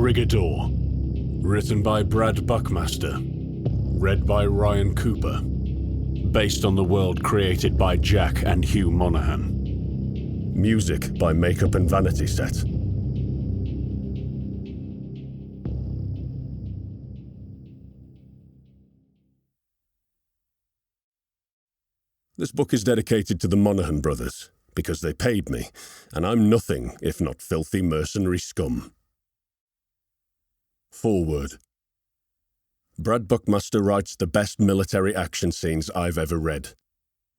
Brigador. Written by Brad Buckmaster. Read by Ryan Cooper. Based on the world created by Jack and Hugh Monaghan. Music by Makeup and Vanity Set. This book is dedicated to the Monaghan brothers, because they paid me, and I'm nothing if not filthy mercenary scum. Foreword. Brad Buckmaster writes the best military action scenes I've ever read.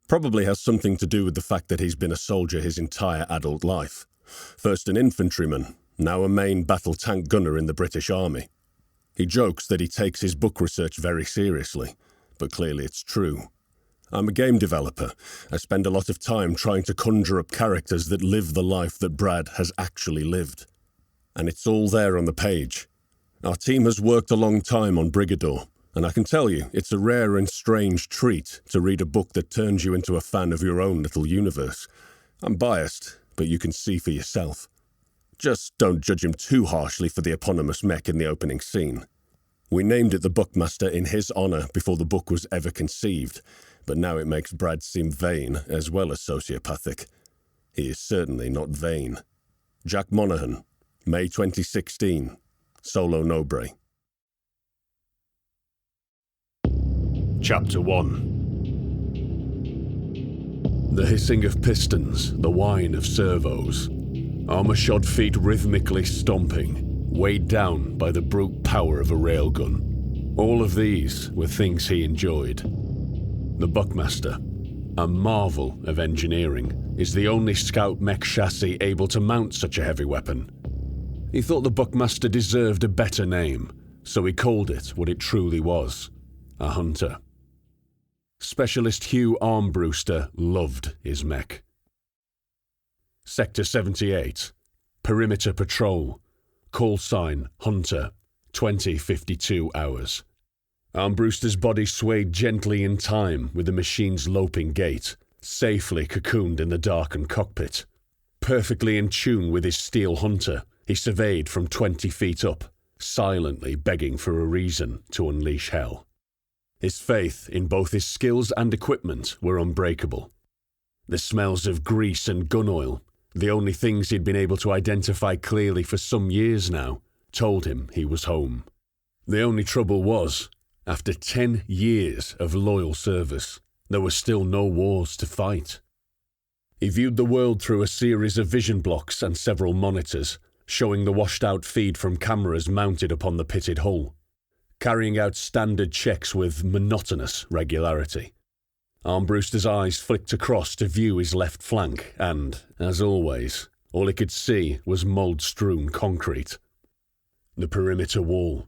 Probably has something to do with the fact that he's been a soldier his entire adult life. First an infantryman, now a main battle tank gunner in the British Army. He jokes that he takes his book research very seriously, but clearly it's true. I'm a game developer. I spend a lot of time trying to conjure up characters that live the life that Brad has actually lived. And it's all there on the page. Our team has worked a long time on Brigador, and I can tell you, it's a rare and strange treat to read a book that turns you into a fan of your own little universe. I'm biased, but you can see for yourself. Just don't judge him too harshly for the eponymous mech in the opening scene. We named it the Buckmaster in his honour before the book was ever conceived, but now it makes Brad seem vain as well as sociopathic. He is certainly not vain. Jack Monaghan, May 2016, Solo Nobre. Chapter 1. The hissing of pistons, the whine of servos, armour-shod feet rhythmically stomping, weighed down by the brute power of a railgun. All of these were things he enjoyed. The Buckmaster, a marvel of engineering, is the only scout mech chassis able to mount such a heavy weapon. He thought the Buckmaster deserved a better name, so he called it what it truly was, a hunter. Specialist Hugh Armbruster loved his mech. Sector 78, Perimeter Patrol, call sign Hunter, 20:52 hours. Armbruster's body swayed gently in time with the machine's loping gait, safely cocooned in the darkened cockpit. Perfectly in tune with his steel hunter, he surveyed from 20 feet up, silently begging for a reason to unleash hell. His faith in both his skills and equipment were unbreakable. The smells of grease and gun oil, the only things he'd been able to identify clearly for some years now, told him he was home. The only trouble was, after 10 years of loyal service, there were still no wars to fight. He viewed the world through a series of vision blocks and several monitors, showing the washed-out feed from cameras mounted upon the pitted hull, carrying out standard checks with monotonous regularity. Armbruster's eyes flicked across to view his left flank and, as always, all he could see was mould-strewn concrete. The perimeter wall,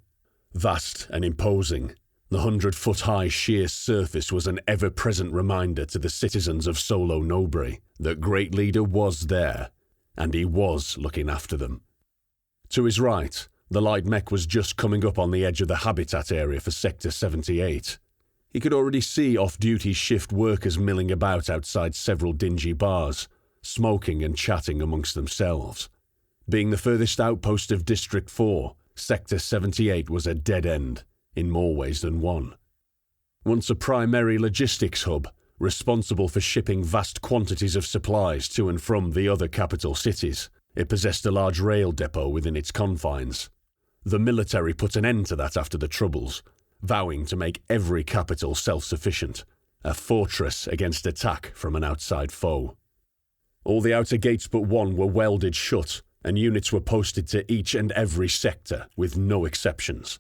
vast and imposing, the 100-foot-high sheer surface was an ever-present reminder to the citizens of Solo Nobre that Great Leader was there, and he was looking after them. To his right, the light mech was just coming up on the edge of the habitat area for Sector 78. He could already see off-duty shift workers milling about outside several dingy bars, smoking and chatting amongst themselves. Being the furthest outpost of District 4, Sector 78 was a dead end, in more ways than one. Once a primary logistics hub, responsible for shipping vast quantities of supplies to and from the other capital cities, it possessed a large rail depot within its confines. The military put an end to that after the Troubles, vowing to make every capital self-sufficient, a fortress against attack from an outside foe. All the outer gates but one were welded shut, and units were posted to each and every sector, with no exceptions.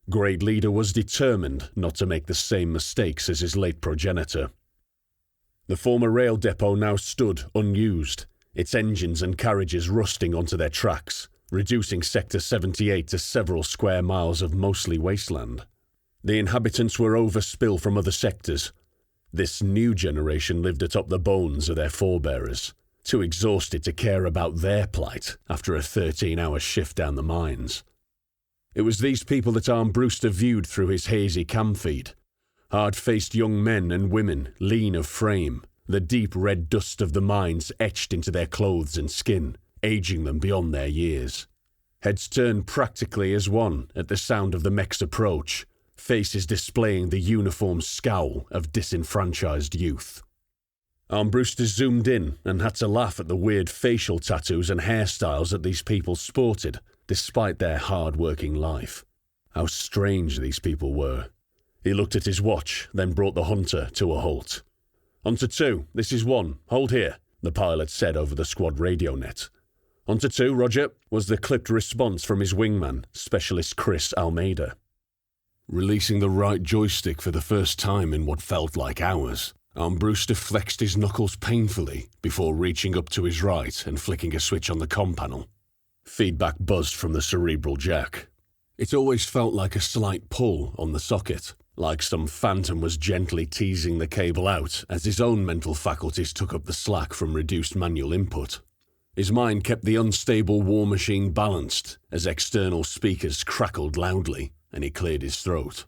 Great Leader was determined not to make the same mistakes as his late progenitor. The former rail depot now stood unused, its engines and carriages rusting onto their tracks, reducing Sector 78 to several square miles of mostly wasteland. The inhabitants were overspill from other sectors. This new generation lived atop the bones of their forebearers, too exhausted to care about their plight after a 13-hour shift down the mines. It was these people that Armbruster viewed through his hazy cam feed. Hard-faced young men and women, lean of frame, the deep red dust of the mines etched into their clothes and skin, aging them beyond their years. Heads turned practically as one at the sound of the mech's approach, faces displaying the uniform scowl of disenfranchised youth. Armbruster zoomed in and had to laugh at the weird facial tattoos and hairstyles that these people sported, despite their hard-working life. How strange these people were. He looked at his watch, then brought the hunter to a halt. "On to 2, this is 1, hold here," the pilot said over the squad radio net. "On to 2, roger," was the clipped response from his wingman, Specialist Chris Almeida. Releasing the right joystick for the first time in what felt like hours, Armbruster flexed his knuckles painfully before reaching up to his right and flicking a switch on the comm panel. Feedback buzzed from the cerebral jack. It always felt like a slight pull on the socket, like some phantom was gently teasing the cable out as his own mental faculties took up the slack from reduced manual input. His mind kept the unstable war machine balanced as external speakers crackled loudly, and he cleared his throat.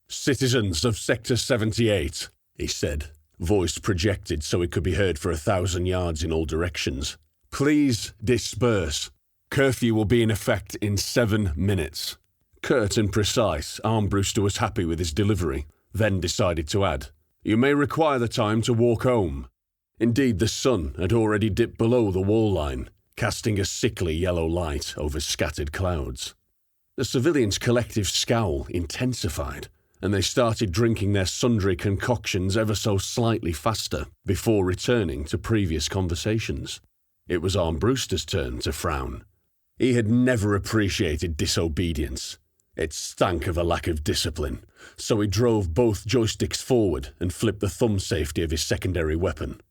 "Citizens of Sector 78, he said, voice projected so it could be heard for 1,000 yards in all directions. "Please disperse. Curfew will be in effect in 7 minutes." Curt and precise, Armbruster was happy with his delivery, then decided to add, "You may require the time to walk home." Indeed, the sun had already dipped below the wall line, casting a sickly yellow light over scattered clouds. The civilians' collective scowl intensified, and they started drinking their sundry concoctions ever so slightly faster before returning to previous conversations. It was Armbruster's turn to frown. He had never appreciated disobedience. It stank of a lack of discipline, so he drove both joysticks forward and flipped the thumb safety of his secondary weapon.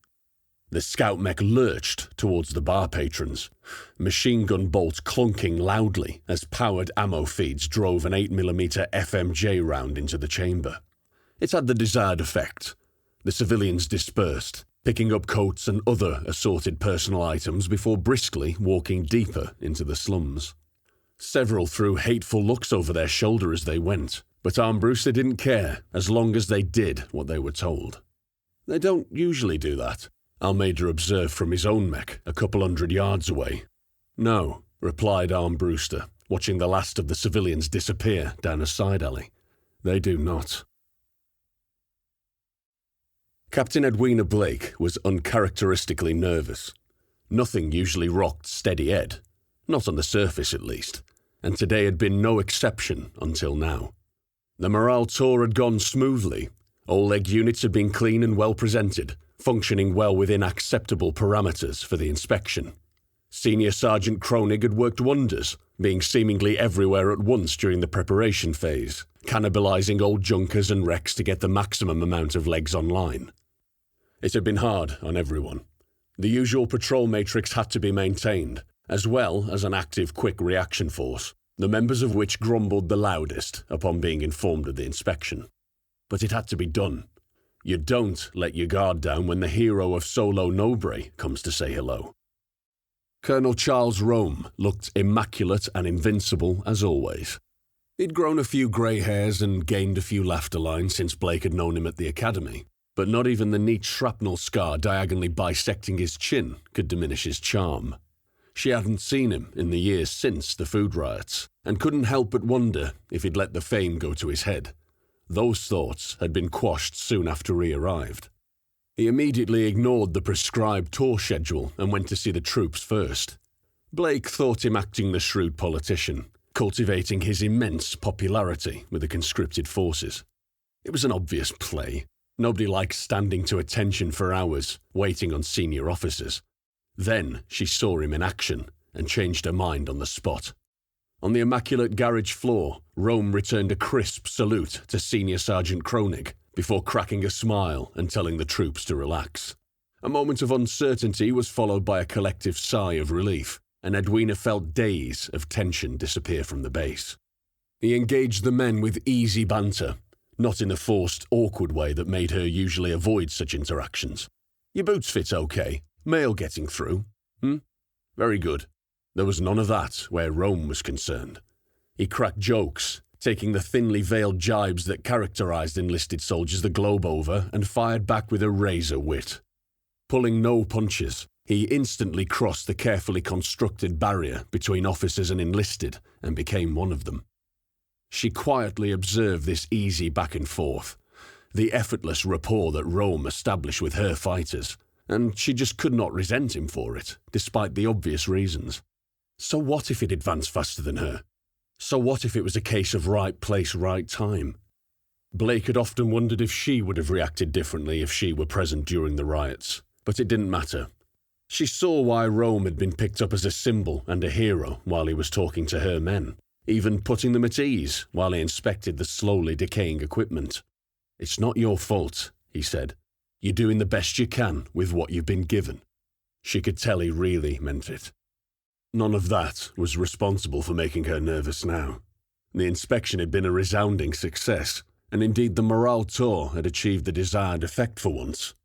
The scout mech lurched towards the bar patrons, machine gun bolts clunking loudly as powered ammo feeds drove an 8mm FMJ round into the chamber. It had the desired effect. The civilians dispersed, picking up coats and other assorted personal items before briskly walking deeper into the slums. Several threw hateful looks over their shoulder as they went, but Armbruster didn't care as long as they did what they were told. "They don't usually do that," Almeida observed from his own mech a couple 100 yards away. "No," replied Armbruster, watching the last of the civilians disappear down a side alley. "They do not." Captain Edwina Blake was uncharacteristically nervous. Nothing usually rocked Steady Ed, not on the surface at least, and today had been no exception until now. The morale tour had gone smoothly. All leg units had been clean and well presented, functioning well within acceptable parameters for the inspection. Senior Sergeant Kronig had worked wonders, being seemingly everywhere at once during the preparation phase, cannibalizing old junkers and wrecks to get the maximum amount of legs online. It had been hard on everyone. The usual patrol matrix had to be maintained, as well as an active quick reaction force, the members of which grumbled the loudest upon being informed of the inspection. But it had to be done. You don't let your guard down when the hero of Solo Nobre comes to say hello. Colonel Charles Rome looked immaculate and invincible as always. He'd grown a few grey hairs and gained a few laughter lines since Blake had known him at the academy, but not even the neat shrapnel scar diagonally bisecting his chin could diminish his charm. She hadn't seen him in the years since the food riots, and couldn't help but wonder if he'd let the fame go to his head. Those thoughts had been quashed soon after he arrived. He immediately ignored the prescribed tour schedule and went to see the troops first. Blake thought him acting the shrewd politician, cultivating his immense popularity with the conscripted forces. It was an obvious play. Nobody likes standing to attention for hours, waiting on senior officers. Then she saw him in action and changed her mind on the spot. On the immaculate garage floor, Rome returned a crisp salute to Senior Sergeant Kronig before cracking a smile and telling the troops to relax. A moment of uncertainty was followed by a collective sigh of relief, and Edwina felt days of tension disappear from the base. He engaged the men with easy banter, not in the forced, awkward way that made her usually avoid such interactions. "Your boots fit okay. Mail getting through? Very good." There was none of that where Rome was concerned. He cracked jokes, taking the thinly veiled jibes that characterized enlisted soldiers the globe over and fired back with a razor wit. Pulling no punches, He instantly crossed the carefully constructed barrier between officers and enlisted and became one of them. She quietly observed this easy back and forth, the effortless rapport that Rome established with her fighters, and she just could not resent him for it, despite the obvious reasons. So what if he'd advanced faster than her? So what if it was a case of right place, right time? Blake had often wondered if she would have reacted differently if she were present during the riots, but it didn't matter. She saw why Rome had been picked up as a symbol and a hero while he was talking to her men, even putting them at ease while he inspected the slowly decaying equipment. "It's not your fault," he said. "You're doing the best you can with what you've been given." She could tell he really meant it. None of that was responsible for making her nervous now. The inspection had been a resounding success, and indeed the morale tour had achieved the desired effect for once.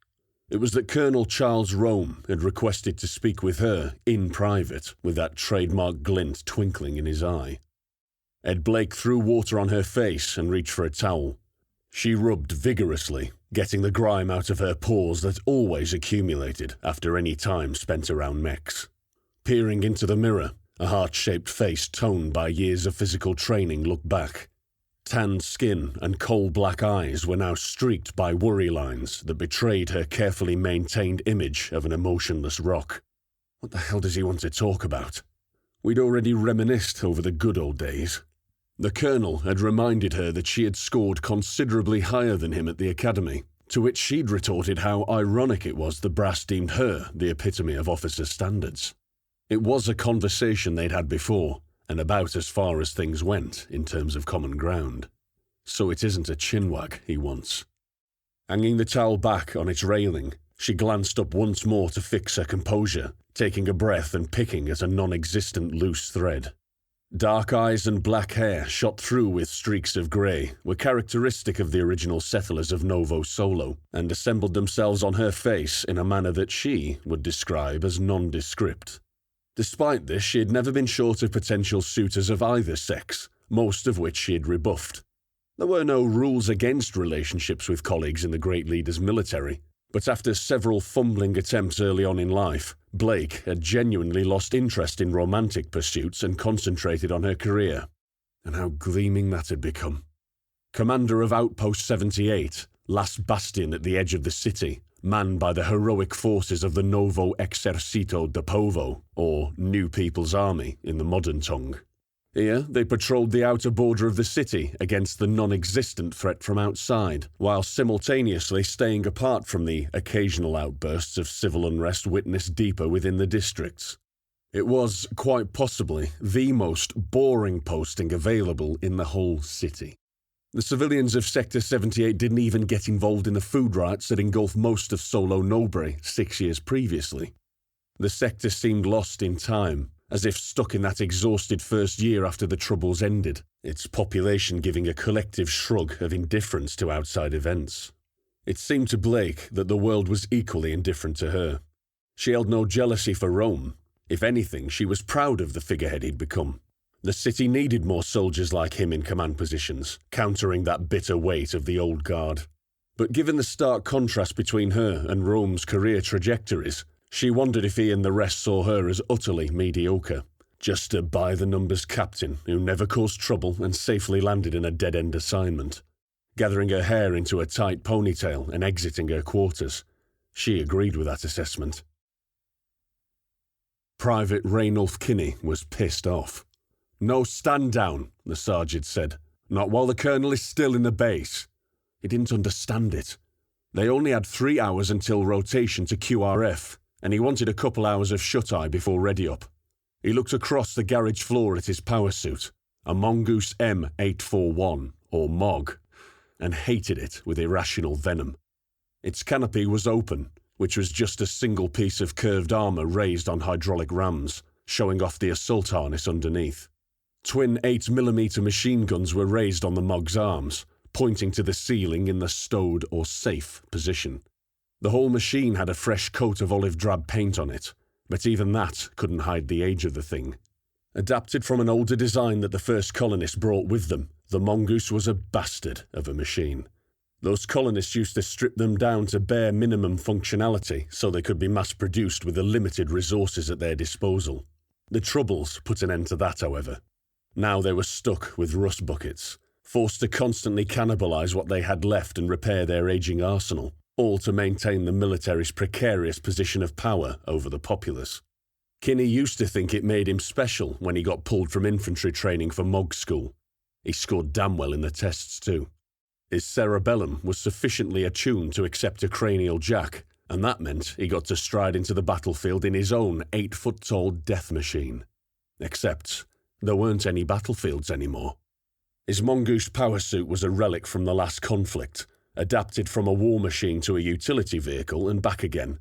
It was that Colonel Charles Rome had requested to speak with her in private, with that trademark glint twinkling in his eye. Ed Blake threw water on her face and reached for a towel. She rubbed vigorously, getting the grime out of her pores that always accumulated after any time spent around mechs. Peering into the mirror, a heart-shaped face toned by years of physical training looked back. Tanned skin and coal-black eyes were now streaked by worry lines that betrayed her carefully maintained image of an emotionless rock. What the hell does he want to talk about? We'd already reminisced over the good old days. The Colonel had reminded her that she had scored considerably higher than him at the academy, to which she'd retorted how ironic it was the brass deemed her the epitome of officer standards. It was a conversation they'd had before, and about as far as things went in terms of common ground. So it isn't a chinwag he wants. Hanging the towel back on its railing, she glanced up once more to fix her composure, taking a breath and picking at a non-existent loose thread. Dark eyes and black hair shot through with streaks of grey were characteristic of the original settlers of Novo Solo, and assembled themselves on her face in a manner that she would describe as nondescript. Despite this, she had never been short of potential suitors of either sex, most of which she had rebuffed. There were no rules against relationships with colleagues in the Great Leader's military, but after several fumbling attempts early on in life, Blake had genuinely lost interest in romantic pursuits and concentrated on her career. And how gleaming that had become. Commander of Outpost 78, last bastion at the edge of the city, manned by the heroic forces of the Novo Exercito de Povo, or New People's Army in the modern tongue. Here, they patrolled the outer border of the city against the non-existent threat from outside, while simultaneously staying apart from the occasional outbursts of civil unrest witnessed deeper within the districts. It was, quite possibly, the most boring posting available in the whole city. The civilians of Sector 78 didn't even get involved in the food riots that engulfed most of Solo Nobre 6 years previously. The sector seemed lost in time, as if stuck in that exhausted first year after the Troubles ended, its population giving a collective shrug of indifference to outside events. It seemed to Blake that the world was equally indifferent to her. She held no jealousy for Rome. If anything, she was proud of the figurehead he'd become. The city needed more soldiers like him in command positions, countering that bitter weight of the old guard. But given the stark contrast between her and Rome's career trajectories, she wondered if he and the rest saw her as utterly mediocre, just a by-the-numbers captain who never caused trouble and safely landed in a dead-end assignment. Gathering her hair into a tight ponytail and exiting her quarters, she agreed with that assessment. Private Raynolf Kinney was pissed off. "No stand down," the sergeant said. "Not while the colonel is still in the base." He didn't understand it. They only had 3 hours until rotation to QRF, and he wanted a couple hours of shut-eye before ready-up. He looked across the garage floor at his power suit, a Mongoose M841, or MOG, and hated it with irrational venom. Its canopy was open, which was just a single piece of curved armour raised on hydraulic rams, showing off the assault harness underneath. Twin 8mm machine guns were raised on the MOG's arms, pointing to the ceiling in the stowed or safe position. The whole machine had a fresh coat of olive drab paint on it, but even that couldn't hide the age of the thing. Adapted from an older design that the first colonists brought with them, the Mongoose was a bastard of a machine. Those colonists used to strip them down to bare minimum functionality so they could be mass-produced with the limited resources at their disposal. The Troubles put an end to that, however. Now they were stuck with rust buckets, forced to constantly cannibalise what they had left and repair their ageing arsenal, all to maintain the military's precarious position of power over the populace. Kinney used to think it made him special when he got pulled from infantry training for MOG school. He scored damn well in the tests too. His cerebellum was sufficiently attuned to accept a cranial jack, and that meant he got to stride into the battlefield in his own 8-foot-tall death machine. Except there weren't any battlefields anymore. His mongoose power suit was a relic from the last conflict, adapted from a war machine to a utility vehicle and back again.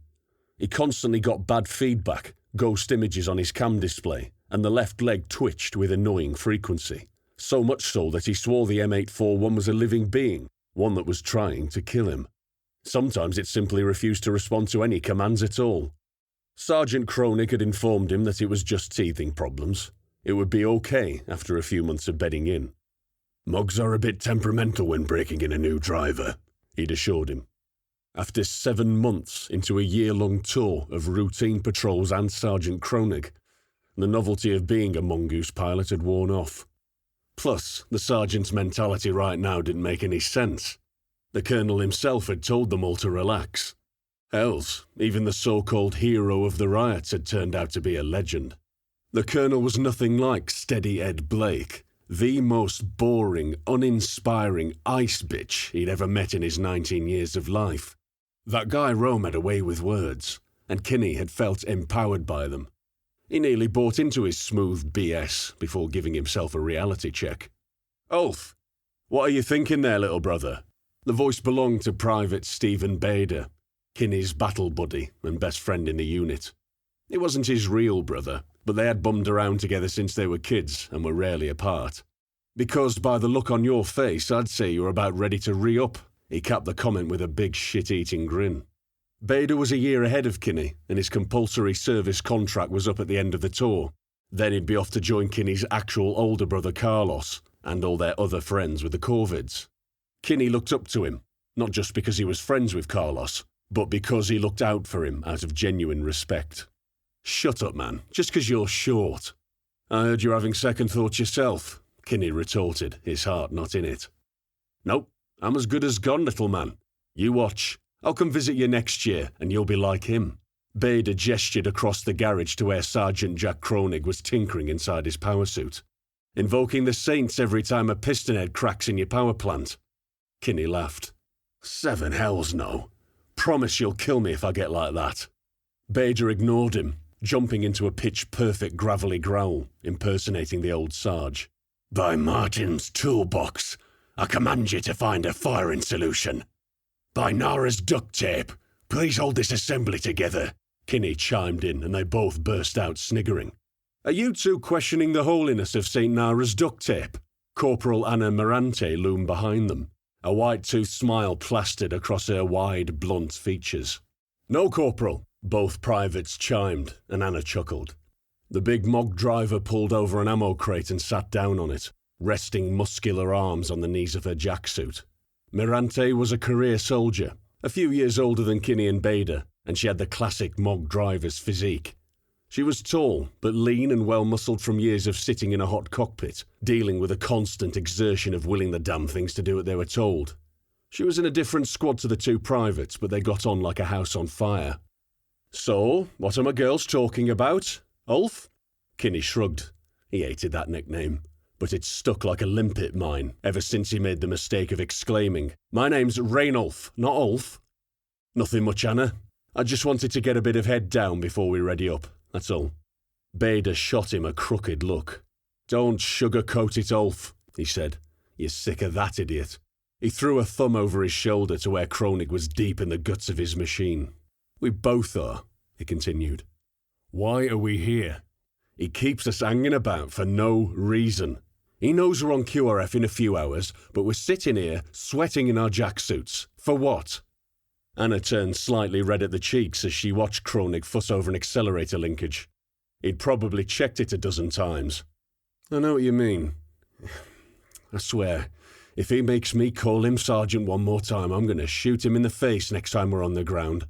He constantly got bad feedback, ghost images on his cam display, and the left leg twitched with annoying frequency. So much so that he swore the M841 was a living being, one that was trying to kill him. Sometimes it simply refused to respond to any commands at all. Sergeant Kronig had informed him that it was just teething problems. It would be okay after a few months of bedding in. "Mugs are a bit temperamental when breaking in a new driver," he'd assured him. After 7 months into a year-long tour of routine patrols and Sergeant Kronig, the novelty of being a mongoose pilot had worn off. Plus, the sergeant's mentality right now didn't make any sense. The colonel himself had told them all to relax. Hells, even the so-called hero of the riots had turned out to be a legend. The colonel was nothing like Steady Ed Blake, the most boring, uninspiring ice bitch he'd ever met in his 19 years of life. That guy Rome had a way with words, and Kinney had felt empowered by them. He nearly bought into his smooth BS before giving himself a reality check. "Ulf, what are you thinking there, little brother?" The voice belonged to Private Stephen Bader, Kinney's battle buddy and best friend in the unit. It wasn't his real brother, but they had bummed around together since they were kids and were rarely apart. "Because by the look on your face, I'd say you're about ready to re-up," he capped the comment with a big shit-eating grin. Bader was a year ahead of Kinney, and his compulsory service contract was up at the end of the tour. Then he'd be off to join Kinney's actual older brother Carlos, and all their other friends with the Corvids. Kinney looked up to him, not just because he was friends with Carlos, but because he looked out for him out of genuine respect. "Shut up, man, just 'cause you're short." "I heard you're having second thoughts yourself," Kinney retorted, his heart not in it. "Nope, I'm as good as gone, little man. You watch. I'll come visit you next year, and you'll be like him." Bader gestured across the garage to where Sergeant Jack Kronig was tinkering inside his power suit. "Invoking the saints every time a piston head cracks in your power plant." Kinney laughed. "Seven hells no. Promise you'll kill me if I get like that." Bader ignored him, jumping into a pitch-perfect gravelly growl, impersonating the old Sarge. "By Martin's toolbox, I command you to find a firing solution. By Nara's duct tape, please hold this assembly together." Kinney chimed in, and they both burst out sniggering. "Are you two questioning the holiness of St. Nara's duct tape?" Corporal Anna Morante loomed behind them, a white-toothed smile plastered across her wide, blunt features. "No, Corporal," both privates chimed, and Anna chuckled. The big MOG driver pulled over an ammo crate and sat down on it, resting muscular arms on the knees of her jacksuit. Mirante was a career soldier, a few years older than Kinney and Bader, and she had the classic MOG driver's physique. She was tall, but lean and well-muscled from years of sitting in a hot cockpit, dealing with a constant exertion of willing the damn things to do what they were told. She was in a different squad to the two privates, but they got on like a house on fire. "So, what are my girls talking about, Ulf?" Kinney shrugged. He hated that nickname, but it stuck like a limpet mine ever since he made the mistake of exclaiming, "My name's Rainulf, not Ulf." "Nothing much, Anna. I just wanted to get a bit of head down before we ready up, that's all." Bader shot him a crooked look. "Don't sugarcoat it, Ulf," he said. "You're sick of that idiot." He threw a thumb over his shoulder to where Kronig was deep in the guts of his machine. "We both are," he continued. "Why are we here? He keeps us hanging about for no reason. He knows we're on QRF in a few hours, but we're sitting here, sweating in our jacksuits. For what?" Anna turned slightly red at the cheeks as she watched Kronig fuss over an accelerator linkage. He'd probably checked it a dozen times. "I know what you mean. I swear, If he makes me call him Sergeant one more time, I'm going to shoot him in the face next time we're on the ground.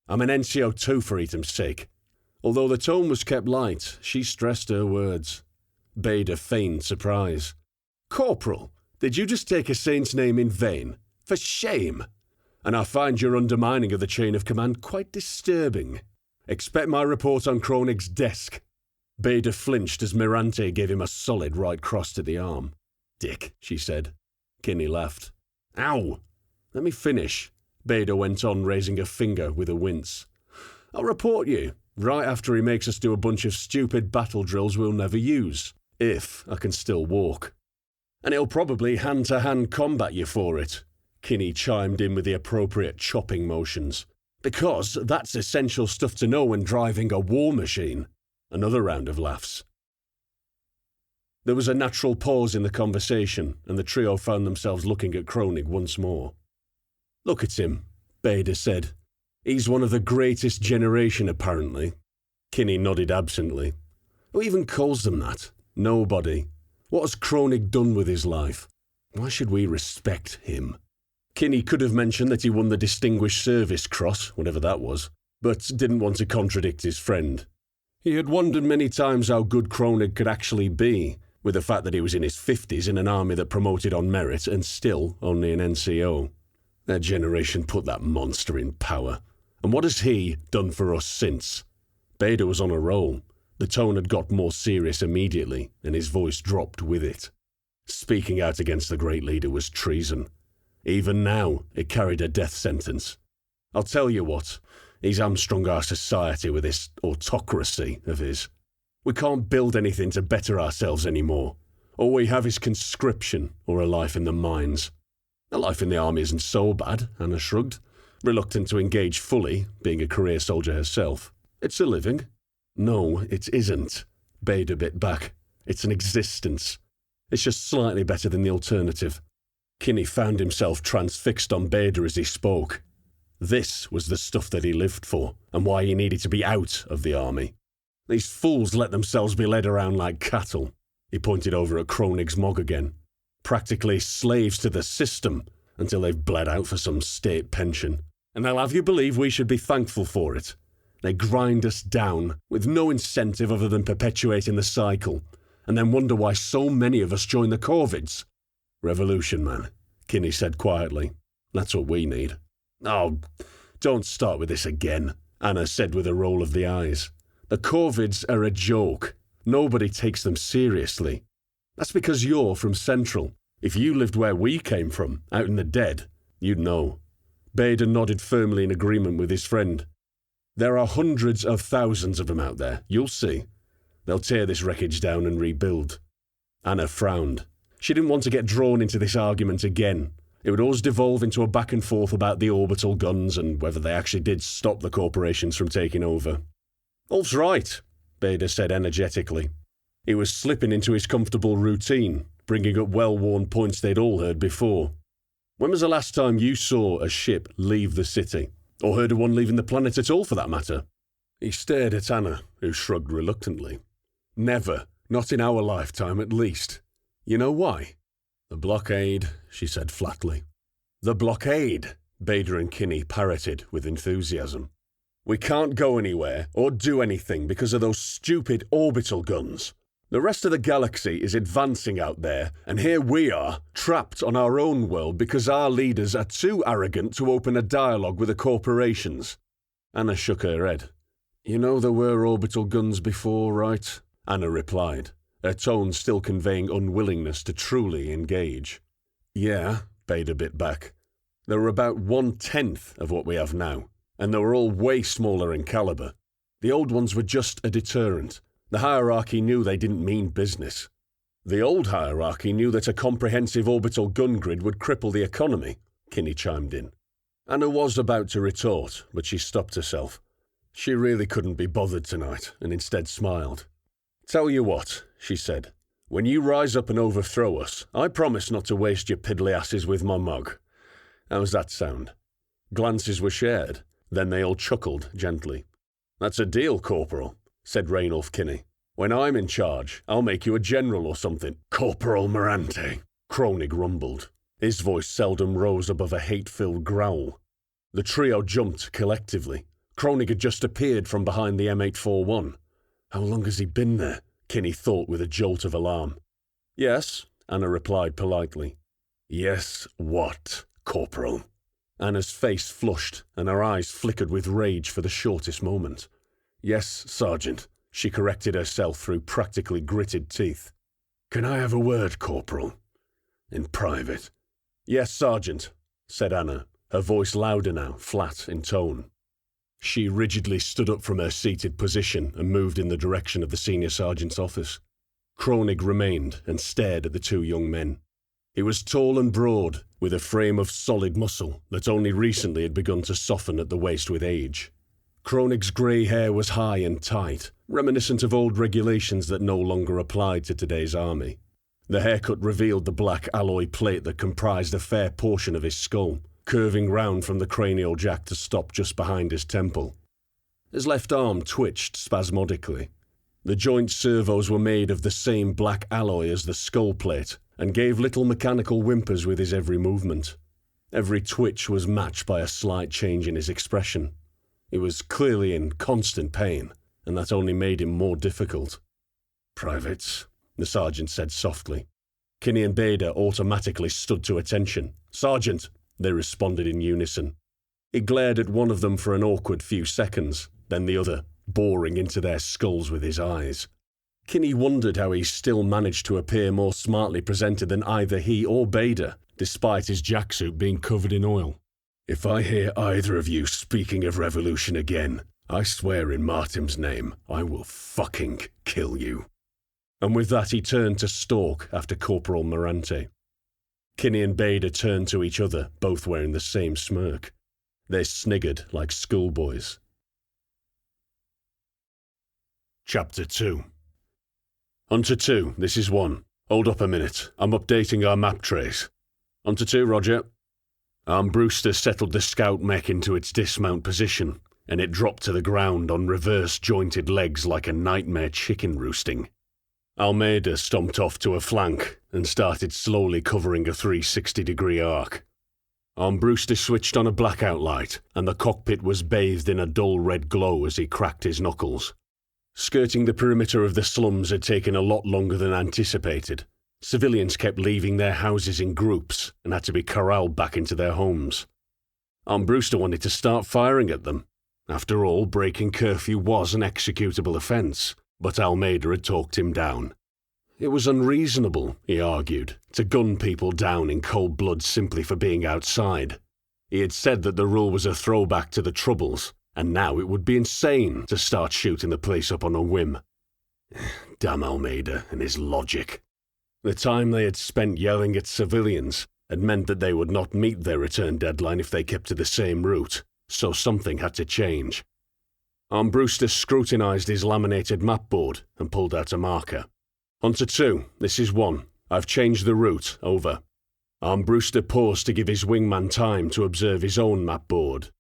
I'm an NCO too, for Etam's sake." Although the tone was kept light, she stressed her words. Bader feigned surprise. "Corporal, did you just take a saint's name in vain? For shame! And I find your undermining of the chain of command quite disturbing. Expect my report on Kroenig's desk." Bader flinched as Mirante gave him a solid right cross to the arm. "Dick," she said. Kinney laughed. "Ow! Let me finish," Bader went on, raising a finger with a wince. "I'll report you, right after he makes us do a bunch of stupid battle drills we'll never use, if I can still walk. And he'll probably hand-to-hand combat you for it," Kinney chimed in with the appropriate chopping motions. "Because that's essential stuff to know when driving a war machine." Another round of laughs. There was a natural pause in the conversation, and the trio found themselves looking at Kroenig once more. "Look at him," Bader said. "He's one of the greatest generation, apparently." Kinney nodded absently. "Who even calls them that? Nobody. What has Kroenig done with his life? Why should we respect him?" Kinney could have mentioned that he won the Distinguished Service Cross, whatever that was, but didn't want to contradict his friend. He had wondered many times how good Kroenig could actually be, with the fact that he was in his 50s in an army that promoted on merit and still only an NCO. Their generation put that monster in power. And what has he done for us since? Bader was on a roll. The tone had got more serious immediately, and his voice dropped with it. Speaking out against the great leader was treason. Even now, it carried a death sentence. I'll tell you what, he's hamstrung our society with this autocracy of his. We can't build anything to better ourselves anymore. All we have is conscription or a life in the mines. A life in the army isn't so bad, Anna shrugged, reluctant to engage fully, being a career soldier herself. It's a living. No, it isn't. Bader bit back. It's an existence. It's just slightly better than the alternative. Kinney found himself transfixed on Bader as he spoke. This was the stuff that he lived for, and why he needed to be out of the army. These fools let themselves be led around like cattle. He pointed over at Kroenig's Mog again. Practically slaves to the system, until they've bled out for some state pension. And they'll have you believe we should be thankful for it. They grind us down, with no incentive other than perpetuating the cycle, and then wonder why so many of us join the Corvids. Revolution, man, Kinney said quietly. That's what we need. Oh, don't start with this again, Anna said with a roll of the eyes. The Corvids are a joke. Nobody takes them seriously. That's because you're from Central. If you lived where we came from, out in the dead, you'd know. Bader nodded firmly in agreement with his friend. There are hundreds of thousands of them out there, you'll see. They'll tear this wreckage down and rebuild. Anna frowned. She didn't want to get drawn into this argument again. It would always devolve into a back and forth about the orbital guns and whether they actually did stop the corporations from taking over. Ulf's right, Bader said energetically. He was slipping into his comfortable routine, bringing up well-worn points they'd all heard before. When was the last time you saw a ship leave the city? Or heard of one leaving the planet at all, for that matter? He stared at Anna, who shrugged reluctantly. Never. Not in our lifetime, at least. You know why? The blockade, she said flatly. The blockade, Bader and Kinney parroted with enthusiasm. We can't go anywhere or do anything because of those stupid orbital guns. The rest of the galaxy is advancing out there, and here we are, trapped on our own world because our leaders are too arrogant to open a dialogue with the corporations. Anna shook her head. You know there were orbital guns before, right? Anna replied, her tone still conveying unwillingness to truly engage. Yeah, Bader bit back. They were about 1/10 of what we have now, and they were all way smaller in caliber. The old ones were just a deterrent. The hierarchy knew they didn't mean business. The old hierarchy knew that a comprehensive orbital gun grid would cripple the economy, Kinney chimed in. Anna was about to retort, but she stopped herself. She really couldn't be bothered tonight, and instead smiled. Tell you what, she said. When you rise up and overthrow us, I promise not to waste your piddly asses with my mug. How's that sound? Glances were shared. Then they all chuckled gently. That's a deal, Corporal, said Raynolf Kinney. When I'm in charge, I'll make you a general or something. Corporal Mirante, Kroenig rumbled. His voice seldom rose above a hate-filled growl. The trio jumped collectively. Kronig had just appeared from behind the M841. How long has he been there? Kinney thought with a jolt of alarm. Yes, Anna replied politely. Yes, what, Corporal? Anna's face flushed, and her eyes flickered with rage for the shortest moment. Yes, Sergeant, she corrected herself through practically gritted teeth. Can I have a word, Corporal? In private. Yes, Sergeant, said Anna, her voice louder now, flat in tone. She rigidly stood up from her seated position and moved in the direction of the senior sergeant's office. Kronig remained and stared at the two young men. He was tall and broad, with a frame of solid muscle that only recently had begun to soften at the waist with age. Kronig's grey hair was high and tight, reminiscent of old regulations that no longer applied to today's army. The haircut revealed the black alloy plate that comprised a fair portion of his skull, curving round from the cranial jack to stop just behind his temple. His left arm twitched spasmodically. The joint servos were made of the same black alloy as the skull plate, and gave little mechanical whimpers with his every movement. Every twitch was matched by a slight change in his expression. He was clearly in constant pain, and that only made him more difficult. Privates, the sergeant said softly. Kinney and Bader automatically stood to attention. Sergeant, they responded in unison. He glared at one of them for an awkward few seconds, then the other, boring into their skulls with his eyes. Kinney wondered how he still managed to appear more smartly presented than either he or Bader, despite his jacksuit being covered in oil. If I hear either of you speaking of revolution again, I swear in Martin's name, I will fucking kill you. And with that he turned to stalk after Corporal Morante. Kinney and Bader turned to each other, both wearing the same smirk. They sniggered like schoolboys. Chapter 2. Hunter 2, this is 1. Hold up a minute, I'm updating our map trace. Hunter 2, roger. Brewster settled the scout mech into its dismount position, and it dropped to the ground on reverse-jointed legs like a nightmare chicken roosting. Almeida stomped off to a flank and started slowly covering a 360-degree arc. Brewster switched on a blackout light, and the cockpit was bathed in a dull red glow as he cracked his knuckles. Skirting the perimeter of the slums had taken a lot longer than anticipated. Civilians kept leaving their houses in groups and had to be corralled back into their homes. Brewster wanted to start firing at them. After all, breaking curfew was an executable offence, but Almeida had talked him down. It was unreasonable, he argued, to gun people down in cold blood simply for being outside. He had said that the rule was a throwback to the Troubles, and now it would be insane to start shooting the place up on a whim. Damn Almeida and his logic. The time they had spent yelling at civilians had meant that they would not meet their return deadline if they kept to the same route, so something had to change. Brewster scrutinized his laminated map board and pulled out a marker. Hunter 2, this is 1. I've changed the route, over. Brewster paused to give his wingman time to observe his own map board.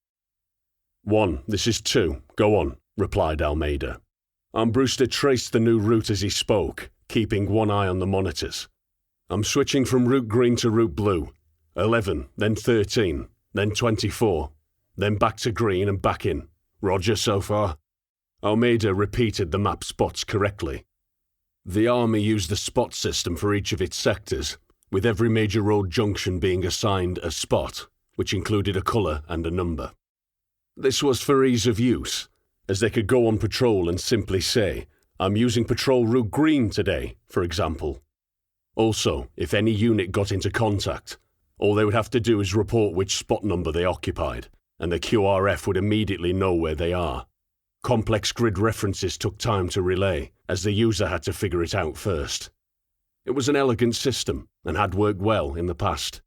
1, this is 2, go on, replied Almeida. Brewster traced the new route as he spoke, keeping one eye on the monitors. I'm switching from route green to route blue. 11, then 13, then 24, then back to green and back in. Roger so far? Almeida repeated the map spots correctly. The army used the spot system for each of its sectors, with every major road junction being assigned a spot, which included a colour and a number. This was for ease of use, as they could go on patrol and simply say, I'm using patrol route green today, for example. Also, if any unit got into contact, all they would have to do is report which spot number they occupied, and the QRF would immediately know where they are. Complex grid references took time to relay, as the user had to figure it out first. It was an elegant system, and had worked well in the past.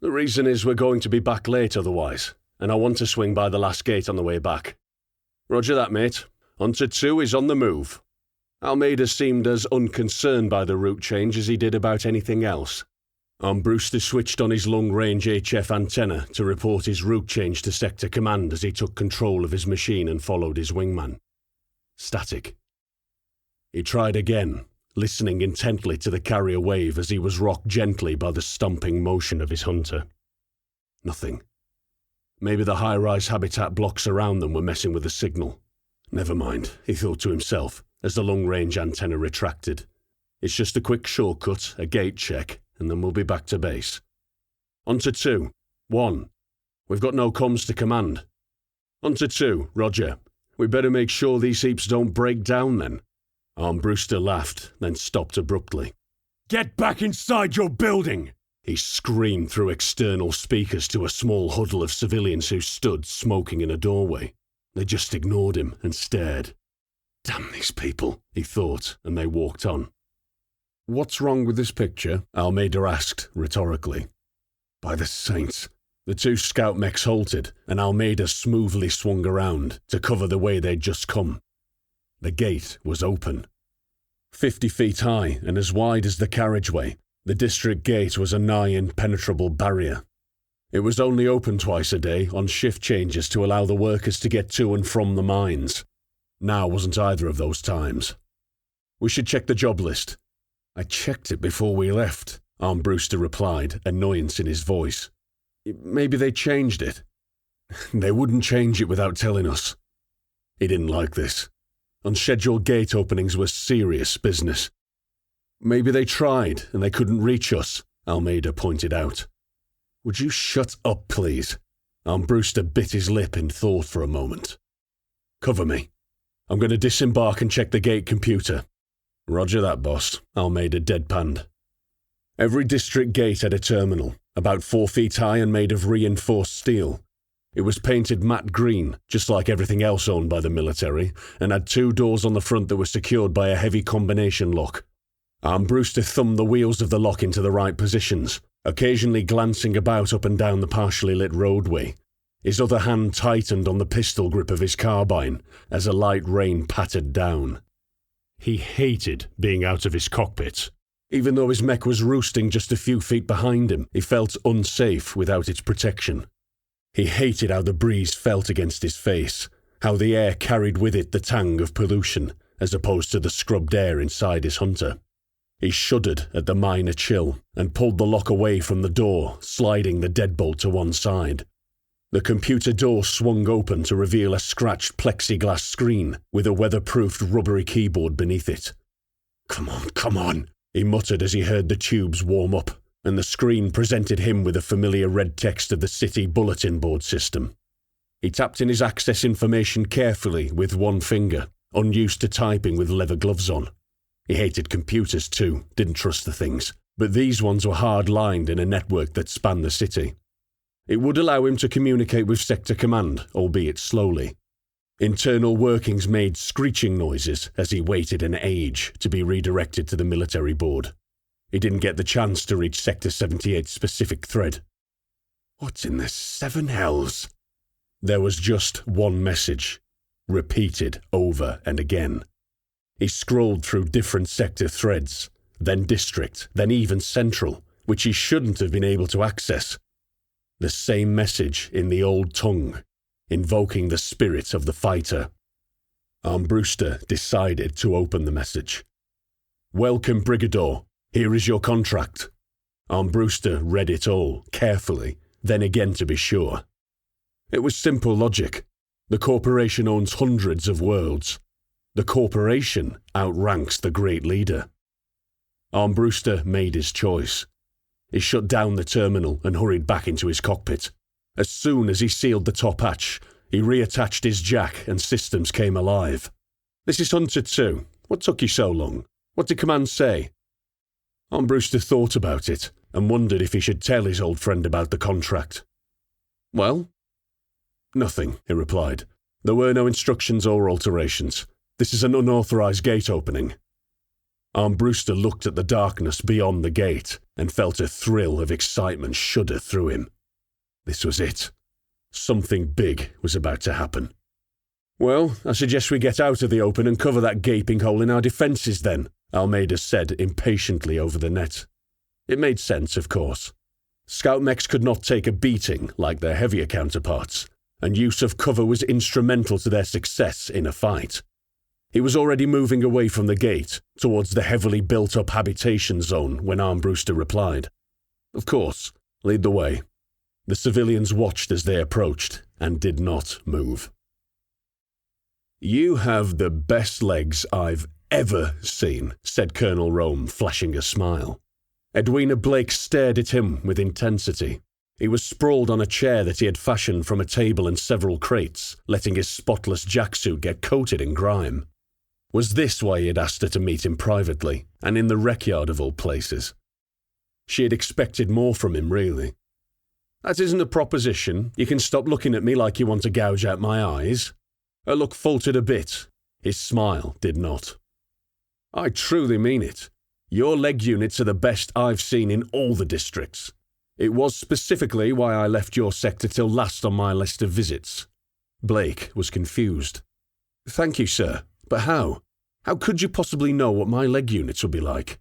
The reason is we're going to be back late otherwise, and I want to swing by the last gate on the way back. Roger that, mate. Hunter 2 is on the move. Almeida seemed as unconcerned by the route change as he did about anything else. Brewster switched on his long-range HF antenna to report his route change to Sector Command as he took control of his machine and followed his wingman. Static. He tried again, listening intently to the carrier wave as he was rocked gently by the stomping motion of his hunter. Nothing. Maybe the high-rise habitat blocks around them were messing with the signal. Never mind, he thought to himself, as the long-range antenna retracted. It's just a quick shortcut, a gate check, and then we'll be back to base. On to 2. 1. We've got no comms to command. On to 2, roger. We better make sure these heaps don't break down then. Armbruster laughed, then stopped abruptly. Get back inside your building! He screamed through external speakers to a small huddle of civilians who stood smoking in a doorway. They just ignored him and stared. Damn these people, he thought, and they walked on. What's wrong with this picture? Almeida asked, rhetorically. By the saints. The 2 scout mechs halted, and Almeida smoothly swung around to cover the way they'd just come. The gate was open. 50 feet high and as wide as the carriageway, the district gate was a nigh impenetrable barrier. It was only open twice a day on shift changes to allow the workers to get to and from the mines. Now wasn't either of those times. We should check the job list. I checked it before we left, Armbruster replied, annoyance in his voice. Maybe they changed it. They wouldn't change it without telling us. He didn't like this. Unscheduled gate openings were serious business. Maybe they tried and they couldn't reach us, Almeida pointed out. Would you shut up, please? Armbruster bit his lip in thought for a moment. Cover me. I'm going to disembark and check the gate computer. Roger that, boss, Almeida deadpanned. Every district gate had a terminal, about 4 feet high and made of reinforced steel. It was painted matte green, just like everything else owned by the military, and had 2 doors on the front that were secured by a heavy combination lock. Armbruster thumbed the wheels of the lock into the right positions, occasionally glancing about up and down the partially lit roadway. His other hand tightened on the pistol grip of his carbine as a light rain pattered down. He hated being out of his cockpit. Even though his mech was roosting just a few feet behind him, he felt unsafe without its protection. He hated how the breeze felt against his face, how the air carried with it the tang of pollution, as opposed to the scrubbed air inside his hunter. He shuddered at the minor chill and pulled the lock away from the door, sliding the deadbolt to one side. The computer door swung open to reveal a scratched plexiglass screen with a weatherproofed rubbery keyboard beneath it. Come on, he muttered as he heard the tubes warm up, and the screen presented him with the familiar red text of the city bulletin board system. He tapped in his access information carefully with one finger, unused to typing with leather gloves on. He hated computers too, didn't trust the things, but these ones were hard-lined in a network that spanned the city. It would allow him to communicate with Sector Command, albeit slowly. Internal workings made screeching noises as he waited an age to be redirected to the military board. He didn't get the chance to reach Sector 78's specific thread. What in the 7 hells? There was just one message, repeated over and again. He scrolled through different sector threads, then district, then even central, which he shouldn't have been able to access. The same message in the old tongue, invoking the spirit of the fighter. Armbruster decided to open the message. Welcome, Brigador. Here is your contract. Armbruster read it all, carefully, then again to be sure. It was simple logic. The corporation owns hundreds of worlds. The corporation outranks the great leader. Armbruster made his choice. He shut down the terminal and hurried back into his cockpit. As soon as he sealed the top hatch, he reattached his jack and systems came alive. This is Hunter 2. What took you so long? What did Command say? Armbruster thought about it and wondered if he should tell his old friend about the contract. Well? Nothing, he replied. There were no instructions or alterations. This is an unauthorized gate opening. Armbruster looked at the darkness beyond the gate and felt a thrill of excitement shudder through him. This was it. Something big was about to happen. Well, I suggest we get out of the open and cover that gaping hole in our defences then, Almeida said impatiently over the net. It made sense, of course. Scout mechs could not take a beating like their heavier counterparts, and use of cover was instrumental to their success in a fight. He was already moving away from the gate, towards the heavily built-up habitation zone when Armbruster replied. Of course, lead the way. The civilians watched as they approached, and did not move. You have the best legs I've ever seen, said Colonel Rome, flashing a smile. Edwina Blake stared at him with intensity. He was sprawled on a chair that he had fashioned from a table and several crates, letting his spotless jacksuit get coated in grime. Was this why he had asked her to meet him privately, and in the rec-yard of all places? She had expected more from him, really. That isn't a proposition. You can stop looking at me like you want to gouge out my eyes. Her look faltered a bit. His smile did not. I truly mean it. Your leg units are the best I've seen in all the districts. It was specifically why I left your sector till last on my list of visits. Blake was confused. Thank you, sir. But how? How could you possibly know what my leg units would be like?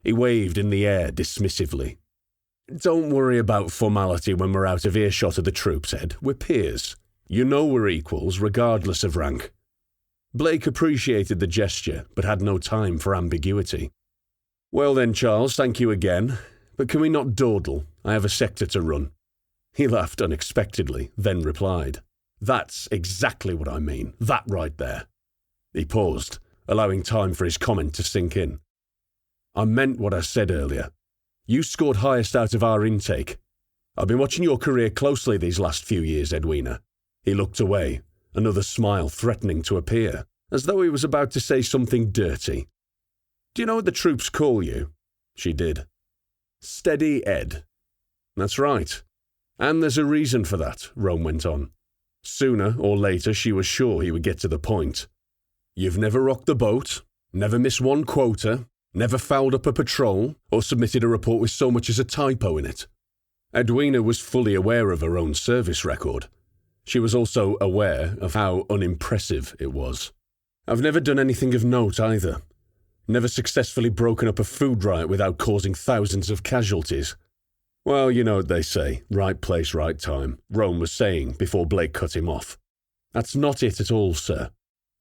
He waved in the air dismissively. Don't worry about formality when we're out of earshot of the troops, Ed. We're peers. You know we're equals, regardless of rank. Blake appreciated the gesture, but had no time for ambiguity. Well then, Charles, thank you again. But can we not dawdle? I have a sector to run. He laughed unexpectedly, then replied. That's exactly what I mean. That right there. He paused, allowing time for his comment to sink in. I meant what I said earlier. You scored highest out of our intake. I've been watching your career closely these last few years, Edwina. He looked away, another smile threatening to appear, as though he was about to say something dirty. Do you know what the troops call you? She did. Steady Ed. That's right. And there's a reason for that, Rome went on. Sooner or later she was sure he would get to the point. You've never rocked the boat, never missed one quota, never fouled up a patrol, or submitted a report with so much as a typo in it. Edwina was fully aware of her own service record. She was also aware of how unimpressive it was. I've never done anything of note either. Never successfully broken up a food riot without causing thousands of casualties. Well, you know what they say, right place, right time, Rome was saying before Blake cut him off. That's not it at all, sir.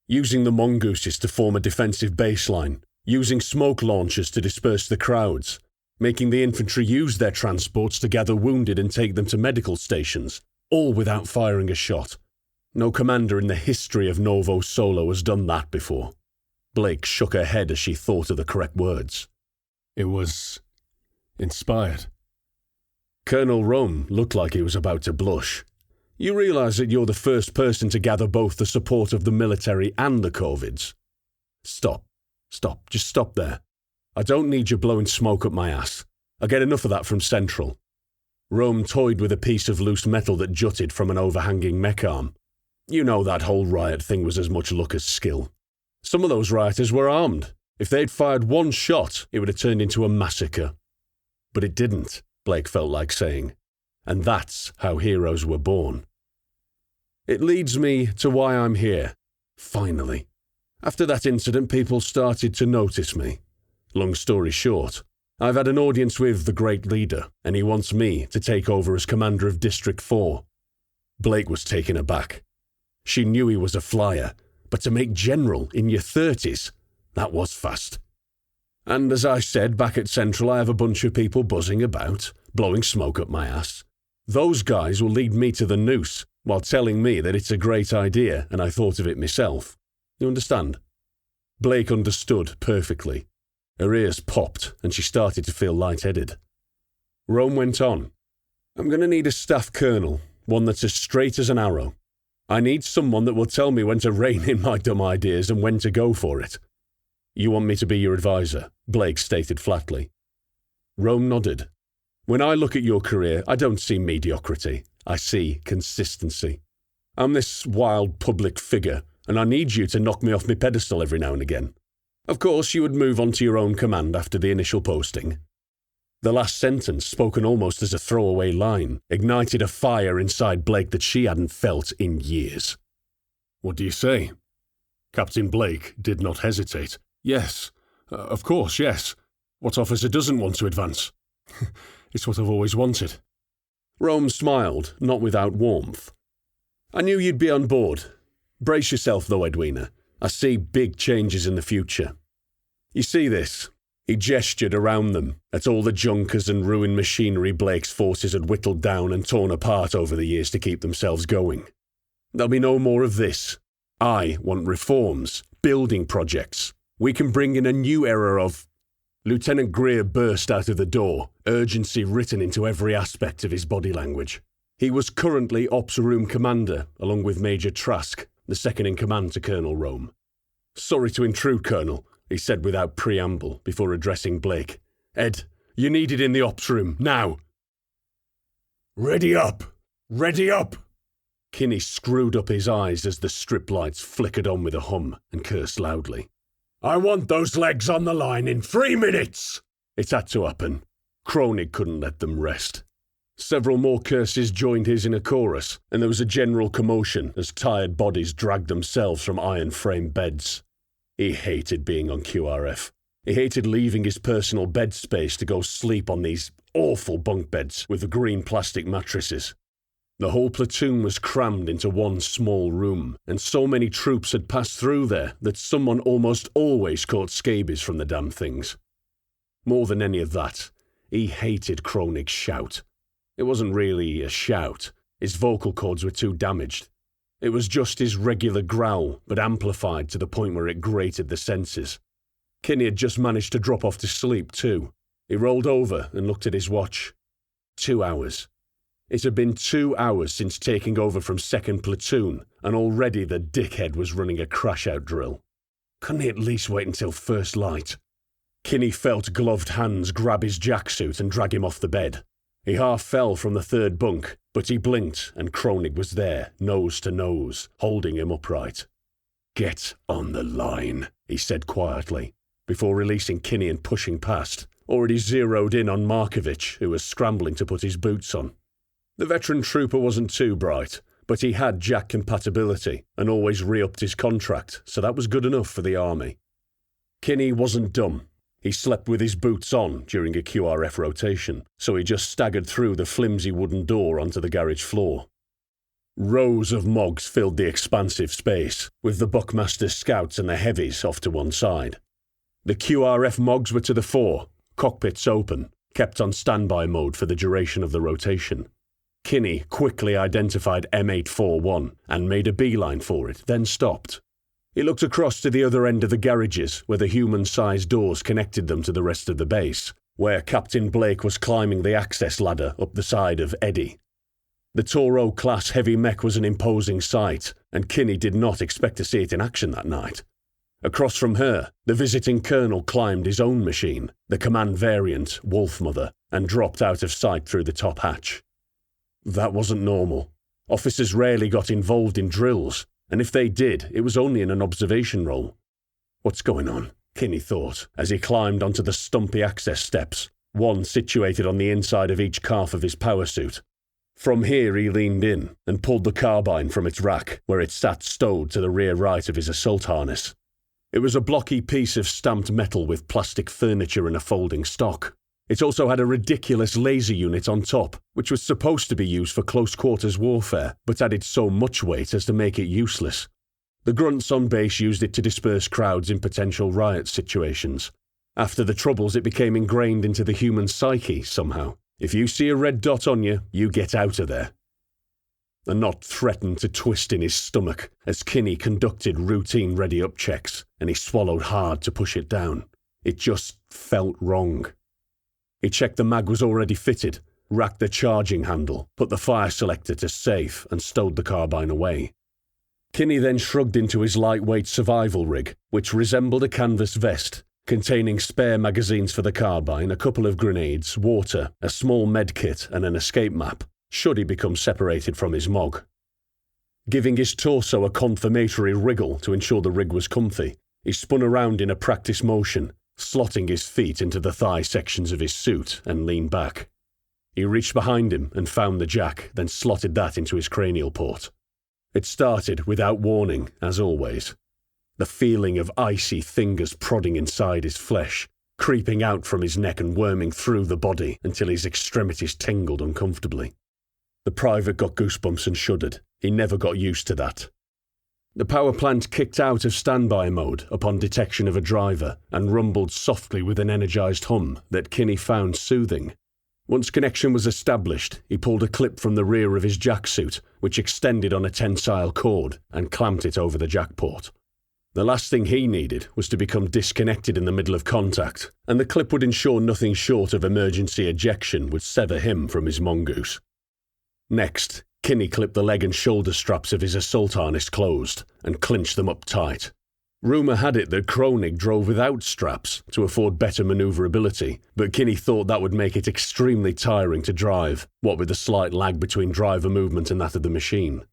Using the mongooses to form a defensive baseline, using smoke launchers to disperse the crowds, making the infantry use their transports to gather wounded and take them to medical stations, all without firing a shot. No commander in the history of Novo Solo has done that before. Blake shook her head as she thought of the correct words. It was inspired. Colonel Rome looked like he was about to blush. You realise that you're the first person to gather both the support of the military and the Corvids. Stop. Just stop there. I don't need you blowing smoke up my ass. I get enough of that from Central. Rome toyed with a piece of loose metal that jutted from an overhanging mech arm. You know that whole riot thing was as much luck as skill. Some of those rioters were armed. If they'd fired one shot, it would have turned into a massacre. But it didn't, Blake felt like saying. And that's how heroes were born. It leads me to why I'm here. Finally. After that incident, people started to notice me. Long story short, I've had an audience with the Great Leader, and he wants me to take over as commander of District 4. Blake was taken aback. She knew he was a flyer, but to make general in your 30s, that was fast. And as I said back at Central, I have a bunch of people buzzing about, blowing smoke up my ass. Those guys will lead me to the noose, while telling me that it's a great idea and I thought of it myself. You understand? Blake understood perfectly. Her ears popped and she started to feel lightheaded. Rome went on. I'm going to need a staff colonel, one that's as straight as an arrow. I need someone that will tell me when to rein in my dumb ideas and when to go for it. You want me to be your advisor, Blake stated flatly. Rome nodded. When I look at your career, I don't see mediocrity. I see consistency. I'm this wild public figure, and I need you to knock me off my pedestal every now and again. Of course, you would move on to your own command after the initial posting. The last sentence, spoken almost as a throwaway line, ignited a fire inside Blake that she hadn't felt in years. What do you say? Captain Blake did not hesitate. Yes, of course, yes. What officer doesn't want to advance? It's what I've always wanted. Rome smiled, not without warmth. I knew you'd be on board. Brace yourself though, Edwina. I see big changes in the future. You see this? He gestured around them at all the junkers and ruined machinery Blake's forces had whittled down and torn apart over the years to keep themselves going. There'll be no more of this. I want reforms, building projects. We can bring in a new era of... Lieutenant Greer burst out of the door, urgency written into every aspect of his body language. He was currently Ops Room Commander, along with Major Trask, the second-in-command to Colonel Rome. "Sorry to intrude, Colonel," he said without preamble before addressing Blake. "Ed, you're needed in the Ops Room, now!" "Ready up! Ready up!" Kinney screwed up his eyes as the strip lights flickered on with a hum and cursed loudly. "I want those legs on the line in 3 minutes!" It had to happen. Kronig couldn't let them rest. Several more curses joined his in a chorus, and there was a general commotion as tired bodies dragged themselves from iron-framed beds. He hated being on QRF. He hated leaving his personal bed space to go sleep on these awful bunk beds with the green plastic mattresses. The whole platoon was crammed into one small room, and so many troops had passed through there that someone almost always caught scabies from the damn things. More than any of that, he hated Kronig's shout. It wasn't really a shout. His vocal cords were too damaged. It was just his regular growl, but amplified to the point where it grated the senses. Kinney had just managed to drop off to sleep too. He rolled over and looked at his watch. 2 hours. It had been 2 hours since taking over from 2nd Platoon, and already the dickhead was running a crash-out drill. Couldn't he at least wait until first light? Kinney felt gloved hands grab his jacksuit and drag him off the bed. He half fell from the 3rd bunk, but he blinked and Kronig was there, nose to nose, holding him upright. "Get on the line," he said quietly, before releasing Kinney and pushing past, already zeroed in on Markovich, who was scrambling to put his boots on. The veteran trooper wasn't too bright, but he had Jack compatibility and always re-upped his contract, so that was good enough for the army. Kinney wasn't dumb. He slept with his boots on during a QRF rotation, so he just staggered through the flimsy wooden door onto the garage floor. Rows of Mogs filled the expansive space, with the Buckmaster Scouts and the Heavies off to one side. The QRF Mogs were to the fore, cockpits open, kept on standby mode for the duration of the rotation. Kinney quickly identified M841 and made a beeline for it, then stopped. He looked across to the other end of the garages where the human-sized doors connected them to the rest of the base, where Captain Blake was climbing the access ladder up the side of Eddie. The Toro-class heavy mech was an imposing sight, and Kinney did not expect to see it in action that night. Across from her, the visiting colonel climbed his own machine, the command variant, Wolfmother, and dropped out of sight through the top hatch. That wasn't normal. Officers rarely got involved in drills, and if they did, it was only in an observation role. What's going on? Kinney thought, as he climbed onto the stumpy access steps, one situated on the inside of each calf of his power suit. From here he leaned in and pulled the carbine from its rack, where it sat stowed to the rear right of his assault harness. It was a blocky piece of stamped metal with plastic furniture and a folding stock. It also had a ridiculous laser unit on top, which was supposed to be used for close-quarters warfare, but added so much weight as to make it useless. The grunts on base used it to disperse crowds in potential riot situations. After the Troubles, it became ingrained into the human psyche somehow. If you see a red dot on you, you get out of there. The knot threatened to twist in his stomach as Kinney conducted routine ready-up checks, and he swallowed hard to push it down. It just felt wrong. He checked the mag was already fitted, racked the charging handle, put the fire selector to safe, and stowed the carbine away. Kinney then shrugged into his lightweight survival rig, which resembled a canvas vest, containing spare magazines for the carbine, a couple of grenades, water, a small med kit, and an escape map, should he become separated from his Mog. Giving his torso a confirmatory wriggle to ensure the rig was comfy, he spun around in a practice motion, slotting his feet into the thigh sections of his suit, and leaned back. He reached behind him and found the jack, then slotted that into his cranial port. It started without warning, as always. The feeling of icy fingers prodding inside his flesh, creeping out from his neck and worming through the body until his extremities tingled uncomfortably. The private got goosebumps and shuddered. He never got used to that. The power plant kicked out of standby mode upon detection of a driver and rumbled softly with an energized hum that Kinney found soothing. Once connection was established, he pulled a clip from the rear of his jacksuit, which extended on a tensile cord, and clamped it over the jackport. The last thing he needed was to become disconnected in the middle of contact, and the clip would ensure nothing short of emergency ejection would sever him from his mongoose. Next, Kinney clipped the leg and shoulder straps of his assault harness closed and clinched them up tight. Rumour had it that Kronig drove without straps to afford better manoeuvrability, but Kinney thought that would make it extremely tiring to drive, what with the slight lag between driver movement and that of the machine.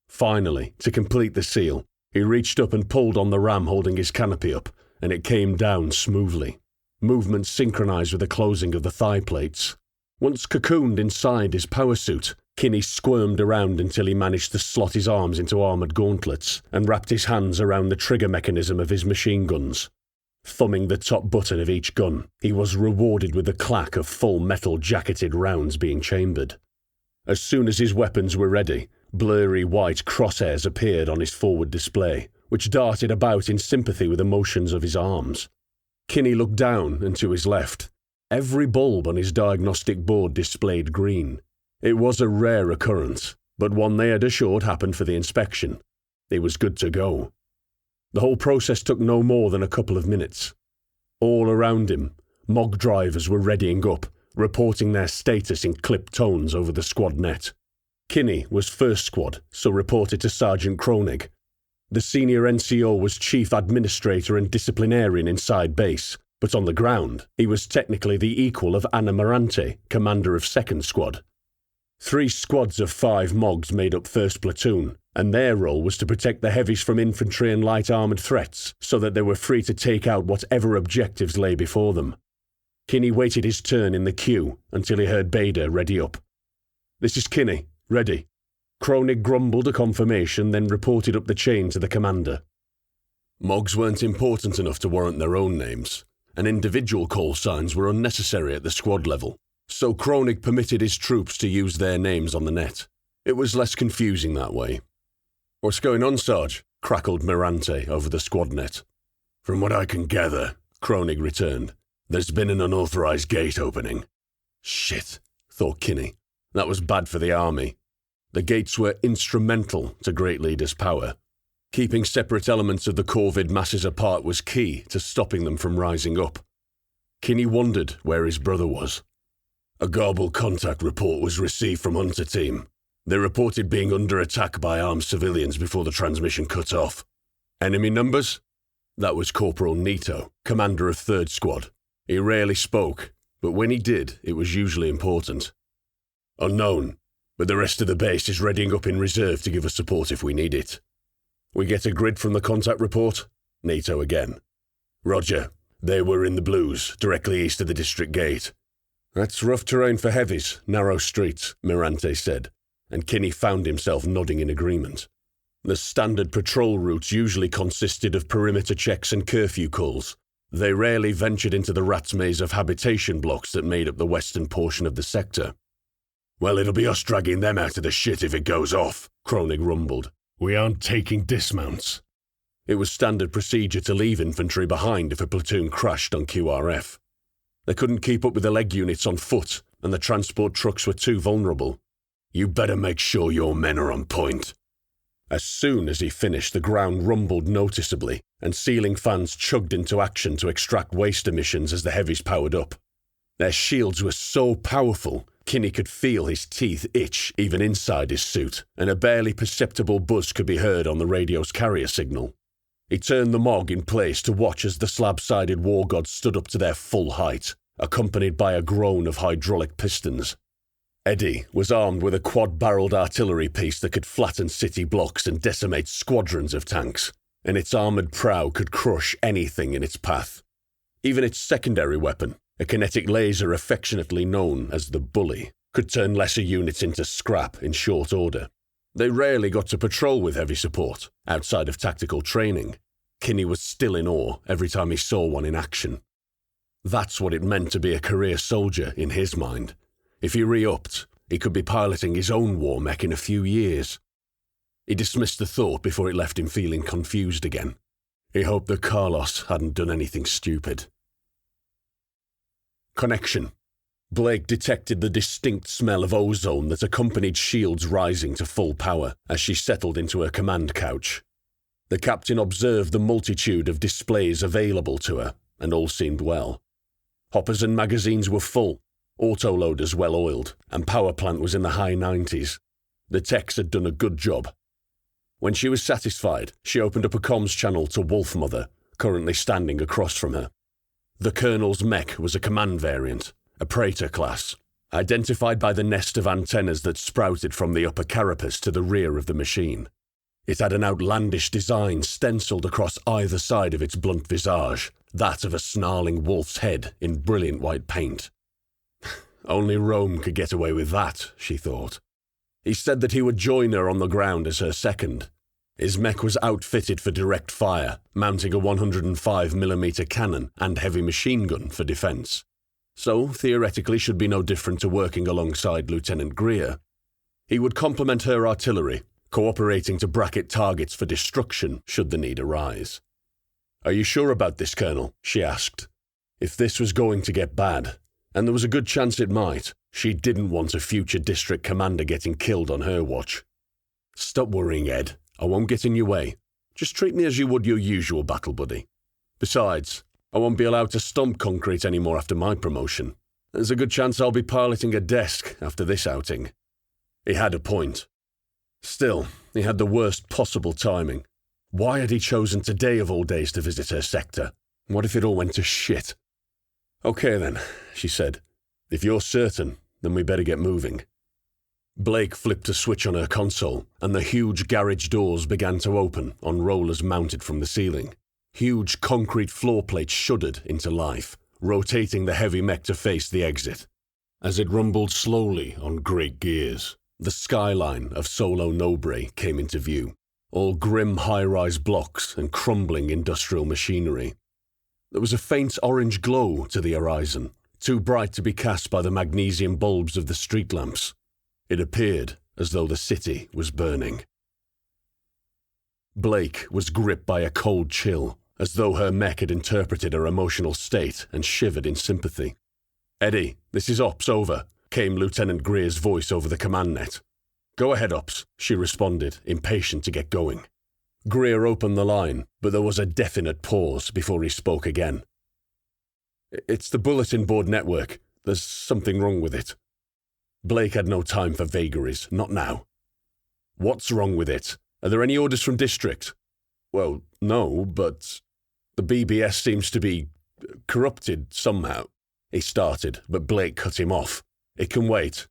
Finally, to complete the seal, he reached up and pulled on the ram holding his canopy up, and it came down smoothly. Movement synchronized with the closing of the thigh plates. Once cocooned inside his power suit, Kinney squirmed around until he managed to slot his arms into armoured gauntlets and wrapped his hands around the trigger mechanism of his machine guns. Thumbing the top button of each gun, he was rewarded with the clack of full metal jacketed rounds being chambered. As soon as his weapons were ready, blurry white crosshairs appeared on his forward display, which darted about in sympathy with the motions of his arms. Kinney looked down and to his left. Every bulb on his diagnostic board displayed green. It was a rare occurrence, but one they had assured happened for the inspection. He was good to go. The whole process took no more than a couple of minutes. All around him, MOG drivers were readying up, reporting their status in clipped tones over the squad net. Kinney was first squad, so reported to Sergeant Kronig. The senior NCO was chief administrator and disciplinarian inside base, but on the ground, he was technically the equal of Anna Morante, commander of second squad. 3 squads of 5 MOGs made up first platoon, and their role was to protect the heavies from infantry and light armoured threats so that they were free to take out whatever objectives lay before them. Kinney waited his turn in the queue until he heard Bader ready up. "This is Kinney. Ready." Kronig grumbled a confirmation, then reported up the chain to the commander. MOGs weren't important enough to warrant their own names, and individual call signs were unnecessary at the squad level, so Kronig permitted his troops to use their names on the net. It was less confusing that way. "What's going on, Sarge?" crackled Mirante over the squad net. "From what I can gather," Kronig returned, "there's been an unauthorized gate opening." Shit, thought Kinney. That was bad for the army. The gates were instrumental to Great Leader's power. Keeping separate elements of the Corvid masses apart was key to stopping them from rising up. Kinney wondered where his brother was. A garbled contact report was received from Hunter Team. They reported being under attack by armed civilians before the transmission cut off. Enemy numbers? That was Corporal Nito, commander of 3rd Squad. He rarely spoke, but when he did, it was usually important. Unknown, but the rest of the base is readying up in reserve to give us support if we need it. We get a grid from the contact report? Nito again. Roger. They were in the blues, directly east of the district gate. That's rough terrain for heavies, narrow streets, Mirante said, and Kinney found himself nodding in agreement. The standard patrol routes usually consisted of perimeter checks and curfew calls. They rarely ventured into the rat's maze of habitation blocks that made up the western portion of the sector. Well, it'll be us dragging them out of the shit if it goes off, Kronig rumbled. We aren't taking dismounts. It was standard procedure to leave infantry behind if a platoon crashed on QRF. They couldn't keep up with the leg units on foot, and the transport trucks were too vulnerable. You better make sure your men are on point. As soon as he finished, the ground rumbled noticeably, and ceiling fans chugged into action to extract waste emissions as the heavies powered up. Their shields were so powerful, Kinney could feel his teeth itch even inside his suit, and a barely perceptible buzz could be heard on the radio's carrier signal. He turned the MOG in place to watch as the slab-sided war gods stood up to their full height, accompanied by a groan of hydraulic pistons. Eddie was armed with a quad-barreled artillery piece that could flatten city blocks and decimate squadrons of tanks, and its armoured prow could crush anything in its path. Even its secondary weapon, a kinetic laser affectionately known as the Bully, could turn lesser units into scrap in short order. They rarely got to patrol with heavy support, outside of tactical training. Kinney was still in awe every time he saw one in action. That's what it meant to be a career soldier in his mind. If he re-upped, he could be piloting his own war mech in a few years. He dismissed the thought before it left him feeling confused again. He hoped that Carlos hadn't done anything stupid. Connection. Blake detected the distinct smell of ozone that accompanied shields rising to full power as she settled into her command couch. The captain observed the multitude of displays available to her, and all seemed well. Hoppers and magazines were full, autoloaders well-oiled, and power plant was in the high 90s. The techs had done a good job. When she was satisfied, she opened up a comms channel to Wolfmother, currently standing across from her. The Colonel's mech was a command variant, a Praetor class, identified by the nest of antennas that sprouted from the upper carapace to the rear of the machine. It had an outlandish design stenciled across either side of its blunt visage, that of a snarling wolf's head in brilliant white paint. Only Rome could get away with that, she thought. He said that he would join her on the ground as her second. His mech was outfitted for direct fire, mounting a 105mm cannon and heavy machine gun for defence. So, theoretically, should be no different to working alongside Lieutenant Greer. He would complement her artillery, cooperating to bracket targets for destruction should the need arise. "Are you sure about this, Colonel?" she asked. If this was going to get bad, and there was a good chance it might, she didn't want a future district commander getting killed on her watch. "Stop worrying, Ed. I won't get in your way. Just treat me as you would your usual battle buddy. Besides, I won't be allowed to stomp concrete anymore after my promotion. There's a good chance I'll be piloting a desk after this outing." He had a point. Still, he had the worst possible timing. Why had he chosen today of all days to visit her sector? What if it all went to shit? "Okay then," she said. "If you're certain, then we better get moving." Blake flipped a switch on her console, and the huge garage doors began to open on rollers mounted from the ceiling. Huge concrete floor plates shuddered into life, rotating the heavy mech to face the exit. As it rumbled slowly on great gears, the skyline of Solo Nobre came into view, all grim high-rise blocks and crumbling industrial machinery. There was a faint orange glow to the horizon, too bright to be cast by the magnesium bulbs of the street lamps. It appeared as though the city was burning. Blake was gripped by a cold chill, as though her mech had interpreted her emotional state and shivered in sympathy. "Eddie, this is Ops, over," came Lieutenant Greer's voice over the command net. "Go ahead, Ops," she responded, impatient to get going. Greer opened the line, but there was a definite pause before he spoke again. "It's the bulletin board network. There's something wrong with it." Blake had no time for vagaries, not now. "What's wrong with it? Are there any orders from District?" "Well, no, but the BBS seems to be corrupted somehow," he started, but Blake cut him off. "It can wait.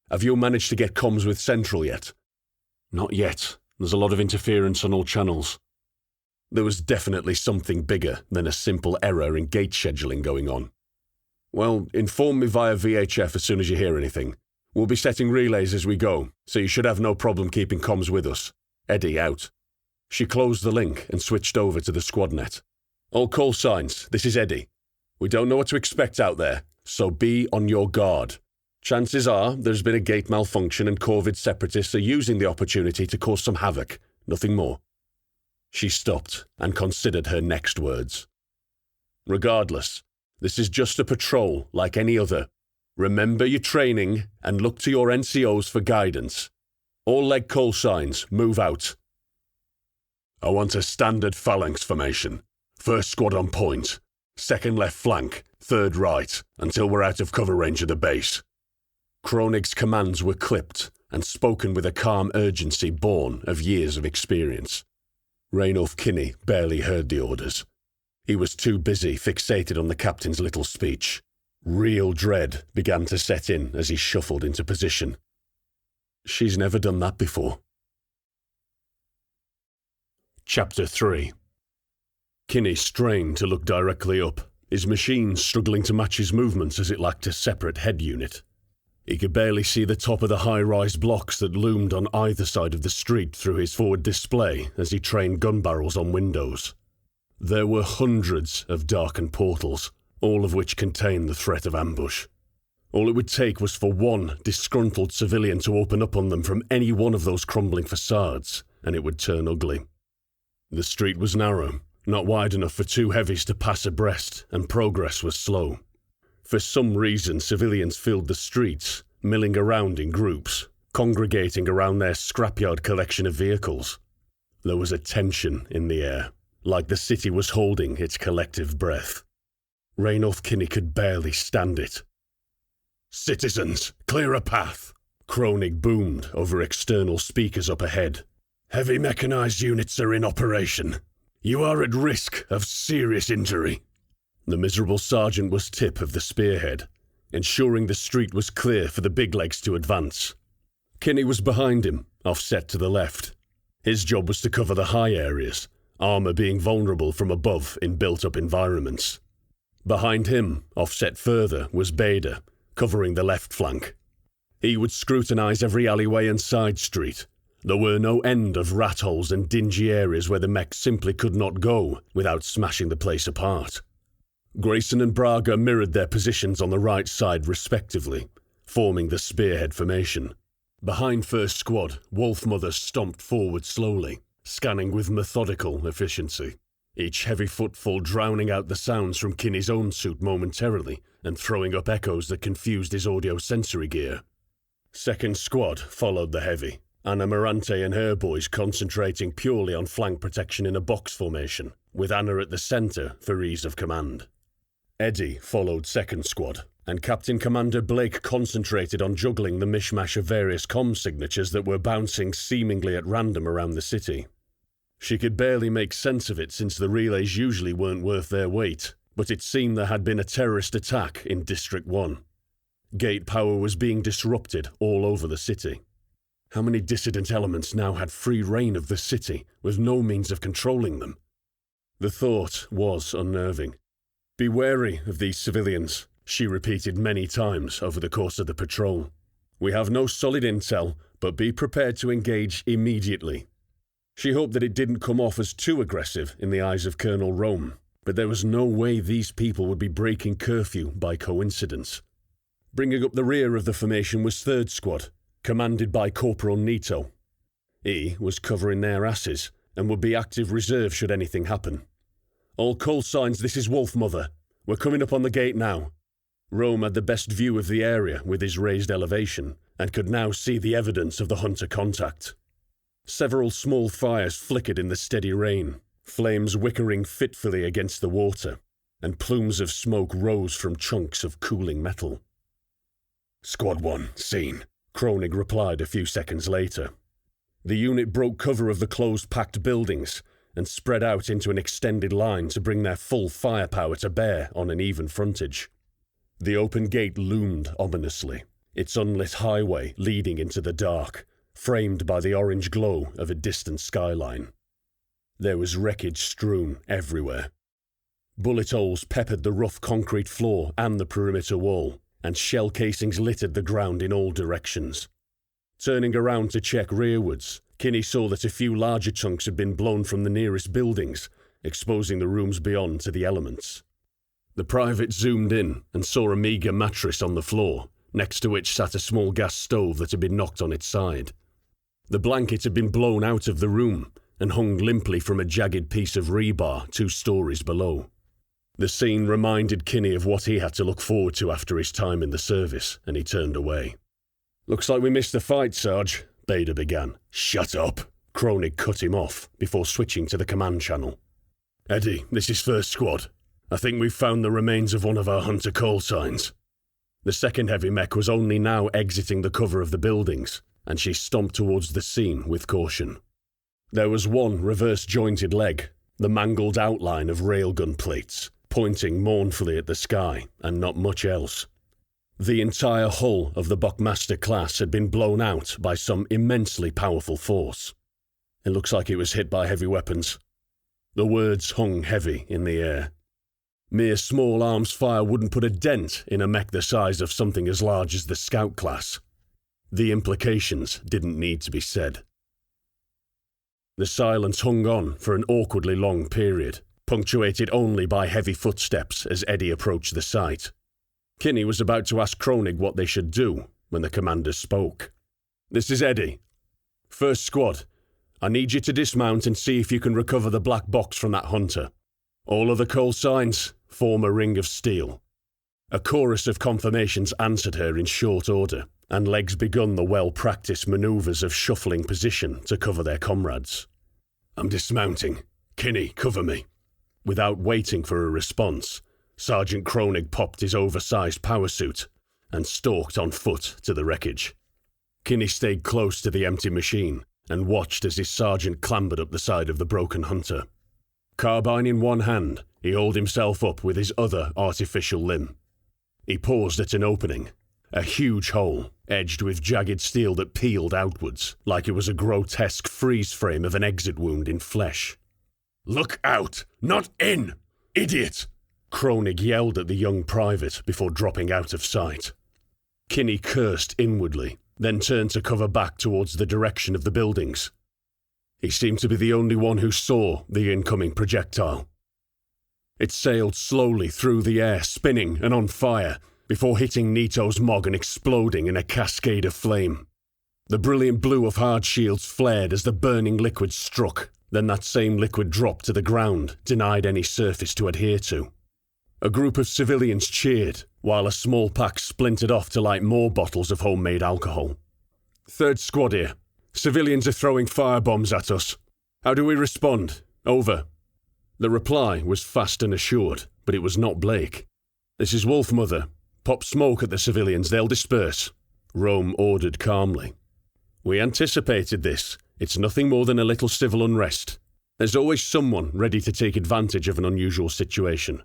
Have you managed to get comms with Central yet?" "Not yet. There's a lot of interference on all channels." There was definitely something bigger than a simple error in gate scheduling going on. "Well, inform me via VHF as soon as you hear anything. We'll be setting relays as we go, so you should have no problem keeping comms with us. Eddie, out." She closed the link and switched over to the squad net. "All call signs, this is Eddie. We don't know what to expect out there, so be on your guard. Chances are there's been a gate malfunction and Corvid separatists are using the opportunity to cause some havoc, nothing more." She stopped and considered her next words. "Regardless, this is just a patrol like any other. Remember your training and look to your NCOs for guidance. All leg call signs, move out." "I want a standard phalanx formation. First squad on point, second left flank, third right, until we're out of cover range of the base." Kroenig's commands were clipped and spoken with a calm urgency born of years of experience. Rainulf Kinney barely heard the orders. He was too busy fixated on the captain's little speech. Real dread began to set in as he shuffled into position. She's never done that before. Chapter 3. Kinney strained to look directly up, his machine struggling to match his movements as it lacked a separate head unit. He could barely see the top of the high-rise blocks that loomed on either side of the street through his forward display as he trained gun barrels on windows. There were hundreds of darkened portals, all of which contained the threat of ambush. All it would take was for one disgruntled civilian to open up on them from any one of those crumbling facades, and it would turn ugly. The street was narrow, not wide enough for two heavies to pass abreast, and progress was slow. For some reason, civilians filled the streets, milling around in groups, congregating around their scrapyard collection of vehicles. There was a tension in the air, like the city was holding its collective breath. Raynolf Kinney could barely stand it. "Citizens, clear a path!" Kronig boomed over external speakers up ahead. "Heavy mechanized units are in operation. You are at risk of serious injury." The miserable sergeant was tip of the spearhead, ensuring the street was clear for the big legs to advance. Kinney was behind him, offset to the left. His job was to cover the high areas, armor being vulnerable from above in built-up environments. Behind him, offset further, was Bader, covering the left flank. He would scrutinize every alleyway and side street. There were no end of rat holes and dingy areas where the mech simply could not go without smashing the place apart. Grayson and Braga mirrored their positions on the right side respectively, forming the spearhead formation. Behind First Squad, Wolfmother stomped forward slowly, scanning with methodical efficiency, each heavy footfall drowning out the sounds from Kinney's own suit momentarily and throwing up echoes that confused his audio-sensory gear. Second Squad followed the heavy, Anna Morante and her boys concentrating purely on flank protection in a box formation, with Anna at the centre for ease of command. Eddie followed Second Squad, and Captain Commander Blake concentrated on juggling the mishmash of various comm signatures that were bouncing seemingly at random around the city. She could barely make sense of it since the relays usually weren't worth their weight, but it seemed there had been a terrorist attack in District 1. Gate power was being disrupted all over the city. How many dissident elements now had free reign of the city, with no means of controlling them? The thought was unnerving. "Be wary of these civilians," she repeated many times over the course of the patrol. "We have no solid intel, but be prepared to engage immediately." She hoped that it didn't come off as too aggressive in the eyes of Colonel Rome, but there was no way these people would be breaking curfew by coincidence. Bringing up the rear of the formation was Third Squad, commanded by Corporal Nito. He was covering their asses and would be active reserve should anything happen. "All call signs, this is Wolfmother. We're coming up on the gate now." Rome had the best view of the area with his raised elevation, and could now see the evidence of the hunter contact. Several small fires flickered in the steady rain, flames wickering fitfully against the water, and plumes of smoke rose from chunks of cooling metal. "Squad 1, seen," Kronig replied a few seconds later. The unit broke cover of the closed-packed buildings and spread out into an extended line to bring their full firepower to bear on an even frontage. The open gate loomed ominously, its unlit highway leading into the dark, framed by the orange glow of a distant skyline. There was wreckage strewn everywhere. Bullet holes peppered the rough concrete floor and the perimeter wall, and shell casings littered the ground in all directions. Turning around to check rearwards, Kinney saw that a few larger chunks had been blown from the nearest buildings, exposing the rooms beyond to the elements. The private zoomed in and saw a meagre mattress on the floor, next to which sat a small gas stove that had been knocked on its side. The blanket had been blown out of the room and hung limply from a jagged piece of rebar 2 stories below. The scene reminded Kinney of what he had to look forward to after his time in the service, and he turned away. "Looks like we missed the fight, Sarge," Bader began. "Shut up," Kronig cut him off before switching to the command channel. "Eddie, this is First Squad. I think we've found the remains of one of our hunter call signs." The second heavy mech was only now exiting the cover of the buildings, and she stomped towards the scene with caution. There was one reverse-jointed leg, the mangled outline of railgun plates, pointing mournfully at the sky, and not much else. The entire hull of the Buckmaster class had been blown out by some immensely powerful force. It looks like it was hit by heavy weapons. The words hung heavy in the air. Mere small arms fire wouldn't put a dent in a mech the size of something as large as the Scout class. The implications didn't need to be said. The silence hung on for an awkwardly long period, punctuated only by heavy footsteps as Eddie approached the site. Kinney was about to ask Kronig what they should do when the commander spoke. "This is Eddie. First Squad. I need you to dismount and see if you can recover the black box from that hunter. All other call signs form a ring of steel. A chorus of confirmations answered her in short order, and legs begun the well-practiced manoeuvres of shuffling position to cover their comrades. I'm dismounting. Kinney, cover me. Without waiting for a response, Sergeant Kronig popped his oversized power suit and stalked on foot to the wreckage. Kinney stayed close to the empty machine and watched as his sergeant clambered up the side of the broken hunter. Carbine in one hand, he hauled himself up with his other artificial limb. He paused at an opening, a huge hole, edged with jagged steel that peeled outwards, like it was a grotesque freeze frame of an exit wound in flesh. "Look out! Not in! Idiot!" Kronig yelled at the young private before dropping out of sight. Kinney cursed inwardly, then turned to cover back towards the direction of the buildings. He seemed to be the only one who saw the incoming projectile. It sailed slowly through the air, spinning and on fire, before hitting Nito's Mog and exploding in a cascade of flame. The brilliant blue of hard shields flared as the burning liquid struck, then that same liquid dropped to the ground, denied any surface to adhere to. A group of civilians cheered, while a small pack splintered off to light more bottles of homemade alcohol. "Third squad here. Civilians are throwing firebombs at us. How do we respond? Over." The reply was fast and assured, but it was not Blake. "This is Wolf, Mother. Pop smoke at the civilians, they'll disperse," Rome ordered calmly. "We anticipated this. It's nothing more than a little civil unrest. There's always someone ready to take advantage of an unusual situation."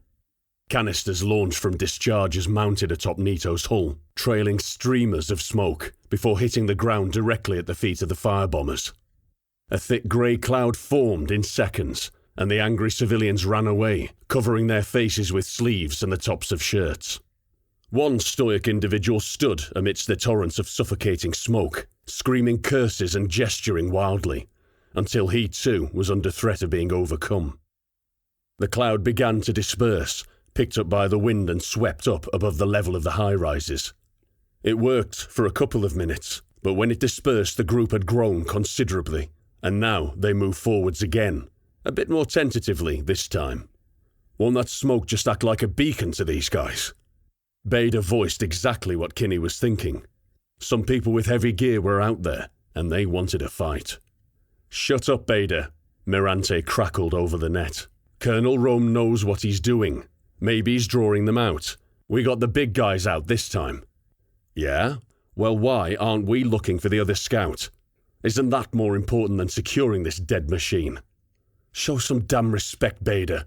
Canisters launched from discharges mounted atop Nito's hull, trailing streamers of smoke, before hitting the ground directly at the feet of the firebombers. A thick grey cloud formed in seconds, and the angry civilians ran away, covering their faces with sleeves and the tops of shirts. One stoic individual stood amidst the torrents of suffocating smoke, screaming curses and gesturing wildly, until he too was under threat of being overcome. The cloud began to disperse, picked up by the wind and swept up above the level of the high-rises. It worked for a couple of minutes, but when it dispersed the group had grown considerably, and now they moved forwards again, a bit more tentatively this time. "Won't that smoke just act like a beacon to these guys?" Bader voiced exactly what Kinney was thinking. Some people with heavy gear were out there, and they wanted a fight. "Shut up, Bader," Mirante crackled over the net. "Colonel Rome knows what he's doing. Maybe he's drawing them out. We got the big guys out this time." "Yeah? Well, why aren't we looking for the other scout? Isn't that more important than securing this dead machine? Show some damn respect, Bader."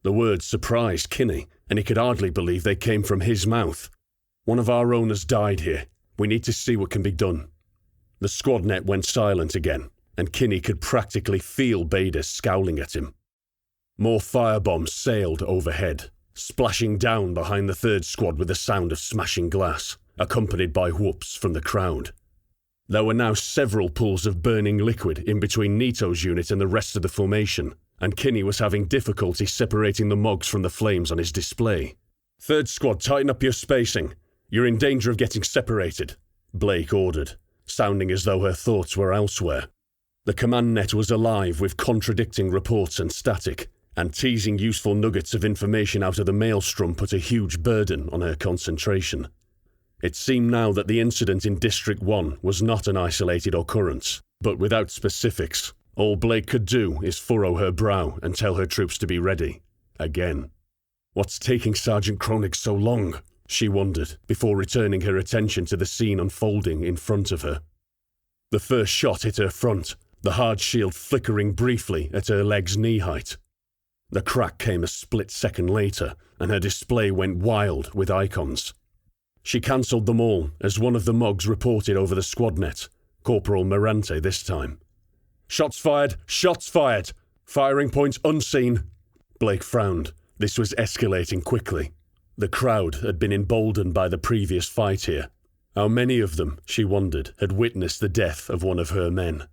The words surprised Kinney, and he could hardly believe they came from his mouth. "One of our owners died here. We need to see what can be done." The squad net went silent again, and Kinney could practically feel Bader scowling at him. More firebombs sailed overhead, splashing down behind the third squad with the sound of smashing glass, accompanied by whoops from the crowd. There were now several pools of burning liquid in between Nito's unit and the rest of the formation, and Kinney was having difficulty separating the Mogs from the flames on his display. "Third squad, tighten up your spacing. You're in danger of getting separated," Blake ordered, sounding as though her thoughts were elsewhere. The command net was alive with contradicting reports and static, and teasing useful nuggets of information out of the maelstrom put a huge burden on her concentration. It seemed now that the incident in District 1 was not an isolated occurrence, but without specifics, all Blake could do is furrow her brow and tell her troops to be ready. Again. "What's taking Sergeant Kronig so long?" she wondered, before returning her attention to the scene unfolding in front of her. The first shot hit her front, the hard shield flickering briefly at her leg's knee height. The crack came a split second later, and her display went wild with icons. She cancelled them all as one of the Mogs reported over the squad net, Corporal Mirante this time. "Shots fired! Shots fired! Firing point unseen!" Blake frowned. This was escalating quickly. The crowd had been emboldened by the previous fight here. How many of them, she wondered, had witnessed the death of one of her men?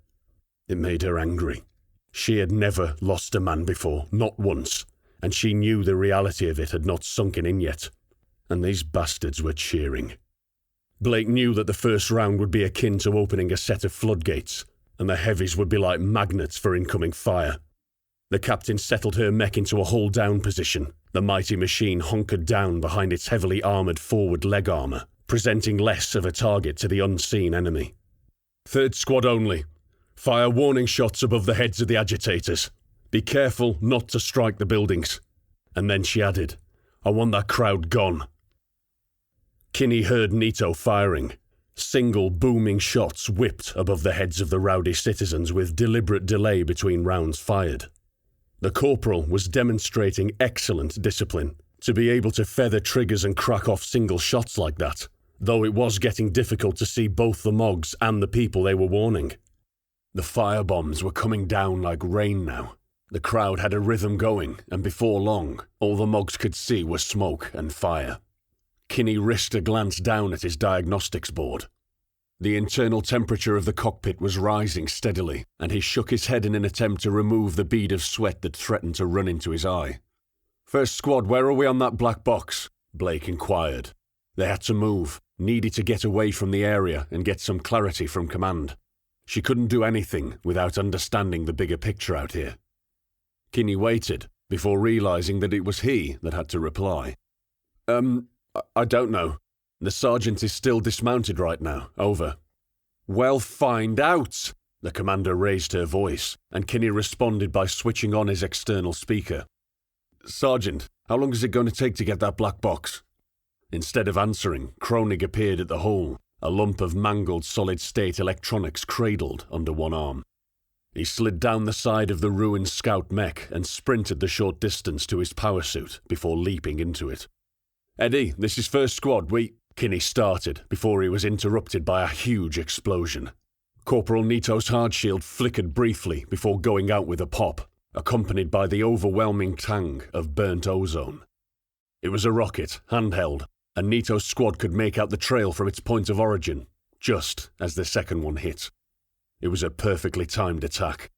It made her angry. She had never lost a man before, not once, and she knew the reality of it had not sunken in yet. And these bastards were cheering. Blake knew that the first round would be akin to opening a set of floodgates, and the heavies would be like magnets for incoming fire. The captain settled her mech into a hull-down position. The mighty machine hunkered down behind its heavily armoured forward leg armour, presenting less of a target to the unseen enemy. "Third squad only. Fire warning shots above the heads of the agitators. Be careful not to strike the buildings." And then she added, "I want that crowd gone." Kinney heard Nito firing. Single booming shots whipped above the heads of the rowdy citizens with deliberate delay between rounds fired. The corporal was demonstrating excellent discipline to be able to feather triggers and crack off single shots like that, though it was getting difficult to see both the Mogs and the people they were warning. The firebombs were coming down like rain now. The crowd had a rhythm going, and before long, all the Mogs could see was smoke and fire. Kinney risked a glance down at his diagnostics board. The internal temperature of the cockpit was rising steadily, and he shook his head in an attempt to remove the bead of sweat that threatened to run into his eye. "First squad, where are we on that black box?" Blake inquired. They had to move, needed to get away from the area and get some clarity from command. She couldn't do anything without understanding the bigger picture out here. Kinney waited, before realising that it was he that had to reply. I don't know. The sergeant is still dismounted right now. Over." "Well, find out!" The commander raised her voice, and Kinney responded by switching on his external speaker. "Sergeant, how long is it going to take to get that black box?" Instead of answering, Kronig appeared at the hole, a lump of mangled solid-state electronics cradled under one arm. He slid down the side of the ruined scout mech and sprinted the short distance to his power suit before leaping into it. "Eddie, this is first squad. Kinney started before he was interrupted by a huge explosion. Corporal Nito's hard shield flickered briefly before going out with a pop, accompanied by the overwhelming tang of burnt ozone. It was a rocket, handheld, and Nito's squad could make out the trail from its point of origin, just as the second one hit. It was a perfectly timed attack.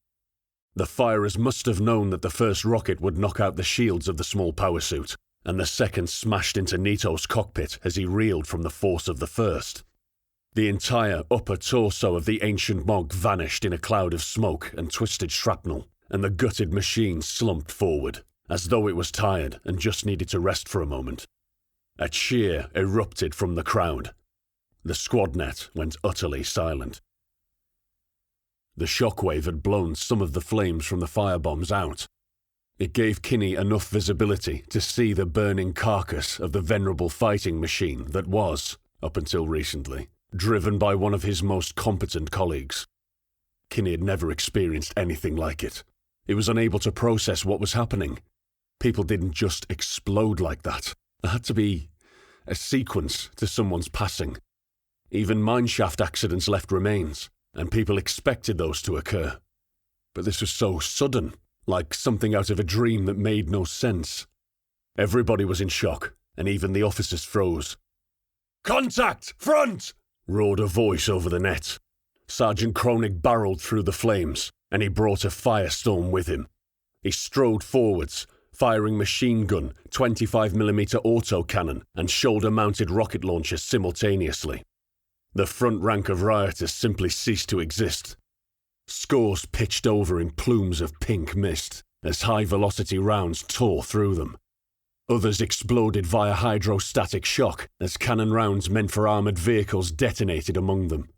The firers must have known that the first rocket would knock out the shields of the small power suit, and the second smashed into Nito's cockpit as he reeled from the force of the first. The entire upper torso of the ancient Mog vanished in a cloud of smoke and twisted shrapnel, and the gutted machine slumped forward, as though it was tired and just needed to rest for a moment. A cheer erupted from the crowd. The squad net went utterly silent. The shockwave had blown some of the flames from the firebombs out. It gave Kinney enough visibility to see the burning carcass of the venerable fighting machine that was, up until recently, driven by one of his most competent colleagues. Kinney had never experienced anything like it. He was unable to process what was happening. People didn't just explode like that. There had to be a sequence to someone's passing. Even mineshaft accidents left remains, and people expected those to occur. But this was so sudden, like something out of a dream that made no sense. Everybody was in shock, and even the officers froze. "Contact! Front!" roared a voice over the net. Sergeant Kronig barreled through the flames, and he brought a firestorm with him. He strode forwards, firing machine gun, 25mm autocannon, and shoulder-mounted rocket launchers simultaneously. The front rank of rioters simply ceased to exist. Scores pitched over in plumes of pink mist as high-velocity rounds tore through them. Others exploded via hydrostatic shock as cannon rounds meant for armoured vehicles detonated among them.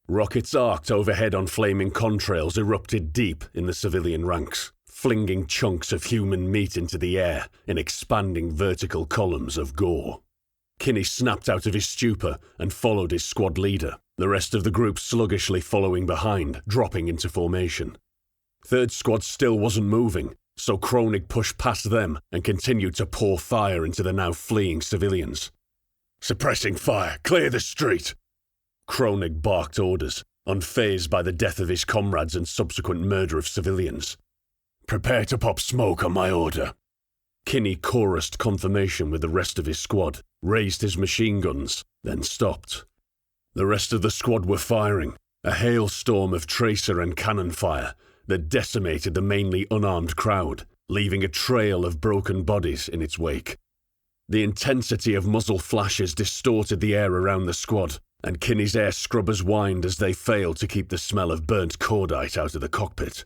Rockets arced overhead on flaming contrails erupted deep in the civilian ranks, flinging chunks of human meat into the air in expanding vertical columns of gore. Kinney snapped out of his stupor and followed his squad leader, the rest of the group sluggishly following behind, dropping into formation. Third squad still wasn't moving, so Kronig pushed past them and continued to pour fire into the now fleeing civilians. "Suppressing fire! Clear the street!" Kronig barked orders, unfazed by the death of his comrades and subsequent murder of civilians. "Prepare to pop smoke on my order." Kinney chorused confirmation with the rest of his squad, raised his machine guns, then stopped. The rest of the squad were firing, a hailstorm of tracer and cannon fire that decimated the mainly unarmed crowd, leaving a trail of broken bodies in its wake. The intensity of muzzle flashes distorted the air around the squad, and Kinney's air scrubbers whined as they failed to keep the smell of burnt cordite out of the cockpit.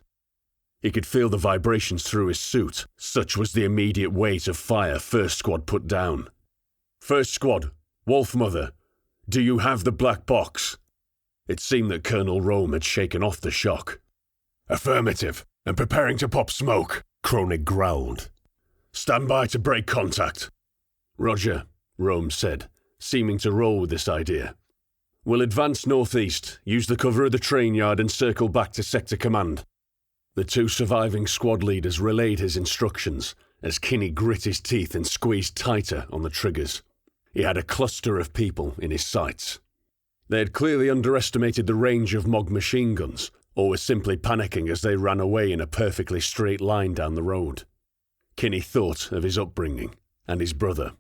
He could feel the vibrations through his suit, such was the immediate weight of fire First Squad put down. "First Squad, Wolfmother, do you have the black box?" It seemed that Colonel Rome had shaken off the shock. "Affirmative, and preparing to pop smoke," Kronig growled. "Stand by to break contact." "Roger," Rome said, seeming to roll with this idea. "We'll advance northeast, use the cover of the train yard and circle back to Sector Command." The two surviving squad leaders relayed his instructions as Kinney grit his teeth and squeezed tighter on the triggers. He had a cluster of people in his sights. They had clearly underestimated the range of Mog machine guns, or were simply panicking as they ran away in a perfectly straight line down the road. Kinney thought of his upbringing and his brother,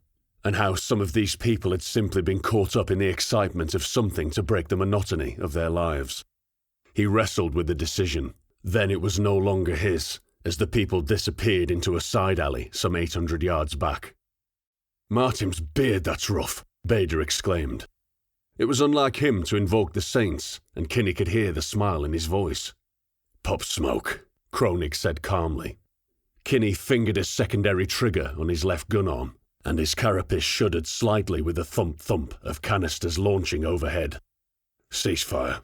and how some of these people had simply been caught up in the excitement of something to break the monotony of their lives. He wrestled with the decision. Then it was no longer his, as the people disappeared into a side alley some 800 yards back. "Martin's beard, that's rough," Bader exclaimed. It was unlike him to invoke the saints, and Kinney could hear the smile in his voice. "Pop smoke," Kronig said calmly. Kinney fingered a secondary trigger on his left gun arm, and his carapace shuddered slightly with the thump-thump of canisters launching overhead. "Ceasefire."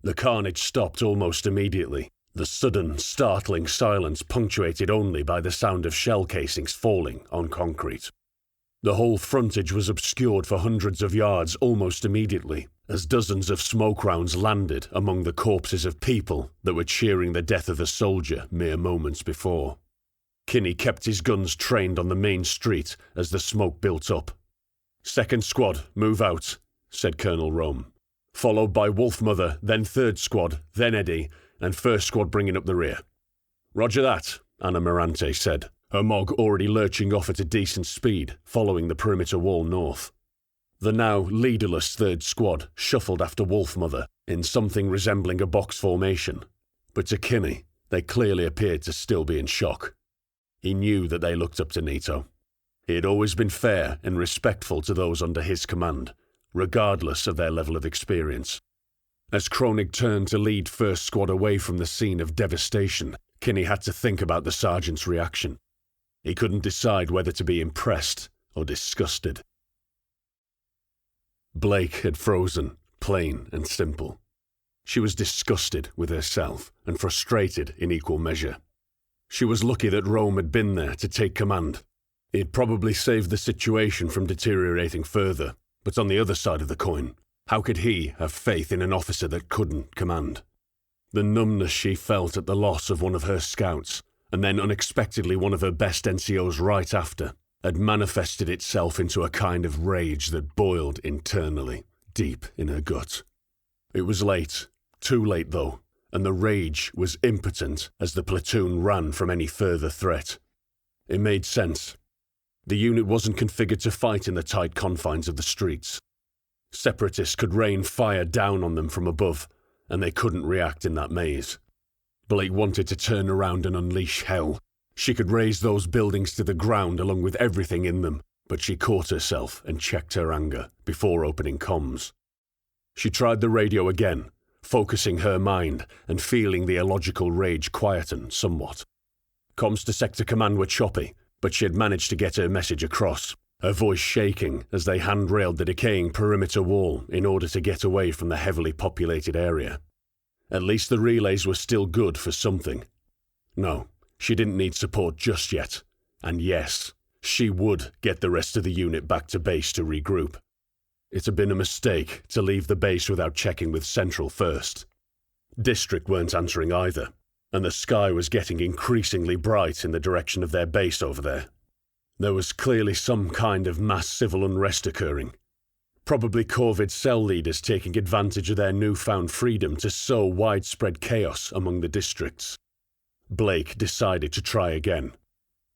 The carnage stopped almost immediately, the sudden, startling silence punctuated only by the sound of shell casings falling on concrete. The whole frontage was obscured for hundreds of yards almost immediately, as dozens of smoke rounds landed among the corpses of people that were cheering the death of a soldier mere moments before. Kinney kept his guns trained on the main street as the smoke built up. "Second Squad, move out," said Colonel Rome. "Followed by Wolfmother, then Third Squad, then Eddie, and First Squad bringing up the rear." "Roger that," Anna Morante said, her Mog already lurching off at a decent speed, following the perimeter wall north. The now leaderless Third Squad shuffled after Wolfmother in something resembling a box formation, but to Kinney, they clearly appeared to still be in shock. He knew that they looked up to Nito. He had always been fair and respectful to those under his command, regardless of their level of experience. As Kronig turned to lead First Squad away from the scene of devastation, Kinney had to think about the sergeant's reaction. He couldn't decide whether to be impressed or disgusted. Blake had frozen, plain and simple. She was disgusted with herself and frustrated in equal measure. She was lucky that Rome had been there to take command. He had probably saved the situation from deteriorating further, but on the other side of the coin, how could he have faith in an officer that couldn't command? The numbness she felt at the loss of one of her scouts, and then unexpectedly one of her best NCOs right after, had manifested itself into a kind of rage that boiled internally, deep in her gut. It was late, too late though, and the rage was impotent as the platoon ran from any further threat. It made sense. The unit wasn't configured to fight in the tight confines of the streets. Separatists could rain fire down on them from above, and they couldn't react in that maze. Blake wanted to turn around and unleash hell. She could raise those buildings to the ground along with everything in them, but she caught herself and checked her anger before opening comms. She tried the radio again, focusing her mind and feeling the illogical rage quieten somewhat. Comms to Sector Command were choppy, but she had managed to get her message across, her voice shaking as they handrailed the decaying perimeter wall in order to get away from the heavily populated area. At least the relays were still good for something. No, she didn't need support just yet, and yes, she would get the rest of the unit back to base to regroup. It had been a mistake to leave the base without checking with Central first. District weren't answering either, and the sky was getting increasingly bright in the direction of their base over there. There was clearly some kind of mass civil unrest occurring. Probably Corvid cell leaders taking advantage of their newfound freedom to sow widespread chaos among the districts. Blake decided to try again.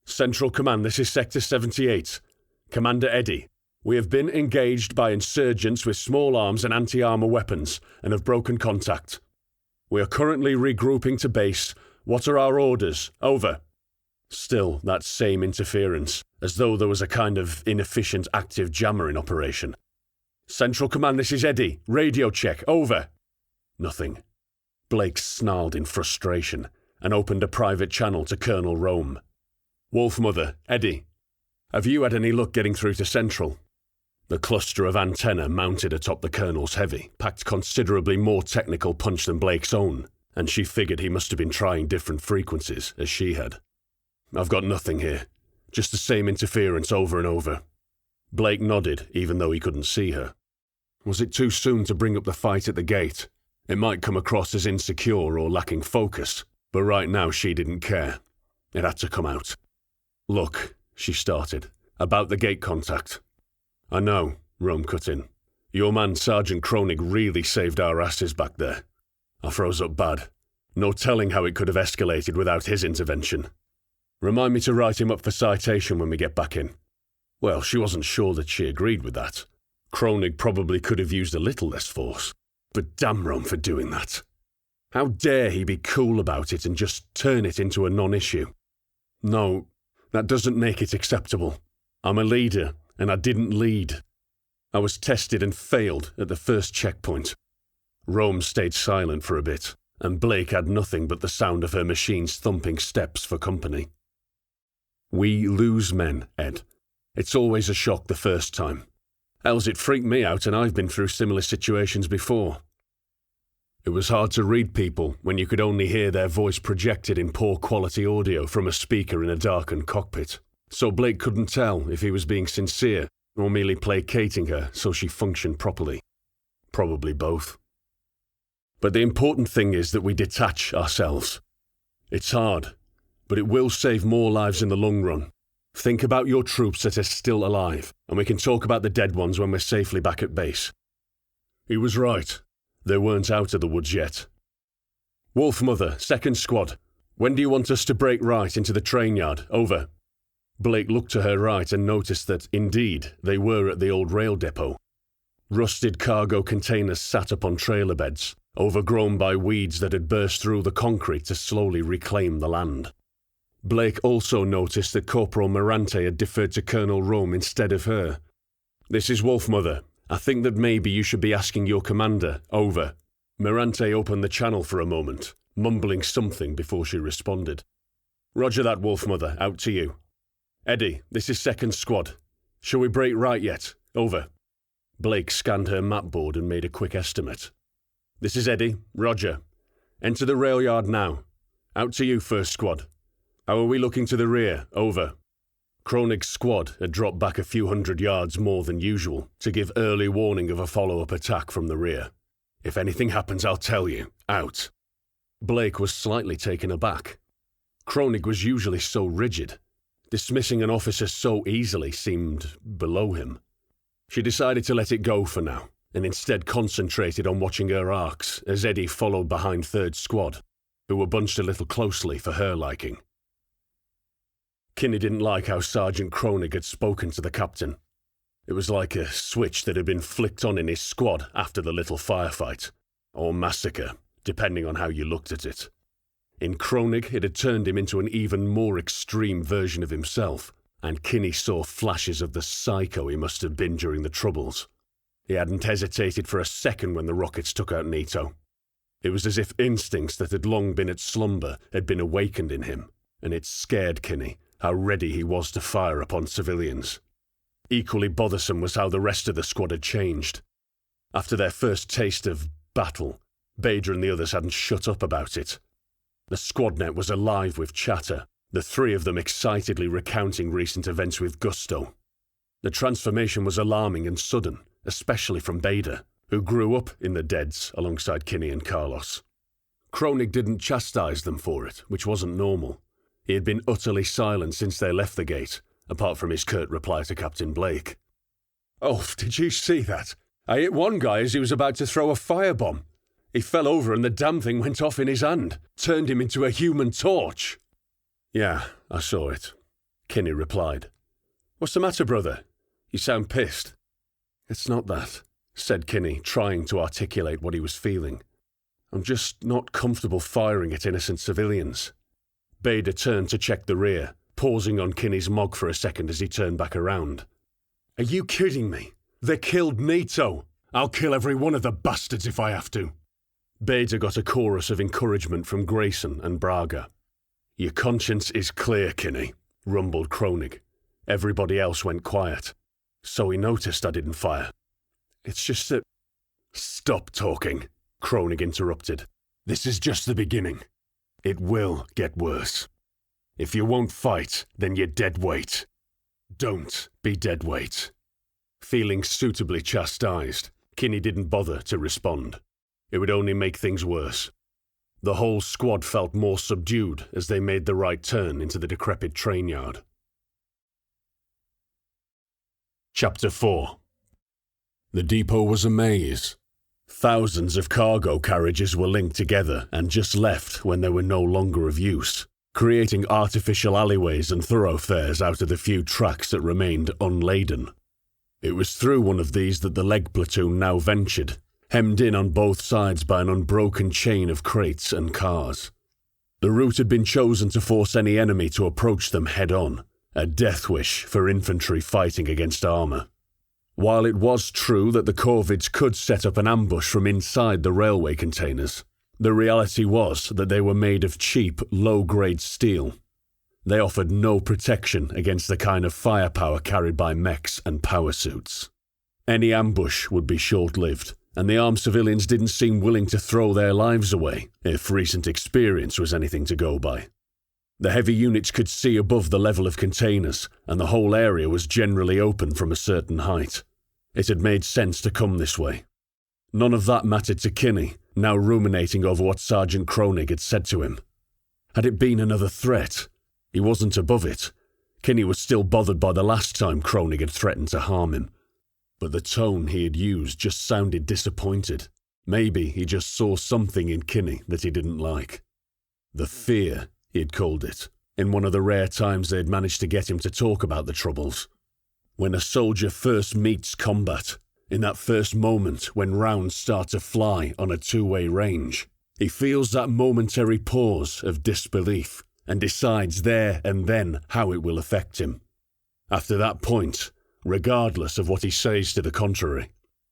"Central Command, this is Sector 78. Commander Eddie, we have been engaged by insurgents with small arms and anti-armor weapons and have broken contact. We are currently regrouping to base. What are our orders? Over." Still that same interference, as though there was a kind of inefficient active jammer in operation. Central Command, this is Eddie. Radio check, over. Nothing. Blake snarled in frustration and opened a private channel to Colonel Rome. Wolfmother, Eddie. Have you had any luck getting through to Central? The cluster of antennae mounted atop the Colonel's heavy packed considerably more technical punch than Blake's own, and she figured he must have been trying different frequencies, as she had. I've got nothing here. Just the same interference over and over. Blake nodded, even though he couldn't see her. Was it too soon to bring up the fight at the gate? It might come across as insecure or lacking focus, but right now she didn't care. It had to come out. Look, she started, about the gate contact. I know, Rome cut in. Your man Sergeant Kronig really saved our asses back there. I froze up bad. No telling how it could have escalated without his intervention. Remind me to write him up for citation when we get back in. Well, she wasn't sure that she agreed with that. Kronig probably could have used a little less force, but damn Rome for doing that. How dare he be cool about it and just turn it into a non-issue? No, that doesn't make it acceptable. I'm a leader, and I didn't lead. I was tested and failed at the first checkpoint. Rome stayed silent for a bit, and Blake had nothing but the sound of her machine's thumping steps for company. We lose men, Ed. It's always a shock the first time. Else it freaked me out, and I've been through similar situations before. It was hard to read people when you could only hear their voice projected in poor quality audio from a speaker in a darkened cockpit, so Blake couldn't tell if he was being sincere or merely placating her so she functioned properly. Probably both. But the important thing is that we detach ourselves. It's hard, but it will save more lives in the long run. Think about your troops that are still alive, and we can talk about the dead ones when we're safely back at base. He was right. They weren't out of the woods yet. Wolfmother, 2nd Squad. When do you want us to break right into the train yard? Over. Blake looked to her right and noticed that, indeed, they were at the old rail depot. Rusted cargo containers sat upon trailer beds, overgrown by weeds that had burst through the concrete to slowly reclaim the land. Blake also noticed that Corporal Morante had deferred to Colonel Rome instead of her. This is Wolfmother. I think that maybe you should be asking your commander. Over. Morante opened the channel for a moment, mumbling something before she responded. Roger that, Wolfmother. Out to you. Eddie, this is 2nd Squad. Shall we break right yet? Over. Blake scanned her map board and made a quick estimate. This is Eddie. Roger. Enter the rail yard now. Out to you, 1st Squad. How are we looking to the rear? Over. Kronig's squad had dropped back a few hundred yards more than usual to give early warning of a follow-up attack from the rear. If anything happens, I'll tell you. Out. Blake was slightly taken aback. Kronig was usually so rigid. Dismissing an officer so easily seemed below him. She decided to let it go for now, and instead concentrated on watching her arcs as Eddie followed behind 3rd Squad, who were bunched a little closely for her liking. Kinney didn't like how Sergeant Kronig had spoken to the captain. It was like a switch that had been flicked on in his squad after the little firefight, or massacre, depending on how you looked at it. In Kronig, it had turned him into an even more extreme version of himself, and Kinney saw flashes of the psycho he must have been during the Troubles. He hadn't hesitated for a second when the rockets took out Nito. It was as if instincts that had long been at slumber had been awakened in him, and it scared Kinney how ready he was to fire upon civilians. Equally bothersome was how the rest of the squad had changed. After their first taste of battle, Bader and the others hadn't shut up about it. The squadnet was alive with chatter, the 3 of them excitedly recounting recent events with gusto. The transformation was alarming and sudden, especially from Bader, who grew up in the Deads alongside Kinney and Carlos. Kronig didn't chastise them for it, which wasn't normal. He had been utterly silent since they left the gate, apart from his curt reply to Captain Blake. Oh, did you see that? I hit one guy as he was about to throw a firebomb. He fell over and the damn thing went off in his hand, turned him into a human torch. Yeah, I saw it, Kinney replied. What's the matter, brother? You sound pissed. It's not that, said Kinney, trying to articulate what he was feeling. I'm just not comfortable firing at innocent civilians. Bader turned to check the rear, pausing on Kinney's mog for a second as he turned back around. Are you kidding me? They killed Nito! I'll kill every one of the bastards if I have to. Beta got a chorus of encouragement from Grayson and Braga. Your conscience is clear, Kinney, rumbled Kronig. Everybody else went quiet. So he noticed I didn't fire. It's just that... Stop talking, Kronig interrupted. This is just the beginning. It will get worse. If you won't fight, then you're dead weight. Don't be dead weight. Feeling suitably chastised, Kinney didn't bother to respond. It would only make things worse. The whole squad felt more subdued as they made the right turn into the decrepit train yard. Chapter 4. The depot was a maze. Thousands of cargo carriages were linked together and just left when they were no longer of use, creating artificial alleyways and thoroughfares out of the few tracks that remained unladen. It was through one of these that the leg platoon now ventured, hemmed in on both sides by an unbroken chain of crates and cars. The route had been chosen to force any enemy to approach them head-on, a death wish for infantry fighting against armour. While it was true that the Corvids could set up an ambush from inside the railway containers, the reality was that they were made of cheap, low-grade steel. They offered no protection against the kind of firepower carried by mechs and power suits. Any ambush would be short-lived, and the armed civilians didn't seem willing to throw their lives away, if recent experience was anything to go by. The heavy units could see above the level of containers, and the whole area was generally open from a certain height. It had made sense to come this way. None of that mattered to Kinney, now ruminating over what Sergeant Kronig had said to him. Had it been another threat? He wasn't above it. Kinney was still bothered by the last time Kronig had threatened to harm him. But the tone he had used just sounded disappointed. Maybe he just saw something in Kinney that he didn't like. The fear, he had called it, in one of the rare times they had managed to get him to talk about the Troubles. When a soldier first meets combat, in that first moment when rounds start to fly on a two-way range, he feels that momentary pause of disbelief and decides there and then how it will affect him. After that point, regardless of what he says to the contrary,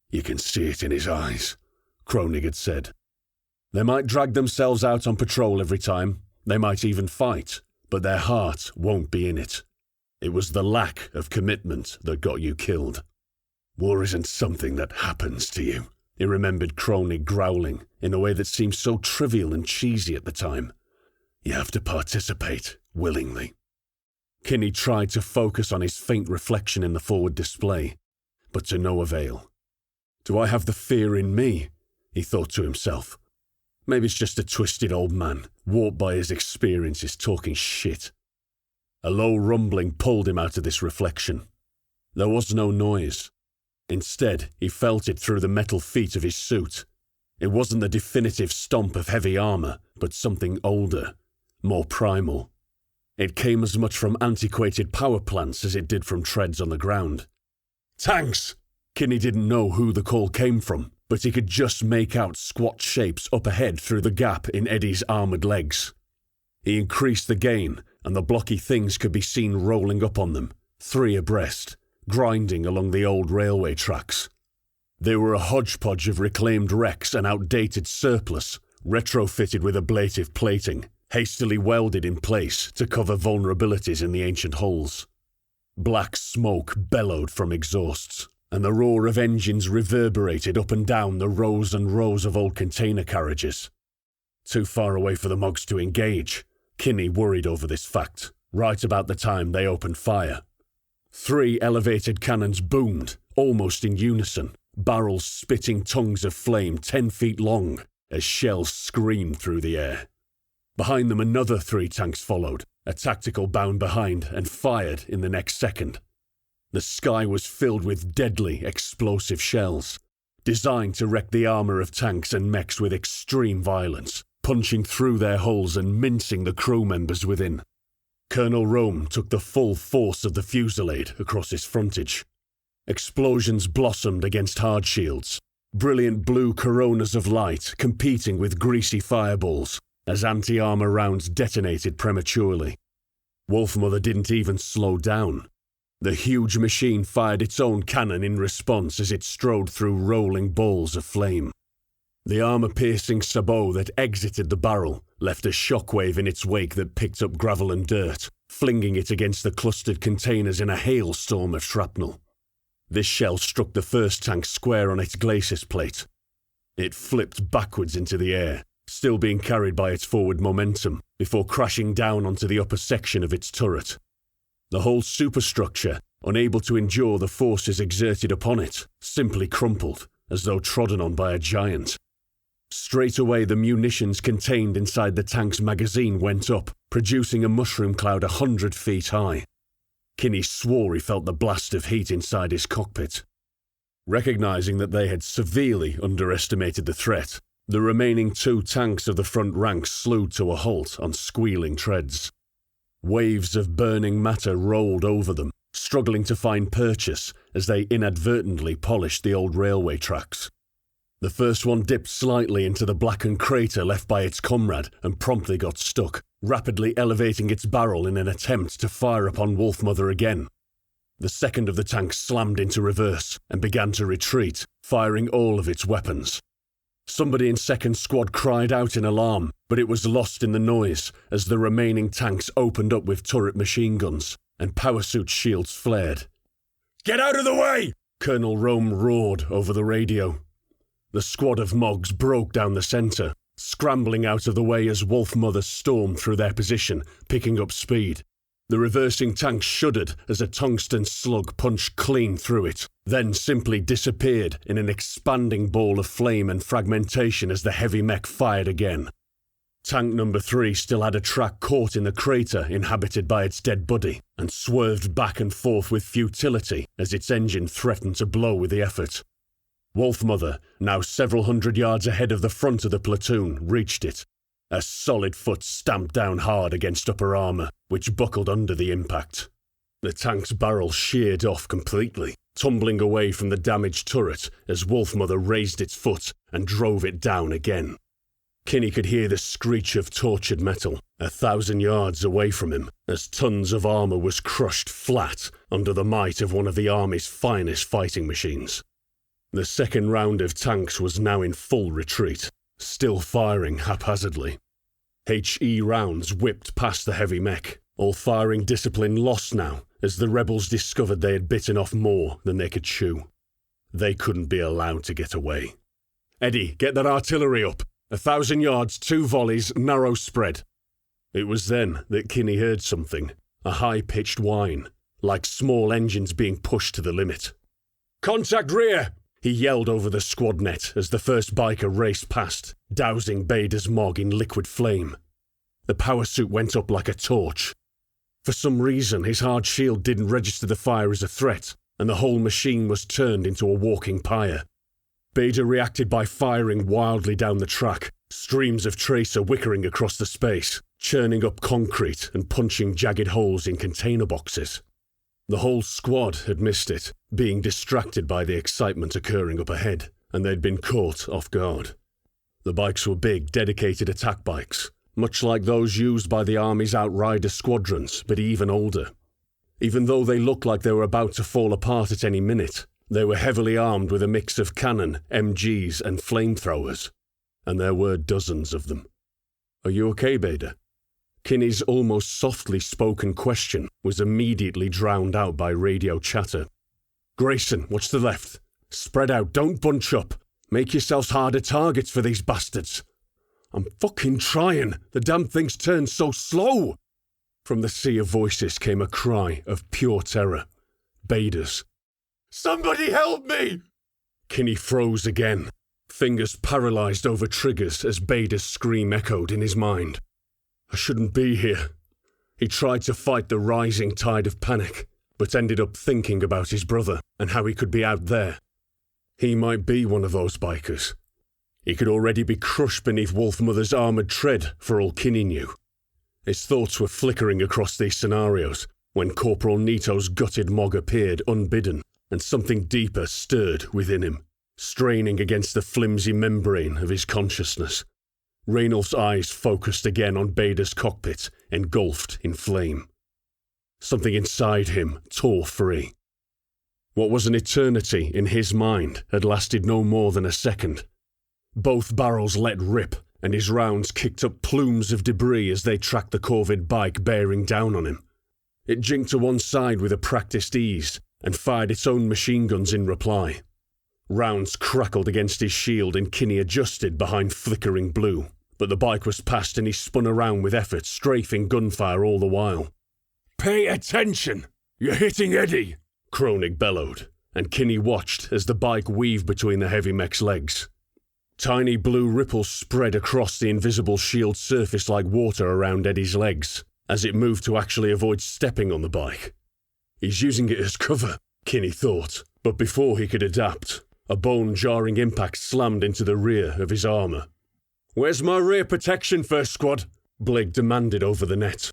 you can see it in his eyes, Kronig had said. They might drag themselves out on patrol every time, they might even fight, but their heart won't be in it. It was the lack of commitment that got you killed. War isn't something that happens to you, he remembered Kronig growling in a way that seemed so trivial and cheesy at the time. You have to participate willingly. Kinney tried to focus on his faint reflection in the forward display, but to no avail. Do I have the fear in me? He thought to himself. Maybe it's just a twisted old man, warped by his experiences talking shit. A low rumbling pulled him out of this reflection. There was no noise. Instead, he felt it through the metal feet of his suit. It wasn't the definitive stomp of heavy armour, but something older, more primal. It came as much from antiquated power plants as it did from treads on the ground. Tanks! Kinney didn't know who the call came from, but he could just make out squat shapes up ahead through the gap in Eddie's armoured legs. He increased the gain, and the blocky things could be seen rolling up on them, 3 abreast, grinding along the old railway tracks. They were a hodgepodge of reclaimed wrecks and outdated surplus, retrofitted with ablative plating, hastily welded in place to cover vulnerabilities in the ancient hulls. Black smoke bellowed from exhausts, and the roar of engines reverberated up and down the rows and rows of old container carriages. Too far away for the Mugs to engage, Kinney worried over this fact, right about the time they opened fire. 3 elevated cannons boomed, almost in unison, barrels spitting tongues of flame 10 feet long as shells screamed through the air. Behind them another 3 tanks followed, a tactical bound behind and fired in the next second. The sky was filled with deadly, explosive shells, designed to wreck the armour of tanks and mechs with extreme violence, punching through their hulls and mincing the crew members within. Colonel Rome took the full force of the fusillade across his frontage. Explosions blossomed against hard shields, brilliant blue coronas of light competing with greasy fireballs as anti-armour rounds detonated prematurely. Wolfmother didn't even slow down. The huge machine fired its own cannon in response as it strode through rolling balls of flame. The armor-piercing sabot that exited the barrel left a shockwave in its wake that picked up gravel and dirt, flinging it against the clustered containers in a hailstorm of shrapnel. This shell struck the first tank square on its glacis plate. It flipped backwards into the air, still being carried by its forward momentum, before crashing down onto the upper section of its turret. The whole superstructure, unable to endure the forces exerted upon it, simply crumpled, as though trodden on by a giant. Straight away, the munitions contained inside the tank's magazine went up, producing a mushroom cloud 100 feet high. Kinney swore he felt the blast of heat inside his cockpit. Recognizing that they had severely underestimated the threat, the remaining 2 tanks of the front ranks slewed to a halt on squealing treads. Waves of burning matter rolled over them, struggling to find purchase as they inadvertently polished the old railway tracks. The first one dipped slightly into the blackened crater left by its comrade and promptly got stuck, rapidly elevating its barrel in an attempt to fire upon Wolfmother again. The second of the tanks slammed into reverse and began to retreat, firing all of its weapons. Somebody in second squad cried out in alarm, but it was lost in the noise as the remaining tanks opened up with turret machine guns, and powersuit shields flared. "Get out of the way!" Colonel Rome roared over the radio. The squad of Mogs broke down the centre, scrambling out of the way as Wolfmother stormed through their position, picking up speed. The reversing tank shuddered as a tungsten slug punched clean through it, then simply disappeared in an expanding ball of flame and fragmentation as the heavy mech fired again. Tank number 3 still had a track caught in the crater inhabited by its dead buddy, and swerved back and forth with futility as its engine threatened to blow with the effort. Wolfmother, now several hundred yards ahead of the front of the platoon, reached it. A solid foot stamped down hard against upper armour, which buckled under the impact. The tank's barrel sheared off completely, tumbling away from the damaged turret as Wolfmother raised its foot and drove it down again. Kinney could hear the screech of tortured metal 1,000 yards away from him as tons of armour was crushed flat under the might of one of the army's finest fighting machines. The second round of tanks was now in full retreat, still firing haphazardly. HE rounds whipped past the heavy mech, all firing discipline lost now as the rebels discovered they had bitten off more than they could chew. They couldn't be allowed to get away. "Eddie, get that artillery up! 1,000 yards, 2 volleys, narrow spread." It was then that Kinney heard something, a high-pitched whine, like small engines being pushed to the limit. "Contact rear!" he yelled over the squad net as the first biker raced past, dousing Bader's Mog in liquid flame. The power suit went up like a torch. For some reason, his hard shield didn't register the fire as a threat, and the whole machine was turned into a walking pyre. Bader reacted by firing wildly down the track, streams of tracer wickering across the space, churning up concrete and punching jagged holes in container boxes. The whole squad had missed it, being distracted by the excitement occurring up ahead, and they'd been caught off guard. The bikes were big, dedicated attack bikes, much like those used by the Army's Outrider squadrons, but even older. Even though they looked like they were about to fall apart at any minute, they were heavily armed with a mix of cannon, MGs, and flamethrowers. And there were dozens of them. "Are you okay, Bader?" Kinney's almost softly spoken question was immediately drowned out by radio chatter. "Grayson, watch the left. Spread out, don't bunch up. Make yourselves harder targets for these bastards." "I'm fucking trying. The damn thing's turned so slow." From the sea of voices came a cry of pure terror. Bader's. "Somebody help me!" Kinney froze again, fingers paralysed over triggers as Bader's scream echoed in his mind. "I shouldn't be here." He tried to fight the rising tide of panic, but ended up thinking about his brother and how he could be out there. He might be one of those bikers. He could already be crushed beneath Wolfmother's armoured tread, for all Kinney knew. His thoughts were flickering across these scenarios when Corporal Nito's gutted Mog appeared unbidden, and something deeper stirred within him, straining against the flimsy membrane of his consciousness. Raynolf's eyes focused again on Bader's cockpit, engulfed in flame. Something inside him tore free. What was an eternity in his mind had lasted no more than a second. Both barrels let rip, and his rounds kicked up plumes of debris as they tracked the corvid bike bearing down on him. It jinked to one side with a practiced ease, and fired its own machine guns in reply. Rounds crackled against his shield and Kinney adjusted behind flickering blue, but the bike was past and he spun around with effort, strafing gunfire all the while. "Pay attention! You're hitting Eddie!" Kronig bellowed, and Kinney watched as the bike weaved between the heavy mech's legs. Tiny blue ripples spread across the invisible shield surface like water around Eddie's legs, as it moved to actually avoid stepping on the bike. He's using it as cover, Kinney thought, but before he could adapt, a bone-jarring impact slammed into the rear of his armor. "Where's my rear protection, First Squad?" Blake demanded over the net.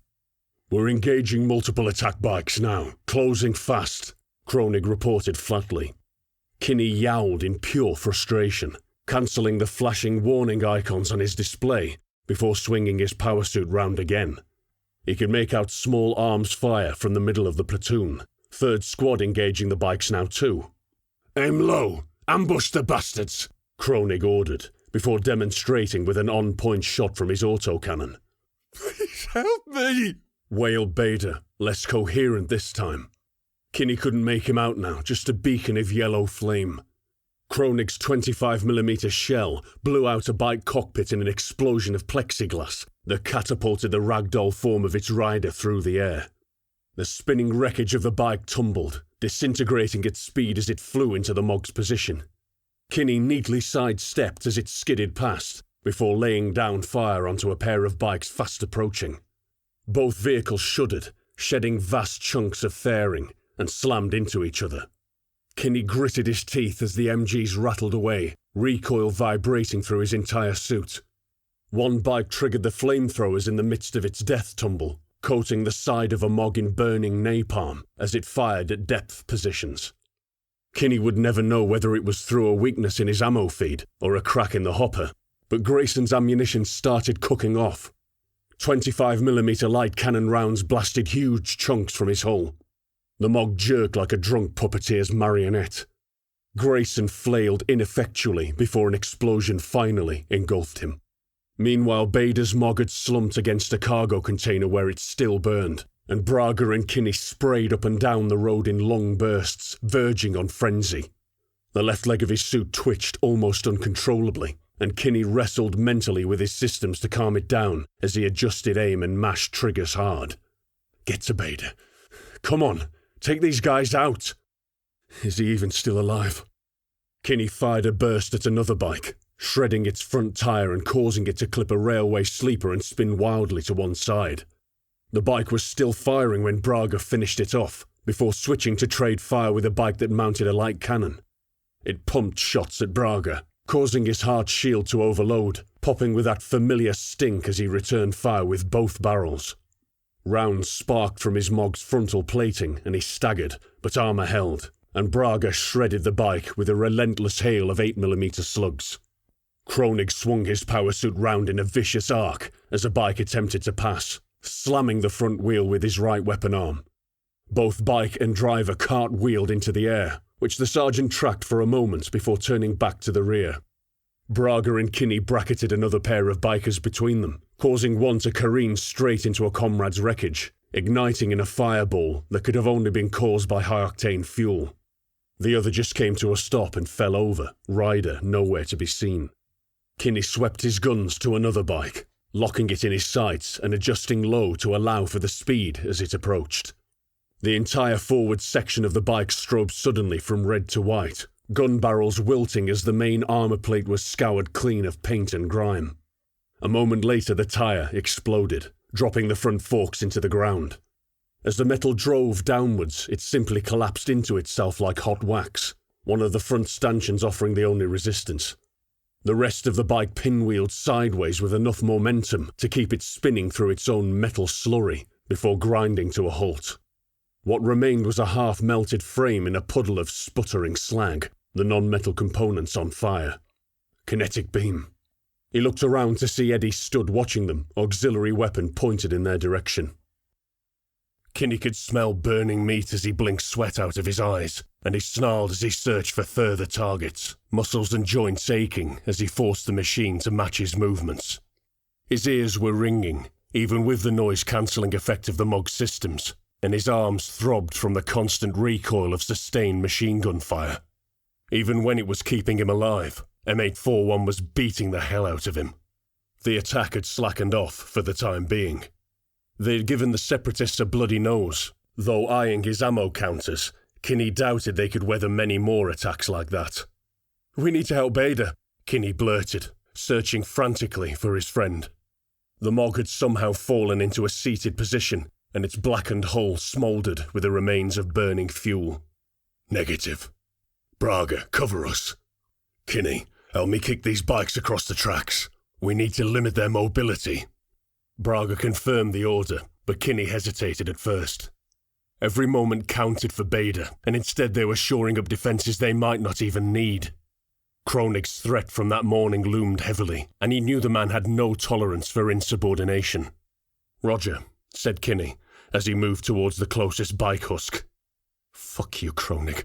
"We're engaging multiple attack bikes now, closing fast," Kronig reported flatly. Kinney yowled in pure frustration, cancelling the flashing warning icons on his display before swinging his power suit round again. He could make out small arms fire from the middle of the platoon, third squad engaging the bikes now too. "Aim low! Ambush the bastards!" Kronig ordered, before demonstrating with an on-point shot from his autocannon. "Please help me!" wailed Bader, less coherent this time. Kinney couldn't make him out now, just a beacon of yellow flame. Kronig's 25mm shell blew out a bike cockpit in an explosion of plexiglass that catapulted the ragdoll form of its rider through the air. The spinning wreckage of the bike tumbled, disintegrating at speed as it flew into the Mog's position. Kinney neatly sidestepped as it skidded past, before laying down fire onto a pair of bikes fast approaching. Both vehicles shuddered, shedding vast chunks of fairing, and slammed into each other. Kinney gritted his teeth as the MGs rattled away, recoil vibrating through his entire suit. One bike triggered the flamethrowers in the midst of its death tumble, coating the side of a Mog in burning napalm as it fired at depth positions. Kinney would never know whether it was through a weakness in his ammo feed or a crack in the hopper, but Grayson's ammunition started cooking off. 25mm light cannon rounds blasted huge chunks from his hull. The Mog jerked like a drunk puppeteer's marionette. Grayson flailed ineffectually before an explosion finally engulfed him. Meanwhile, Bader's Mog had slumped against a cargo container where it still burned, and Braga and Kinney sprayed up and down the road in long bursts, verging on frenzy. The left leg of his suit twitched almost uncontrollably, and Kinney wrestled mentally with his systems to calm it down as he adjusted aim and mashed triggers hard. "Get to Bader. Come on, take these guys out." Is he even still alive? Kinney fired a burst at another bike, shredding its front tire and causing it to clip a railway sleeper and spin wildly to one side. The bike was still firing when Braga finished it off, before switching to trade fire with a bike that mounted a light cannon. It pumped shots at Braga, causing his hard shield to overload, popping with that familiar stink as he returned fire with both barrels. Rounds sparked from his Mog's frontal plating and he staggered, but armor held, and Braga shredded the bike with a relentless hail of 8mm slugs. Kronig swung his power suit round in a vicious arc as a bike attempted to pass, slamming the front wheel with his right weapon arm. Both bike and driver cartwheeled into the air, which the sergeant tracked for a moment before turning back to the rear. Braga and Kinney bracketed another pair of bikers between them, causing one to careen straight into a comrade's wreckage, igniting in a fireball that could have only been caused by high-octane fuel. The other just came to a stop and fell over, rider nowhere to be seen. Kinney swept his guns to another bike, locking it in his sights and adjusting low to allow for the speed as it approached. The entire forward section of the bike strobed suddenly from red to white, gun barrels wilting as the main armor plate was scoured clean of paint and grime. A moment later the tire exploded, dropping the front forks into the ground. As the metal drove downwards, it simply collapsed into itself like hot wax, one of the front stanchions offering the only resistance. The rest of the bike pinwheeled sideways with enough momentum to keep it spinning through its own metal slurry before grinding to a halt. What remained was a half-melted frame in a puddle of sputtering slag, the non-metal components on fire. Kinetic beam. He looked around to see Eddie stood watching them, auxiliary weapon pointed in their direction. Kinney could smell burning meat as he blinked sweat out of his eyes, and he snarled as he searched for further targets, muscles and joints aching as he forced the machine to match his movements. His ears were ringing, even with the noise-cancelling effect of the MOG systems, and his arms throbbed from the constant recoil of sustained machine gun fire. Even when it was keeping him alive, M841 was beating the hell out of him. The attack had slackened off for the time being. They had given the Separatists a bloody nose, though eyeing his ammo counters, Kinney doubted they could weather many more attacks like that. "We need to help Beta," Kinney blurted, searching frantically for his friend. The MOG had somehow fallen into a seated position, and its blackened hull smouldered with the remains of burning fuel. "Negative. Braga, cover us. Kinney, help me kick these bikes across the tracks. We need to limit their mobility." Braga confirmed the order, but Kinney hesitated at first. Every moment counted for Beta, and instead they were shoring up defences they might not even need. Kroenig's threat from that morning loomed heavily, and he knew the man had no tolerance for insubordination. "Roger," said Kinney, as he moved towards the closest bike husk. "Fuck you, Kroenig."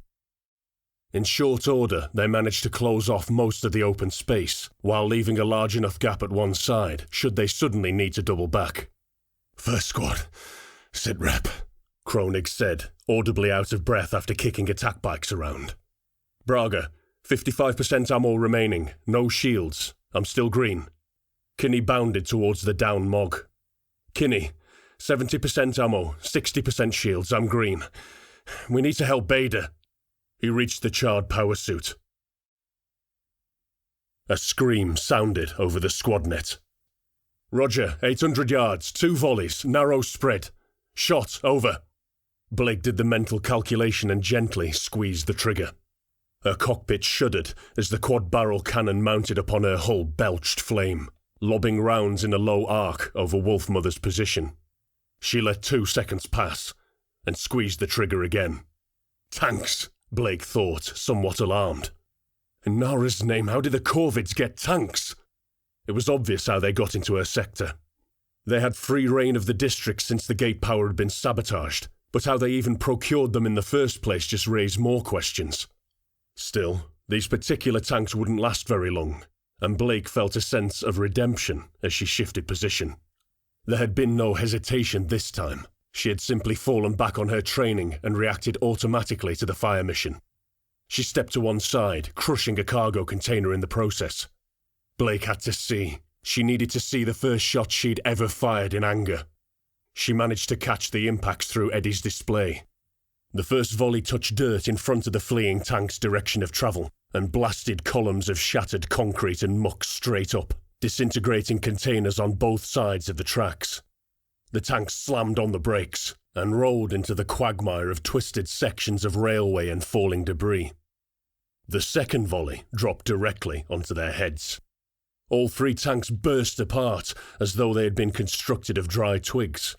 In short order, they managed to close off most of the open space, while leaving a large enough gap at one side, should they suddenly need to double back. "First squad, sit rep," Kroenig said, audibly out of breath after kicking attack bikes around. "Braga, 55% ammo remaining, no shields. I'm still green." Kinney bounded towards the down MOG. "Kinney, 70% ammo, 60% shields, I'm green. We need to help Beta." He reached the charred power suit. A scream sounded over the squad net. "Roger, 800 yards, 2 volleys, narrow spread. Shot, over." Blake did the mental calculation and gently squeezed the trigger. Her cockpit shuddered as the quad-barrel cannon mounted upon her hull belched flame, lobbing rounds in a low arc over Wolfmother's position. She let 2 seconds pass, and squeezed the trigger again. "Tanks," Blake thought, somewhat alarmed. "In Nara's name, how did the Corvids get tanks?" It was obvious how they got into her sector. They had free reign of the district since the gate power had been sabotaged, but how they even procured them in the first place just raised more questions. Still, these particular tanks wouldn't last very long, and Blake felt a sense of redemption as she shifted position. There had been no hesitation this time. She had simply fallen back on her training and reacted automatically to the fire mission. She stepped to one side, crushing a cargo container in the process. Blake had to see. She needed to see the first shot she'd ever fired in anger. She managed to catch the impacts through Eddie's display. The first volley touched dirt in front of the fleeing tank's direction of travel and blasted columns of shattered concrete and muck straight up, disintegrating containers on both sides of the tracks. The tank slammed on the brakes and rolled into the quagmire of twisted sections of railway and falling debris. The second volley dropped directly onto their heads. All 3 tanks burst apart as though they had been constructed of dry twigs.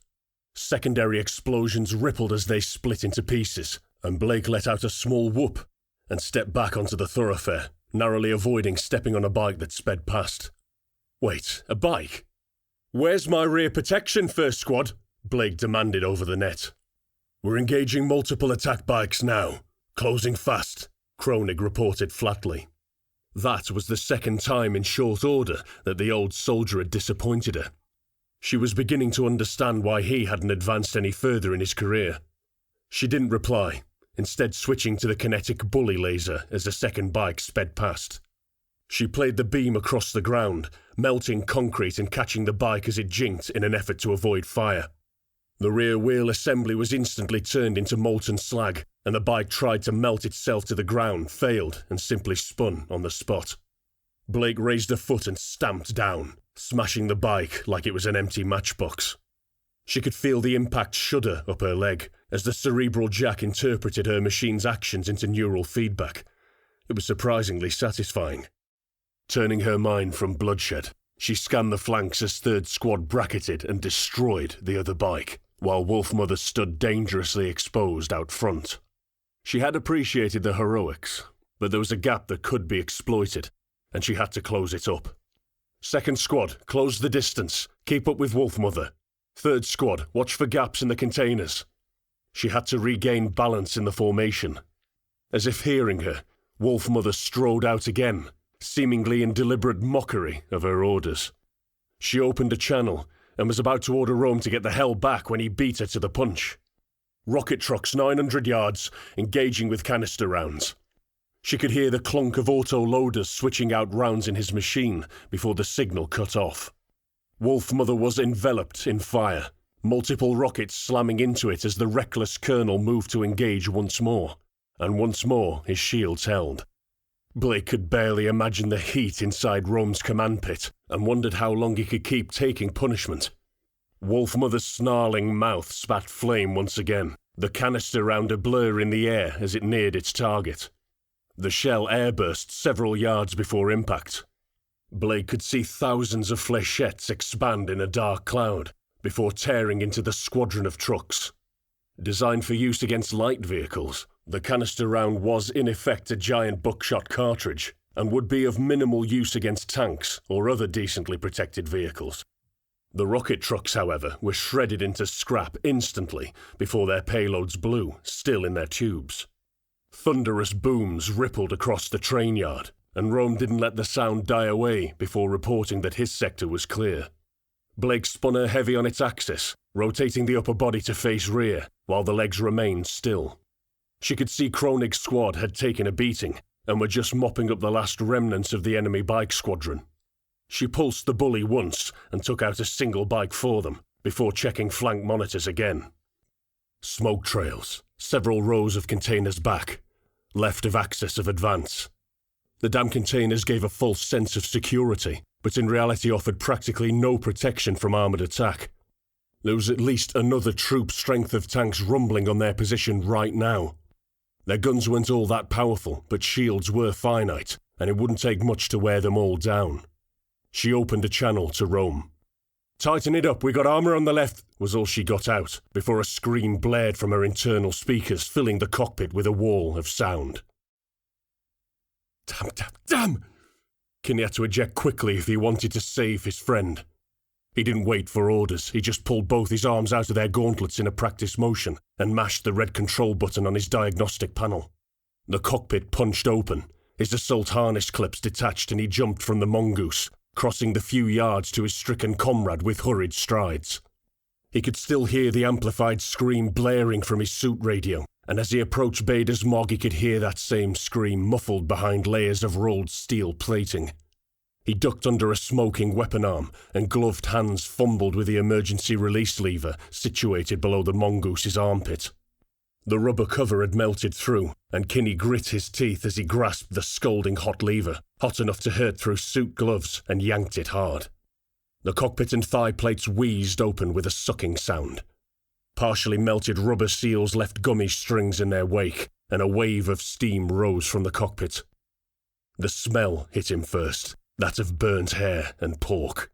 Secondary explosions rippled as they split into pieces, and Blake let out a small whoop and stepped back onto the thoroughfare, narrowly avoiding stepping on a bike that sped past. "Wait, a bike? Where's my rear protection, first squad?" Blake demanded over the net. "We're engaging multiple attack bikes now. Closing fast," Kroenig reported flatly. That was the second time in short order that the old soldier had disappointed her. She was beginning to understand why he hadn't advanced any further in his career. She didn't reply, instead switching to the kinetic bully laser as the second bike sped past. She played the beam across the ground, melting concrete and catching the bike as it jinked in an effort to avoid fire. The rear wheel assembly was instantly turned into molten slag, and the bike tried to melt itself to the ground, failed, and simply spun on the spot. Blake raised a foot and stamped down, smashing the bike like it was an empty matchbox. She could feel the impact shudder up her leg as the cerebral jack interpreted her machine's actions into neural feedback. It was surprisingly satisfying. Turning her mind from bloodshed, she scanned the flanks as third squad bracketed and destroyed the other bike, while Wolfmother stood dangerously exposed out front. She had appreciated the heroics, but there was a gap that could be exploited, and she had to close it up. "Second squad, close the distance. Keep up with Wolfmother. Third squad, watch for gaps in the containers." She had to regain balance in the formation. As if hearing her, Wolf Mother strode out again, seemingly in deliberate mockery of her orders. She opened a channel and was about to order Rome to get the hell back when he beat her to the punch. Rocket trucks 900 yards, engaging with canister rounds. She could hear the clunk of auto-loaders switching out rounds in his machine before the signal cut off. Wolf Mother was enveloped in fire, multiple rockets slamming into it as the reckless colonel moved to engage once more, and once more his shields held. Blake could barely imagine the heat inside Rome's command pit and wondered how long he could keep taking punishment. Wolf Mother's snarling mouth spat flame once again, the canister round a blur in the air as it neared its target. The shell airburst several yards before impact. Blake could see thousands of flechettes expand in a dark cloud before tearing into the squadron of trucks. Designed for use against light vehicles, the canister round was in effect a giant buckshot cartridge and would be of minimal use against tanks or other decently protected vehicles. The rocket trucks, however, were shredded into scrap instantly before their payloads blew, still in their tubes. Thunderous booms rippled across the train yard, and Rome didn't let the sound die away before reporting that his sector was clear. Blake spun her heavy on its axis, rotating the upper body to face rear, while the legs remained still. She could see Kroenig's squad had taken a beating, and were just mopping up the last remnants of the enemy bike squadron. She pulsed the bully once and took out a single bike for them, before checking flank monitors again. Smoke trails, several rows of containers back, left of access of advance. The damn containers gave a false sense of security, but in reality offered practically no protection from armoured attack. There was at least another troop strength of tanks rumbling on their position right now. Their guns weren't all that powerful, but shields were finite, and it wouldn't take much to wear them all down. She opened a channel to Rome. "Tighten it up, we got armour on the left," was all she got out, before a scream blared from her internal speakers, filling the cockpit with a wall of sound. Damn! Kinney had to eject quickly if he wanted to save his friend. He didn't wait for orders, he just pulled both his arms out of their gauntlets in a practice motion and mashed the red control button on his diagnostic panel. The cockpit punched open, his assault harness clips detached, and he jumped from the mongoose, crossing the few yards to his stricken comrade with hurried strides. He could still hear the amplified scream blaring from his suit radio, and as he approached Bader's Mog he could hear that same scream muffled behind layers of rolled steel plating. He ducked under a smoking weapon arm, and gloved hands fumbled with the emergency release lever situated below the mongoose's armpit. The rubber cover had melted through, and Kinney grit his teeth as he grasped the scalding hot lever, hot enough to hurt through suit gloves, and yanked it hard. The cockpit and thigh plates wheezed open with a sucking sound. Partially melted rubber seals left gummy strings in their wake, and a wave of steam rose from the cockpit. The smell hit him first, that of burnt hair and pork.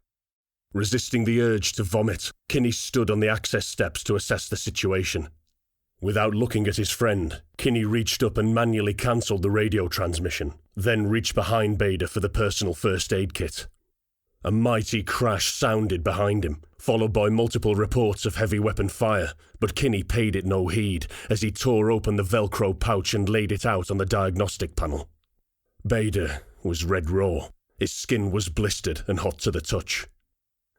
Resisting the urge to vomit, Kinney stood on the access steps to assess the situation. Without looking at his friend, Kinney reached up and manually cancelled the radio transmission, then reached behind Bader for the personal first aid kit. A mighty crash sounded behind him, followed by multiple reports of heavy weapon fire, but Kinney paid it no heed as he tore open the Velcro pouch and laid it out on the diagnostic panel. Bader was red raw. His skin was blistered and hot to the touch.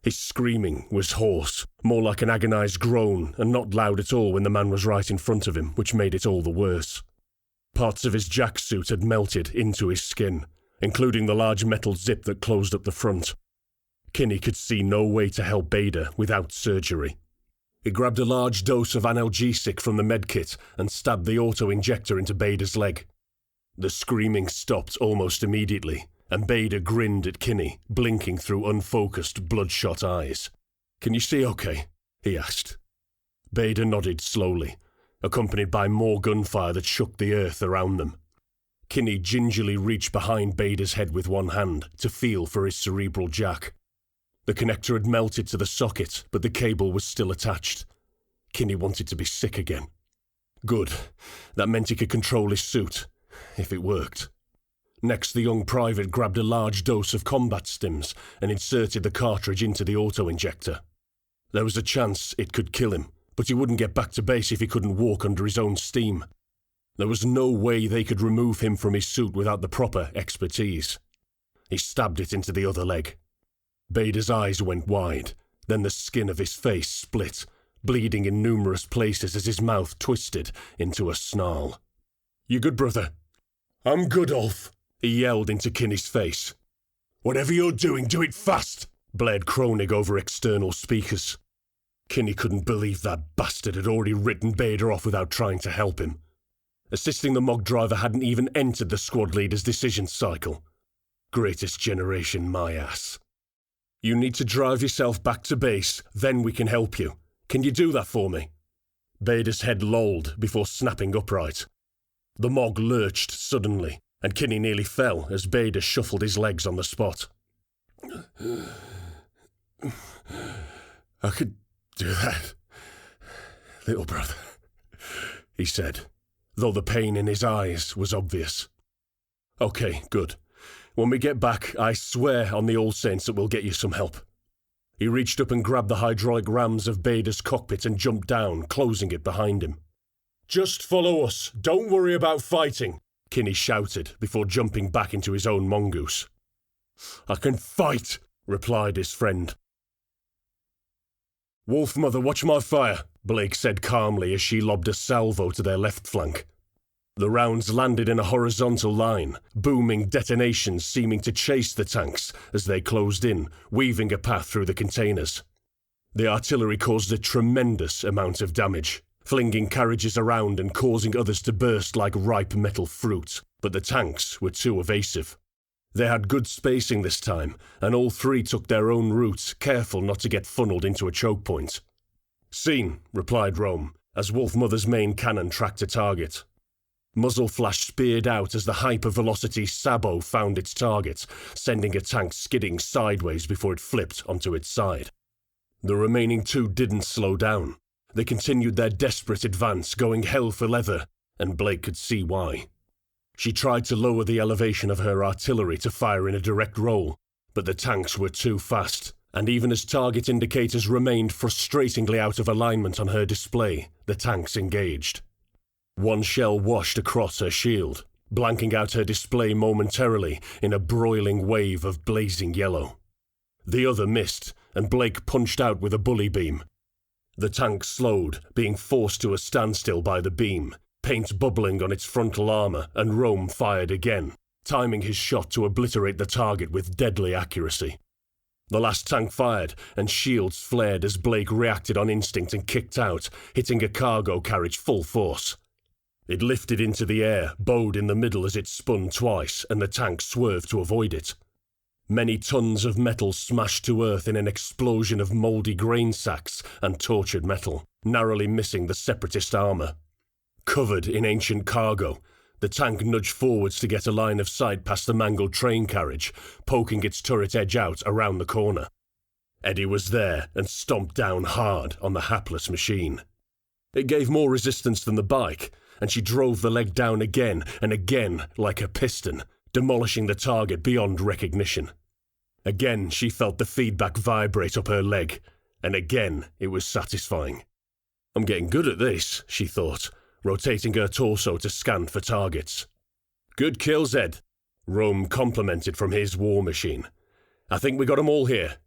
His screaming was hoarse, more like an agonized groan, and not loud at all when the man was right in front of him, which made it all the worse. Parts of his jacksuit had melted into his skin, including the large metal zip that closed up the front. Kinney could see no way to help Bader without surgery. He grabbed a large dose of analgesic from the medkit and stabbed the auto-injector into Bader's leg. The screaming stopped almost immediately, and Bader grinned at Kinney, blinking through unfocused, bloodshot eyes. "Can you see okay?" he asked. Bader nodded slowly, accompanied by more gunfire that shook the earth around them. Kinney gingerly reached behind Bader's head with one hand to feel for his cerebral jack. The connector had melted to the socket, but the cable was still attached. Kinney wanted to be sick again. Good. That meant he could control his suit, if it worked. Next, the young private grabbed a large dose of combat stims and inserted the cartridge into the auto-injector. There was a chance it could kill him, but he wouldn't get back to base if he couldn't walk under his own steam. There was no way they could remove him from his suit without the proper expertise. He stabbed it into the other leg. Bader's eyes went wide, then the skin of his face split, bleeding in numerous places as his mouth twisted into a snarl. "You good, brother?" "I'm good, Ulf," he yelled into Kinney's face. "Whatever you're doing, do it fast," blared Kronig over external speakers. Kinney couldn't believe that bastard had already written Bader off without trying to help him. Assisting the Mog driver hadn't even entered the squad leader's decision cycle. Greatest generation, my ass. "You need to drive yourself back to base, then we can help you. Can you do that for me?" Bader's head lolled before snapping upright. The Mog lurched suddenly, and Kinney nearly fell as Bader shuffled his legs on the spot. "I could do that, little brother," he said, though the pain in his eyes was obvious. "Okay, good. When we get back, I swear on the All Saints that we'll get you some help." He reached up and grabbed the hydraulic rams of Bader's cockpit and jumped down, closing it behind him. "Just follow us. Don't worry about fighting," Kinney shouted before jumping back into his own mongoose. "I can fight," replied his friend. "Wolf Mother, watch my fire," Blake said calmly as she lobbed a salvo to their left flank. The rounds landed in a horizontal line, booming detonations seeming to chase the tanks as they closed in, weaving a path through the containers. The artillery caused a tremendous amount of damage, flinging carriages around and causing others to burst like ripe metal fruit, but the tanks were too evasive. They had good spacing this time, and all three took their own routes, careful not to get funneled into a choke point. "Seen," replied Rome, as Wolf Mother's main cannon tracked a target. Muzzle flash speared out as the hypervelocity Sabo found its target, sending a tank skidding sideways before it flipped onto its side. The remaining two didn't slow down. They continued their desperate advance, going hell for leather, and Blake could see why. She tried to lower the elevation of her artillery to fire in a direct roll, but the tanks were too fast, and even as target indicators remained frustratingly out of alignment on her display, the tanks engaged. One shell washed across her shield, blanking out her display momentarily in a broiling wave of blazing yellow. The other missed, and Blake punched out with a bully beam. The tank slowed, being forced to a standstill by the beam, paint bubbling on its frontal armour, and Rome fired again, timing his shot to obliterate the target with deadly accuracy. The last tank fired, and shields flared as Blake reacted on instinct and kicked out, hitting a cargo carriage full force. It lifted into the air, bowed in the middle as it spun twice, and the tank swerved to avoid it. Many tons of metal smashed to earth in an explosion of mouldy grain sacks and tortured metal, narrowly missing the separatist armour. Covered in ancient cargo, the tank nudged forwards to get a line of sight past the mangled train carriage, poking its turret edge out around the corner. Eddie was there and stomped down hard on the hapless machine. It gave more resistance than the bike, and she drove the leg down again and again like a piston, demolishing the target beyond recognition. Again she felt the feedback vibrate up her leg, and again it was satisfying. "I'm getting good at this," she thought, rotating her torso to scan for targets. "Good kill, Zed," Rome complimented from his war machine. "I think we got 'em all here."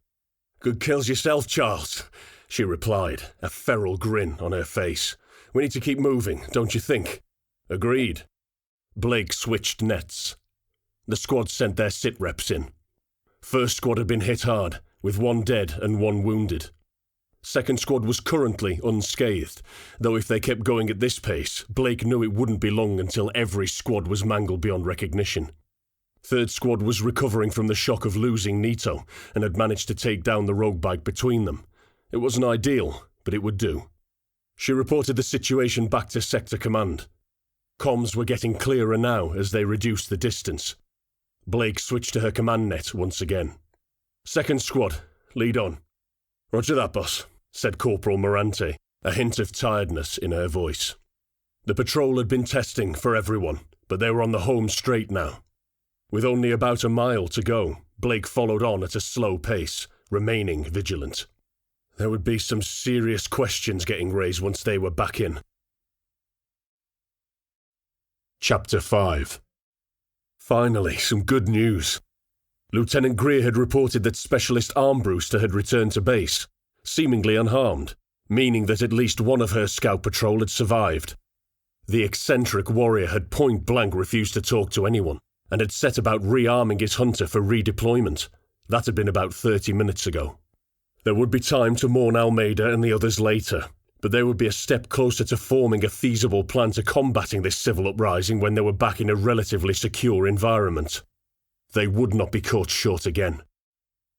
"Good kills yourself, Charles," she replied, a feral grin on her face. "We need to keep moving, don't you think?" "Agreed." Blake switched nets. The squad sent their sit reps in. First squad had been hit hard, with one dead and one wounded. Second squad was currently unscathed, though if they kept going at this pace, Blake knew it wouldn't be long until every squad was mangled beyond recognition. Third squad was recovering from the shock of losing Nito, and had managed to take down the rogue bike between them. It wasn't ideal, but it would do. She reported the situation back to Sector Command. Comms were getting clearer now as they reduced the distance. Blake switched to her command net once again. "Second squad, lead on." "Roger that, boss," said Corporal Morante, a hint of tiredness in her voice. The patrol had been testing for everyone, but they were on the home straight now. With only about a mile to go, Blake followed on at a slow pace, remaining vigilant. There would be some serious questions getting raised once they were back in. Chapter 5. Finally, some good news. Lieutenant Greer had reported that Specialist Armbruster had returned to base, seemingly unharmed, meaning that at least one of her scout patrol had survived. The eccentric warrior had point-blank refused to talk to anyone, and had set about rearming his hunter for redeployment. That had been about 30 minutes ago. There would be time to mourn Almeida and the others later, but they would be a step closer to forming a feasible plan to combating this civil uprising when they were back in a relatively secure environment. They would not be caught short again.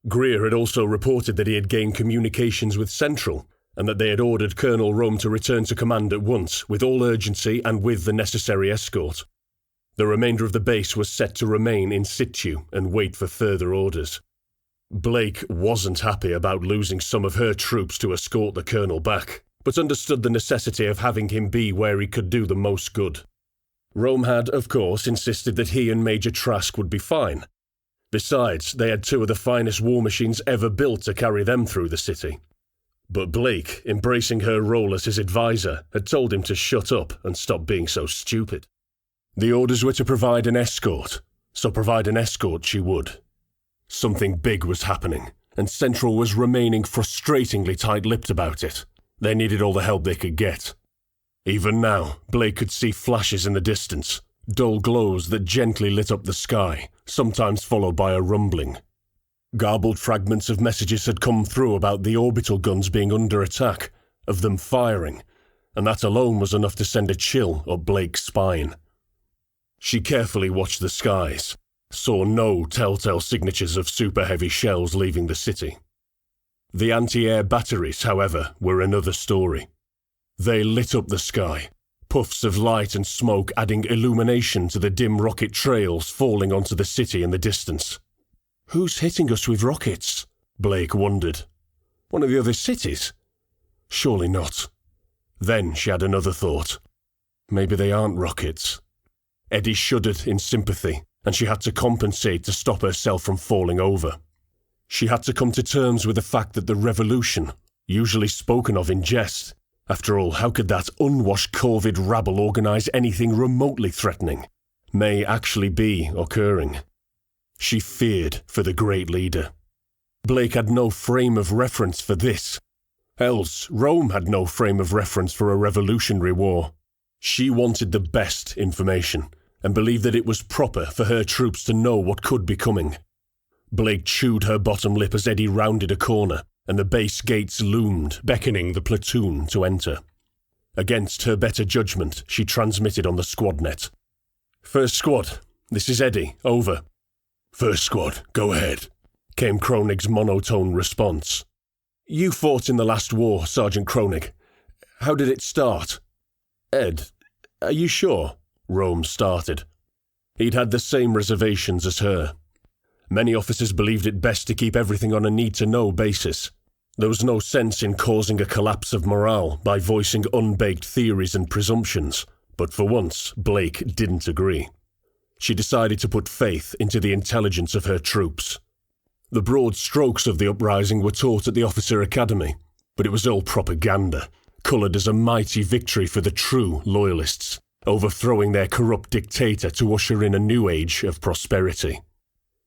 Greer had also reported that he had gained communications with Central, and that they had ordered Colonel Rome to return to command at once, with all urgency and with the necessary escort. The remainder of the base was set to remain in situ and wait for further orders. Blake wasn't happy about losing some of her troops to escort the Colonel back, but understood the necessity of having him be where he could do the most good. Rome had, of course, insisted that he and Major Trask would be fine. Besides, they had two of the finest war machines ever built to carry them through the city. But Blake, embracing her role as his advisor, had told him to shut up and stop being so stupid. The orders were to provide an escort, so provide an escort she would. Something big was happening, and Central was remaining frustratingly tight-lipped about it. They needed all the help they could get. Even now, Blake could see flashes in the distance, dull glows that gently lit up the sky, sometimes followed by a rumbling. Garbled fragments of messages had come through about the orbital guns being under attack, of them firing, and that alone was enough to send a chill up Blake's spine. She carefully watched the skies, saw no telltale signatures of super-heavy shells leaving the city. The anti-air batteries, however, were another story. They lit up the sky, puffs of light and smoke adding illumination to the dim rocket trails falling onto the city in the distance. Who's hitting us with rockets? Blake wondered. One of the other cities? Surely not. Then she had another thought. Maybe they aren't rockets. Eddie shuddered in sympathy, and she had to compensate to stop herself from falling over. She had to come to terms with the fact that the revolution, usually spoken of in jest, after all, how could that unwashed COVID rabble organise anything remotely threatening, may actually be occurring. She feared for the great leader. Blake had no frame of reference for this. Else, Rome had no frame of reference for a revolutionary war. She wanted the best information, and believed that it was proper for her troops to know what could be coming. Blake chewed her bottom lip as Eddie rounded a corner, and the base gates loomed, beckoning the platoon to enter. Against her better judgment, she transmitted on the squad net. "First squad, this is Eddie, over." "First squad, go ahead," came Kronig's monotone response. "You fought in the last war, Sergeant Kronig. How did it start?" "Ed, are you sure?" Rome started. He'd had the same reservations as her. Many officers believed it best to keep everything on a need-to-know basis. There was no sense in causing a collapse of morale by voicing unbaked theories and presumptions, but for once, Blake didn't agree. She decided to put faith into the intelligence of her troops. The broad strokes of the uprising were taught at the officer academy, but it was all propaganda, coloured as a mighty victory for the true loyalists, overthrowing their corrupt dictator to usher in a new age of prosperity.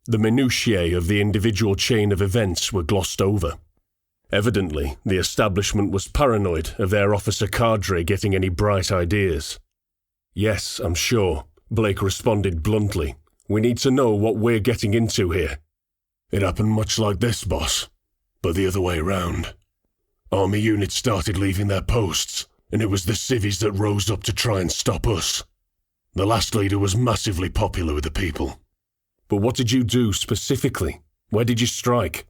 The minutiae of the individual chain of events were glossed over. Evidently, the establishment was paranoid of their officer cadre getting any bright ideas. "Yes, I'm sure," Blake responded bluntly. "We need to know what we're getting into here." "It happened much like this, boss, but the other way round. Army units started leaving their posts, and it was the civvies that rose up to try and stop us. The last leader was massively popular with the people." "But what did you do specifically? Where did you strike?"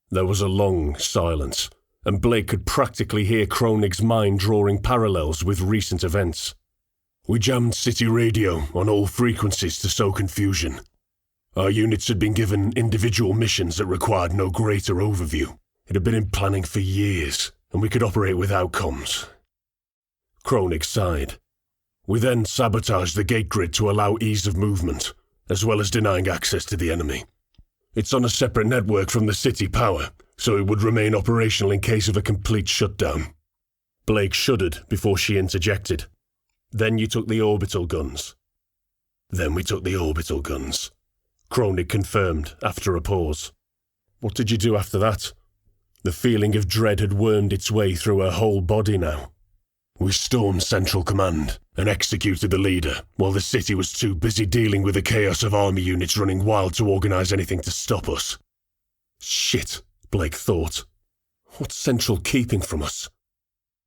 There was a long silence, and Blake could practically hear Kronig's mind drawing parallels with recent events. "We jammed city radio on all frequencies to sow confusion. Our units had been given individual missions that required no greater overview. It had been in planning for years, and we could operate without comms." Kronig sighed. "We then sabotaged the gate grid to allow ease of movement, as well as denying access to the enemy. It's on a separate network from the city power, so it would remain operational in case of a complete shutdown. Blake shuddered before she interjected. Then you took the orbital guns. Then we took the orbital guns, Kronig confirmed after a pause. What did you do after that? The feeling of dread had wormed its way through her whole body now. We stormed Central Command and executed the leader, while the city was too busy dealing with the chaos of army units running wild to organize anything to stop us. Shit, Blake thought. What's Central keeping from us?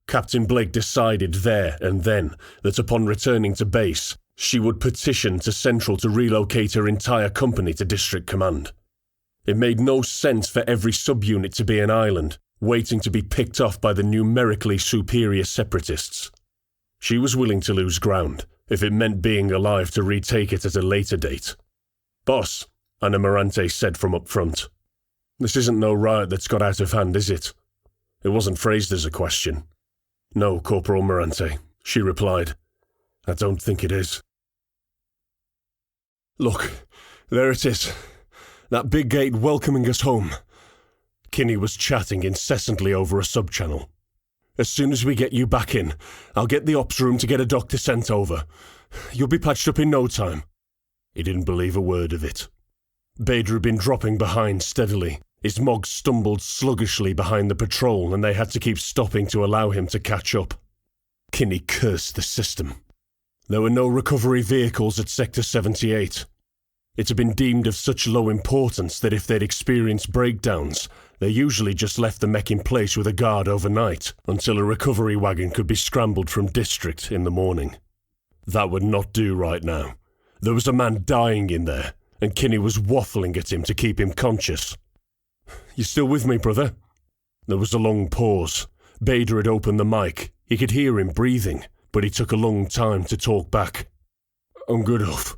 Captain Blake decided there and then that upon returning to base, she would petition to Central to relocate her entire company to District Command. It made no sense for every subunit to be an island, waiting to be picked off by the numerically superior separatists. She was willing to lose ground, if it meant being alive to retake it at a later date. Boss, Anna Morante said from up front. This isn't no riot that's got out of hand, is it? It wasn't phrased as a question. No, Corporal Morante, she replied. I don't think it is. Look, there it is. That big gate welcoming us home. Kinney was chatting incessantly over a sub-channel. As soon as we get you back in, I'll get the ops room to get a doctor sent over. You'll be patched up in no time. He didn't believe a word of it. Bader had been dropping behind steadily. His Mog stumbled sluggishly behind the patrol and they had to keep stopping to allow him to catch up. Kinney cursed the system. There were no recovery vehicles at Sector 78. It had been deemed of such low importance that if they'd experienced breakdowns, they usually just left the mech in place with a guard overnight until a recovery wagon could be scrambled from District in the morning. That would not do right now. There was a man dying in there, and Kinney was waffling at him to keep him conscious. You still with me, brother? There was a long pause. Bader had opened the mic. He could hear him breathing, but he took a long time to talk back. I'm good off.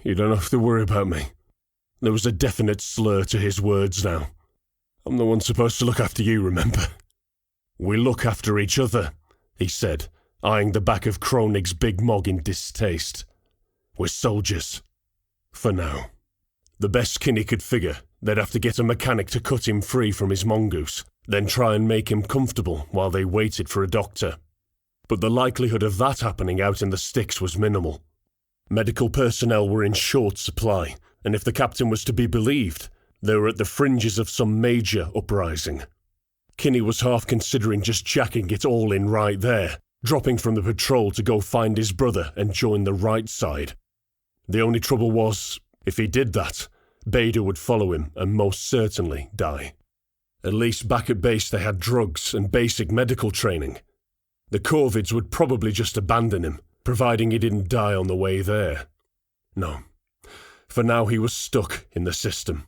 You don't have to worry about me. There was a definite slur to his words now. I'm the one supposed to look after you, remember? We look after each other, he said, eyeing the back of Kronig's big Mog in distaste. We're soldiers. For now. The best Kinney could figure, they'd have to get a mechanic to cut him free from his mongoose, then try and make him comfortable while they waited for a doctor. But the likelihood of that happening out in the sticks was minimal. Medical personnel were in short supply, and if the captain was to be believed, they were at the fringes of some major uprising. Kinney was half considering just jacking it all in right there, dropping from the patrol to go find his brother and join the right side. The only trouble was, if he did that, Bader would follow him and most certainly die. At least back at base they had drugs and basic medical training. The Corvids would probably just abandon him, providing he didn't die on the way there. No. For now he was stuck in the system.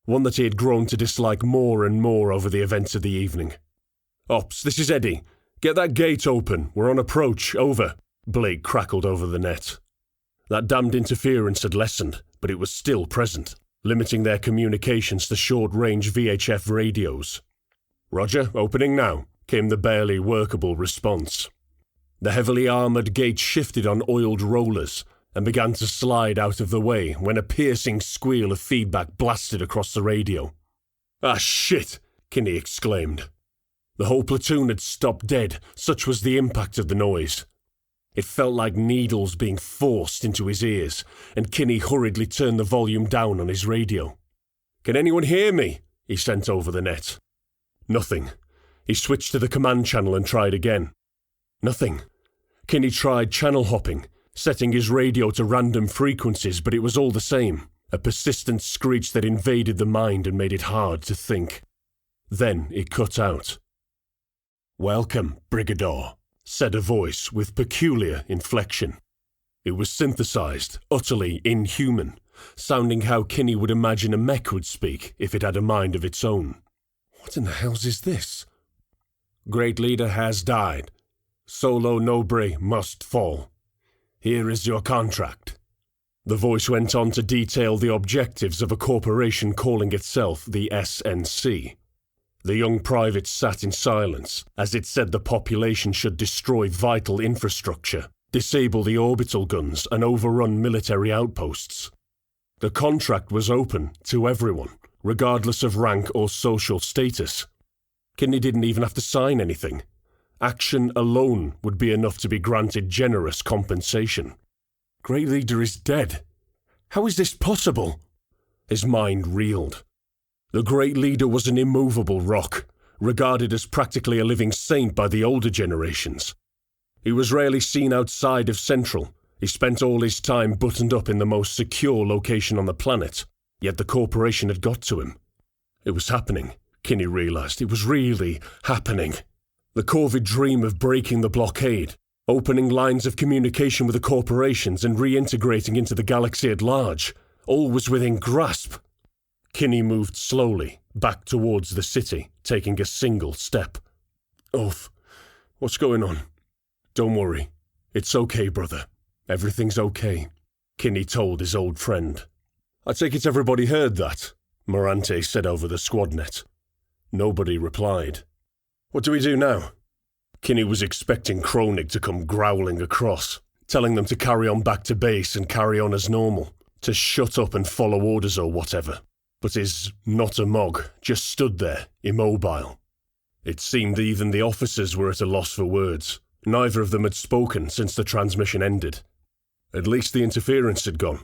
One that he had grown to dislike more and more over the events of the evening. Ops, this is Eddie. Get that gate open. We're on approach. Over. Blake crackled over the net. That damned interference had lessened, but it was still present, limiting their communications to short-range VHF radios. Roger, opening now, came the barely workable response. The heavily armoured gate shifted on oiled rollers and began to slide out of the way when a piercing squeal of feedback blasted across the radio. Ah, shit! Kinney exclaimed. The whole platoon had stopped dead, such was the impact of the noise. It felt like needles being forced into his ears, and Kinney hurriedly turned the volume down on his radio. Can anyone hear me? He sent over the net. Nothing. He switched to the command channel and tried again. Nothing. Kinney tried channel hopping, setting his radio to random frequencies, but it was all the same, a persistent screech that invaded the mind and made it hard to think. Then it cut out. Welcome, Brigador, said a voice with peculiar inflection. It was synthesized, utterly inhuman, sounding how Kinney would imagine a mech would speak if it had a mind of its own. What in the hell's is this? Great leader has died. Solo Nobre must fall. Here is your contract. The voice went on to detail the objectives of a corporation calling itself the SNC. The young private sat in silence, as it said the population should destroy vital infrastructure, disable the orbital guns and overrun military outposts. The contract was open to everyone, regardless of rank or social status. Kinney didn't even have to sign anything. Action alone would be enough to be granted generous compensation. Great Leader is dead. How is this possible? His mind reeled. The Great Leader was an immovable rock, regarded as practically a living saint by the older generations. He was rarely seen outside of Central. He spent all his time buttoned up in the most secure location on the planet, yet the corporation had got to him. It was happening, Kinney realized. It was really happening. The Corvid dream of breaking the blockade, opening lines of communication with the corporations and reintegrating into the galaxy at large, all was within grasp. Kinney moved slowly back towards the city, taking a single step. Ulf, what's going on? Don't worry. It's okay, brother. Everything's okay, Kinney told his old friend. I take it everybody heard that, Morante said over the squadnet. Nobody replied. What do we do now? Kinney was expecting Kronig to come growling across, telling them to carry on back to base and carry on as normal, to shut up and follow orders or whatever. But his not-a-mog just stood there, immobile. It seemed even the officers were at a loss for words. Neither of them had spoken since the transmission ended. At least the interference had gone.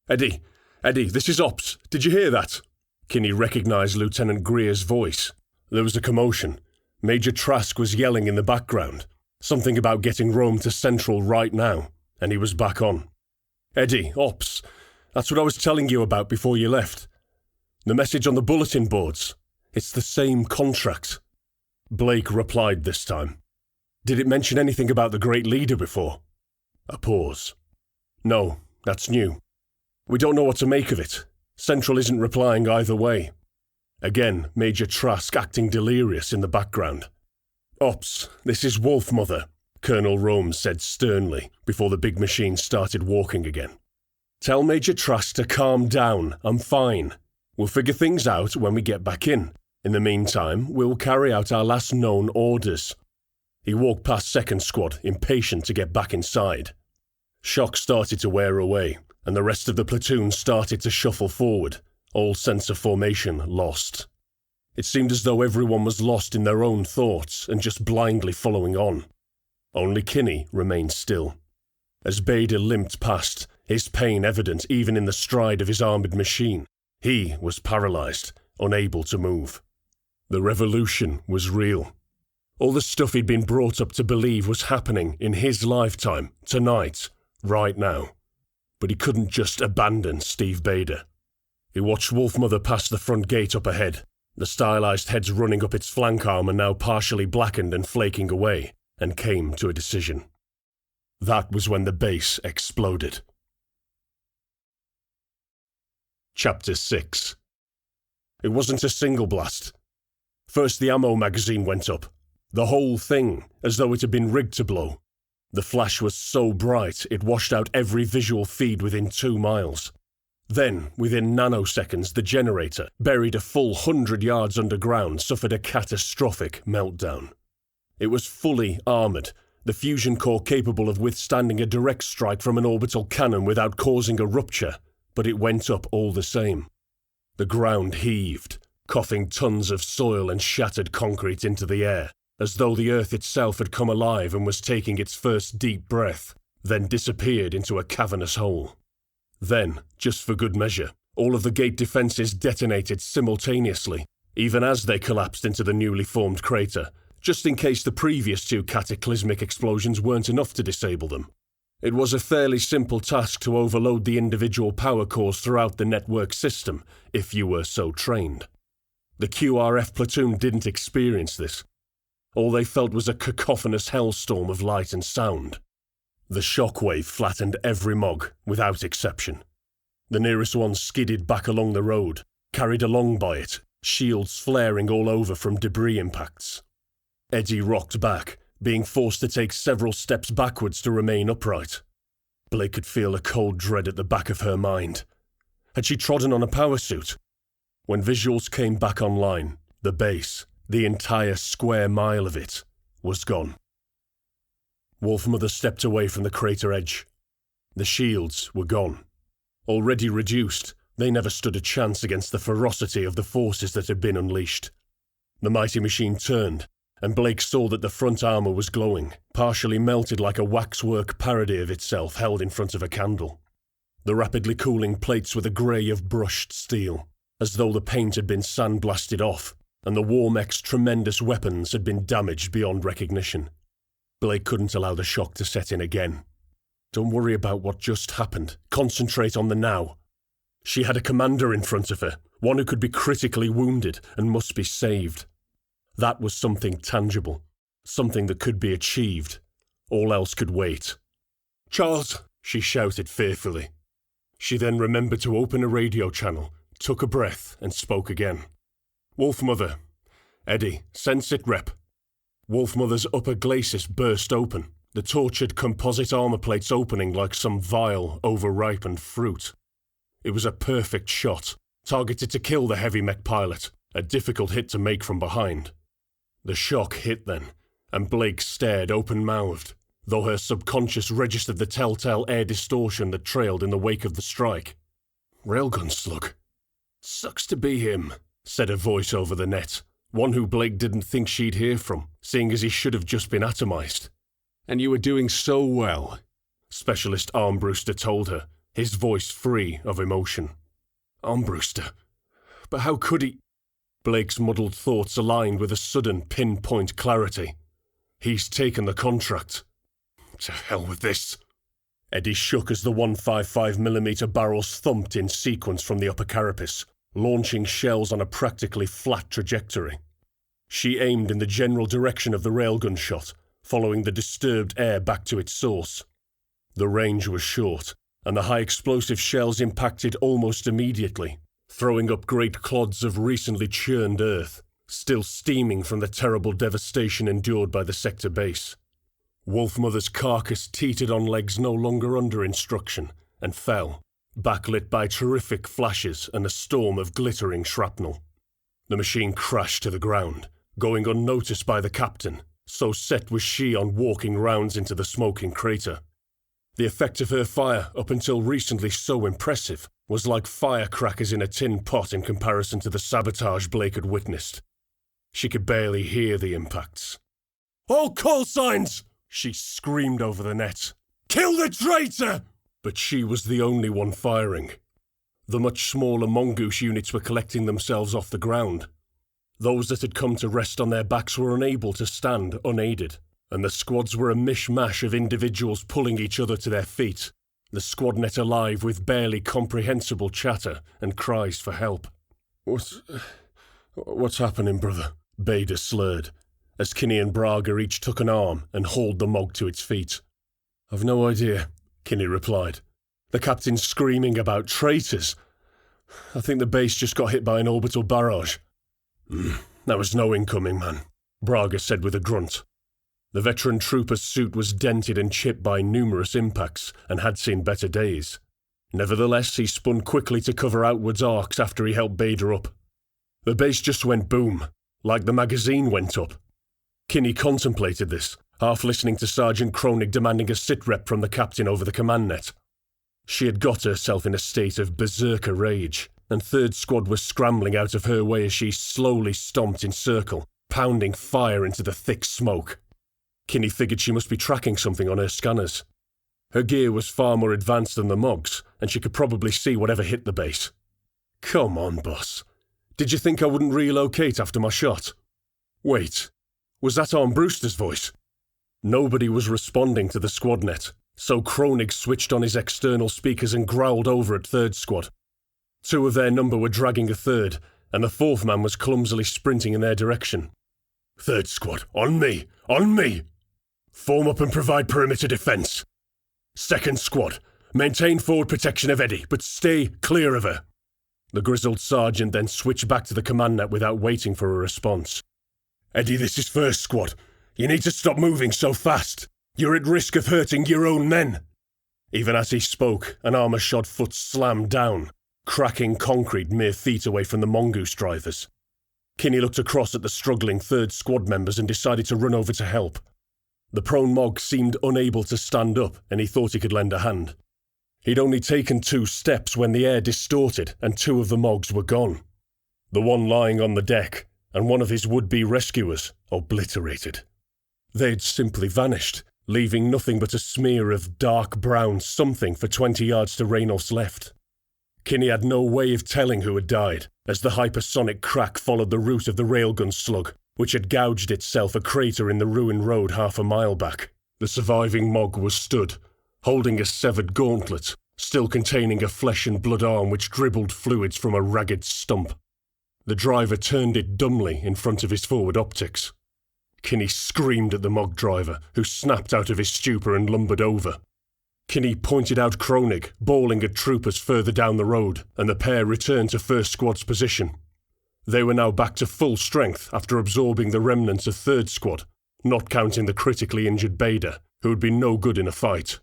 Eddie, this is Ops. Did you hear that? Kinney recognized Lieutenant Greer's voice. There was a commotion. Major Trask was yelling in the background. Something about getting Rome to Central right now, and he was back on. Eddie, Ops, that's what I was telling you about before you left. The message on the bulletin boards. It's the same contract. Blake replied this time. Did it mention anything about the Great Leader before? A pause. No, that's new. We don't know what to make of it. Central isn't replying either way. Again, Major Trask acting delirious in the background. Ops, this is Wolfmother, Colonel Rome said sternly before the big machine started walking again. Tell Major Trask to calm down. I'm fine. We'll figure things out when we get back in. In the meantime, we'll carry out our last known orders. He walked past Second Squad, impatient to get back inside. Shock started to wear away, and the rest of the platoon started to shuffle forward, all sense of formation lost. It seemed as though everyone was lost in their own thoughts and just blindly following on. Only Kinney remained still. As Bader limped past, his pain evident even in the stride of his armoured machine, he was paralysed, unable to move. The revolution was real. All the stuff he'd been brought up to believe was happening in his lifetime, tonight, right now. But he couldn't just abandon Steve Bader. He watched Wolfmother pass the front gate up ahead, the stylized heads running up its flank armour now partially blackened and flaking away, and came to a decision. That was when the base exploded. Chapter 6. It wasn't a single blast. First the ammo magazine went up. The whole thing, as though it had been rigged to blow. The flash was so bright it washed out every visual feed within 2 miles. Then, within nanoseconds, the generator, buried a full 100 yards underground, suffered a catastrophic meltdown. It was fully armoured, the fusion core capable of withstanding a direct strike from an orbital cannon without causing a rupture, but it went up all the same. The ground heaved, coughing tons of soil and shattered concrete into the air, as though the earth itself had come alive and was taking its first deep breath, then disappeared into a cavernous hole. Then, just for good measure, all of the gate defences detonated simultaneously, even as they collapsed into the newly formed crater, just in case the previous 2 cataclysmic explosions weren't enough to disable them. It was a fairly simple task to overload the individual power cores throughout the network system, if you were so trained. The QRF platoon didn't experience this. All they felt was a cacophonous hellstorm of light and sound. The shockwave flattened every MOG, without exception. The nearest one skidded back along the road, carried along by it, shields flaring all over from debris impacts. Eddie rocked back, being forced to take several steps backwards to remain upright. Blake could feel a cold dread at the back of her mind. Had she trodden on a power suit? When visuals came back online, the base, the entire square mile of it, was gone. Wolfmother stepped away from the crater edge. The shields were gone. Already reduced, They never stood a chance against the ferocity of the forces that had been unleashed. The mighty machine turned, and Blake saw that the front armour was glowing, partially melted like a waxwork parody of itself held in front of a candle. The rapidly cooling plates were the grey of brushed steel, as though the paint had been sandblasted off, and the war mech's tremendous weapons had been damaged beyond recognition. Blake couldn't allow the shock to set in again. Don't worry about what just happened. Concentrate on the now. She had a commander in front of her, one who could be critically wounded and must be saved. That was something tangible, something that could be achieved. All else could wait. "Charles!" she shouted fearfully. She then remembered to open a radio channel, took a breath, and spoke again. "Wolfmother. Eddie, send sitrep." Wolfmother's upper glacis burst open, the tortured composite armour plates opening like some vile, overripened fruit. It was a perfect shot, targeted to kill the heavy mech pilot, a difficult hit to make from behind. The shock hit then, and Blake stared open-mouthed, though her subconscious registered the telltale air distortion that trailed in the wake of the strike. "Railgun slug." "Sucks to be him," said a voice over the net, one who Blake didn't think she'd hear from, seeing as he should have just been atomized. "And you were doing so well," Specialist Armbruster told her, his voice free of emotion. Armbruster? But how could he? Blake's muddled thoughts aligned with a sudden pinpoint clarity. He's taken the contract. To hell with this. Eddie shook as the 155mm barrels thumped in sequence from the upper carapace, launching shells on a practically flat trajectory. She aimed in the general direction of the railgun shot, following the disturbed air back to its source. The range was short, and the high-explosive shells impacted almost immediately, throwing up great clods of recently churned earth, still steaming from the terrible devastation endured by the sector base. Wolfmother's carcass teetered on legs no longer under instruction, and fell, backlit by terrific flashes and a storm of glittering shrapnel. The machine crashed to the ground, going unnoticed by the captain, so set was she on walking rounds into the smoking crater. The effect of her fire, up until recently so impressive, was like firecrackers in a tin pot in comparison to the sabotage Blake had witnessed. She could barely hear the impacts. "All call signs!" she screamed over the net. "Kill the traitor!" But she was the only one firing. The much smaller mongoose units were collecting themselves off the ground. Those that had come to rest on their backs were unable to stand unaided, and the squads were a mishmash of individuals pulling each other to their feet, the squad net alive with barely comprehensible chatter and cries for help. What's happening, brother?" Bader slurred, as Kinney and Braga each took an arm and hauled the Mog to its feet. "I've no idea," Kinney replied. "The captain's screaming about traitors. I think the base just got hit by an orbital barrage." That was no incoming, man," Braga said with a grunt. The veteran trooper's suit was dented and chipped by numerous impacts and had seen better days. Nevertheless, he spun quickly to cover outwards arcs after he helped Bader up. The base just went boom, like the magazine went up. Kinney contemplated this, half listening to Sergeant Kronig demanding a sitrep from the captain over the command net. She had got herself in a state of berserker rage, and Third Squad was scrambling out of her way as she slowly stomped in circle, pounding fire into the thick smoke. Kinney figured she must be tracking something on her scanners. Her gear was far more advanced than the Mog's, and she could probably see whatever hit the base. "Come on, boss. Did you think I wouldn't relocate after my shot?" Wait, was that Armbruster's voice? Nobody was responding to the squad net, so Kronig switched on his external speakers and growled over at Third Squad. Two of their number were dragging a third, and the fourth man was clumsily sprinting in their direction. "Third Squad, on me! On me! Form up and provide perimeter defense. Second Squad, maintain forward protection of Eddie, but stay clear of her." The grizzled sergeant then switched back to the command net without waiting for a response. "Eddie, this is First Squad. You need to stop moving so fast. You're at risk of hurting your own men." Even as he spoke, an armour-shod foot slammed down, cracking concrete mere feet away from the mongoose drivers. Kinney looked across at the struggling Third Squad members and decided to run over to help. The prone Mog seemed unable to stand up, and he thought he could lend a hand. He'd only taken 2 steps when the air distorted and 2 of the Mogs were gone. The one lying on the deck, and one of his would-be rescuers, obliterated. They'd simply vanished, leaving nothing but a smear of dark brown something for 20 yards to Raynolf's left. Kinney had no way of telling who had died, as the hypersonic crack followed the route of the railgun slug, which had gouged itself a crater in the ruined road half a mile back. The surviving Mog was stood, holding a severed gauntlet, still containing a flesh and blood arm which dribbled fluids from a ragged stump. The driver turned it dumbly in front of his forward optics. Kinney screamed at the Mog driver, who snapped out of his stupor and lumbered over. Kinney pointed out Kronig, bawling at troopers further down the road, and the pair returned to first squad's position. They were now back to full strength after absorbing the remnants of third squad, not counting the critically injured Bader, who had been no good in a fight.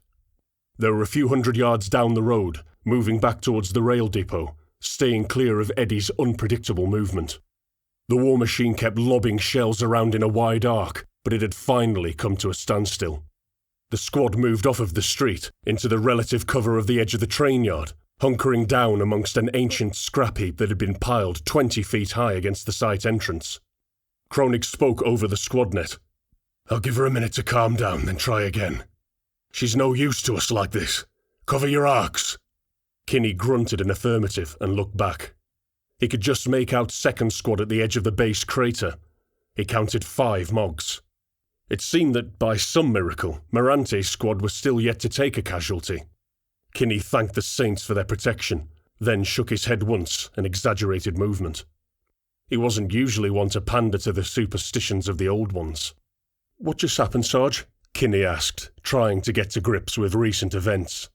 They were a few hundred yards down the road, moving back towards the rail depot, staying clear of Eddie's unpredictable movement. The war machine kept lobbing shells around in a wide arc, but it had finally come to a standstill. The squad moved off of the street, into the relative cover of the edge of the train yard, hunkering down amongst an ancient scrap heap that had been piled 20 feet high against the site entrance. Kronig spoke over the squad net. "I'll give her a minute to calm down, then try again. She's no use to us like this. Cover your arcs." Kinney grunted an affirmative and looked back. He could just make out second squad at the edge of the base crater. He counted 5 Mogs. It seemed that, by some miracle, Morante's squad was still yet to take a casualty. Kinney thanked the saints for their protection, then shook his head once, an exaggerated movement. He wasn't usually one to pander to the superstitions of the old ones. "What just happened, Sarge?" Kinney asked, trying to get to grips with recent events.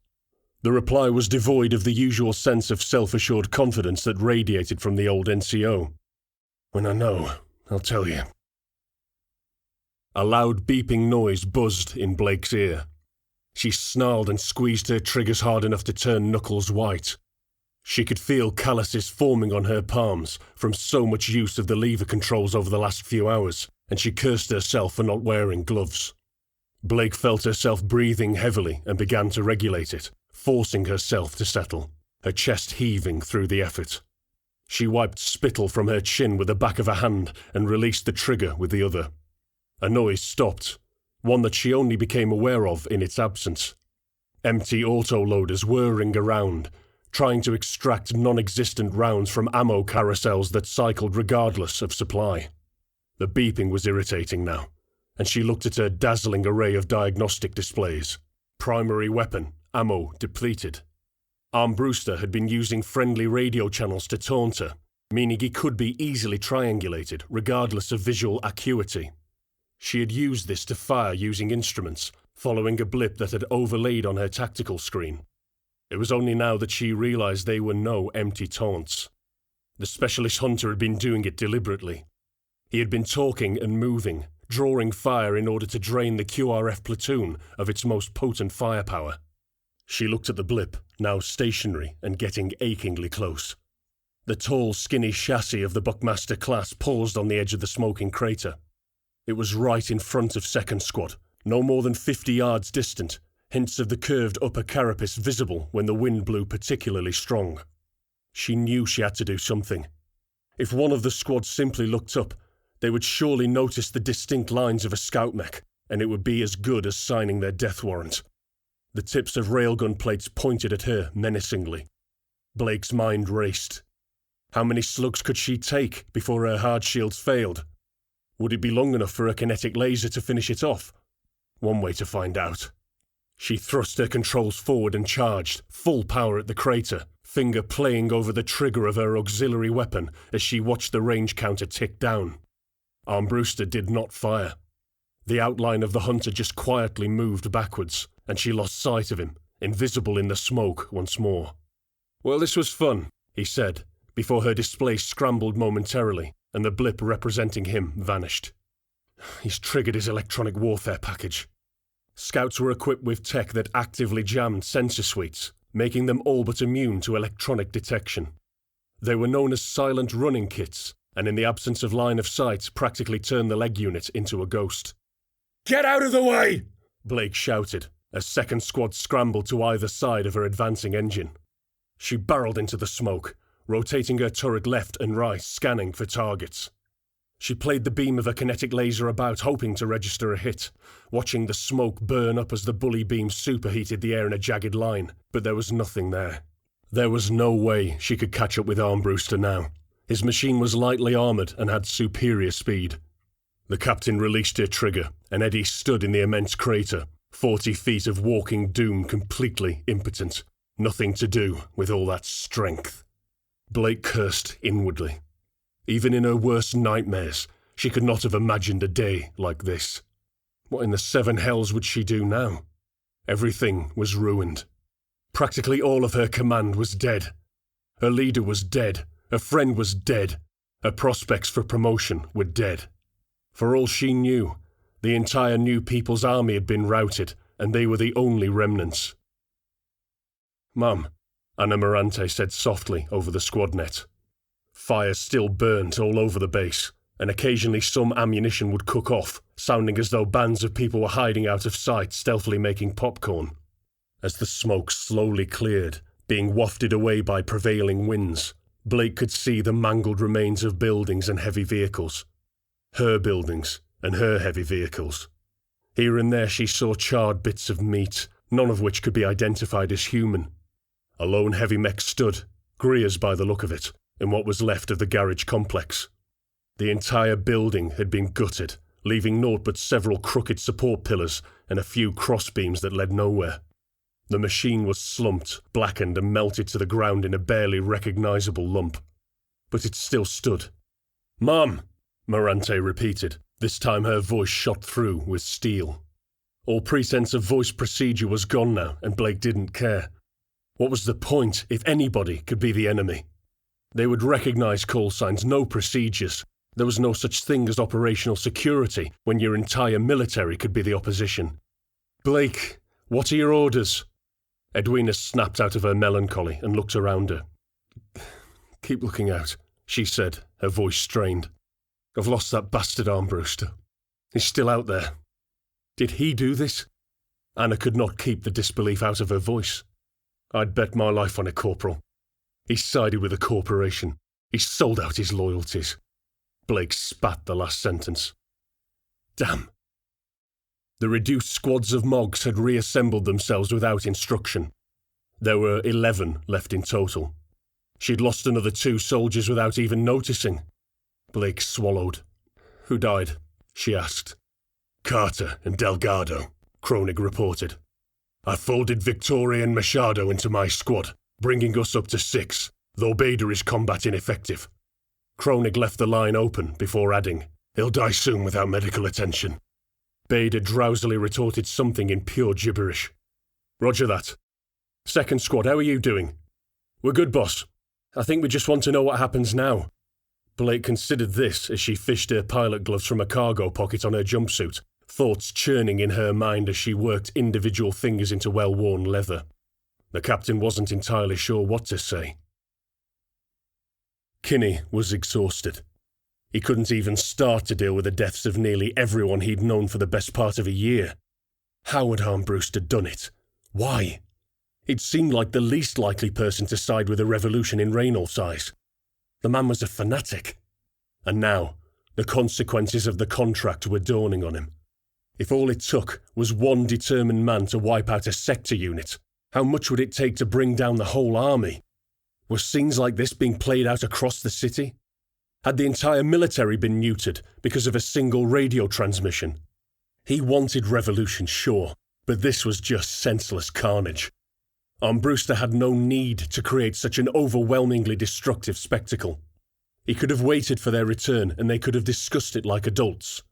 The reply was devoid of the usual sense of self-assured confidence that radiated from the old NCO. "When I know, I'll tell you." A loud beeping noise buzzed in Blake's ear. She snarled and squeezed her triggers hard enough to turn knuckles white. She could feel calluses forming on her palms from so much use of the lever controls over the last few hours, and she cursed herself for not wearing gloves. Blake felt herself breathing heavily and began to regulate it, forcing herself to settle, her chest heaving through the effort. She wiped spittle from her chin with the back of a hand and released the trigger with the other. A noise stopped, one that she only became aware of in its absence. Empty autoloaders whirring around, trying to extract non-existent rounds from ammo carousels that cycled regardless of supply. The beeping was irritating now, and she looked at her dazzling array of diagnostic displays. Primary weapon, ammo depleted. Armbruster had been using friendly radio channels to taunt her, meaning he could be easily triangulated regardless of visual acuity. She had used this to fire using instruments, following a blip that had overlaid on her tactical screen. It was only now that she realized they were no empty taunts. The specialist hunter had been doing it deliberately. He had been talking and moving, drawing fire in order to drain the QRF platoon of its most potent firepower. She looked at the blip, now stationary and getting achingly close. The tall, skinny chassis of the Buckmaster class paused on the edge of the smoking crater. It was right in front of second squad, no more than 50 yards distant, hints of the curved upper carapace visible when the wind blew particularly strong. She knew she had to do something. If one of the squad simply looked up, they would surely notice the distinct lines of a scout mech, and it would be as good as signing their death warrant. The tips of railgun plates pointed at her menacingly. Blake's mind raced. How many slugs could she take before her hard shields failed? Would it be long enough for a kinetic laser to finish it off? One way to find out. She thrust her controls forward and charged, full power at the crater, finger playing over the trigger of her auxiliary weapon as she watched the range counter tick down. Armbruster did not fire. The outline of the hunter just quietly moved backwards, and she lost sight of him, invisible in the smoke once more. "Well, this was fun," he said, before her display scrambled momentarily, and the blip representing him vanished. He's triggered his electronic warfare package. Scouts were equipped with tech that actively jammed sensor suites, making them all but immune to electronic detection. They were known as silent running kits, and in the absence of line of sight practically turned the leg unit into a ghost. "Get out of the way!" Blake shouted, A second squad scrambled to either side of her advancing engine. She barreled into the smoke, rotating her turret left and right, scanning for targets. She played the beam of a kinetic laser about, hoping to register a hit, watching the smoke burn up as the bully beam superheated the air in a jagged line, but there was nothing there. There was no way she could catch up with Armbruster now. His machine was lightly armoured and had superior speed. The captain released her trigger, and Eddie stood in the immense crater, 40 feet of walking doom, completely impotent. Nothing to do with all that strength. Blake cursed inwardly. Even in her worst nightmares, she could not have imagined a day like this. What in the seven hells would she do now? Everything was ruined. Practically all of her command was dead. Her leader was dead. Her friend was dead. Her prospects for promotion were dead. For all she knew, the entire New People's Army had been routed, and they were the only remnants. "Mum," Anna Morante said softly over the squad net. Fire still burnt all over the base, and occasionally some ammunition would cook off, sounding as though bands of people were hiding out of sight, stealthily making popcorn. As the smoke slowly cleared, being wafted away by prevailing winds, Blake could see the mangled remains of buildings and heavy vehicles. Her buildings and her heavy vehicles. Here and there she saw charred bits of meat, none of which could be identified as human. A lone heavy mech stood, Greer's by the look of it, in what was left of the garage complex. The entire building had been gutted, leaving naught but several crooked support pillars and a few crossbeams that led nowhere. The machine was slumped, blackened and melted to the ground in a barely recognisable lump. But it still stood. "Mum!" Morante repeated. This time her voice shot through with steel. All pretense of voice procedure was gone now, and Blake didn't care. What was the point if anybody could be the enemy? They would recognise call signs, no procedures. There was no such thing as operational security when your entire military could be the opposition. "Blake, what are your orders?" Edwina snapped out of her melancholy and looked around her. "Keep looking out," she said, her voice strained. "I've lost that bastard Armbruster. He's still out there." "Did he do this?" Anna could not keep the disbelief out of her voice. "I'd bet my life on it, Corporal. He sided with the corporation. He sold out his loyalties." Blake spat the last sentence. Damn. The reduced squads of Mogs had reassembled themselves without instruction. There were 11 left in total. She'd lost another 2 soldiers without even noticing. Blake swallowed. "Who died?" she asked. "Carter and Delgado," Kronig reported. "I folded Victoria and Machado into my squad, bringing us up to 6, though Bader is combat ineffective." Kronig left the line open before adding, "He'll die soon without medical attention." Bader drowsily retorted something in pure gibberish. "Roger that. Second squad, how are you doing?" "We're good, boss. I think we just want to know what happens now." Blake considered this as she fished her pilot gloves from a cargo pocket on her jumpsuit, thoughts churning in her mind as she worked individual fingers into well-worn leather. The captain wasn't entirely sure what to say. Kinney was exhausted. He couldn't even start to deal with the deaths of nearly everyone he'd known for the best part of a year. How had Armbruster done it? Why? It seemed like the least likely person to side with a revolution in Raynolf's eyes. The man was a fanatic. And now, the consequences of the contract were dawning on him. If all it took was one determined man to wipe out a sector unit, how much would it take to bring down the whole army? Were scenes like this being played out across the city? Had the entire military been neutered because of a single radio transmission? He wanted revolution, sure, but this was just senseless carnage. Armbruster had no need to create such an overwhelmingly destructive spectacle. He could have waited for their return and they could have discussed it like adults.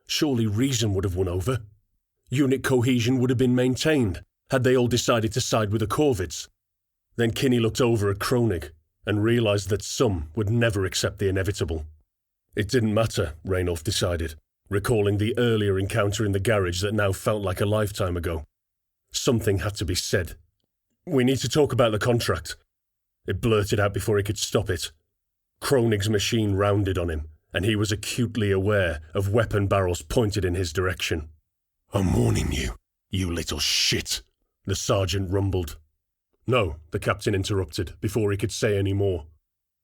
Surely reason would have won over. Unit cohesion would have been maintained had they all decided to side with the Corvids. Then Kinney looked over at Kronig and realised that some would never accept the inevitable. It didn't matter, Raynolf decided, recalling the earlier encounter in the garage that now felt like a lifetime ago. Something had to be said. "We need to talk about the contract." It blurted out before he could stop it. Kronig's machine rounded on him, and he was acutely aware of weapon barrels pointed in his direction. "I'm warning you," You little shit, the sergeant rumbled. No, the captain interrupted before he could say any more.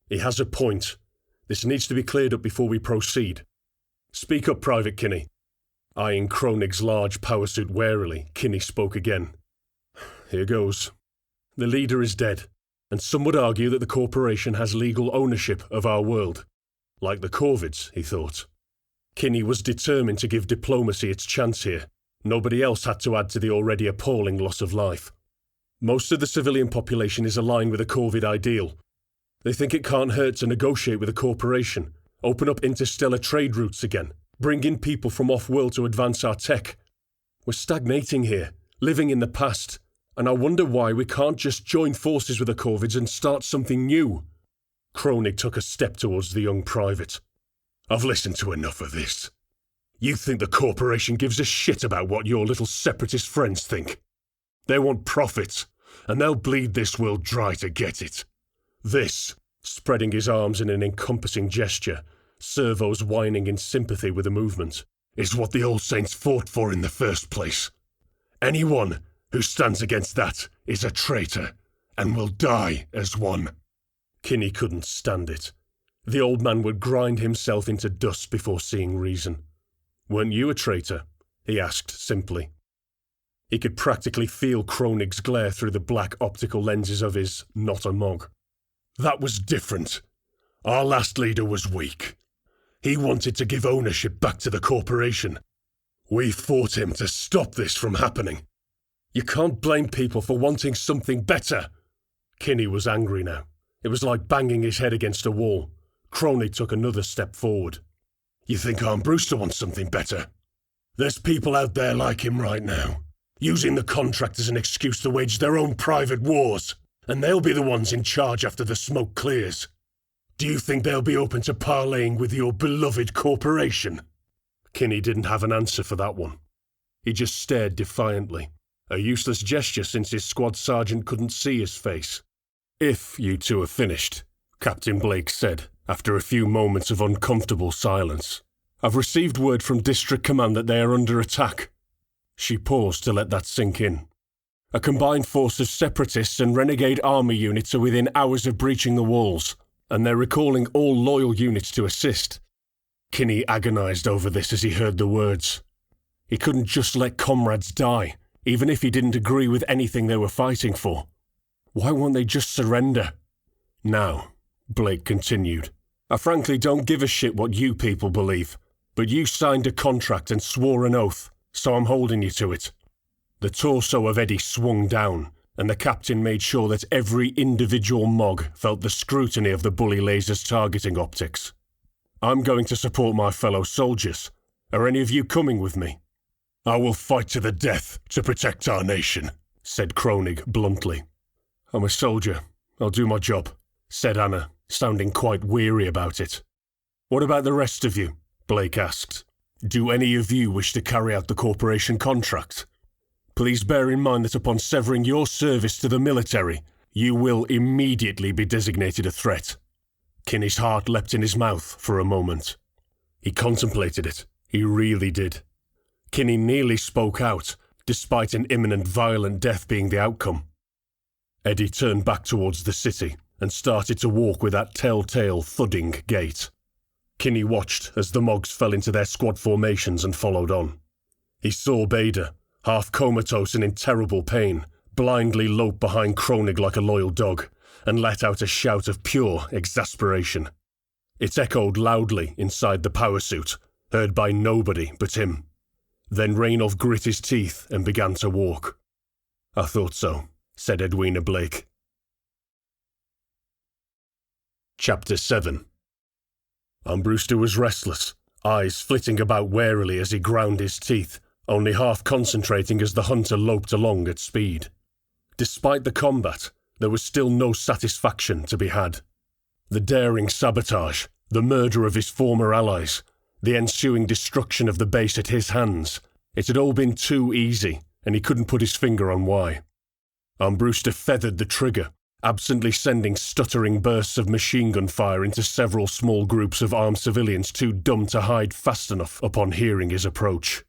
He has a point. This needs to be cleared up before we proceed. Speak up, Private Kinney. Eyeing Kronig's large power suit warily, Kinney spoke again. Here goes. The leader is dead, and some would argue that the corporation has legal ownership of our world. Like the Corvids, he thought. Kinney was determined to give diplomacy its chance here. Nobody else had to add to the already appalling loss of life. Most of the civilian population is aligned with the Corvid ideal. They think it can't hurt to negotiate with a corporation, open up interstellar trade routes again, bring in people from off-world to advance our tech. We're stagnating here, living in the past, and I wonder why we can't just join forces with the Corvids and start something new. Kronig took a step towards the young private. I've listened to enough of this. You think the corporation gives a shit about what your little separatist friends think? They want profit, and they'll bleed this world dry to get it. This, spreading his arms in an encompassing gesture, servos whining in sympathy with the movement, is what the All Saints fought for in the first place. Anyone who stands against that is a traitor, and will die as one. Kinney couldn't stand it. The old man would grind himself into dust before seeing reason. Weren't you a traitor? He asked simply. He could practically feel Kronig's glare through the black optical lenses of his not a Mog. That was different. Our last leader was weak. He wanted to give ownership back to the corporation. We fought him to stop this from happening. You can't blame people for wanting something better. Kinney was angry now. It was like banging his head against a wall. Kronig took another step forward. You think Armbruster wants something better? There's people out there like him right now, using the contract as an excuse to wage their own private wars, and they'll be the ones in charge after the smoke clears. Do you think they'll be open to parleying with your beloved corporation? Kinney didn't have an answer for that one. He just stared defiantly, a useless gesture since his squad sergeant couldn't see his face. If you two are finished, Captain Blake said, after a few moments of uncomfortable silence. I've received word from District Command that they are under attack. She paused to let that sink in. A combined force of separatists and renegade army units are within hours of breaching the walls, and they're recalling all loyal units to assist. Kinney agonized over this as he heard the words. He couldn't just let comrades die, even if he didn't agree with anything they were fighting for. Why won't they just surrender? Now, Blake continued, I frankly don't give a shit what you people believe, but you signed a contract and swore an oath, so I'm holding you to it. The torso of Eddie swung down, and the captain made sure that every individual Mog felt the scrutiny of the bully laser's targeting optics. I'm going to support my fellow soldiers. Are any of you coming with me? I will fight to the death to protect our nation, said Kronig bluntly. I'm a soldier. I'll do my job, said Anna, sounding quite weary about it. What about the rest of you? Blake asked. Do any of you wish to carry out the corporation contract? Please bear in mind that upon severing your service to the military, you will immediately be designated a threat. Kinney's heart leapt in his mouth for a moment. He contemplated it. He really did. Kinney nearly spoke out, despite an imminent violent death being the outcome. Eddie turned back towards the city and started to walk with that telltale thudding gait. Kinney watched as the Mogs fell into their squad formations and followed on. He saw Bader, half comatose and in terrible pain, blindly lope behind Kronig like a loyal dog, and let out a shout of pure exasperation. It echoed loudly inside the power suit, heard by nobody but him. Then Raynolf grit his teeth and began to walk. I thought so, said Edwina Blake. Chapter 7. Armbruster was restless, eyes flitting about warily as he ground his teeth, only half concentrating as the hunter loped along at speed. Despite the combat, there was still no satisfaction to be had. The daring sabotage, the murder of his former allies, the ensuing destruction of the base at his hands, it had all been too easy, and he couldn't put his finger on why. Armbruster feathered the trigger, absently sending stuttering bursts of machine gun fire into several small groups of armed civilians too dumb to hide fast enough upon hearing his approach.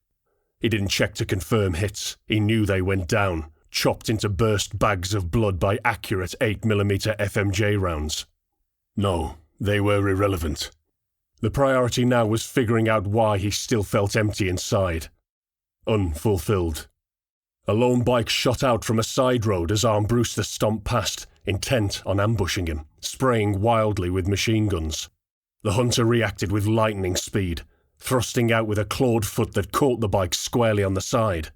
He didn't check to confirm hits. He knew they went down, chopped into burst bags of blood by accurate 8mm FMJ rounds. No, they were irrelevant. The priority now was figuring out why he still felt empty inside. Unfulfilled. A lone bike shot out from a side road as Armbruster stomped past, intent on ambushing him, spraying wildly with machine guns. The hunter reacted with lightning speed, thrusting out with a clawed foot that caught the bike squarely on the side.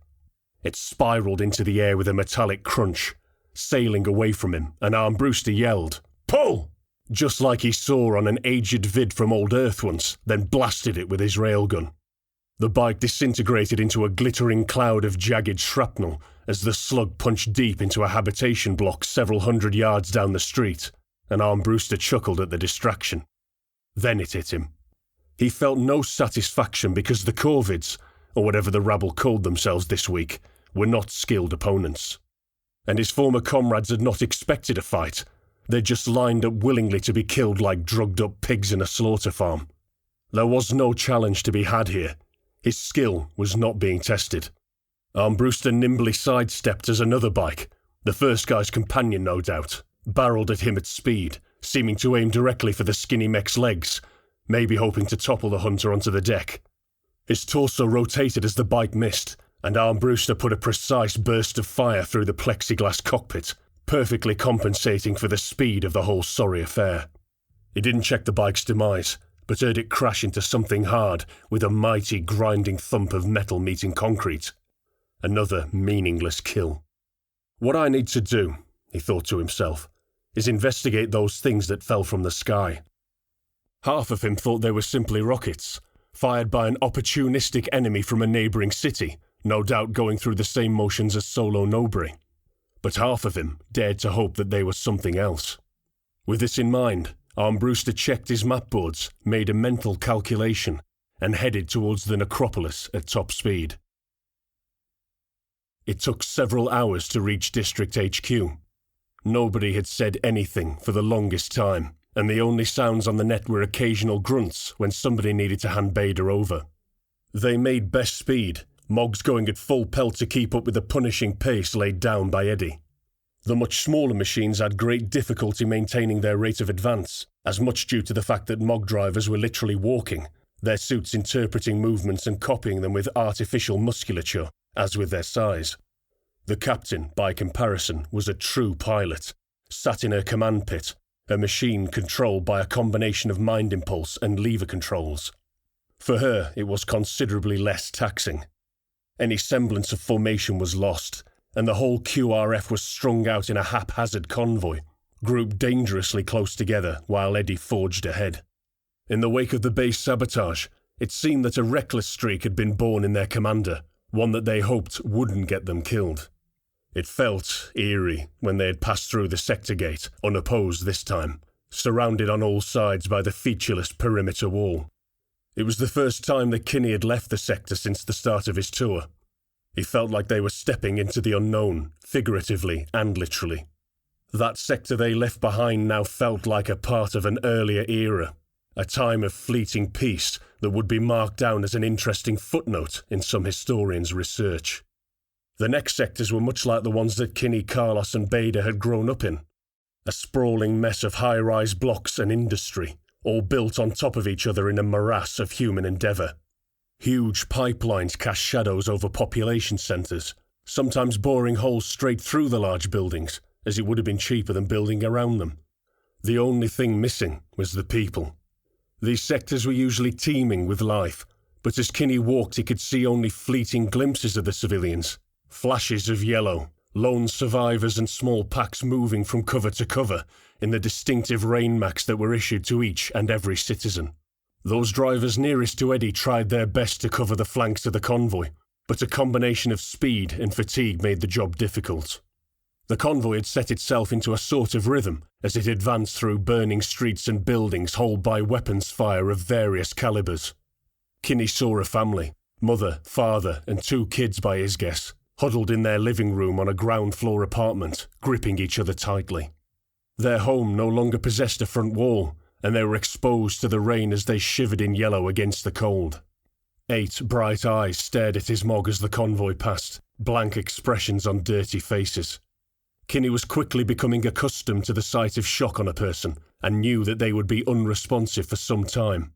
It spiraled into the air with a metallic crunch, sailing away from him, and Armbruster yelled, "Pull!" just like he saw on an aged vid from old Earth once, then blasted it with his railgun. The bike disintegrated into a glittering cloud of jagged shrapnel as the slug punched deep into a habitation block several hundred yards down the street, and Armbruster chuckled at the distraction. Then it hit him. He felt no satisfaction because the Corvids, or whatever the rabble called themselves this week, were not skilled opponents. And his former comrades had not expected a fight. They just lined up willingly to be killed like drugged-up pigs in a slaughter farm. There was no challenge to be had here. His skill was not being tested. Armbruster nimbly sidestepped as another bike, the first guy's companion no doubt, barreled at him at speed, seeming to aim directly for the skinny mech's legs, maybe hoping to topple the hunter onto the deck. His torso rotated as the bike missed, and Armbruster put a precise burst of fire through the plexiglass cockpit, perfectly compensating for the speed of the whole sorry affair. He didn't check the bike's demise, but heard it crash into something hard with a mighty grinding thump of metal meeting concrete. Another meaningless kill. What I need to do, he thought to himself, is investigate those things that fell from the sky. Half of him thought they were simply rockets, fired by an opportunistic enemy from a neighbouring city, no doubt going through the same motions as Solo Nobre. But half of him dared to hope that they were something else. With this in mind, Armbruster checked his map boards, made a mental calculation, and headed towards the necropolis at top speed. It took several hours to reach District HQ. Nobody had said anything for the longest time, and the only sounds on the net were occasional grunts when somebody needed to hand Bader over. They made best speed, Moggs going at full pelt to keep up with the punishing pace laid down by Eddie. The much smaller machines had great difficulty maintaining their rate of advance, as much due to the fact that Mog drivers were literally walking, their suits interpreting movements and copying them with artificial musculature, as with their size. The captain, by comparison, was a true pilot, sat in her command pit, her machine controlled by a combination of mind impulse and lever controls. For her, it was considerably less taxing. Any semblance of formation was lost, and the whole QRF was strung out in a haphazard convoy, grouped dangerously close together while Eddie forged ahead. In the wake of the base sabotage, it seemed that a reckless streak had been born in their commander, one that they hoped wouldn't get them killed. It felt eerie when they had passed through the sector gate, unopposed this time, surrounded on all sides by the featureless perimeter wall. It was the first time that Kinney had left the sector since the start of his tour. He felt like they were stepping into the unknown, figuratively and literally. That sector they left behind now felt like a part of an earlier era, a time of fleeting peace that would be marked down as an interesting footnote in some historian's research. The next sectors were much like the ones that Kinney, Carlos and Bader had grown up in. A sprawling mess of high-rise blocks and industry, all built on top of each other in a morass of human endeavour. Huge pipelines cast shadows over population centres, sometimes boring holes straight through the large buildings, as it would have been cheaper than building around them. The only thing missing was the people. These sectors were usually teeming with life, but as Kinney walked he could see only fleeting glimpses of the civilians. Flashes of yellow, lone survivors and small packs moving from cover to cover in the distinctive rainmacs that were issued to each and every citizen. Those drivers nearest to Eddie tried their best to cover the flanks of the convoy, but a combination of speed and fatigue made the job difficult. The convoy had set itself into a sort of rhythm as it advanced through burning streets and buildings holed by weapons fire of various calibers. Kinney saw a family, mother, father and 2 kids by his guess, huddled in their living room on a ground-floor apartment, gripping each other tightly. Their home no longer possessed a front wall, and they were exposed to the rain as they shivered in yellow against the cold. 8 bright eyes stared at his Mog as the convoy passed, blank expressions on dirty faces. Kinney was quickly becoming accustomed to the sight of shock on a person, and knew that they would be unresponsive for some time.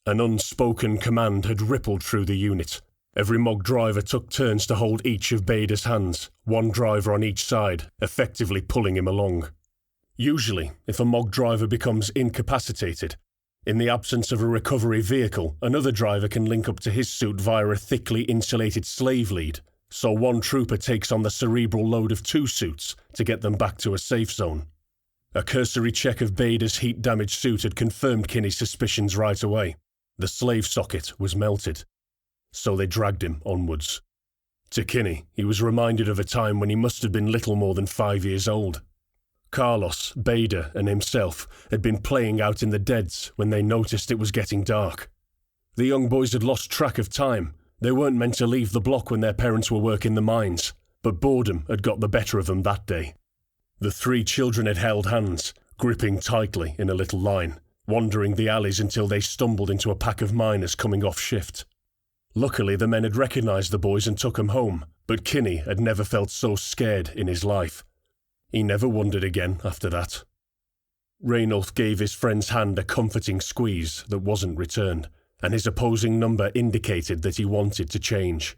An unspoken command had rippled through the unit. Every Mog driver took turns to hold each of Bader's hands, one driver on each side, effectively pulling him along. Usually, if a Mog driver becomes incapacitated, in the absence of a recovery vehicle, another driver can link up to his suit via a thickly insulated slave lead, so one trooper takes on the cerebral load of 2 suits to get them back to a safe zone. A cursory check of Bader's heat-damaged suit had confirmed Kinney's suspicions right away. The slave socket was melted. So they dragged him onwards. To Kinney, he was reminded of a time when he must have been little more than 5 years old. Carlos, Bader, and himself had been playing out in the deads when they noticed it was getting dark. The young boys had lost track of time. They weren't meant to leave the block when their parents were working the mines, but boredom had got the better of them that day. The 3 children had held hands, gripping tightly in a little line, wandering the alleys until they stumbled into a pack of miners coming off shift. Luckily, the men had recognised the boys and took them home, but Kinney had never felt so scared in his life. He never wondered again after that. Raynolf gave his friend's hand a comforting squeeze that wasn't returned, and his opposing number indicated that he wanted to change.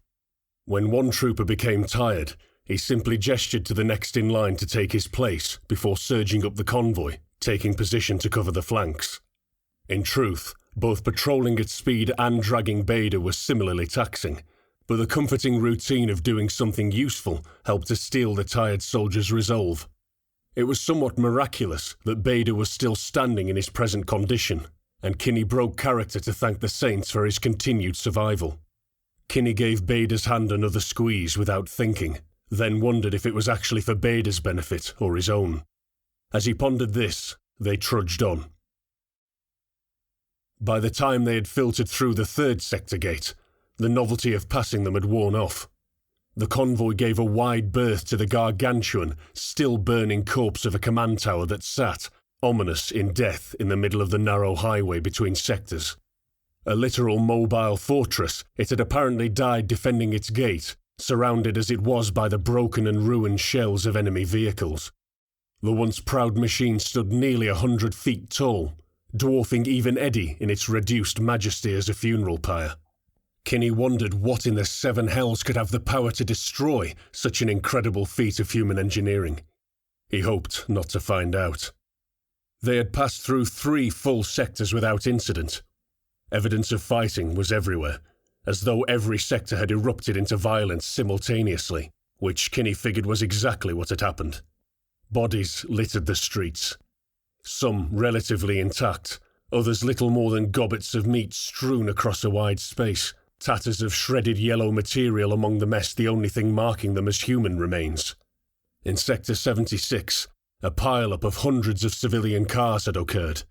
When one trooper became tired, he simply gestured to the next in line to take his place before surging up the convoy, taking position to cover the flanks. In truth, both patrolling at speed and dragging Bader was similarly taxing, but the comforting routine of doing something useful helped to steel the tired soldier's resolve. It was somewhat miraculous that Bader was still standing in his present condition, and Kinney broke character to thank the saints for his continued survival. Kinney gave Bader's hand another squeeze without thinking, then wondered if it was actually for Bader's benefit or his own. As he pondered this, they trudged on. By the time they had filtered through the 3rd sector gate, the novelty of passing them had worn off. The convoy gave a wide berth to the gargantuan, still-burning corpse of a command tower that sat, ominous in death, in the middle of the narrow highway between sectors. A literal mobile fortress, it had apparently died defending its gate, surrounded as it was by the broken and ruined shells of enemy vehicles. The once proud machine stood nearly 100 feet tall, dwarfing even Eddie in its reduced majesty as a funeral pyre. Kinney wondered what in the 7 hells could have the power to destroy such an incredible feat of human engineering. He hoped not to find out. They had passed through 3 full sectors without incident. Evidence of fighting was everywhere, as though every sector had erupted into violence simultaneously, which Kinney figured was exactly what had happened. Bodies littered the streets. Some relatively intact, others little more than gobbets of meat strewn across a wide space, tatters of shredded yellow material among the mess, the only thing marking them as human remains. In Sector 76, a pile-up of hundreds of civilian cars had occurred.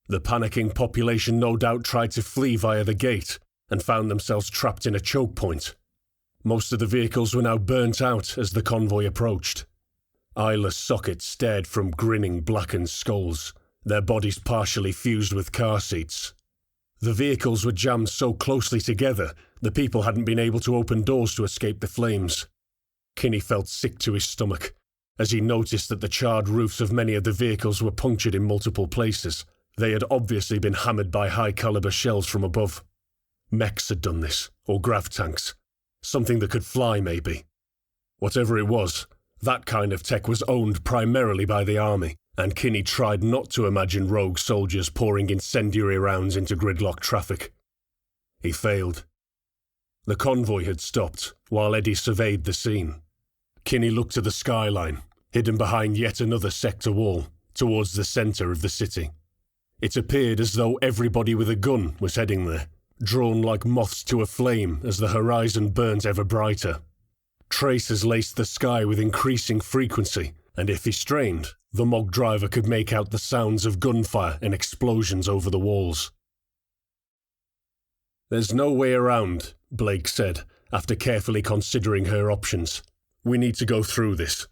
The panicking population no doubt tried to flee via the gate, and found themselves trapped in a choke point. Most of the vehicles were now burnt out as the convoy approached. Eyeless sockets stared from grinning blackened skulls, their bodies partially fused with car seats. The vehicles were jammed so closely together, the people hadn't been able to open doors to escape the flames. Kinney felt sick to his stomach, as he noticed that the charred roofs of many of the vehicles were punctured in multiple places. They had obviously been hammered by high-caliber shells from above. Mechs had done this, or grav tanks. Something that could fly, maybe. Whatever it was, that kind of tech was owned primarily by the army, and Kinney tried not to imagine rogue soldiers pouring incendiary rounds into gridlock traffic. He failed. The convoy had stopped, while Eddie surveyed the scene. Kinney looked to the skyline, hidden behind yet another sector wall, towards the centre of the city. It appeared as though everybody with a gun was heading there, drawn like moths to a flame as the horizon burnt ever brighter. Tracers laced the sky with increasing frequency, and if he strained, the Mog driver could make out the sounds of gunfire and explosions over the walls. "There's no way around," Blake said, after carefully considering her options. "We need to go through this."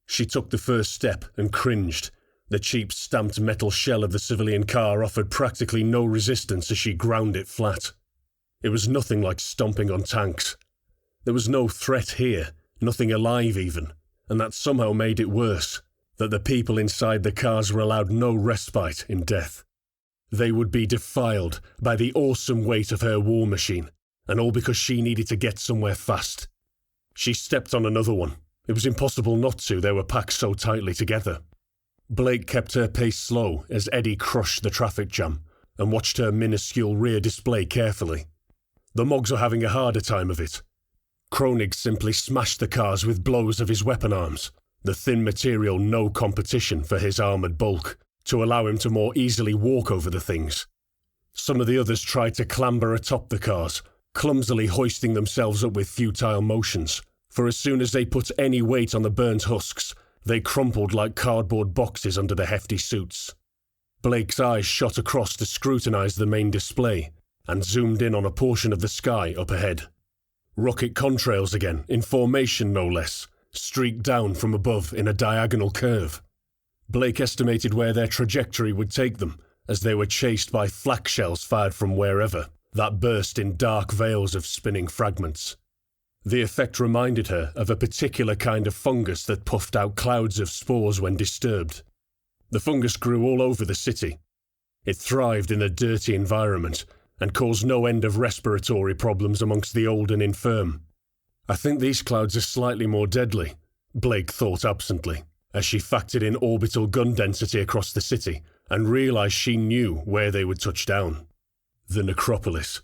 She took the first step and cringed. The cheap stamped metal shell of the civilian car offered practically no resistance as she ground it flat. It was nothing like stomping on tanks. There was no threat here, nothing alive even, and that somehow made it worse, that the people inside the cars were allowed no respite in death. They would be defiled by the awesome weight of her war machine, and all because she needed to get somewhere fast. She stepped on another one. It was impossible not to, they were packed so tightly together. Blake kept her pace slow as Eddie crushed the traffic jam, and watched her minuscule rear display carefully. The Mogs were having a harder time of it. Kronig simply smashed the cars with blows of his weapon arms, the thin material no competition for his armoured bulk, to allow him to more easily walk over the things. Some of the others tried to clamber atop the cars, clumsily hoisting themselves up with futile motions, for as soon as they put any weight on the burnt husks, they crumpled like cardboard boxes under the hefty suits. Blake's eyes shot across to scrutinise the main display, and zoomed in on a portion of the sky up ahead. Rocket contrails again, in formation no less, streaked down from above in a diagonal curve. Blake estimated where their trajectory would take them, as they were chased by flak shells fired from wherever, that burst in dark veils of spinning fragments. The effect reminded her of a particular kind of fungus that puffed out clouds of spores when disturbed. The fungus grew all over the city. It thrived in a dirty environment, and caused no end of respiratory problems amongst the old and infirm. I think these clouds are slightly more deadly, Blake thought absently, as she factored in orbital gun density across the city, and realised she knew where they would touch down. The necropolis.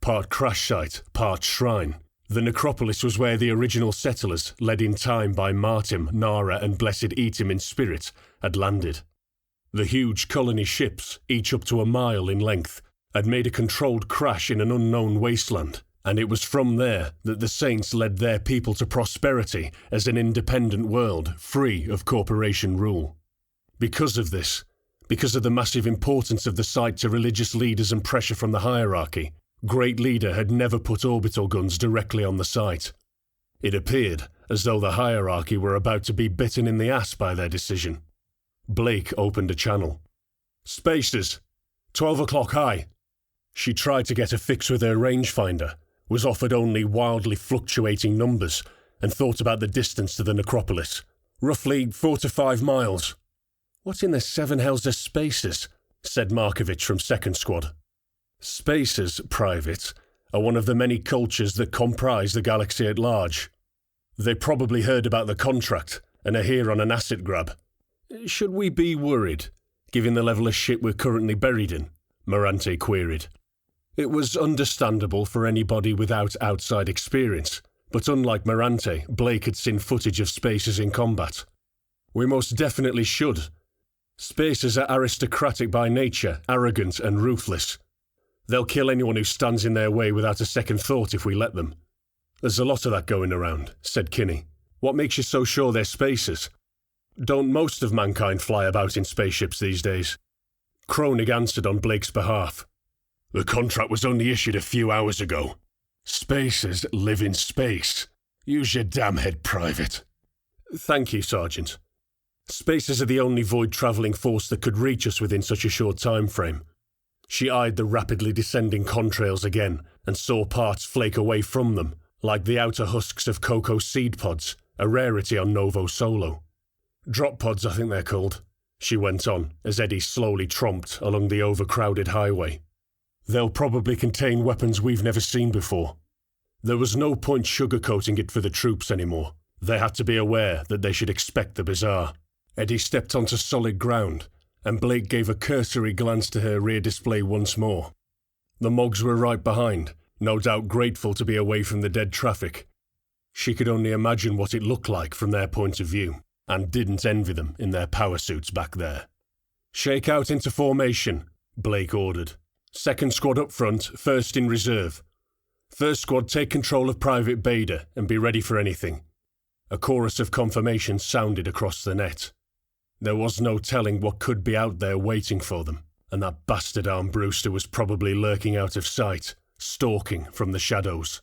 Part crash site, part shrine. The necropolis was where the original settlers, led in time by Martim, Nara and Blessed Etim in spirit, had landed. The huge colony ships, each up to a mile in length, had made a controlled crash in an unknown wasteland, and it was from there that the Saints led their people to prosperity as an independent world, free of corporation rule. Because of this, because of the massive importance of the site to religious leaders and pressure from the hierarchy, Great Leader had never put orbital guns directly on the site. It appeared as though the hierarchy were about to be bitten in the ass by their decision. Blake opened a channel. "Spacers, 12 o'clock high." She tried to get a fix with her rangefinder, was offered only wildly fluctuating numbers, and thought about the distance to the necropolis. Roughly 4 to 5 miles. "What in the seven hells are spacers?" said Markovich from Second Squad. Spacers, Private, are one of the many cultures that comprise the galaxy at large. They probably heard about the contract and are here on an asset grab. "Should we be worried, given the level of shit we're currently buried in?" Morante queried. It was understandable for anybody without outside experience, but unlike Morante, Blake had seen footage of Spacers in combat. "We most definitely should. Spacers are aristocratic by nature, arrogant and ruthless. They'll kill anyone who stands in their way without a second thought if we let them." "There's a lot of that going around," said Kinney. "What makes you so sure they're Spacers? Don't most of mankind fly about in spaceships these days?" Kronig answered on Blake's behalf. "The contract was only issued a few hours ago. Spacers live in space. Use your damn head, Private." "Thank you, Sergeant. Spacers are the only void-travelling force that could reach us within such a short time frame." She eyed the rapidly descending contrails again, and saw parts flake away from them, like the outer husks of cocoa seed pods, a rarity on Novo Solo. "Drop pods, I think they're called," she went on, as Eddie slowly tromped along the overcrowded highway. "They'll probably contain weapons we've never seen before." There was no point sugarcoating it for the troops anymore. They had to be aware that they should expect the bizarre. Eddie stepped onto solid ground, and Blake gave a cursory glance to her rear display once more. The Mogs were right behind, no doubt grateful to be away from the dead traffic. She could only imagine what it looked like from their point of view, and didn't envy them in their power suits back there. "Shake out into formation," Blake ordered. "Second squad up front, first in reserve. First squad take control of Private Bader and be ready for anything." A chorus of confirmation sounded across the net. There was no telling what could be out there waiting for them, and that bastard Armbruster was probably lurking out of sight, stalking from the shadows.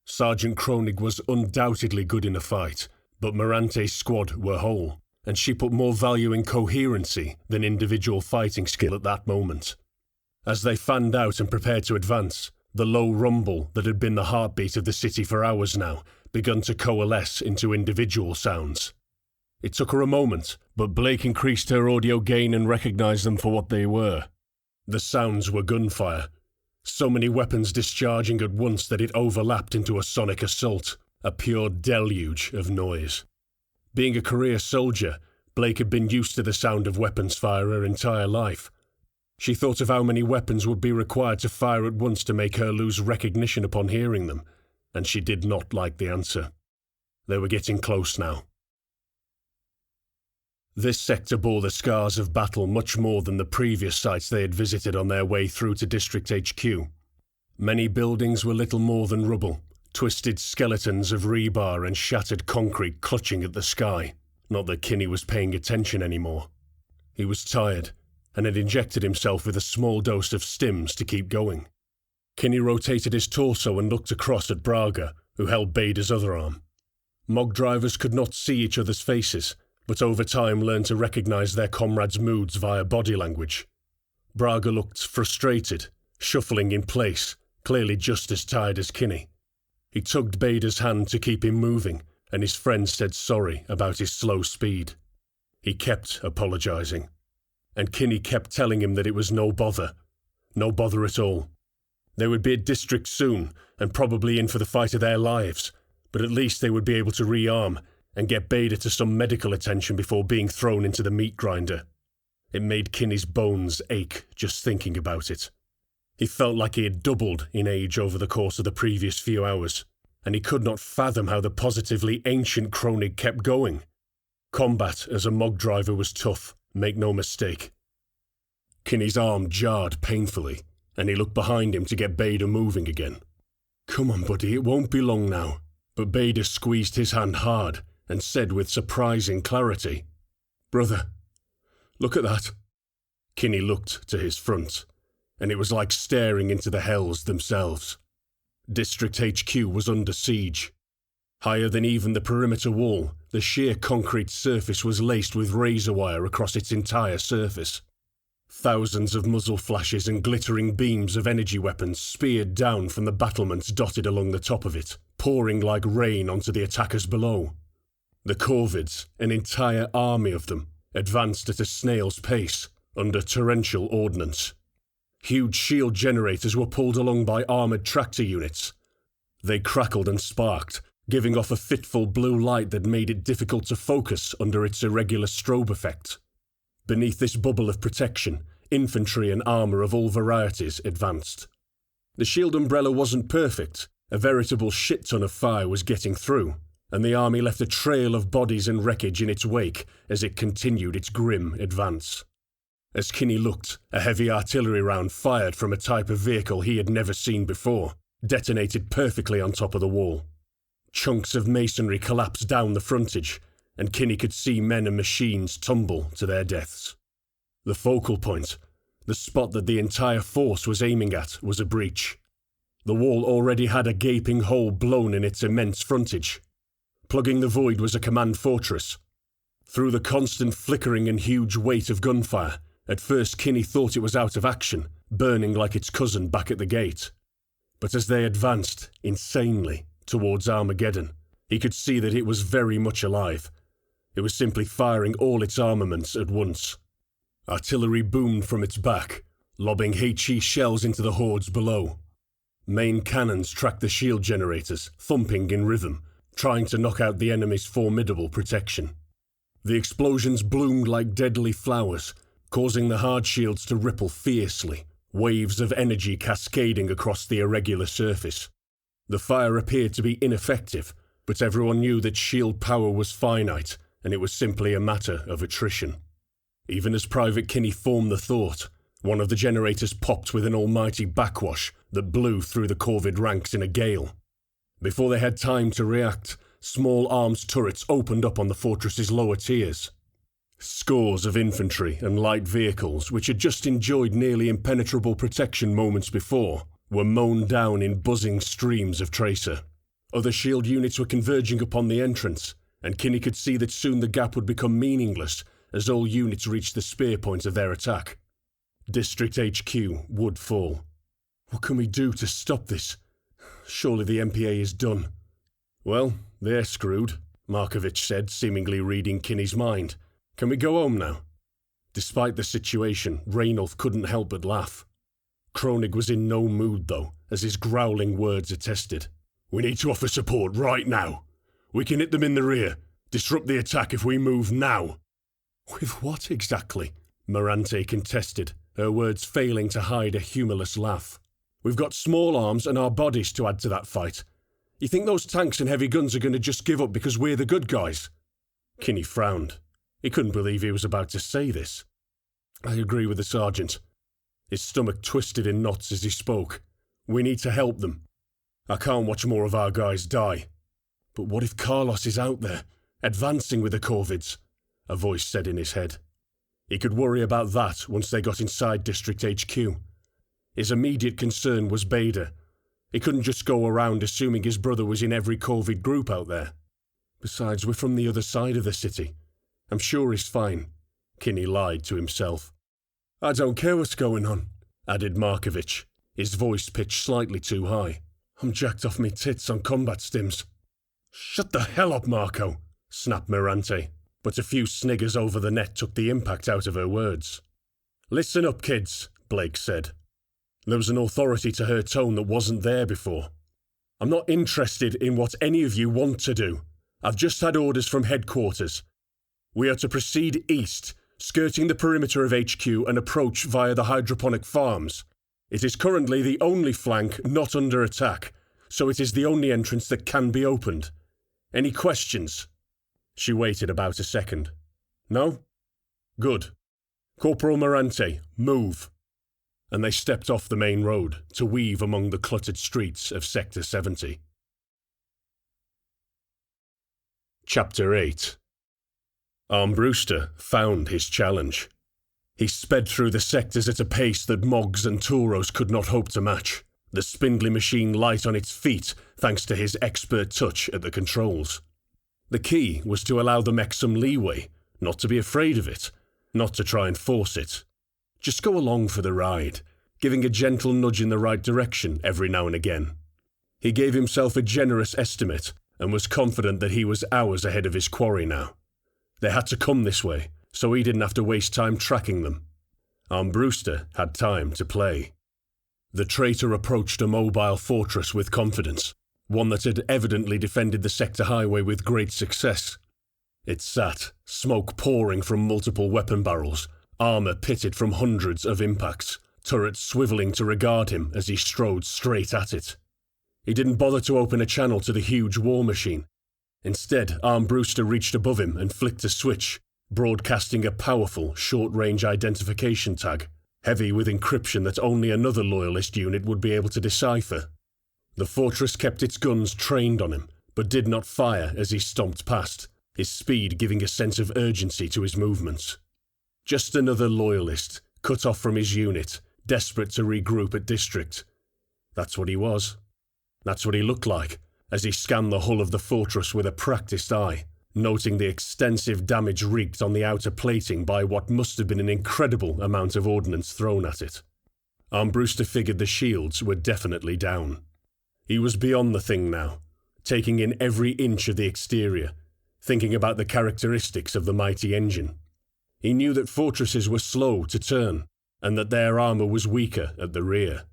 Sergeant Kronig was undoubtedly good in a fight, but Morante's squad were whole, and she put more value in coherency than individual fighting skill at that moment. As they fanned out and prepared to advance, The low rumble that had been the heartbeat of the city for hours now begun to coalesce into individual sounds. It took her a moment, but Blake increased her audio gain and recognized them for what they were. The sounds were gunfire. So many weapons discharging at once that it overlapped into a sonic assault, a pure deluge of noise. Being a career soldier, Blake had been used to the sound of weapons fire her entire life. She thought of how many weapons would be required to fire at once to make her lose recognition upon hearing them, and she did not like the answer. They were getting close now. This sector bore the scars of battle much more than the previous sites they had visited on their way through to District HQ. Many buildings were little more than rubble, twisted skeletons of rebar and shattered concrete clutching at the sky. Not that Kinney was paying attention anymore. He was tired, and had injected himself with a small dose of stims to keep going. Kinney rotated his torso and looked across at Braga, who held Bader's other arm. Mog drivers could not see each other's faces, but over time learned to recognize their comrades' moods via body language. Braga looked frustrated, shuffling in place, clearly just as tired as Kinney. He tugged Bader's hand to keep him moving, and his friend said sorry about his slow speed. He kept apologizing, and Kinney kept telling him that it was no bother at all. They would be at District soon, and probably in for the fight of their lives, but at least they would be able to rearm and get Bader to some medical attention before being thrown into the meat grinder. It made Kinney's bones ache just thinking about it. He felt like he had doubled in age over the course of the previous few hours, and he could not fathom how the positively ancient Kronig kept going. Combat as a Mog driver was tough, make no mistake. Kinney's arm jarred painfully, and he looked behind him to get Bader moving again. "Come on, buddy, it won't be long now." But Bader squeezed his hand hard and said with surprising clarity, "Brother, look at that." Kinney looked to his front, and it was like staring into the hells themselves. District HQ was under siege. Higher than even the perimeter wall, the sheer concrete surface was laced with razor wire across its entire surface. Thousands of muzzle flashes and glittering beams of energy weapons speared down from the battlements dotted along the top of it, pouring like rain onto the attackers below. The Corvids, an entire army of them, advanced at a snail's pace, under torrential ordnance. Huge shield generators were pulled along by armoured tractor units. They crackled and sparked, giving off a fitful blue light that made it difficult to focus under its irregular strobe effect. Beneath this bubble of protection, infantry and armour of all varieties advanced. The shield umbrella wasn't perfect. A veritable shit-ton of fire was getting through, and the army left a trail of bodies and wreckage in its wake as it continued its grim advance. As Kinney looked, a heavy artillery round fired from a type of vehicle he had never seen before, detonated perfectly on top of the wall. Chunks of masonry collapsed down the frontage, and Kinney could see men and machines tumble to their deaths. The focal point, the spot that the entire force was aiming at, was a breach. The wall already had a gaping hole blown in its immense frontage. Plugging the void was a command fortress. Through the constant flickering and huge weight of gunfire, at first Kinney thought it was out of action, burning like its cousin back at the gate. But as they advanced, insanely, towards Armageddon, he could see that it was very much alive. It was simply firing all its armaments at once. Artillery boomed from its back, lobbing HE shells into the hordes below. Main cannons tracked the shield generators, thumping in rhythm, trying to knock out the enemy's formidable protection. The explosions bloomed like deadly flowers, causing the hard shields to ripple fiercely, waves of energy cascading across the irregular surface. The fire appeared to be ineffective, but everyone knew that shield power was finite, and it was simply a matter of attrition. Even as Private Kinney formed the thought, one of the generators popped with an almighty backwash that blew through the Corvid ranks in a gale. Before they had time to react, small arms turrets opened up on the fortress's lower tiers. Scores of infantry and light vehicles, which had just enjoyed nearly impenetrable protection moments before, were mown down in buzzing streams of tracer. Other shield units were converging upon the entrance, and Kinney could see that soon the gap would become meaningless as all units reached the spear point of their attack. District HQ would fall. What can we do to stop this? Surely the MPA is done. Well, they're screwed, Markovich said, seemingly reading Kinney's mind. Can we go home now? Despite the situation, Raynolf couldn't help but laugh. Kronig was in no mood, though, as his growling words attested. We need to offer support right now. We can hit them in the rear, disrupt the attack if we move now. With what exactly? Morante contested, her words failing to hide a humorless laugh. We've got small arms and our bodies to add to that fight. You think those tanks and heavy guns are going to just give up because we're the good guys? Kinney frowned. He couldn't believe he was about to say this. I agree with the sergeant. His stomach twisted in knots as he spoke. We need to help them. I can't watch more of our guys die. But what if Carlos is out there, advancing with the Corvids? A voice said in his head. He could worry about that once they got inside District HQ. His immediate concern was Bader. He couldn't just go around assuming his brother was in every Corvid group out there. Besides, we're from the other side of the city. I'm sure he's fine. Kinney lied to himself. I don't care what's going on, added Markovich, his voice pitched slightly too high. I'm jacked off me tits on combat stims. Shut the hell up, Marco, snapped Morante, but a few sniggers over the net took the impact out of her words. Listen up, kids, Blake said. There was an authority to her tone that wasn't there before. I'm not interested in what any of you want to do. I've just had orders from headquarters. We are to proceed east, skirting the perimeter of HQ and approach via the hydroponic farms. It is currently the only flank not under attack, so it is the only entrance that can be opened. Any questions? She waited about a second. No? Good. Corporal Morante, move. And they stepped off the main road to weave among the cluttered streets of Sector 70. Chapter 8. Armbruster found his challenge. He sped through the sectors at a pace that Moggs and Tauros could not hope to match, the spindly machine light on its feet thanks to his expert touch at the controls. The key was to allow the mech some leeway, not to be afraid of it, not to try and force it. Just go along for the ride, giving a gentle nudge in the right direction every now and again. He gave himself a generous estimate and was confident that he was hours ahead of his quarry now. They had to come this way, so he didn't have to waste time tracking them. Armbruster had time to play. The traitor approached a mobile fortress with confidence, one that had evidently defended the sector highway with great success. It sat, smoke pouring from multiple weapon barrels, armour pitted from hundreds of impacts, turrets swivelling to regard him as he strode straight at it. He didn't bother to open a channel to the huge war machine. Instead, Armbruster reached above him and flicked a switch, broadcasting a powerful, short-range identification tag, heavy with encryption that only another loyalist unit would be able to decipher. The fortress kept its guns trained on him, but did not fire as he stomped past, his speed giving a sense of urgency to his movements. Just another loyalist, cut off from his unit, desperate to regroup at District. That's what he was. That's what he looked like, as he scanned the hull of the fortress with a practiced eye, noting the extensive damage wreaked on the outer plating by what must have been an incredible amount of ordnance thrown at it. Armbruster figured the shields were definitely down. He was beyond the thing now, taking in every inch of the exterior, thinking about the characteristics of the mighty engine. He knew that fortresses were slow to turn, and that their armour was weaker at the rear.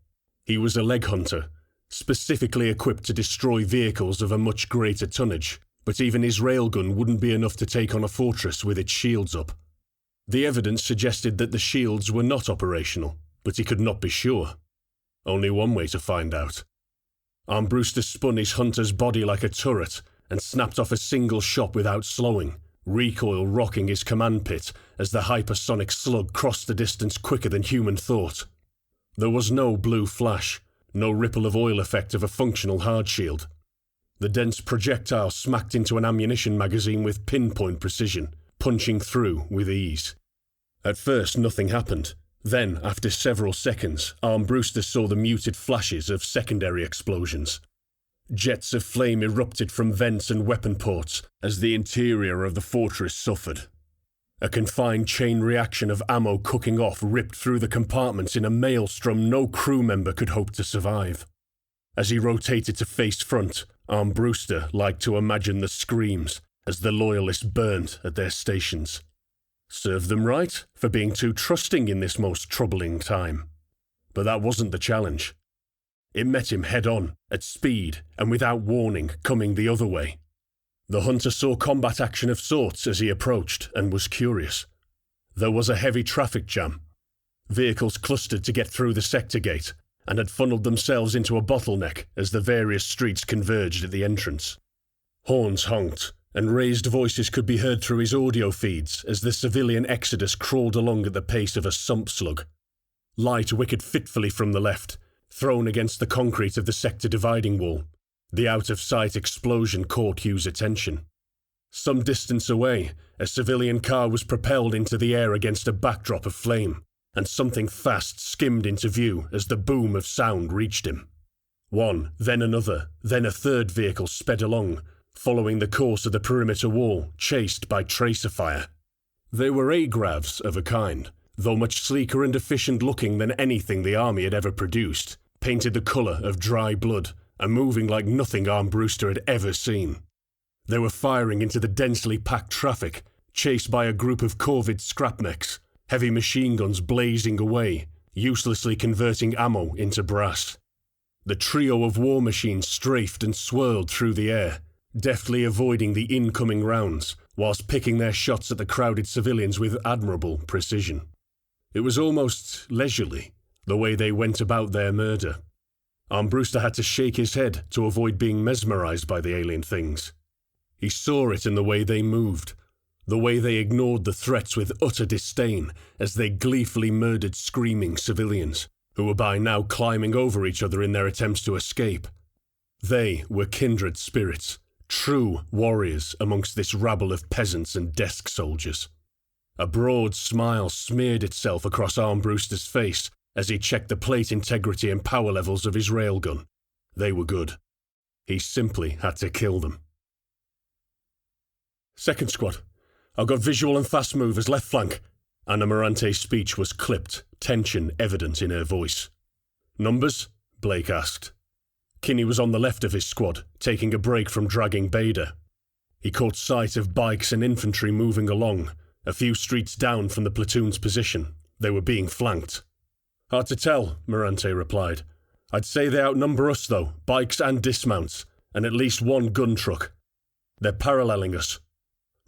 He was a leg hunter, specifically equipped to destroy vehicles of a much greater tonnage, but even his railgun wouldn't be enough to take on a fortress with its shields up. The evidence suggested that the shields were not operational, but he could not be sure. Only one way to find out. Armbruster spun his hunter's body like a turret and snapped off a single shot without slowing, recoil rocking his command pit as the hypersonic slug crossed the distance quicker than human thought. There was no blue flash, no ripple of oil effect of a functional hard shield. The dense projectile smacked into an ammunition magazine with pinpoint precision, punching through with ease. At first nothing happened. Then, after several seconds, Armbruster saw the muted flashes of secondary explosions. Jets of flame erupted from vents and weapon ports as the interior of the fortress suffered. A confined chain reaction of ammo cooking off ripped through the compartments in a maelstrom no crew member could hope to survive. As he rotated to face front, Armbruster liked to imagine the screams as the loyalists burnt at their stations. Served them right for being too trusting in this most troubling time. But that wasn't the challenge. It met him head-on, at speed, and without warning, coming the other way. The hunter saw combat action of sorts as he approached and was curious. There was a heavy traffic jam. Vehicles clustered to get through the sector gate and had funneled themselves into a bottleneck as the various streets converged at the entrance. Horns honked, and raised voices could be heard through his audio feeds as the civilian exodus crawled along at the pace of a sump slug. Light wickered fitfully from the left, thrown against the concrete of the sector dividing wall. The out-of-sight explosion caught Hugh's attention. Some distance away, a civilian car was propelled into the air against a backdrop of flame, and something fast skimmed into view as the boom of sound reached him. One, then another, then a third vehicle sped along, following the course of the perimeter wall, chased by tracer fire. They were agravs of a kind, though much sleeker and efficient-looking than anything the army had ever produced, painted the colour of dry blood, and moving like nothing Armbruster had ever seen. They were firing into the densely packed traffic, chased by a group of corvid scrap mechs, heavy machine guns blazing away, uselessly converting ammo into brass. The trio of war machines strafed and swirled through the air, deftly avoiding the incoming rounds, whilst picking their shots at the crowded civilians with admirable precision. It was almost leisurely, the way they went about their murder. Armbruster had to shake his head to avoid being mesmerized by the alien things. He saw it in the way they moved, the way they ignored the threats with utter disdain as they gleefully murdered screaming civilians, who were by now climbing over each other in their attempts to escape. They were kindred spirits, true warriors amongst this rabble of peasants and desk soldiers. A broad smile smeared itself across Armbruster's face as he checked the plate integrity and power levels of his railgun. They were good. He simply had to kill them. Second squad, I've got visual and fast move as left flank. Anna Morante's speech was clipped, tension evident in her voice. Numbers? Blake asked. Kinney was on the left of his squad, taking a break from dragging Bader. He caught sight of bikes and infantry moving along, a few streets down from the platoon's position. They were being flanked. Hard to tell, Morante replied. I'd say they outnumber us, though, bikes and dismounts, and at least one gun truck. They're paralleling us.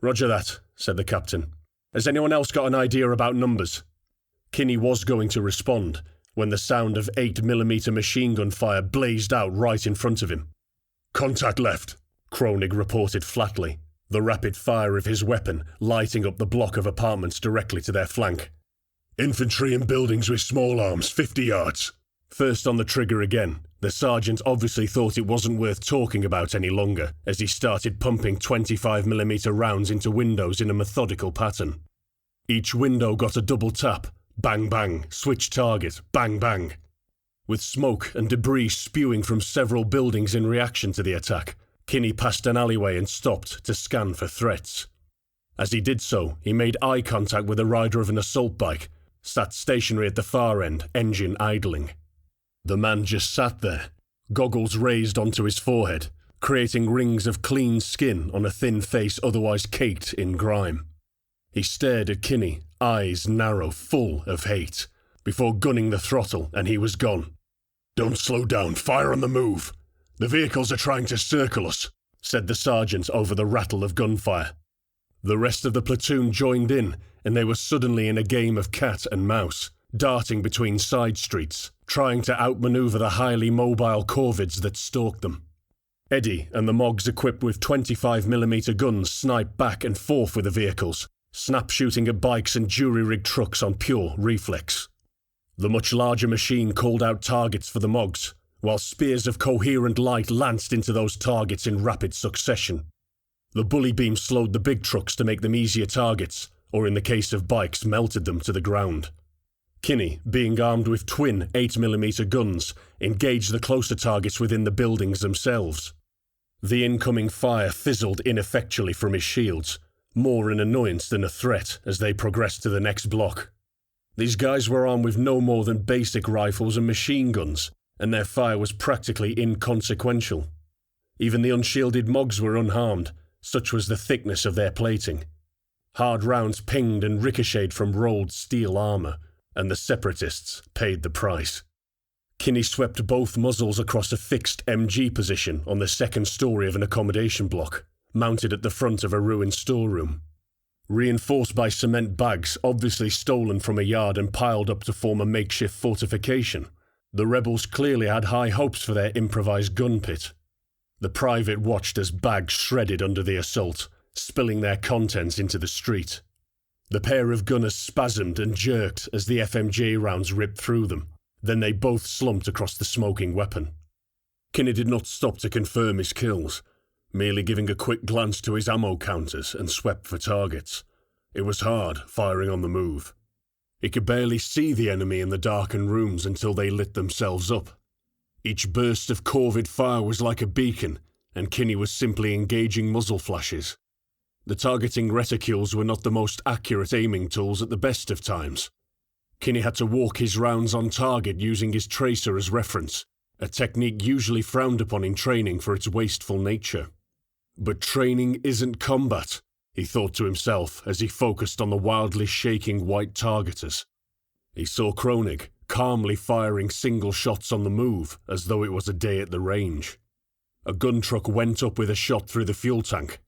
Roger that, said the captain. Has anyone else got an idea about numbers? Kinney was going to respond, when the sound of 8mm machine gun fire blazed out right in front of him. Contact left, Kronig reported flatly, the rapid fire of his weapon lighting up the block of apartments directly to their flank. Infantry in buildings with small arms, 50 yards. First on the trigger again, the sergeant obviously thought it wasn't worth talking about any longer as he started pumping 25mm rounds into windows in a methodical pattern. Each window got a double tap, bang bang, switch target, bang bang. With smoke and debris spewing from several buildings in reaction to the attack, Kinney passed an alleyway and stopped to scan for threats. As he did so, he made eye contact with a rider of an assault bike, sat stationary at the far end, engine idling. The man just sat there, goggles raised onto his forehead, creating rings of clean skin on a thin face otherwise caked in grime. He stared at Kinney, eyes narrow, full of hate, before gunning the throttle, and he was gone. Don't slow down, fire on the move. The vehicles are trying to circle us, said the sergeant over the rattle of gunfire. The rest of the platoon joined in, and they were suddenly in a game of cat and mouse, darting between side streets, trying to outmaneuver the highly mobile corvids that stalked them. Eddie and the Mogs equipped with 25mm guns sniped back and forth with the vehicles, snap shooting at bikes and jury-rigged trucks on pure reflex. The much larger machine called out targets for the Mogs, while spears of coherent light lanced into those targets in rapid succession. The bully beam slowed the big trucks to make them easier targets, or in the case of bikes, melted them to the ground. Kinney, being armed with twin 8mm guns, engaged the closer targets within the buildings themselves. The incoming fire fizzled ineffectually from his shields, more an annoyance than a threat as they progressed to the next block. These guys were armed with no more than basic rifles and machine guns, and their fire was practically inconsequential. Even the unshielded Mogs were unharmed, such was the thickness of their plating. Hard rounds pinged and ricocheted from rolled steel armour, and the separatists paid the price. Kinney swept both muzzles across a fixed MG position on the second story of an accommodation block, mounted at the front of a ruined storeroom. Reinforced by cement bags obviously stolen from a yard and piled up to form a makeshift fortification, the rebels clearly had high hopes for their improvised gun pit. The private watched as bags shredded under the assault, spilling their contents into the street. The pair of gunners spasmed and jerked as the FMJ rounds ripped through them. Then they both slumped across the smoking weapon. Kinney did not stop to confirm his kills, merely giving a quick glance to his ammo counters and swept for targets. It was hard, firing on the move. He could barely see the enemy in the darkened rooms until they lit themselves up. Each burst of corvid fire was like a beacon, and Kinney was simply engaging muzzle flashes. The targeting reticules were not the most accurate aiming tools at the best of times. Kinney had to walk his rounds on target using his tracer as reference, a technique usually frowned upon in training for its wasteful nature. But training isn't combat, he thought to himself as he focused on the wildly shaking white targeters. He saw Kronig calmly firing single shots on the move as though it was a day at the range. A gun truck went up with a shot through the fuel tank.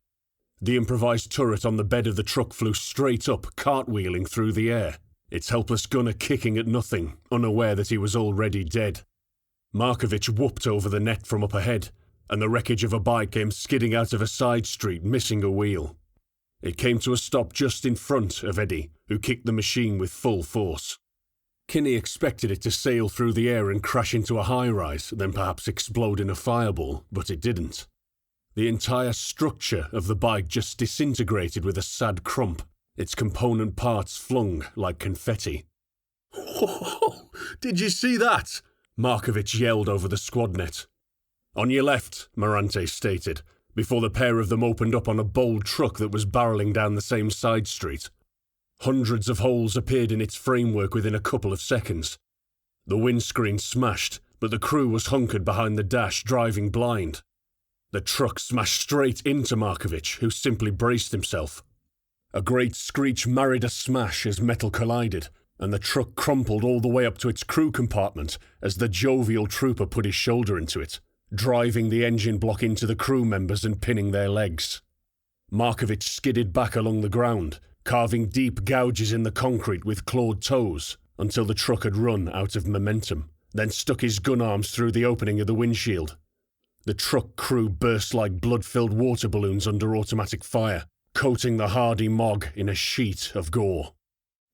The improvised turret on the bed of the truck flew straight up, cartwheeling through the air, its helpless gunner kicking at nothing, unaware that he was already dead. Markovich whooped over the net from up ahead, and the wreckage of a bike came skidding out of a side street, missing a wheel. It came to a stop just in front of Eddie, who kicked the machine with full force. Kinney expected it to sail through the air and crash into a high-rise, then perhaps explode in a fireball, but it didn't. The entire structure of the bike just disintegrated with a sad crump, its component parts flung like confetti. "Whoa! Did you see that?" Markovich yelled over the squad net. "On your left," Morante stated, before the pair of them opened up on a bold truck that was barreling down the same side street. Hundreds of holes appeared in its framework within a couple of seconds. The windscreen smashed, but the crew was hunkered behind the dash, driving blind. The truck smashed straight into Markovich, who simply braced himself. A great screech married a smash as metal collided, and the truck crumpled all the way up to its crew compartment as the jovial trooper put his shoulder into it, driving the engine block into the crew members and pinning their legs. Markovich skidded back along the ground, carving deep gouges in the concrete with clawed toes until the truck had run out of momentum, then stuck his gun arms through the opening of the windshield. The truck crew burst like blood-filled water balloons under automatic fire, coating the hardy Mog in a sheet of gore.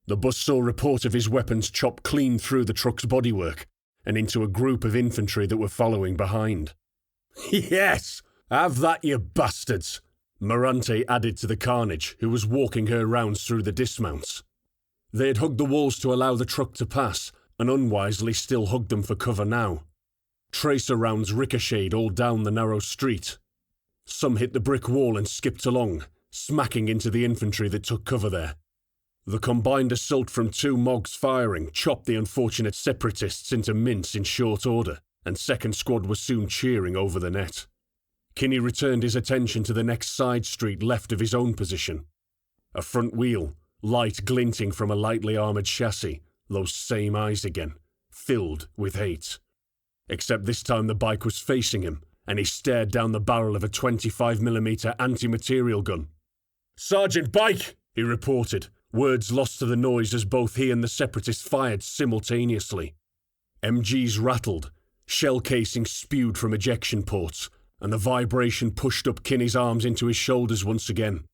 The bus saw report of his weapons chop clean through the truck's bodywork and into a group of infantry that were following behind. "Yes! Have that, you bastards!" Morante added to the carnage, who was walking her rounds through the dismounts. They had hugged the walls to allow the truck to pass, and unwisely still hugged them for cover now. Tracer rounds ricocheted all down the narrow street. Some hit the brick wall and skipped along, smacking into the infantry that took cover there. The combined assault from two Mogs firing chopped the unfortunate separatists into mince in short order, and second squad was soon cheering over the net. Kinney returned his attention to the next side street left of his own position. A front wheel, light glinting from a lightly armoured chassis, those same eyes again, filled with hate. Except this time the bike was facing him, and he stared down the barrel of a 25mm anti-material gun. "Sergeant Bike!" he reported, words lost to the noise as both he and the separatist fired simultaneously. MGs rattled, shell casings spewed from ejection ports, and the vibration pushed up Kinney's arms into his shoulders once again.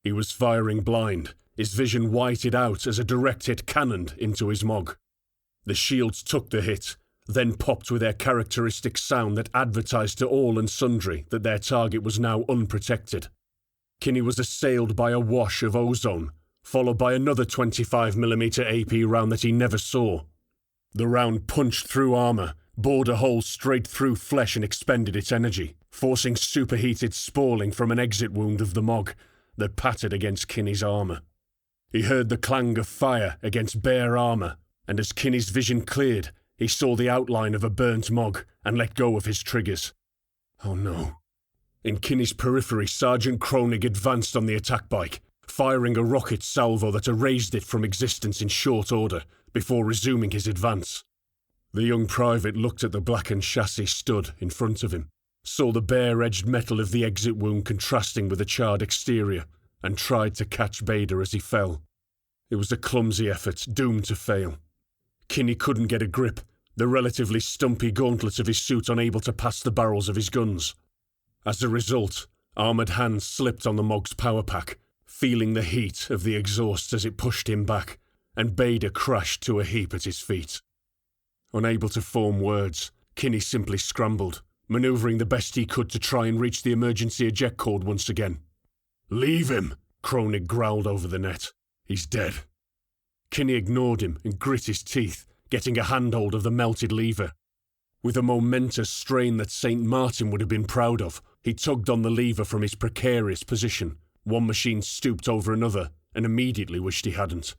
He was firing blind, his vision whited out as a direct hit cannoned into his Mog. The shields took the hit, then popped with their characteristic sound that advertised to all and sundry that their target was now unprotected. Kinney was assailed by a wash of ozone, followed by another 25mm AP round that he never saw. The round punched through armour, bored a hole straight through flesh and expended its energy, forcing superheated spalling from an exit wound of the Mog, that pattered against Kinney's armour. He heard the clang of fire against bare armour, and as Kinney's vision cleared, he saw the outline of a burnt Mog and let go of his triggers. Oh no. In Kinney's periphery, Sergeant Kronig advanced on the attack bike, firing a rocket salvo that erased it from existence in short order before resuming his advance. The young private looked at the blackened chassis stood in front of him, saw the bare-edged metal of the exit wound contrasting with the charred exterior, and tried to catch Bader as he fell. It was a clumsy effort, doomed to fail. Kinney couldn't get a grip, the relatively stumpy gauntlets of his suit unable to pass the barrels of his guns. As a result, armoured hands slipped on the Mog's power pack, feeling the heat of the exhaust as it pushed him back, and Bader crashed to a heap at his feet. Unable to form words, Kinney simply scrambled, manoeuvring the best he could to try and reach the emergency eject cord once again. "Leave him," Kronig growled over the net. "He's dead." Kinney ignored him and grit his teeth, getting a handhold of the melted lever. With a momentous strain that St. Martin would have been proud of, he tugged on the lever from his precarious position. One machine stooped over another, and immediately wished he hadn't.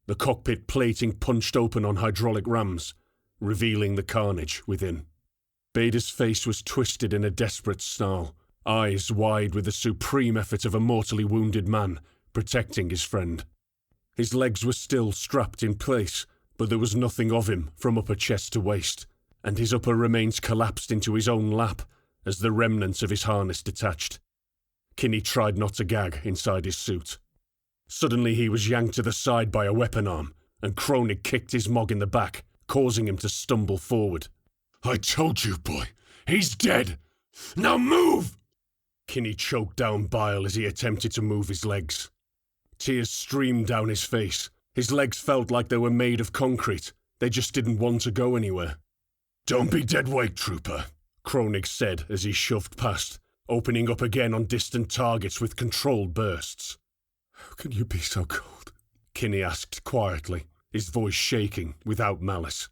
The cockpit plating punched open on hydraulic rams, revealing the carnage within. Bader's face was twisted in a desperate snarl, eyes wide with the supreme effort of a mortally wounded man, protecting his friend. His legs were still strapped in place, but there was nothing of him from upper chest to waist, and his upper remains collapsed into his own lap as the remnants of his harness detached. Kinney tried not to gag inside his suit. Suddenly he was yanked to the side by a weapon arm, and Kronig kicked his Mog in the back, causing him to stumble forward. "I told you, boy, he's dead! Now move!" Kinney choked down bile as he attempted to move his legs. Tears streamed down his face. His legs felt like they were made of concrete. They just didn't want to go anywhere. "Don't be dead weight, trooper," Kronig said as he shoved past, opening up again on distant targets with controlled bursts. "How can you be so cold?" Kinney asked quietly, his voice shaking without malice.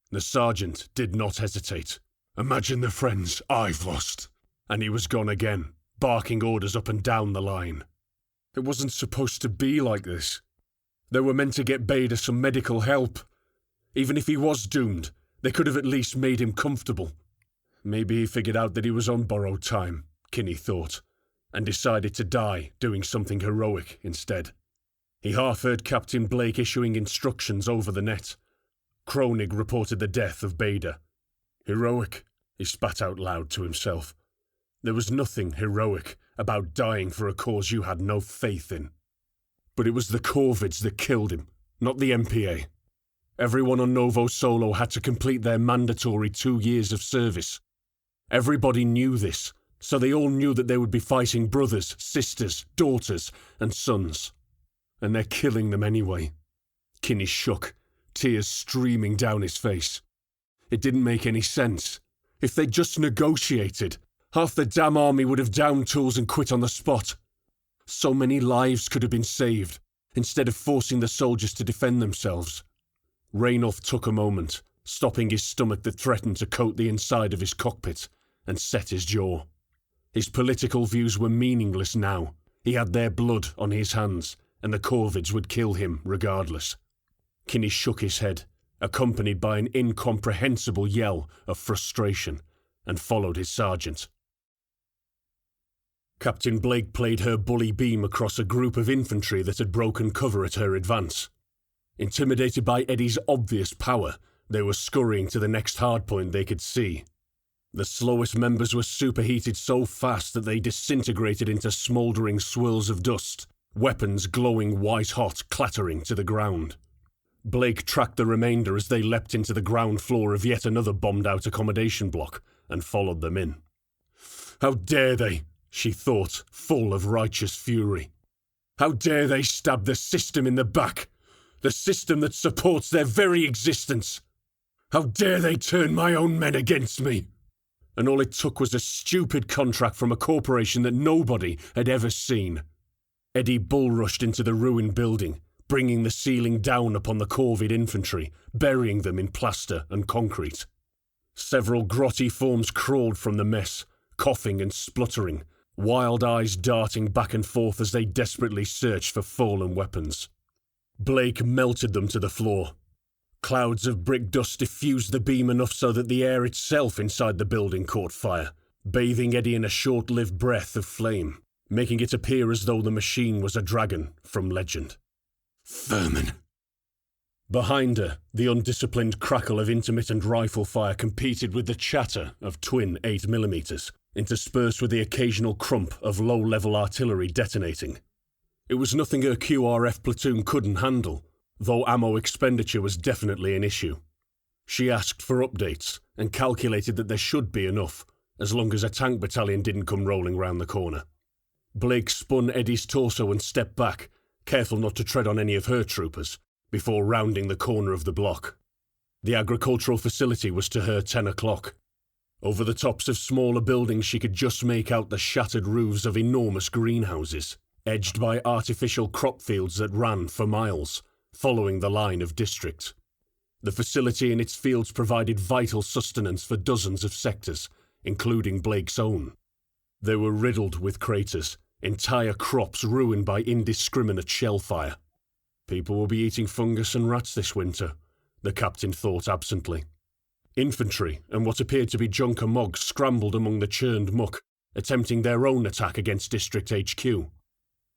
The sergeant did not hesitate. "Imagine the friends I've lost." And he was gone again, barking orders up and down the line. It wasn't supposed to be like this. They were meant to get Bader some medical help. Even if he was doomed, they could have at least made him comfortable. Maybe he figured out that he was on borrowed time, Kinney thought, and decided to die doing something heroic instead. He half heard Captain Blake issuing instructions over the net. Kronig reported the death of Bader. Heroic, he spat out loud to himself. There was nothing heroic about dying for a cause you had no faith in. But it was the Corvids that killed him, not the MPA. Everyone on Novo Solo had to complete their mandatory 2 years of service. Everybody knew this, so they all knew that they would be fighting brothers, sisters, daughters, and sons. And they're killing them anyway. Kinney shook, tears streaming down his face. It didn't make any sense. If they'd just negotiated, half the damn army would have downed tools and quit on the spot. So many lives could have been saved, instead of forcing the soldiers to defend themselves. Raynolf took a moment, stopping his stomach that threatened to coat the inside of his cockpit, and set his jaw. His political views were meaningless now. He had their blood on his hands, and the Corvids would kill him regardless. Kinney shook his head, accompanied by an incomprehensible yell of frustration, and followed his sergeant. Captain Blake played her bully beam across a group of infantry that had broken cover at her advance. Intimidated by Eddie's obvious power, they were scurrying to the next hardpoint they could see. The slowest members were superheated so fast that they disintegrated into smouldering swirls of dust, weapons glowing white-hot, clattering to the ground. Blake tracked the remainder as they leapt into the ground floor of yet another bombed-out accommodation block, and followed them in. How dare they, she thought, full of righteous fury. How dare they stab the system in the back, the system that supports their very existence. How dare they turn my own men against me. And all it took was a stupid contract from a corporation that nobody had ever seen. Eddie bull-rushed into the ruined building, bringing the ceiling down upon the Corvid infantry, burying them in plaster and concrete. Several grotty forms crawled from the mess, coughing and spluttering, wild eyes darting back and forth as they desperately searched for fallen weapons. Blake melted them to the floor. Clouds of brick dust diffused the beam enough so that the air itself inside the building caught fire, bathing Eddie in a short-lived breath of flame, making it appear as though the machine was a dragon from legend. Vermin. Behind her, the undisciplined crackle of intermittent rifle fire competed with the chatter of twin 8mm, interspersed with the occasional crump of low-level artillery detonating. It was nothing her QRF platoon couldn't handle, though ammo expenditure was definitely an issue. She asked for updates and calculated that there should be enough, as long as a tank battalion didn't come rolling round the corner. Blake spun Eddie's torso and stepped back, careful not to tread on any of her troopers, before rounding the corner of the block. The agricultural facility was to her 10 o'clock. Over the tops of smaller buildings she could just make out the shattered roofs of enormous greenhouses, edged by artificial crop fields that ran for miles, following the line of district. The facility and its fields provided vital sustenance for dozens of sectors, including Blake's own. They were riddled with craters, entire crops ruined by indiscriminate shellfire. People will be eating fungus and rats this winter, the captain thought absently. Infantry and what appeared to be Junker Mogs scrambled among the churned muck, attempting their own attack against District HQ.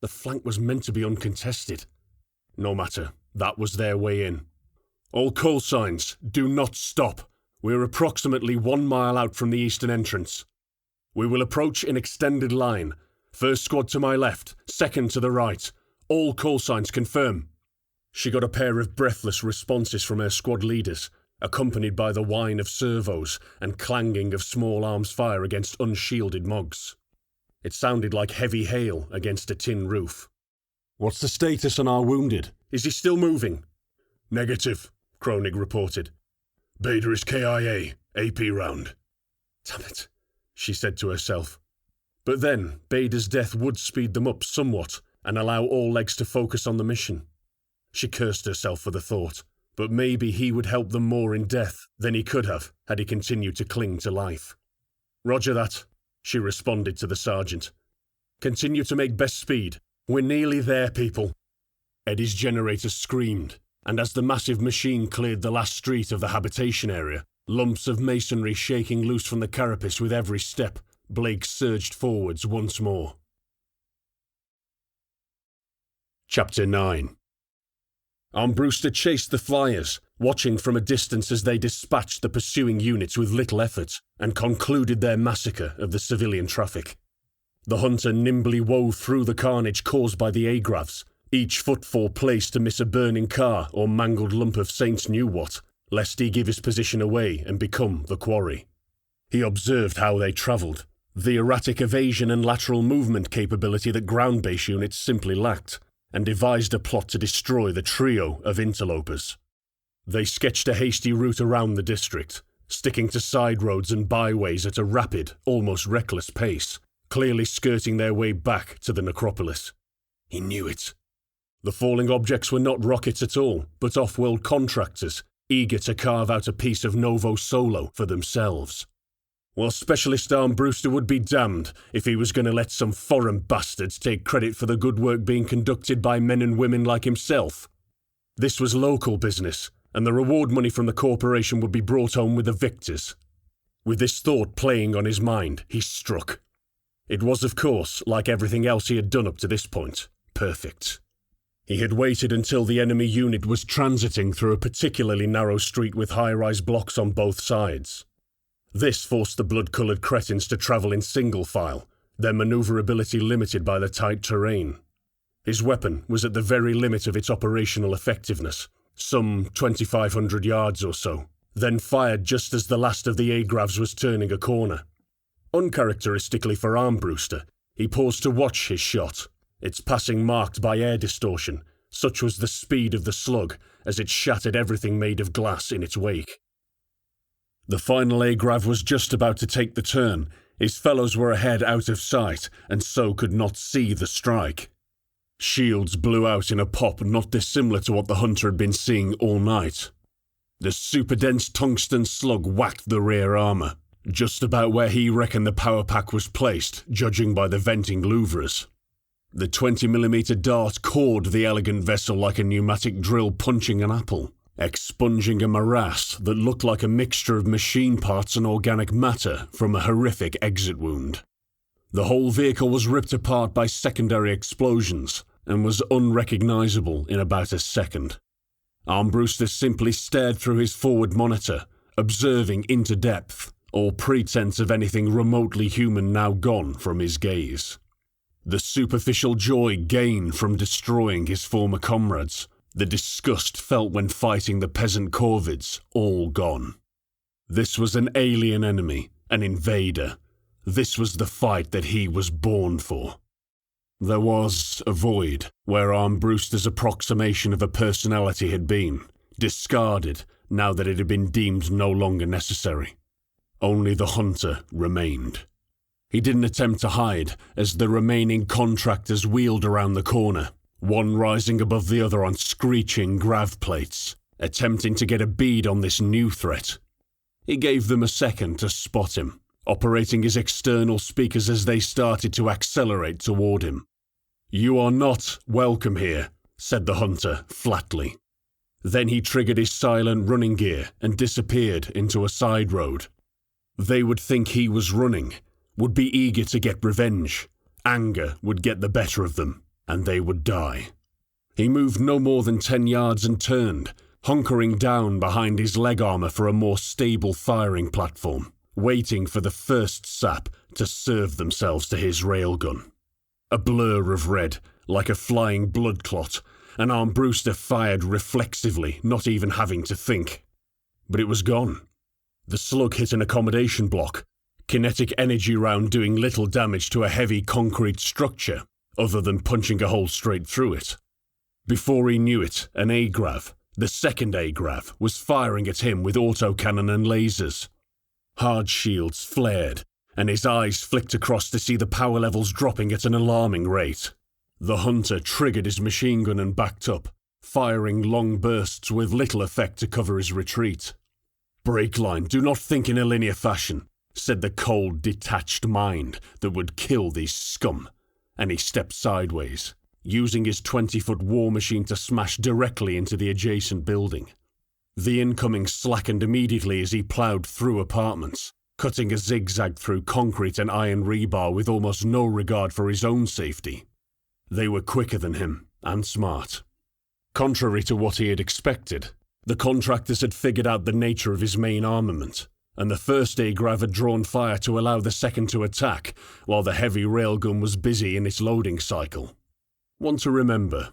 The flank was meant to be uncontested. No matter, that was their way in. All call signs, do not stop. We're approximately 1 mile out from the eastern entrance. We will approach in extended line. First squad to my left, second to the right. All call signs confirm. She got a pair of breathless responses from her squad leaders, accompanied by the whine of servos and clanging of small arms fire against unshielded Mogs. It sounded like heavy hail against a tin roof. What's the status on our wounded? Is he still moving? Negative, Kronig reported. Bader is KIA, AP round. Damn it, she said to herself. But then, Bader's death would speed them up somewhat and allow all legs to focus on the mission. She cursed herself for the thought, but maybe he would help them more in death than he could have had he continued to cling to life. Roger that, she responded to the sergeant. Continue to make best speed. We're nearly there, people. Eddie's generator screamed, and as the massive machine cleared the last street of the habitation area, lumps of masonry shaking loose from the carapace with every step, Blake surged forwards once more. Chapter 9. Armbruster chased the flyers, watching from a distance as they dispatched the pursuing units with little effort and concluded their massacre of the civilian traffic. The hunter nimbly wove through the carnage caused by the agravs, each footfall placed to miss a burning car or mangled lump of Saints knew what, lest he give his position away and become the quarry. He observed how they travelled, the erratic evasion and lateral movement capability that ground-based units simply lacked, and devised a plot to destroy the trio of interlopers. They sketched a hasty route around the district, sticking to side roads and byways at a rapid, almost reckless pace, clearly skirting their way back to the necropolis. He knew it. The falling objects were not rockets at all, but off-world contractors, eager to carve out a piece of Novo Solo for themselves. Well, Specialist Armbruster would be damned if he was going to let some foreign bastards take credit for the good work being conducted by men and women like himself. This was local business, and the reward money from the corporation would be brought home with the victors. With this thought playing on his mind, he struck. It was, of course, like everything else he had done up to this point, perfect. He had waited until the enemy unit was transiting through a particularly narrow street with high-rise blocks on both sides. This forced the blood-coloured cretins to travel in single file, their manoeuvrability limited by the tight terrain. His weapon was at the very limit of its operational effectiveness, some 2,500 yards or so, then fired just as the last of the agravs was turning a corner. Uncharacteristically for Armbruster, he paused to watch his shot, its passing marked by air distortion, such was the speed of the slug as it shattered everything made of glass in its wake. The final agrav was just about to take the turn. His fellows were ahead out of sight, and so could not see the strike. Shields blew out in a pop not dissimilar to what the hunter had been seeing all night. The super-dense tungsten slug whacked the rear armour, just about where he reckoned the power pack was placed, judging by the venting louvres. The 20mm dart cored the elegant vessel like a pneumatic drill punching an apple, expunging a morass that looked like a mixture of machine parts and organic matter from a horrific exit wound. The whole vehicle was ripped apart by secondary explosions and was unrecognisable in about a second. Armbruster simply stared through his forward monitor, observing into depth, all pretense of anything remotely human now gone from his gaze. The superficial joy gained from destroying his former comrades, the disgust felt when fighting the peasant corvids, all gone. This was an alien enemy, an invader. This was the fight that he was born for. There was a void where Armbruster's approximation of a personality had been, discarded now that it had been deemed no longer necessary. Only the hunter remained. He didn't attempt to hide as the remaining contractors wheeled around the corner, one rising above the other on screeching grav plates, attempting to get a bead on this new threat. He gave them a second to spot him, operating his external speakers as they started to accelerate toward him. "You are not welcome here," said the hunter flatly. Then he triggered his silent running gear and disappeared into a side road. They would think he was running, would be eager to get revenge. Anger would get the better of them, and they would die. He moved no more than 10 yards and turned, hunkering down behind his leg armor for a more stable firing platform, waiting for the first sap to serve themselves to his railgun. A blur of red, like a flying blood clot, and Armbruster fired reflexively, not even having to think. But it was gone. The slug hit an accommodation block, kinetic energy round doing little damage to a heavy concrete structure, other than punching a hole straight through it. Before he knew it, an A-Grav, the second A-Grav, was firing at him with autocannon and lasers. Hard shields flared, and his eyes flicked across to see the power levels dropping at an alarming rate. The hunter triggered his machine gun and backed up, firing long bursts with little effect to cover his retreat. "Break line, do not think in a linear fashion," said the cold, detached mind that would kill these scum, and he stepped sideways, using his 20-foot war machine to smash directly into the adjacent building. The incoming slackened immediately as he ploughed through apartments, cutting a zigzag through concrete and iron rebar with almost no regard for his own safety. They were quicker than him, and smart. Contrary to what he had expected, the contractors had figured out the nature of his main armament, and the first A-Grav had drawn fire to allow the second to attack, while the heavy railgun was busy in its loading cycle. One to remember.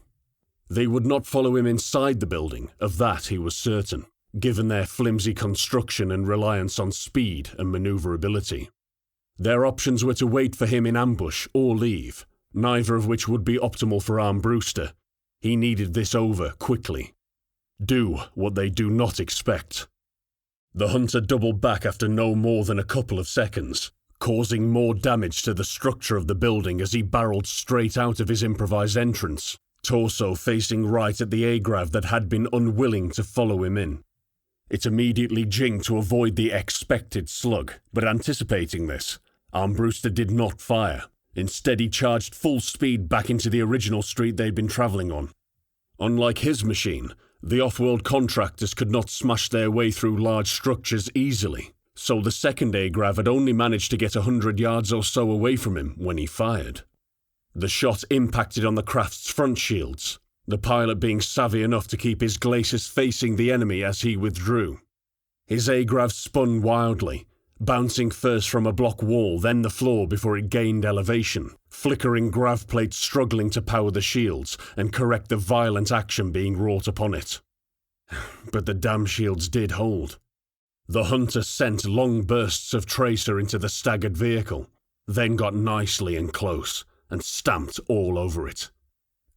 They would not follow him inside the building, of that he was certain, given their flimsy construction and reliance on speed and maneuverability. Their options were to wait for him in ambush or leave, neither of which would be optimal for Armbruster. He needed this over quickly. Do what they do not expect. The hunter doubled back after no more than a couple of seconds, causing more damage to the structure of the building as he barreled straight out of his improvised entrance, torso facing right at the A-Grav that had been unwilling to follow him in. It immediately jinged to avoid the expected slug, but anticipating this, Armbruster did not fire. Instead, he charged full speed back into the original street they'd been travelling on. Unlike his machine, the off-world contractors could not smash their way through large structures easily, so the second A-Grav had only managed to get 100 yards or so away from him when he fired. The shot impacted on the craft's front shields, the pilot being savvy enough to keep his glacis facing the enemy as he withdrew. His A-Grav spun wildly, bouncing first from a block wall, then the floor before it gained elevation, flickering grav plates struggling to power the shields and correct the violent action being wrought upon it. But the damn shields did hold. The hunter sent long bursts of tracer into the staggered vehicle, then got nicely in close and stamped all over it.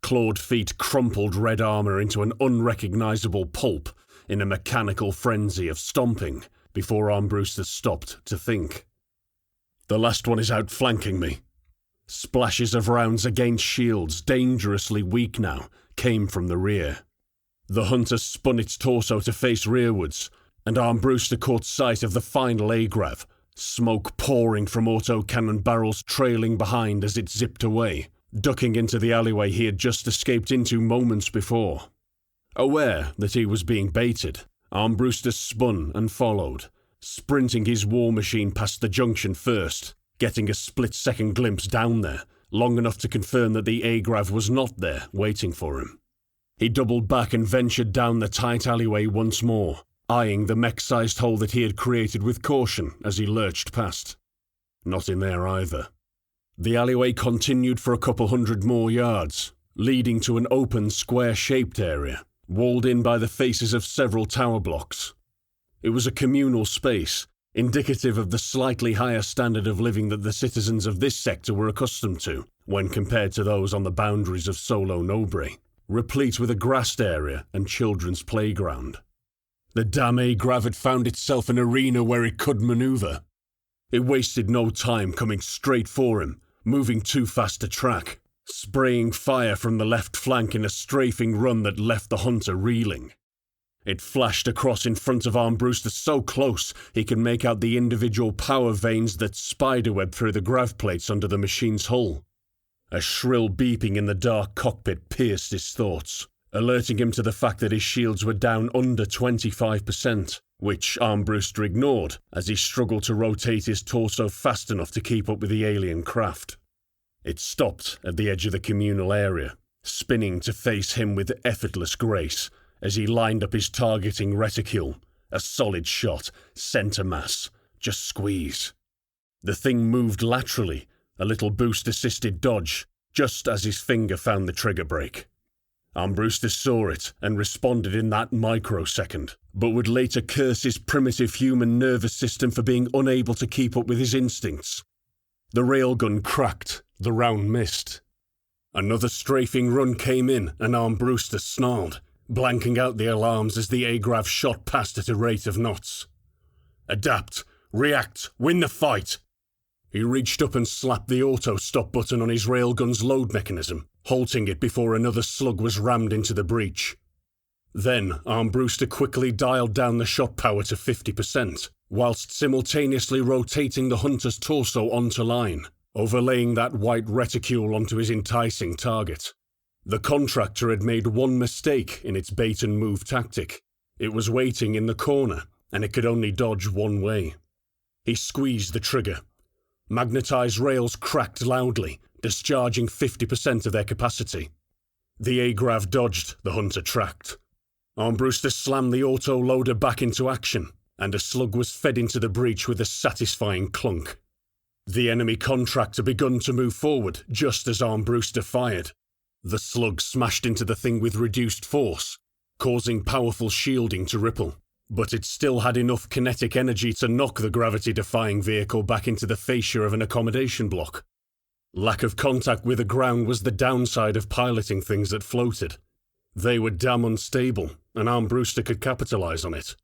Clawed feet crumpled red armor into an unrecognizable pulp in a mechanical frenzy of stomping before Armbruster stopped to think. "The last one is outflanking me." Splashes of rounds against shields, dangerously weak now, came from the rear. The hunter spun its torso to face rearwards, and Armbruster caught sight of the final A-Grav, smoke pouring from autocannon barrels trailing behind as it zipped away, ducking into the alleyway he had just escaped into moments before. Aware that he was being baited, Armbruster spun and followed, sprinting his war machine past the junction first, getting a split-second glimpse down there, long enough to confirm that the Agrav was not there, waiting for him. He doubled back and ventured down the tight alleyway once more, eyeing the mech-sized hole that he had created with caution as he lurched past. Not in there either. The alleyway continued for a couple hundred more yards, leading to an open, square-shaped area, walled in by the faces of several tower blocks. It was a communal space, indicative of the slightly higher standard of living that the citizens of this sector were accustomed to, when compared to those on the boundaries of Solo Nobre, replete with a grassed area and children's playground. The damn Agrav had found itself an arena where it could maneuver. It wasted no time coming straight for him, moving too fast to track, spraying fire from the left flank in a strafing run that left the hunter reeling. It flashed across in front of Armbruster so close he could make out the individual power veins that spiderweb through the grav plates under the machine's hull. A shrill beeping in the dark cockpit pierced his thoughts, alerting him to the fact that his shields were down under 25%, which Armbruster ignored as he struggled to rotate his torso fast enough to keep up with the alien craft. It stopped at the edge of the communal area, spinning to face him with effortless grace as he lined up his targeting reticule, a solid shot, center mass, just squeeze. The thing moved laterally, a little boost-assisted dodge, just as his finger found the trigger brake. Armbruster saw it and responded in that microsecond, but would later curse his primitive human nervous system for being unable to keep up with his instincts. The railgun cracked, the round missed. Another strafing run came in and Armbruster snarled, blanking out the alarms as the Agrav shot past at a rate of knots. Adapt, react, win the fight! He reached up and slapped the auto-stop button on his railgun's load mechanism, halting it before another slug was rammed into the breech. Then Armbruster quickly dialed down the shot power to 50%, whilst simultaneously rotating the hunter's torso onto line, overlaying that white reticule onto his enticing target. The contractor had made one mistake in its bait-and-move tactic. It was waiting in the corner, and it could only dodge one way. He squeezed the trigger. Magnetized rails cracked loudly, discharging 50% of their capacity. The Agrav dodged, the hunter tracked. Armbruster slammed the auto-loader back into action, and a slug was fed into the breach with a satisfying clunk. The enemy contractor begun to move forward just as Armbruster fired. The slug smashed into the thing with reduced force, causing powerful shielding to ripple, but it still had enough kinetic energy to knock the gravity-defying vehicle back into the fascia of an accommodation block. Lack of contact with the ground was the downside of piloting things that floated. They were damn unstable, and Armbruster could capitalize on it.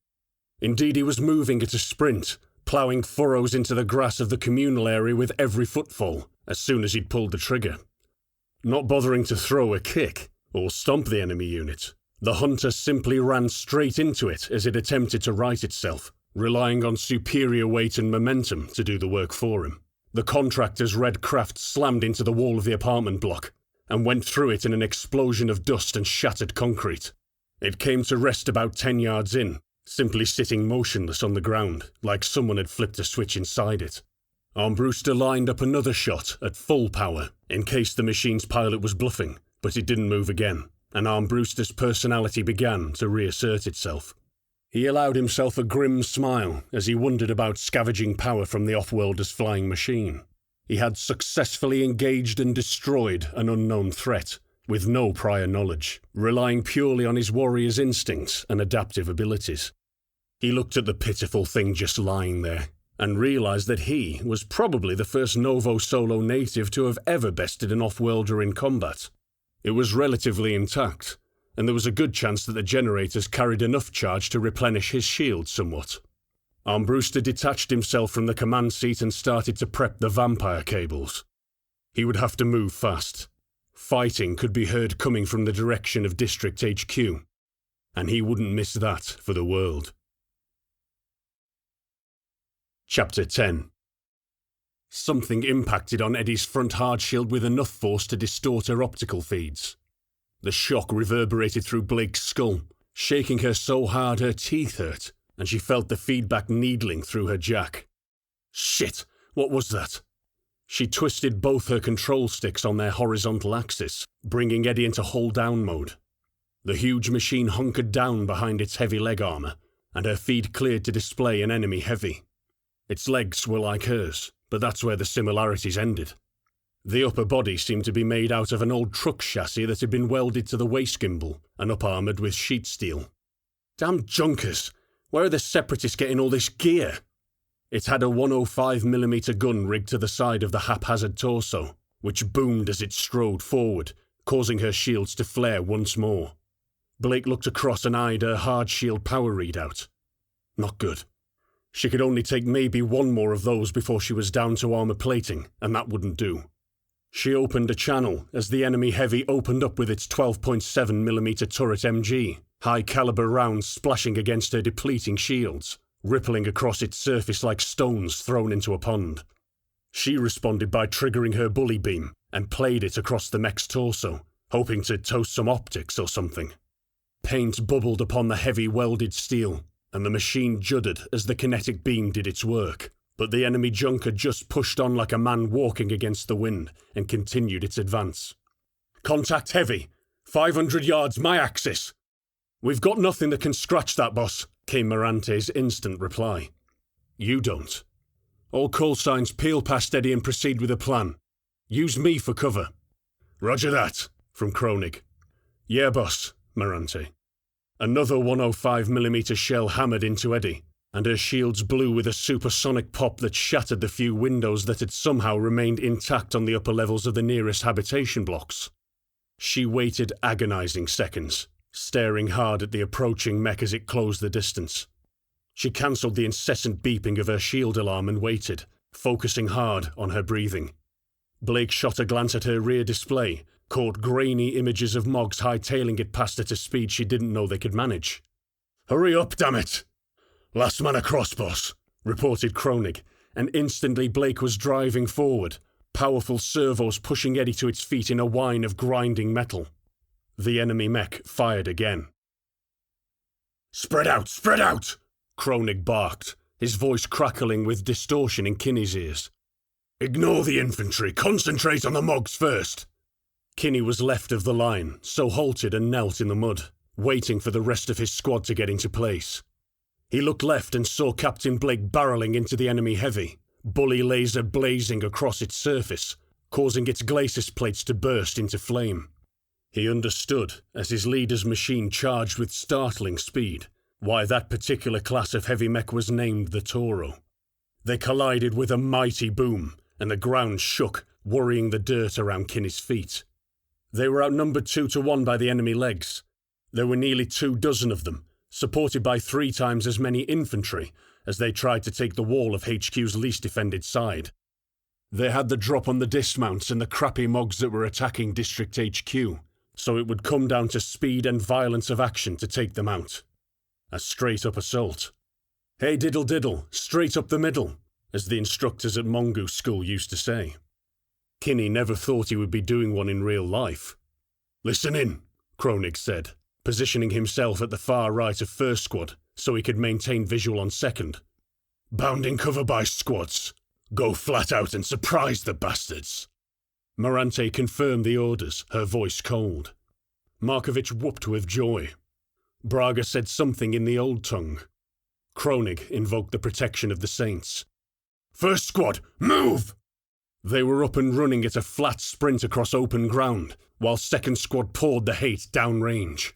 Indeed, he was moving at a sprint, ploughing furrows into the grass of the communal area with every footfall, as soon as he'd pulled the trigger. Not bothering to throw a kick, or stomp the enemy unit, the hunter simply ran straight into it as it attempted to right itself, relying on superior weight and momentum to do the work for him. The contractor's red craft slammed into the wall of the apartment block, and went through it in an explosion of dust and shattered concrete. It came to rest about 10 yards in, simply sitting motionless on the ground, like someone had flipped a switch inside it. Armbruster lined up another shot at full power, in case the machine's pilot was bluffing, but it didn't move again, and Armbruster's personality began to reassert itself. He allowed himself a grim smile as he wondered about scavenging power from the off-worlder's flying machine. He had successfully engaged and destroyed an unknown threat, with no prior knowledge, relying purely on his warrior's instincts and adaptive abilities. He looked at the pitiful thing just lying there, and realized that he was probably the first Novo Solo native to have ever bested an off-worlder in combat. It was relatively intact, and there was a good chance that the generators carried enough charge to replenish his shield somewhat. Armbruster detached himself from the command seat and started to prep the vampire cables. He would have to move fast. Fighting could be heard coming from the direction of District HQ, and he wouldn't miss that for the world. Chapter 10. Something impacted on Eddie's front hard shield with enough force to distort her optical feeds. The shock reverberated through Blake's skull, shaking her so hard her teeth hurt, and she felt the feedback needling through her jack. Shit! What was that? She twisted both her control sticks on their horizontal axis, bringing Eddie into hold-down mode. The huge machine hunkered down behind its heavy leg armor, and her feed cleared to display an enemy heavy. Its legs were like hers, but that's where the similarities ended. The upper body seemed to be made out of an old truck chassis that had been welded to the waist gimbal and up-armoured with sheet steel. Damn junkers! Where are the separatists getting all this gear? It had a 105mm gun rigged to the side of the haphazard torso, which boomed as it strode forward, causing her shields to flare once more. Blake looked across and eyed her hard shield power readout. Not good. She could only take maybe one more of those before she was down to armor plating, and that wouldn't do. She opened a channel as the enemy heavy opened up with its 12.7mm turret MG, high-caliber rounds splashing against her depleting shields, rippling across its surface like stones thrown into a pond. She responded by triggering her bully beam and played it across the mech's torso, hoping to toast some optics or something. Paint bubbled upon the heavy welded steel, and the machine juddered as the kinetic beam did its work, but the enemy junker just pushed on like a man walking against the wind and continued its advance. Contact heavy! 500 yards my axis! We've got nothing that can scratch that, boss, came Morante's instant reply. You don't. All call signs peel past Eddie and proceed with a plan. Use me for cover. Roger that, from Kronig. Yeah, boss, Morante. Another 105mm shell hammered into Eddie, and her shields blew with a supersonic pop that shattered the few windows that had somehow remained intact on the upper levels of the nearest habitation blocks. She waited agonizing seconds, staring hard at the approaching mech as it closed the distance. She cancelled the incessant beeping of her shield alarm and waited, focusing hard on her breathing. Blake shot a glance at her rear display, caught grainy images of Mogs hightailing it past at a speed she didn't know they could manage. Hurry up, damn it! Last man across, boss, reported Kronig, and instantly Blake was driving forward, powerful servos pushing Eddie to its feet in a whine of grinding metal. The enemy mech fired again. Spread out! Spread out! Kronig barked, his voice crackling with distortion in Kinney's ears. Ignore the infantry. Concentrate on the Mogs first. Kinney was left of the line, so halted and knelt in the mud, waiting for the rest of his squad to get into place. He looked left and saw Captain Blake barreling into the enemy heavy, bully laser blazing across its surface, causing its glacis plates to burst into flame. He understood, as his leader's machine charged with startling speed, why that particular class of heavy mech was named the Toro. They collided with a mighty boom, and the ground shook, worrying the dirt around Kinney's feet. They were outnumbered 2-1 by the enemy legs. There were nearly 24 of them, supported by 3 times as many infantry, as they tried to take the wall of HQ's least defended side. They had the drop on the dismounts and the crappy Mogs that were attacking District HQ, so it would come down to speed and violence of action to take them out. A straight-up assault. Hey diddle diddle, straight up the middle, as the instructors at Mongoose School used to say. Kinney never thought he would be doing one in real life. Listen in, Kronig said, positioning himself at the far right of First Squad so he could maintain visual on Second. Bounding cover by squads. Go flat out and surprise the bastards. Morante confirmed the orders, her voice cold. Markovich whooped with joy. Braga said something in the old tongue. Kronig invoked the protection of the Saints. First Squad, move! They were up and running at a flat sprint across open ground, while Second Squad poured the hate downrange.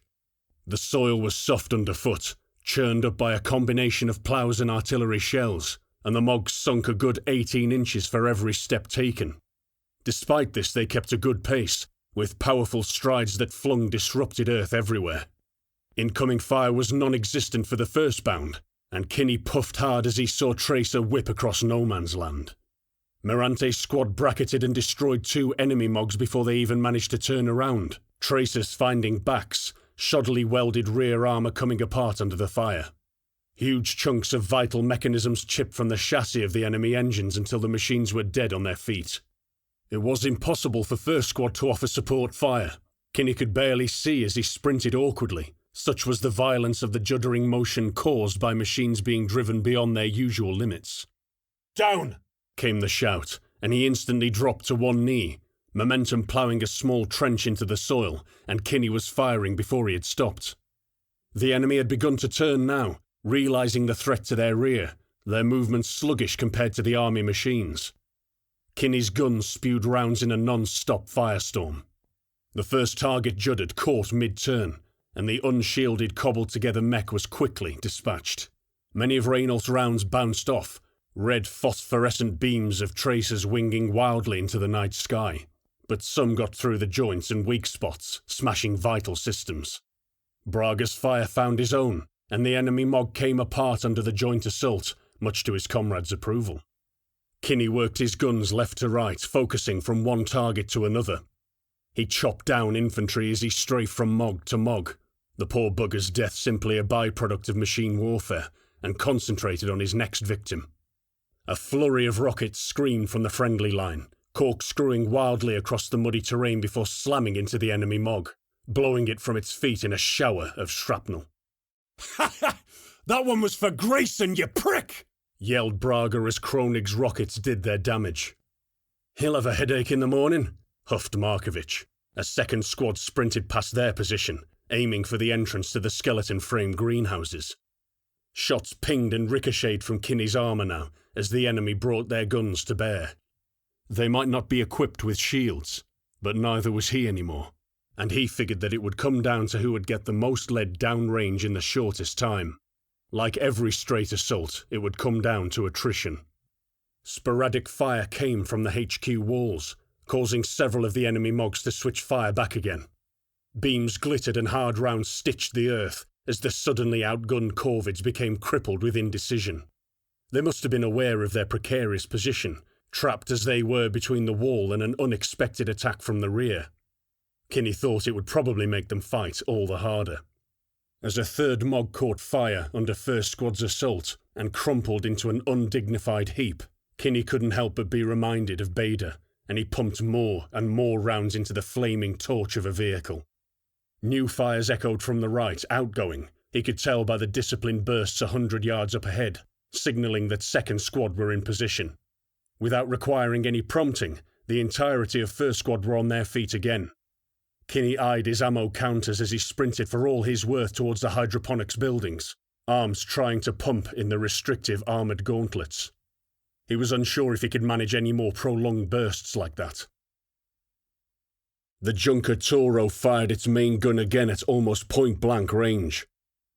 The soil was soft underfoot, churned up by a combination of ploughs and artillery shells, and the Mogs sunk a good 18 inches for every step taken. Despite this, they kept a good pace, with powerful strides that flung disrupted earth everywhere. Incoming fire was non-existent for the first bound, and Kinney puffed hard as he saw Tracer whip across no man's land. Morante's squad bracketed and destroyed 2 enemy Mogs before they even managed to turn around, Tracer's finding backs, shoddily welded rear armour coming apart under the fire. Huge chunks of vital mechanisms chipped from the chassis of the enemy engines until the machines were dead on their feet. It was impossible for First Squad to offer support fire. Kinney could barely see as he sprinted awkwardly. Such was the violence of the juddering motion caused by machines being driven beyond their usual limits. Down! Came the shout, and he instantly dropped to one knee, momentum ploughing a small trench into the soil, and Kinney was firing before he had stopped. The enemy had begun to turn now, realizing the threat to their rear, their movements sluggish compared to the army machines. Kinney's guns spewed rounds in a non-stop firestorm. The first target juddered, caught mid-turn, and the unshielded, cobbled-together mech was quickly dispatched. Many of Reynault's rounds bounced off, red phosphorescent beams of tracers winging wildly into the night sky, but some got through the joints and weak spots, smashing vital systems. Braga's fire found his own, and the enemy MOG came apart under the joint assault, much to his comrades' approval. Kinney worked his guns left to right, focusing from one target to another. He chopped down infantry as he strafed from MOG to MOG, the poor bugger's death simply a byproduct of machine warfare, and concentrated on his next victim. A flurry of rockets screamed from the friendly line, corkscrewing wildly across the muddy terrain before slamming into the enemy MOG, blowing it from its feet in a shower of shrapnel. Ha ha! That one was for Grayson, you prick! Yelled Braga as Kroenig's rockets did their damage. He'll have a headache in the morning, huffed Markovich. A second squad sprinted past their position, aiming for the entrance to the skeleton-framed greenhouses. Shots pinged and ricocheted from Kinney's armour now, as the enemy brought their guns to bear. They might not be equipped with shields, but neither was he anymore, and he figured that it would come down to who would get the most lead downrange in the shortest time. Like every straight assault, it would come down to attrition. Sporadic fire came from the HQ walls, causing several of the enemy MOGs to switch fire back again. Beams glittered and hard rounds stitched the earth as the suddenly outgunned Corvids became crippled with indecision. They must have been aware of their precarious position, trapped as they were between the wall and an unexpected attack from the rear. Kinney thought it would probably make them fight all the harder. As a third MOG caught fire under First Squad's assault and crumpled into an undignified heap, Kinney couldn't help but be reminded of Bader, and he pumped more and more rounds into the flaming torch of a vehicle. New fires echoed from the right, outgoing. He could tell by the disciplined bursts 100 yards up ahead, signalling that second squad were in position. Without requiring any prompting, the entirety of First Squad were on their feet again. Kinney eyed his ammo counters as he sprinted for all his worth towards the hydroponics buildings, arms trying to pump in the restrictive armoured gauntlets. He was unsure if he could manage any more prolonged bursts like that. The Junker Toro fired its main gun again at almost point-blank range.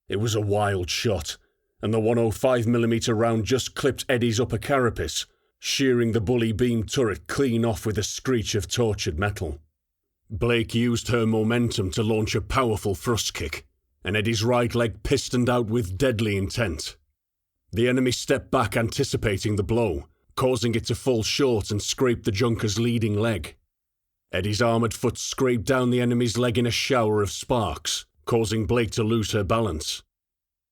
It was a wild shot, and the 105mm round just clipped Eddie's upper carapace, shearing the bully beam turret clean off with a screech of tortured metal. Blake used her momentum to launch a powerful thrust kick, and Eddie's right leg pistoned out with deadly intent. The enemy stepped back anticipating the blow, causing it to fall short and scrape the Junker's leading leg. Eddie's armoured foot scraped down the enemy's leg in a shower of sparks, causing Blake to lose her balance.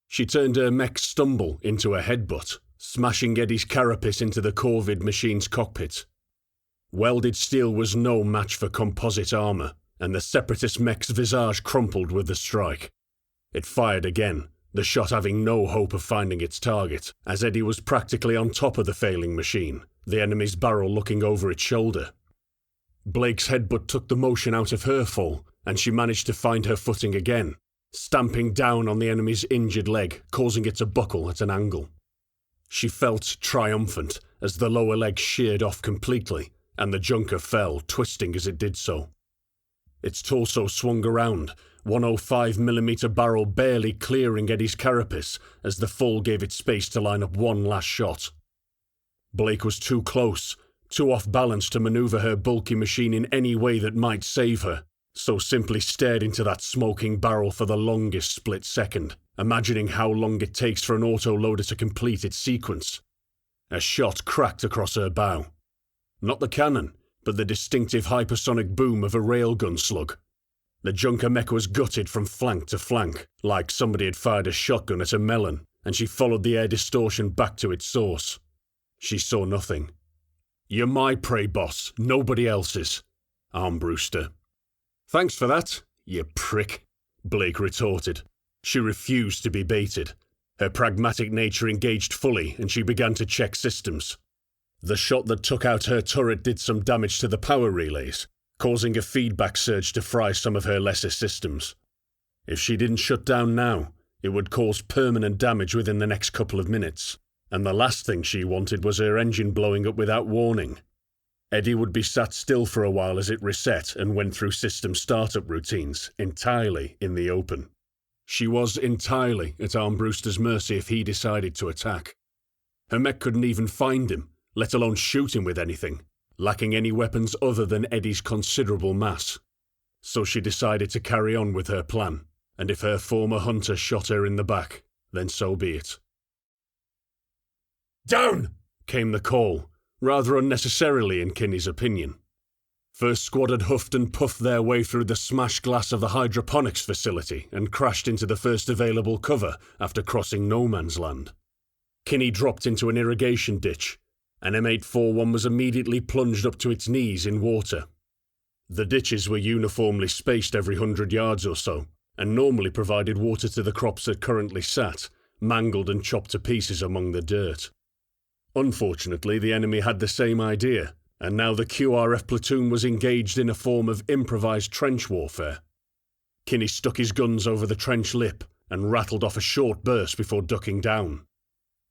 She turned her mech stumble into a headbutt, smashing Eddie's carapace into the Corvid machine's cockpit. Welded steel was no match for composite armour, and the Separatist mech's visage crumpled with the strike. It fired again, the shot having no hope of finding its target, as Eddie was practically on top of the failing machine, the enemy's barrel looking over its shoulder. Blake's headbutt took the motion out of her fall, and she managed to find her footing again, stamping down on the enemy's injured leg, causing it to buckle at an angle. She felt triumphant as the lower leg sheared off completely, and the Junker fell, twisting as it did so. Its torso swung around, 105mm barrel barely clearing Eddie's carapace as the fall gave it space to line up one last shot. Blake was too close, too off balance to manoeuvre her bulky machine in any way that might save her, so simply stared into that smoking barrel for the longest split second, imagining how long it takes for an autoloader to complete its sequence. A shot cracked across her bow. Not the cannon, but the distinctive hypersonic boom of a railgun slug. The Junker mech was gutted from flank to flank, like somebody had fired a shotgun at a melon, and she followed the air distortion back to its source. She saw nothing. "You're my prey, boss, nobody else's," Armbruster. "Thanks for that, you prick," Blake retorted. She refused to be baited. Her pragmatic nature engaged fully, and she began to check systems. The shot that took out her turret did some damage to the power relays, causing a feedback surge to fry some of her lesser systems. If she didn't shut down now, it would cause permanent damage within the next couple of minutes, and the last thing she wanted was her engine blowing up without warning. Eddie would be sat still for a while as it reset and went through system startup routines, entirely in the open. She was entirely at Armbruster's mercy if he decided to attack. Her mech couldn't even find him, let alone shoot him with anything, lacking any weapons other than Eddie's considerable mass. So she decided to carry on with her plan, and if her former hunter shot her in the back, then so be it. "Down!" came the call, rather unnecessarily in Kinney's opinion. First Squad had huffed and puffed their way through the smashed glass of the hydroponics facility and crashed into the first available cover after crossing no man's land. Kinney dropped into an irrigation ditch, and M841 was immediately plunged up to its knees in water. The ditches were uniformly spaced every 100 yards or so, and normally provided water to the crops that currently sat, mangled and chopped to pieces among the dirt. Unfortunately, the enemy had the same idea, and now the QRF platoon was engaged in a form of improvised trench warfare. Kinney stuck his guns over the trench lip and rattled off a short burst before ducking down.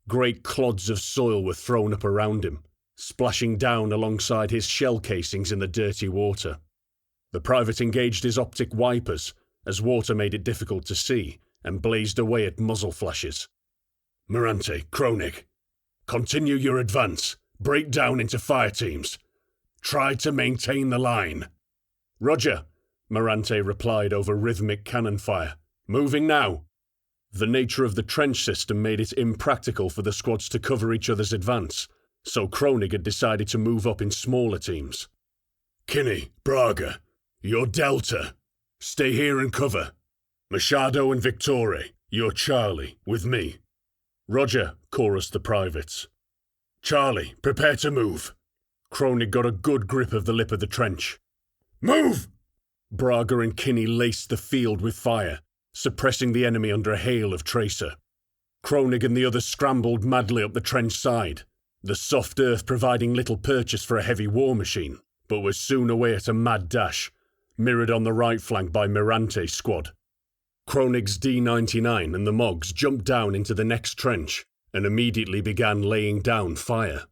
Great clods of soil were thrown up around him, splashing down alongside his shell casings in the dirty water. The private engaged his optic wipers, as water made it difficult to see, and blazed away at muzzle flashes. Mirante, Kronig, continue your advance. Break down into fire teams. Try to maintain the line. "Roger," Mirante replied over rhythmic cannon fire. "Moving now." The nature of the trench system made it impractical for the squads to cover each other's advance, so Kronig had decided to move up in smaller teams. Kinney, Braga, you're Delta. Stay here and cover. Machado and Victore, you're Charlie, with me. "Roger," chorused the privates. Charlie, prepare to move. Kronig got a good grip of the lip of the trench. Move! Braga and Kinney laced the field with fire, suppressing the enemy under a hail of tracer. Kronig and the others scrambled madly up the trench side, the soft earth providing little purchase for a heavy war machine, but was soon away at a mad dash, mirrored on the right flank by Mirante's squad. Kronig's D-99 and the Mogs jumped down into the next trench and immediately began laying down fire.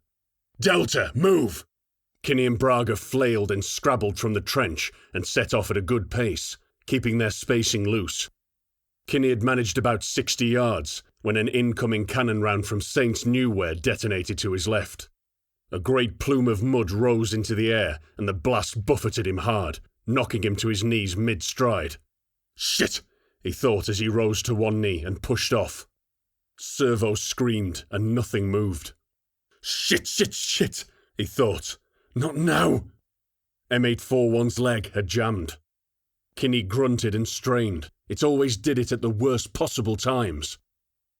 Delta, move! Kinney and Braga flailed and scrabbled from the trench and set off at a good pace, keeping their spacing loose. Kinney had managed about 60 yards when an incoming cannon round from Saints Newware detonated to his left. A great plume of mud rose into the air and the blast buffeted him hard, knocking him to his knees mid-stride. "Shit!" he thought as he rose to one knee and pushed off. Servo screamed and nothing moved. "Shit, shit, shit," he thought. "Not now." M841's leg had jammed. Kinney grunted and strained. It always did it at the worst possible times.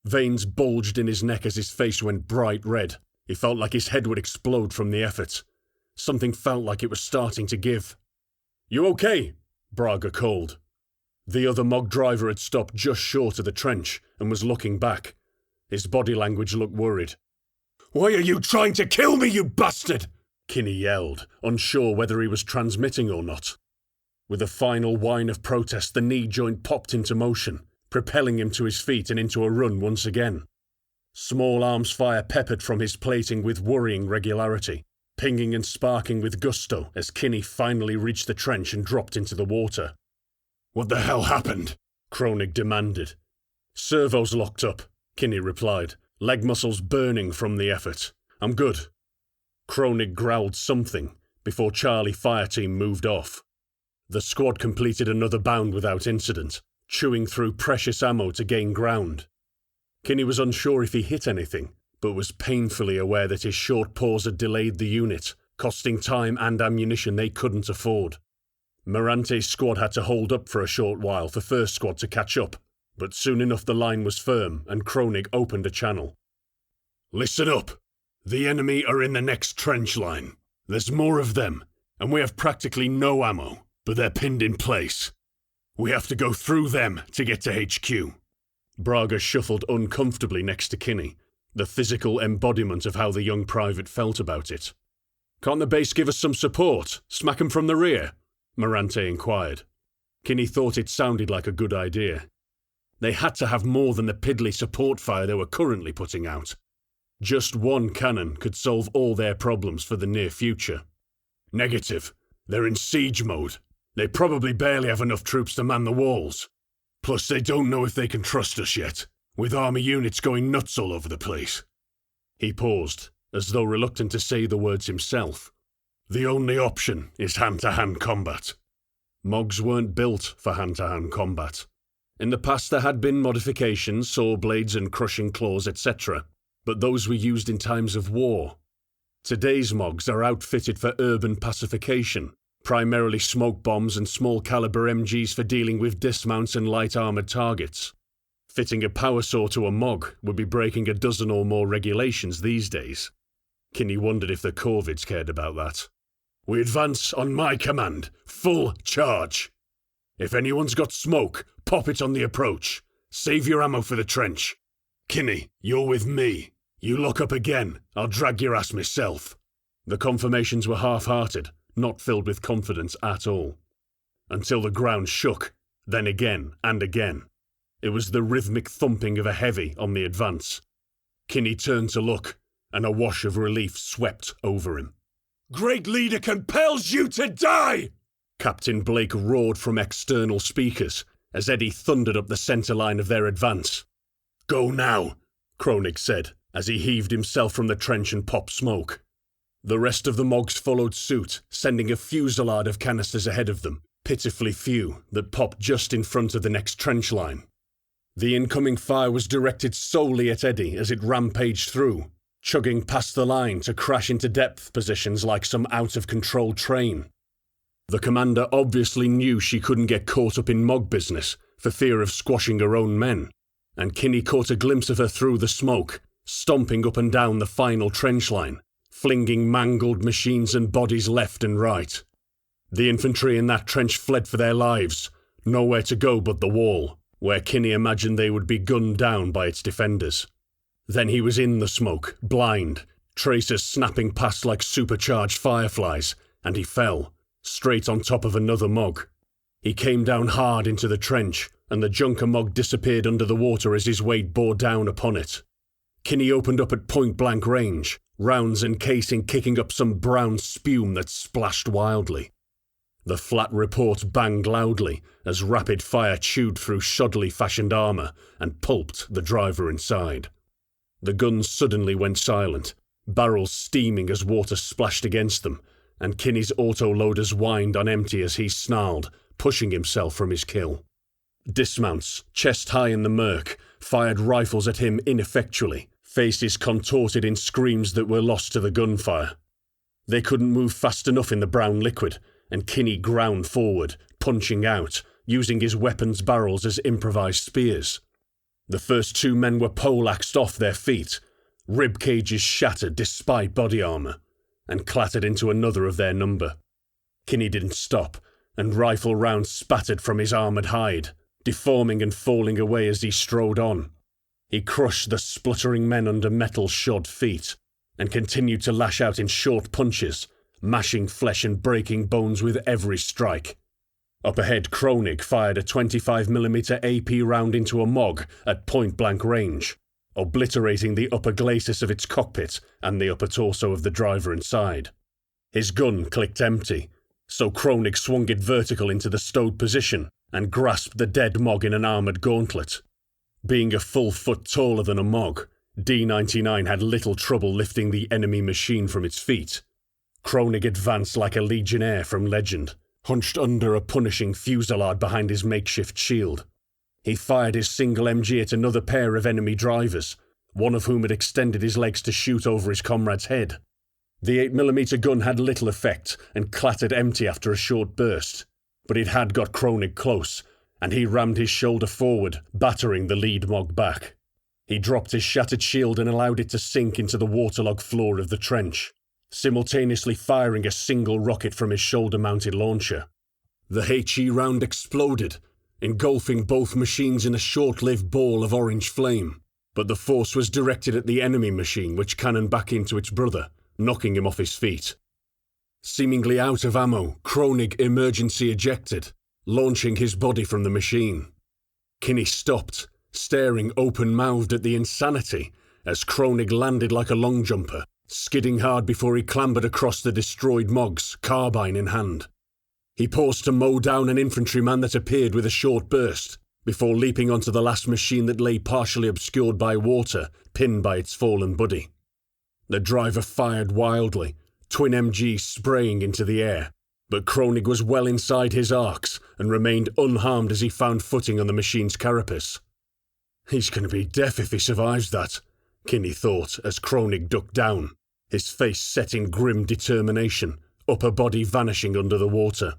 Veins bulged in his neck as his face went bright red. He felt like his head would explode from the effort. Something felt like it was starting to give. "You okay?" Braga called. The other Mog driver had stopped just short of the trench and was looking back. His body language looked worried. "Why are you trying to kill me, you bastard?" Kinney yelled, unsure whether he was transmitting or not. With a final whine of protest, the knee joint popped into motion, propelling him to his feet and into a run once again. Small arms fire peppered from his plating with worrying regularity, pinging and sparking with gusto as Kinney finally reached the trench and dropped into the water. What the hell happened? Kronig demanded. "Servos locked up," Kinney replied, leg muscles burning from the effort. "I'm good." Kronig growled something before Charlie Fire Team moved off. The squad completed another bound without incident, chewing through precious ammo to gain ground. Kinney was unsure if he hit anything, but was painfully aware that his short pause had delayed the unit, costing time and ammunition they couldn't afford. Mirante's squad had to hold up for a short while for First Squad to catch up, But soon enough the line was firm, and Kronig opened a channel. Listen up. The enemy are in the next trench line. There's more of them, and we have practically no ammo, but they're pinned in place. We have to go through them to get to HQ. Braga shuffled uncomfortably next to Kinney, the physical embodiment of how the young private felt about it. "Can't the base give us some support? Smack 'em from the rear?" Morante inquired. Kinney thought it sounded like a good idea. They had to have more than the piddly support fire they were currently putting out. Just one cannon could solve all their problems for the near future. Negative. They're in siege mode. They probably barely have enough troops to man the walls. Plus, they don't know if they can trust us yet, with army units going nuts all over the place. He paused, as though reluctant to say the words himself. The only option is hand-to-hand combat. Mogs weren't built for hand-to-hand combat. In the past there had been modifications, saw blades and crushing claws, etc., but those were used in times of war. Today's Mogs are outfitted for urban pacification, primarily smoke bombs and small-caliber MGs for dealing with dismounts and light-armoured targets. Fitting a power saw to a Mog would be breaking a dozen or more regulations these days. Kinney wondered if the Corvids cared about that. We advance on my command, full charge. If anyone's got smoke, pop it on the approach. Save your ammo for the trench. Kinney, you're with me. You lock up again, I'll drag your ass myself. The confirmations were half-hearted, not filled with confidence at all. Until the ground shook, then again and again. It was the rhythmic thumping of a heavy on the advance. Kinney turned to look, and a wash of relief swept over him. Great leader compels you to die! Captain Blake roared from external speakers as Eddie thundered up the centre line of their advance. Go now, Kronig said, as he heaved himself from the trench and popped smoke. The rest of the Mogs followed suit, sending a fusillade of canisters ahead of them, pitifully few, that popped just in front of the next trench line. The incoming fire was directed solely at Eddie as it rampaged through, chugging past the line to crash into depth positions like some out-of-control train. The commander obviously knew she couldn't get caught up in Mog business for fear of squashing her own men, and Kinney caught a glimpse of her through the smoke, stomping up and down the final trench line, flinging mangled machines and bodies left and right. The infantry in that trench fled for their lives, nowhere to go but the wall, where Kinney imagined they would be gunned down by its defenders. Then he was in the smoke, blind, tracers snapping past like supercharged fireflies, and he fell, straight on top of another Mog. He came down hard into the trench, and the Junker Mog disappeared under the water as his weight bore down upon it. Kinney opened up at point-blank range, rounds and casing kicking up some brown spume that splashed wildly. The flat report banged loudly as rapid fire chewed through shoddily fashioned armour and pulped the driver inside. The guns suddenly went silent, barrels steaming as water splashed against them, and Kinney's autoloaders whined on empty as he snarled, pushing himself from his kill. Dismounts, chest high in the murk, fired rifles at him ineffectually, faces contorted in screams that were lost to the gunfire. They couldn't move fast enough in the brown liquid, and Kinney ground forward, punching out, using his weapons' barrels as improvised spears. The first two men were poleaxed off their feet, rib cages shattered despite body armour, and clattered into another of their number. Kinney didn't stop, and rifle rounds spattered from his armoured hide, deforming and falling away as he strode on. He crushed the spluttering men under metal-shod feet, and continued to lash out in short punches, mashing flesh and breaking bones with every strike. Up ahead, Kronig fired a 25mm AP round into a Mog at point-blank range, obliterating the upper glacis of its cockpit and the upper torso of the driver inside. His gun clicked empty, so Kronig swung it vertical into the stowed position and grasped the dead Mog in an armoured gauntlet. Being a full foot taller than a Mog, D-99 had little trouble lifting the enemy machine from its feet. Kronig advanced like a legionnaire from legend, hunched under a punishing fusillade behind his makeshift shield. He fired his single MG at another pair of enemy drivers, one of whom had extended his legs to shoot over his comrade's head. The 8mm gun had little effect and clattered empty after a short burst, but it had got Kronig close, and he rammed his shoulder forward, battering the lead Mog back. He dropped his shattered shield and allowed it to sink into the waterlogged floor of the trench, simultaneously firing a single rocket from his shoulder-mounted launcher. The HE round exploded, engulfing both machines in a short-lived ball of orange flame, but the force was directed at the enemy machine, which cannoned back into its brother, knocking him off his feet. Seemingly out of ammo, Kronig emergency ejected, launching his body from the machine. Kinney stopped, staring open-mouthed at the insanity as Kronig landed like a long jumper, skidding hard before he clambered across the destroyed Mogs, carbine in hand. He paused to mow down an infantryman that appeared with a short burst, before leaping onto the last machine that lay partially obscured by water, pinned by its fallen buddy. The driver fired wildly, twin MGs spraying into the air, but Kronig was well inside his arcs and remained unharmed as he found footing on the machine's carapace. He's going to be deaf if he survives that, Kinney thought as Kronig ducked down, his face set in grim determination, upper body vanishing under the water.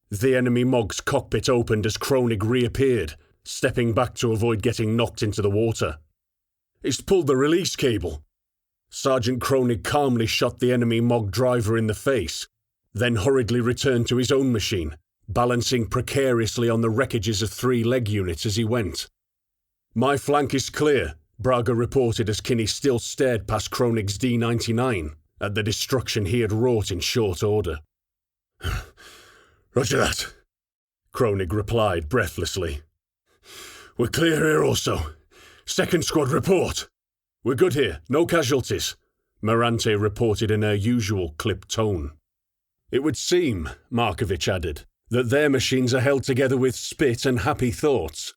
The enemy Mog's cockpit opened as Kronig reappeared, stepping back to avoid getting knocked into the water. "He's pulled the release cable." Sergeant Kronig calmly shot the enemy Mog driver in the face, then hurriedly returned to his own machine, balancing precariously on the wreckages of 3 leg units as he went. "My flank is clear," Braga reported as Kinney still stared past Kronig's D-99 at the destruction he had wrought in short order. "Roger that," Kronig replied breathlessly. "We're clear here also. Second squad report." "We're good here, no casualties," Marante reported in her usual clipped tone. "It would seem," Markovich added, "that their machines are held together with spit and happy thoughts."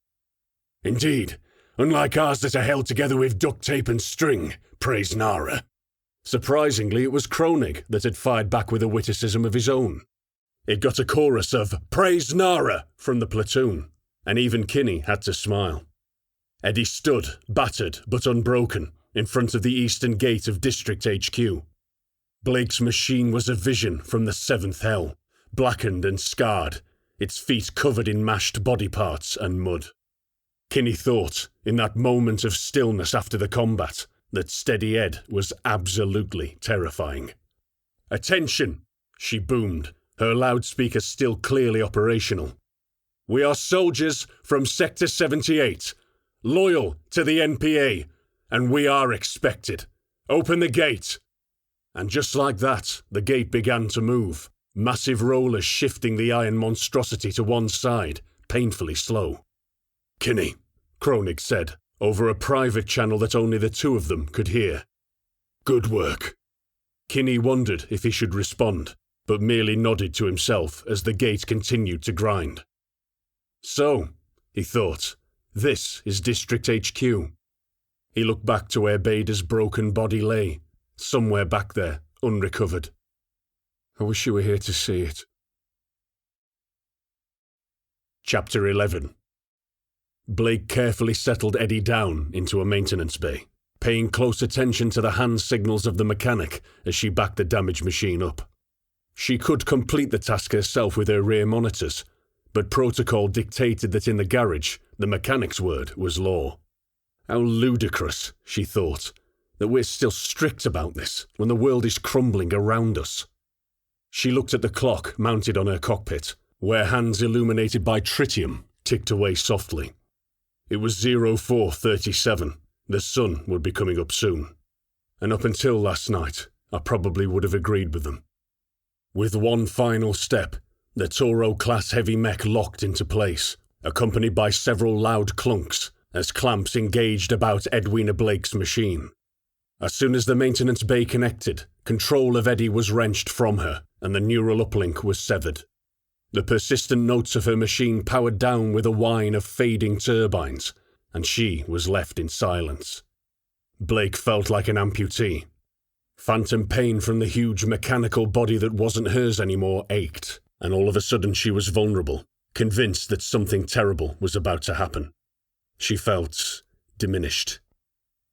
"Indeed, unlike ours that are held together with duct tape and string, praise Nara." Surprisingly, it was Kronig that had fired back with a witticism of his own. It got a chorus of "Praise Nara" from the platoon, and even Kinney had to smile. Eddie stood, battered but unbroken, in front of the eastern gate of District HQ. Blake's machine was a vision from the 7th hell, blackened and scarred, its feet covered in mashed body parts and mud. Kinney thought, in that moment of stillness after the combat, that Steady Ed was absolutely terrifying. "Attention!" she boomed, her loudspeaker still clearly operational. "We are soldiers from Sector 78, loyal to the NPA, and we are expected. Open the gate!" And just like that, the gate began to move, massive rollers shifting the iron monstrosity to one side, painfully slow. "Kinney," Kronig said, over a private channel that only the two of them could hear. "Good work." Kinney wondered if he should respond, but merely nodded to himself as the gate continued to grind. "So," he thought, "this is District HQ." He looked back to where Bader's broken body lay, somewhere back there, unrecovered. "I wish you were here to see it." Chapter 11. Blake carefully settled Eddie down into a maintenance bay, paying close attention to the hand signals of the mechanic as she backed the damaged machine up. She could complete the task herself with her rear monitors, but protocol dictated that in the garage, the mechanic's word was law. How ludicrous, she thought, that we're still strict about this when the world is crumbling around us. She looked at the clock mounted on her cockpit, where hands illuminated by tritium ticked away softly. It was 04:37. The sun would be coming up soon. And up until last night, I probably would have agreed with them. With one final step, the Toro-class heavy mech locked into place, accompanied by several loud clunks as clamps engaged about Edwina Blake's machine. As soon as the maintenance bay connected, control of Eddie was wrenched from her, and the neural uplink was severed. The persistent notes of her machine powered down with a whine of fading turbines, and she was left in silence. Blake felt like an amputee. Phantom pain from the huge mechanical body that wasn't hers anymore ached, and all of a sudden she was vulnerable, convinced that something terrible was about to happen. She felt diminished.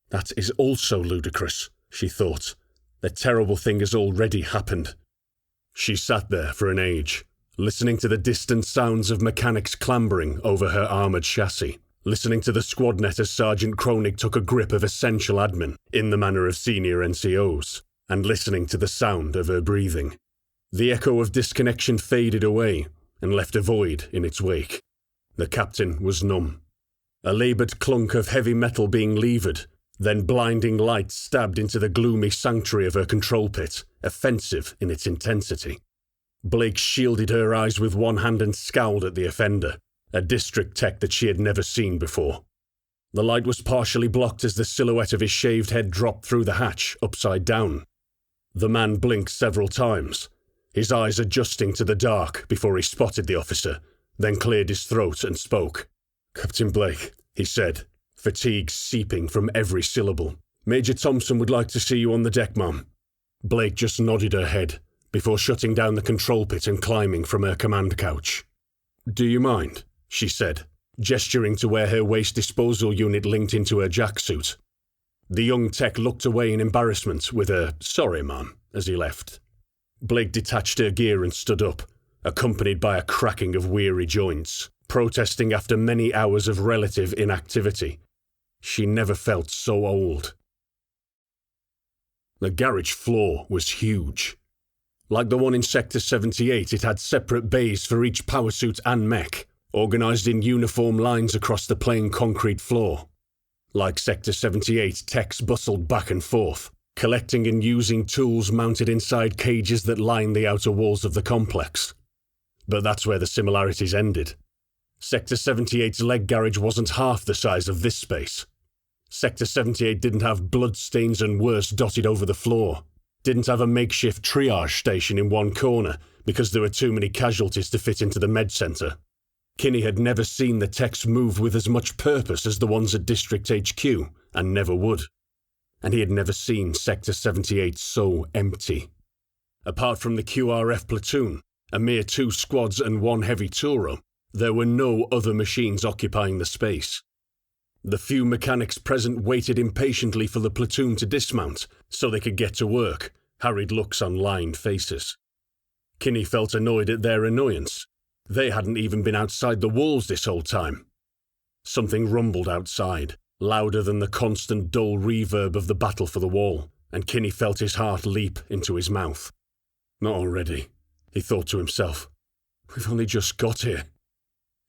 That is also ludicrous, she thought. The terrible thing has already happened. She sat there for an age, listening to the distant sounds of mechanics clambering over her armoured chassis, listening to the squadnet as Sergeant Kronig took a grip of essential admin in the manner of senior NCOs, and listening to the sound of her breathing. The echo of disconnection faded away and left a void in its wake. The captain was numb. A laboured clunk of heavy metal being levered, then blinding light stabbed into the gloomy sanctuary of her control pit, offensive in its intensity. Blake shielded her eyes with one hand and scowled at the offender, a district tech that she had never seen before. The light was partially blocked as the silhouette of his shaved head dropped through the hatch, upside down. The man blinked several times, his eyes adjusting to the dark before he spotted the officer, then cleared his throat and spoke. "Captain Blake," he said, fatigue seeping from every syllable. "Major Thompson would like to see you on the deck, ma'am." Blake just nodded her head, before shutting down the control pit and climbing from her command couch. "Do you mind?" she said, gesturing to where her waste disposal unit linked into her jacksuit. The young tech looked away in embarrassment with a "sorry, ma'am," as he left. Blake detached her gear and stood up, accompanied by a cracking of weary joints, protesting after many hours of relative inactivity. She never felt so old. The garage floor was huge. Like the one in Sector 78, it had separate bays for each powersuit and mech, organised in uniform lines across the plain concrete floor. Like Sector 78, techs bustled back and forth, collecting and using tools mounted inside cages that lined the outer walls of the complex. But that's where the similarities ended. Sector 78's leg garage wasn't half the size of this space. Sector 78 didn't have bloodstains and worse dotted over the floor, didn't have a makeshift triage station in one corner because there were too many casualties to fit into the med centre. Kinney had never seen the techs move with as much purpose as the ones at District HQ, and never would. And he had never seen Sector 78 so empty. Apart from the QRF platoon, a mere 2 squads and 1 heavy Turo, there were no other machines occupying the space. The few mechanics present waited impatiently for the platoon to dismount so they could get to work, harried looks on lined faces. Kinney felt annoyed at their annoyance. They hadn't even been outside the walls this whole time. Something rumbled outside, louder than the constant dull reverb of the battle for the wall, and Kinney felt his heart leap into his mouth. Not already, he thought to himself. We've only just got here.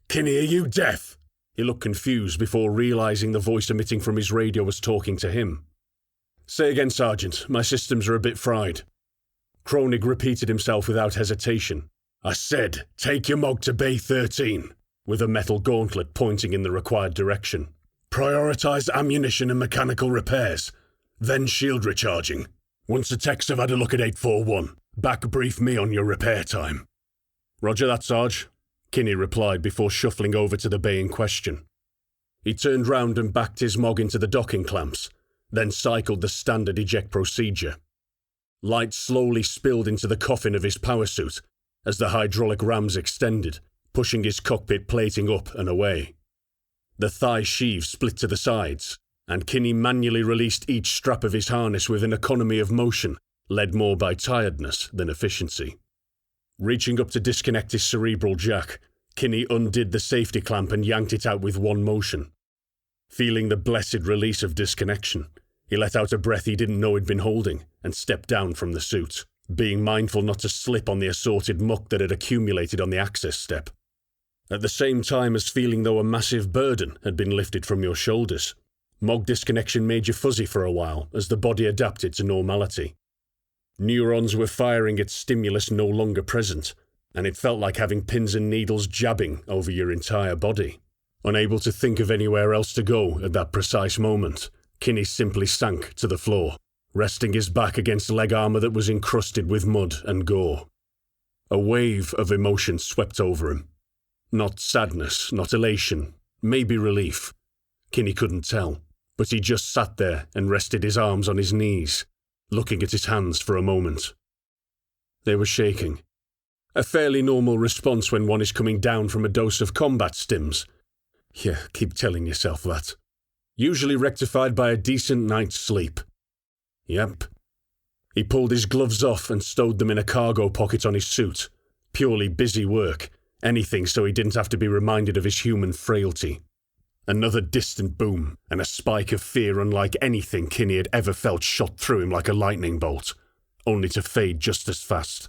"Kinney, are you deaf?" He looked confused before realising the voice emitting from his radio was talking to him. "Say again, Sergeant. My systems are a bit fried." Kronig repeated himself without hesitation. "I said, take your mog to Bay 13, with a metal gauntlet pointing in the required direction. Prioritise ammunition and mechanical repairs, then shield recharging. Once the techs have had a look at 841, back brief me on your repair time." "Roger that, Sarge," Kinney replied before shuffling over to the bay in question. He turned round and backed his mog into the docking clamps, then cycled the standard eject procedure. Light slowly spilled into the coffin of his powersuit as the hydraulic rams extended, pushing his cockpit plating up and away. The thigh sheaves split to the sides, and Kinney manually released each strap of his harness with an economy of motion, led more by tiredness than efficiency. Reaching up to disconnect his cerebral jack, Kinney undid the safety clamp and yanked it out with one motion. Feeling the blessed release of disconnection, he let out a breath he didn't know he'd been holding and stepped down from the suit, being mindful not to slip on the assorted muck that had accumulated on the access step. At the same time as feeling though a massive burden had been lifted from your shoulders, Mog disconnection made you fuzzy for a while as the body adapted to normality. Neurons were firing at stimulus no longer present, and it felt like having pins and needles jabbing over your entire body. Unable to think of anywhere else to go at that precise moment, Kinney simply sank to the floor, resting his back against leg armour that was encrusted with mud and gore. A wave of emotion swept over him. Not sadness, not elation, maybe relief. Kinney couldn't tell, but he just sat there and rested his arms on his knees, looking at his hands for a moment. They were shaking. A fairly normal response when one is coming down from a dose of combat stims. Yeah, keep telling yourself that. Usually rectified by a decent night's sleep. Yep. He pulled his gloves off and stowed them in a cargo pocket on his suit, Purely busy work, anything so he didn't have to be reminded of his human frailty. Another distant boom, and a spike of fear unlike anything Kinney had ever felt shot through him like a lightning bolt, only to fade just as fast.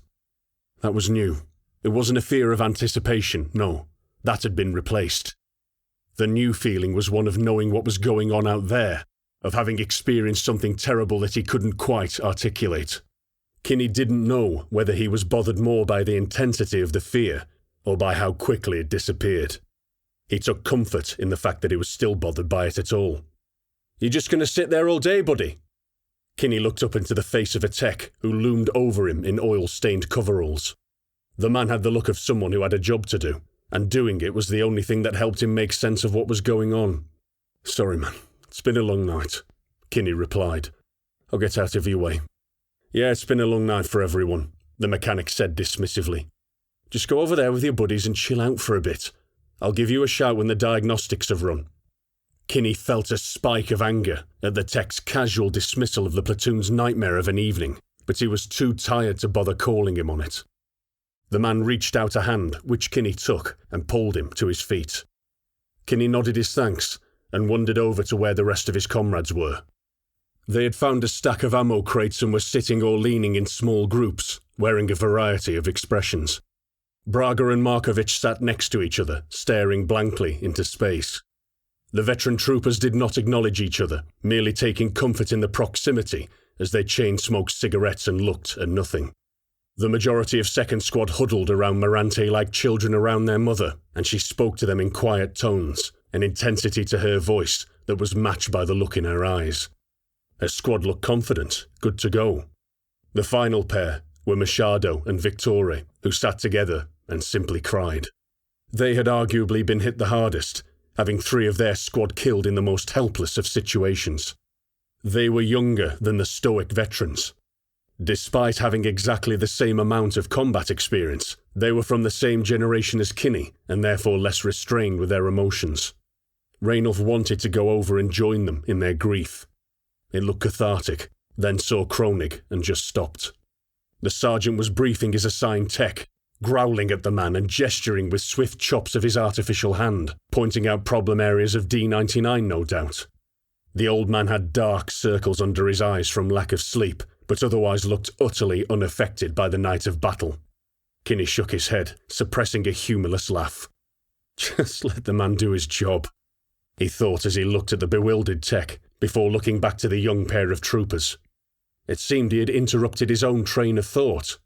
That was new. It wasn't a fear of anticipation, no. That had been replaced. The new feeling was one of knowing what was going on out there, of having experienced something terrible that he couldn't quite articulate. Kinney didn't know whether he was bothered more by the intensity of the fear, or by how quickly it disappeared. He took comfort in the fact that he was still bothered by it at all. "You just gonna sit there all day, buddy?" Kinney looked up into the face of a tech who loomed over him in oil-stained coveralls. The man had the look of someone who had a job to do, and doing it was the only thing that helped him make sense of what was going on. "Sorry, man. It's been a long night," Kinney replied. "I'll get out of your way." "Yeah, it's been a long night for everyone," the mechanic said dismissively. "Just go over there with your buddies and chill out for a bit. I'll give you a shout when the diagnostics have run." Kinney felt a spike of anger at the tech's casual dismissal of the platoon's nightmare of an evening, but he was too tired to bother calling him on it. The man reached out a hand, which Kinney took, and pulled him to his feet. Kinney nodded his thanks, and wandered over to where the rest of his comrades were. They had found a stack of ammo crates and were sitting or leaning in small groups, wearing a variety of expressions. Braga and Markovich sat next to each other, staring blankly into space. The veteran troopers did not acknowledge each other, merely taking comfort in the proximity as they chain-smoked cigarettes and looked at nothing. The majority of Second Squad huddled around Morante like children around their mother, and she spoke to them in quiet tones, an intensity to her voice that was matched by the look in her eyes. Her squad looked confident, good to go. The final pair were Machado and Victore, who sat together and simply cried. They had arguably been hit the hardest, having 3 of their squad killed in the most helpless of situations. They were younger than the stoic veterans. Despite having exactly the same amount of combat experience, they were from the same generation as Kinney, and therefore less restrained with their emotions. Raynolf wanted to go over and join them in their grief. It looked cathartic, then saw Kronig and just stopped. The sergeant was briefing his assigned tech, growling at the man and gesturing with swift chops of his artificial hand, pointing out problem areas of D99 no doubt. The old man had dark circles under his eyes from lack of sleep, but otherwise looked utterly unaffected by the night of battle. Kinney shook his head, suppressing a humorless laugh. Just let the man do his job, he thought as he looked at the bewildered tech, before looking back to the young pair of troopers. It seemed he had interrupted his own train of thought.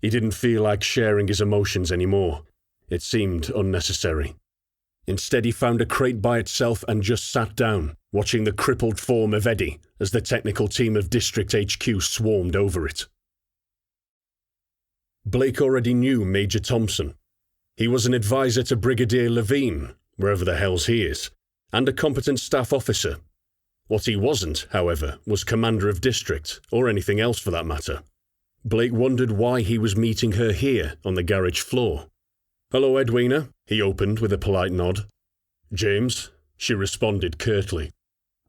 He didn't feel like sharing his emotions anymore. It seemed unnecessary. Instead, he found a crate by itself and just sat down, watching the crippled form of Eddie as the technical team of District HQ swarmed over it. Blake already knew Major Thompson. He was an advisor to Brigadier Levine, wherever the hell's he is, and a competent staff officer. What he wasn't, however, was commander of district, or anything else for that matter. Blake wondered why he was meeting her here on the garage floor. "Hello, Edwina," he opened with a polite nod. "James," she responded curtly.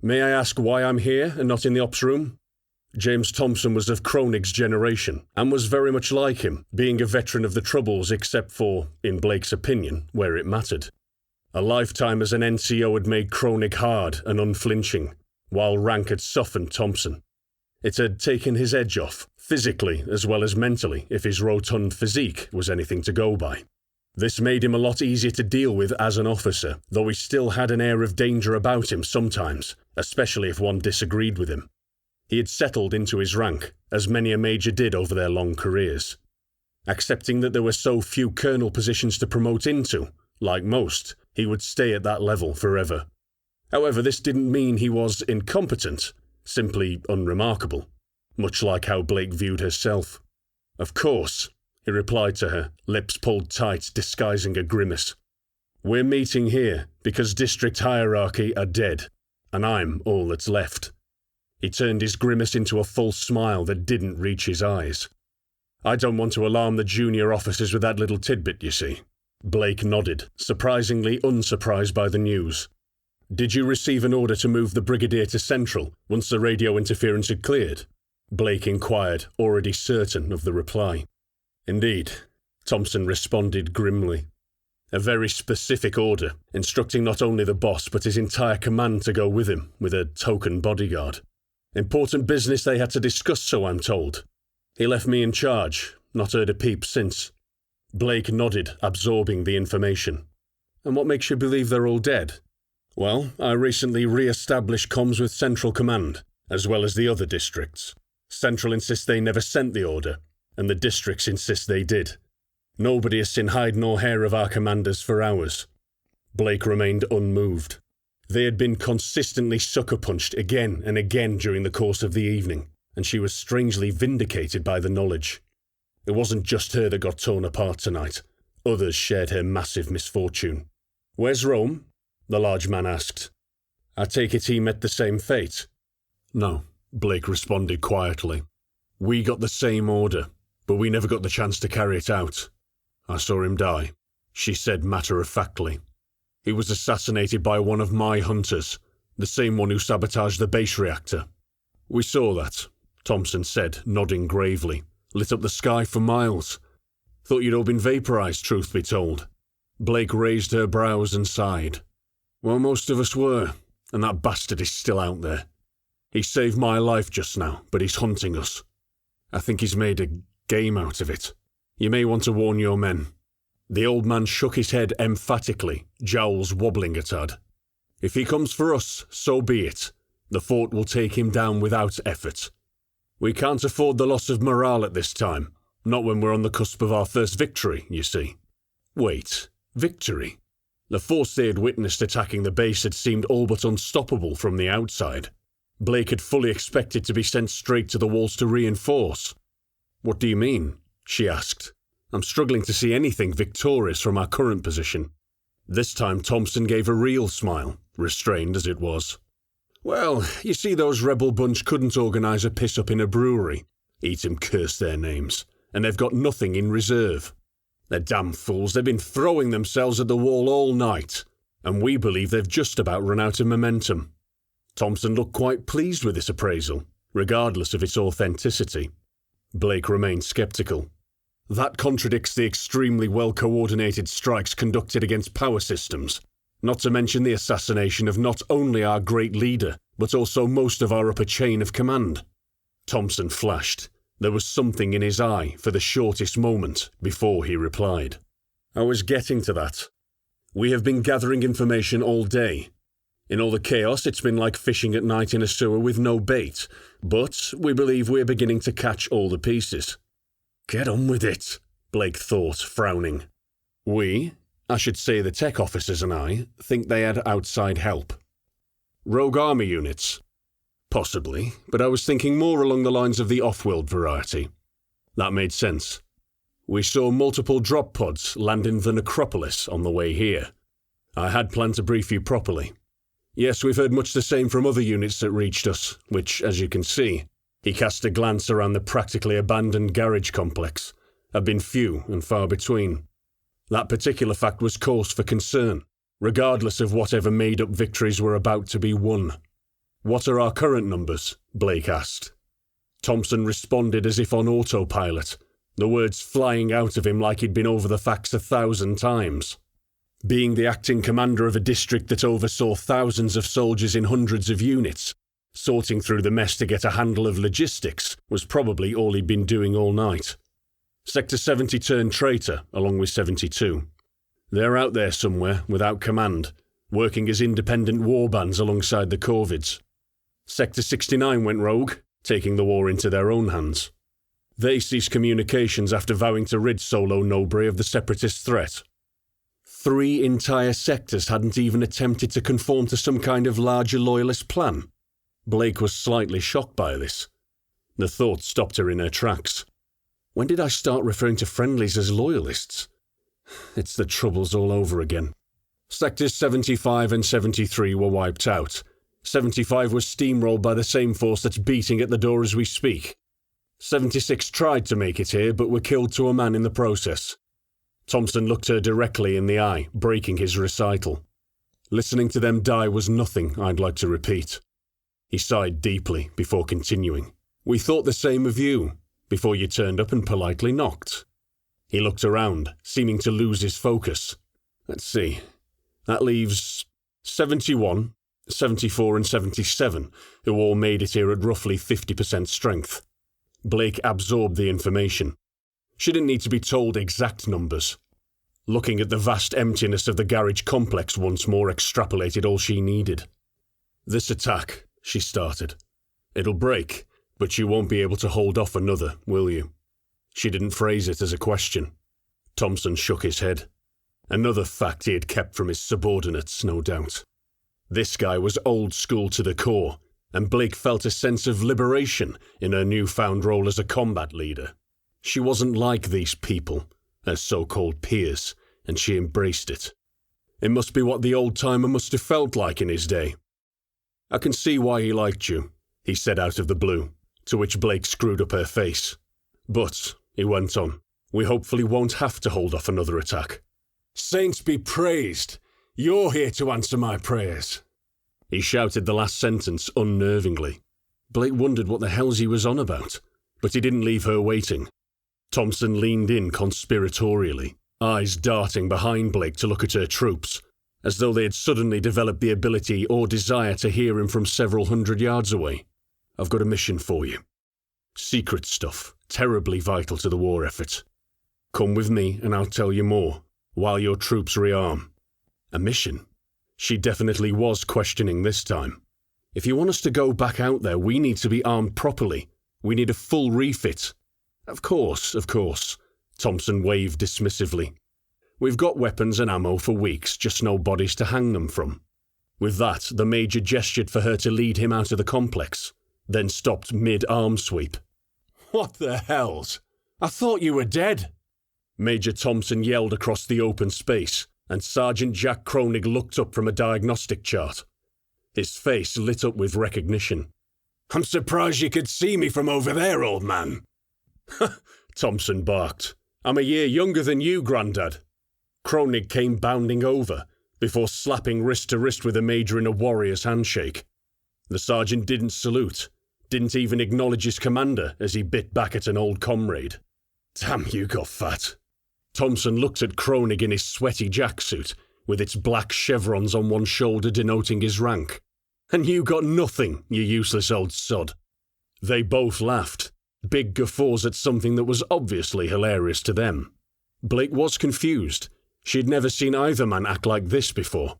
"May I ask why I'm here and not in the ops room?" James Thompson was of Kronig's generation, and was very much like him, being a veteran of the Troubles except for, in Blake's opinion, where it mattered. A lifetime as an NCO had made Kronig hard and unflinching, while rank had softened Thompson. It had taken his edge off, physically as well as mentally, if his rotund physique was anything to go by. This made him a lot easier to deal with as an officer, though he still had an air of danger about him sometimes, especially if one disagreed with him. He had settled into his rank, as many a major did over their long careers. Accepting that there were so few colonel positions to promote into, like most, he would stay at that level forever. However, this didn't mean he was incompetent, simply unremarkable, much like how Blake viewed herself. "Of course," he replied to her, lips pulled tight, disguising a grimace. "We're meeting here because district hierarchy are dead, and I'm all that's left." He turned his grimace into a false smile that didn't reach his eyes. "I don't want to alarm the junior officers with that little tidbit, you see." Blake nodded, surprisingly unsurprised by the news. "Did you receive an order to move the Brigadier to Central once the radio interference had cleared?" Blake inquired, already certain of the reply. "Indeed. Thompson responded grimly. A very specific order, instructing not only the boss but his entire command to go with him, with a token bodyguard. Important business they had to discuss, so I'm told. He left me in charge, not heard a peep since. Blake nodded, absorbing the information. And what makes you believe they're all dead? Well, I recently re-established comms with Central Command, as well as the other districts. Central insists they never sent the order, and the districts insist they did. Nobody has seen hide nor hair of our commanders for hours. Blake remained unmoved. They had been consistently sucker-punched again and again during the course of the evening, and she was strangely vindicated by the knowledge. It wasn't just her that got torn apart tonight. Others shared her massive misfortune. "Where's Rome?" the large man asked. "I take it he met the same fate." "No," Blake responded quietly. "We got the same order, but we never got the chance to carry it out. I saw him die," she said matter-of-factly. "He was assassinated by one of my hunters, the same one who sabotaged the base reactor." "We saw that," Thompson said, nodding gravely. "Lit up the sky for miles. Thought you'd all been vaporized, truth be told." Blake raised her brows and sighed. "Well, most of us were, and that bastard is still out there. He saved my life just now, but he's hunting us. I think he's made a game out of it. You may want to warn your men." The old man shook his head emphatically, jowls wobbling a tad. "If he comes for us, so be it. The fort will take him down without effort. We can't afford the loss of morale at this time, not when we're on the cusp of our first victory, you see." Wait, victory? The force they had witnessed attacking the base had seemed all but unstoppable from the outside. Blake had fully expected to be sent straight to the walls to reinforce. "What do you mean?" she asked. "I'm struggling to see anything victorious from our current position." This time Thompson gave a real smile, restrained as it was. "Well, you see, those rebel bunch couldn't organise a piss-up in a brewery. Eat 'em curse their names. And they've got nothing in reserve. They're damn fools, they've been throwing themselves at the wall all night. And we believe they've just about run out of momentum." Thompson looked quite pleased with this appraisal, regardless of its authenticity. Blake remained sceptical. "That contradicts the extremely well-coordinated strikes conducted against power systems, not to mention the assassination of not only our great leader, but also most of our upper chain of command." Thompson flashed. There was something in his eye for the shortest moment before he replied. "I was getting to that. We have been gathering information all day. In all the chaos, it's been like fishing at night in a sewer with no bait, but we believe we're beginning to catch all the pieces." "Get on with it," Blake thought, frowning. "We, I should say the tech officers and I, think they had outside help." "Rogue army units?" "Possibly, but I was thinking more along the lines of the off-world variety." That made sense. "We saw multiple drop pods land in the necropolis on the way here. I had planned to brief you properly. Yes, we've heard much the same from other units that reached us, which, as you can see," he cast a glance around the practically abandoned garage complex, "have been few and far between. That particular fact was cause for concern, regardless of whatever made-up victories were about to be won." "What are our current numbers?" Blake asked. Thompson responded as if on autopilot, the words flying out of him like he'd been over the facts 1,000 times. Being the acting commander of a district that oversaw thousands of soldiers in hundreds of units, sorting through the mess to get a handle of logistics was probably all he'd been doing all night. Sector 70 turned traitor, along with 72. They're out there somewhere, without command, working as independent warbands alongside the Corvids. Sector 69 went rogue, taking the war into their own hands. They ceased communications after vowing to rid Solo Nobre of the separatist threat. 3 entire sectors hadn't even attempted to conform to some kind of larger loyalist plan. Blake was slightly shocked by this. The thought stopped her in her tracks. When did I start referring to friendlies as loyalists? It's the troubles all over again. Sectors 75 and 73 were wiped out. 75 was steamrolled by the same force that's beating at the door as we speak. 76 tried to make it here, but were killed to a man in the process. Thompson looked her directly in the eye, breaking his recital. Listening to them die was nothing I'd like to repeat. He sighed deeply before continuing. "We thought the same of you, before you turned up and politely knocked." He looked around, seeming to lose his focus. Let's see. That leaves 71, 74 and 77, who all made it here at roughly 50% strength. Blake absorbed the information. She didn't need to be told exact numbers. Looking at the vast emptiness of the garage complex once more extrapolated all she needed. "This attack," she started. "It'll break, but you won't be able to hold off another, will you?" She didn't phrase it as a question. Thompson shook his head. Another fact he had kept from his subordinates, no doubt. This guy was old school to the core, and Blake felt a sense of liberation in her newfound role as a combat leader. She wasn't like these people, her so-called peers, and she embraced it. It must be what the old-timer must have felt like in his day. "I can see why he liked you," he said out of the blue, to which Blake screwed up her face. "But," he went on, "we hopefully won't have to hold off another attack." "Saints be praised! You're here to answer my prayers." He shouted the last sentence unnervingly. Blake wondered what the hells he was on about, but he didn't leave her waiting. Thompson leaned in conspiratorially, eyes darting behind Blake to look at her troops, as though they had suddenly developed the ability or desire to hear him from several hundred yards away. "I've got a mission for you. Secret stuff, terribly vital to the war effort. Come with me and I'll tell you more, while your troops rearm." A mission? She definitely was questioning this time. "If you want us to go back out there, we need to be armed properly. We need a full refit." Of course, Thompson waved dismissively. "We've got weapons and ammo for weeks, just no bodies to hang them from." With that, the Major gestured for her to lead him out of the complex, then stopped mid-arm sweep. "What the hells? I thought you were dead." Major Thompson yelled across the open space, and Sergeant Jack Kronig looked up from a diagnostic chart. His face lit up with recognition. "I'm surprised you could see me from over there, old man." Thompson barked. "I'm a year younger than you, Grandad." Kronig came bounding over, before slapping wrist to wrist with the Major in a warrior's handshake. The sergeant didn't salute, didn't even acknowledge his commander as he bit back at an old comrade. "Damn, you got fat." Thompson looked at Kronig in his sweaty jacksuit, with its black chevrons on one shoulder denoting his rank. "And you got nothing, you useless old sod." They both laughed, big guffaws at something that was obviously hilarious to them. Blake was confused. She had never seen either man act like this before.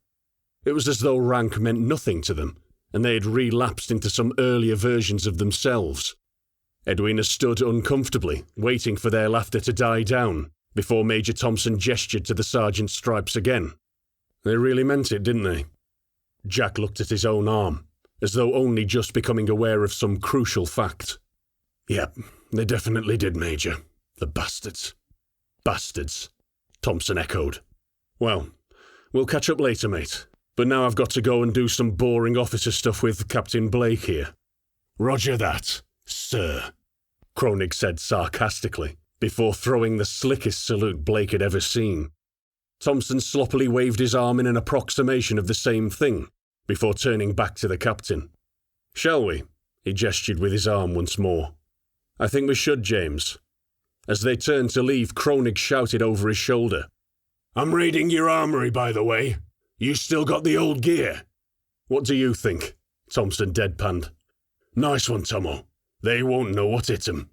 It was as though rank meant nothing to them, and they had relapsed into some earlier versions of themselves. Edwina stood uncomfortably, waiting for their laughter to die down, before Major Thompson gestured to the sergeant's stripes again. They really meant it, didn't they? Jack looked at his own arm, as though only just becoming aware of some crucial fact. "Yep, they definitely did, Major. The bastards." "Bastards," Thompson echoed. "Well, we'll catch up later, mate. But now I've got to go and do some boring officer stuff with Captain Blake here." "Roger that, sir," Kronig said sarcastically, before throwing the slickest salute Blake had ever seen. Thompson sloppily waved his arm in an approximation of the same thing, before turning back to the captain. "Shall we?" He gestured with his arm once more. "I think we should, James." As they turned to leave, Kronig shouted over his shoulder. "I'm raiding your armory, by the way. You still got the old gear?" "What do you think?" Thompson deadpanned. "Nice one, Tomo. They won't know what hit 'em."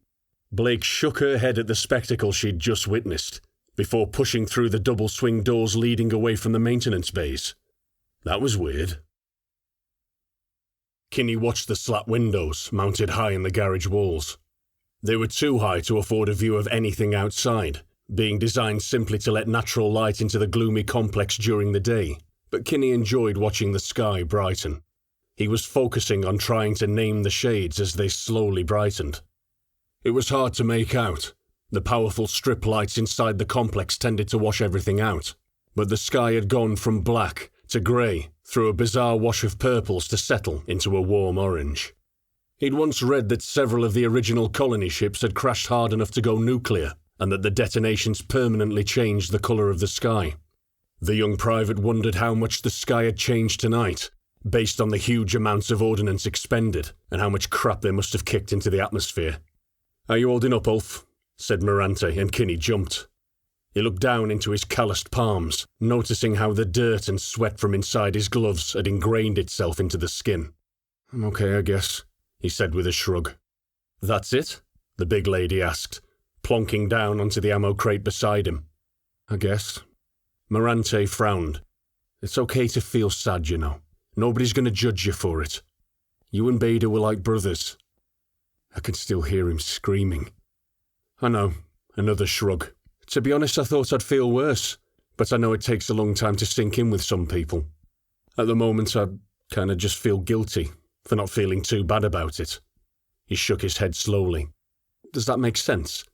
Blake shook her head at the spectacle she'd just witnessed, before pushing through the double swing doors leading away from the maintenance bays. That was weird. Kinney watched the slat windows mounted high in the garage walls. They were too high to afford a view of anything outside, being designed simply to let natural light into the gloomy complex during the day, but Kinney enjoyed watching the sky brighten. He was focusing on trying to name the shades as they slowly brightened. It was hard to make out. The powerful strip lights inside the complex tended to wash everything out, but the sky had gone from black to grey through a bizarre wash of purples to settle into a warm orange. He'd once read that several of the original colony ships had crashed hard enough to go nuclear, and that the detonations permanently changed the colour of the sky. The young private wondered how much the sky had changed tonight, based on the huge amounts of ordnance expended, and how much crap they must have kicked into the atmosphere. "Are you holding up, Ulf?" said Morante, and Kinney jumped. He looked down into his calloused palms, noticing how the dirt and sweat from inside his gloves had ingrained itself into the skin. "I'm okay, I guess," he said with a shrug. "That's it?" the big lady asked, plonking down onto the ammo crate beside him. "I guess." Morante frowned. "It's okay to feel sad, you know. Nobody's going to judge you for it. You and Beta were like brothers." I could still hear him screaming. "I know." Another shrug. "To be honest, I thought I'd feel worse, but I know it takes a long time to sink in with some people. At the moment, I kind of just feel guilty for not feeling too bad about it." He shook his head slowly. "Does that make sense?"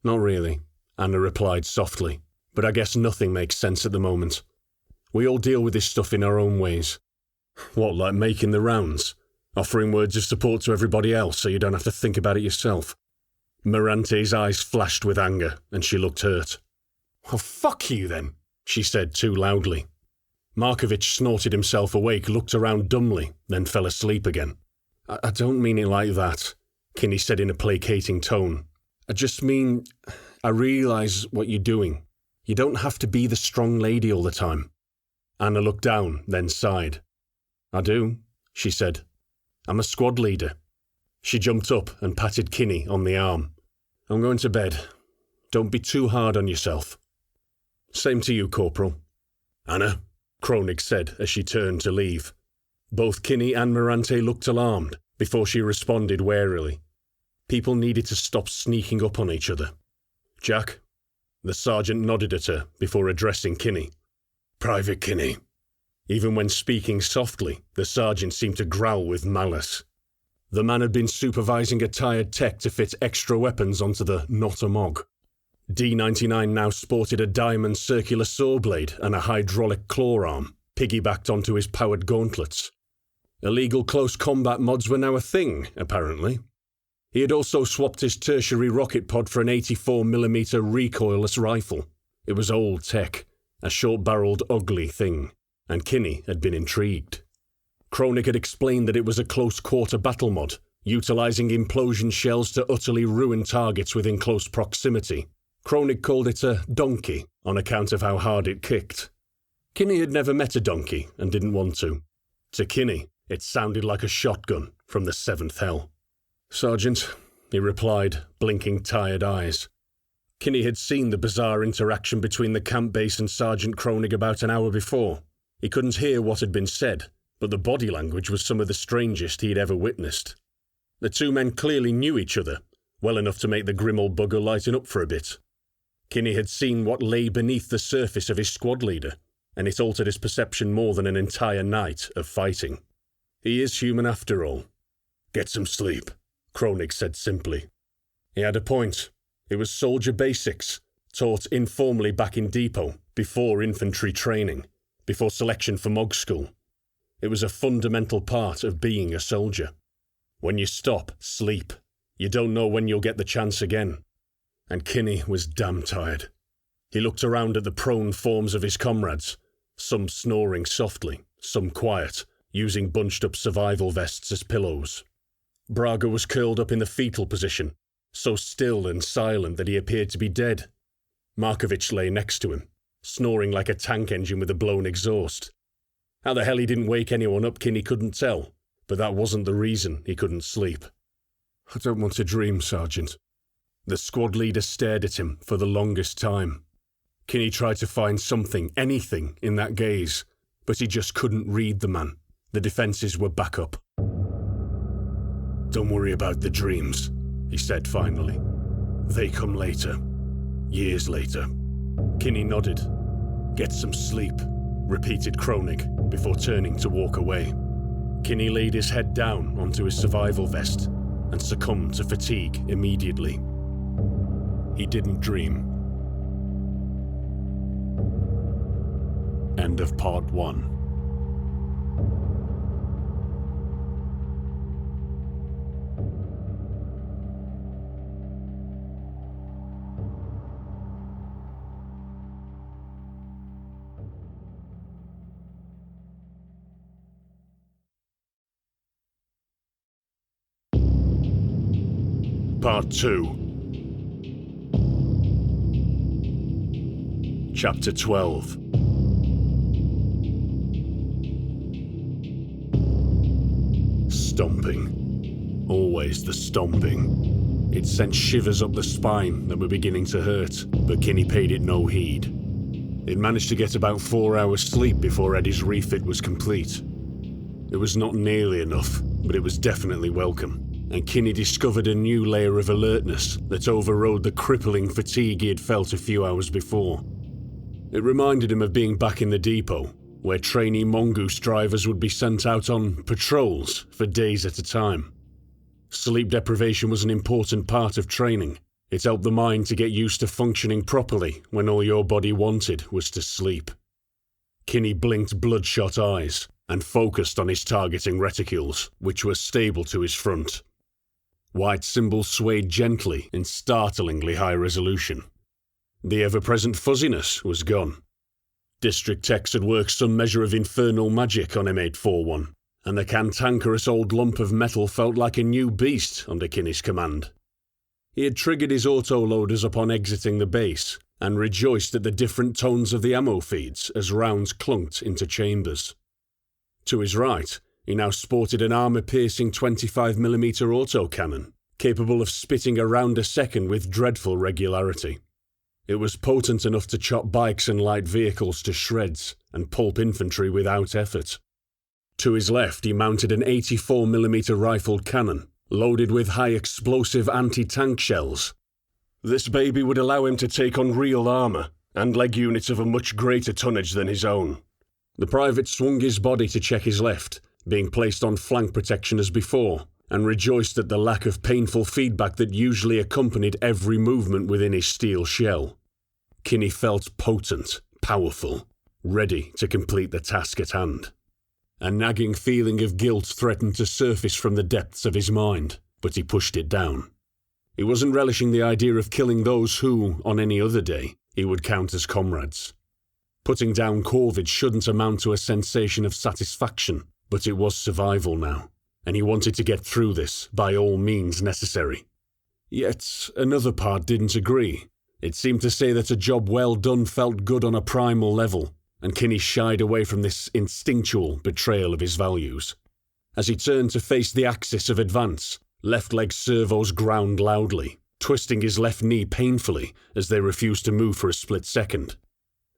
"Not really," Anna replied softly, "but I guess nothing makes sense at the moment. We all deal with this stuff in our own ways." "What, like making the rounds? Offering words of support to everybody else so you don't have to think about it yourself?" Morante's eyes flashed with anger, and she looked hurt. "Oh, fuck you then," she said too loudly. Markovich snorted himself awake, looked around dumbly, then fell asleep again. I don't mean it like that," Kinney said in a placating tone. "I just mean, I realise what you're doing. You don't have to be the strong lady all the time." Anna looked down, then sighed. "I do," she said. "I'm a squad leader." She jumped up and patted Kinney on the arm. "I'm going to bed. Don't be too hard on yourself." "Same to you, Corporal." "Anna," Kronig said as she turned to leave. Both Kinney and Morante looked alarmed before she responded warily. People needed to stop sneaking up on each other. "Jack?" The sergeant nodded at her before addressing Kinney. "Private Kinney." Even when speaking softly, the sergeant seemed to growl with malice. The man had been supervising a tired tech to fit extra weapons onto the Not a Mog. D-99 now sported a diamond circular saw blade and a hydraulic claw arm, piggybacked onto his powered gauntlets. Illegal close combat mods were now a thing, apparently. He had also swapped his tertiary rocket pod for an 84mm recoilless rifle. It was old tech, a short-barreled ugly thing, and Kinney had been intrigued. Kronig had explained that it was a close-quarter battle mod, utilising implosion shells to utterly ruin targets within close proximity. Kronig called it a donkey on account of how hard it kicked. Kinney had never met a donkey and didn't want to. To Kinney, it sounded like a shotgun from the seventh hell. "Sergeant," he replied, blinking tired eyes. Kinney had seen the bizarre interaction between the camp base and Sergeant Kronig about an hour before. He couldn't hear what had been said, but the body language was some of the strangest he'd ever witnessed. The two men clearly knew each other, well enough to make the grim old bugger lighten up for a bit. Kinney had seen what lay beneath the surface of his squad leader, and it altered his perception more than an entire night of fighting. He is human after all. "Get some sleep," Kronig said simply. He had a point. It was soldier basics, taught informally back in depot, before infantry training, before selection for MOG school. It was a fundamental part of being a soldier. When you stop, sleep. You don't know when you'll get the chance again. And Kinney was damn tired. He looked around at the prone forms of his comrades, some snoring softly, some quiet, using bunched-up survival vests as pillows. Braga was curled up in the fetal position, so still and silent that he appeared to be dead. Markovich lay next to him, snoring like a tank engine with a blown exhaust. How the hell he didn't wake anyone up, Kinney couldn't tell, but that wasn't the reason he couldn't sleep. "I don't want to dream, Sergeant." The squad leader stared at him for the longest time. Kinney tried to find something, anything, in that gaze, but he just couldn't read the man. The defences were back up. "Don't worry about the dreams," he said finally. "They come later. Years later." Kinney nodded. "Get some sleep," repeated Kronig, before turning to walk away. Kinney laid his head down onto his survival vest and succumbed to fatigue immediately. He didn't dream. End of Part 1. Part 2. Chapter 12. Stomping. Always the stomping. It sent shivers up the spine that were beginning to hurt, but Kinney paid it no heed. He'd managed to get about 4 hours sleep before Eddie's refit was complete. It was not nearly enough, but it was definitely welcome, and Kinney discovered a new layer of alertness that overrode the crippling fatigue he had felt a few hours before. It reminded him of being back in the depot, where trainee mongoose drivers would be sent out on patrols for days at a time. Sleep deprivation was an important part of training. It helped the mind to get used to functioning properly when all your body wanted was to sleep. Kinney blinked bloodshot eyes and focused on his targeting reticules, which were stable to his front. White symbols swayed gently in startlingly high resolution. The ever-present fuzziness was gone. District techs had worked some measure of infernal magic on M841, and the cantankerous old lump of metal felt like a new beast under Kinney's command. He had triggered his autoloaders upon exiting the base, and rejoiced at the different tones of the ammo feeds as rounds clunked into chambers. To his right, he now sported an armour-piercing 25mm autocannon, capable of spitting a round a second with dreadful regularity. It was potent enough to chop bikes and light vehicles to shreds and pulp infantry without effort. To his left, he mounted an 84mm rifled cannon, loaded with high-explosive anti-tank shells. This baby would allow him to take on real armour and leg units of a much greater tonnage than his own. The private swung his body to check his left, being placed on flank protection as before, and rejoiced at the lack of painful feedback that usually accompanied every movement within his steel shell. Kinney felt potent, powerful, ready to complete the task at hand. A nagging feeling of guilt threatened to surface from the depths of his mind, but he pushed it down. He wasn't relishing the idea of killing those who, on any other day, he would count as comrades. Putting down Corvid shouldn't amount to a sensation of satisfaction, but it was survival now, and he wanted to get through this by all means necessary. Yet another part didn't agree. It seemed to say that a job well done felt good on a primal level, and Kinney shied away from this instinctual betrayal of his values. As he turned to face the axis of advance, left leg servos ground loudly, twisting his left knee painfully as they refused to move for a split second.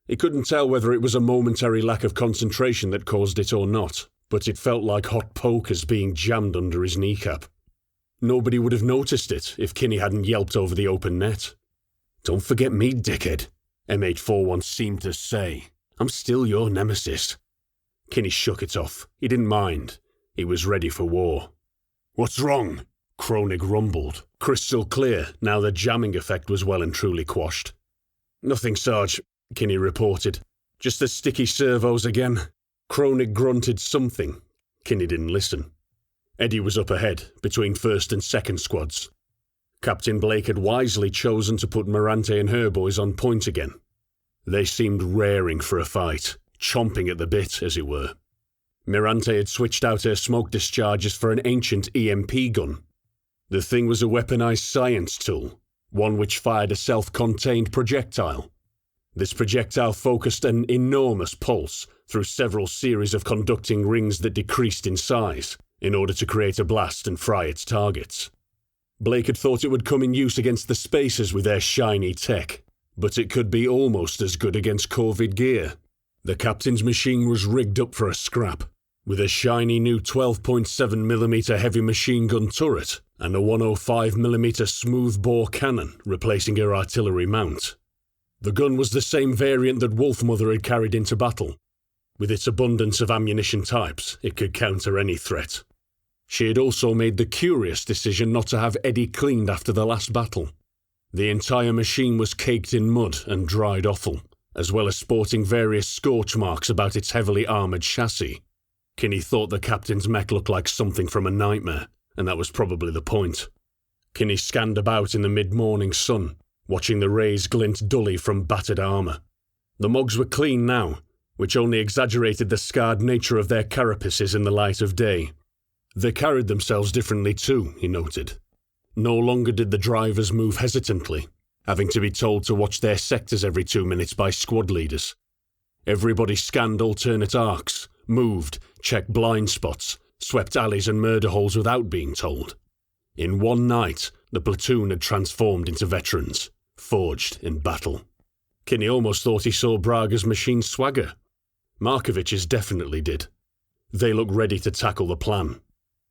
He couldn't tell whether it was a momentary lack of concentration that caused it or not, but it felt like hot pokers being jammed under his kneecap. Nobody would have noticed it if Kinney hadn't yelped over the open net. "Don't forget me, dickhead," M841 seemed to say. "I'm still your nemesis." Kinney shook it off. He didn't mind. He was ready for war. "What's wrong?" Kronig rumbled, crystal clear now the jamming effect was well and truly quashed. "Nothing, Sarge," Kinney reported. "Just the sticky servos again." Kronig grunted something. Kinney didn't listen. Eddie was up ahead, between first and second squads. Captain Blake had wisely chosen to put Mirante and her boys on point again. They seemed raring for a fight, chomping at the bit, as it were. Mirante had switched out her smoke discharges for an ancient EMP gun. The thing was a weaponized science tool, one which fired a self-contained projectile. This projectile focused an enormous pulse through several series of conducting rings that decreased in size in order to create a blast and fry its targets. Blake had thought it would come in use against the Spacers with their shiny tech, but it could be almost as good against Corvid gear. The captain's machine was rigged up for a scrap, with a shiny new 12.7mm heavy machine gun turret and a 105mm smooth-bore cannon replacing her artillery mount. The gun was the same variant that Wolfmother had carried into battle. With its abundance of ammunition types, it could counter any threat. She had also made the curious decision not to have Eddie cleaned after the last battle. The entire machine was caked in mud and dried offal, as well as sporting various scorch marks about its heavily armoured chassis. Kinney thought the captain's mech looked like something from a nightmare, and that was probably the point. Kinney scanned about in the mid-morning sun, watching the rays glint dully from battered armour. The mugs were clean now, which only exaggerated the scarred nature of their carapaces in the light of day. They carried themselves differently too, he noted. No longer did the drivers move hesitantly. having to be told to watch their sectors every 2 minutes by squad leaders. Everybody scanned alternate arcs, moved, checked blind spots, swept alleys and murder holes without being told. In one night, the platoon had transformed into veterans, forged in battle. Kinney almost thought he saw Braga's machine swagger. Markovich's definitely did. They looked ready to tackle the plan.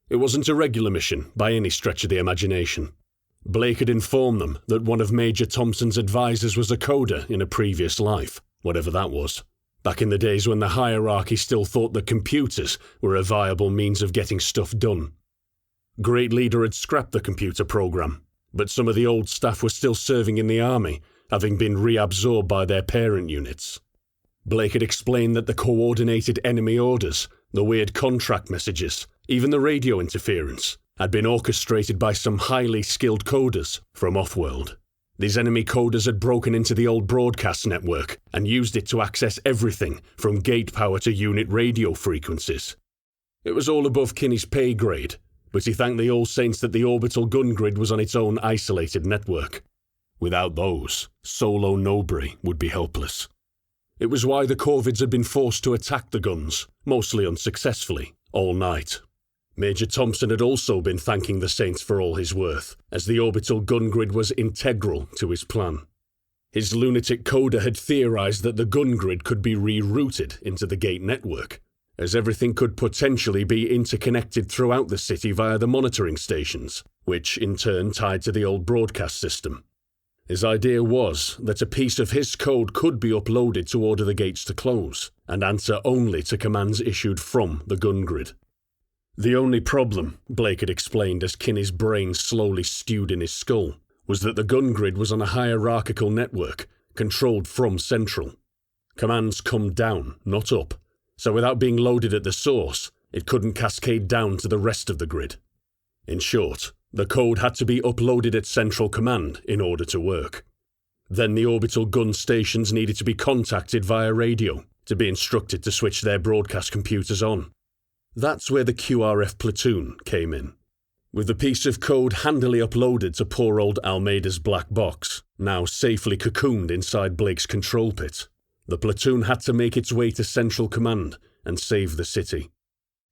It wasn't a regular mission by any stretch of the imagination. Blake had informed them that one of Major Thompson's advisors was a coder in a previous life, whatever that was, back in the days when the hierarchy still thought that computers were a viable means of getting stuff done. Great Leader had scrapped the computer program, but some of the old staff were still serving in the army, having been reabsorbed by their parent units. Blake had explained that the coordinated enemy orders, the weird contract messages, even the radio interference, had been orchestrated by some highly skilled coders from off-world. These enemy coders had broken into the old broadcast network and used it to access everything from gate power to unit radio frequencies. It was all above Kinney's pay grade, but he thanked the All Saints that the orbital gun grid was on its own isolated network. Without those, Solo Nobry would be helpless. It was why the Corvids had been forced to attack the guns, mostly unsuccessfully, all night. Major Thompson had also been thanking the Saints for all his worth, as the orbital gun grid was integral to his plan. His lunatic coder had theorized that the gun grid could be rerouted into the gate network, as everything could potentially be interconnected throughout the city via the monitoring stations, which in turn tied to the old broadcast system. His idea was that a piece of his code could be uploaded to order the gates to close, and answer only to commands issued from the gun grid. The only problem, Blake had explained as Kinney's brain slowly stewed in his skull, was that the gun grid was on a hierarchical network, controlled from central. Commands come down, not up, so without being loaded at the source, it couldn't cascade down to the rest of the grid. In short, the code had to be uploaded at central command in order to work. Then the orbital gun stations needed to be contacted via radio to be instructed to switch their broadcast computers on. That's where the QRF platoon came in. With the piece of code handily uploaded to poor old Almeida's black box, now safely cocooned inside Blake's control pit, the platoon had to make its way to central command and save the city.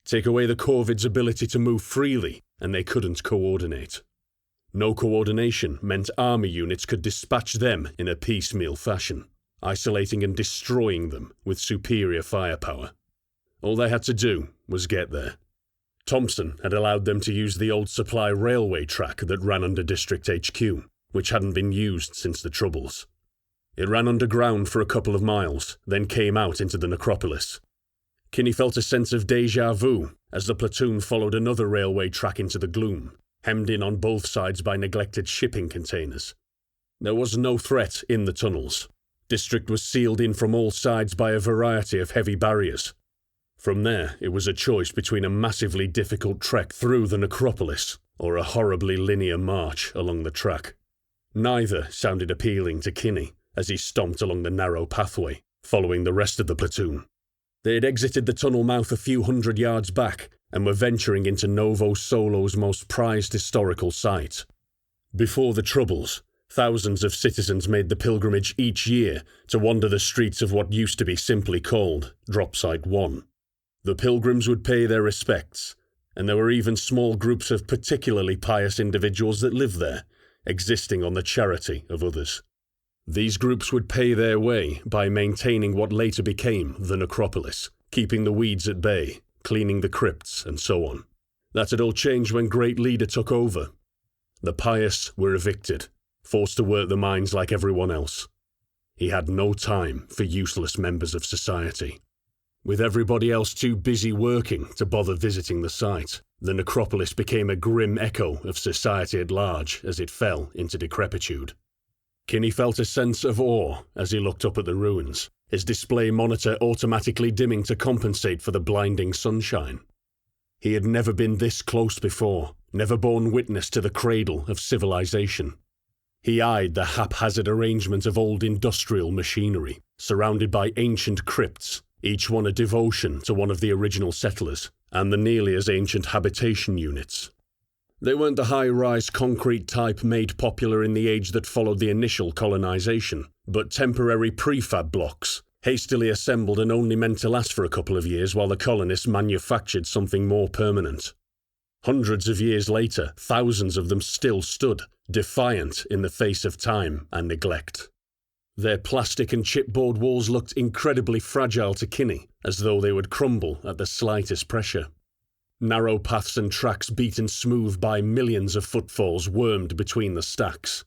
Take away the Corvids' ability to move freely, and they couldn't coordinate. No coordination meant army units could dispatch them in a piecemeal fashion, isolating and destroying them with superior firepower. All they had to do was get there. Thompson had allowed them to use the old supply railway track that ran under District HQ, which hadn't been used since the Troubles. It ran underground for a couple of miles, then came out into the necropolis. Kinney felt a sense of déjà vu as the platoon followed another railway track into the gloom, hemmed in on both sides by neglected shipping containers. There was no threat in the tunnels. District was sealed in from all sides by a variety of heavy barriers. From there, it was a choice between a massively difficult trek through the necropolis or a horribly linear march along the track. Neither sounded appealing to Kinney as he stomped along the narrow pathway, following the rest of the platoon. They had exited the tunnel mouth a few hundred yards back and were venturing into Novo Solo's most prized historical site. Before the Troubles, thousands of citizens made the pilgrimage each year to wander the streets of what used to be simply called Drop Site 1. The pilgrims would pay their respects, and there were even small groups of particularly pious individuals that lived there, existing on the charity of others. These groups would pay their way by maintaining what later became the necropolis, keeping the weeds at bay, cleaning the crypts, and so on. That had all changed when Great Leader took over. The pious were evicted, forced to work the mines like everyone else. He had no time for useless members of society. With everybody else too busy working to bother visiting the site, the necropolis became a grim echo of society at large as it fell into decrepitude. Kinney felt a sense of awe as he looked up at the ruins, his display monitor automatically dimming to compensate for the blinding sunshine. He had never been this close before, never borne witness to the cradle of civilization. He eyed the haphazard arrangement of old industrial machinery, surrounded by ancient crypts, each one a devotion to one of the original settlers, and the nearly as ancient habitation units. They weren't the high-rise concrete type made popular in the age that followed the initial colonization, but temporary prefab blocks, hastily assembled and only meant to last for a couple of years while the colonists manufactured something more permanent. Hundreds of years later, thousands of them still stood, defiant in the face of time and neglect. Their plastic and chipboard walls looked incredibly fragile to Kinney, as though they would crumble at the slightest pressure. Narrow paths and tracks beaten smooth by millions of footfalls wormed between the stacks.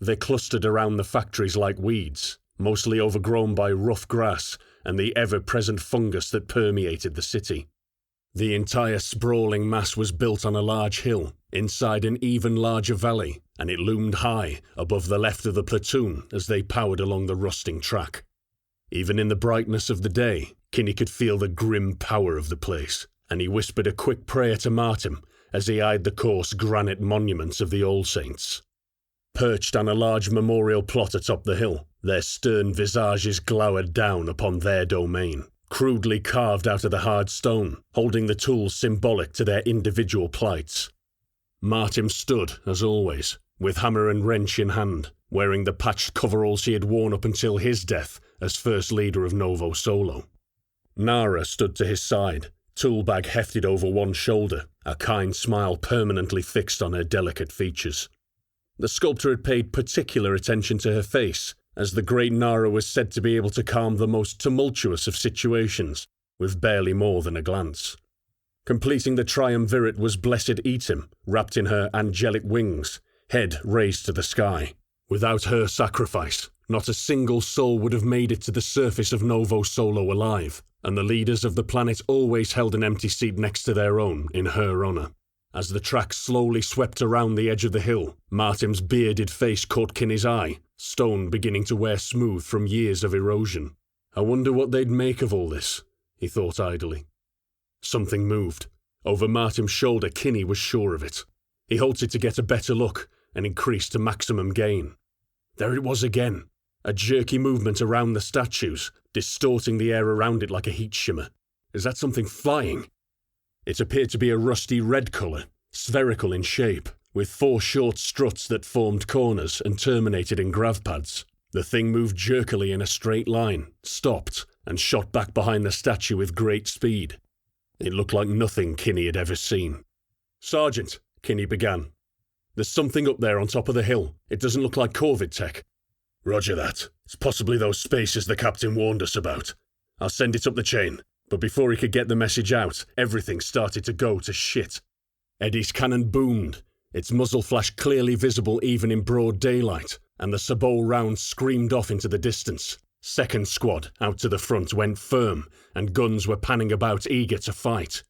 They clustered around the factories like weeds, mostly overgrown by rough grass and the ever-present fungus that permeated the city. The entire sprawling mass was built on a large hill, inside an even larger valley, and it loomed high above the left of the platoon as they powered along the rusting track. Even in the brightness of the day, Kinney could feel the grim power of the place, and he whispered a quick prayer to Martin as he eyed the coarse granite monuments of the All Saints. Perched on a large memorial plot atop the hill, their stern visages glowered down upon their domain, crudely carved out of the hard stone, holding the tools symbolic to their individual plights. Martin stood, as always, with hammer and wrench in hand, wearing the patched coveralls he had worn up until his death as first leader of Novo Solo. Nara stood to his side, tool bag hefted over one shoulder, a kind smile permanently fixed on her delicate features. The sculptor had paid particular attention to her face, as the great Nara was said to be able to calm the most tumultuous of situations, with barely more than a glance. Completing the triumvirate was Blessed Etim, wrapped in her angelic wings, head raised to the sky. Without her sacrifice, not a single soul would have made it to the surface of Novo Solo alive, and the leaders of the planet always held an empty seat next to their own in her honour. As the track slowly swept around the edge of the hill, Martin's bearded face caught Kinney's eye, stone beginning to wear smooth from years of erosion. I wonder what they'd make of all this, he thought idly. Something moved. Over Martin's shoulder, Kinney was sure of it. He halted to get a better look and increased to maximum gain. There it was again, a jerky movement around the statues, distorting the air around it like a heat shimmer. Is that something flying? It appeared to be a rusty red colour, spherical in shape, with 4 short struts that formed corners and terminated in grav pads. The thing moved jerkily in a straight line, stopped, and shot back behind the statue with great speed. It looked like nothing Kinney had ever seen. "Sergeant," Kinney began. "There's something up there on top of the hill. It doesn't look like Corvid tech." "Roger that. It's possibly those spaces the captain warned us about. I'll send it up the chain." But before he could get the message out, everything started to go to shit. Eddie's cannon boomed, its muzzle flash clearly visible even in broad daylight, and the sabot round screamed off into the distance. Second squad, out to the front, went firm, and guns were panning about eager to fight.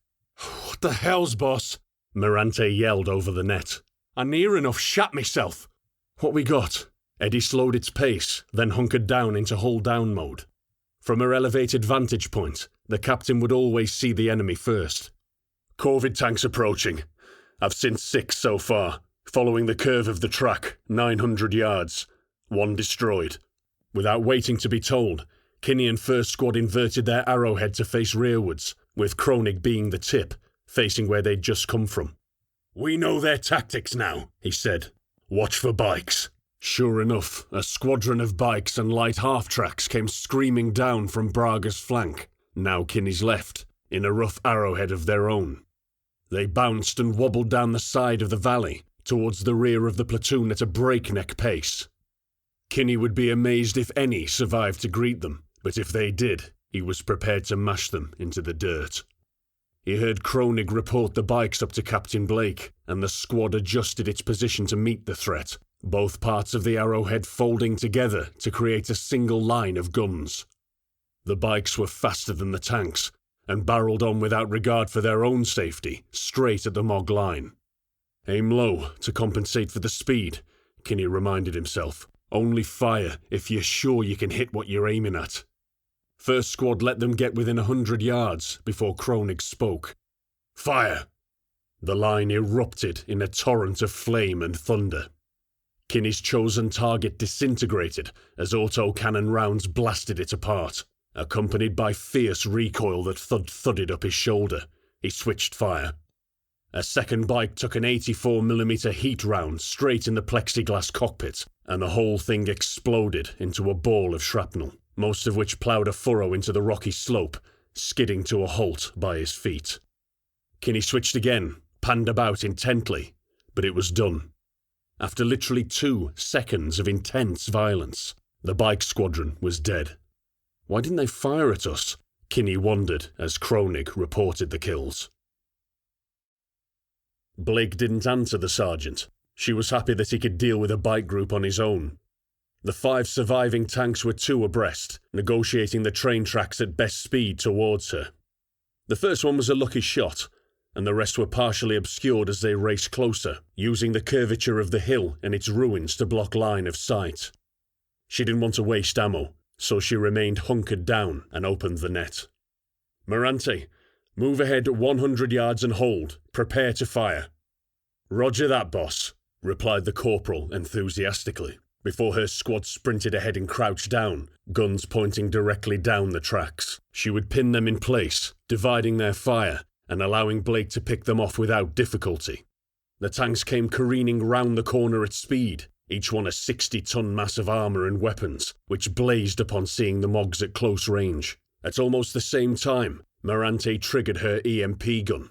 "What the hell's, boss?" Mirante yelled over the net. "I near enough shat myself." "What we got?" Eddie slowed its pace, then hunkered down into hold-down mode. From her elevated vantage point, the captain would always see the enemy first. "Corvid tanks approaching. I've seen 6 so far, following the curve of the track, 900 yards. 1 destroyed." Without waiting to be told, Kinney and First Squad inverted their arrowhead to face rearwards, with Kronig being the tip, facing where they'd just come from. "We know their tactics now," he said. "Watch for bikes." Sure enough, a squadron of bikes and light half-tracks came screaming down from Braga's flank, now Kinney's left, in a rough arrowhead of their own. They bounced and wobbled down the side of the valley, towards the rear of the platoon at a breakneck pace. Kinney would be amazed if any survived to greet them, but if they did, he was prepared to mash them into the dirt. He heard Kronig report the bikes up to Captain Blake, and the squad adjusted its position to meet the threat, both parts of the arrowhead folding together to create a single line of guns. The bikes were faster than the tanks, and barreled on without regard for their own safety, straight at the Mog line. "Aim low to compensate for the speed," Kinney reminded himself. "Only fire if you're sure you can hit what you're aiming at." First Squad let them get within 100 yards before Kronig spoke. "Fire!" The line erupted in a torrent of flame and thunder. Kinney's chosen target disintegrated as autocannon rounds blasted it apart, accompanied by fierce recoil that thudded up his shoulder. He switched fire. A second bike took an 84mm heat round straight in the plexiglass cockpit, and the whole thing exploded into a ball of shrapnel, most of which ploughed a furrow into the rocky slope, skidding to a halt by his feet. Kinney switched again, panned about intently, but it was done. After literally 2 seconds of intense violence, the bike squadron was dead. Why didn't they fire at us? Kinney wondered as Kronig reported the kills. Blake didn't answer the sergeant. She was happy that he could deal with a bike group on his own. The 5 surviving tanks were 2 abreast, negotiating the train tracks at best speed towards her. The first one was a lucky shot, and the rest were partially obscured as they raced closer, using the curvature of the hill and its ruins to block line of sight. She didn't want to waste ammo, so she remained hunkered down and opened the net. "Morante, move ahead 100 yards and hold. Prepare to fire." "Roger that, boss," replied the corporal enthusiastically, before her squad sprinted ahead and crouched down, guns pointing directly down the tracks. She would pin them in place, dividing their fire, and allowing Blake to pick them off without difficulty. The tanks came careening round the corner at speed, each one a 60-ton mass of armour and weapons, which blazed upon seeing the Mogs at close range. At almost the same time, Morante triggered her EMP gun.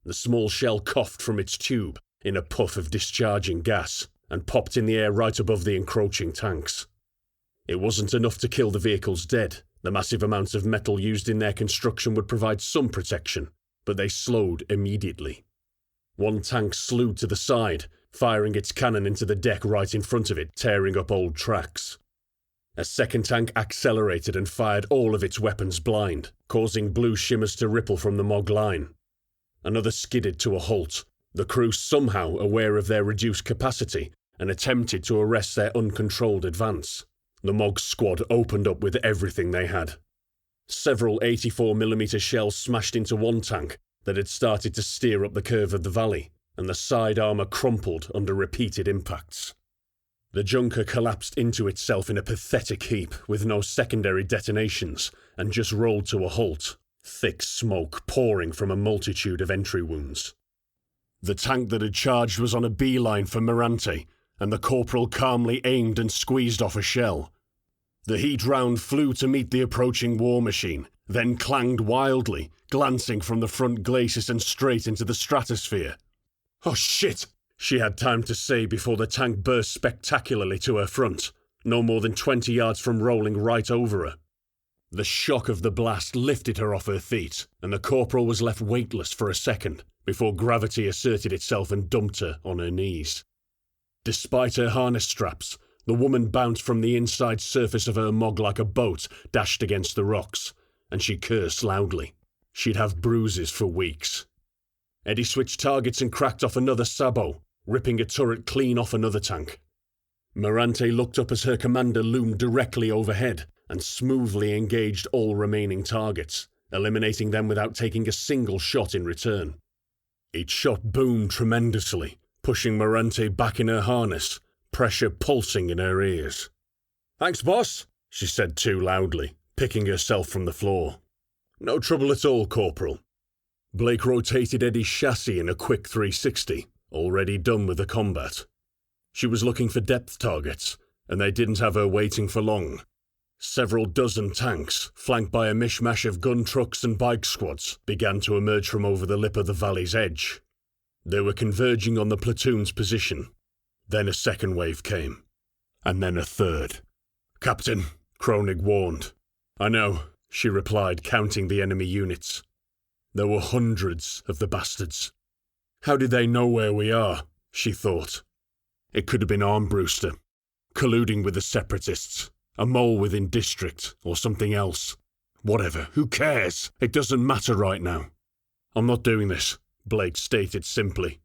The small shell coughed from its tube in a puff of discharging gas, and popped in the air right above the encroaching tanks. It wasn't enough to kill the vehicles dead. The massive amounts of metal used in their construction would provide some protection, but they slowed immediately. One tank slewed to the side, firing its cannon into the deck right in front of it, tearing up old tracks. A second tank accelerated and fired all of its weapons blind, causing blue shimmers to ripple from the Mog line. Another skidded to a halt, the crew somehow aware of their reduced capacity and attempted to arrest their uncontrolled advance. The Mog squad opened up with everything they had. Several 84mm shells smashed into one tank that had started to steer up the curve of the valley, and the side armour crumpled under repeated impacts. The Junker collapsed into itself in a pathetic heap with no secondary detonations and just rolled to a halt, thick smoke pouring from a multitude of entry wounds. The tank that had charged was on a beeline for Morante, and the corporal calmly aimed and squeezed off a shell. The heat round flew to meet the approaching war machine, then clanged wildly, glancing from the front glacis and straight into the stratosphere. "Oh shit!" she had time to say before the tank burst spectacularly to her front, no more than 20 yards from rolling right over her. The shock of the blast lifted her off her feet, and the corporal was left weightless for a second, before gravity asserted itself and dumped her on her knees. Despite her harness straps, the woman bounced from the inside surface of her Mog like a boat dashed against the rocks, and she cursed loudly. She'd have bruises for weeks. Eddie switched targets and cracked off another sabot, ripping a turret clean off another tank. Morante looked up as her commander loomed directly overhead and smoothly engaged all remaining targets, eliminating them without taking a single shot in return. Each shot boomed tremendously, pushing Morante back in her harness, pressure pulsing in her ears. "Thanks, boss," she said too loudly, picking herself from the floor. "No trouble at all, Corporal." Blake rotated Eddie's chassis in a quick 360, already done with the combat. She was looking for depth targets, and they didn't have her waiting for long. Several dozen tanks, flanked by a mishmash of gun trucks and bike squads, began to emerge from over the lip of the valley's edge. They were converging on the platoon's position. Then a second wave came, and then a third. "Captain," Kronig warned. "I know," she replied, counting the enemy units. There were hundreds of the bastards. How did they know where we are? She thought. It could have been Armbruster, colluding with the separatists, a mole within district, or something else. Whatever, who cares? It doesn't matter right now. "I'm not doing this," Blake stated simply.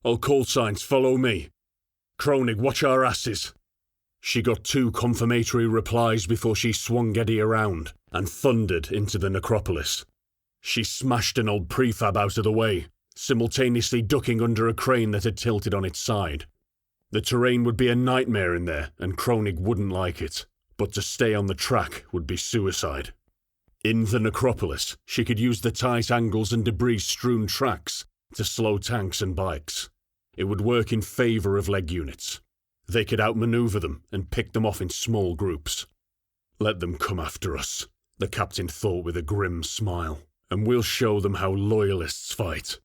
"All call signs, follow me. Kronig, watch our asses." She got 2 confirmatory replies before she swung Eddie around and thundered into the necropolis. She smashed an old prefab out of the way, simultaneously ducking under a crane that had tilted on its side. The terrain would be a nightmare in there, and Kronig wouldn't like it, but to stay on the track would be suicide. In the necropolis, she could use the tight angles and debris-strewn tracks to slow tanks and bikes. It would work in favour of leg units. They could outmaneuver them and pick them off in small groups. Let them come after us, the captain thought with a grim smile, and we'll show them how loyalists fight.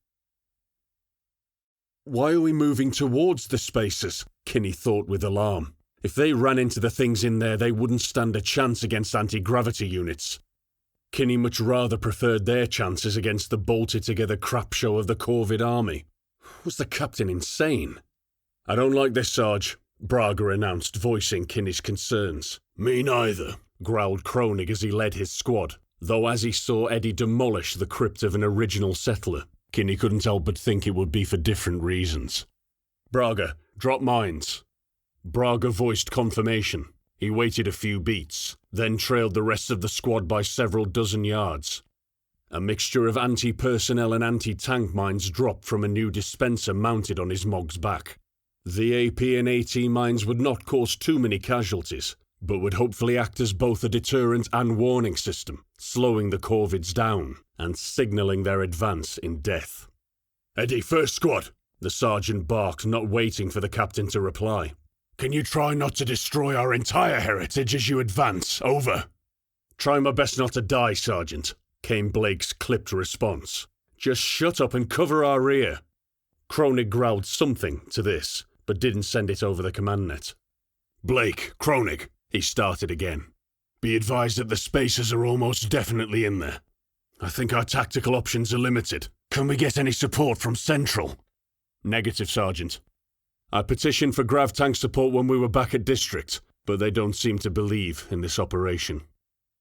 Why are we moving towards the spaces? Kinney thought with alarm. If they ran into the things in there, they wouldn't stand a chance against anti-gravity units. Kinney much rather preferred their chances against the bolted-together crap show of the Corvid army. Was the captain insane? I don't like this, Sarge, Braga announced, voicing Kinney's concerns. Me neither, growled Kronig as he led his squad, though as he saw Eddie demolish the crypt of an original settler, Kinney couldn't help but think it would be for different reasons. Braga, drop mines. Braga voiced confirmation. He waited a few beats, then trailed the rest of the squad by several dozen yards. A mixture of anti-personnel and anti-tank mines dropped from a new dispenser mounted on his Mog's back. The AP and AT mines would not cause too many casualties, but would hopefully act as both a deterrent and warning system, slowing the Corvids down and signalling their advance in death. Eddie, first squad, the sergeant barked, not waiting for the captain to reply. Can you try not to destroy our entire heritage as you advance? Over. Try my best not to die, Sergeant, came Blake's clipped response. Just shut up and cover our rear. Kronig growled something to this, but didn't send it over the command net. Blake, Kronig, he started again. Be advised that the spacers are almost definitely in there. I think our tactical options are limited. Can we get any support from Central? Negative, Sergeant. I petitioned for grav tank support when we were back at District, but they don't seem to believe in this operation.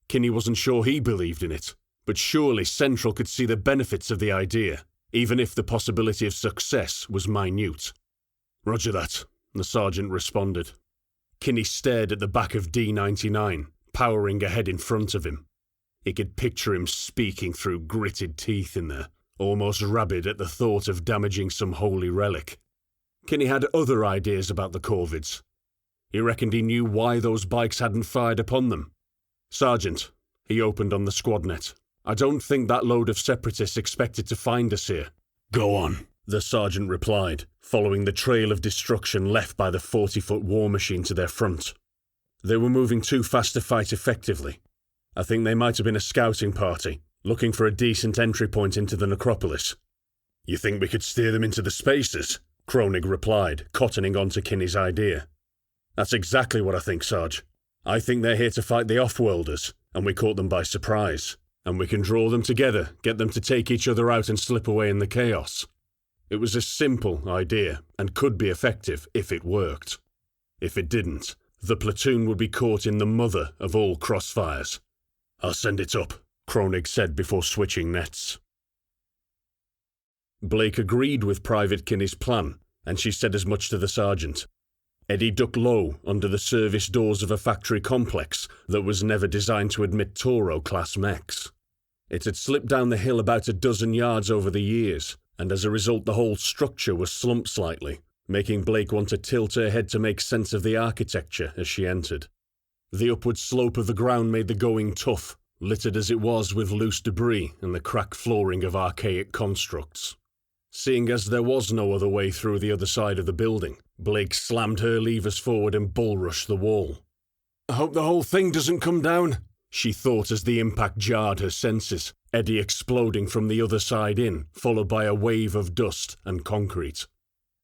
Kinney wasn't sure he believed in it, but surely Central could see the benefits of the idea, even if the possibility of success was minute. Roger that, the sergeant responded. Kinney stared at the back of D-99, powering ahead in front of him. He could picture him speaking through gritted teeth in there, almost rabid at the thought of damaging some holy relic. Kinney had other ideas about the Corvids. He reckoned he knew why those bikes hadn't fired upon them. Sergeant, he opened on the squad net, I don't think that load of separatists expected to find us here. Go on, the sergeant replied, following the trail of destruction left by the 40-foot war machine to their front. They were moving too fast to fight effectively. I think they might have been a scouting party, looking for a decent entry point into the necropolis. You think we could steer them into the spaces? Kronig replied, cottoning onto Kinney's idea. That's exactly what I think, Sarge. I think they're here to fight the off-worlders, and we caught them by surprise. And we can draw them together, get them to take each other out and slip away in the chaos. It was a simple idea, and could be effective if it worked. If it didn't, the platoon would be caught in the mother of all crossfires. I'll send it up, Kronig said before switching nets. Blake agreed with Private Kinney's plan, and she said as much to the sergeant. Eddie ducked low under the service doors of a factory complex that was never designed to admit Toro-class mechs. It had slipped down the hill about a dozen yards over the years, and as a result the whole structure was slumped slightly, making Blake want to tilt her head to make sense of the architecture as she entered. The upward slope of the ground made the going tough, littered as it was with loose debris and the cracked flooring of archaic constructs. Seeing as there was no other way through the other side of the building, Blake slammed her levers forward and bull-rushed the wall. I hope the whole thing doesn't come down, she thought as the impact jarred her senses, Eddie exploding from the other side in, followed by a wave of dust and concrete.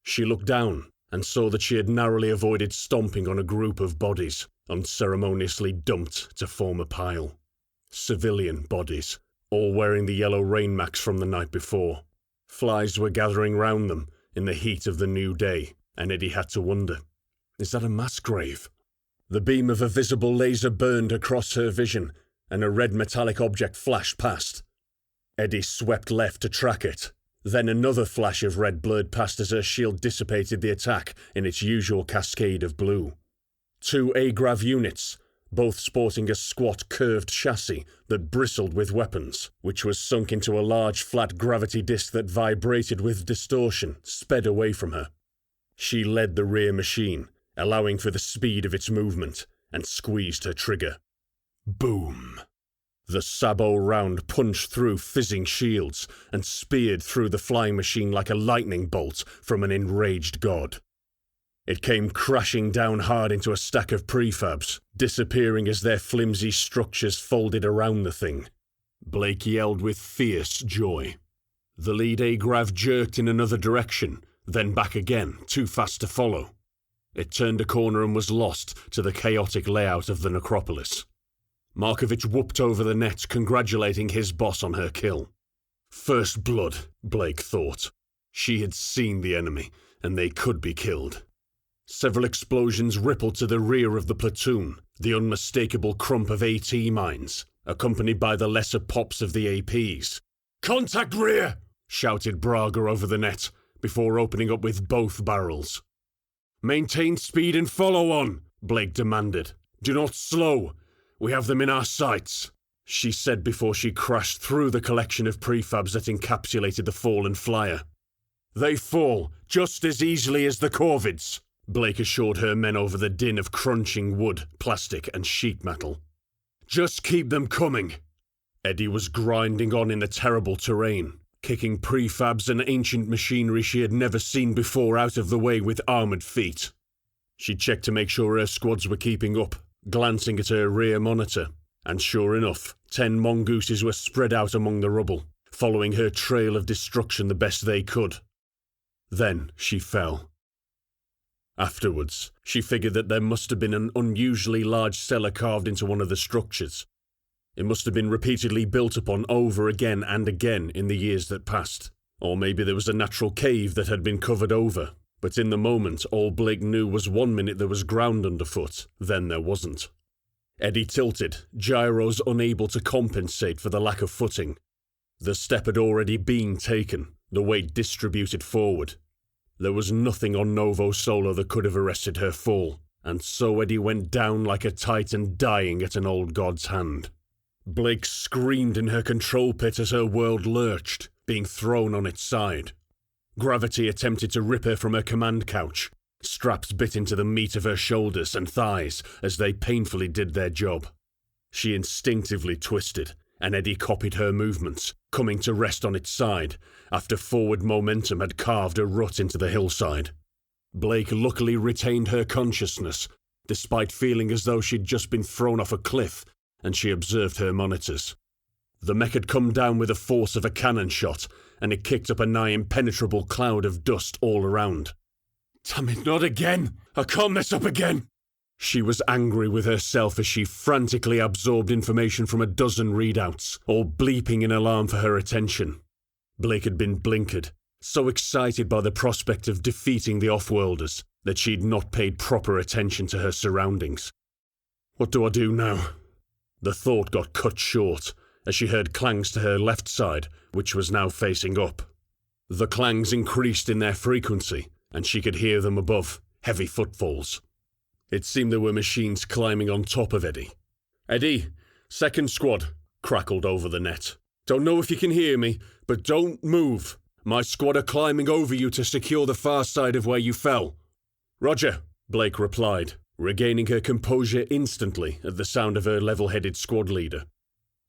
She looked down and saw that she had narrowly avoided stomping on a group of bodies, unceremoniously dumped to form a pile. Civilian bodies, all wearing the yellow rain macs from the night before. Flies were gathering round them in the heat of the new day, and Eddie had to wonder, is that a mass grave? The beam of a visible laser burned across her vision, and a red metallic object flashed past. Eddie swept left to track it. Then another flash of red blurred past as her shield dissipated the attack in its usual cascade of blue. 2 A-Grav units, both sporting a squat curved chassis that bristled with weapons, which was sunk into a large flat gravity disc that vibrated with distortion, sped away from her. She led the rear machine, allowing for the speed of its movement, and squeezed her trigger. Boom! The sabot round punched through fizzing shields and speared through the flying machine like a lightning bolt from an enraged god. It came crashing down hard into a stack of prefabs, disappearing as their flimsy structures folded around the thing. Blake yelled with fierce joy. The lead Agrav jerked in another direction, then back again, too fast to follow. It turned a corner and was lost to the chaotic layout of the necropolis. Markovich whooped over the net, congratulating his boss on her kill. First blood, Blake thought. She had seen the enemy, and they could be killed. Several explosions rippled to the rear of the platoon, the unmistakable crump of AT mines, accompanied by the lesser pops of the APs. "Contact rear!" shouted Braga over the net, before opening up with both barrels. "Maintain speed and follow on," Blake demanded. "Do not slow. We have them in our sights," she said before she crashed through the collection of prefabs that encapsulated the fallen flyer. "They fall just as easily as the corvids," Blake assured her men over the din of crunching wood, plastic, and sheet metal. "Just keep them coming." Eddie was grinding on in the terrible terrain, kicking prefabs and ancient machinery she had never seen before out of the way with armoured feet. She checked to make sure her squads were keeping up, glancing at her rear monitor, and sure enough, 10 mongooses were spread out among the rubble, following her trail of destruction the best they could. Then she fell. Afterwards, she figured that there must have been an unusually large cellar carved into one of the structures. It must have been repeatedly built upon over again and again in the years that passed. Or maybe there was a natural cave that had been covered over, but in the moment all Blake knew was 1 minute there was ground underfoot, then there wasn't. Eddie tilted, gyros unable to compensate for the lack of footing. The step had already been taken, the weight distributed forward. There was nothing on Novo Solo that could have arrested her fall, and so Eddie went down like a titan dying at an old god's hand. Blake screamed in her control pit as her world lurched, being thrown on its side. Gravity attempted to rip her from her command couch. Straps bit into the meat of her shoulders and thighs as they painfully did their job. She instinctively twisted, and Eddie copied her movements, coming to rest on its side, after forward momentum had carved a rut into the hillside. Blake luckily retained her consciousness, despite feeling as though she'd just been thrown off a cliff, and she observed her monitors. The mech had come down with the force of a cannon shot, and it kicked up a nigh impenetrable cloud of dust all around. "Damn it, not again! I can't mess up again!" She was angry with herself as she frantically absorbed information from a dozen readouts, all bleeping in alarm for her attention. Blake had been blinkered, so excited by the prospect of defeating the Offworlders that she'd not paid proper attention to her surroundings. What do I do now? The thought got cut short as she heard clangs to her left side, which was now facing up. The clangs increased in their frequency, and she could hear them above, heavy footfalls. It seemed there were machines climbing on top of Eddie. "Eddie, second squad," crackled over the net. "Don't know if you can hear me, but don't move. My squad are climbing over you to secure the far side of where you fell." "Roger," Blake replied, regaining her composure instantly at the sound of her level-headed squad leader.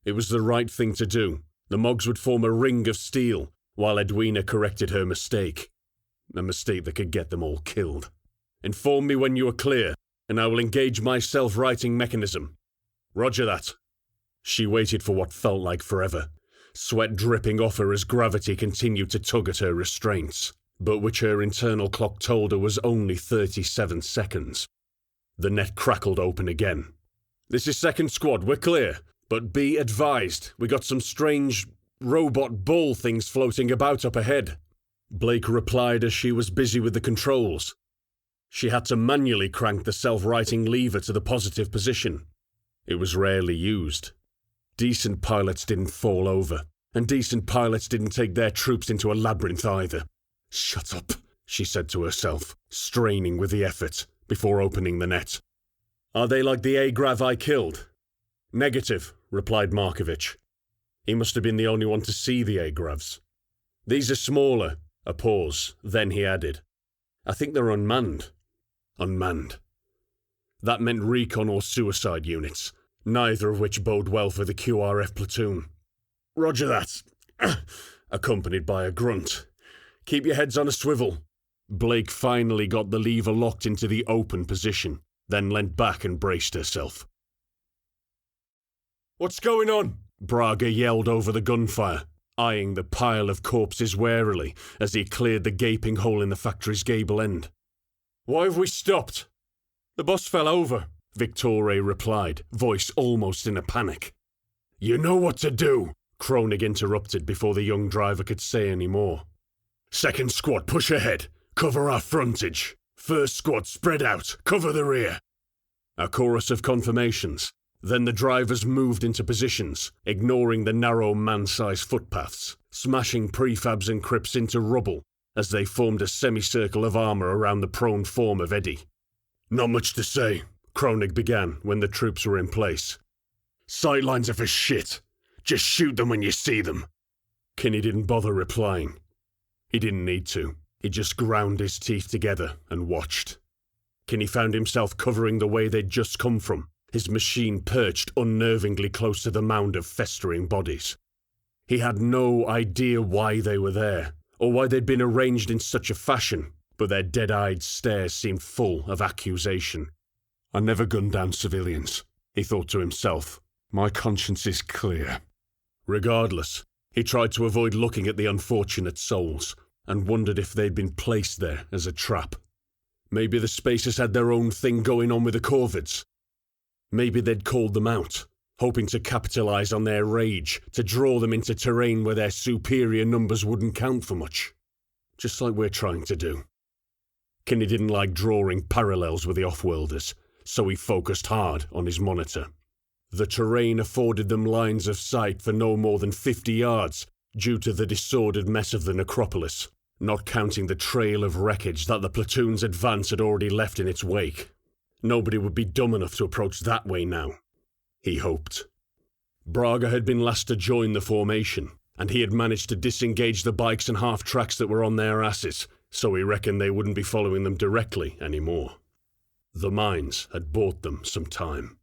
It was the right thing to do. The Mogs would form a ring of steel, while Edwina corrected her mistake. A mistake that could get them all killed. "Inform me when you are clear, and I will engage my self-righting mechanism." "Roger that." She waited for what felt like forever, sweat dripping off her as gravity continued to tug at her restraints, but which her internal clock told her was only 37 seconds. The net crackled open again. "This is second squad, we're clear, but be advised, we got some strange robot ball things floating about up ahead." Blake replied as she was busy with the controls. She had to manually crank the self-righting lever to the positive position. It was rarely used. Decent pilots didn't fall over, and decent pilots didn't take their troops into a labyrinth either. "Shut up," she said to herself, straining with the effort, before opening the net. "Are they like the Agrav I killed?" "Negative," replied Markovich. He must have been the only one to see the Agravs. "These are smaller." A pause, then he added, "I think they're unmanned." Unmanned. That meant recon or suicide units, neither of which bode well for the QRF platoon. "Roger that," accompanied by a grunt. "Keep your heads on a swivel." Blake finally got the lever locked into the open position, then leant back and braced herself. "What's going on?" Braga yelled over the gunfire, eyeing the pile of corpses warily as he cleared the gaping hole in the factory's gable end. "Why have we stopped?" "The boss fell over," Victor replied, voice almost in a panic. "You know what to do," Kronig interrupted before the young driver could say any more. "Second squad, push ahead. Cover our frontage. First squad, spread out. Cover the rear." A chorus of confirmations. Then the drivers moved into positions, ignoring the narrow man-sized footpaths, smashing prefabs and crypts into rubble as they formed a semicircle of armour around the prone form of Eddie. "Not much to say," Kronig began when the troops were in place. "Sightlines are for shit. Just shoot them when you see them." Kinney didn't bother replying. He didn't need to. He just ground his teeth together and watched. Kinney found himself covering the way they'd just come from, his machine perched unnervingly close to the mound of festering bodies. He had no idea why they were there, or why they'd been arranged in such a fashion, but their dead-eyed stares seemed full of accusation. "I never gunned down civilians," he thought to himself. "My conscience is clear." Regardless, he tried to avoid looking at the unfortunate souls, and wondered if they'd been placed there as a trap. Maybe the Spacers had their own thing going on with the Corvids. Maybe they'd called them out, hoping to capitalize on their rage, to draw them into terrain where their superior numbers wouldn't count for much. Just like we're trying to do. Kinney didn't like drawing parallels with the Offworlders, so he focused hard on his monitor. The terrain afforded them lines of sight for no more than 50 yards, due to the disordered mess of the necropolis, not counting the trail of wreckage that the platoon's advance had already left in its wake. Nobody would be dumb enough to approach that way now, he hoped. Braga had been last to join the formation, and he had managed to disengage the bikes and half-tracks that were on their asses, so he reckoned they wouldn't be following them directly anymore. The mines had bought them some time.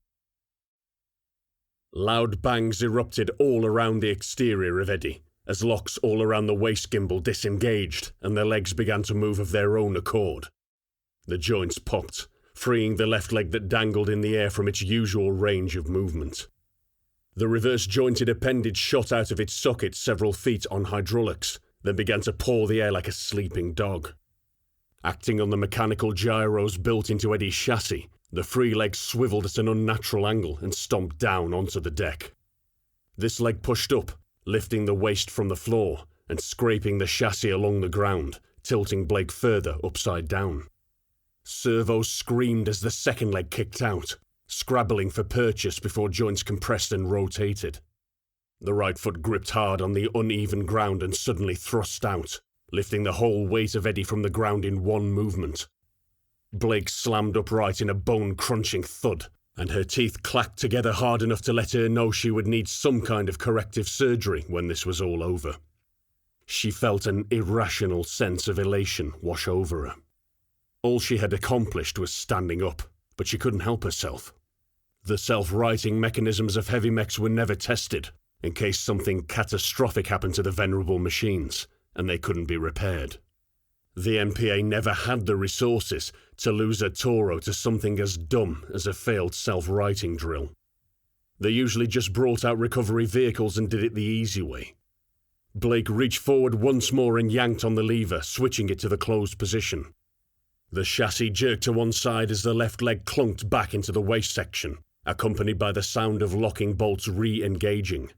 Loud bangs erupted all around the exterior of Eddie, as locks all around the waist gimbal disengaged and their legs began to move of their own accord. The joints popped, freeing the left leg that dangled in the air from its usual range of movement. The reverse-jointed appendage shot out of its socket several feet on hydraulics, then began to paw the air like a sleeping dog. Acting on the mechanical gyros built into Eddie's chassis, the free leg swiveled at an unnatural angle and stomped down onto the deck. This leg pushed up, lifting the waist from the floor and scraping the chassis along the ground, tilting Blake further upside down. Servos screamed as the second leg kicked out, scrabbling for purchase before joints compressed and rotated. The right foot gripped hard on the uneven ground and suddenly thrust out, lifting the whole weight of Eddie from the ground in one movement. Blake slammed upright in a bone-crunching thud, and her teeth clacked together hard enough to let her know she would need some kind of corrective surgery when this was all over. She felt an irrational sense of elation wash over her. All she had accomplished was standing up, but she couldn't help herself. The self-righting mechanisms of heavy mechs were never tested, in case something catastrophic happened to the venerable machines, and they couldn't be repaired. The MPA never had the resources to lose a Toro to something as dumb as a failed self-righting drill. They usually just brought out recovery vehicles and did it the easy way. Blake reached forward once more and yanked on the lever, switching it to the closed position. The chassis jerked to one side as the left leg clunked back into the waist section, accompanied by the sound of locking bolts re-engaging.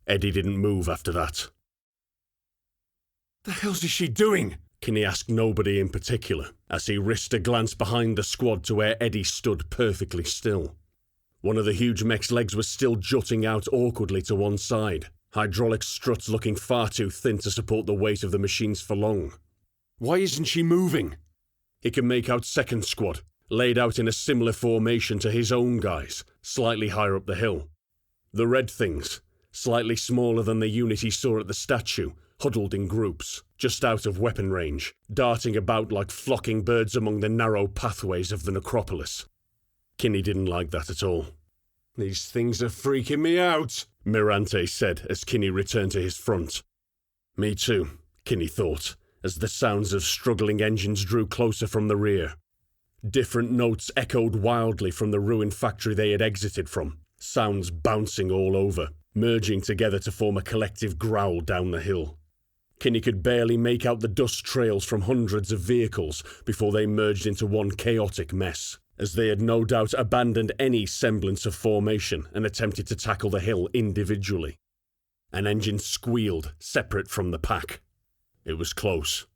Eddie didn't move after that. "The hell's she doing?" Kinney asked nobody in particular, as he risked a glance behind the squad to where Eddie stood perfectly still. One of the huge mech's legs was still jutting out awkwardly to one side, hydraulic struts looking far too thin to support the weight of the machines for long. Why isn't she moving? He could make out second squad, laid out in a similar formation to his own guys, slightly higher up the hill. The red things, slightly smaller than the unit he saw at the statue, huddled in groups, just out of weapon range, darting about like flocking birds among the narrow pathways of the necropolis. Kinney didn't like that at all. These things are freaking me out, Mirante said as Kinney returned to his front. Me too, Kinney thought, as the sounds of struggling engines drew closer from the rear. Different notes echoed wildly from the ruined factory they had exited from, sounds bouncing all over, merging together to form a collective growl down the hill. Kinney could barely make out the dust trails from hundreds of vehicles before they merged into one chaotic mess, as they had no doubt abandoned any semblance of formation and attempted to tackle the hill individually. An engine squealed, separate from the pack. It was close.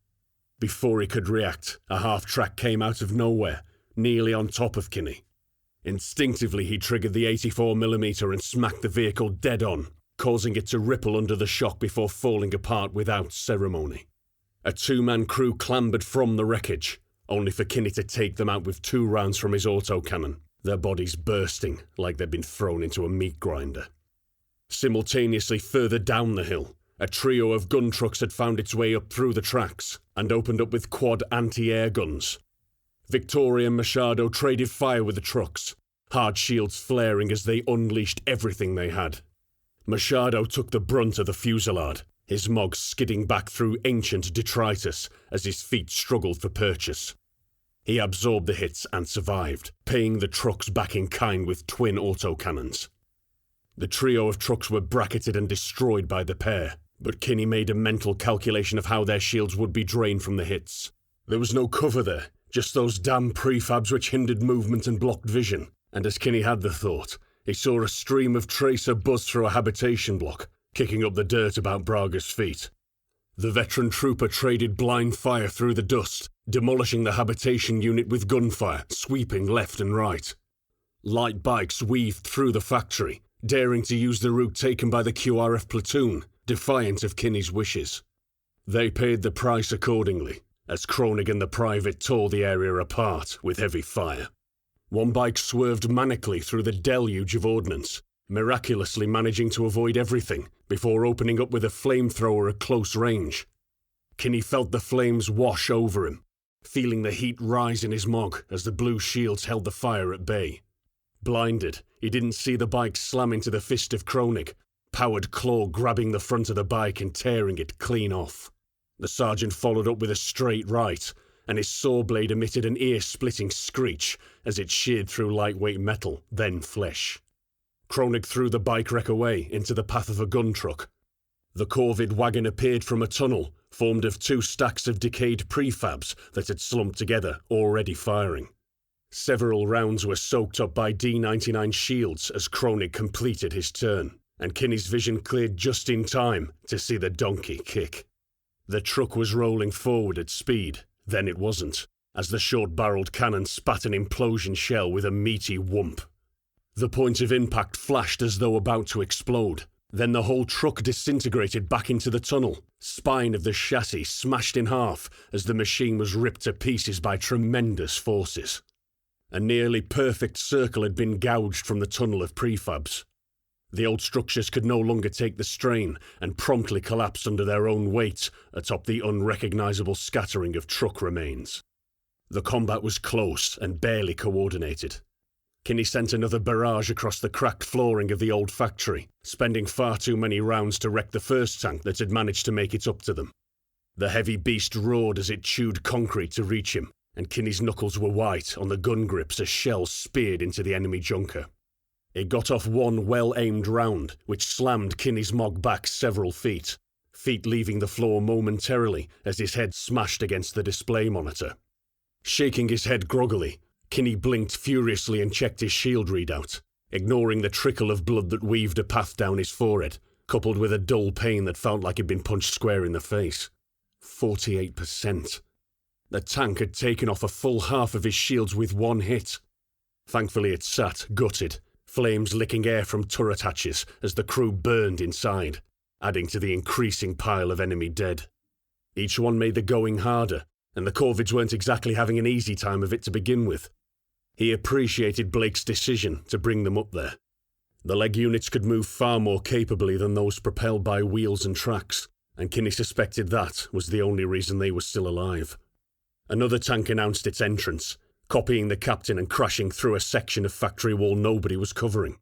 Before he could react, a half-track came out of nowhere, nearly on top of Kinney. Instinctively he triggered the 84mm and smacked the vehicle dead on, causing it to ripple under the shock before falling apart without ceremony. A two-man crew clambered from the wreckage, only for Kinney to take them out with 2 rounds from his autocannon, their bodies bursting like they'd been thrown into a meat grinder. Simultaneously further down the hill, a trio of gun trucks had found its way up through the tracks and opened up with quad anti-air guns. Victoria and Machado traded fire with the trucks, hard shields flaring as they unleashed everything they had. Machado took the brunt of the fusillade, his mog skidding back through ancient detritus as his feet struggled for purchase. He absorbed the hits and survived, paying the trucks back in kind with twin autocannons. The trio of trucks were bracketed and destroyed by the pair, but Kinney made a mental calculation of how their shields would be drained from the hits. There was no cover there, just those damn prefabs which hindered movement and blocked vision, and as Kinney had the thought, he saw a stream of tracer buzz through a habitation block, kicking up the dirt about Braga's feet. The veteran trooper traded blind fire through the dust, demolishing the habitation unit with gunfire, sweeping left and right. Light bikes weaved through the factory, daring to use the route taken by the QRF platoon, defiant of Kinney's wishes. They paid the price accordingly, as Kronig and the private tore the area apart with heavy fire. One bike swerved manically through the deluge of ordnance, miraculously managing to avoid everything before opening up with a flamethrower at close range. Kinney felt the flames wash over him, feeling the heat rise in his mog as the blue shields held the fire at bay. Blinded, he didn't see the bike slam into the fist of Kronig, powered claw grabbing the front of the bike and tearing it clean off. The sergeant followed up with a straight right, and his saw blade emitted an ear-splitting screech as it sheared through lightweight metal, then flesh. Kronig threw the bike wreck away into the path of a gun truck. The Corvid wagon appeared from a tunnel, formed of 2 stacks of decayed prefabs that had slumped together, already firing. Several rounds were soaked up by D-99 shields as Kronig completed his turn, and Kinney's vision cleared just in time to see the donkey kick. The truck was rolling forward at speed, then it wasn't, as the short-barreled cannon spat an implosion shell with a meaty whump. The point of impact flashed as though about to explode. Then the whole truck disintegrated back into the tunnel, spine of the chassis smashed in half as the machine was ripped to pieces by tremendous forces. A nearly perfect circle had been gouged from the tunnel of prefabs. The old structures could no longer take the strain and promptly collapsed under their own weight atop the unrecognisable scattering of truck remains. The combat was close and barely coordinated. Kinney sent another barrage across the cracked flooring of the old factory, spending far too many rounds to wreck the first tank that had managed to make it up to them. The heavy beast roared as it chewed concrete to reach him, and Kinney's knuckles were white on the gun grips as shells speared into the enemy junker. It got off one well-aimed round, which slammed Kinney's mog back several feet leaving the floor momentarily as his head smashed against the display monitor. Shaking his head groggily, Kinney blinked furiously and checked his shield readout, ignoring the trickle of blood that weaved a path down his forehead, coupled with a dull pain that felt like he'd been punched square in the face. 48%. The tank had taken off a full half of his shields with one hit. Thankfully it sat, gutted, flames licking air from turret hatches as the crew burned inside, adding to the increasing pile of enemy dead. Each one made the going harder, and the Corvids weren't exactly having an easy time of it to begin with. He appreciated Blake's decision to bring them up there. The leg units could move far more capably than those propelled by wheels and tracks, and Kinney suspected that was the only reason they were still alive. Another tank announced its entrance, copying the captain and crashing through a section of factory wall nobody was covering.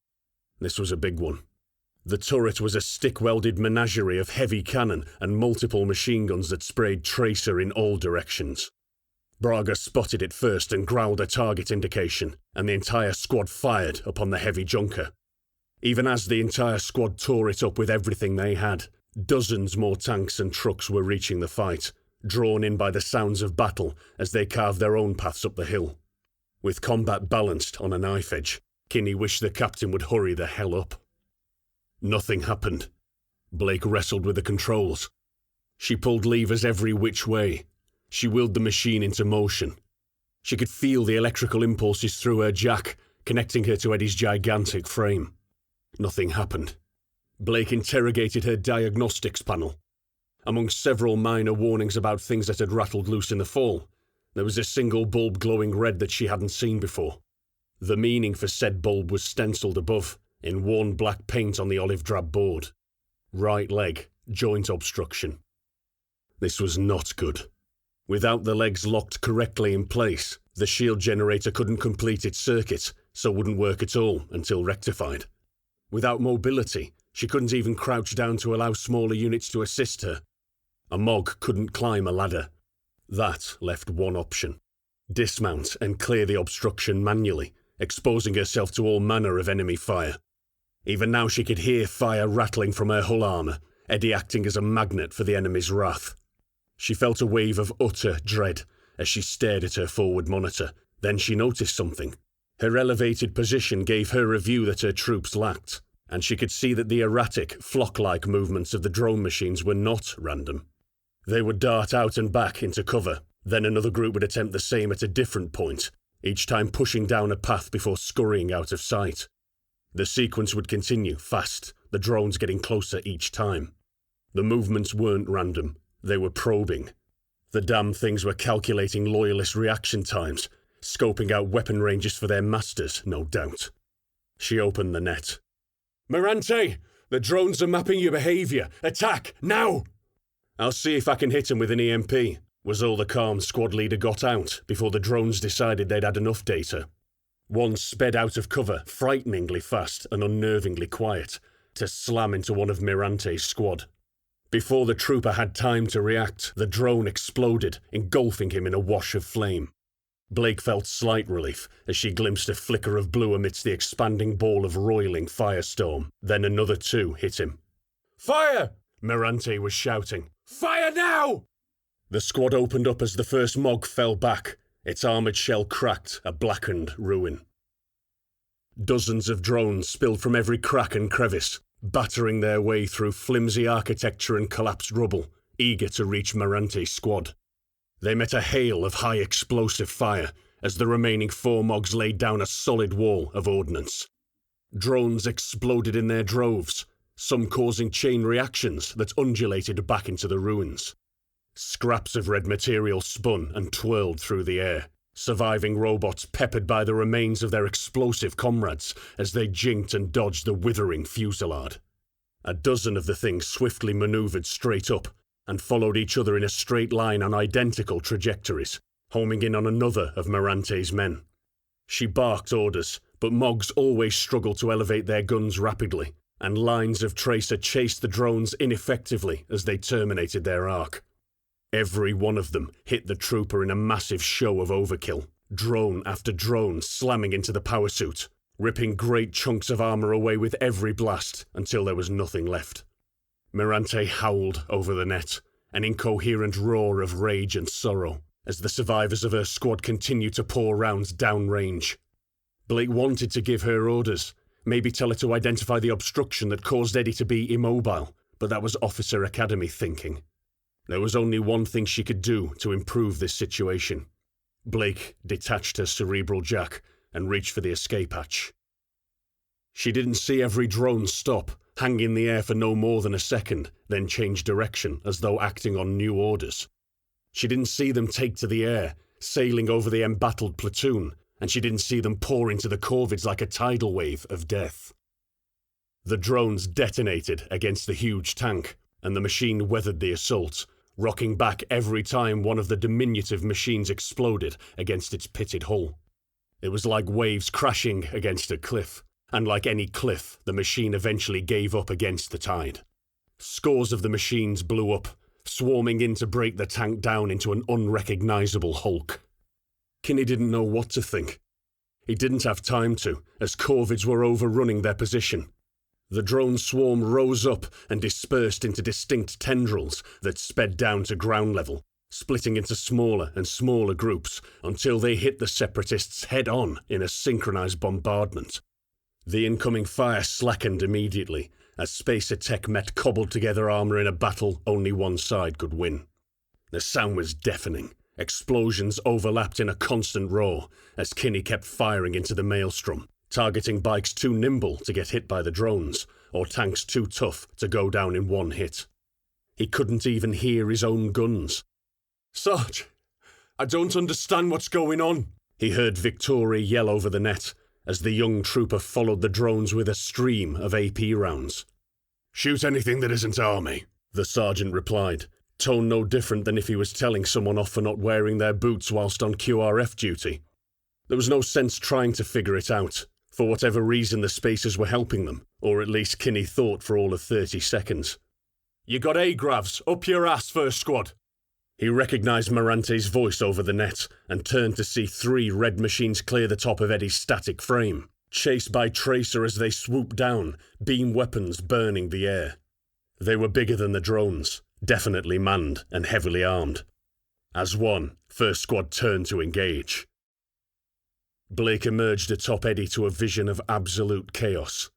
This was a big one. The turret was a stick-welded menagerie of heavy cannon and multiple machine guns that sprayed tracer in all directions. Braga spotted it first and growled a target indication, and the entire squad fired upon the heavy junker. Even as the entire squad tore it up with everything they had, dozens more tanks and trucks were reaching the fight, drawn in by the sounds of battle as they carved their own paths up the hill. With combat balanced on a knife edge, Kinney wished the captain would hurry the hell up. Nothing happened. Blake wrestled with the controls. She pulled levers every which way. She willed the machine into motion. She could feel the electrical impulses through her jack, connecting her to Eddie's gigantic frame. Nothing happened. Blake interrogated her diagnostics panel. Among several minor warnings about things that had rattled loose in the fall, there was a single bulb glowing red that she hadn't seen before. The meaning for said bulb was stenciled above, in worn black paint on the olive-drab board. Right leg, joint obstruction. This was not good. Without the legs locked correctly in place, the shield generator couldn't complete its circuit, so wouldn't work at all until rectified. Without mobility, she couldn't even crouch down to allow smaller units to assist her. A Mog couldn't climb a ladder. That left one option. Dismount and clear the obstruction manually, exposing herself to all manner of enemy fire. Even now she could hear fire rattling from her hull armour, Eddie acting as a magnet for the enemy's wrath. She felt a wave of utter dread as she stared at her forward monitor. Then she noticed something. Her elevated position gave her a view that her troops lacked, and she could see that the erratic, flock-like movements of the drone machines were not random. They would dart out and back into cover, then another group would attempt the same at a different point, each time pushing down a path before scurrying out of sight. The sequence would continue, fast, the drones getting closer each time. The movements weren't random. They were probing. The damn things were calculating loyalist reaction times, scoping out weapon ranges for their masters, no doubt. She opened the net. "Mirante! The drones are mapping your behaviour! Attack! Now!" "I'll see if I can hit him with an EMP," was all the calm squad leader got out before the drones decided they'd had enough data. One sped out of cover, frighteningly fast and unnervingly quiet, to slam into one of Mirante's squad. Before the trooper had time to react, the drone exploded, engulfing him in a wash of flame. Blake felt slight relief as she glimpsed a flicker of blue amidst the expanding ball of roiling firestorm. Then another two hit him. "Fire!" Mirante was shouting. "Fire now!" The squad opened up as the first Mog fell back, its armoured shell cracked, a blackened ruin. Dozens of drones spilled from every crack and crevice, battering their way through flimsy architecture and collapsed rubble, eager to reach Mirante's squad. They met a hail of high explosive fire as the remaining four Mogs laid down a solid wall of ordnance. Drones exploded in their droves, some causing chain reactions that undulated back into the ruins. Scraps of red material spun and twirled through the air, surviving robots peppered by the remains of their explosive comrades as they jinked and dodged the withering fusillade. A dozen of the things swiftly manoeuvred straight up and followed each other in a straight line on identical trajectories, homing in on another of Mirante's men. She barked orders, but Mogs always struggled to elevate their guns rapidly, and lines of tracer chased the drones ineffectively as they terminated their arc. Every one of them hit the trooper in a massive show of overkill, drone after drone slamming into the power suit, ripping great chunks of armour away with every blast until there was nothing left. Mirante howled over the net, an incoherent roar of rage and sorrow, as the survivors of her squad continued to pour rounds downrange. Blake wanted to give her orders, maybe tell her to identify the obstruction that caused Eddie to be immobile, but that was Officer Academy thinking. There was only one thing she could do to improve this situation. Blake detached her cerebral jack and reached for the escape hatch. She didn't see every drone stop, hang in the air for no more than a second, then change direction as though acting on new orders. She didn't see them take to the air, sailing over the embattled platoon, and she didn't see them pour into the corvids like a tidal wave of death. The drones detonated against the huge tank, and the machine weathered the assault, rocking back every time one of the diminutive machines exploded against its pitted hull. It was like waves crashing against a cliff, and like any cliff, the machine eventually gave up against the tide. Scores of the machines blew up, swarming in to break the tank down into an unrecognisable hulk. Kinney didn't know what to think. He didn't have time to, as Corvids were overrunning their position. The drone swarm rose up and dispersed into distinct tendrils that sped down to ground level, splitting into smaller and smaller groups until they hit the Separatists head-on in a synchronized bombardment. The incoming fire slackened immediately, as Spacer Tech met cobbled-together armor in a battle only one side could win. The sound was deafening. Explosions overlapped in a constant roar, as Kinney kept firing into the maelstrom, targeting bikes too nimble to get hit by the drones, or tanks too tough to go down in one hit. He couldn't even hear his own guns. "Sarge, I don't understand what's going on," he heard Victoria yell over the net, as the young trooper followed the drones with a stream of AP rounds. "Shoot anything that isn't army," the sergeant replied, tone no different than if he was telling someone off for not wearing their boots whilst on QRF duty. There was no sense trying to figure it out. For whatever reason, the spacers were helping them, or at least Kinney thought for all of 30 seconds. "You got A-Gravs, up your ass, first squad." He recognised Morante's voice over the net and turned to see 3 red machines clear the top of Eddie's static frame, chased by Tracer as they swooped down, beam weapons burning the air. They were bigger than the drones, definitely manned and heavily armed. As one, first squad turned to engage. Blake emerged atop Eddie to a vision of absolute chaos.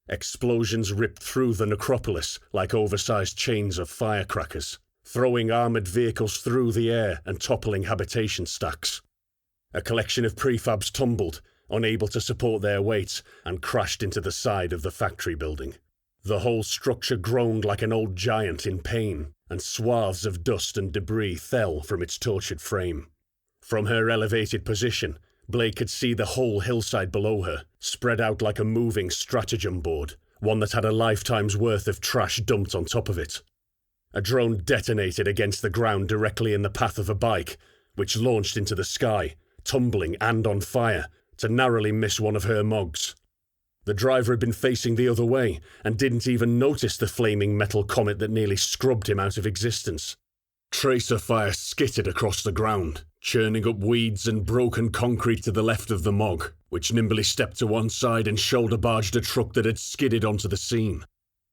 Explosions ripped through the necropolis like oversized chains of firecrackers, throwing armoured vehicles through the air and toppling habitation stacks. A collection of prefabs tumbled, unable to support their weight, and crashed into the side of the factory building. The whole structure groaned like an old giant in pain, and swaths of dust and debris fell from its tortured frame. From her elevated position, Blake could see the whole hillside below her, spread out like a moving stratagem board, one that had a lifetime's worth of trash dumped on top of it. A drone detonated against the ground directly in the path of a bike, which launched into the sky, tumbling and on fire, to narrowly miss one of her mogs. The driver had been facing the other way, and didn't even notice the flaming metal comet that nearly scrubbed him out of existence. Tracer fire skittered across the ground, churning up weeds and broken concrete to the left of the Mog, which nimbly stepped to one side and shoulder-barged a truck that had skidded onto the scene.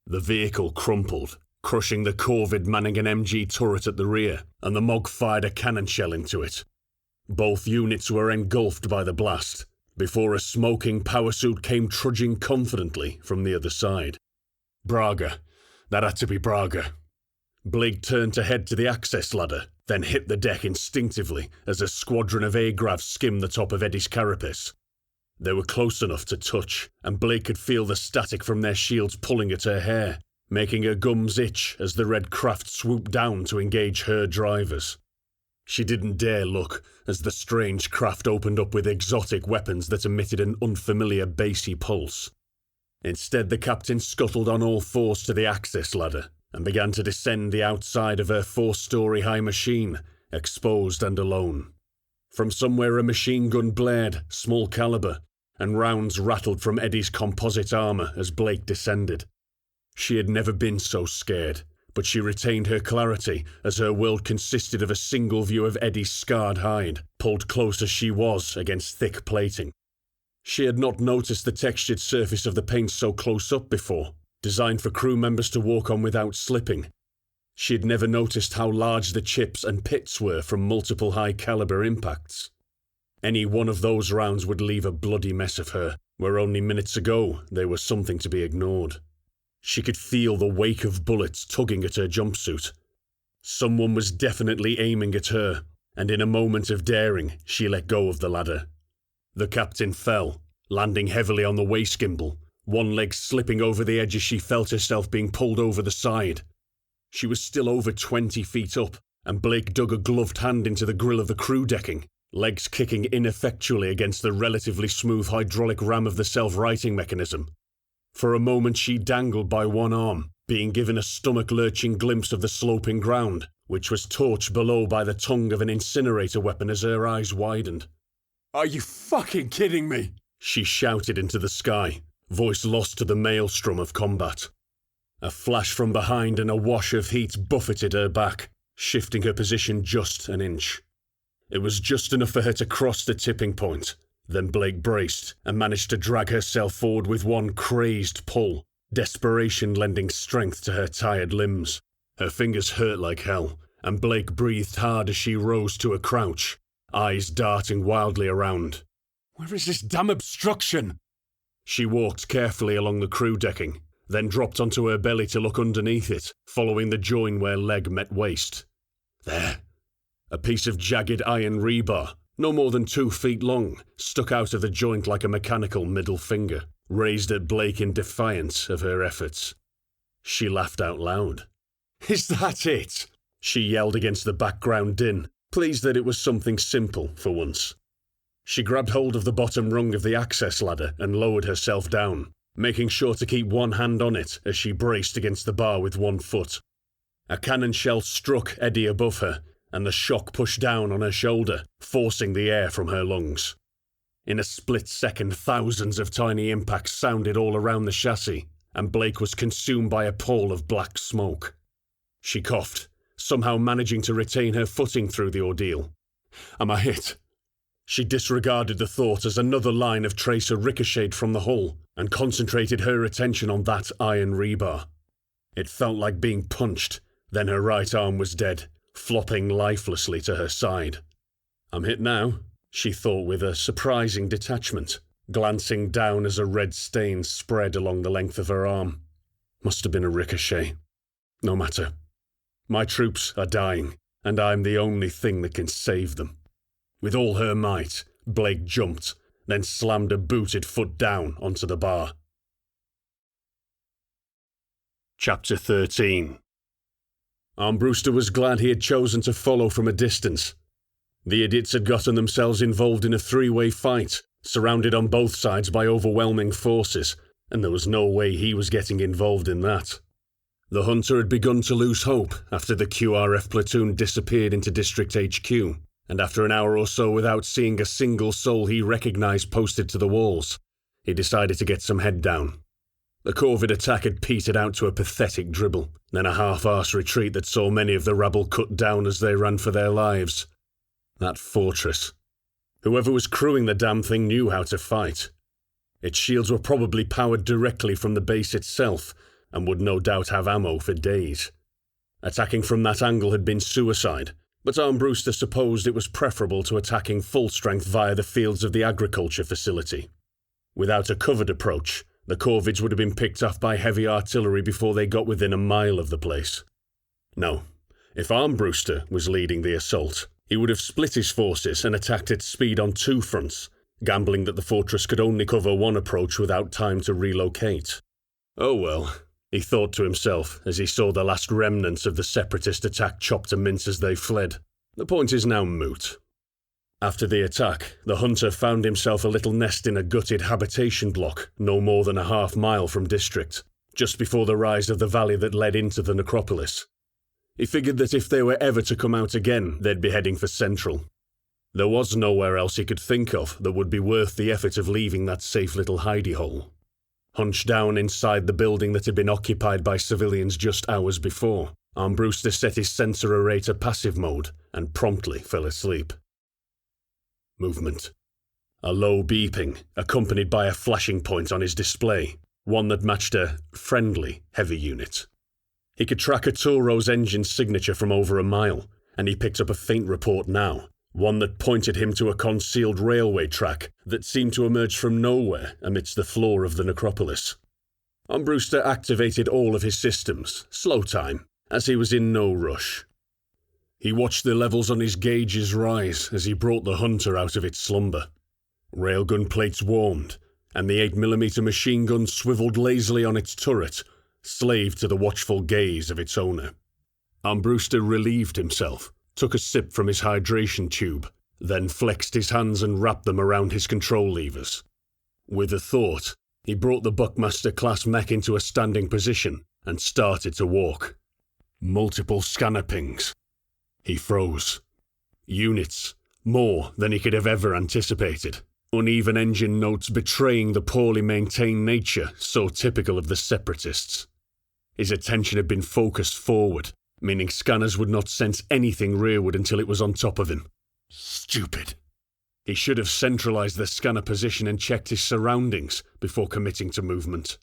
The vehicle crumpled, crushing the Corvid manning an MG turret at the rear, and the Mog fired a cannon shell into it. Both units were engulfed by the blast, before a smoking power suit came trudging confidently from the other side. Braga. That had to be Braga. Blake turned to head to the access ladder, then hit the deck instinctively as a squadron of A-Gravs skimmed the top of Eddie's carapace. They were close enough to touch, and Blake could feel the static from their shields pulling at her hair, making her gums itch as the red craft swooped down to engage her drivers. She didn't dare look, as the strange craft opened up with exotic weapons that emitted an unfamiliar bassy pulse. Instead, the captain scuttled on all fours to the access ladder, and began to descend the outside of her 4-story high machine, exposed and alone. From somewhere a machine gun blared, small caliber, and rounds rattled from Eddie's composite armour as Blake descended. She had never been so scared, but she retained her clarity as her world consisted of a single view of Eddie's scarred hide, pulled close as she was against thick plating. She had not noticed the textured surface of the paint so close up before, designed for crew members to walk on without slipping. She had never noticed how large the chips and pits were from multiple high-caliber impacts. Any one of those rounds would leave a bloody mess of her, where only minutes ago they were something to be ignored. She could feel the wake of bullets tugging at her jumpsuit. Someone was definitely aiming at her, and in a moment of daring, she let go of the ladder. The captain fell, landing heavily on the waist gimbal, one leg slipping over the edge as she felt herself being pulled over the side. She was still over 20 feet up, and Blake dug a gloved hand into the grill of the crew decking, legs kicking ineffectually against the relatively smooth hydraulic ram of the self-righting mechanism. For a moment she dangled by one arm, being given a stomach-lurching glimpse of the sloping ground, which was torched below by the tongue of an incinerator weapon as her eyes widened. "Are you fucking kidding me?" She shouted into the sky, voice lost to the maelstrom of combat. A flash from behind and a wash of heat buffeted her back, shifting her position just an inch. It was just enough for her to cross the tipping point. Then Blake braced and managed to drag herself forward with one crazed pull, desperation lending strength to her tired limbs. Her fingers hurt like hell, and Blake breathed hard as she rose to a crouch, eyes darting wildly around. Where is this damn obstruction? She walked carefully along the crew decking, then dropped onto her belly to look underneath it, following the join where leg met waist. There. A piece of jagged iron rebar, no more than 2 feet long, stuck out of the joint like a mechanical middle finger, raised at Blake in defiance of her efforts. She laughed out loud. Is that it? She yelled against the background din, pleased that it was something simple for once. She grabbed hold of the bottom rung of the access ladder and lowered herself down, making sure to keep one hand on it as she braced against the bar with one foot. A cannon shell struck Eddie above her, and the shock pushed down on her shoulder, forcing the air from her lungs. In a split second, thousands of tiny impacts sounded all around the chassis, and Blake was consumed by a pall of black smoke. She coughed, somehow managing to retain her footing through the ordeal. Am I hit? She disregarded the thought as another line of tracer ricocheted from the hull and concentrated her attention on that iron rebar. It felt like being punched, then her right arm was dead, flopping lifelessly to her side. I'm hit now, she thought with a surprising detachment, glancing down as a red stain spread along the length of her arm. Must have been a ricochet. No matter. My troops are dying, and I'm the only thing that can save them. With all her might, Blake jumped, then slammed a booted foot down onto the bar. Chapter 13. Armbruster was glad he had chosen to follow from a distance. The idiots had gotten themselves involved in a 3-way fight, surrounded on both sides by overwhelming forces, and there was no way he was getting involved in that. The Hunter had begun to lose hope after the QRF platoon disappeared into District HQ, and after an hour or so without seeing a single soul he recognized posted to the walls, he decided to get some head down. The Corvid attack had petered out to a pathetic dribble, then a half-arse retreat that saw many of the rabble cut down as they ran for their lives. That fortress. Whoever was crewing the damn thing knew how to fight. Its shields were probably powered directly from the base itself, and would no doubt have ammo for days. Attacking from that angle had been suicide, but Armbruster supposed it was preferable to attacking full strength via the fields of the agriculture facility. Without a covered approach, the Corvids would have been picked off by heavy artillery before they got within a mile of the place. No, if Armbruster was leading the assault, he would have split his forces and attacked its speed on 2 fronts, gambling that the fortress could only cover one approach without time to relocate. Oh well, he thought to himself as he saw the last remnants of the separatist attack chopped to mince as they fled. The point is now moot. After the attack, the Hunter found himself a little nest in a gutted habitation block no more than a half-mile from District, just before the rise of the valley that led into the necropolis. He figured that if they were ever to come out again, they'd be heading for Central. There was nowhere else he could think of that would be worth the effort of leaving that safe little hidey hole. Hunched down inside the building that had been occupied by civilians just hours before, Armbruster set his sensor array to passive mode and promptly fell asleep. Movement. A low beeping, accompanied by a flashing point on his display, one that matched a friendly heavy unit. He could track a Toro's engine signature from over a mile, and he picked up a faint report now, one that pointed him to a concealed railway track that seemed to emerge from nowhere amidst the floor of the necropolis. Armbruster activated all of his systems, slow time, as he was in no rush. He watched the levels on his gauges rise as he brought the Hunter out of its slumber. Railgun plates warmed, and the 8mm machine gun swiveled lazily on its turret, slave to the watchful gaze of its owner. Armbruster relieved himself, took a sip from his hydration tube, then flexed his hands and wrapped them around his control levers. With a thought, he brought the Buckmaster-class mech into a standing position and started to walk. Multiple scanner pings. He froze. Units, more than he could have ever anticipated. uneven engine notes betraying the poorly maintained nature so typical of the separatists. His attention had been focused forward, meaning scanners would not sense anything rearward until it was on top of him. Stupid. He should have centralized the scanner position and checked his surroundings before committing to movement.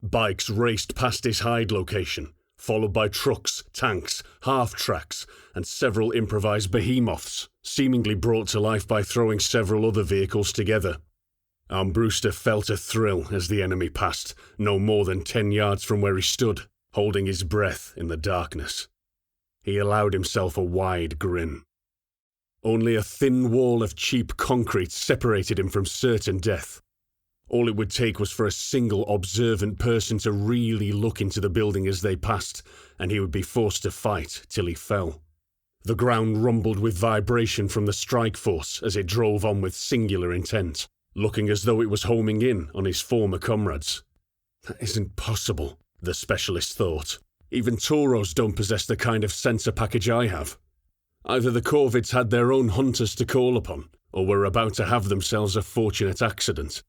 Bikes raced past his hide location, followed by trucks, tanks, half-tracks, and several improvised behemoths, seemingly brought to life by throwing several other vehicles together. Armbruster felt a thrill as the enemy passed, no more than 10 yards from where he stood, holding his breath in the darkness. He allowed himself a wide grin. Only a thin wall of cheap concrete separated him from certain death. All it would take was for a single observant person to really look into the building as they passed, and he would be forced to fight till he fell. The ground rumbled with vibration from the strike force as it drove on with singular intent, looking as though it was homing in on his former comrades. That isn't possible, the specialist thought. Even Tauros don't possess the kind of sensor package I have. Either the Corvids had their own hunters to call upon, or were about to have themselves a fortunate accident.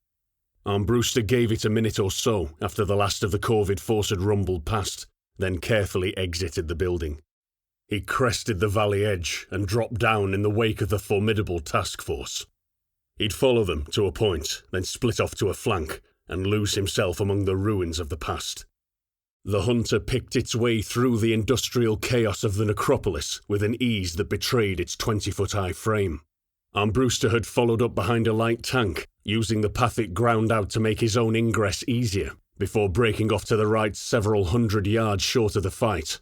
Armbruster gave it a minute or so after the last of the Corvid force had rumbled past, then carefully exited the building. He crested the valley edge and dropped down in the wake of the formidable task force. He'd follow them to a point, then split off to a flank, and lose himself among the ruins of the past. The hunter picked its way through the industrial chaos of the necropolis with an ease that betrayed its 20-foot-high frame. Armbruster had followed up behind a light tank, using the path it ground out to make his own ingress easier, before breaking off to the right several hundred yards short of the fight.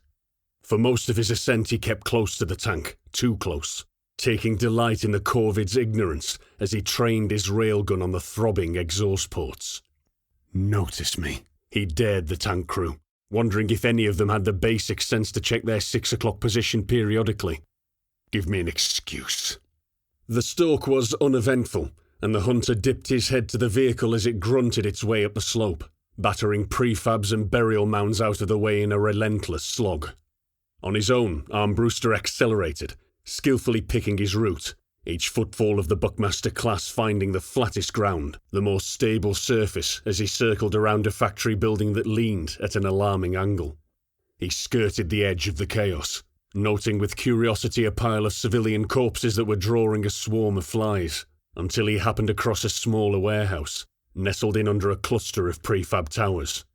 For most of his ascent he kept close to the tank, too close, taking delight in the Corvid's ignorance as he trained his railgun on the throbbing exhaust ports. Notice me, he dared the tank crew, wondering if any of them had the basic sense to check their 6 o'clock position periodically. Give me an excuse. The stalk was uneventful, and the hunter dipped his head to the vehicle as it grunted its way up the slope, battering prefabs and burial mounds out of the way in a relentless slog. On his own, Armbruster accelerated, skillfully picking his route, each footfall of the Buckmaster class finding the flattest ground, the more stable surface as he circled around a factory building that leaned at an alarming angle. He skirted the edge of the chaos, noting with curiosity a pile of civilian corpses that were drawing a swarm of flies, until he happened across a smaller warehouse, nestled in under a cluster of prefab towers.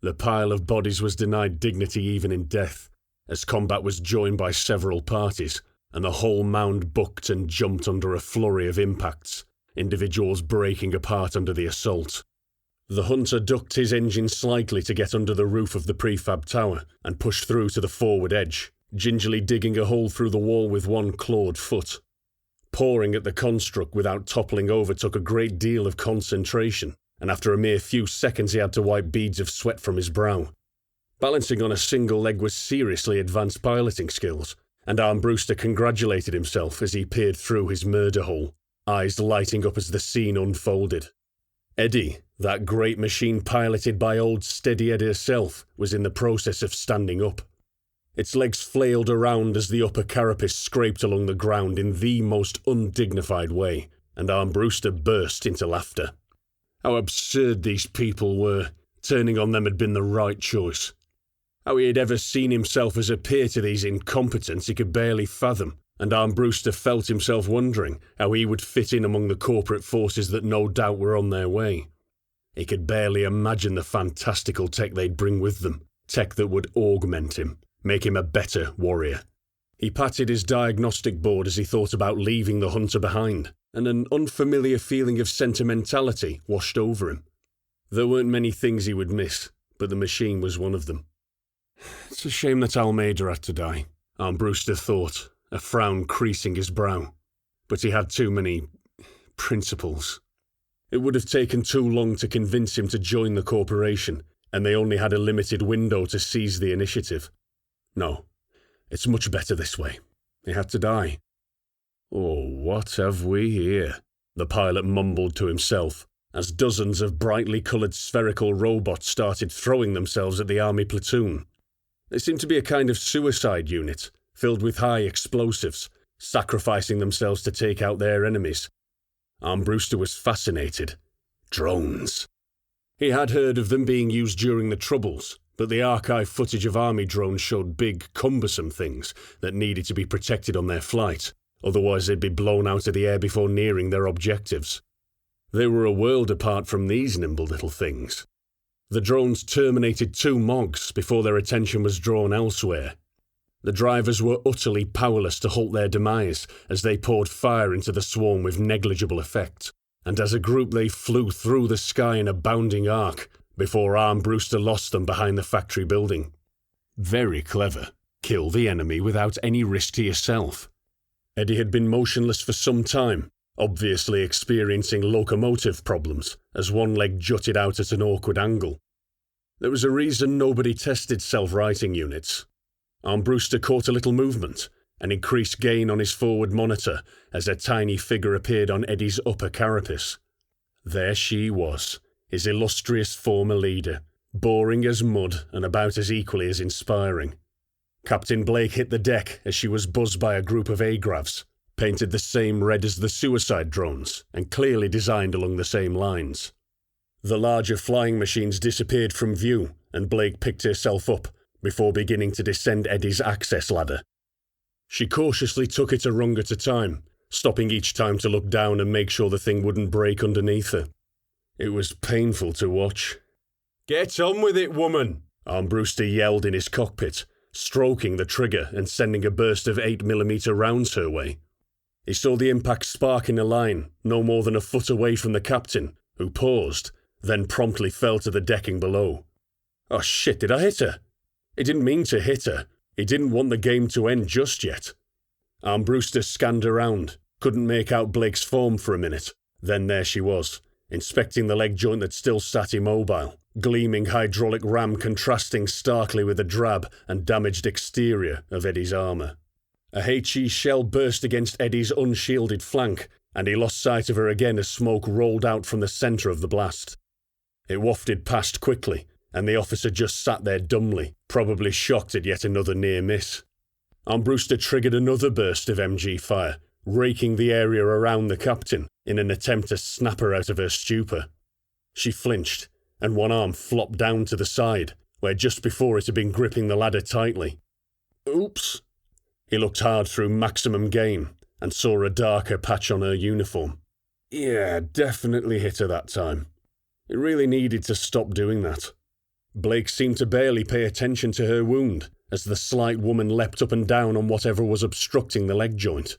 The pile of bodies was denied dignity even in death, as combat was joined by several parties, and the whole mound bucked and jumped under a flurry of impacts, individuals breaking apart under the assault. The hunter ducked his engine slightly to get under the roof of the prefab tower, and pushed through to the forward edge, gingerly digging a hole through the wall with one clawed foot. Pawing at the construct without toppling over took a great deal of concentration, and after a mere few seconds he had to wipe beads of sweat from his brow. Balancing on a single leg was seriously advanced piloting skills, and Armbruster congratulated himself as he peered through his murder hole, eyes lighting up as the scene unfolded. Eddie, that great machine piloted by old Steady Ed herself, was in the process of standing up. Its legs flailed around as the upper carapace scraped along the ground in the most undignified way, and Armbruster burst into laughter. How absurd these people were. Turning on them had been the right choice. How he had ever seen himself as a peer to these incompetents he could barely fathom, and Armbruster felt himself wondering how he would fit in among the corporate forces that no doubt were on their way. He could barely imagine the fantastical tech they'd bring with them, tech that would augment him, make him a better warrior. He patted his diagnostic board as he thought about leaving the hunter behind, and an unfamiliar feeling of sentimentality washed over him. There weren't many things he would miss, but the machine was one of them. It's a shame that Almeida had to die, Armbruster thought, a frown creasing his brow. But he had too many principles. It would have taken too long to convince him to join the corporation, and they only had a limited window to seize the initiative. No, it's much better this way. He had to die. Oh, what have we here? The pilot mumbled to himself, as dozens of brightly coloured spherical robots started throwing themselves at the army platoon. They seemed to be a kind of suicide unit, filled with high explosives, sacrificing themselves to take out their enemies. Armbruster was fascinated. Drones. He had heard of them being used during the Troubles, but the archive footage of army drones showed big, cumbersome things that needed to be protected on their flight, otherwise they'd be blown out of the air before nearing their objectives. They were a world apart from these nimble little things. The drones terminated 2 Mogs before their attention was drawn elsewhere. The drivers were utterly powerless to halt their demise as they poured fire into the swarm with negligible effect, and as a group they flew through the sky in a bounding arc before Armbruster lost them behind the factory building. Very clever. Kill the enemy without any risk to yourself. Eddie had been motionless for some time, obviously experiencing locomotive problems as one leg jutted out at an awkward angle. There was a reason nobody tested self-righting units. Armbruster caught a little movement, an increased gain on his forward monitor as a tiny figure appeared on Eddie's upper carapace. There she was, his illustrious former leader, boring as mud and about as equally as inspiring. Captain Blake hit the deck as she was buzzed by a group of agravs, painted the same red as the suicide drones and clearly designed along the same lines. The larger flying machines disappeared from view and Blake picked herself up before beginning to descend Eddie's access ladder. She cautiously took it a rung at a time, stopping each time to look down and make sure the thing wouldn't break underneath her. It was painful to watch. "Get on with it, woman!" Armbruster yelled in his cockpit, stroking the trigger and sending a burst of 8mm rounds her way. He saw the impact spark in a line, no more than a foot away from the captain, who paused, then promptly fell to the decking below. Oh shit, did I hit her? He didn't mean to hit her. He didn't want the game to end just yet. Armbruster scanned around, couldn't make out Blake's form for a minute. Then there she was, inspecting the leg joint that still sat immobile, gleaming hydraulic ram contrasting starkly with the drab and damaged exterior of Eddie's armour. A HE shell burst against Eddie's unshielded flank, and he lost sight of her again as smoke rolled out from the centre of the blast. It wafted past quickly, and the officer just sat there dumbly, probably shocked at yet another near miss. Armbruster triggered another burst of MG fire, raking the area around the captain in an attempt to snap her out of her stupor. She flinched, and one arm flopped down to the side, where just before it had been gripping the ladder tightly. Oops! He looked hard through maximum gain, and saw a darker patch on her uniform. Yeah, definitely hit her that time. It really needed to stop doing that. Blake seemed to barely pay attention to her wound, as the slight woman leapt up and down on whatever was obstructing the leg joint.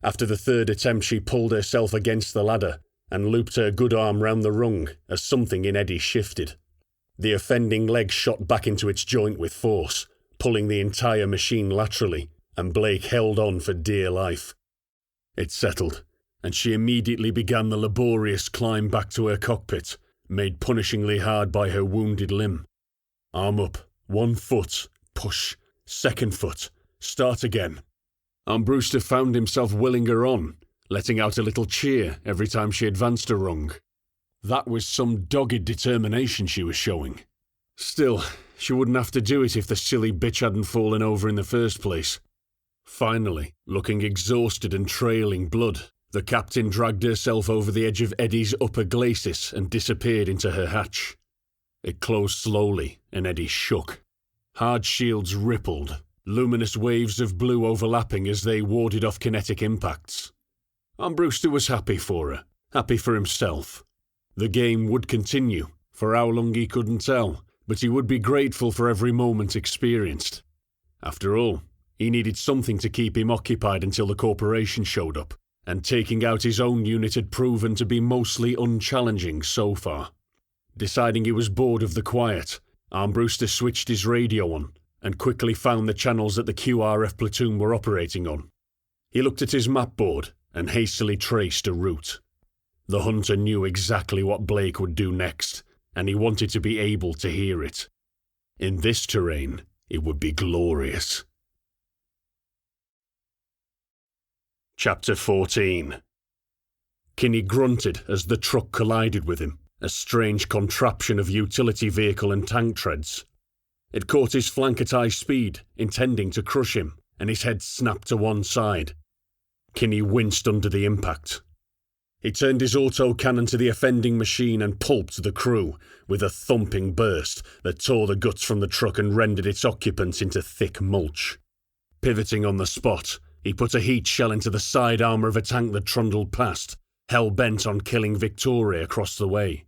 After the third attempt she pulled herself against the ladder, and looped her good arm round the rung as something in Eddie shifted. The offending leg shot back into its joint with force, pulling the entire machine laterally, and Blake held on for dear life. It settled, and she immediately began the laborious climb back to her cockpit, made punishingly hard by her wounded limb. Arm up, 1 foot, push, 2nd foot, start again. Armbruster found himself willing her on, letting out a little cheer every time she advanced a rung. That was some dogged determination she was showing. Still, she wouldn't have to do it if the silly bitch hadn't fallen over in the first place. Finally, looking exhausted and trailing blood, the captain dragged herself over the edge of Eddie's upper glacis and disappeared into her hatch. It closed slowly, and Eddie shook. Hard shields rippled, luminous waves of blue overlapping as they warded off kinetic impacts. Armbruster was happy for her, happy for himself. The game would continue, for how long he couldn't tell, but he would be grateful for every moment experienced. After all, he needed something to keep him occupied until the corporation showed up, and taking out his own unit had proven to be mostly unchallenging so far. Deciding he was bored of the quiet, Armbruster switched his radio on, and quickly found the channels that the QRF platoon were operating on. He looked at his map board and hastily traced a route. The hunter knew exactly what Blake would do next, and he wanted to be able to hear it. In this terrain, it would be glorious. Chapter 14. Kinney grunted as the truck collided with him, a strange contraption of utility vehicle and tank treads. It caught his flank at high speed, intending to crush him, and his head snapped to one side. Kinney winced under the impact. He turned his autocannon to the offending machine and pulped the crew, with a thumping burst that tore the guts from the truck and rendered its occupants into thick mulch. Pivoting on the spot, he put a heat shell into the side armour of a tank that trundled past, hell-bent on killing Victoria across the way.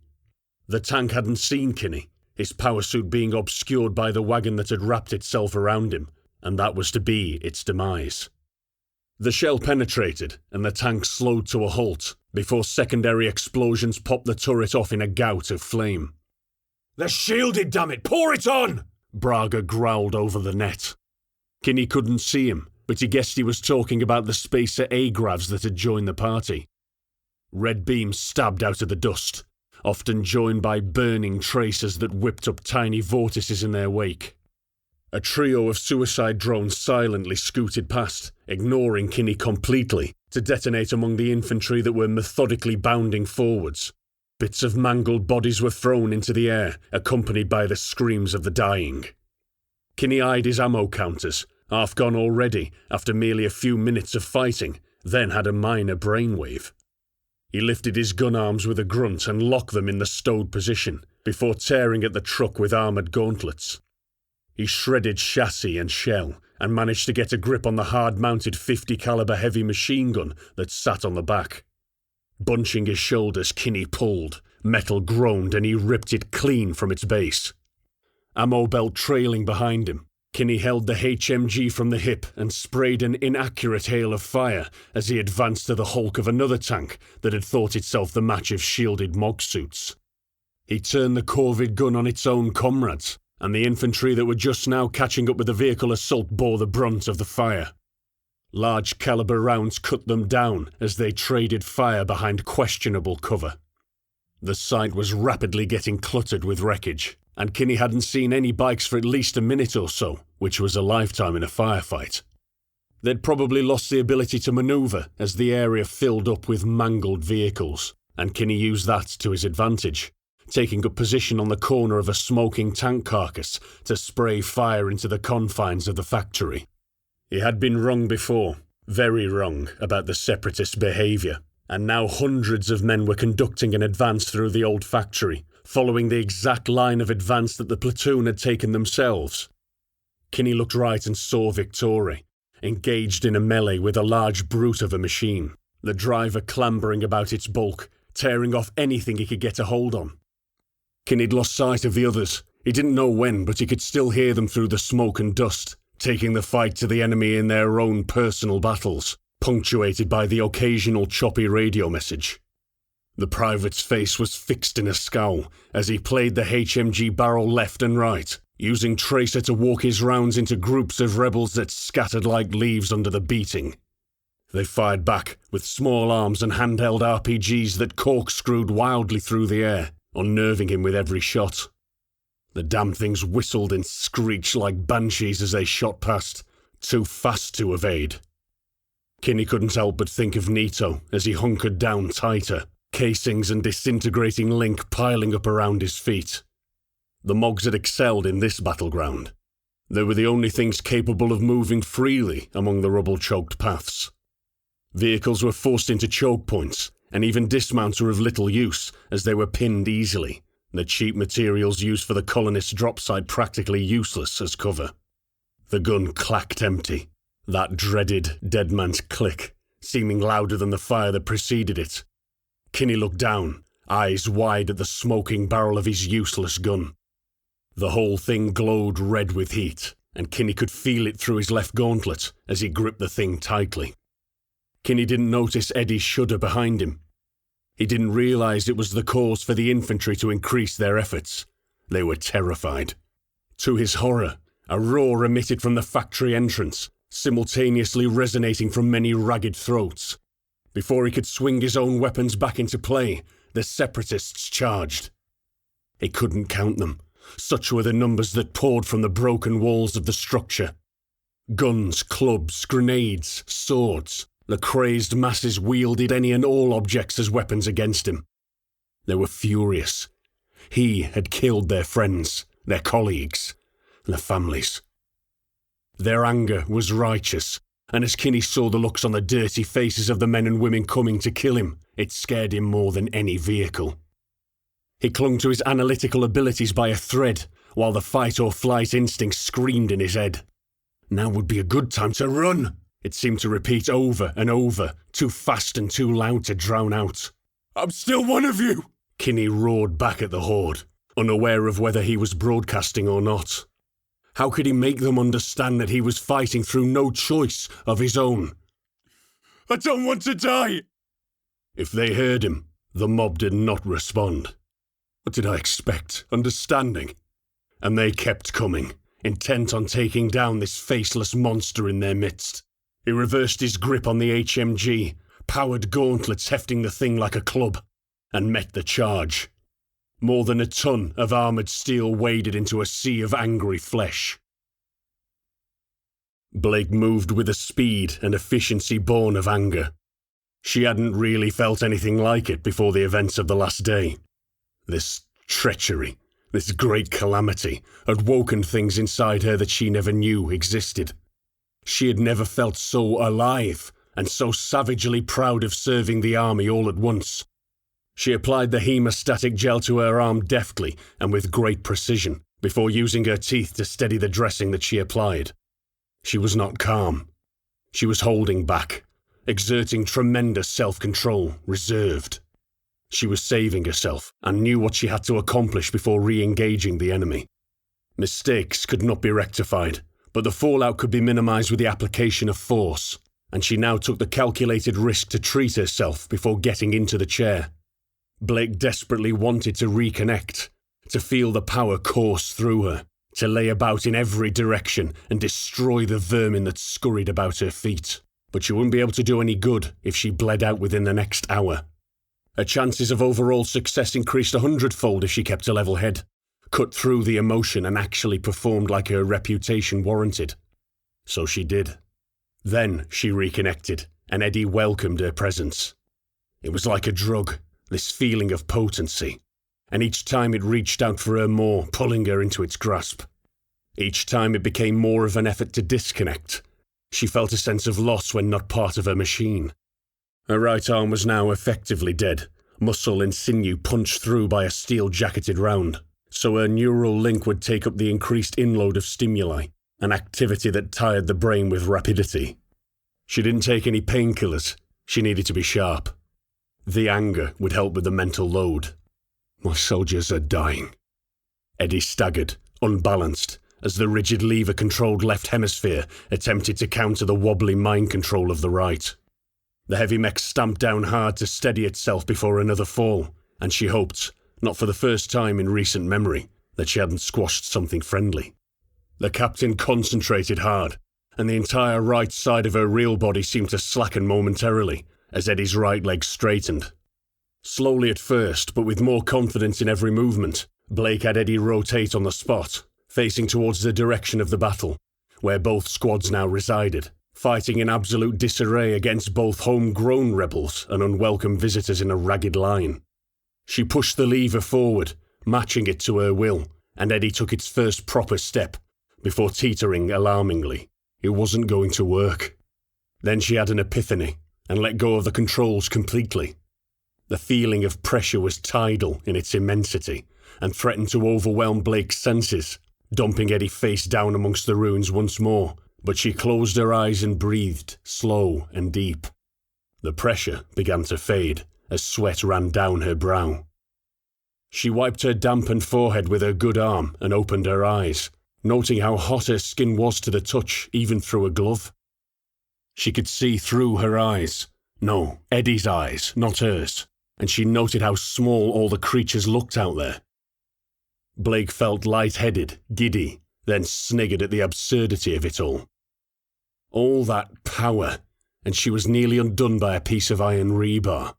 The tank hadn't seen Kinney, his power suit being obscured by the wagon that had wrapped itself around him, and that was to be its demise. The shell penetrated, and the tank slowed to a halt, before secondary explosions popped the turret off in a gout of flame. "They're shielded, damn it! Pour it on!" Braga growled over the net. Kinney couldn't see him, but he guessed he was talking about the spacer A-gravs that had joined the party. Red beams stabbed out of the dust, often joined by burning tracers that whipped up tiny vortices in their wake. A trio of suicide drones silently scooted past, ignoring Kinney completely, to detonate among the infantry that were methodically bounding forwards. Bits of mangled bodies were thrown into the air, accompanied by the screams of the dying. Kinney eyed his ammo counters, half gone already after merely a few minutes of fighting, then had a minor brainwave. He lifted his gun arms with a grunt and locked them in the stowed position, before tearing at the truck with armoured gauntlets. He shredded chassis and shell, and managed to get a grip on the hard-mounted 50 caliber heavy machine gun that sat on the back. Bunching his shoulders, Kinney pulled, metal groaned, and he ripped it clean from its base. Ammo belt trailing behind him, Kinney held the HMG from the hip and sprayed an inaccurate hail of fire as he advanced to the hulk of another tank that had thought itself the match of shielded MOG suits. He turned the corvid gun on its own comrades, and the infantry that were just now catching up with the vehicle assault bore the brunt of the fire. Large caliber rounds cut them down as they traded fire behind questionable cover. The site was rapidly getting cluttered with wreckage, and Kinney hadn't seen any bikes for at least a minute or so, which was a lifetime in a firefight. They'd probably lost the ability to manoeuvre as the area filled up with mangled vehicles, and Kinney used that to his advantage, taking up position on the corner of a smoking tank carcass to spray fire into the confines of the factory. He had been wrong before, very wrong about the separatist behaviour, and now hundreds of men were conducting an advance through the old factory, following the exact line of advance that the platoon had taken themselves. Kinney looked right and saw Victoria, engaged in a melee with a large brute of a machine, the driver clambering about its bulk, tearing off anything he could get a hold on. Kinney'd lost sight of the others. He didn't know when, but he could still hear them through the smoke and dust, taking the fight to the enemy in their own personal battles, punctuated by the occasional choppy radio message. The private's face was fixed in a scowl as he played the HMG barrel left and right, using tracer to walk his rounds into groups of rebels that scattered like leaves under the beating. They fired back with small arms and handheld RPGs that corkscrewed wildly through the air, unnerving him with every shot. The damn things whistled and screeched like banshees as they shot past, too fast to evade. Kinney couldn't help but think of Nito as he hunkered down tighter, casings and disintegrating link piling up around his feet. The Mogs had excelled in this battleground. They were the only things capable of moving freely among the rubble-choked paths. Vehicles were forced into choke points, and even dismounts were of little use as they were pinned easily, the cheap materials used for the colonists' drop site practically useless as cover. The gun clacked empty, that dreaded dead man's click, seeming louder than the fire that preceded it. Kinney looked down, eyes wide at the smoking barrel of his useless gun. The whole thing glowed red with heat, and Kinney could feel it through his left gauntlet as he gripped the thing tightly. Kinney didn't notice Eddie's shudder behind him. He didn't realise it was the cause for the infantry to increase their efforts. They were terrified. To his horror, a roar emitted from the factory entrance, simultaneously resonating from many ragged throats. Before he could swing his own weapons back into play, the separatists charged. He couldn't count them. Such were the numbers that poured from the broken walls of the structure. Guns, clubs, grenades, swords. The crazed masses wielded any and all objects as weapons against him. They were furious. He had killed their friends, their colleagues, their families. Their anger was righteous, and as Kinney saw the looks on the dirty faces of the men and women coming to kill him, it scared him more than any vehicle. He clung to his analytical abilities by a thread, while the fight-or-flight instinct screamed in his head. Now would be a good time to run, it seemed to repeat over and over, too fast and too loud to drown out. "I'm still one of you!" Kinney roared back at the horde, unaware of whether he was broadcasting or not. How could he make them understand that he was fighting through no choice of his own? "I don't want to die!" If they heard him, the mob did not respond. What did I expect? Understanding? And they kept coming, intent on taking down this faceless monster in their midst. He reversed his grip on the HMG, powered gauntlets hefting the thing like a club, and met the charge. More than a ton of armoured steel waded into a sea of angry flesh. Blake moved with a speed and efficiency born of anger. She hadn't really felt anything like it before the events of the last day. This treachery, this great calamity, had woken things inside her that she never knew existed. She had never felt so alive, and so savagely proud of serving the army all at once. She applied the hemostatic gel to her arm deftly and with great precision, before using her teeth to steady the dressing that she applied. She was not calm. She was holding back, exerting tremendous self-control, reserved. She was saving herself, and knew what she had to accomplish before re-engaging the enemy. Mistakes could not be rectified, but the fallout could be minimized with the application of force, and she now took the calculated risk to treat herself before getting into the chair. Blake desperately wanted to reconnect, to feel the power course through her, to lay about in every direction and destroy the vermin that scurried about her feet. But she wouldn't be able to do any good if she bled out within the next hour. Her chances of overall success increased 100-fold if she kept a level head, cut through the emotion and actually performed like her reputation warranted. So she did. Then she reconnected, and Eddie welcomed her presence. It was like a drug, this feeling of potency, and each time it reached out for her more, pulling her into its grasp. Each time it became more of an effort to disconnect. She felt a sense of loss when not part of her machine. Her right arm was now effectively dead, muscle and sinew punched through by a steel-jacketed round, so her neural link would take up the increased inload of stimuli, an activity that tired the brain with rapidity. She didn't take any painkillers. She needed to be sharp. The anger would help with the mental load. My soldiers are dying. Eddie staggered, unbalanced, as the rigid lever-controlled left hemisphere attempted to counter the wobbly mind control of the right. The heavy mech stamped down hard to steady itself before another fall, and she hoped, not for the first time in recent memory, that she hadn't squashed something friendly. The captain concentrated hard, and the entire right side of her real body seemed to slacken momentarily, as Eddie's right leg straightened. Slowly at first, but with more confidence in every movement, Blake had Eddie rotate on the spot, facing towards the direction of the battle, where both squads now resided, fighting in absolute disarray against both homegrown rebels and unwelcome visitors in a ragged line. She pushed the lever forward, matching it to her will, and Eddie took its first proper step, before teetering alarmingly. It wasn't going to work. Then she had an epiphany, and let go of the controls completely. The feeling of pressure was tidal in its immensity, and threatened to overwhelm Blake's senses, dumping Eddie face down amongst the ruins once more, but she closed her eyes and breathed, slow and deep. The pressure began to fade, as sweat ran down her brow. She wiped her dampened forehead with her good arm and opened her eyes, noting how hot her skin was to the touch, even through a glove. She could see through her eyes. No, Eddie's eyes, not hers, and she noted how small all the creatures looked out there. Blake felt light-headed, giddy, then sniggered at the absurdity of it all. All that power, and she was nearly undone by a piece of iron rebar.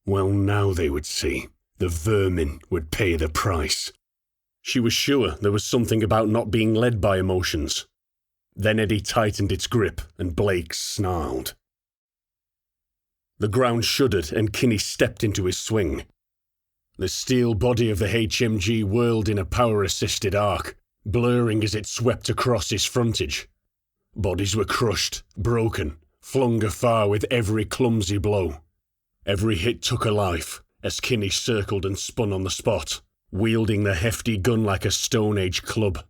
Well, now they would see. The vermin would pay the price. She was sure there was something about not being led by emotions. Then Eddie tightened its grip, and Blake snarled. The ground shuddered, and Kinney stepped into his swing. The steel body of the HMG whirled in a power-assisted arc, blurring as it swept across his frontage. Bodies were crushed, broken, flung afar with every clumsy blow. Every hit took a life, as Kinney circled and spun on the spot, wielding the hefty gun like a Stone Age club.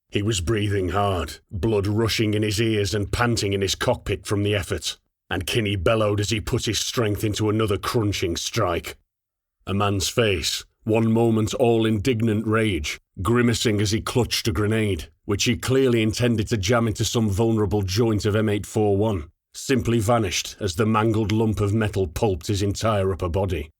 He was breathing hard, blood rushing in his ears and panting in his cockpit from the effort, and Kinney bellowed as he put his strength into another crunching strike. A man's face, one moment all indignant rage, grimacing as he clutched a grenade, which he clearly intended to jam into some vulnerable joint of M841, simply vanished as the mangled lump of metal pulped his entire upper body.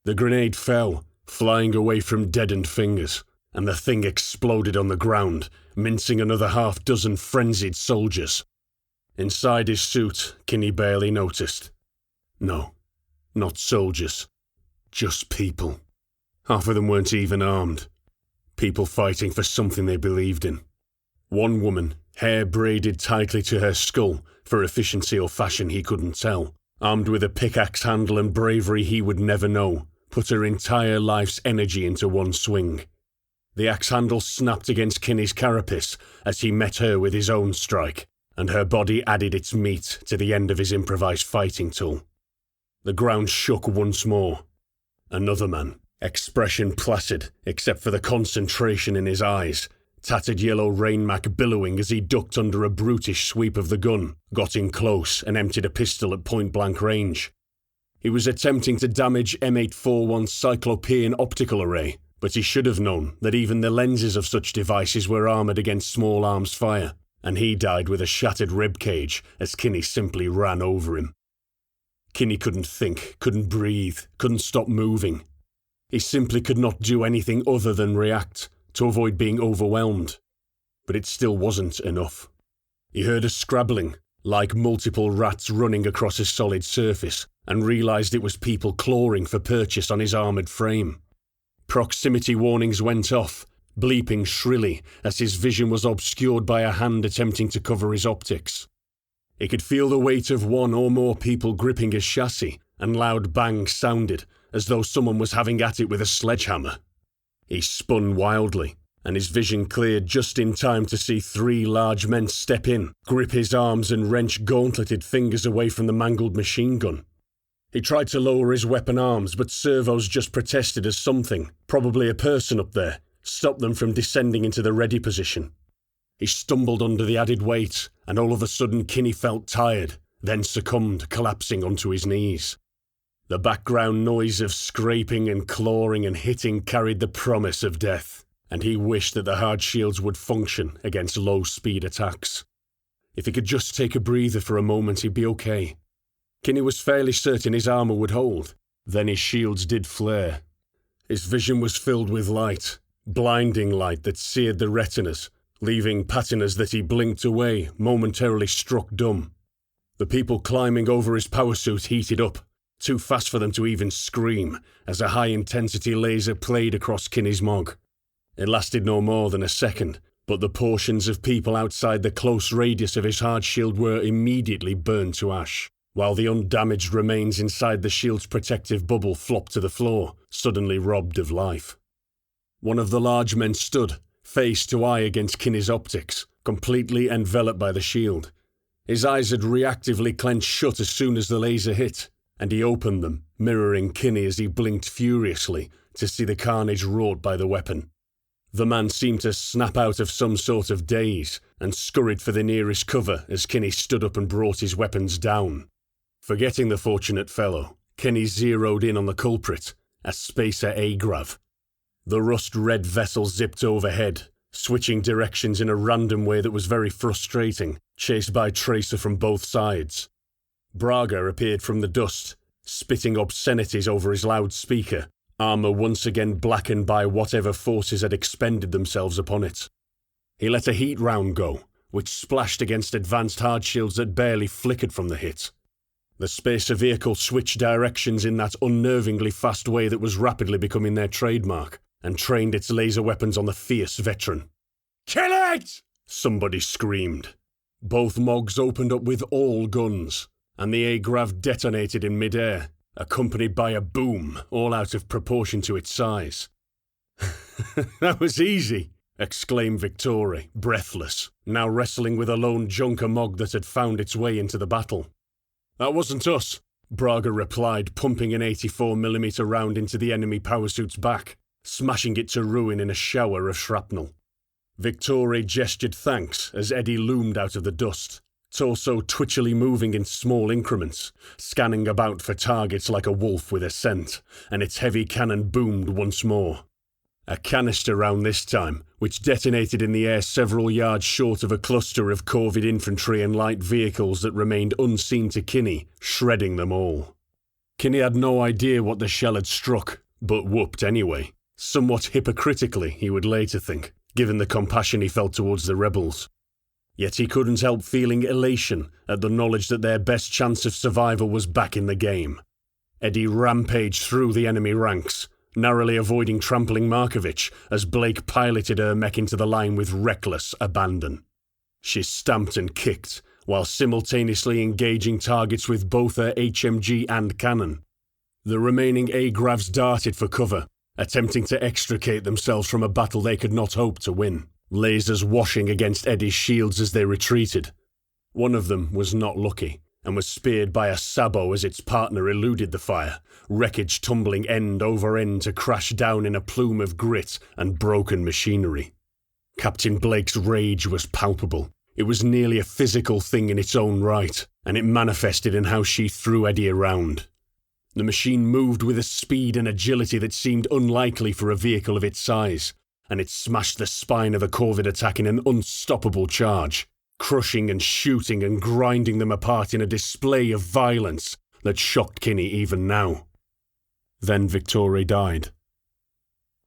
The grenade fell, flying away from deadened fingers, and the thing exploded on the ground, mincing another half-dozen frenzied soldiers. Inside his suit, Kinney barely noticed. No, not soldiers. Just people. Half of them weren't even armed. People fighting for something they believed in. One woman, hair braided tightly to her skull, for efficiency or fashion he couldn't tell, armed with a pickaxe handle and bravery he would never know, put her entire life's energy into one swing. The axe handle snapped against Kinney's carapace as he met her with his own strike, and her body added its meat to the end of his improvised fighting tool. The ground shook once more. Another man, expression placid except for the concentration in his eyes, tattered yellow rainmac billowing as he ducked under a brutish sweep of the gun, got in close and emptied a pistol at point-blank range. He was attempting to damage M841's cyclopean optical array, but he should have known that even the lenses of such devices were armoured against small arms fire, and he died with a shattered ribcage as Kinney simply ran over him. Kinney couldn't think, couldn't breathe, couldn't stop moving. He simply could not do anything other than react, to avoid being overwhelmed. But it still wasn't enough. He heard a scrabbling, like multiple rats running across a solid surface, and realised it was people clawing for purchase on his armoured frame. Proximity warnings went off, bleeping shrilly as his vision was obscured by a hand attempting to cover his optics. He could feel the weight of one or more people gripping his chassis, and loud bangs sounded, as though someone was having at it with a sledgehammer. He spun wildly, and his vision cleared just in time to see 3 large men step in, grip his arms and wrench gauntleted fingers away from the mangled machine gun. He tried to lower his weapon arms, but servos just protested as something, probably a person up there, stopped them from descending into the ready position. He stumbled under the added weight, and all of a sudden Kinney felt tired, then succumbed, collapsing onto his knees. The background noise of scraping and clawing and hitting carried the promise of death, and he wished that the hard shields would function against low-speed attacks. If he could just take a breather for a moment, he'd be okay. Kinney was fairly certain his armour would hold. Then his shields did flare. His vision was filled with light, blinding light that seared the retinas, leaving patinas that he blinked away, momentarily struck dumb. The people climbing over his power suit heated up, too fast for them to even scream, as a high-intensity laser played across Kinney's mog. It lasted no more than a second, but the portions of people outside the close radius of his hard shield were immediately burned to ash, while the undamaged remains inside the shield's protective bubble flopped to the floor, suddenly robbed of life. One of the large men stood, face to eye against Kinney's optics, completely enveloped by the shield. His eyes had reactively clenched shut as soon as the laser hit, and he opened them, mirroring Kinney as he blinked furiously to see the carnage wrought by the weapon. The man seemed to snap out of some sort of daze and scurried for the nearest cover as Kinney stood up and brought his weapons down. Forgetting the fortunate fellow, Kinney zeroed in on the culprit, a spacer Agrav. The rust-red vessel zipped overhead, switching directions in a random way that was very frustrating, chased by Tracer from both sides. Braga appeared from the dust, spitting obscenities over his loudspeaker, armour once again blackened by whatever forces had expended themselves upon it. He let a heat round go, which splashed against advanced hard shields that barely flickered from the hit. The spacer vehicle switched directions in that unnervingly fast way that was rapidly becoming their trademark, and trained its laser weapons on the fierce veteran. "Kill it!" somebody screamed. Both Mogs opened up with all guns, and the Agrav detonated in mid-air, accompanied by a boom, all out of proportion to its size. "That was easy," exclaimed Victory, breathless, now wrestling with a lone junker mog that had found its way into the battle. "That wasn't us," Braga replied, pumping an 84mm round into the enemy powersuit's back, smashing it to ruin in a shower of shrapnel. Victory gestured thanks as Eddie loomed out of the dust, torso twitchily moving in small increments, scanning about for targets like a wolf with a scent, and its heavy cannon boomed once more. A canister round this time, which detonated in the air several yards short of a cluster of corvid infantry and light vehicles that remained unseen to Kinney, shredding them all. Kinney had no idea what the shell had struck, but whooped anyway, somewhat hypocritically, he would later think, given the compassion he felt towards the rebels. Yet he couldn't help feeling elation at the knowledge that their best chance of survival was back in the game. Eddie rampaged through the enemy ranks, narrowly avoiding trampling Markovich as Blake piloted her mech into the line with reckless abandon. She stamped and kicked, while simultaneously engaging targets with both her HMG and cannon. The remaining A-Gravs darted for cover, attempting to extricate themselves from a battle they could not hope to win, lasers washing against Eddie's shields as they retreated. One of them was not lucky, and was speared by a sabot as its partner eluded the fire, wreckage tumbling end over end to crash down in a plume of grit and broken machinery. Captain Blake's rage was palpable. It was nearly a physical thing in its own right, and it manifested in how she threw Eddie around. The machine moved with a speed and agility that seemed unlikely for a vehicle of its size, and it smashed the spine of a corvid attack in an unstoppable charge, crushing and shooting and grinding them apart in a display of violence that shocked Kinney even now. Then Victory died.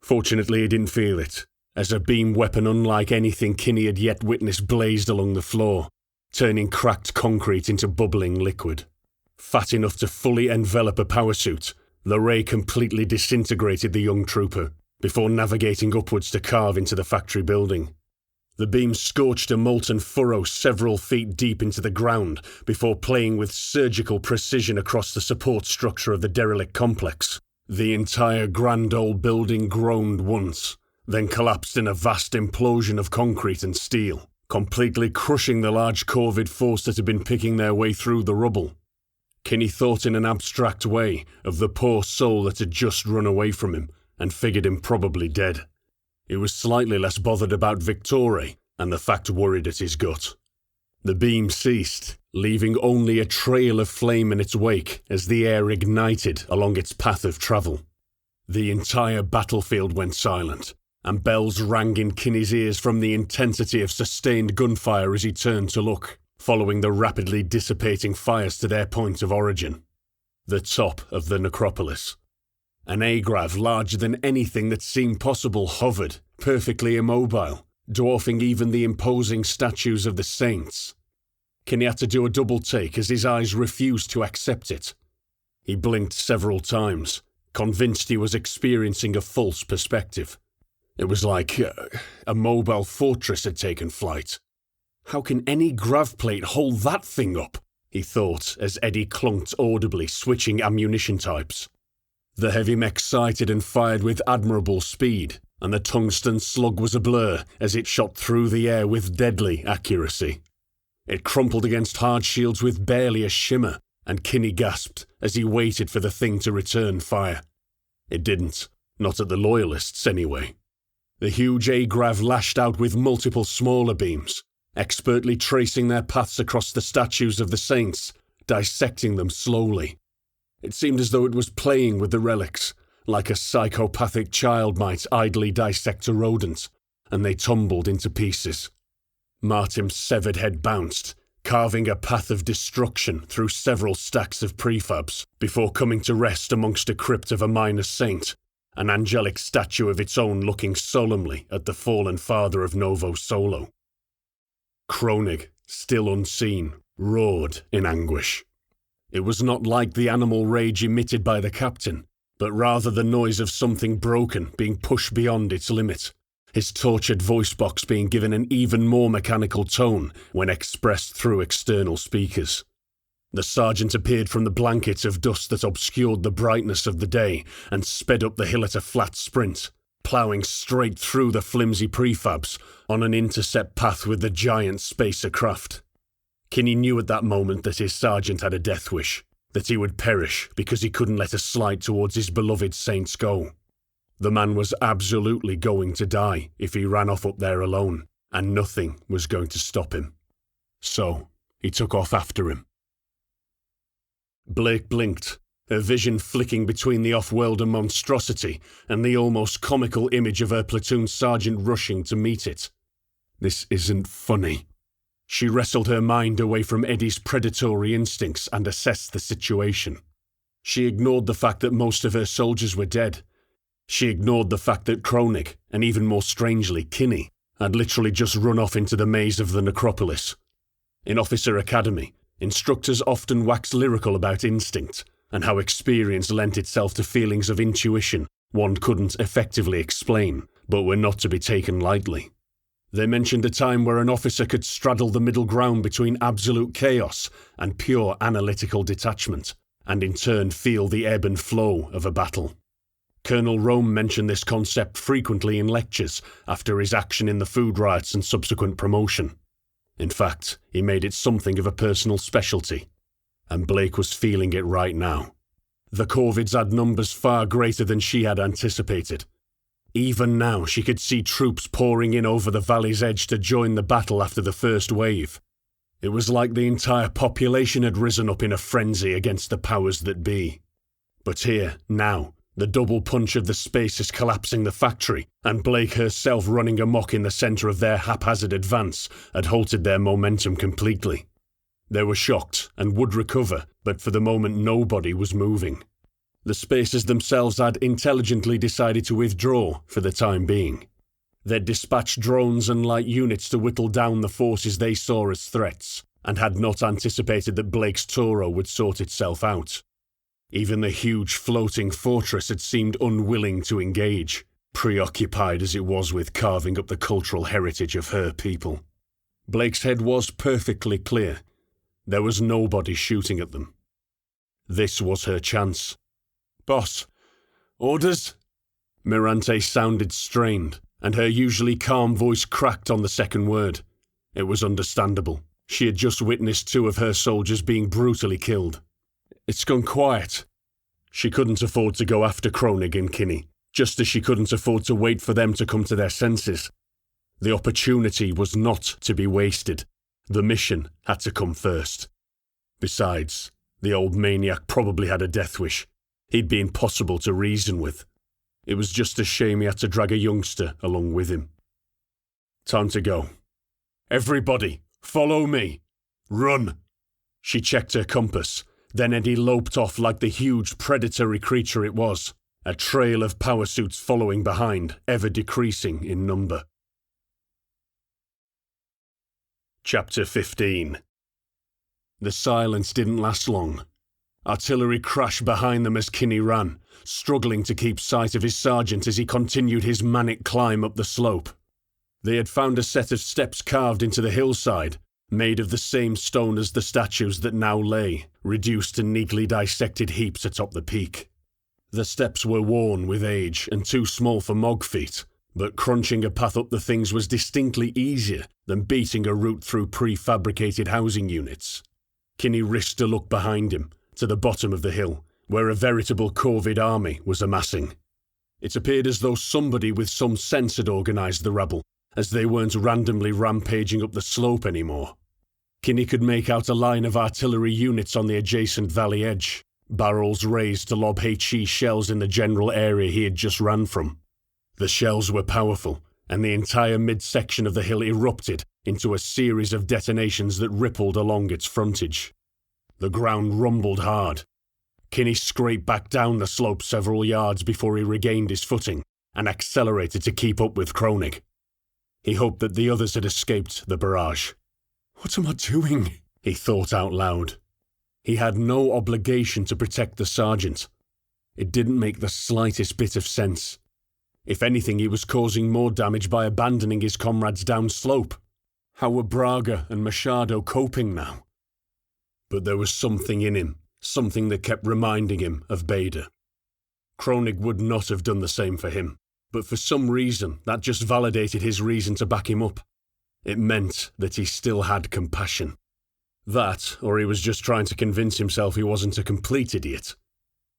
Fortunately, he didn't feel it, as a beam weapon unlike anything Kinney had yet witnessed blazed along the floor, turning cracked concrete into bubbling liquid. Fat enough to fully envelop a powersuit, the ray completely disintegrated the young trooper, before navigating upwards to carve into the factory building. The beam scorched a molten furrow several feet deep into the ground before playing with surgical precision across the support structure of the derelict complex. The entire grand old building groaned once, then collapsed in a vast implosion of concrete and steel, completely crushing the large corvid force that had been picking their way through the rubble. Kinney thought in an abstract way of the poor soul that had just run away from him and figured him probably dead. He was slightly less bothered about Victory, and the fact worried at his gut. The beam ceased, leaving only a trail of flame in its wake as the air ignited along its path of travel. The entire battlefield went silent, and bells rang in Kinney's ears from the intensity of sustained gunfire as he turned to look, following the rapidly dissipating fires to their point of origin. The top of the necropolis. An A-Grav larger than anything that seemed possible hovered, perfectly immobile, dwarfing even the imposing statues of the saints. Kinney had to do a double take as his eyes refused to accept it. He blinked several times, convinced he was experiencing a false perspective. It was like a mobile fortress had taken flight. How can any grav plate hold that thing up? He thought as Eddie clunked audibly, switching ammunition types. The heavy mech sighted and fired with admirable speed, and the tungsten slug was a blur as it shot through the air with deadly accuracy. It crumpled against hard shields with barely a shimmer, and Kinney gasped as he waited for the thing to return fire. It didn't, not at the Loyalists anyway. The huge A-Grav lashed out with multiple smaller beams, expertly tracing their paths across the statues of the saints, dissecting them slowly. It seemed as though it was playing with the relics, like a psychopathic child might idly dissect a rodent, and they tumbled into pieces. Martin's severed head bounced, carving a path of destruction through several stacks of prefabs, before coming to rest amongst a crypt of a minor saint, an angelic statue of its own looking solemnly at the fallen father of Novo Solo. Kronig, still unseen, roared in anguish. It was not like the animal rage emitted by the captain, but rather the noise of something broken being pushed beyond its limit, his tortured voice box being given an even more mechanical tone when expressed through external speakers. The sergeant appeared from the blanket of dust that obscured the brightness of the day and sped up the hill at a flat sprint, ploughing straight through the flimsy prefabs on an intercept path with the giant spacer craft. Kinney knew at that moment that his sergeant had a death wish, that he would perish because he couldn't let a slight towards his beloved saints go. The man was absolutely going to die if he ran off up there alone, and nothing was going to stop him. So, he took off after him. Blake blinked, her vision flicking between the off-worlder monstrosity and the almost comical image of her platoon sergeant rushing to meet it. This isn't funny. She wrestled her mind away from Eddie's predatory instincts and assessed the situation. She ignored the fact that most of her soldiers were dead. She ignored the fact that Kronig, and even more strangely Kinney, had literally just run off into the maze of the necropolis. In Officer Academy, instructors often waxed lyrical about instinct, and how experience lent itself to feelings of intuition one couldn't effectively explain, but were not to be taken lightly. They mentioned a time where an officer could straddle the middle ground between absolute chaos and pure analytical detachment, and in turn feel the ebb and flow of a battle. Colonel Rome mentioned this concept frequently in lectures after his action in the food riots and subsequent promotion. In fact, he made it something of a personal specialty, and Blake was feeling it right now. The Corvids had numbers far greater than she had anticipated. Even now, she could see troops pouring in over the valley's edge to join the battle after the first wave. It was like the entire population had risen up in a frenzy against the powers that be. But here, now, the double punch of the spaces collapsing the factory, and Blake herself running amok in the centre of their haphazard advance, had halted their momentum completely. They were shocked and would recover, but for the moment nobody was moving. The spacers themselves had intelligently decided to withdraw for the time being. They'd dispatched drones and light units to whittle down the forces they saw as threats, and had not anticipated that Blake's Toro would sort itself out. Even the huge floating fortress had seemed unwilling to engage, preoccupied as it was with carving up the cultural heritage of her people. Blake's head was perfectly clear. There was nobody shooting at them. This was her chance. "Boss, orders?" Mirante sounded strained, and her usually calm voice cracked on the second word. It was understandable. She had just witnessed 2 of her soldiers being brutally killed. It's gone quiet. She couldn't afford to go after Kronig and Kinney, just as she couldn't afford to wait for them to come to their senses. The opportunity was not to be wasted. The mission had to come first. Besides, the old maniac probably had a death wish. He'd be impossible to reason with. It was just a shame he had to drag a youngster along with him. Time to go. "Everybody, follow me. Run." She checked her compass. Then Eddie loped off like the huge predatory creature it was, a trail of power suits following behind, ever decreasing in number. Chapter 15. The silence didn't last long. Artillery crashed behind them as Kinney ran, struggling to keep sight of his sergeant as he continued his manic climb up the slope. They had found a set of steps carved into the hillside, made of the same stone as the statues that now lay, reduced to neatly dissected heaps atop the peak. The steps were worn with age and too small for mog feet, but crunching a path up the things was distinctly easier than beating a route through prefabricated housing units. Kinney risked a look behind him, to the bottom of the hill, where a veritable Corvid army was amassing. It appeared as though somebody with some sense had organised the rabble, as they weren't randomly rampaging up the slope anymore. Kinney could make out a line of artillery units on the adjacent valley edge, barrels raised to lob HE shells in the general area he had just ran from. The shells were powerful, and the entire midsection of the hill erupted into a series of detonations that rippled along its frontage. The ground rumbled hard. Kinney scraped back down the slope several yards before he regained his footing and accelerated to keep up with Kronig. He hoped that the others had escaped the barrage. "What am I doing?" he thought out loud. He had no obligation to protect the sergeant. It didn't make the slightest bit of sense. If anything, he was causing more damage by abandoning his comrades downslope. How were Braga and Machado coping now? But there was something in him, something that kept reminding him of Beda. Kronig would not have done the same for him. But for some reason, that just validated his reason to back him up. It meant that he still had compassion. That, or he was just trying to convince himself he wasn't a complete idiot.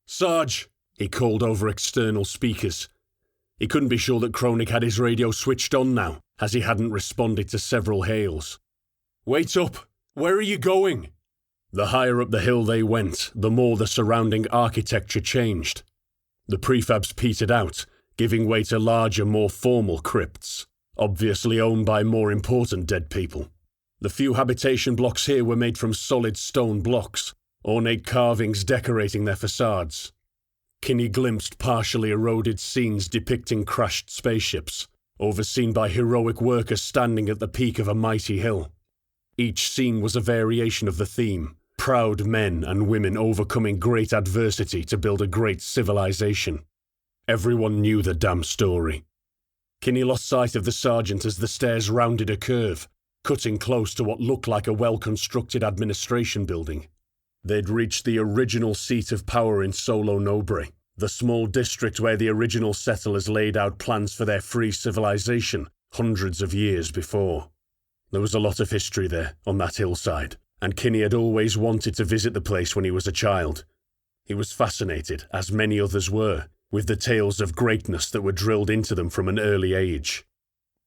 "Sarge!" he called over external speakers. He couldn't be sure that Kronig had his radio switched on now, as he hadn't responded to several hails. "Wait up! Where are you going?" The higher up the hill they went, the more the surrounding architecture changed. The prefabs petered out, giving way to larger, more formal crypts, obviously owned by more important dead people. The few habitation blocks here were made from solid stone blocks, ornate carvings decorating their facades. Kinney glimpsed partially eroded scenes depicting crashed spaceships, overseen by heroic workers standing at the peak of a mighty hill. Each scene was a variation of the theme, proud men and women overcoming great adversity to build a great civilization. Everyone knew the damn story. Kinney lost sight of the sergeant as the stairs rounded a curve, cutting close to what looked like a well-constructed administration building. They'd reached the original seat of power in Solo Nobre, the small district where the original settlers laid out plans for their free civilization hundreds of years before. There was a lot of history there, on that hillside, and Kinney had always wanted to visit the place when he was a child. He was fascinated, as many others were, with the tales of greatness that were drilled into them from an early age.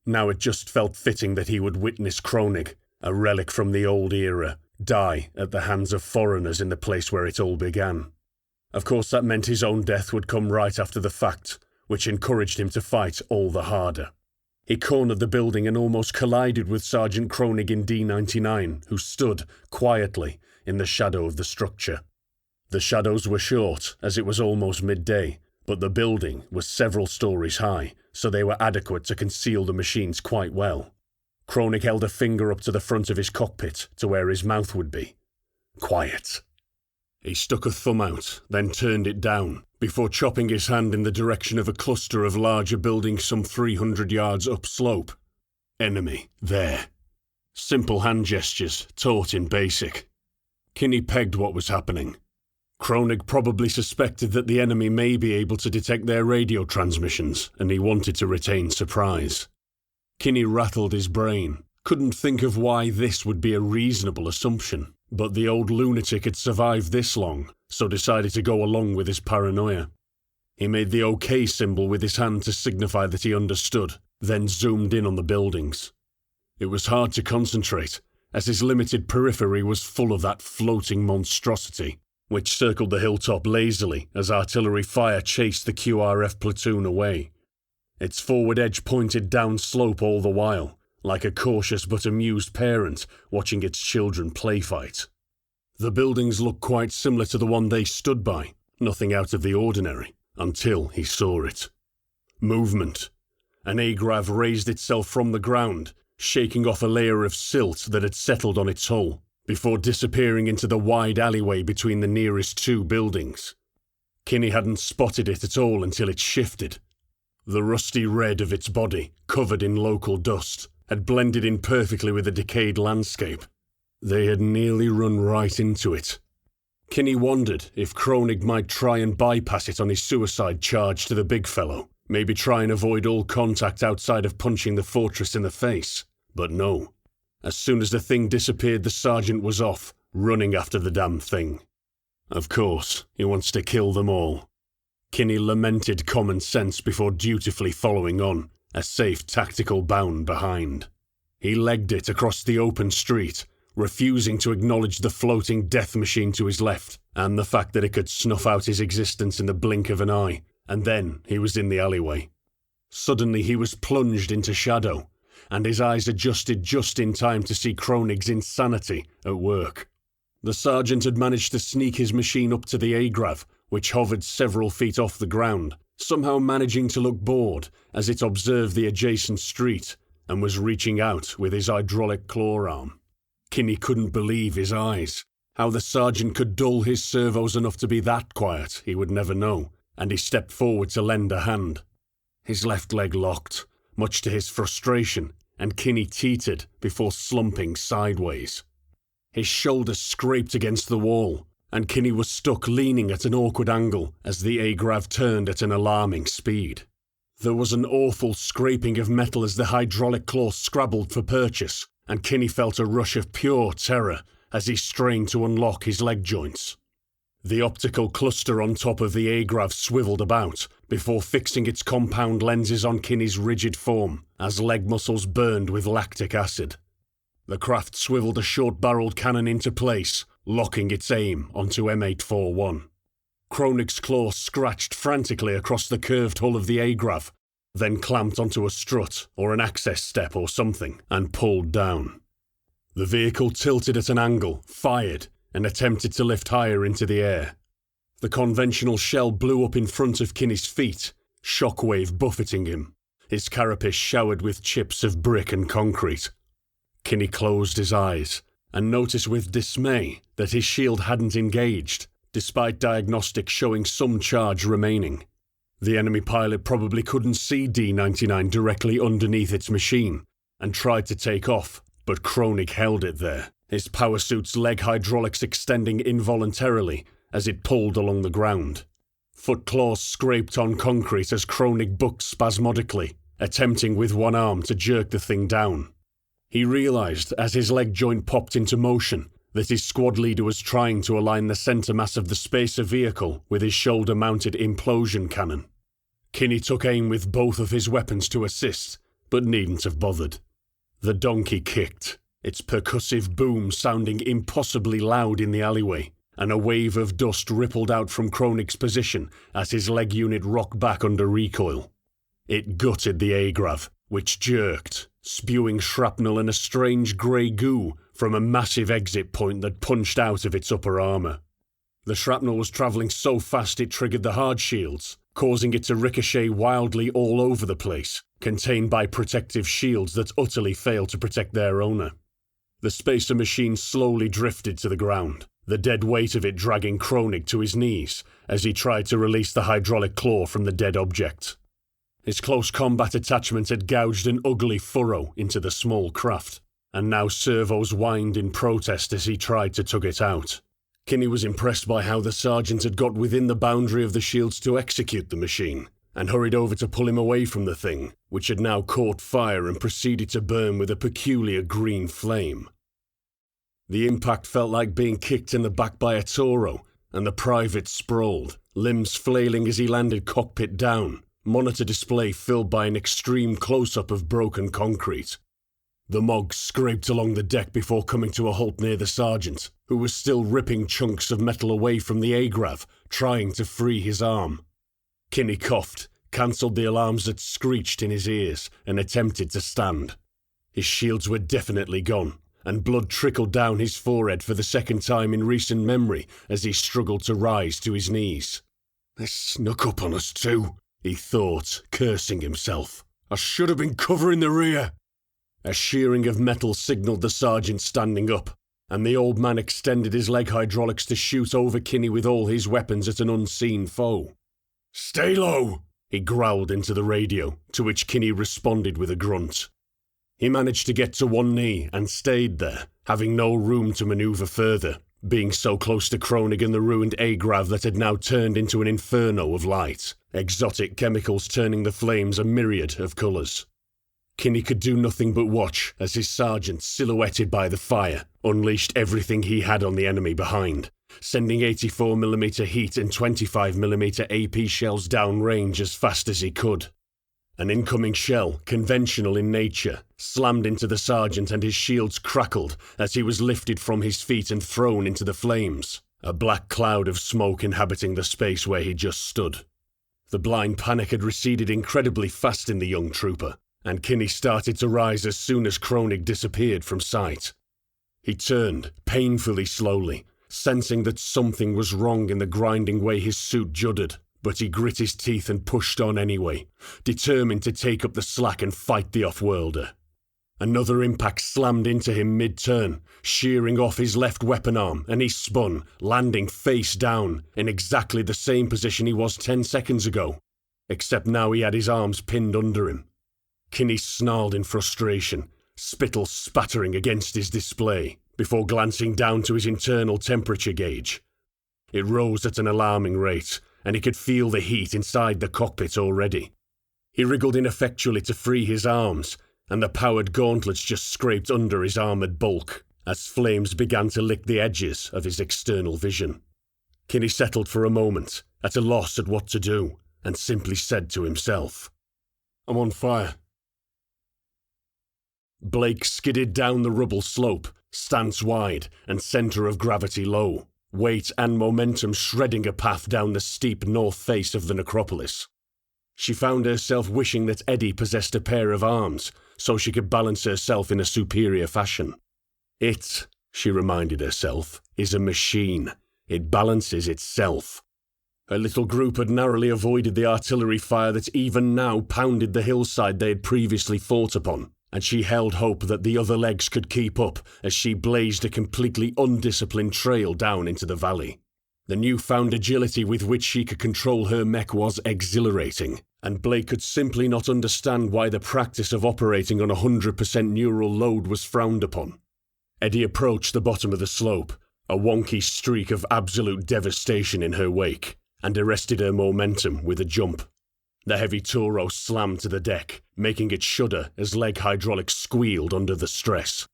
Now it just felt fitting that he would witness Kronig, a relic from the old era, die at the hands of foreigners in the place where it all began. Of course, that meant his own death would come right after the fact, which encouraged him to fight all the harder. He cornered the building and almost collided with Sergeant Kronig in D-99, who stood, quietly, in the shadow of the structure. The shadows were short, as it was almost midday, but the building was several stories high, so they were adequate to conceal the machines quite well. Kronig held a finger up to the front of his cockpit, to where his mouth would be. Quiet. He stuck a thumb out, then turned it down, before chopping his hand in the direction of a cluster of larger buildings some 300 yards upslope. Enemy, there. Simple hand gestures, taught in basic. Kinney pegged what was happening. Kronig probably suspected that the enemy may be able to detect their radio transmissions, and he wanted to retain surprise. Kinney rattled his brain, couldn't think of why this would be a reasonable assumption, but the old lunatic had survived this long, so decided to go along with his paranoia. He made the OK symbol with his hand to signify that he understood, then zoomed in on the buildings. It was hard to concentrate, as his limited periphery was full of that floating monstrosity, which circled the hilltop lazily as artillery fire chased the QRF platoon away. Its forward edge pointed down slope all the while, like a cautious but amused parent watching its children play fight. The buildings looked quite similar to the one they stood by, nothing out of the ordinary, until he saw it. Movement. An agrav raised itself from the ground, shaking off a layer of silt that had settled on its hull, before disappearing into the wide alleyway between the nearest two buildings. Kinney hadn't spotted it at all until it shifted. The rusty red of its body, covered in local dust, had blended in perfectly with the decayed landscape. They had nearly run right into it. Kinney wondered if Kronig might try and bypass it on his suicide charge to the big fellow, maybe try and avoid all contact outside of punching the fortress in the face. But no. As soon as the thing disappeared, the sergeant was off, running after the damn thing. Of course, he wants to kill them all. Kinney lamented common sense before dutifully following on, a safe tactical bound behind. He legged it across the open street, refusing to acknowledge the floating death machine to his left, and the fact that it could snuff out his existence in the blink of an eye, and then he was in the alleyway. Suddenly he was plunged into shadow, and his eyes adjusted just in time to see Kronig's insanity at work. The sergeant had managed to sneak his machine up to the Agrav, which hovered several feet off the ground, somehow managing to look bored as it observed the adjacent street, and was reaching out with his hydraulic claw arm. Kinney couldn't believe his eyes. How the sergeant could dull his servos enough to be that quiet, he would never know, and he stepped forward to lend a hand. His left leg locked, much to his frustration, and Kinney teetered before slumping sideways. His shoulders scraped against the wall, and Kinney was stuck leaning at an awkward angle as the Agrav turned at an alarming speed. There was an awful scraping of metal as the hydraulic claw scrabbled for purchase, and Kinney felt a rush of pure terror as he strained to unlock his leg joints. The optical cluster on top of the Agrav swiveled about, before fixing its compound lenses on Kinney's rigid form, as leg muscles burned with lactic acid. The craft swiveled a short-barreled cannon into place, locking its aim onto M841. Kronig's claw scratched frantically across the curved hull of the Agrav, then clamped onto a strut or an access step or something, and pulled down. The vehicle tilted at an angle, fired, and attempted to lift higher into the air. The conventional shell blew up in front of Kinney's feet, shockwave buffeting him, his carapace showered with chips of brick and concrete. Kinney closed his eyes, and noticed with dismay that his shield hadn't engaged, despite diagnostics showing some charge remaining. The enemy pilot probably couldn't see D-99 directly underneath its machine, and tried to take off, but Kronig held it there, his power suit's leg hydraulics extending involuntarily as it pulled along the ground. Foot claws scraped on concrete as Kronig bucked spasmodically, attempting with one arm to jerk the thing down. He realized as his leg joint popped into motion that his squad leader was trying to align the center mass of the spacer vehicle with his shoulder-mounted implosion cannon. Kinney took aim with both of his weapons to assist, but needn't have bothered. The donkey kicked, its percussive boom sounding impossibly loud in the alleyway, and a wave of dust rippled out from Kronig's position as his leg unit rocked back under recoil. It gutted the Agrav, which jerked, spewing shrapnel and a strange grey goo from a massive exit point that punched out of its upper armour. The shrapnel was travelling so fast it triggered the hard shields, causing it to ricochet wildly all over the place, contained by protective shields that utterly failed to protect their owner. The spacer machine slowly drifted to the ground, the dead weight of it dragging Kronig to his knees as he tried to release the hydraulic claw from the dead object. His close combat attachment had gouged an ugly furrow into the small craft, and now servos whined in protest as he tried to tug it out. Kinney was impressed by how the sergeant had got within the boundary of the shields to execute the machine, and hurried over to pull him away from the thing, which had now caught fire and proceeded to burn with a peculiar green flame. The impact felt like being kicked in the back by a Toro, and the private sprawled, limbs flailing as he landed cockpit down, monitor display filled by an extreme close-up of broken concrete. The Mog scraped along the deck before coming to a halt near the sergeant, who was still ripping chunks of metal away from the Agrav, trying to free his arm. Kinney coughed, cancelled the alarms that screeched in his ears, and attempted to stand. His shields were definitely gone, and blood trickled down his forehead for the second time in recent memory as he struggled to rise to his knees. "They snuck up on us too," he thought, cursing himself. "I should have been covering the rear." A shearing of metal signalled the sergeant standing up, and the old man extended his leg hydraulics to shoot over Kinney with all his weapons at an unseen foe. "Stay low," he growled into the radio, to which Kinney responded with a grunt. He managed to get to one knee and stayed there, having no room to manoeuvre further, being so close to Kronig and the ruined Agrav that had now turned into an inferno of light, exotic chemicals turning the flames a myriad of colours. Kinney could do nothing but watch as his sergeant, silhouetted by the fire, unleashed everything he had on the enemy behind, sending 84mm heat and 25mm AP shells downrange as fast as he could. An incoming shell, conventional in nature, slammed into the sergeant and his shields crackled as he was lifted from his feet and thrown into the flames, a black cloud of smoke inhabiting the space where he just stood. The blind panic had receded incredibly fast in the young trooper, and Kinney started to rise as soon as Kronig disappeared from sight. He turned, painfully slowly, sensing that something was wrong in the grinding way his suit juddered, but he grit his teeth and pushed on anyway, determined to take up the slack and fight the off-worlder. Another impact slammed into him mid-turn, shearing off his left weapon arm, and he spun, landing face down, in exactly the same position he was 10 seconds ago, except now he had his arms pinned under him. Kinney snarled in frustration, spittle spattering against his display, before glancing down to his internal temperature gauge. It rose at an alarming rate, and he could feel the heat inside the cockpit already. He wriggled ineffectually to free his arms, and the powered gauntlets just scraped under his armoured bulk, as flames began to lick the edges of his external vision. Kinney settled for a moment, at a loss at what to do, and simply said to himself, "I'm on fire." Blake skidded down the rubble slope, stance wide and centre of gravity low, weight and momentum shredding a path down the steep north face of the necropolis. She found herself wishing that Eddie possessed a pair of arms, so she could balance herself in a superior fashion. It, she reminded herself, is a machine. It balances itself. Her little group had narrowly avoided the artillery fire that even now pounded the hillside they had previously fought upon, and she held hope that the other legs could keep up as she blazed a completely undisciplined trail down into the valley. The newfound agility with which she could control her mech was exhilarating, and Blake could simply not understand why the practice of operating on 100% neural load was frowned upon. Eddie approached the bottom of the slope, a wonky streak of absolute devastation in her wake, and arrested her momentum with a jump. The heavy Toro slammed to the deck, making it shudder as leg hydraulics squealed under the stress.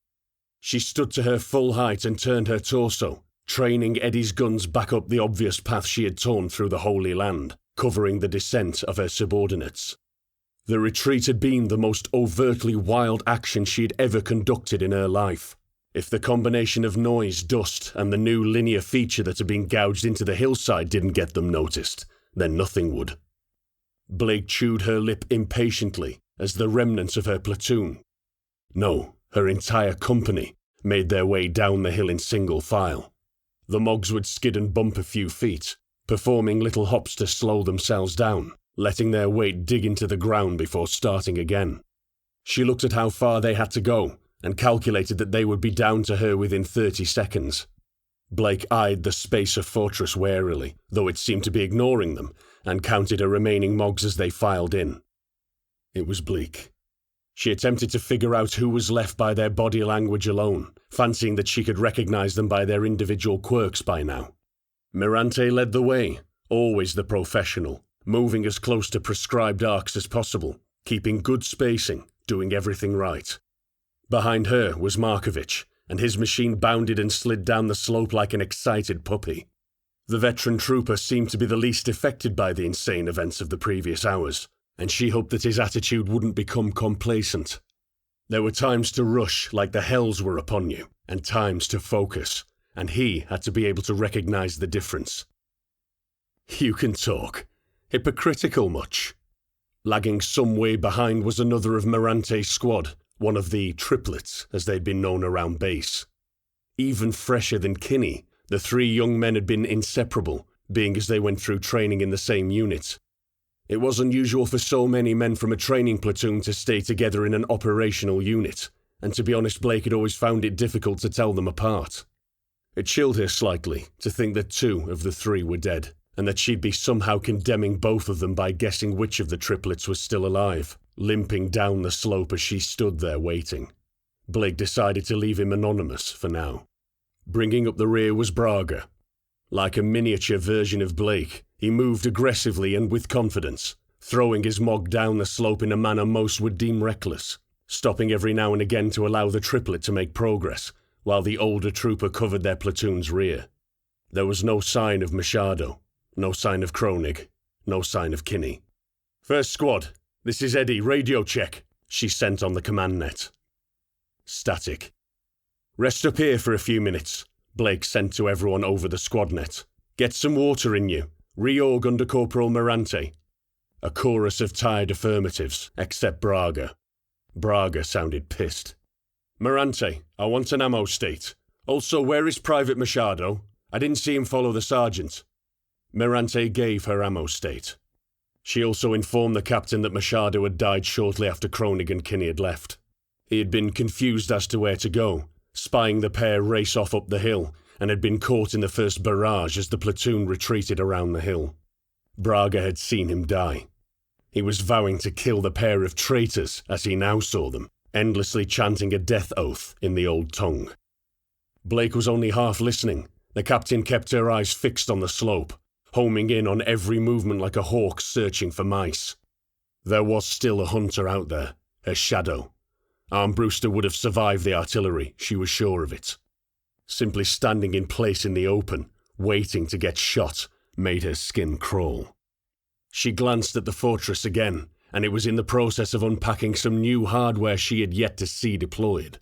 She stood to her full height and turned her torso, training Eddie's guns back up the obvious path she had torn through the Holy Land, covering the descent of her subordinates. The retreat had been the most overtly wild action she had ever conducted in her life. If the combination of noise, dust, and the new linear feature that had been gouged into the hillside didn't get them noticed, then nothing would. Blake chewed her lip impatiently as the remnants of her platoon, no, her entire company, made their way down the hill in single file. The Mogs would skid and bump a few feet, performing little hops to slow themselves down, letting their weight dig into the ground before starting again. She looked at how far they had to go, and calculated that they would be down to her within 30 seconds. Blake eyed the spacer fortress warily, though it seemed to be ignoring them, and counted her remaining Mogs as they filed in. It was bleak. She attempted to figure out who was left by their body language alone, fancying that she could recognize them by their individual quirks by now. Mirante led the way, always the professional, moving as close to prescribed arcs as possible, keeping good spacing, doing everything right. Behind her was Markovich, and his machine bounded and slid down the slope like an excited puppy. The veteran trooper seemed to be the least affected by the insane events of the previous hours, and she hoped that his attitude wouldn't become complacent. There were times to rush like the hells were upon you, and times to focus, and he had to be able to recognize the difference. You can talk. Hypocritical much? Lagging some way behind was another of Mirante's squad, one of the triplets, as they'd been known around base. Even fresher than Kinney, the three young men had been inseparable, being as they went through training in the same unit. It was unusual for so many men from a training platoon to stay together in an operational unit, and to be honest, Blake had always found it difficult to tell them apart. It chilled her slightly to think that two of the three were dead, and that she'd be somehow condemning both of them by guessing which of the triplets was still alive, limping down the slope as she stood there waiting. Blake decided to leave him anonymous for now. Bringing up the rear was Braga. Like a miniature version of Blake, he moved aggressively and with confidence, throwing his Mog down the slope in a manner most would deem reckless, stopping every now and again to allow the triplet to make progress, while the older trooper covered their platoon's rear. There was no sign of Machado, no sign of Kronig, no sign of Kinney. "First squad, this is Eddie, radio check," she sent on the command net. Static. "Rest up here for a few minutes," Blake sent to everyone over the squad net. "Get some water in you. Reorg under Corporal Mirante." A chorus of tired affirmatives, except Braga. Braga sounded pissed. "Mirante, I want an ammo state. Also, where is Private Machado? I didn't see him follow the sergeant." Mirante gave her ammo state. She also informed the captain that Machado had died shortly after Kronig and Kinney had left. He had been confused as to where to go, spying the pair race off up the hill, and had been caught in the first barrage as the platoon retreated around the hill. Braga had seen him die. He was vowing to kill the pair of traitors as he now saw them, endlessly chanting a death oath in the old tongue. Blake was only half listening. The captain kept her eyes fixed on the slope, homing in on every movement like a hawk searching for mice. There was still a hunter out there, her shadow. Armbruster would have survived the artillery, she was sure of it. Simply standing in place in the open, waiting to get shot, made her skin crawl. She glanced at the fortress again, and it was in the process of unpacking some new hardware she had yet to see deployed.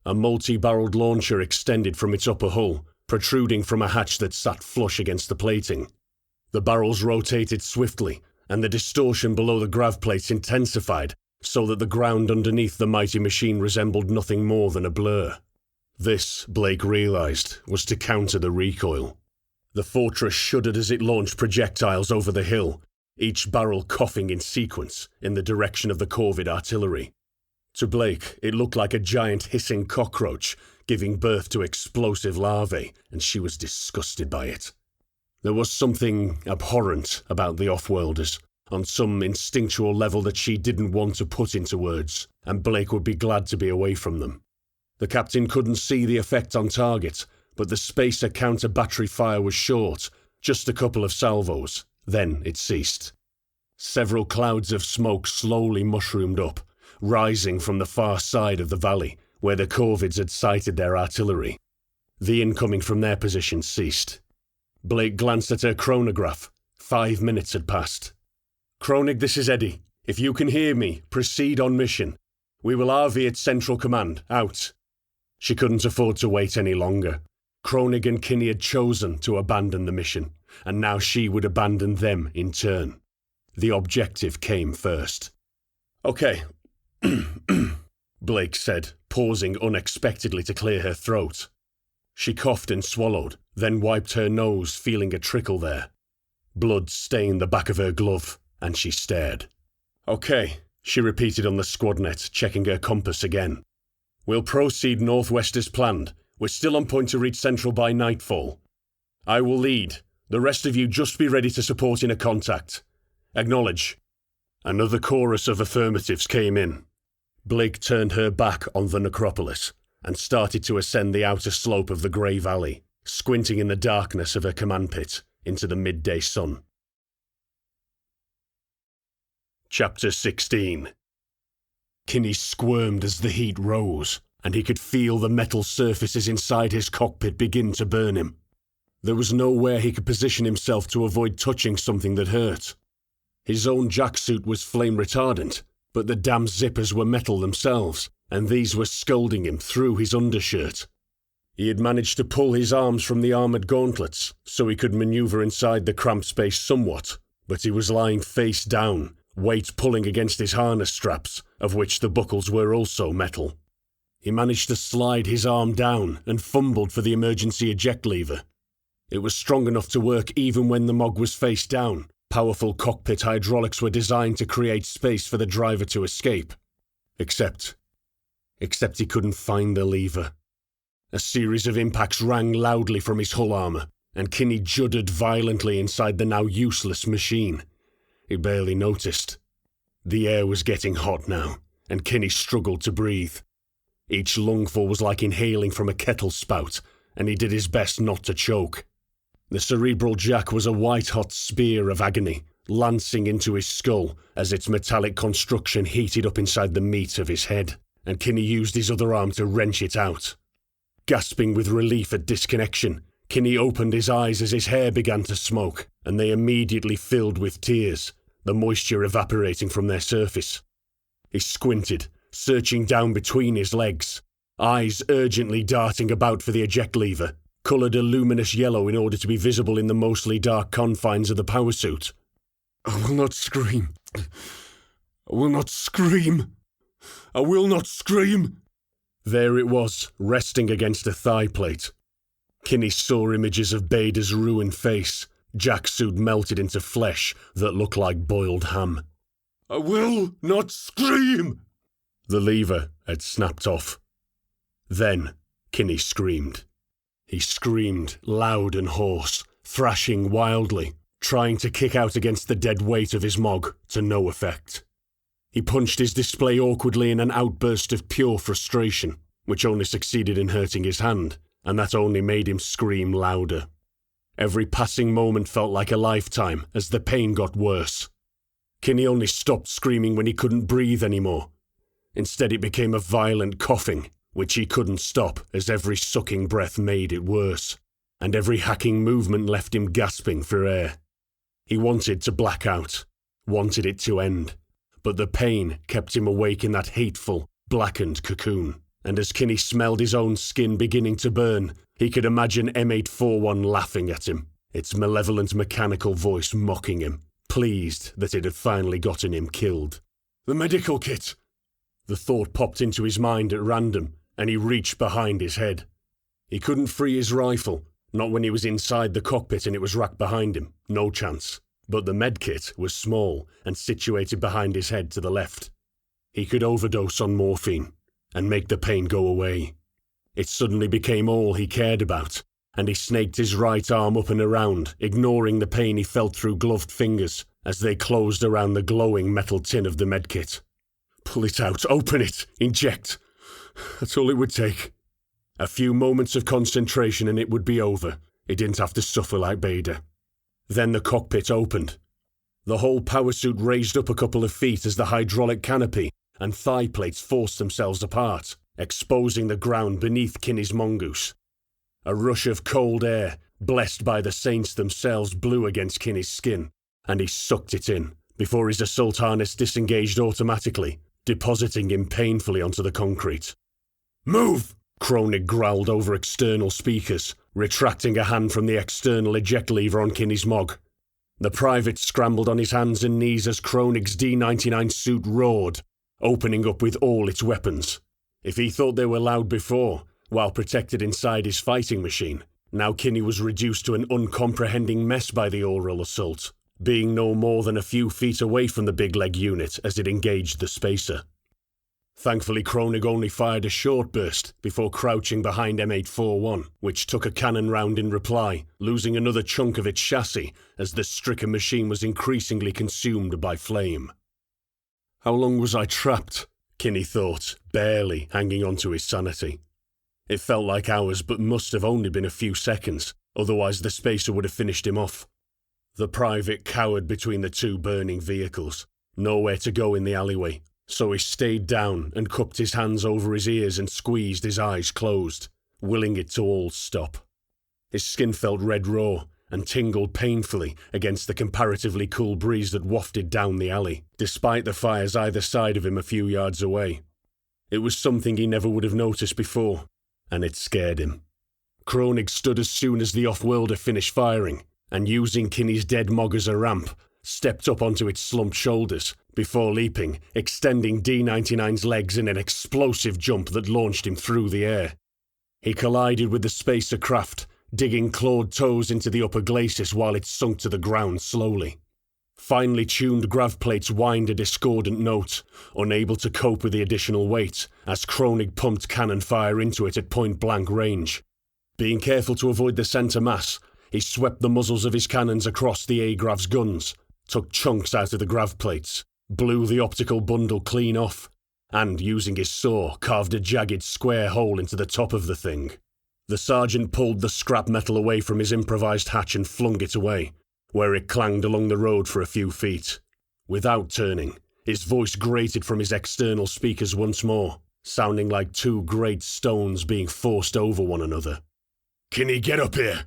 A multi-barreled launcher extended from its upper hull, protruding from a hatch that sat flush against the plating. The barrels rotated swiftly, and the distortion below the grav plates intensified, so that the ground underneath the mighty machine resembled nothing more than a blur. This, Blake realized, was to counter the recoil. The fortress shuddered as it launched projectiles over the hill, each barrel coughing in sequence in the direction of the corvid artillery. To Blake, it looked like a giant hissing cockroach giving birth to explosive larvae, and she was disgusted by it. There was something abhorrent about the off-worlders, on some instinctual level that she didn't want to put into words, and Blake would be glad to be away from them. The captain couldn't see the effect on target, but the spacer counter-battery fire was short, just a couple of salvos. Then it ceased. Several clouds of smoke slowly mushroomed up, rising from the far side of the valley, where the corvids had sighted their artillery. The incoming from their position ceased. Blake glanced at her chronograph. 5 minutes had passed. "Kronig, this is Eddie. If you can hear me, proceed on mission. We will RV at Central Command. Out." She couldn't afford to wait any longer. Kronig and Kinney had chosen to abandon the mission, and now she would abandon them in turn. The objective came first. "Okay," Blake said, pausing unexpectedly to clear her throat. She coughed and swallowed, then wiped her nose, feeling a trickle there. Blood stained the back of her glove, and she stared. "Okay," she repeated on the squadnet, checking her compass again. "We'll proceed northwest as planned. We're still on point to reach Central by nightfall. I will lead. The rest of you just be ready to support in a contact. Acknowledge." Another chorus of affirmatives came in. Blake turned her back on the necropolis and started to ascend the outer slope of the grey valley, squinting in the darkness of her command pit into the midday sun. Chapter 16. Kinney squirmed as the heat rose, and he could feel the metal surfaces inside his cockpit begin to burn him. There was nowhere he could position himself to avoid touching something that hurt. His own jacksuit was flame retardant, but the damn zippers were metal themselves, and these were scalding him through his undershirt. He had managed to pull his arms from the armoured gauntlets, so he could manoeuvre inside the cramped space somewhat, but he was lying face down, weight pulling against his harness straps, of which the buckles were also metal. He managed to slide his arm down and fumbled for the emergency eject lever. It was strong enough to work even when the MOG was face down. Powerful cockpit hydraulics were designed to create space for the driver to escape. Except he couldn't find the lever. A series of impacts rang loudly from his hull armour, and Kinney juddered violently inside the now useless machine. He barely noticed. The air was getting hot now, and Kinney struggled to breathe. Each lungful was like inhaling from a kettle spout, and he did his best not to choke. The cerebral jack was a white-hot spear of agony, lancing into his skull as its metallic construction heated up inside the meat of his head, and Kinney used his other arm to wrench it out. Gasping with relief at disconnection, Kinney opened his eyes as his hair began to smoke, and they immediately filled with tears, the moisture evaporating from their surface. He squinted, searching down between his legs, eyes urgently darting about for the eject lever, coloured a luminous yellow in order to be visible in the mostly dark confines of the power suit. "I will not scream. I will not scream. I will not scream." There it was, resting against a thigh plate. Kinney saw images of Bader's ruined face, jacksuit melted into flesh that looked like boiled ham. "I will not scream!" The lever had snapped off. Then Kinney screamed. He screamed, loud and hoarse, thrashing wildly, trying to kick out against the dead weight of his MOG, to no effect. He punched his display awkwardly in an outburst of pure frustration, which only succeeded in hurting his hand, and that only made him scream louder. Every passing moment felt like a lifetime as the pain got worse. Kinney only stopped screaming when he couldn't breathe anymore. Instead, it became a violent coughing, which he couldn't stop as every sucking breath made it worse, and every hacking movement left him gasping for air. He wanted to black out, wanted it to end, but the pain kept him awake in that hateful, blackened cocoon, and as Kinney smelled his own skin beginning to burn, he could imagine M841 laughing at him, its malevolent mechanical voice mocking him, pleased that it had finally gotten him killed. The medical kit! The thought popped into his mind at random, and he reached behind his head. He couldn't free his rifle, not when he was inside the cockpit and it was racked behind him, no chance. But the medkit was small and situated behind his head to the left. He could overdose on morphine and make the pain go away. It suddenly became all he cared about, and he snaked his right arm up and around, ignoring the pain he felt through gloved fingers as they closed around the glowing metal tin of the medkit. Pull it out, open it, inject. That's all it would take. A few moments of concentration and it would be over. He didn't have to suffer like Bader. Then the cockpit opened. The whole power suit raised up a couple of feet as the hydraulic canopy and thigh plates forced themselves apart, exposing the ground beneath Kinney's mongoose. A rush of cold air, blessed by the saints themselves, blew against Kinney's skin, and he sucked it in, before his assault harness disengaged automatically, depositing him painfully onto the concrete. Move! Kronig growled over external speakers, retracting a hand from the external eject lever on Kinney's Mog. The private scrambled on his hands and knees as Kronig's D-99 suit roared, opening up with all its weapons. If he thought they were loud before, while protected inside his fighting machine, now Kinney was reduced to an uncomprehending mess by the oral assault, being no more than a few feet away from the big leg unit as it engaged the spacer. Thankfully, Kronig only fired a short burst before crouching behind M841, which took a cannon round in reply, losing another chunk of its chassis as the stricken machine was increasingly consumed by flame. How long was I trapped? Kinney thought, barely hanging on to his sanity. It felt like hours, but must have only been a few seconds, otherwise the spacer would have finished him off. The private cowered between the two burning vehicles, nowhere to go in the alleyway. So he stayed down and cupped his hands over his ears and squeezed his eyes closed, willing it to all stop. His skin felt red raw and tingled painfully against the comparatively cool breeze that wafted down the alley, despite the fires either side of him a few yards away. It was something he never would have noticed before, and it scared him. Kronig stood as soon as the off-worlder finished firing, and using Kinney's dead Mog as a ramp, stepped up onto its slumped shoulders, before leaping, extending D-99's legs in an explosive jump that launched him through the air. He collided with the spacer craft, digging clawed toes into the upper glacis while it sunk to the ground slowly. Finely tuned grav plates whined a discordant note, unable to cope with the additional weight, as Kronig pumped cannon fire into it at point-blank range. Being careful to avoid the centre mass, he swept the muzzles of his cannons across the A-grav's guns, took chunks out of the grav plates, blew the optical bundle clean off, and, using his saw, carved a jagged square hole into the top of the thing. The sergeant pulled the scrap metal away from his improvised hatch and flung it away, where it clanged along the road for a few feet. Without turning, his voice grated from his external speakers once more, sounding like two great stones being forced over one another. "Kinney, get up here!"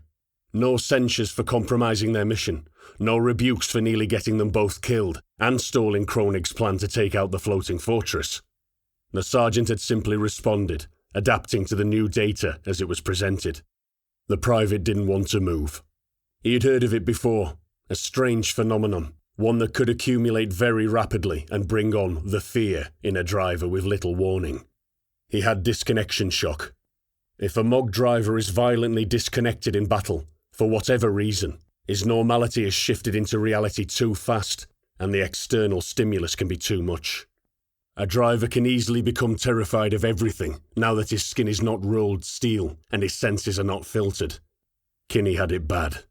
No censures for compromising their mission, no rebukes for nearly getting them both killed, and stalling Kronig's plan to take out the floating fortress. The sergeant had simply responded, adapting to the new data as it was presented. The private didn't want to move. He had heard of it before, a strange phenomenon, one that could accumulate very rapidly and bring on the fear in a driver with little warning. He had disconnection shock. If a Mog driver is violently disconnected in battle, for whatever reason, his normality is shifted into reality too fast, and the external stimulus can be too much. A driver can easily become terrified of everything now that his skin is not rolled steel and his senses are not filtered. Kinney had it bad.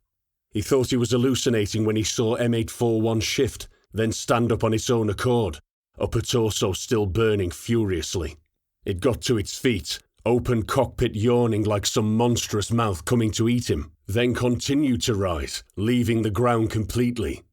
He thought he was hallucinating when he saw M841 shift, then stand up on its own accord, upper torso still burning furiously. It got to its feet, open cockpit yawning like some monstrous mouth coming to eat him, then continued to rise, leaving the ground completely.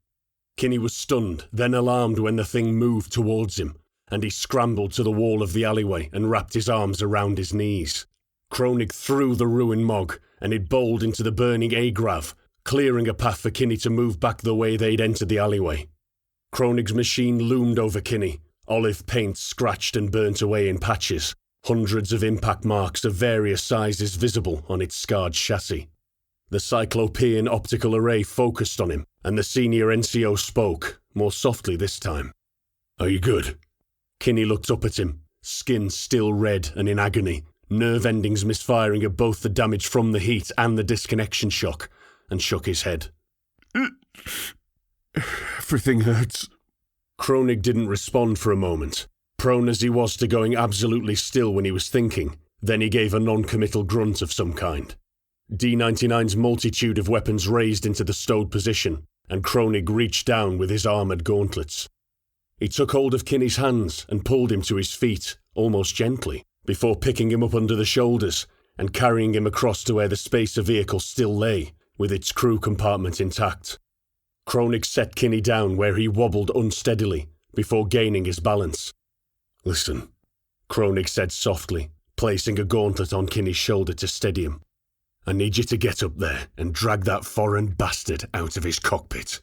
Kinney was stunned, then alarmed when the thing moved towards him, and he scrambled to the wall of the alleyway and wrapped his arms around his knees. Kronig threw the ruined Mog, and it bowled into the burning Agrav, clearing a path for Kinney to move back the way they'd entered the alleyway. Kronig's machine loomed over Kinney, olive paint scratched and burnt away in patches, hundreds of impact marks of various sizes visible on its scarred chassis. The Cyclopean optical array focused on him, and the senior NCO spoke, more softly this time. "Are you good?" Kinney looked up at him, skin still red and in agony, nerve endings misfiring at both the damage from the heat and the disconnection shock, and shook his head. Everything hurts. Kronig didn't respond for a moment, prone as he was to going absolutely still when he was thinking. Then he gave a non-committal grunt of some kind. D-99's multitude of weapons raised into the stowed position, and Kronig reached down with his armoured gauntlets. He took hold of Kinney's hands and pulled him to his feet, almost gently, before picking him up under the shoulders and carrying him across to where the spacer vehicle still lay, with its crew compartment intact. Kronig set Kinney down where he wobbled unsteadily, before gaining his balance. "Listen," Kronig said softly, placing a gauntlet on Kinney's shoulder to steady him. "I need you to get up there and drag that foreign bastard out of his cockpit."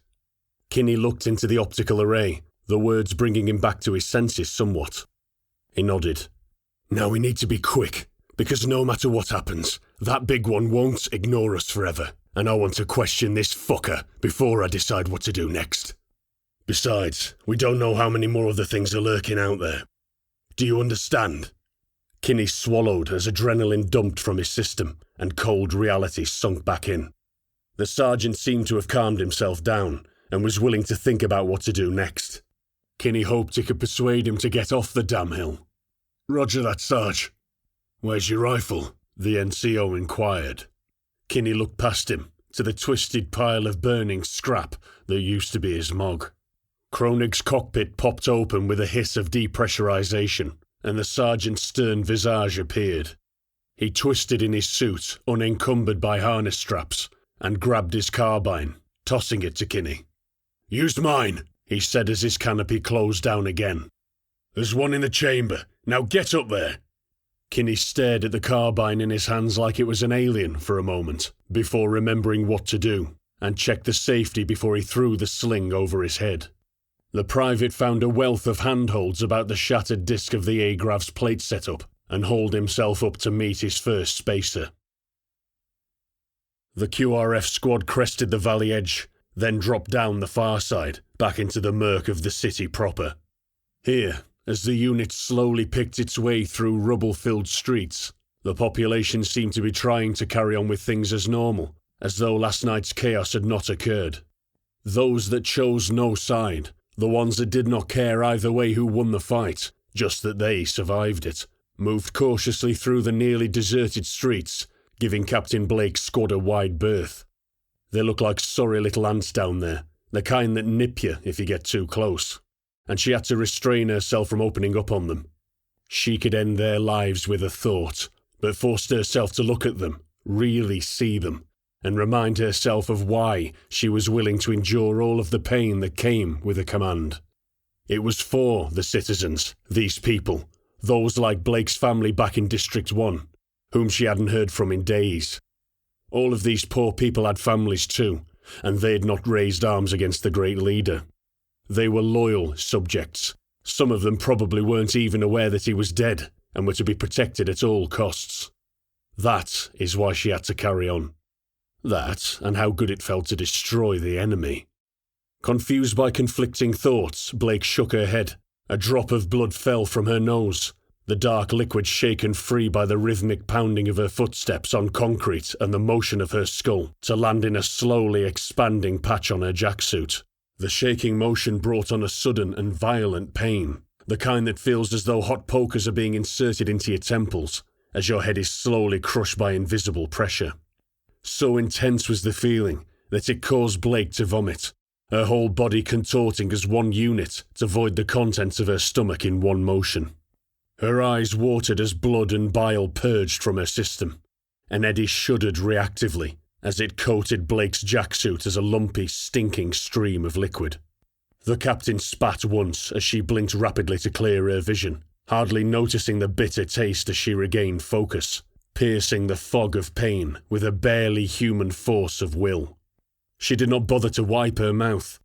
Kinney looked into the optical array, the words bringing him back to his senses somewhat. He nodded. "Now we need to be quick, because no matter what happens, that big one won't ignore us forever, and I want to question this fucker before I decide what to do next. Besides, we don't know how many more of the things are lurking out there. Do you understand?" Kinney swallowed as adrenaline dumped from his system, and cold reality sunk back in. The sergeant seemed to have calmed himself down, and was willing to think about what to do next. Kinney hoped he could persuade him to get off the damn hill. "Roger that, Sarge." "Where's your rifle?" the NCO inquired. Kinney looked past him, to the twisted pile of burning scrap that used to be his Mog. Kronig's cockpit popped open with a hiss of depressurization, and the sergeant's stern visage appeared. He twisted in his suit, unencumbered by harness straps, and grabbed his carbine, tossing it to Kinney. "Use mine," he said as his canopy closed down again. "There's one in the chamber. Now get up there." Kinney stared at the carbine in his hands like it was an alien for a moment, before remembering what to do, and checked the safety before he threw the sling over his head. The private found a wealth of handholds about the shattered disc of the Agrav's plate setup, and hauled himself up to meet his first spacer. The QRF squad crested the valley edge, then dropped down the far side, back into the murk of the city proper. Here, as the unit slowly picked its way through rubble-filled streets, the population seemed to be trying to carry on with things as normal, as though last night's chaos had not occurred. Those that chose no side, the ones that did not care either way who won the fight, just that they survived it, moved cautiously through the nearly deserted streets, giving Captain Blake's squad a wide berth. They looked like sorry little ants down there, the kind that nip you if you get too close, and she had to restrain herself from opening up on them. She could end their lives with a thought, but forced herself to look at them, really see them, and remind herself of why she was willing to endure all of the pain that came with a command. It was for the citizens, these people, those like Blake's family back in District 1, whom she hadn't heard from in days. All of these poor people had families too, and they'd not raised arms against the great leader. They were loyal subjects. Some of them probably weren't even aware that he was dead, and were to be protected at all costs. That is why she had to carry on. That, and how good it felt to destroy the enemy. Confused by conflicting thoughts, Blake shook her head. A drop of blood fell from her nose, the dark liquid shaken free by the rhythmic pounding of her footsteps on concrete and the motion of her skull, to land in a slowly expanding patch on her jacksuit. The shaking motion brought on a sudden and violent pain, the kind that feels as though hot pokers are being inserted into your temples, as your head is slowly crushed by invisible pressure. So intense was the feeling that it caused Blake to vomit, her whole body contorting as one unit to void the contents of her stomach in one motion. Her eyes watered as blood and bile purged from her system, and Eddie shuddered reactively as it coated Blake's jacksuit as a lumpy, stinking stream of liquid. The captain spat once as she blinked rapidly to clear her vision, hardly noticing the bitter taste as she regained focus, piercing the fog of pain with a barely human force of will. She did not bother to wipe her mouth.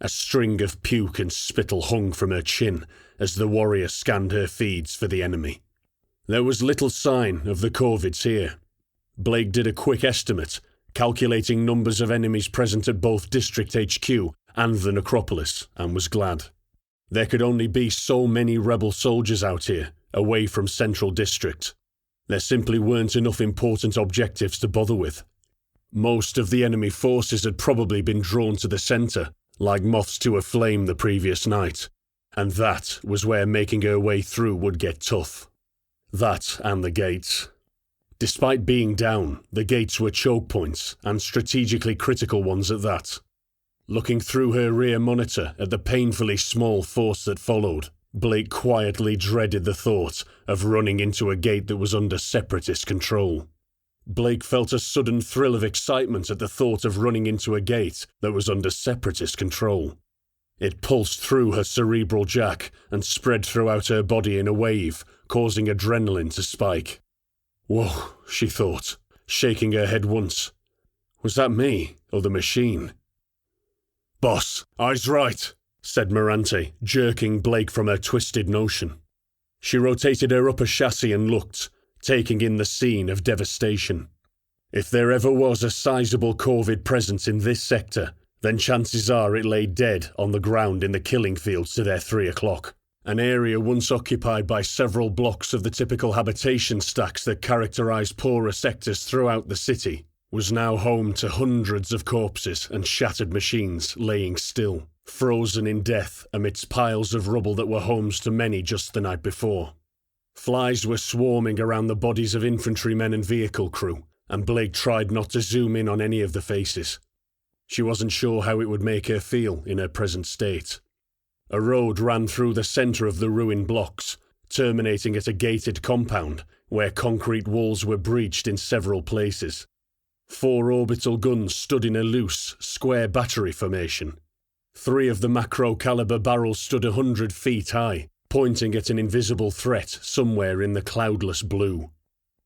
A string of puke and spittle hung from her chin as the warrior scanned her feeds for the enemy. There was little sign of the Corvids here. Blake did a quick estimate, calculating numbers of enemies present at both District HQ and the necropolis, and was glad. There could only be so many rebel soldiers out here, away from Central District. There simply weren't enough important objectives to bother with. Most of the enemy forces had probably been drawn to the centre, like moths to a flame the previous night, and that was where making her way through would get tough. That and the gates. Despite being down, the gates were choke points, and strategically critical ones at that. Looking through her rear monitor at the painfully small force that followed, Blake quietly dreaded the thought of running into a gate that was under separatist control. Blake felt a sudden thrill of excitement at the thought of running into a gate that was under separatist control. It pulsed through her cerebral jack and spread throughout her body in a wave, causing adrenaline to spike. Whoa, she thought, shaking her head once. Was that me, or the machine? Boss, I's right, said Morante, jerking Blake from her twisted notion. She rotated her upper chassis and looked, taking in the scene of devastation. If there ever was a sizable Corvid presence in this sector, then chances are it lay dead on the ground in the killing fields to their 3 o'clock. An area once occupied by several blocks of the typical habitation stacks that characterise poorer sectors throughout the city, was now home to hundreds of corpses and shattered machines laying still, frozen in death amidst piles of rubble that were homes to many just the night before. Flies were swarming around the bodies of infantrymen and vehicle crew, and Blake tried not to zoom in on any of the faces. She wasn't sure how it would make her feel in her present state. A road ran through the centre of the ruined blocks, terminating at a gated compound where concrete walls were breached in several places. 4 orbital guns stood in a loose, square battery formation. 3 of the macro-caliber barrels stood 100 feet high, pointing at an invisible threat somewhere in the cloudless blue.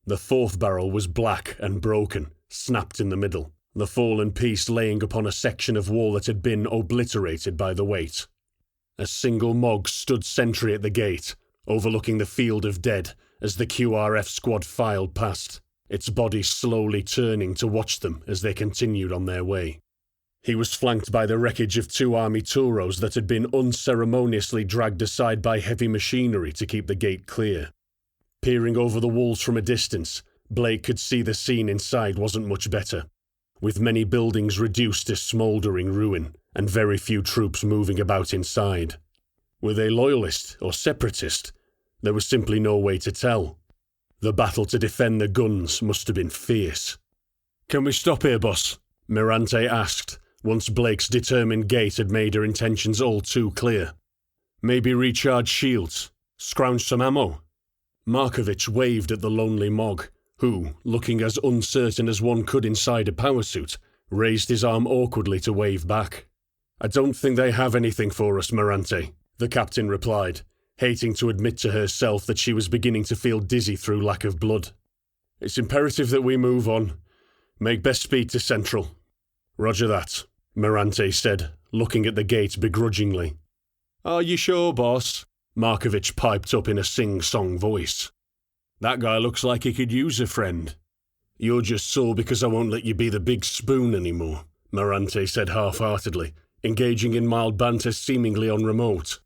The 4th barrel was black and broken, snapped in the middle, the fallen piece laying upon a section of wall that had been obliterated by the weight. A single Mog stood sentry at the gate, overlooking the field of dead as the QRF squad filed past, its body slowly turning to watch them as they continued on their way. He was flanked by the wreckage of 2 army Turos that had been unceremoniously dragged aside by heavy machinery to keep the gate clear. Peering over the walls from a distance, Blake could see the scene inside wasn't much better, with many buildings reduced to smouldering ruin, and very few troops moving about inside. Were they loyalist or separatist? There was simply no way to tell. The battle to defend the guns must have been fierce. "Can we stop here, boss?" Mirante asked, once Blake's determined gait had made her intentions all too clear. "Maybe recharge shields, scrounge some ammo?" Markovich waved at the lonely Mog, who, looking as uncertain as one could inside a power suit, raised his arm awkwardly to wave back. "I don't think they have anything for us, Mirante," the captain replied, hating to admit to herself that she was beginning to feel dizzy through lack of blood. "It's imperative that we move on. Make best speed to Central." "Roger that," Mirante said, looking at the gate begrudgingly. "Are you sure, boss?" Markovich piped up in a sing-song voice. "That guy looks like he could use a friend." "You're just sore because I won't let you be the big spoon anymore," Mirante said half-heartedly, engaging in mild banter seemingly on remote.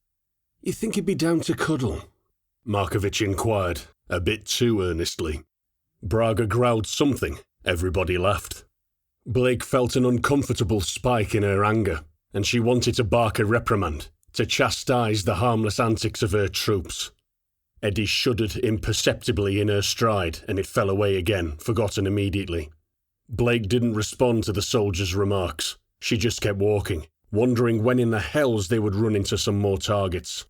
"You think he'd be down to cuddle?" Markovich inquired, a bit too earnestly. Braga growled something. Everybody laughed. Blake felt an uncomfortable spike in her anger, and she wanted to bark a reprimand, to chastise the harmless antics of her troops. Eddie shuddered imperceptibly in her stride, and it fell away again, forgotten immediately. Blake didn't respond to the soldier's remarks. She just kept walking, wondering when in the hells they would run into some more targets.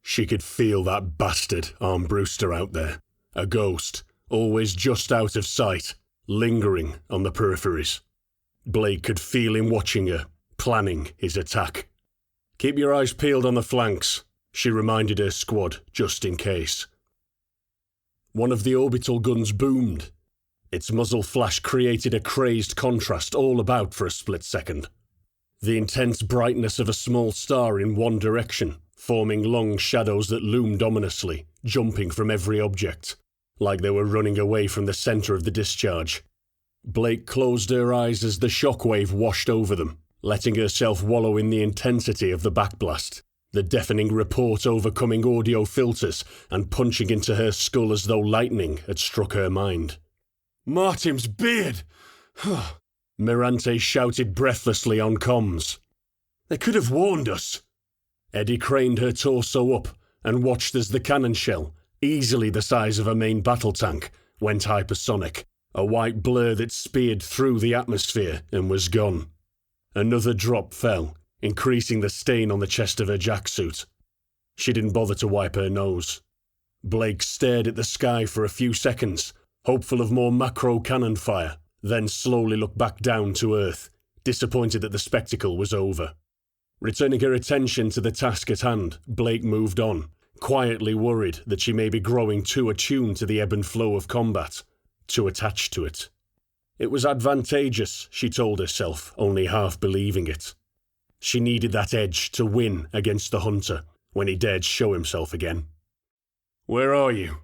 She could feel that bastard Armbruster out there, a ghost, always just out of sight, lingering on the peripheries. Blake could feel him watching her, planning his attack. Keep your eyes peeled on the flanks, she reminded her squad, just in case. One of the orbital guns boomed. Its muzzle flash created a crazed contrast all about for a split second. The intense brightness of a small star in one direction, forming long shadows that loomed ominously, jumping from every object, like they were running away from the centre of the discharge. Blake closed her eyes as the shockwave washed over them, letting herself wallow in the intensity of the backblast, the deafening report overcoming audio filters and punching into her skull as though lightning had struck her mind. Martin's beard! Mirante shouted breathlessly on comms. They could have warned us. Eddie craned her torso up and watched as the cannon shell, easily the size of a main battle tank, went hypersonic, a white blur that speared through the atmosphere and was gone. Another drop fell, increasing the stain on the chest of her jacksuit. She didn't bother to wipe her nose. Blake stared at the sky for a few seconds, hopeful of more macro cannon fire, then slowly looked back down to Earth, disappointed that the spectacle was over. Returning her attention to the task at hand, Blake moved on, quietly worried that she may be growing too attuned to the ebb and flow of combat, too attached to it. It was advantageous, she told herself, only half believing it. She needed that edge to win against the hunter when he dared show himself again. "Where are you?"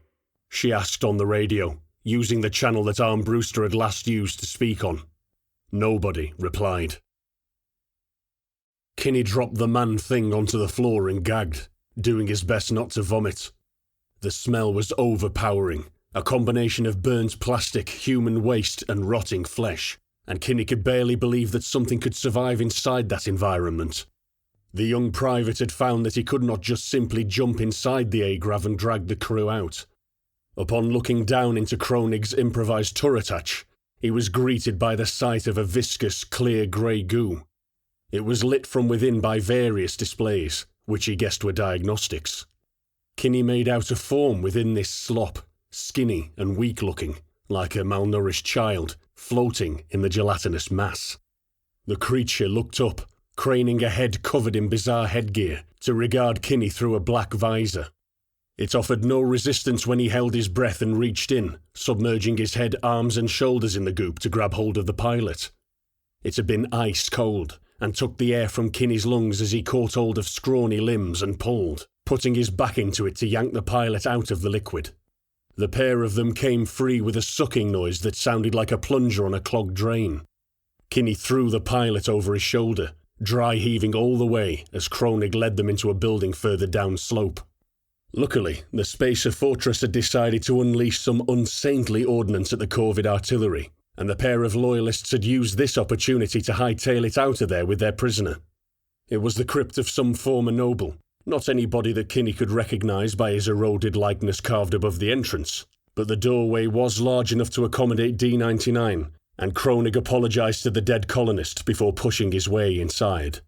she asked on the radio, using the channel that Armbruster had last used to speak on. Nobody replied. Kinney dropped the man-thing onto the floor and gagged, doing his best not to vomit. The smell was overpowering, a combination of burnt plastic, human waste and rotting flesh, and Kinney could barely believe that something could survive inside that environment. The young private had found that he could not just simply jump inside the Agrav and drag the crew out. Upon looking down into Kroenig's improvised turret hatch, he was greeted by the sight of a viscous, clear grey goo. It was lit from within by various displays, which he guessed were diagnostics. Kinney made out a form within this slop, skinny and weak-looking, like a malnourished child, floating in the gelatinous mass. The creature looked up, craning a head covered in bizarre headgear, to regard Kinney through a black visor. It offered no resistance when he held his breath and reached in, submerging his head, arms and shoulders in the goop to grab hold of the pilot. It had been ice cold, and took the air from Kinney's lungs as he caught hold of scrawny limbs and pulled, putting his back into it to yank the pilot out of the liquid. The pair of them came free with a sucking noise that sounded like a plunger on a clogged drain. Kinney threw the pilot over his shoulder, dry heaving all the way as Kroenig led them into a building further down slope. Luckily, the Spacer Fortress had decided to unleash some unsaintly ordnance at the Corvid artillery, and the pair of loyalists had used this opportunity to hightail it out of there with their prisoner. It was the crypt of some former noble, not anybody that Kinney could recognise by his eroded likeness carved above the entrance, but the doorway was large enough to accommodate D-99, and Kroenig apologised to the dead colonist before pushing his way inside.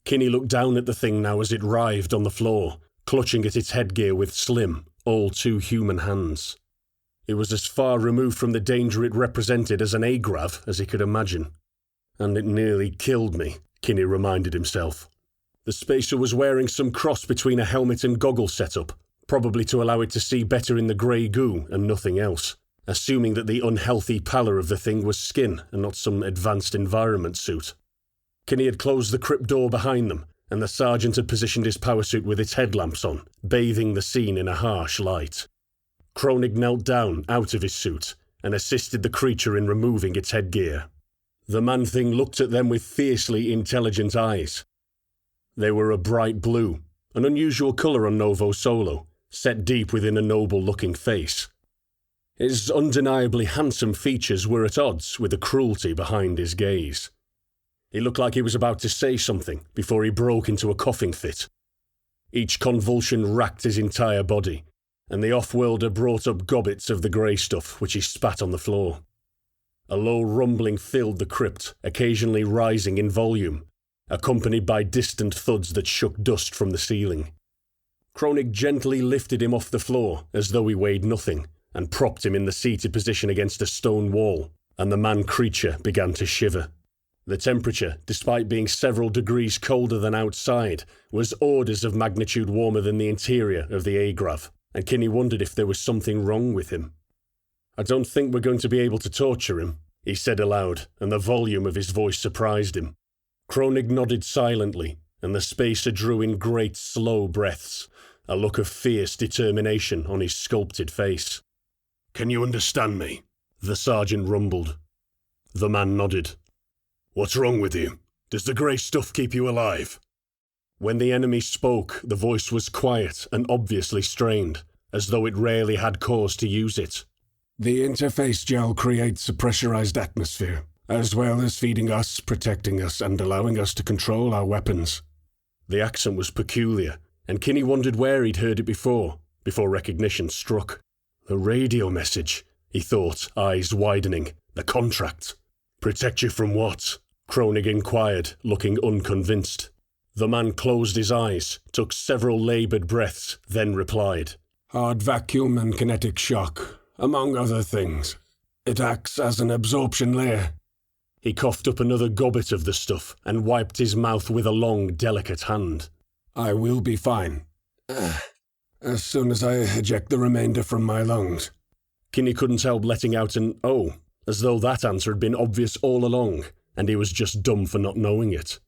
Kinney looked down at the thing now as it writhed on the floor, clutching at its headgear with slim, all too human hands. It was as far removed from the danger it represented as an Agrav as he could imagine. And it nearly killed me, Kinney reminded himself. The Spacer was wearing some cross between a helmet and goggle setup, probably to allow it to see better in the grey goo and nothing else, assuming that the unhealthy pallor of the thing was skin and not some advanced environment suit. Kinney had closed the crypt door behind them, and the sergeant had positioned his power suit with its headlamps on, bathing the scene in a harsh light. Kroenig knelt down out of his suit and assisted the creature in removing its headgear. The man-thing looked at them with fiercely intelligent eyes. They were a bright blue, an unusual colour on Novo Solo, set deep within a noble-looking face. His undeniably handsome features were at odds with the cruelty behind his gaze. He looked like he was about to say something before he broke into a coughing fit. Each convulsion racked his entire body, and the off-worlder brought up gobbets of the grey stuff which he spat on the floor. A low rumbling filled the crypt, occasionally rising in volume, accompanied by distant thuds that shook dust from the ceiling. Kroenig gently lifted him off the floor as though he weighed nothing, and propped him in the seated position against a stone wall, and the man-creature began to shiver. The temperature, despite being several degrees colder than outside, was orders of magnitude warmer than the interior of the Agrav, and Kinney wondered if there was something wrong with him. "I don't think we're going to be able to torture him," he said aloud, and the volume of his voice surprised him. Kronig nodded silently, and the spacer drew in great, slow breaths, a look of fierce determination on his sculpted face. "Can you understand me?" The sergeant rumbled. The man nodded. "What's wrong with you? Does the grey stuff keep you alive?" When the enemy spoke, the voice was quiet and obviously strained, as though it rarely had cause to use it. "The interface gel creates a pressurized atmosphere, as well as feeding us, protecting us, and allowing us to control our weapons." The accent was peculiar, and Kinney wondered where he'd heard it before recognition struck. The radio message, he thought, eyes widening. The contract. "Protect you from what?" Kronig inquired, looking unconvinced. The man closed his eyes, took several laboured breaths, then replied. "Hard vacuum and kinetic shock, among other things. It acts as an absorption layer." He coughed up another gobbet of the stuff and wiped his mouth with a long, delicate hand. "I will be fine. As soon as I eject the remainder from my lungs." Kinney couldn't help letting out an "oh," as though that answer had been obvious all along, and he was just dumb for not knowing it.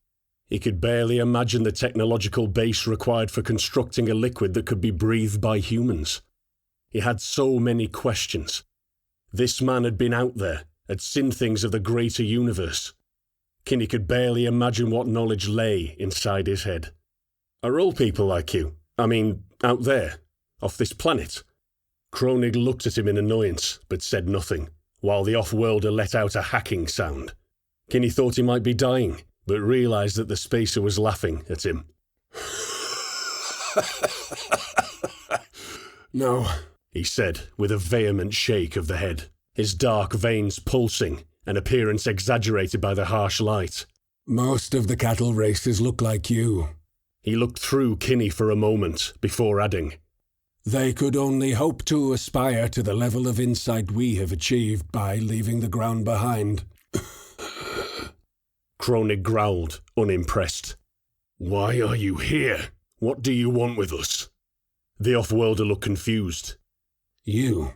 He could barely imagine the technological base required for constructing a liquid that could be breathed by humans. He had so many questions. This man had been out there, had seen things of the greater universe. Kinney could barely imagine what knowledge lay inside his head. "Are all people like you? I mean, out there? Off this planet?" Kronig looked at him in annoyance, but said nothing, while the off-worlder let out a hacking sound. Kinney thought he might be dying, but realised that the spacer was laughing at him. "No," he said, with a vehement shake of the head, his dark veins pulsing, an appearance exaggerated by the harsh light. "Most of the cattle races look like you." He looked through Kinney for a moment, before adding, "They could only hope to aspire to the level of insight we have achieved by leaving the ground behind." Kronig growled, unimpressed. "Why are you here? What do you want with us?" The off-worlder looked confused. "You?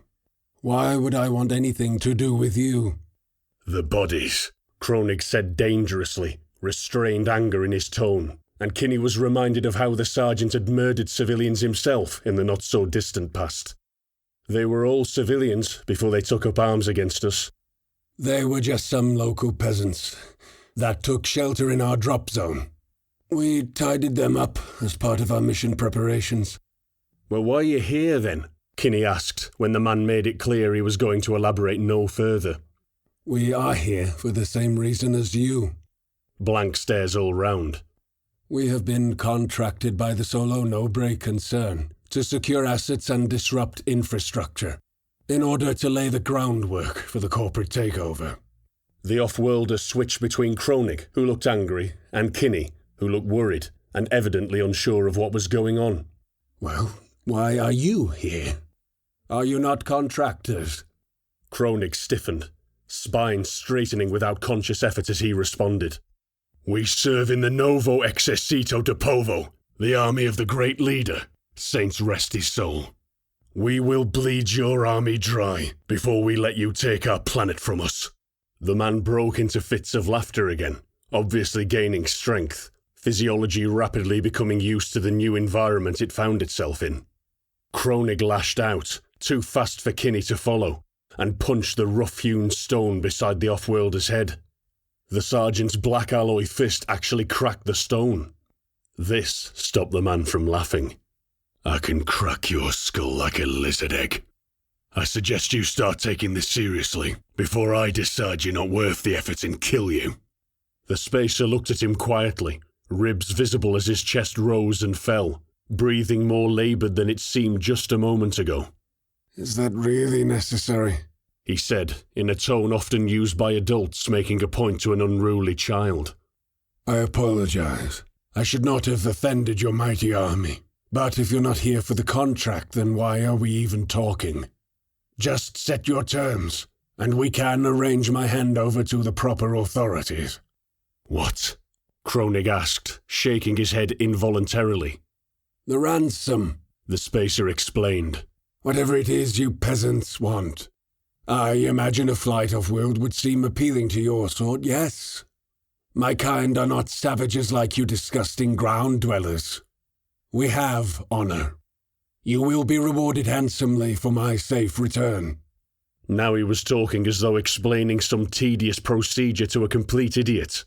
Why would I want anything to do with you?" "The bodies," Kronig said dangerously, restrained anger in his tone, and Kinney was reminded of how the sergeant had murdered civilians himself in the not-so-distant past. They were all civilians before they took up arms against us. "They were just some local peasants that took shelter in our drop zone. We tidied them up as part of our mission preparations." "Well, why are you here, then?" Kinney asked, when the man made it clear he was going to elaborate no further. "We are here for the same reason as you." Blank stares all round. "We have been contracted by the Solo No-Break concern to secure assets and disrupt infrastructure, in order to lay the groundwork for the corporate takeover." The off-worlder switched between Kronig, who looked angry, and Kinney, who looked worried, and evidently unsure of what was going on. "Well, why are you here? Are you not contractors?" Kronig stiffened, spine straightening without conscious effort as he responded. "We serve in the Novo Exercito de Povo, the army of the great leader, saints rest his soul. We will bleed your army dry before we let you take our planet from us." The man broke into fits of laughter again, obviously gaining strength, physiology rapidly becoming used to the new environment it found itself in. Kronig lashed out, too fast for Kinney to follow, and punched the rough-hewn stone beside the off-worlder's head. The sergeant's black alloy fist actually cracked the stone. This stopped the man from laughing. "I can crack your skull like a lizard egg. I suggest you start taking this seriously before I decide you're not worth the effort and kill you." The spacer looked at him quietly, ribs visible as his chest rose and fell, breathing more laboured than it seemed just a moment ago. "Is that really necessary?" he said, in a tone often used by adults making a point to an unruly child. "I apologize. I should not have offended your mighty army. But if you're not here for the contract, then why are we even talking? Just set your terms, and we can arrange my handover to the proper authorities." What? Kronig asked, shaking his head involuntarily. The ransom, The spacer explained. whatever it is you peasants want. I imagine a flight off-world would seem appealing to your sort, yes? My kind are not savages like you disgusting ground dwellers. We have honor. You will be rewarded handsomely for my safe return. Now he was talking as though explaining some tedious procedure to a complete idiot.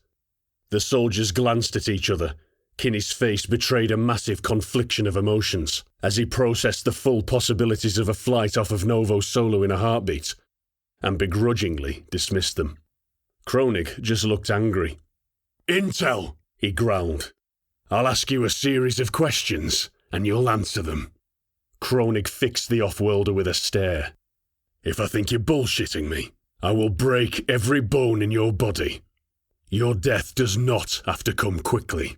The soldiers glanced at each other. Kinney's face betrayed a massive confliction of emotions as he processed the full possibilities of a flight off of Novo Solo in a heartbeat, and begrudgingly dismissed them. Kronig just looked angry. Intel, He growled. I'll ask you a series of questions, and you'll answer them. Kronig fixed the off-worlder with a stare. If I think you're bullshitting me, I will break every bone in your body. Your death does not have to come quickly.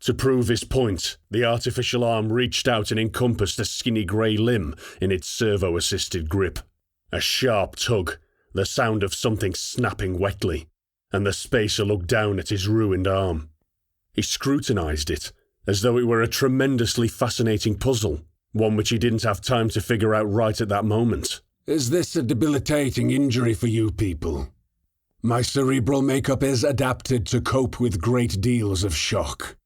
To prove his point, the artificial arm reached out and encompassed a skinny grey limb in its servo-assisted grip. A sharp tug, the sound of something snapping wetly, and the spacer looked down at his ruined arm. He scrutinised it, as though it were a tremendously fascinating puzzle, one which he didn't have time to figure out right at that moment. Is this a debilitating injury for you people? My cerebral makeup is adapted to cope with great deals of shock.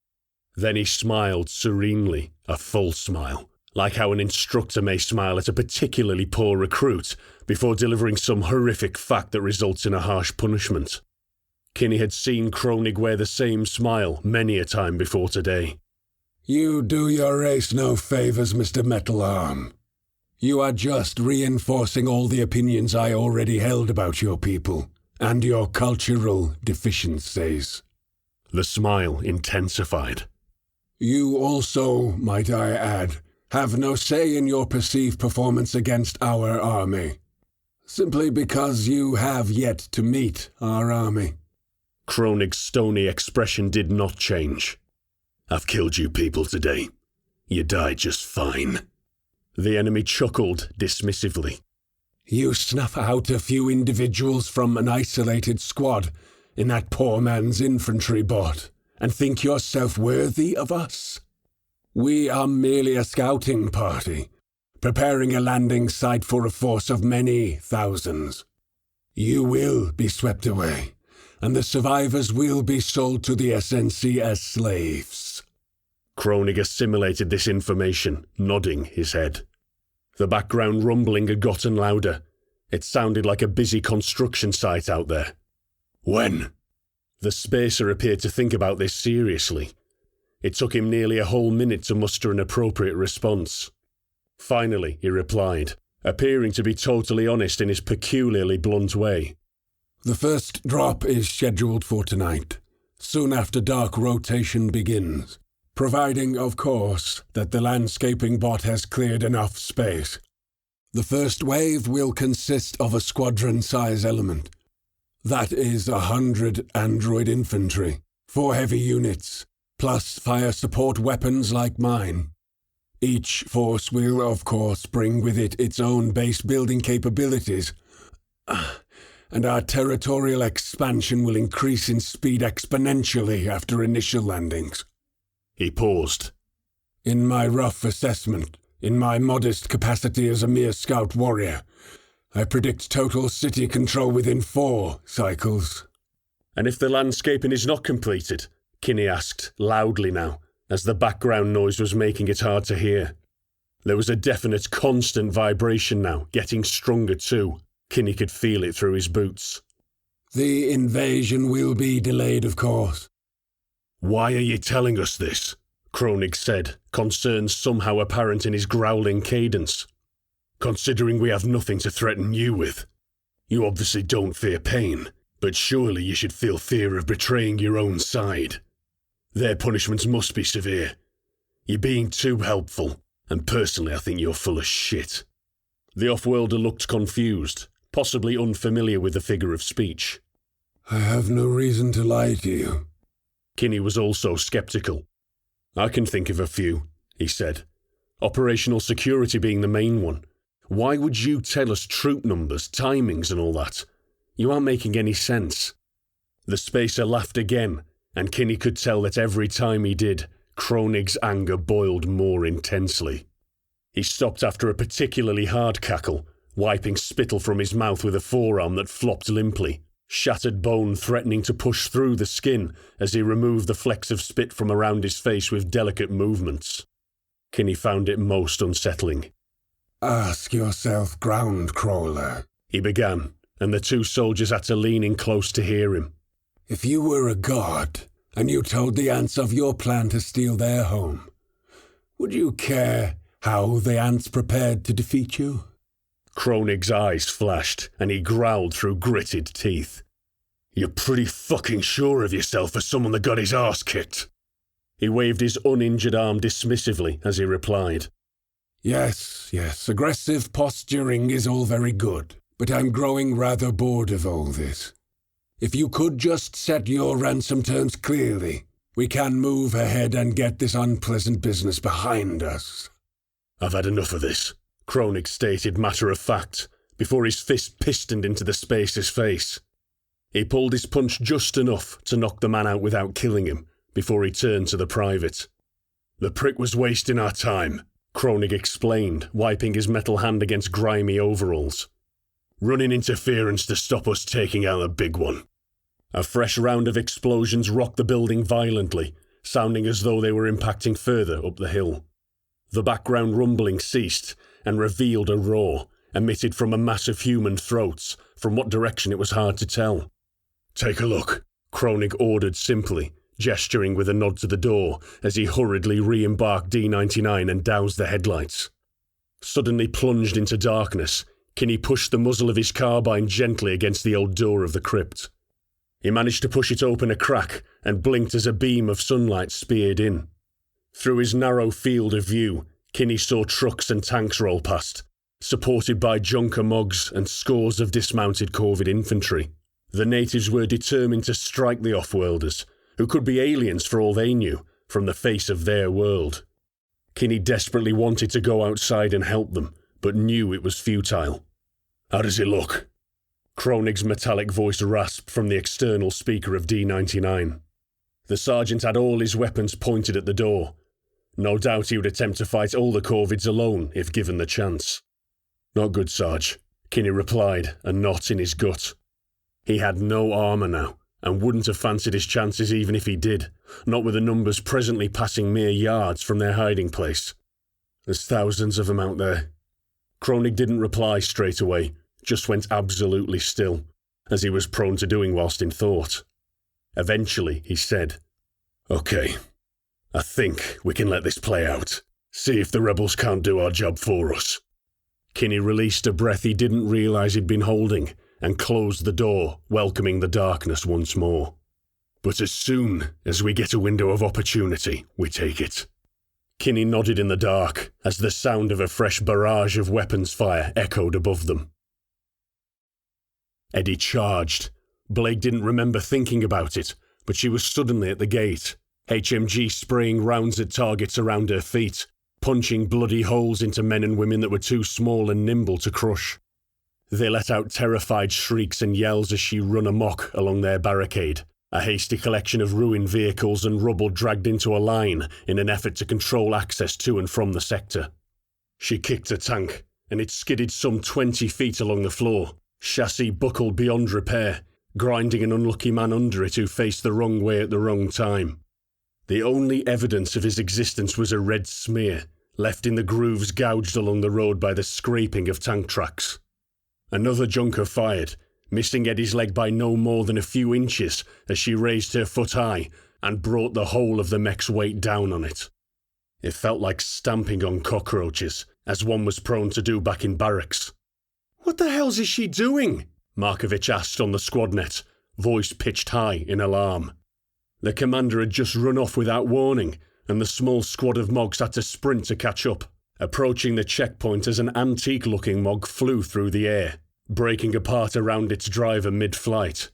Then he smiled serenely, a full smile, like how an instructor may smile at a particularly poor recruit before delivering some horrific fact that results in a harsh punishment. Kinney had seen Kronig wear the same smile many a time before today. You do your race no favours, Mr. Metal Arm. You are just reinforcing all the opinions I already held about your people, and your cultural deficiencies. The smile intensified. You also, might I add, have no say in your perceived performance against our army, simply because you have yet to meet our army. Kronig's stony expression did not change. I've killed you people today. You died just fine. The enemy chuckled dismissively. You snuff out a few individuals from an isolated squad in that poor man's infantry bot, and think yourself worthy of us? We are merely a scouting party, preparing a landing site for a force of many thousands. You will be swept away, and the survivors will be sold to the SNC as slaves. Kronig assimilated this information, nodding his head. The background rumbling had gotten louder. It sounded like a busy construction site out there. When? The spacer appeared to think about this seriously. It took him nearly a whole minute to muster an appropriate response. Finally, he replied, appearing to be totally honest in his peculiarly blunt way. The first drop is scheduled for tonight, soon after dark rotation begins, providing, of course, that the landscaping bot has cleared enough space. The first wave will consist of a squadron-size element. That is 100 android infantry, 4 heavy units, plus fire support weapons like mine. Each force will, of course, bring with it its own base-building capabilities, and our territorial expansion will increase in speed exponentially after initial landings. He paused. In my rough assessment, in my modest capacity as a mere scout warrior, I predict total city control within 4 cycles. And if the landscaping is not completed? Kinney asked, loudly now, as the background noise was making it hard to hear. There was a definite constant vibration now, getting stronger too. Kinney could feel it through his boots. The invasion will be delayed, of course. Why are you telling us this? Kronig said, concern somehow apparent in his growling cadence. Considering we have nothing to threaten you with. You obviously don't fear pain, but surely you should feel fear of betraying your own side. Their punishments must be severe. You're being too helpful, and personally I think you're full of shit. The off-worlder looked confused, possibly unfamiliar with the figure of speech. I have no reason to lie to you. Kinney was also sceptical. I can think of a few, he said. Operational security being the main one. Why would you tell us troop numbers, timings and all that? You aren't making any sense. The spacer laughed again, and Kinney could tell that every time he did, Kronig's anger boiled more intensely. He stopped after a particularly hard cackle, wiping spittle from his mouth with a forearm that flopped limply, shattered bone threatening to push through the skin as he removed the flecks of spit from around his face with delicate movements. Kinney found it most unsettling. "Ask yourself, ground crawler," he began, and the two soldiers had to lean in close to hear him. "If you were a god, and you told the ants of your plan to steal their home, would you care how the ants prepared to defeat you?" Kronig's eyes flashed, and he growled through gritted teeth. "You're pretty fucking sure of yourself for someone that got his arse kicked." He waved his uninjured arm dismissively as he replied. Yes, aggressive posturing is all very good, but I'm growing rather bored of all this. If you could just set your ransom terms clearly, we can move ahead and get this unpleasant business behind us." "I've had enough of this," Kronig stated matter-of-fact, before his fist pistoned into the spacer's face. He pulled his punch just enough to knock the man out without killing him, before he turned to the private. "The prick was wasting our time," Kronig explained, wiping his metal hand against grimy overalls. "Running interference to stop us taking out the big one." A fresh round of explosions rocked the building violently, sounding as though they were impacting further up the hill. The background rumbling ceased and revealed a roar, emitted from a mass of human throats, from what direction it was hard to tell. "Take a look," Kronig ordered simply, gesturing with a nod to the door as he hurriedly re-embarked D-99 and doused the headlights. Suddenly plunged into darkness, Kinney pushed the muzzle of his carbine gently against the old door of the crypt. He managed to push it open a crack and blinked as a beam of sunlight speared in. Through his narrow field of view, Kinney saw trucks and tanks roll past, supported by Junker Mogs and scores of dismounted Corvid infantry. The natives were determined to strike the off-worlders, who could be aliens for all they knew, from the face of their world. Kinney desperately wanted to go outside and help them, but knew it was futile. "How does it look?" Kronig's metallic voice rasped from the external speaker of D-99. The sergeant had all his weapons pointed at the door. No doubt he would attempt to fight all the Corvids alone if given the chance. "Not good, Sarge," Kinney replied, a knot in his gut. He had no armour now, and wouldn't have fancied his chances even if he did, not with the numbers presently passing mere yards from their hiding place. "There's thousands of them out there." Kronig didn't reply straight away, just went absolutely still, as he was prone to doing whilst in thought. Eventually, he said, "Okay, I think we can let this play out. See if the rebels can't do our job for us." Kinney released a breath he didn't realise he'd been holding, and closed the door, welcoming the darkness once more. "But as soon as we get a window of opportunity, we take it." Kinney nodded in the dark, as the sound of a fresh barrage of weapons fire echoed above them. Eddie charged. Blake didn't remember thinking about it, but she was suddenly at the gate, HMG spraying rounds at targets around her feet, punching bloody holes into men and women that were too small and nimble to crush. They let out terrified shrieks and yells as she ran amok along their barricade, a hasty collection of ruined vehicles and rubble dragged into a line in an effort to control access to and from the sector. She kicked a tank, and it skidded some 20 feet along the floor, chassis buckled beyond repair, grinding an unlucky man under it who faced the wrong way at the wrong time. The only evidence of his existence was a red smear, left in the grooves gouged along the road by the scraping of tank tracks. Another junker fired, missing Eddie's leg by no more than a few inches as she raised her foot high and brought the whole of the mech's weight down on it. It felt like stamping on cockroaches, as one was prone to do back in barracks. "What the hell's is she doing?" Markovich asked on the squadnet, voice pitched high in alarm. The commander had just run off without warning, and the small squad of Mogs had to sprint to catch up, approaching the checkpoint as an antique-looking Mog flew through the air, breaking apart around its driver mid-flight.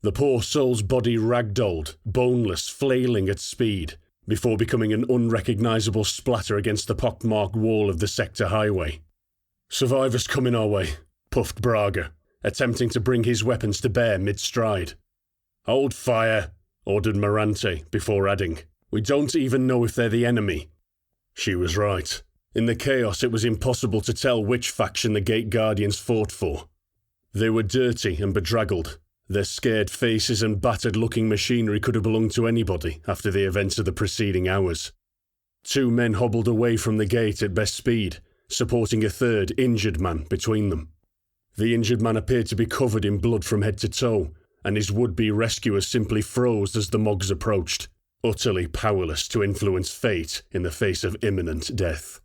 The poor soul's body ragdolled, boneless, flailing at speed, before becoming an unrecognisable splatter against the pockmarked wall of the sector highway. "Survivors coming our way," puffed Braga, attempting to bring his weapons to bear mid-stride. Hold fire, ordered Mirante, before adding, "We don't even know if they're the enemy." She was right. In the chaos, it was impossible to tell which faction the Gate Guardians fought for. They were dirty and bedraggled. Their scared faces and battered-looking machinery could have belonged to anybody after the events of the preceding hours. 2 men hobbled away from the gate at best speed, supporting a third, injured man between them. The injured man appeared to be covered in blood from head to toe, and his would-be rescuers simply froze as the Mogs approached, utterly powerless to influence fate in the face of imminent death.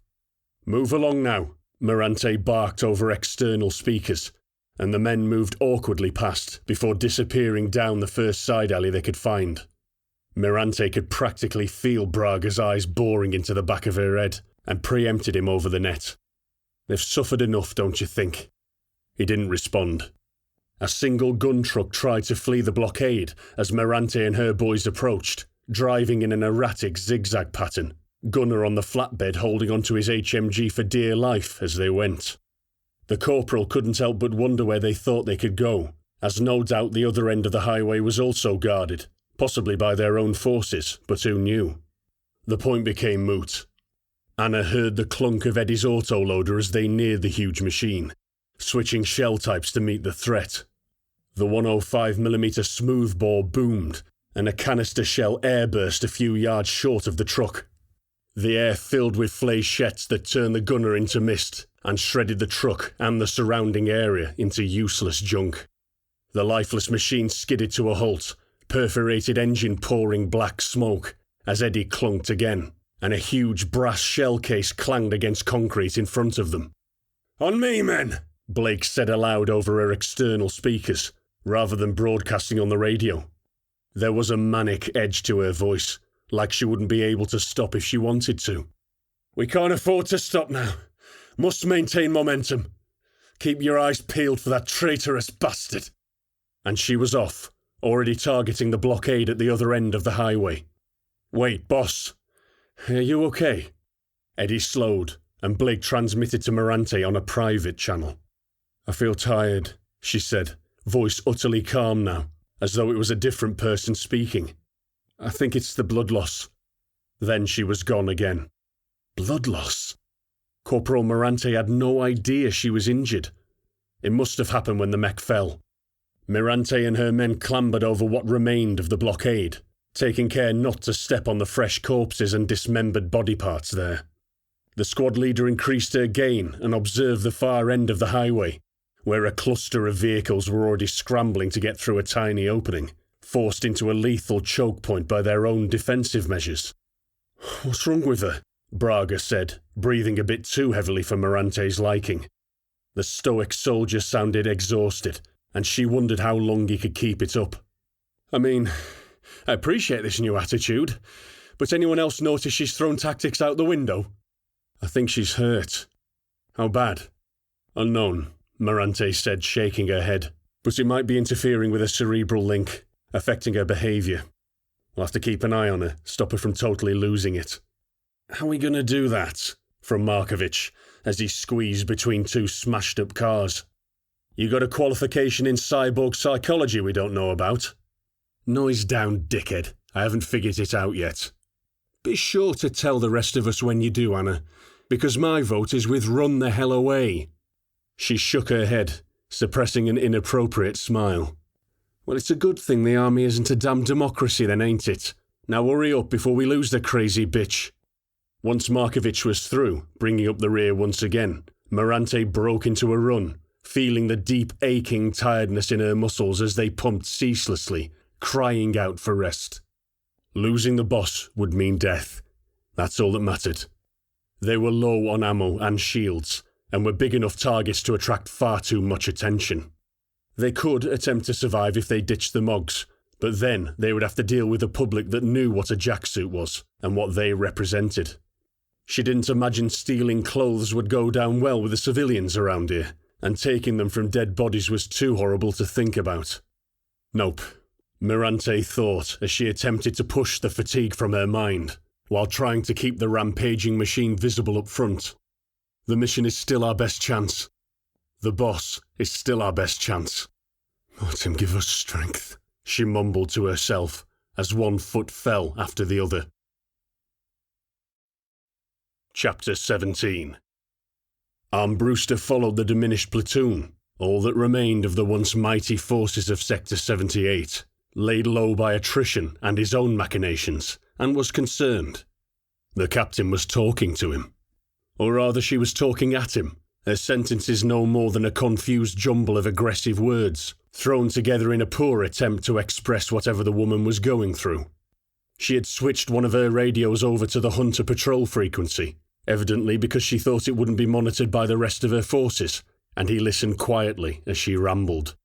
"Move along now," Mirante barked over external speakers, and the men moved awkwardly past before disappearing down the first side alley they could find. Mirante could practically feel Braga's eyes boring into the back of her head, and preempted him over the net. "They've suffered enough, don't you think?" He didn't respond. A single gun truck tried to flee the blockade as Mirante and her boys approached, driving in an erratic zigzag pattern, Gunner on the flatbed holding onto his HMG for dear life as they went. The corporal couldn't help but wonder where they thought they could go, as no doubt the other end of the highway was also guarded, possibly by their own forces, but who knew? The point became moot. Anna heard the clunk of Eddie's autoloader as they neared the huge machine, switching shell types to meet the threat. The 105mm smoothbore boomed, and a canister shell airburst a few yards short of the truck. The air filled with fléchettes that turned the gunner into mist and shredded the truck and the surrounding area into useless junk. The lifeless machine skidded to a halt, perforated engine pouring black smoke, as Eddie clunked again, and a huge brass shell case clanged against concrete in front of them. "On me, men!" Blake said aloud over her external speakers, rather than broadcasting on the radio. There was a manic edge to her voice, like she wouldn't be able to stop if she wanted to. "We can't afford to stop now. Must maintain momentum. Keep your eyes peeled for that traitorous bastard." And she was off, already targeting the blockade at the other end of the highway. "Wait, boss. Are you okay?" Eddie slowed, and Blake transmitted to Mirante on a private channel. "I feel tired," she said, voice utterly calm now, as though it was a different person speaking. "I think it's the blood loss." Then she was gone again. Blood loss? Corporal Mirante had no idea she was injured. It must have happened when the mech fell. Mirante and her men clambered over what remained of the blockade, taking care not to step on the fresh corpses and dismembered body parts there. The squad leader increased her gain and observed the far end of the highway, where a cluster of vehicles were already scrambling to get through a tiny opening, forced into a lethal choke point by their own defensive measures. "What's wrong with her?" Braga said, breathing a bit too heavily for Mirante's liking. The stoic soldier sounded exhausted, and she wondered how long he could keep it up. "I mean, I appreciate this new attitude, but anyone else notice she's thrown tactics out the window?" "I think she's hurt." "How bad?" "Unknown," Mirante said, shaking her head, "but it might be interfering with a cerebral link, affecting her behaviour. We'll have to keep an eye on her, stop her from totally losing it." "How are we going to do that?" from Markovich, as he squeezed between two smashed-up cars. "You got a qualification in cyborg psychology we don't know about?" "Noise down, dickhead. I haven't figured it out yet." "Be sure to tell the rest of us when you do, Anna, because my vote is with run the hell away." She shook her head, suppressing an inappropriate smile. "Well, it's a good thing the army isn't a damn democracy then, ain't it? Now hurry up before we lose the crazy bitch." Once Markovich was through, bringing up the rear once again, Mirante broke into a run, feeling the deep aching tiredness in her muscles as they pumped ceaselessly, crying out for rest. Losing the boss would mean death. That's all that mattered. They were low on ammo and shields, and were big enough targets to attract far too much attention. They could attempt to survive if they ditched the Mogs, but then they would have to deal with a public that knew what a jacksuit was and what they represented. She didn't imagine stealing clothes would go down well with the civilians around here, and taking them from dead bodies was too horrible to think about. Nope, Mirante thought as she attempted to push the fatigue from her mind, while trying to keep the rampaging machine visible up front. The mission is still our best chance. The boss is still our best chance. Let him give us strength, she mumbled to herself as one foot fell after the other. Chapter 17. Armbruster followed the diminished platoon, all that remained of the once mighty forces of Sector 78, laid low by attrition and his own machinations, and was concerned. The captain was talking to him. Or rather, she was talking at him, her sentences no more than a confused jumble of aggressive words, thrown together in a poor attempt to express whatever the woman was going through. She had switched one of her radios over to the Hunter patrol frequency, evidently because she thought it wouldn't be monitored by the rest of her forces, and he listened quietly as she rambled.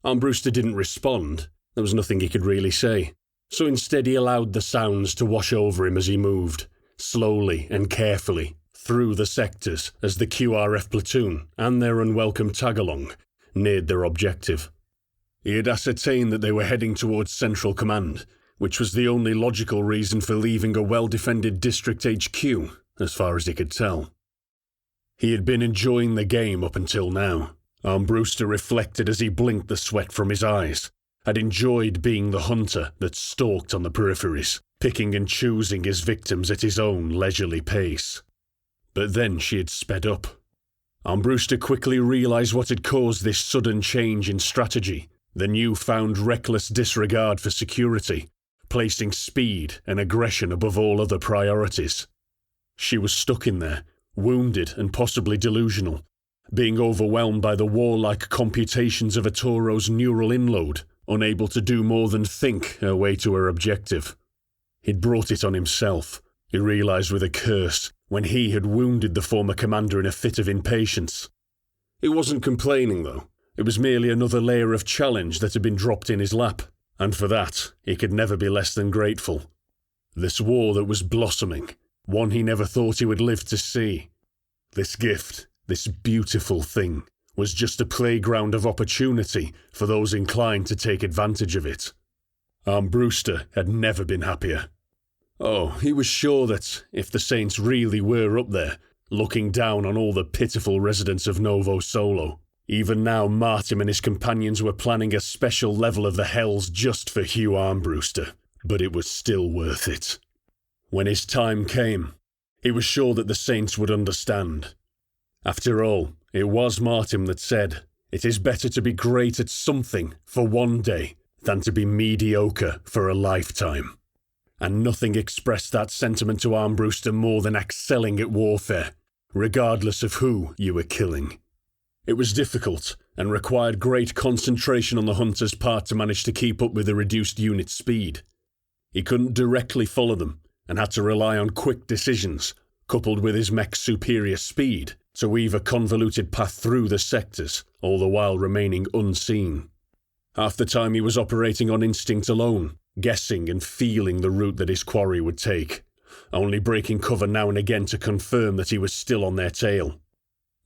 Armbruster didn't respond. There was nothing he could really say, so instead he allowed the sounds to wash over him as he moved, slowly and carefully, through the sectors as the QRF platoon and their unwelcome tag-along neared their objective. He had ascertained that they were heading towards Central Command, which was the only logical reason for leaving a well-defended District HQ, as far as he could tell. He had been enjoying the game up until now. Armbruster reflected as he blinked the sweat from his eyes, had enjoyed being the hunter that stalked on the peripheries, picking and choosing his victims at his own leisurely pace. But then she had sped up. Armbruster quickly realised what had caused this sudden change in strategy, the newfound reckless disregard for security, placing speed and aggression above all other priorities. She was stuck in there, wounded and possibly delusional, being overwhelmed by the warlike computations of a Toro's neural inload, unable to do more than think her way to her objective. He'd brought it on himself, he realised with a curse, when he had wounded the former commander in a fit of impatience. He wasn't complaining, though. It was merely another layer of challenge that had been dropped in his lap, and for that he could never be less than grateful. This war that was blossoming, one he never thought he would live to see. This gift, this beautiful thing, was just a playground of opportunity for those inclined to take advantage of it. Armbruster had never been happier. Oh, he was sure that, if the Saints really were up there, looking down on all the pitiful residents of Novo Solo, even now Martin and his companions were planning a special level of the hells just for Hugh Armbruster, but it was still worth it. When his time came, he was sure that the Saints would understand. After all, it was Martin that said, "It is better to be great at something for one day than to be mediocre for a lifetime." And nothing expressed that sentiment to Armbruster more than excelling at warfare, regardless of who you were killing. It was difficult, and required great concentration on the hunter's part to manage to keep up with the reduced unit speed. He couldn't directly follow them, and had to rely on quick decisions, coupled with his mech's superior speed, to weave a convoluted path through the sectors, all the while remaining unseen. Half the time he was operating on instinct alone, guessing and feeling the route that his quarry would take, only breaking cover now and again to confirm that he was still on their tail.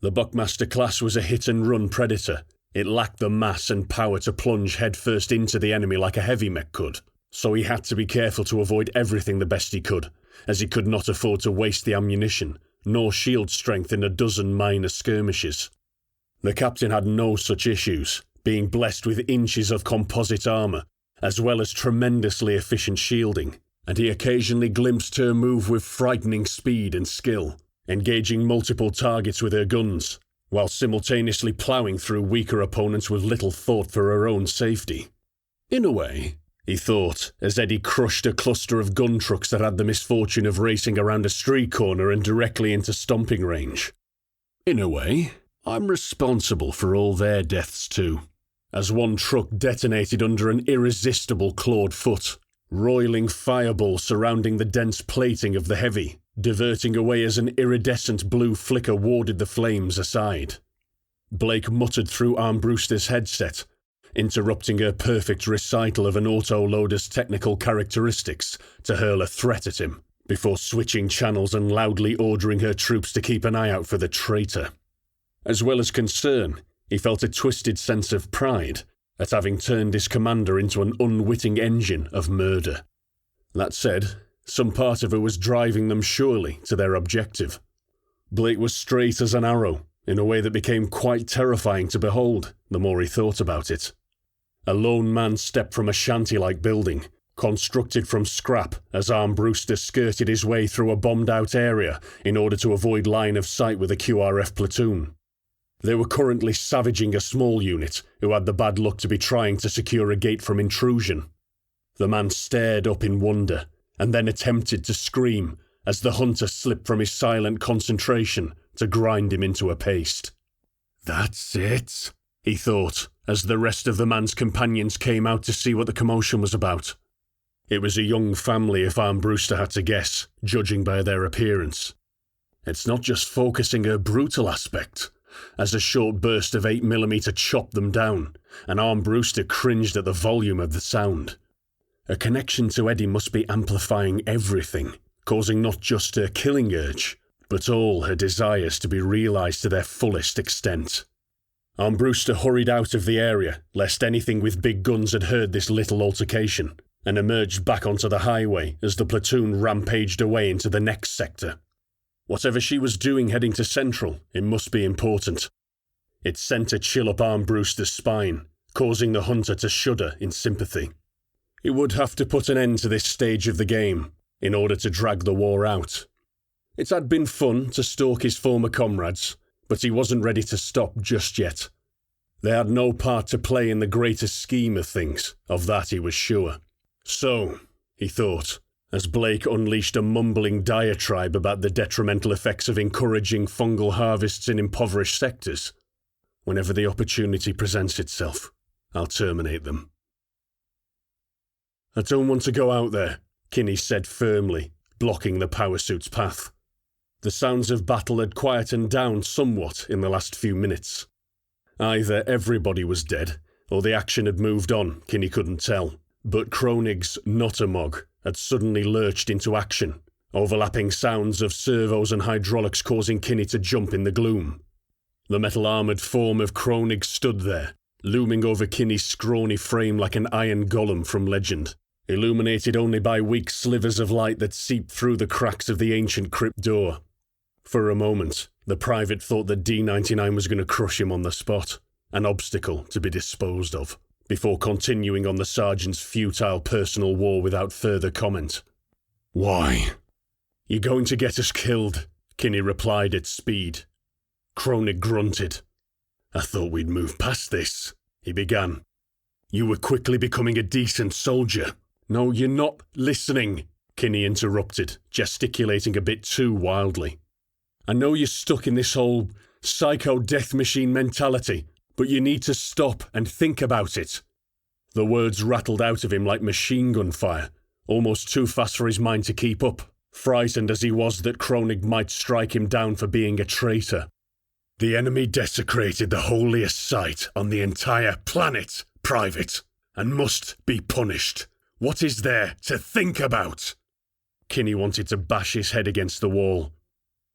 The Buckmaster class was a hit-and-run predator. It lacked the mass and power to plunge headfirst into the enemy like a heavy mech could, so he had to be careful to avoid everything the best he could, as he could not afford to waste the ammunition, nor shield strength in a dozen minor skirmishes. The captain had no such issues, being blessed with inches of composite armour, as well as tremendously efficient shielding, and he occasionally glimpsed her move with frightening speed and skill, engaging multiple targets with her guns, while simultaneously ploughing through weaker opponents with little thought for her own safety. In a way, he thought, as Eddie crushed a cluster of gun trucks that had the misfortune of racing around a street corner and directly into stomping range. In a way, I'm responsible for all their deaths too, as one truck detonated under an irresistible clawed foot, roiling fireballs surrounding the dense plating of the heavy, diverting away as an iridescent blue flicker warded the flames aside. Blake muttered through Armbruster's headset, interrupting her perfect recital of an autoloader's technical characteristics to hurl a threat at him, before switching channels and loudly ordering her troops to keep an eye out for the traitor. As well as concern, he felt a twisted sense of pride at having turned his commander into an unwitting engine of murder. That said, some part of her was driving them surely to their objective. Blake was straight as an arrow, in a way that became quite terrifying to behold the more he thought about it. A lone man stepped from a shanty-like building, constructed from scrap as Armbruster skirted his way through a bombed-out area in order to avoid line of sight with a QRF platoon. They were currently savaging a small unit who had the bad luck to be trying to secure a gate from intrusion. The man stared up in wonder, and then attempted to scream as the hunter slipped from his silent concentration to grind him into a paste. "That's it," he thought, as the rest of the man's companions came out to see what the commotion was about. It was a young family if Armbruster had to guess, judging by their appearance. It's not just focusing a brutal aspect, as a short burst of 8mm chopped them down, and Armbruster cringed at the volume of the sound. A connection to Eddie must be amplifying everything, causing not just her killing urge, but all her desires to be realised to their fullest extent. Armbruster hurried out of the area, lest anything with big guns had heard this little altercation, and emerged back onto the highway as the platoon rampaged away into the next sector. Whatever she was doing heading to Central, it must be important. It sent a chill up Armbruster's spine, causing the hunter to shudder in sympathy. He would have to put an end to this stage of the game in order to drag the war out. It had been fun to stalk his former comrades, but he wasn't ready to stop just yet. They had no part to play in the greater scheme of things, of that he was sure. So, he thought, as Blake unleashed a mumbling diatribe about the detrimental effects of encouraging fungal harvests in impoverished sectors. Whenever the opportunity presents itself, I'll terminate them. "I don't want to go out there," Kinney said firmly, blocking the power suit's path. The sounds of battle had quietened down somewhat in the last few minutes. Either everybody was dead, or the action had moved on, Kinney couldn't tell. But Kroenig's Not-a-Mog had suddenly lurched into action, overlapping sounds of servos and hydraulics causing Kinney to jump in the gloom. The metal-armoured form of Kroenig stood there, looming over Kinney's scrawny frame like an iron golem from legend, illuminated only by weak slivers of light that seeped through the cracks of the ancient crypt door. For a moment, the private thought that D-99 was going to crush him on the spot, an obstacle to be disposed of, before continuing on the sergeant's futile personal war without further comment. "Why?" "You're going to get us killed," Kinney replied at speed. Kroenig grunted. "I thought we'd moved past this," he began. "You were quickly becoming a decent soldier." "No, you're not listening," Kinney interrupted, gesticulating a bit too wildly. "I know you're stuck in this whole psycho death machine mentality, but you need to stop and think about it." The words rattled out of him like machine gun fire, almost too fast for his mind to keep up, frightened as he was that Kroenig might strike him down for being a traitor. "The enemy desecrated the holiest site on the entire planet, Private, and must be punished. What is there to think about?" Kinney wanted to bash his head against the wall.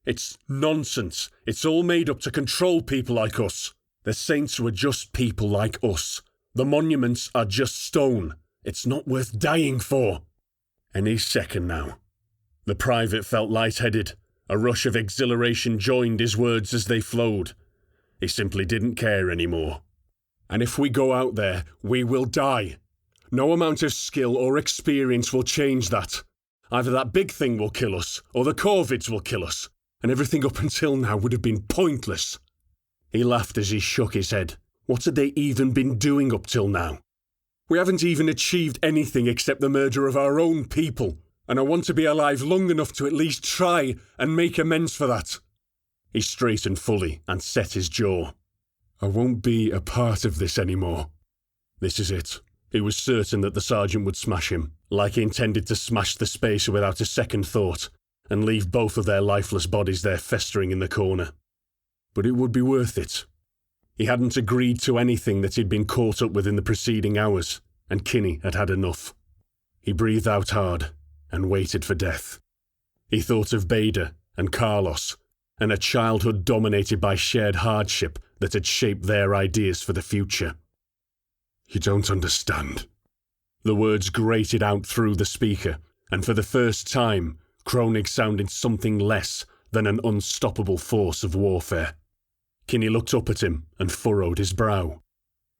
"It's nonsense. It's all made up to control people like us. The saints were just people like us. The monuments are just stone. It's not worth dying for." Any second now. The private felt lightheaded. A rush of exhilaration joined his words as they flowed. He simply didn't care anymore. "And if we go out there, we will die. No amount of skill or experience will change that. Either that big thing will kill us, or the Corvids will kill us, and everything up until now would have been pointless." He laughed as he shook his head. What had they even been doing up till now? "We haven't even achieved anything except the murder of our own people, and I want to be alive long enough to at least try and make amends for that." He straightened fully and set his jaw. "I won't be a part of this anymore." This is it. He was certain that the sergeant would smash him, like he intended to smash the spacer without a second thought, and leave both of their lifeless bodies there festering in the corner. But it would be worth it. He hadn't agreed to anything that he'd been caught up with in the preceding hours, and Kinney had had enough. He breathed out hard and waited for death. He thought of Beda and Carlos, and a childhood dominated by shared hardship that had shaped their ideas for the future. "You don't understand." The words grated out through the speaker, and for the first time, Kroenig sounded something less than an unstoppable force of warfare. Kinney looked up at him and furrowed his brow.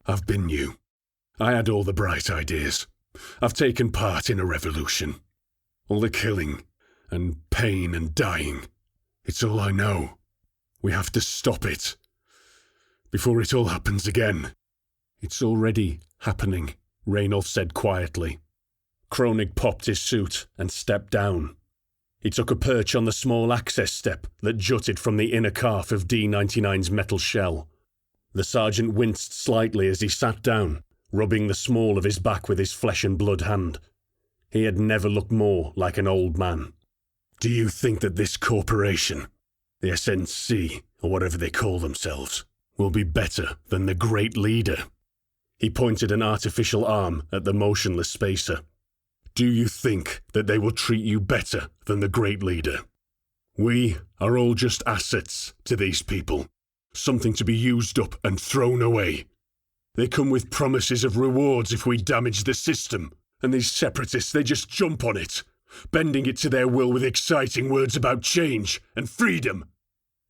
"I've been you. I had all the bright ideas. I've taken part in a revolution. All the killing and pain and dying. It's all I know. We have to stop it. Before it all happens again. It's already happening, Raynolf said quietly. Kronig popped his suit and stepped down. He took a perch on the small access step that jutted from the inner calf of D-99's metal shell. The sergeant winced slightly as he sat down, rubbing the small of his back with his flesh and blood hand. He had never looked more like an old man. Do you think that this corporation, the SNC, or whatever they call themselves, will be better than the Great Leader? He pointed an artificial arm at the motionless spacer. Do you think that they will treat you better than the Great Leader? We are all just assets to these people, something to be used up and thrown away. They come with promises of rewards if we damage the system, and these separatists, they just jump on it, bending it to their will with exciting words about change and freedom.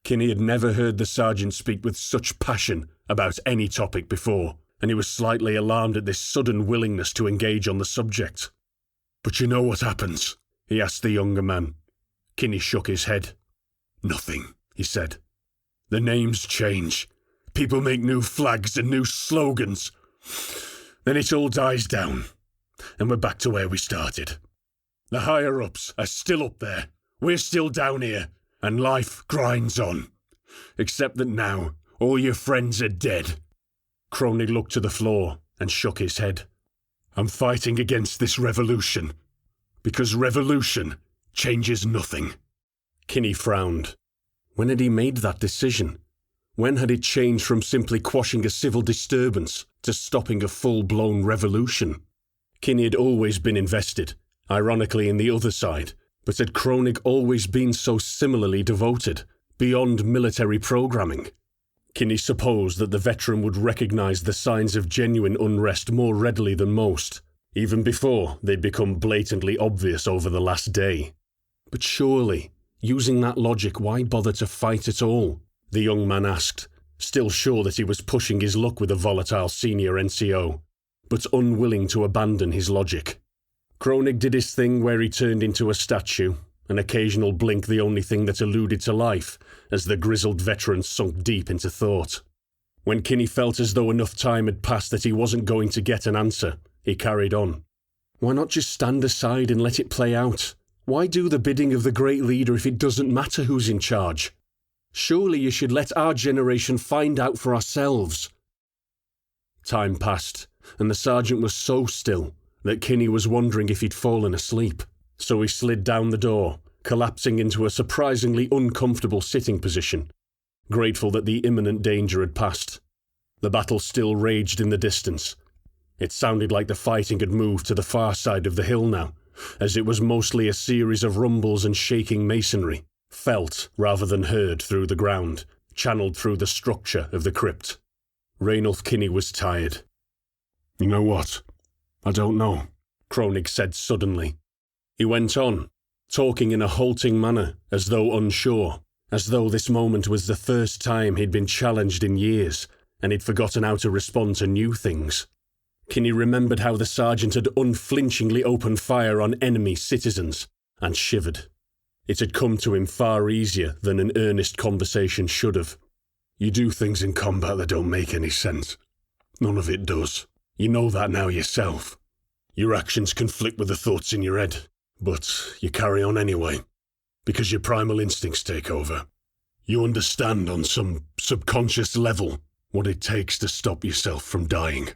Kinney had never heard the sergeant speak with such passion about any topic before, and he was slightly alarmed at this sudden willingness to engage on the subject. But you know what happens? He asked the younger man. Kinney shook his head. Nothing, he said. The names change. People make new flags and new slogans. Then it all dies down, and we're back to where we started. The higher-ups are still up there. We're still down here, and life grinds on. Except that now, all your friends are dead. Kronig looked to the floor and shook his head. I'm fighting against this revolution, because revolution changes nothing. Kinney frowned. When had he made that decision? When had it changed from simply quashing a civil disturbance to stopping a full-blown revolution? Kinney had always been invested, ironically in the other side, but had Kronig always been so similarly devoted, beyond military programming? Kinney supposed that the veteran would recognise the signs of genuine unrest more readily than most, even before they'd become blatantly obvious over the last day. But surely, using that logic, why bother to fight at all? The young man asked, still sure that he was pushing his luck with a volatile senior NCO, but unwilling to abandon his logic. Kronig did his thing where he turned into a statue, an occasional blink the only thing that alluded to life, as the grizzled veteran sunk deep into thought. When Kinney felt as though enough time had passed that he wasn't going to get an answer, he carried on. Why not just stand aside and let it play out? Why do the bidding of the Great Leader if it doesn't matter who's in charge? Surely you should let our generation find out for ourselves. Time passed, and the sergeant was so still that Kinney was wondering if he'd fallen asleep. So he slid down the door, collapsing into a surprisingly uncomfortable sitting position, grateful that the imminent danger had passed. The battle still raged in the distance. It sounded like the fighting had moved to the far side of the hill now, as it was mostly a series of rumbles and shaking masonry, felt rather than heard through the ground, channeled through the structure of the crypt. Raynolf Kinney was tired. You know what? I don't know, Kronig said suddenly. He went on, talking in a halting manner, as though unsure, as though this moment was the first time he'd been challenged in years, and he'd forgotten how to respond to new things. Kinney remembered how the sergeant had unflinchingly opened fire on enemy citizens, and shivered. It had come to him far easier than an earnest conversation should have. You do things in combat that don't make any sense. None of it does. You know that now yourself. Your actions conflict with the thoughts in your head. But you carry on anyway, because your primal instincts take over. You understand on some subconscious level what it takes to stop yourself from dying.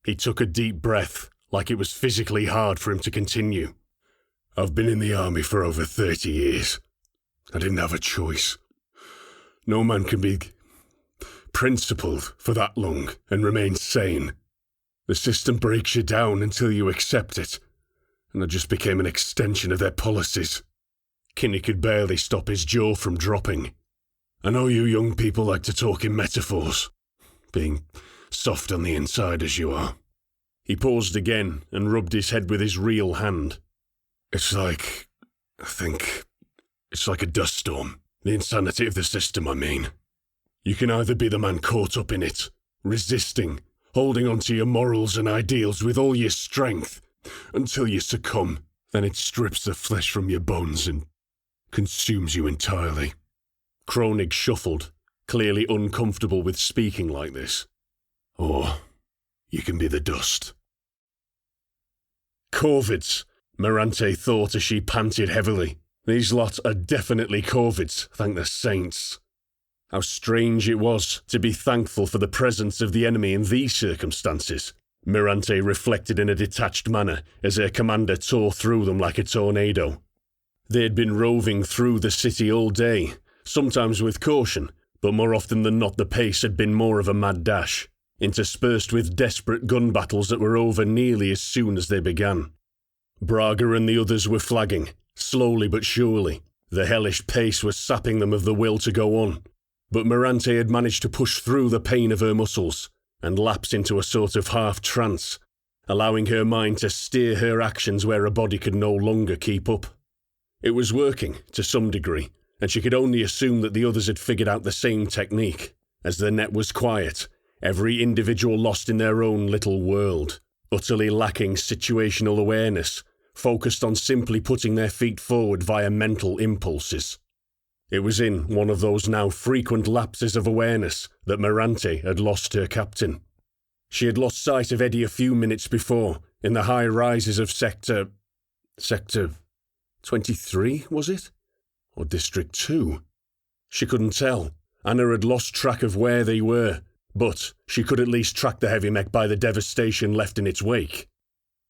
He took a deep breath, like it was physically hard for him to continue. I've been in the army for over 30 years. I didn't have a choice. No man can be principled for that long and remain sane. The system breaks you down until you accept it. And I just became an extension of their policies. Kinney could barely stop his jaw from dropping. I know you young people like to talk in metaphors, being soft on the inside as you are. He paused again and rubbed his head with his real hand. It's like a dust storm. The insanity of the system, I mean. You can either be the man caught up in it, resisting, holding on to your morals and ideals with all your strength, until you succumb. Then it strips the flesh from your bones and consumes you entirely. Kronig shuffled, clearly uncomfortable with speaking like this. Or you can be the dust. Corvids, Mirante thought as she panted heavily. These lot are definitely Corvids, thank the saints. How strange it was to be thankful for the presence of the enemy in these circumstances, Mirante reflected in a detached manner as her commander tore through them like a tornado. They had been roving through the city all day, sometimes with caution, but more often than not the pace had been more of a mad dash, interspersed with desperate gun battles that were over nearly as soon as they began. Braga and the others were flagging, slowly but surely. The hellish pace was sapping them of the will to go on, but Mirante had managed to push through the pain of her muscles and lapse into a sort of half-trance, allowing her mind to steer her actions where her body could no longer keep up. It was working, to some degree, and she could only assume that the others had figured out the same technique. As the net was quiet, every individual lost in their own little world, utterly lacking situational awareness, focused on simply putting their feet forward via mental impulses. It was in one of those now frequent lapses of awareness that Mirante had lost her captain. She had lost sight of Eddie a few minutes before, in the high rises of Sector 23, was it? Or District 2? She couldn't tell. Anna had lost track of where they were, but she could at least track the heavy mech by the devastation left in its wake.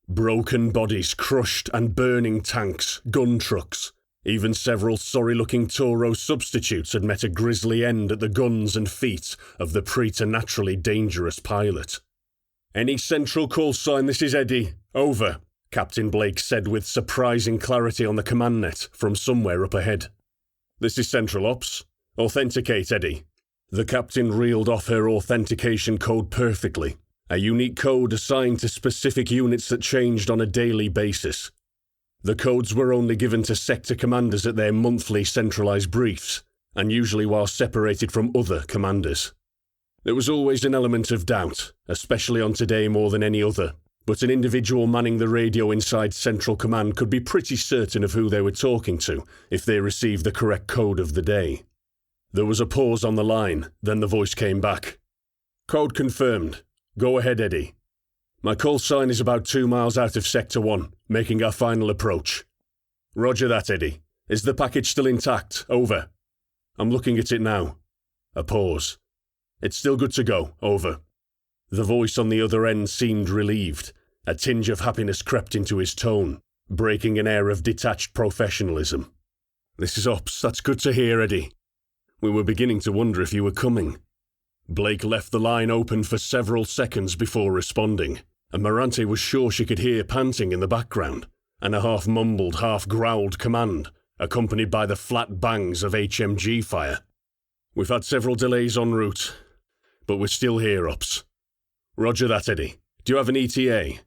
Broken bodies, crushed and burning tanks, gun trucks. Even several sorry-looking Toro substitutes had met a grisly end at the guns and feet of the preternaturally dangerous pilot. "Any central call sign, this is Eddie. Over," Captain Blake said with surprising clarity on the command net from somewhere up ahead. "This is Central Ops. Authenticate, Eddie." The captain reeled off her authentication code perfectly, a unique code assigned to specific units that changed on a daily basis. The codes were only given to sector commanders at their monthly centralized briefs, and usually while separated from other commanders. There was always an element of doubt, especially on today more than any other, but an individual manning the radio inside Central Command could be pretty certain of who they were talking to if they received the correct code of the day. There was a pause on the line, then the voice came back. "Code confirmed. Go ahead, Eddie. My call sign is about 2 miles out of Sector 1, making our final approach." "Roger that, Eddie. Is the package still intact? Over." "I'm looking at it now." A pause. "It's still good to go. Over." The voice on the other end seemed relieved. A tinge of happiness crept into his tone, breaking an air of detached professionalism. "This is Ops. That's good to hear, Eddie. We were beginning to wonder if you were coming." Blake left the line open for several seconds before responding, and Mirante was sure she could hear panting in the background, and a half-mumbled, half-growled command, accompanied by the flat bangs of HMG fire. "We've had several delays en route, but we're still here, Ops." "Roger that, Eddie. Do you have an ETA?"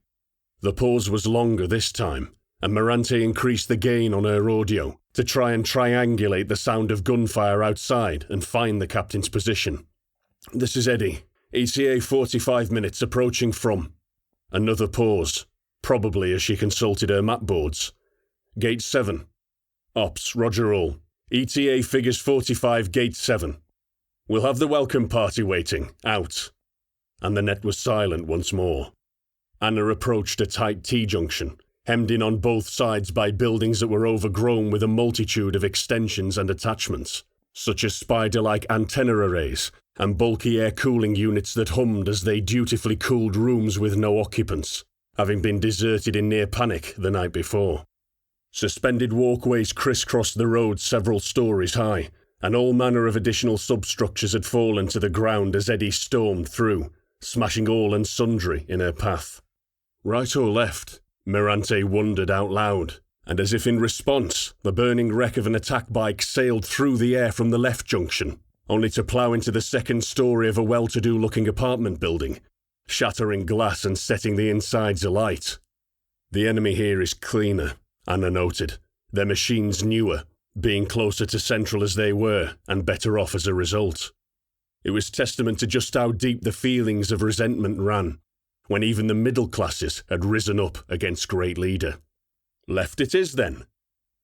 The pause was longer this time, and Mirante increased the gain on her audio to try and triangulate the sound of gunfire outside and find the captain's position. "This is Eddie. ETA 45 minutes approaching from..." Another pause, probably as she consulted her map boards. "Gate 7. Ops, roger all. ETA figures 45, Gate 7. We'll have the welcome party waiting. Out." And the net was silent once more. Anna approached a tight T-junction, hemmed in on both sides by buildings that were overgrown with a multitude of extensions and attachments, such as spider-like antenna arrays and bulky air cooling units that hummed as they dutifully cooled rooms with no occupants, having been deserted in near panic the night before. Suspended walkways crisscrossed the road several stories high, and all manner of additional substructures had fallen to the ground as Eddie stormed through, smashing all and sundry in her path. Right or left? Mirante wondered out loud, and as if in response, the burning wreck of an attack bike sailed through the air from the left junction, only to plough into the second story of a well-to-do-looking apartment building, shattering glass and setting the insides alight. "The enemy here is cleaner," Anna noted, their machines newer, being closer to Central as they were, and better off as a result. It was testament to just how deep the feelings of resentment ran, when even the middle classes had risen up against great leader. Left it is, then.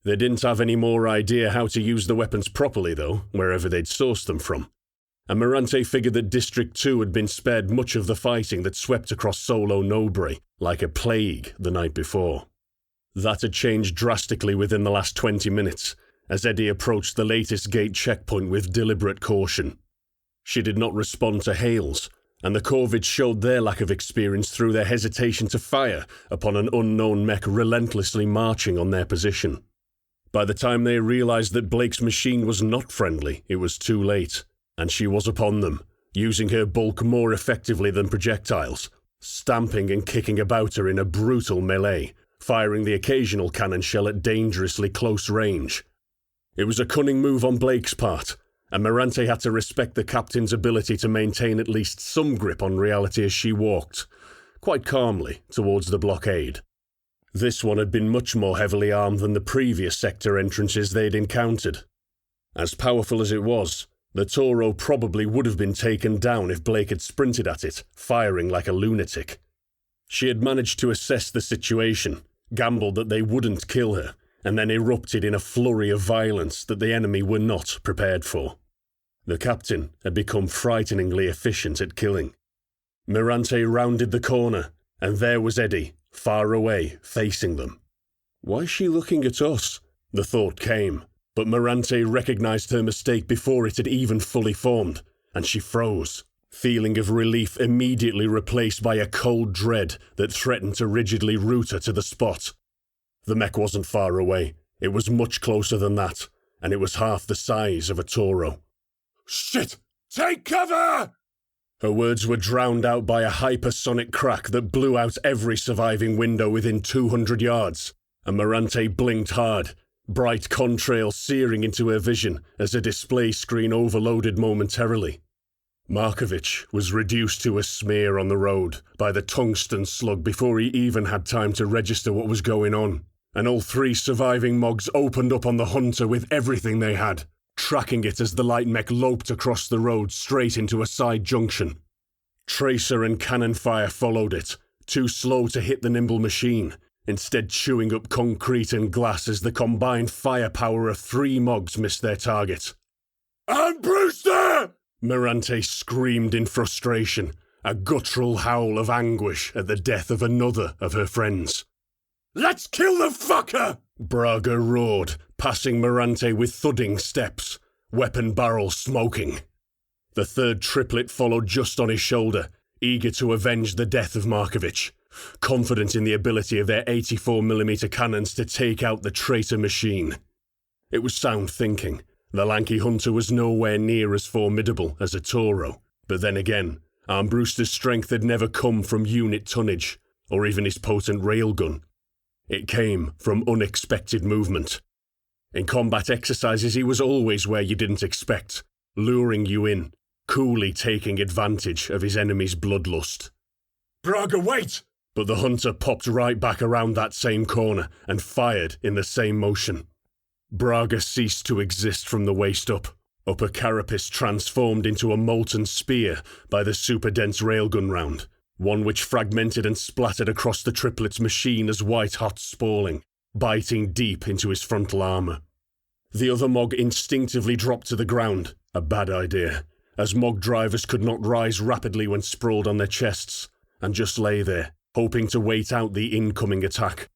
They didn't have any more idea how to use the weapons properly, though, wherever they'd sourced them from. And Mirante figured that District 2 had been spared much of the fighting that swept across Solo Nobre like a plague the night before. That had changed drastically within the last 20 minutes, as Eddie approached the latest gate checkpoint with deliberate caution. She did not respond to hails, and the Corvids showed their lack of experience through their hesitation to fire upon an unknown mech relentlessly marching on their position. By the time they realized that Blake's machine was not friendly, it was too late, and she was upon them, using her bulk more effectively than projectiles, stamping and kicking about her in a brutal melee, firing the occasional cannon shell at dangerously close range. It was a cunning move on Blake's part, and Mirante had to respect the captain's ability to maintain at least some grip on reality as she walked, quite calmly, towards the blockade. This one had been much more heavily armed than the previous sector entrances they'd encountered. As powerful as it was, the Toro probably would have been taken down if Blake had sprinted at it, firing like a lunatic. She had managed to assess the situation, gambled that they wouldn't kill her, and then erupted in a flurry of violence that the enemy were not prepared for. The captain had become frighteningly efficient at killing. Mirante rounded the corner, and there was Eddie, far away, facing them. Why is she looking at us? The thought came, but Mirante recognized her mistake before it had even fully formed, and she froze, feeling of relief immediately replaced by a cold dread that threatened to rigidly root her to the spot. The mech wasn't far away. It was much closer than that, and it was half the size of a Toro. Shit! Take cover! Her words were drowned out by a hypersonic crack that blew out every surviving window within 200 yards, and Mirante blinked hard, bright contrail searing into her vision as her display screen overloaded momentarily. Markovich was reduced to a smear on the road by the tungsten slug before he even had time to register what was going on, and all three surviving Mogs opened up on the hunter with everything they had, tracking it as the light mech loped across the road straight into a side junction. Tracer and cannon fire followed it, too slow to hit the nimble machine, instead chewing up concrete and glass as the combined firepower of three Mogs missed their target. "And Brewster!" Mirante screamed in frustration, a guttural howl of anguish at the death of another of her friends. "Let's kill the fucker!" Braga roared, passing Mirante with thudding steps, weapon barrel smoking. The third triplet followed just on his shoulder, eager to avenge the death of Markovich, confident in the ability of their 84mm cannons to take out the traitor machine. It was sound thinking. The lanky hunter was nowhere near as formidable as a Toro, but then again, Armbruster's strength had never come from unit tonnage, or even his potent railgun. It came from unexpected movement. In combat exercises, he was always where you didn't expect, luring you in, coolly taking advantage of his enemy's bloodlust. "Braga, wait!" But the hunter popped right back around that same corner and fired in the same motion. Braga ceased to exist from the waist up. Upper carapace transformed into a molten spear by the super-dense railgun round, one which fragmented and splattered across the triplet's machine as white-hot spalling, biting deep into his frontal armour. The other Mog instinctively dropped to the ground, a bad idea, as Mog drivers could not rise rapidly when sprawled on their chests, and just lay there, hoping to wait out the incoming attack.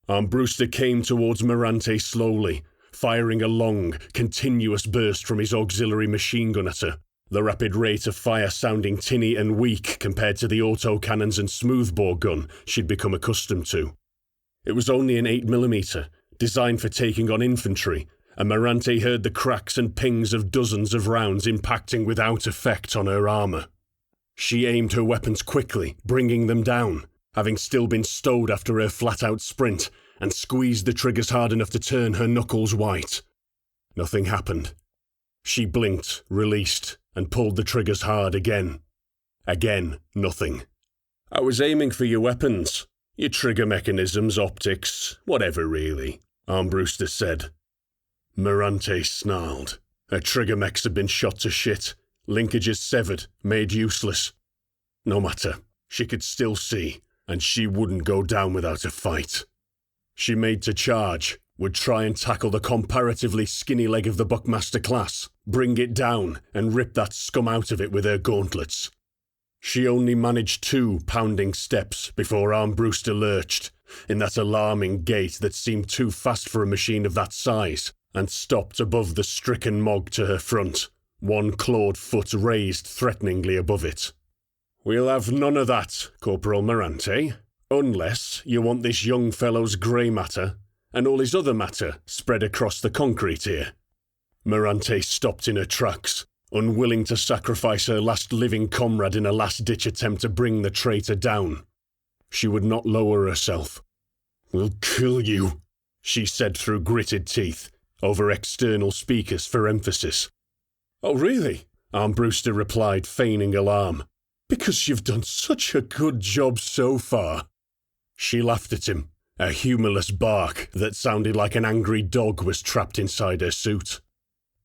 Armbruster came towards Mirante slowly, firing a long, continuous burst from his auxiliary machine gun at her, the rapid rate of fire sounding tinny and weak compared to the autocannons and smoothbore gun she'd become accustomed to. It was only an 8mm, designed for taking on infantry, and Mirante heard the cracks and pings of dozens of rounds impacting without effect on her armour. She aimed her weapons quickly, bringing them down, having still been stowed after her flat-out sprint, and squeezed the triggers hard enough to turn her knuckles white. Nothing happened. She blinked, released, and pulled the triggers hard again. Again, nothing. "I was aiming for your weapons. Your trigger mechanisms, optics, whatever really," Armbruster said. Mirante snarled. Her trigger mechs had been shot to shit, linkages severed, made useless. No matter, she could still see, and she wouldn't go down without a fight. She made to charge, would try and tackle the comparatively skinny leg of the Buckmaster class, bring it down, and rip that scum out of it with her gauntlets. She only managed 2 pounding steps before Armbruster lurched, in that alarming gait that seemed too fast for a machine of that size, and stopped above the stricken Mog to her front, one clawed foot raised threateningly above it. "We'll have none of that, Corporal Morante, unless you want this young fellow's grey matter, and all his other matter spread across the concrete here." Morante stopped in her tracks, unwilling to sacrifice her last living comrade in a last-ditch attempt to bring the traitor down. She would not lower herself. "We'll kill you," she said through gritted teeth, over external speakers for emphasis. "Oh, really?" Armbruster replied, feigning alarm. "Because you've done such a good job so far." She laughed at him, a humourless bark that sounded like an angry dog was trapped inside her suit.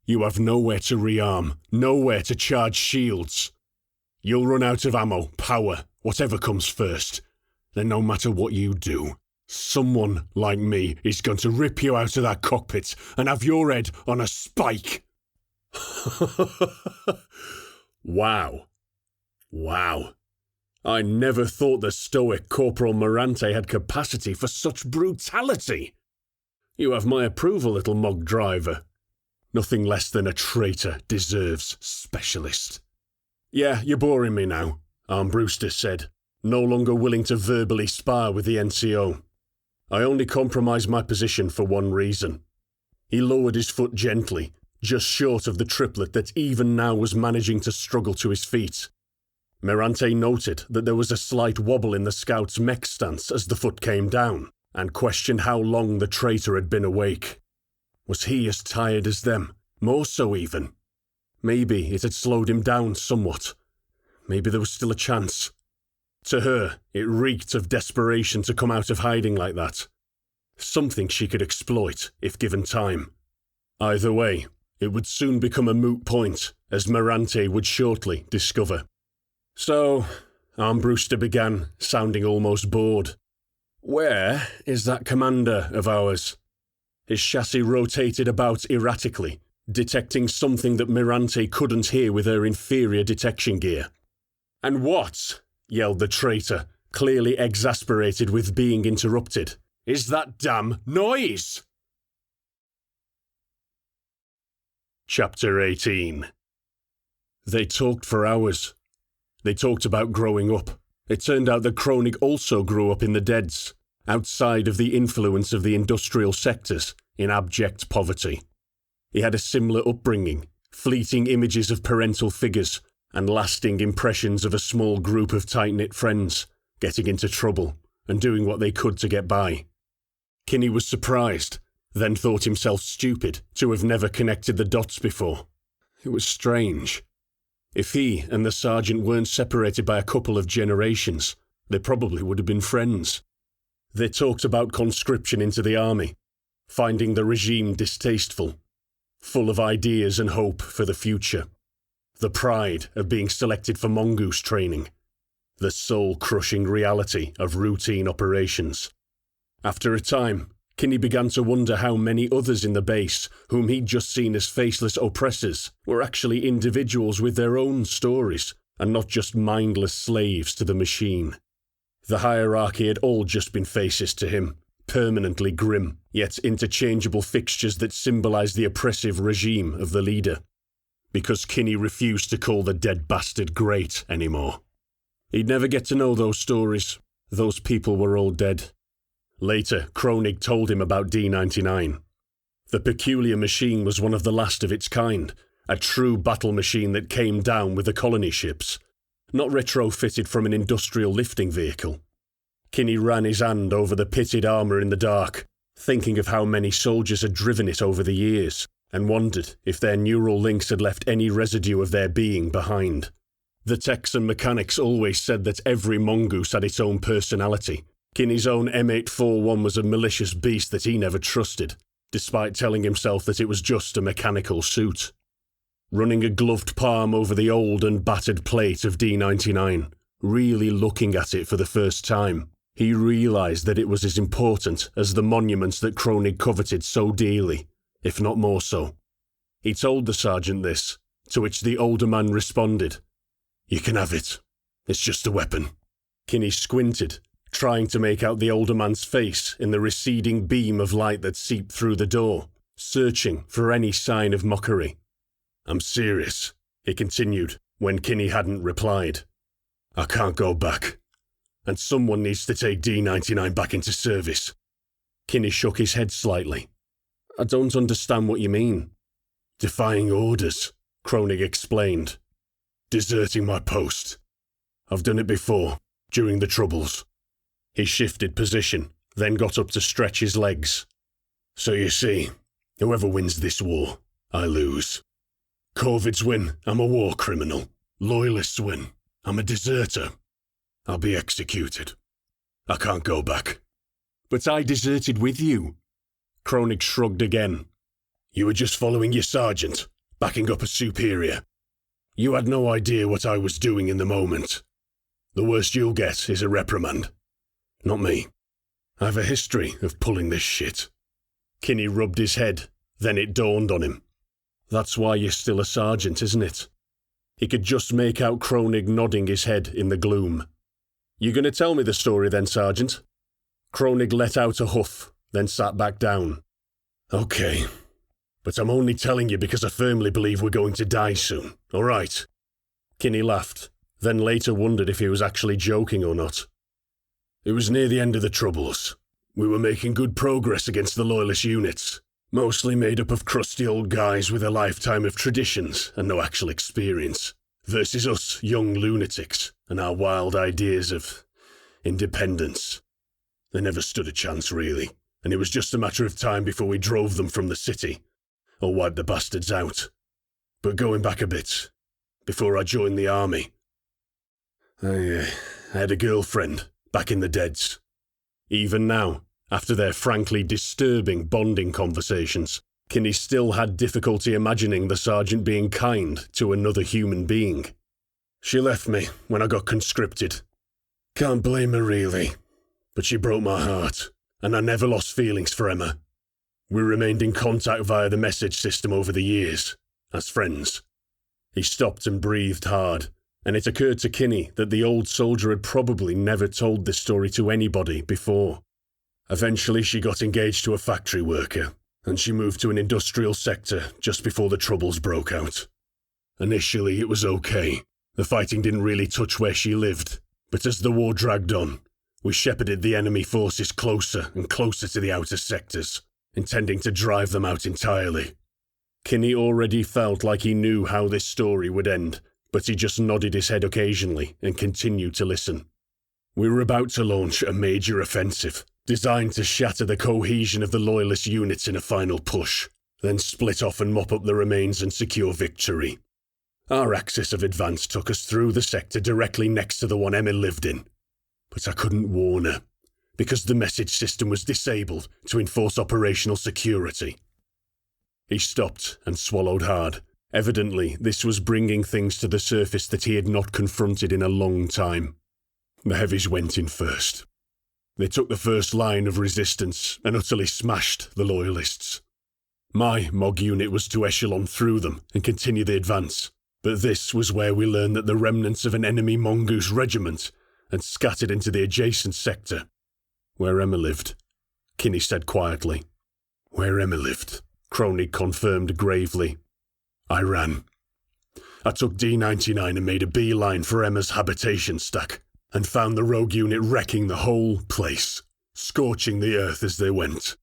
"You have nowhere to rearm, nowhere to charge shields. You'll run out of ammo, power, whatever comes first. Then no matter what you do, someone like me is going to rip you out of that cockpit and have your head on a spike." Wow. Wow. I never thought the stoic Corporal Morante had capacity for such brutality. You have my approval, little Mog driver. Nothing less than a traitor deserves specialist. "Yeah, you're boring me now," Armbruster said, no longer willing to verbally spar with the NCO. "I only compromised my position for one reason." He lowered his foot gently, just short of the triplet that even now was managing to struggle to his feet. Morante noted that there was a slight wobble in the scout's mech stance as the foot came down, and questioned how long the traitor had been awake. Was he as tired as them? More so even. Maybe it had slowed him down somewhat. Maybe there was still a chance. To her, it reeked of desperation to come out of hiding like that. Something she could exploit, if given time. Either way, it would soon become a moot point, as Morante would shortly discover. "So," Armbruster began, sounding almost bored, "where is that commander of ours?" His chassis rotated about erratically, detecting something that Morante couldn't hear with her inferior detection gear. "And what," yelled the traitor, clearly exasperated with being interrupted, "is that damn noise?" Chapter 18. They talked for hours. They talked about growing up. It turned out that Kronig also grew up in the Deads, outside of the influence of the industrial sectors, in abject poverty. He had a similar upbringing, fleeting images of parental figures, and lasting impressions of a small group of tight-knit friends, getting into trouble, and doing what they could to get by. Kinney was surprised, then thought himself stupid to have never connected the dots before. It was strange. If he and the sergeant weren't separated by a couple of generations, they probably would have been friends. They talked about conscription into the army, finding the regime distasteful, full of ideas and hope for the future. The pride of being selected for mongoose training. The soul-crushing reality of routine operations. After a time, Kinney began to wonder how many others in the base, whom he'd just seen as faceless oppressors, were actually individuals with their own stories, and not just mindless slaves to the machine. The hierarchy had all just been faces to him, permanently grim, yet interchangeable fixtures that symbolized the oppressive regime of the leader. Because Kinney refused to call the dead bastard great anymore. He'd never get to know those stories. Those people were all dead. Later, Kronig told him about D-99. The peculiar machine was one of the last of its kind, a true battle machine that came down with the colony ships, not retrofitted from an industrial lifting vehicle. Kinney ran his hand over the pitted armour in the dark, thinking of how many soldiers had driven it over the years, and wondered if their neural links had left any residue of their being behind. The techs and mechanics always said that every mongoose had its own personality. Kinney's own M841 was a malicious beast that he never trusted, despite telling himself that it was just a mechanical suit. running a gloved palm over the old and battered plate of D99, really looking at it for the first time. He realised that it was as important as the monuments that Kronig coveted so dearly, if not more so. He told the sergeant this, to which the older man responded, "You can have it. It's just a weapon." Kinney squinted, trying to make out the older man's face in the receding beam of light that seeped through the door, searching for any sign of mockery. "I'm serious," he continued, when Kinney hadn't replied. "I can't go back. And someone needs to take D99 back into service." Kinney shook his head slightly. "I don't understand what you mean." "Defying orders," Kronig explained. "Deserting my post. I've done it before, during the Troubles." He shifted position, then got up to stretch his legs. "So you see, whoever wins this war, I lose. Corvids win, I'm a war criminal. Loyalists win, I'm a deserter. I'll be executed. I can't go back." "But I deserted with you." Kronig shrugged again. "You were just following your sergeant, backing up a superior. You had no idea what I was doing in the moment. The worst you'll get is a reprimand. Not me. I have a history of pulling this shit." Kinney rubbed his head, then it dawned on him. "That's why you're still a sergeant, isn't it?" He could just make out Kronig nodding his head in the gloom. "You gonna tell me the story then, Sergeant?" Kronig let out a huff, then sat back down. "Okay, but I'm only telling you because I firmly believe we're going to die soon, all right?" Kinney laughed, then later wondered if he was actually joking or not. "It was near the end of the Troubles. We were making good progress against the Loyalist units, mostly made up of crusty old guys with a lifetime of traditions and no actual experience, versus us young lunatics and our wild ideas of independence. They never stood a chance, really, and it was just a matter of time before we drove them from the city, or wiped the bastards out. But going back a bit, before I joined the army, I had a girlfriend back in the Deads." Even now, after their frankly disturbing bonding conversations, Kinney still had difficulty imagining the sergeant being kind to another human being. "She left me when I got conscripted. Can't blame her really, but she broke my heart, and I never lost feelings for Emma. We remained in contact via the message system over the years, as friends." He stopped and breathed hard, and it occurred to Kinney that the old soldier had probably never told this story to anybody before. Eventually she got engaged to a factory worker, and she moved to an industrial sector just before the Troubles broke out. Initially it was okay. The fighting didn't really touch where she lived, but as the war dragged on, we shepherded the enemy forces closer and closer to the outer sectors, intending to drive them out entirely. Kinney already felt like he knew how this story would end, but he just nodded his head occasionally and continued to listen. "We were about to launch a major offensive, designed to shatter the cohesion of the Loyalist units in a final push, then split off and mop up the remains and secure victory. Our axis of advance took us through the sector directly next to the one Emma lived in. But I couldn't warn her, because the message system was disabled to enforce operational security." He stopped and swallowed hard. Evidently, this was bringing things to the surface that he had not confronted in a long time. The heavies went in first. They took the first line of resistance and utterly smashed the Loyalists. My MOG unit was to echelon through them and continue the advance, but this was where we learned that the remnants of an enemy mongoose regiment had scattered into the adjacent sector. "Where Emma lived," Kinney said quietly. "Where Emma lived," Kronig confirmed gravely. "I ran. I took D99 and made a beeline for Emma's habitation stack, and found the rogue unit wrecking the whole place, scorching the earth as they went."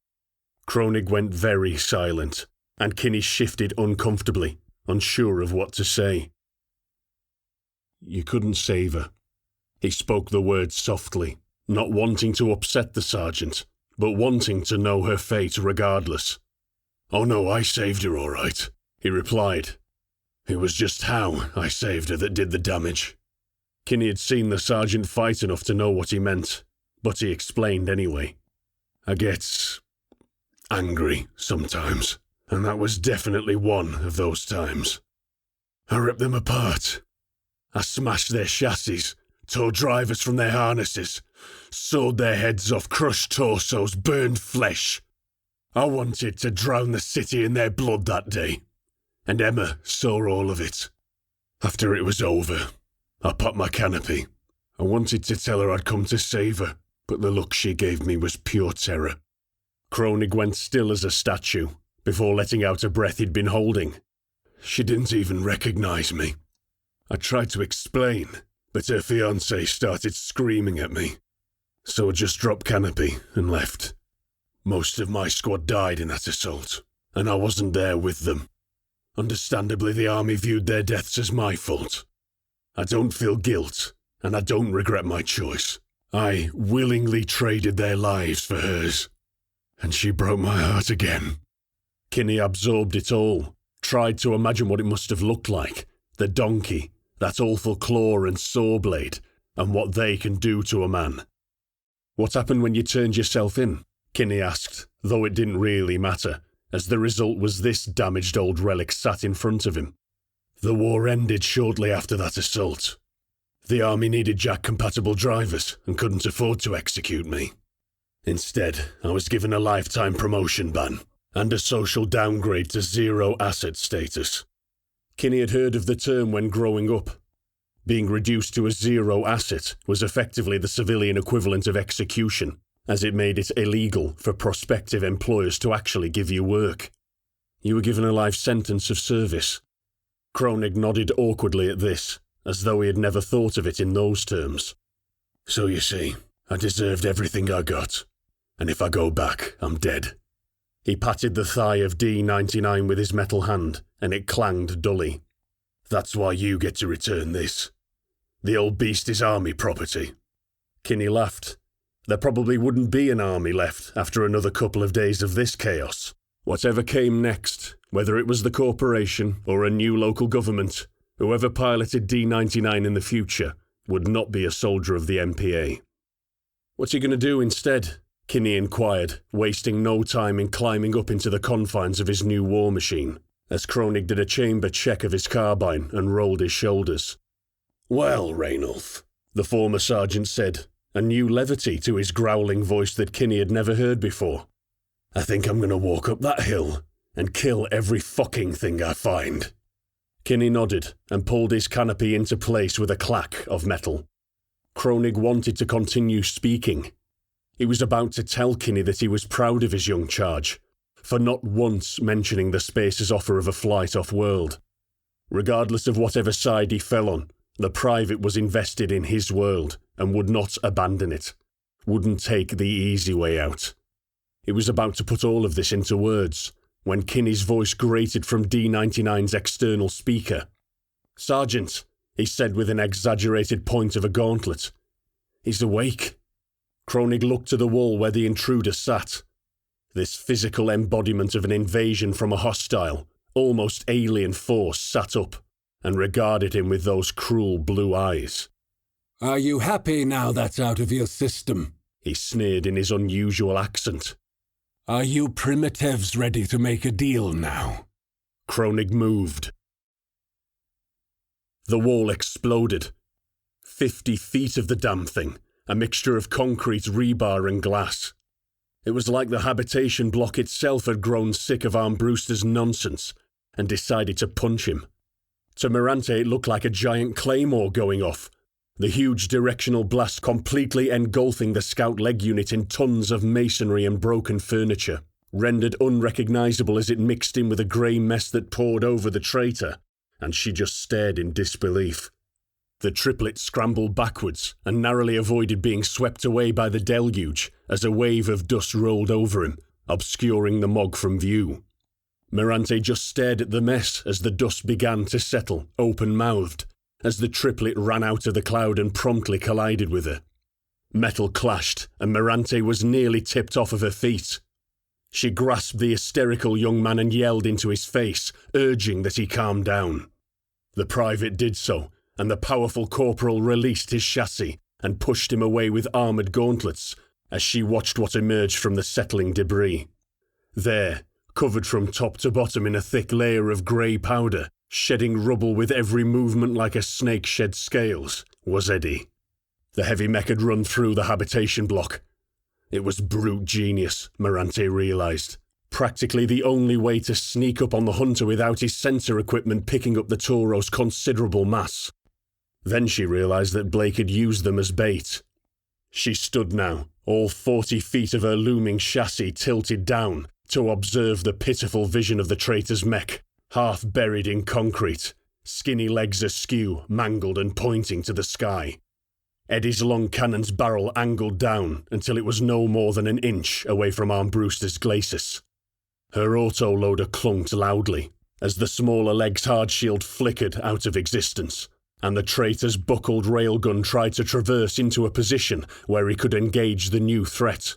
Kronig went very silent, and Kinney shifted uncomfortably, unsure of what to say. "You couldn't save her." He spoke the words softly, not wanting to upset the sergeant, but wanting to know her fate regardless. "Oh no, I saved her all right," he replied. "It was just how I saved her that did the damage." Kinney had seen the sergeant fight enough to know what he meant, but he explained anyway. "I get angry sometimes, and that was definitely one of those times. I ripped them apart. I smashed their chassis, tore drivers from their harnesses, sawed their heads off, crushed torsos, burned flesh. I wanted to drown the city in their blood that day, and Emma saw all of it. After it was over, I popped my canopy. I wanted to tell her I'd come to save her, but the look she gave me was pure terror. Kronig went still as a statue, before letting out a breath he'd been holding. She didn't even recognize me. I tried to explain, but her fiancé started screaming at me. So I just dropped canopy and left. Most of my squad died in that assault, and I wasn't there with them. Understandably, the army viewed their deaths as my fault. I don't feel guilt, and I don't regret my choice. I willingly traded their lives for hers, and she broke my heart again. Kinney absorbed it all, tried to imagine what it must have looked like, the donkey, that awful claw and saw blade, and what they can do to a man. What happened when you turned yourself in? Kinney asked, though it didn't really matter, as the result was this damaged old relic sat in front of him. The war ended shortly after that assault. The army needed Jack-compatible drivers and couldn't afford to execute me. Instead, I was given a lifetime promotion ban and a social downgrade to zero asset status. Kinney had heard of the term when growing up. Being reduced to a zero asset was effectively the civilian equivalent of execution, as it made it illegal for prospective employers to actually give you work. You were given a life sentence of service. Kronig nodded awkwardly at this, as though he had never thought of it in those terms. So you see, I deserved everything I got, and if I go back, I'm dead. He patted the thigh of D-99 with his metal hand, and it clanged dully. That's why you get to return this. The old beast is army property. Kinney laughed. There probably wouldn't be an army left after another couple of days of this chaos. Whatever came next, whether it was the corporation or a new local government, whoever piloted D-99 in the future would not be a soldier of the MPA. What's he going to do instead? Kinney inquired, wasting no time in climbing up into the confines of his new war machine, as Kronig did a chamber check of his carbine and rolled his shoulders. Well, Raynolf, the former sergeant said, a new levity to his growling voice that Kinney had never heard before. I think I'm going to walk up that hill and kill every fucking thing I find. Kinney nodded and pulled his canopy into place with a clack of metal. Kronig wanted to continue speaking. He was about to tell Kinney that he was proud of his young charge, for not once mentioning the space's offer of a flight off-world. Regardless of whatever side he fell on, the private was invested in his world and would not abandon it, wouldn't take the easy way out. He was about to put all of this into words, when Kinney's voice grated from D-99's external speaker. "Sergeant," he said with an exaggerated point of a gauntlet. "He's awake." Kronig looked to the wall where the intruder sat. This physical embodiment of an invasion from a hostile, almost alien force sat up and regarded him with those cruel blue eyes. "Are you happy now that's out of your system?" he sneered in his unusual accent. "Are you primitives ready to make a deal now?" Kronig moved. The wall exploded. 50 feet of the damn thing, a mixture of concrete, rebar and glass. It was like the habitation block itself had grown sick of Armbruster's nonsense and decided to punch him. To Mirante it looked like a giant claymore going off, the huge directional blast completely engulfing the scout leg unit in tons of masonry and broken furniture, rendered unrecognisable as it mixed in with a grey mess that poured over the traitor, and she just stared in disbelief. The triplet scrambled backwards and narrowly avoided being swept away by the deluge as a wave of dust rolled over him, obscuring the Mog from view. Mirante just stared at the mess as the dust began to settle, open-mouthed, as the triplet ran out of the cloud and promptly collided with her. Metal clashed, and Mirante was nearly tipped off of her feet. She grasped the hysterical young man and yelled into his face, urging that he calm down. The private did so, and the powerful corporal released his chassis and pushed him away with armoured gauntlets as she watched what emerged from the settling debris. There, covered from top to bottom in a thick layer of grey powder, Shedding rubble with every movement like a snake sheds scales, was Eddie. The heavy mech had run through the habitation block. It was brute genius, Morante realised. Practically the only way to sneak up on the hunter without his sensor equipment picking up the Tauro's considerable mass. Then she realised that Blake had used them as bait. She stood now, all 40 feet of her looming chassis tilted down, to observe the pitiful vision of the traitor's mech, half buried in concrete, skinny legs askew, mangled and pointing to the sky. Eddie's long cannon's barrel angled down until it was no more than an inch away from Armbruster's glacis. Her autoloader clunked loudly as the smaller leg's hard shield flickered out of existence, and the traitor's buckled railgun tried to traverse into a position where he could engage the new threat.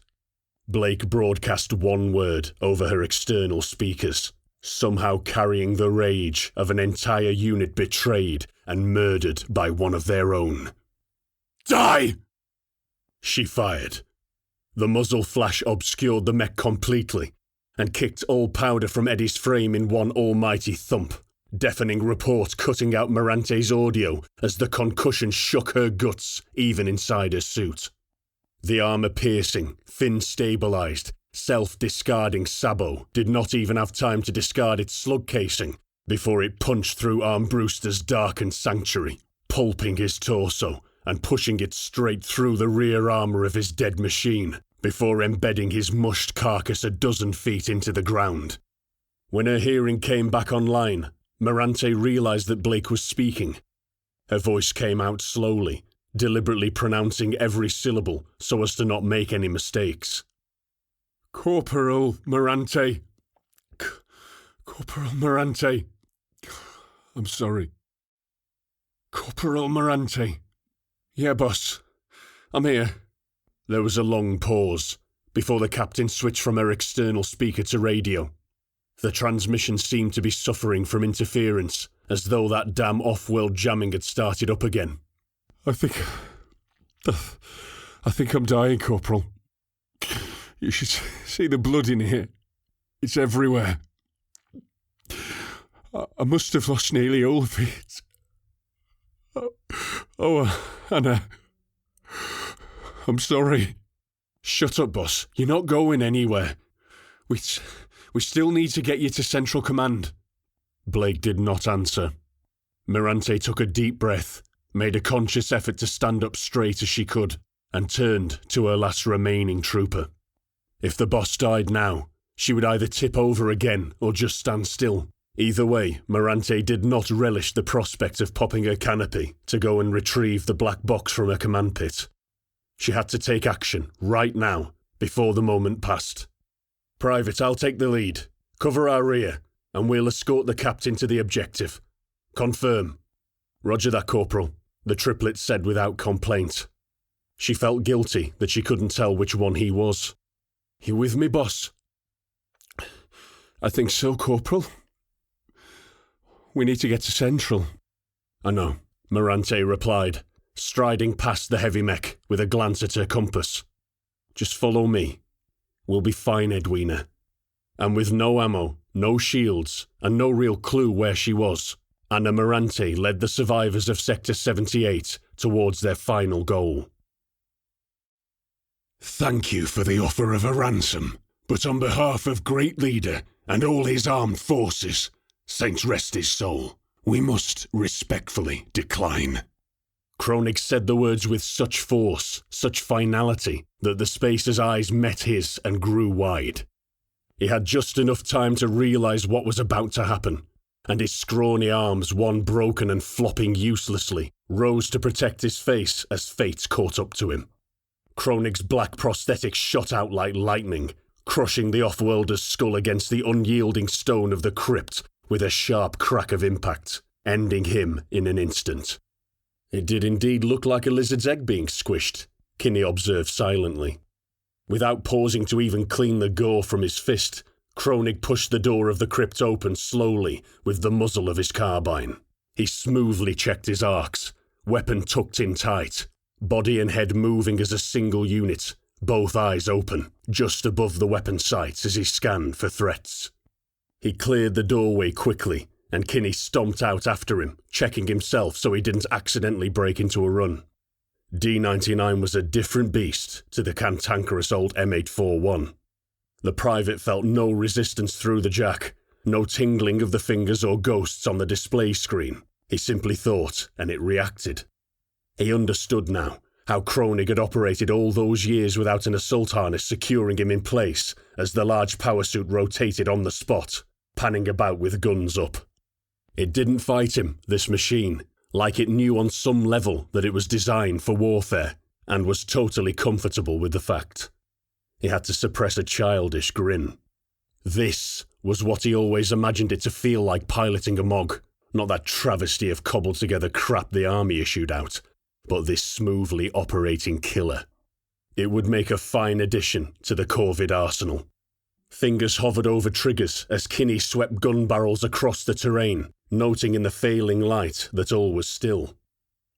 Blake broadcast one word over her external speakers, somehow carrying the rage of an entire unit betrayed and murdered by one of their own. "Die!" She fired. The muzzle flash obscured the mech completely and kicked all powder from Eddie's frame in one almighty thump, deafening report cutting out Morante's audio as the concussion shook her guts even inside her suit. The armour-piercing, fin-stabilised, self-discarding Sabo did not even have time to discard its slug casing before it punched through Armbruster's darkened sanctuary, pulping his torso and pushing it straight through the rear armour of his dead machine before embedding his mushed carcass a dozen feet into the ground. When her hearing came back online, Morante realised that Blake was speaking. Her voice came out slowly, deliberately pronouncing every syllable so as to not make any mistakes. "Corporal Morante. Corporal Morante. I'm sorry. Corporal Morante. Yeah, boss. I'm here." There was a long pause before the captain switched from her external speaker to radio. The transmission seemed to be suffering from interference, as though that damn off-world jamming had started up again. I think I'm dying, Corporal. You should see the blood in here. It's everywhere. I must have lost nearly all of it. Anna. I'm sorry. Shut up, boss. You're not going anywhere. We still need to get you to Central Command. Blake did not answer. Morante took a deep breath, made a conscious effort to stand up straight as she could, and turned to her last remaining trooper. If the boss died now, she would either tip over again or just stand still. Either way, Morante did not relish the prospect of popping her canopy to go and retrieve the black box from her command pit. She had to take action, right now, before the moment passed. "Private, I'll take the lead. Cover our rear, and we'll escort the captain to the objective. Confirm." "Roger that, Corporal," the triplet said without complaint. She felt guilty that she couldn't tell which one he was. "You with me, boss?" "I think so, Corporal. We need to get to Central." "I know," Morante replied, striding past the heavy mech with a glance at her compass. "Just follow me. We'll be fine, Edwina." And with no ammo, no shields, and no real clue where she was, Anna Morante led the survivors of Sector 78 towards their final goal. "Thank you for the offer of a ransom, but on behalf of Great Leader and all his armed forces, saints rest his soul, we must respectfully decline." Kronig said the words with such force, such finality, that the Spacer's eyes met his and grew wide. He had just enough time to realise what was about to happen, and his scrawny arms, one broken and flopping uselessly, rose to protect his face as fate caught up to him. Kronig's black prosthetic shot out like lightning, crushing the off-worlder's skull against the unyielding stone of the crypt with a sharp crack of impact, ending him in an instant. It did indeed look like a lizard's egg being squished, Kinney observed silently. Without pausing to even clean the gore from his fist, Kronig pushed the door of the crypt open slowly with the muzzle of his carbine. He smoothly checked his arcs, weapon tucked in tight, body and head moving as a single unit, both eyes open, just above the weapon sights as he scanned for threats. He cleared the doorway quickly, and Kinney stomped out after him, checking himself so he didn't accidentally break into a run. D-99 was a different beast to the cantankerous old M841. The private felt no resistance through the jack, no tingling of the fingers or ghosts on the display screen. He simply thought, and it reacted. He understood now how Kronig had operated all those years without an assault harness securing him in place as the large power suit rotated on the spot, panning about with guns up. It didn't fight him, this machine, like it knew on some level that it was designed for warfare, and was totally comfortable with the fact. He had to suppress a childish grin. This was what he always imagined it to feel like piloting a MOG, not that travesty of cobbled-together crap the army issued out, but this smoothly operating killer. It would make a fine addition to the Corvid arsenal. Fingers hovered over triggers as Kinney swept gun barrels across the terrain, noting in the failing light that all was still.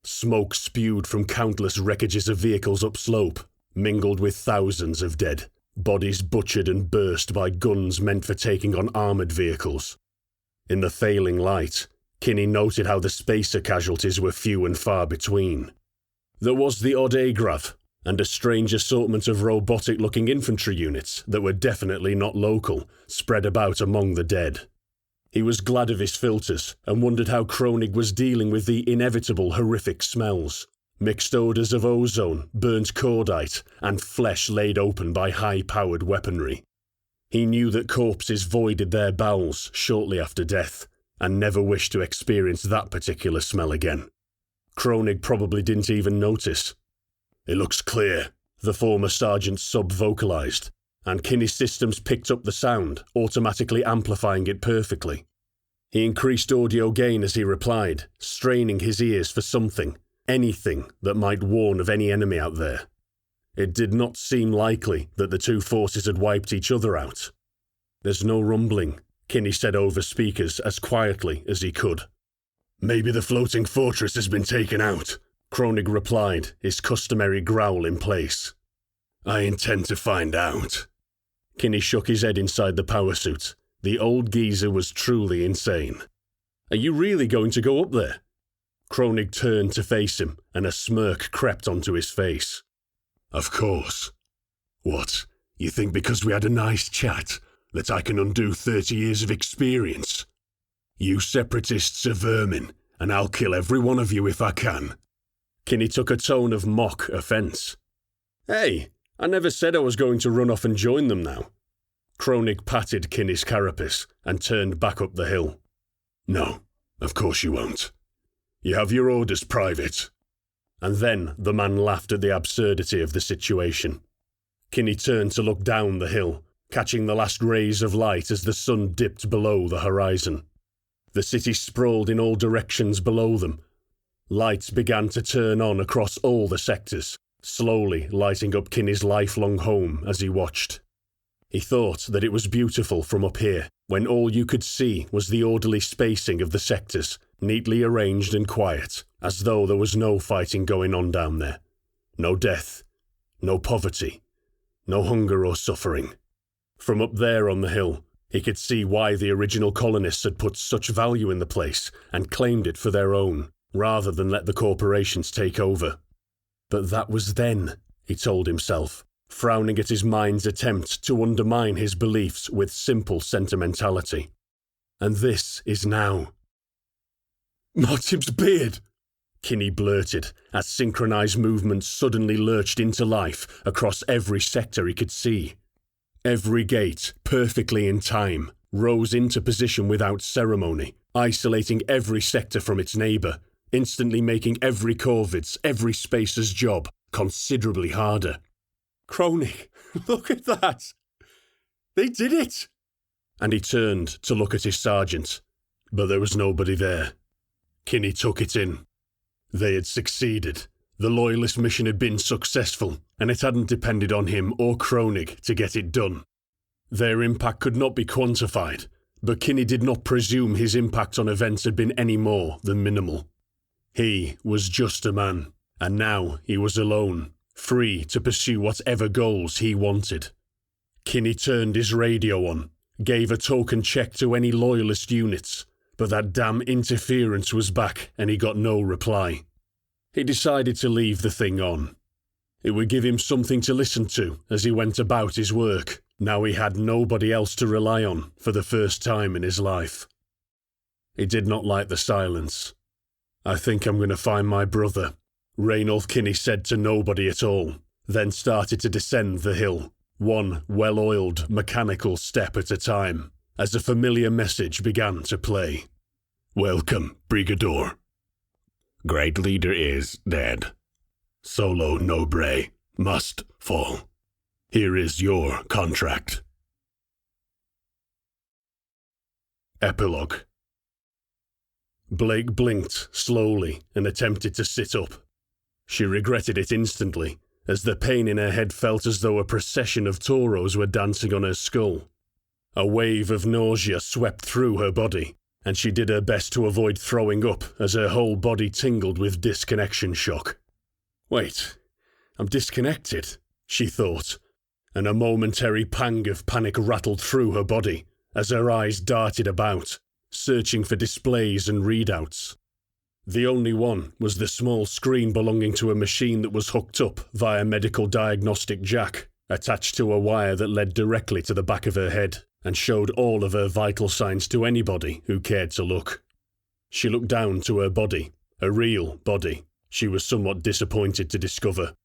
Smoke spewed from countless wreckages of vehicles upslope, mingled with thousands of dead, bodies butchered and burst by guns meant for taking on armoured vehicles. In the failing light, Kinney noted how the spacer casualties were few and far between. There was the odd Agrav, and a strange assortment of robotic-looking infantry units that were definitely not local, spread about among the dead. He was glad of his filters, and wondered how Kronig was dealing with the inevitable horrific smells. Mixed odours of ozone, burnt cordite, and flesh laid open by high-powered weaponry. He knew that corpses voided their bowels shortly after death, and never wished to experience that particular smell again. Kronig probably didn't even notice. "It looks clear," the former sergeant sub-vocalized, and Kinney's systems picked up the sound, automatically amplifying it perfectly. He increased audio gain as he replied, straining his ears for something, anything that might warn of any enemy out there. It did not seem likely that the two forces had wiped each other out. "There's no rumbling," Kinney said over speakers as quietly as he could. "Maybe the floating fortress has been taken out," Kronig replied, his customary growl in place. "I intend to find out." Kinney shook his head inside the power suit. The old geezer was truly insane. "Are you really going to go up there?" Kronig turned to face him, and a smirk crept onto his face. "Of course. What, you think because we had a nice chat that I can undo 30 years of experience? You separatists are vermin, and I'll kill every one of you if I can." Kinney took a tone of mock offence. "Hey, I never said I was going to run off and join them now." Kronig patted Kinney's carapace and turned back up the hill. "No, of course you won't. You have your orders, Private." And then the man laughed at the absurdity of the situation. Kinney turned to look down the hill, catching the last rays of light as the sun dipped below the horizon. The city sprawled in all directions below them. Lights began to turn on across all the sectors, slowly lighting up Kinney's lifelong home as he watched. He thought that it was beautiful from up here, when all you could see was the orderly spacing of the sectors, neatly arranged and quiet, as though there was no fighting going on down there. No death, no poverty, no hunger or suffering. From up there on the hill, he could see why the original colonists had put such value in the place and claimed it for their own, rather than let the corporations take over. But that was then, he told himself, frowning at his mind's attempt to undermine his beliefs with simple sentimentality. And this is now. "Martim's beard!" Kinney blurted, as synchronized movements suddenly lurched into life across every sector he could see. Every gate, perfectly in time, rose into position without ceremony, isolating every sector from its neighbour, instantly making every Corvid's, every spacer's job considerably harder. "Kronig, look at that! They did it!" And he turned to look at his sergeant, but there was nobody there. Kinney took it in. They had succeeded. The Loyalist mission had been successful, and it hadn't depended on him or Kronig to get it done. Their impact could not be quantified, but Kinney did not presume his impact on events had been any more than minimal. He was just a man, and now he was alone, free to pursue whatever goals he wanted. Kinney turned his radio on, gave a token check to any Loyalist units, but that damn interference was back and he got no reply. He decided to leave the thing on. It would give him something to listen to as he went about his work. Now he had nobody else to rely on for the first time in his life. He did not like the silence. "I think I'm going to find my brother," Raynolf Kinney said to nobody at all, then started to descend the hill, one well-oiled mechanical step at a time, as a familiar message began to play. "Welcome, Brigador. Great leader is dead. Solo Nobre must fall. Here is your contract." Epilogue. Blake blinked slowly and attempted to sit up. She regretted it instantly, as the pain in her head felt as though a procession of toros were dancing on her skull. A wave of nausea swept through her body, and she did her best to avoid throwing up as her whole body tingled with disconnection shock. "Wait, I'm disconnected," she thought, and a momentary pang of panic rattled through her body as her eyes darted about, searching for displays and readouts. The only one was the small screen belonging to a machine that was hooked up via medical diagnostic jack, attached to a wire that led directly to the back of her head, and showed all of her vital signs to anybody who cared to look. She looked down to her body, a real body, she was somewhat disappointed to discover.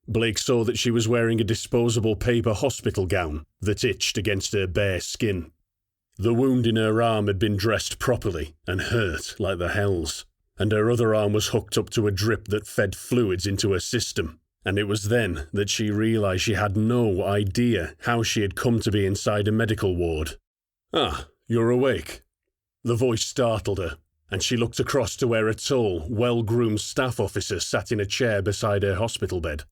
Blake saw that she was wearing a disposable paper hospital gown that itched against her bare skin. The wound in her arm had been dressed properly and hurt like the hells, and her other arm was hooked up to a drip that fed fluids into her system, and it was then that she realised she had no idea how she had come to be inside a medical ward. "Ah, you're awake." The voice startled her, and she looked across to where a tall, well-groomed staff officer sat in a chair beside her hospital bed.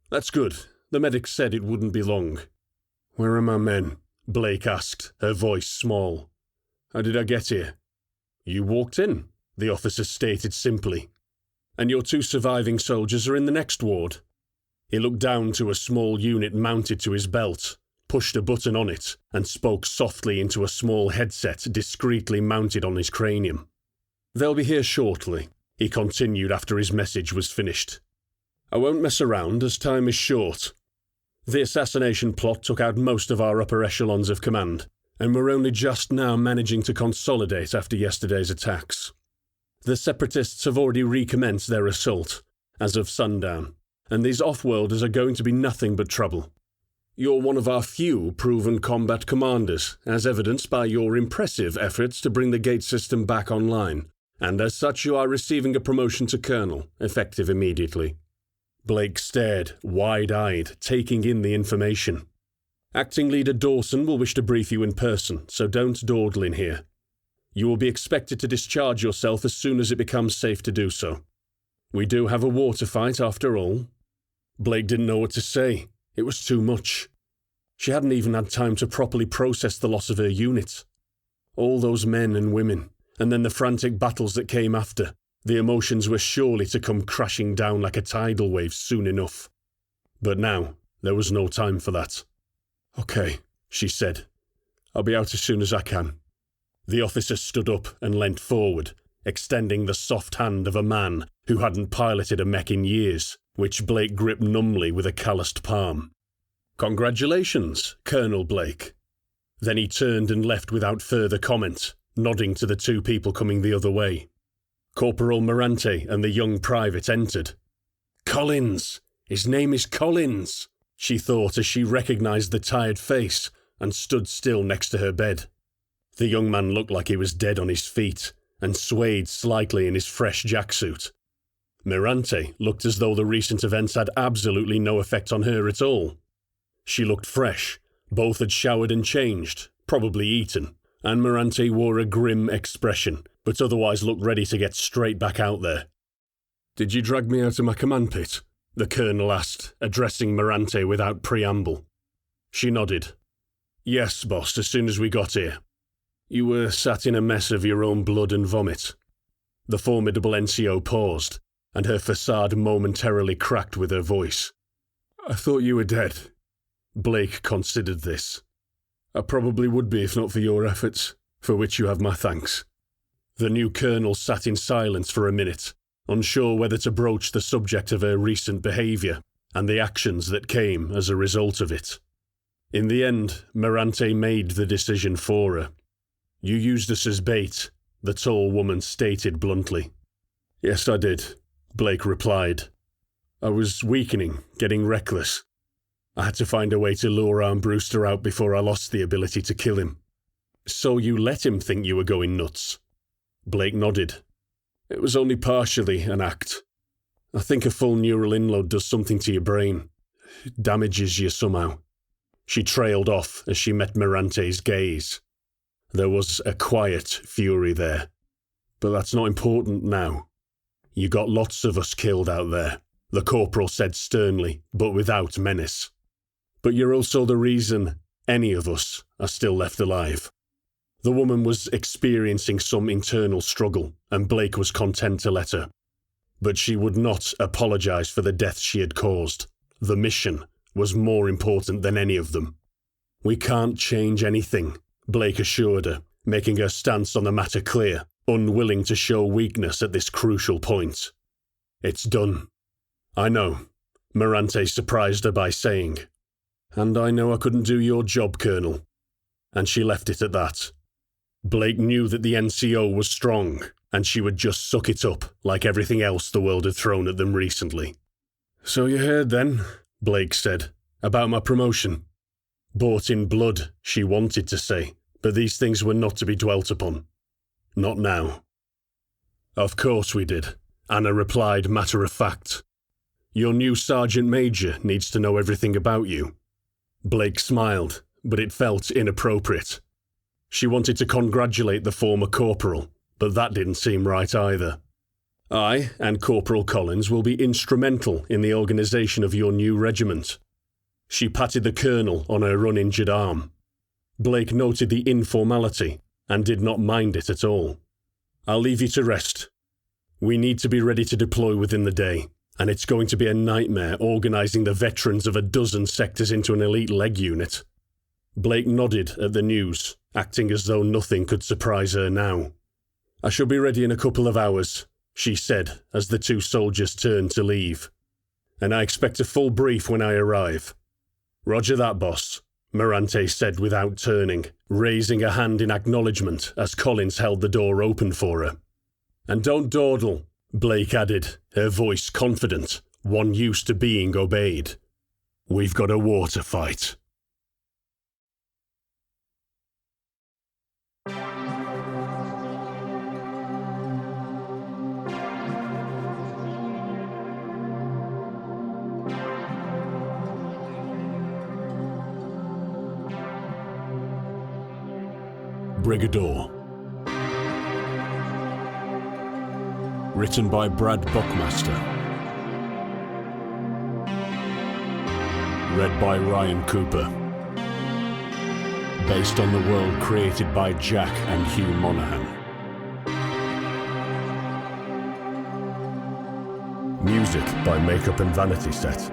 "That's good. The medic said it wouldn't be long." "Where are my men?" Blake asked, her voice small. "How did I get here?" "You walked in," the officer stated simply. "And your 2 surviving soldiers are in the next ward." He looked down to a small unit mounted to his belt, pushed a button on it, and spoke softly into a small headset discreetly mounted on his cranium. "They'll be here shortly," he continued after his message was finished. "I won't mess around as time is short. The assassination plot took out most of our upper echelons of command, and we're only just now managing to consolidate after yesterday's attacks. The separatists have already recommenced their assault, as of sundown, and these off-worlders are going to be nothing but trouble. You're one of our few proven combat commanders, as evidenced by your impressive efforts to bring the gate system back online, and as such you are receiving a promotion to colonel, effective immediately." Blake stared, wide-eyed, taking in the information. "Acting Leader Dawson will wish to brief you in person, so don't dawdle in here. You will be expected to discharge yourself as soon as it becomes safe to do so. We do have a war to fight after all." Blake didn't know what to say. It was too much. She hadn't even had time to properly process the loss of her unit. All those men and women, and then the frantic battles that came after. The emotions were surely to come crashing down like a tidal wave soon enough. But now, there was no time for that. "Okay," she said. "I'll be out as soon as I can." The officer stood up and leant forward, extending the soft hand of a man who hadn't piloted a mech in years, which Blake gripped numbly with a calloused palm. "Congratulations, Colonel Blake." Then he turned and left without further comment, nodding to the 2 people coming the other way. Corporal Morante and the young private entered. "Collins! His name is Collins!" she thought as she recognised the tired face and stood still next to her bed. The young man looked like he was dead on his feet and swayed slightly in his fresh jacksuit. Morante looked as though the recent events had absolutely no effect on her at all. She looked fresh. Both had showered and changed, probably eaten, and Morante wore a grim expression, but otherwise looked ready to get straight back out there. "Did you drag me out of my command pit?" the colonel asked, addressing Morante without preamble. She nodded. "Yes, boss, as soon as we got here. You were sat in a mess of your own blood and vomit." The formidable NCO paused, and her facade momentarily cracked with her voice. "I thought you were dead." Blake considered this. "I probably would be if not for your efforts, for which you have my thanks." The new colonel sat in silence for a minute, unsure whether to broach the subject of her recent behaviour and the actions that came as a result of it. In the end, Mirante made the decision for her. "You used us as bait," the tall woman stated bluntly. "Yes, I did," Blake replied. "I was weakening, getting reckless. I had to find a way to lure Armbruster out before I lost the ability to kill him." "So you let him think you were going nuts?" Blake nodded. "It was only partially an act. I think a full neural inload does something to your brain. It damages you somehow." She trailed off as she met Mirante's gaze. There was a quiet fury there. "But that's not important now. You got lots of us killed out there," the corporal said sternly, but without menace. "But you're also the reason any of us are still left alive." The woman was experiencing some internal struggle, and Blake was content to let her. But she would not apologise for the deaths she had caused. The mission was more important than any of them. "We can't change anything," Blake assured her, making her stance on the matter clear, unwilling to show weakness at this crucial point. "It's done." "I know," Mirante surprised her by saying. "And I know I couldn't do your job, Colonel." And she left it at that. Blake knew that the NCO was strong, and she would just suck it up like everything else the world had thrown at them recently. "So you heard then," Blake said, "about my promotion." Bought in blood, she wanted to say, but these things were not to be dwelt upon. Not now. "Of course we did," Anna replied matter of fact. "Your new Sergeant Major needs to know everything about you." Blake smiled, but it felt inappropriate. She wanted to congratulate the former corporal, but that didn't seem right either. "I and Corporal Collins will be instrumental in the organisation of your new regiment." She patted the colonel on her uninjured arm. Blake noted the informality and did not mind it at all. "I'll leave you to rest. We need to be ready to deploy within the day, and it's going to be a nightmare organising the veterans of a dozen sectors into an elite leg unit." Blake nodded at the news, acting as though nothing could surprise her now. "I shall be ready in a couple of hours," she said as the two soldiers turned to leave. "And I expect a full brief when I arrive." "Roger that, boss," Mirante said without turning, raising a hand in acknowledgement as Collins held the door open for her. "And don't dawdle," Blake added, her voice confident, one used to being obeyed. "We've got a war to fight." Brigador. Written by Brad Buckmaster. Read by Ryan Cooper. Based on the world created by Jack and Hugh Monaghan. Music by Makeup and Vanity Set.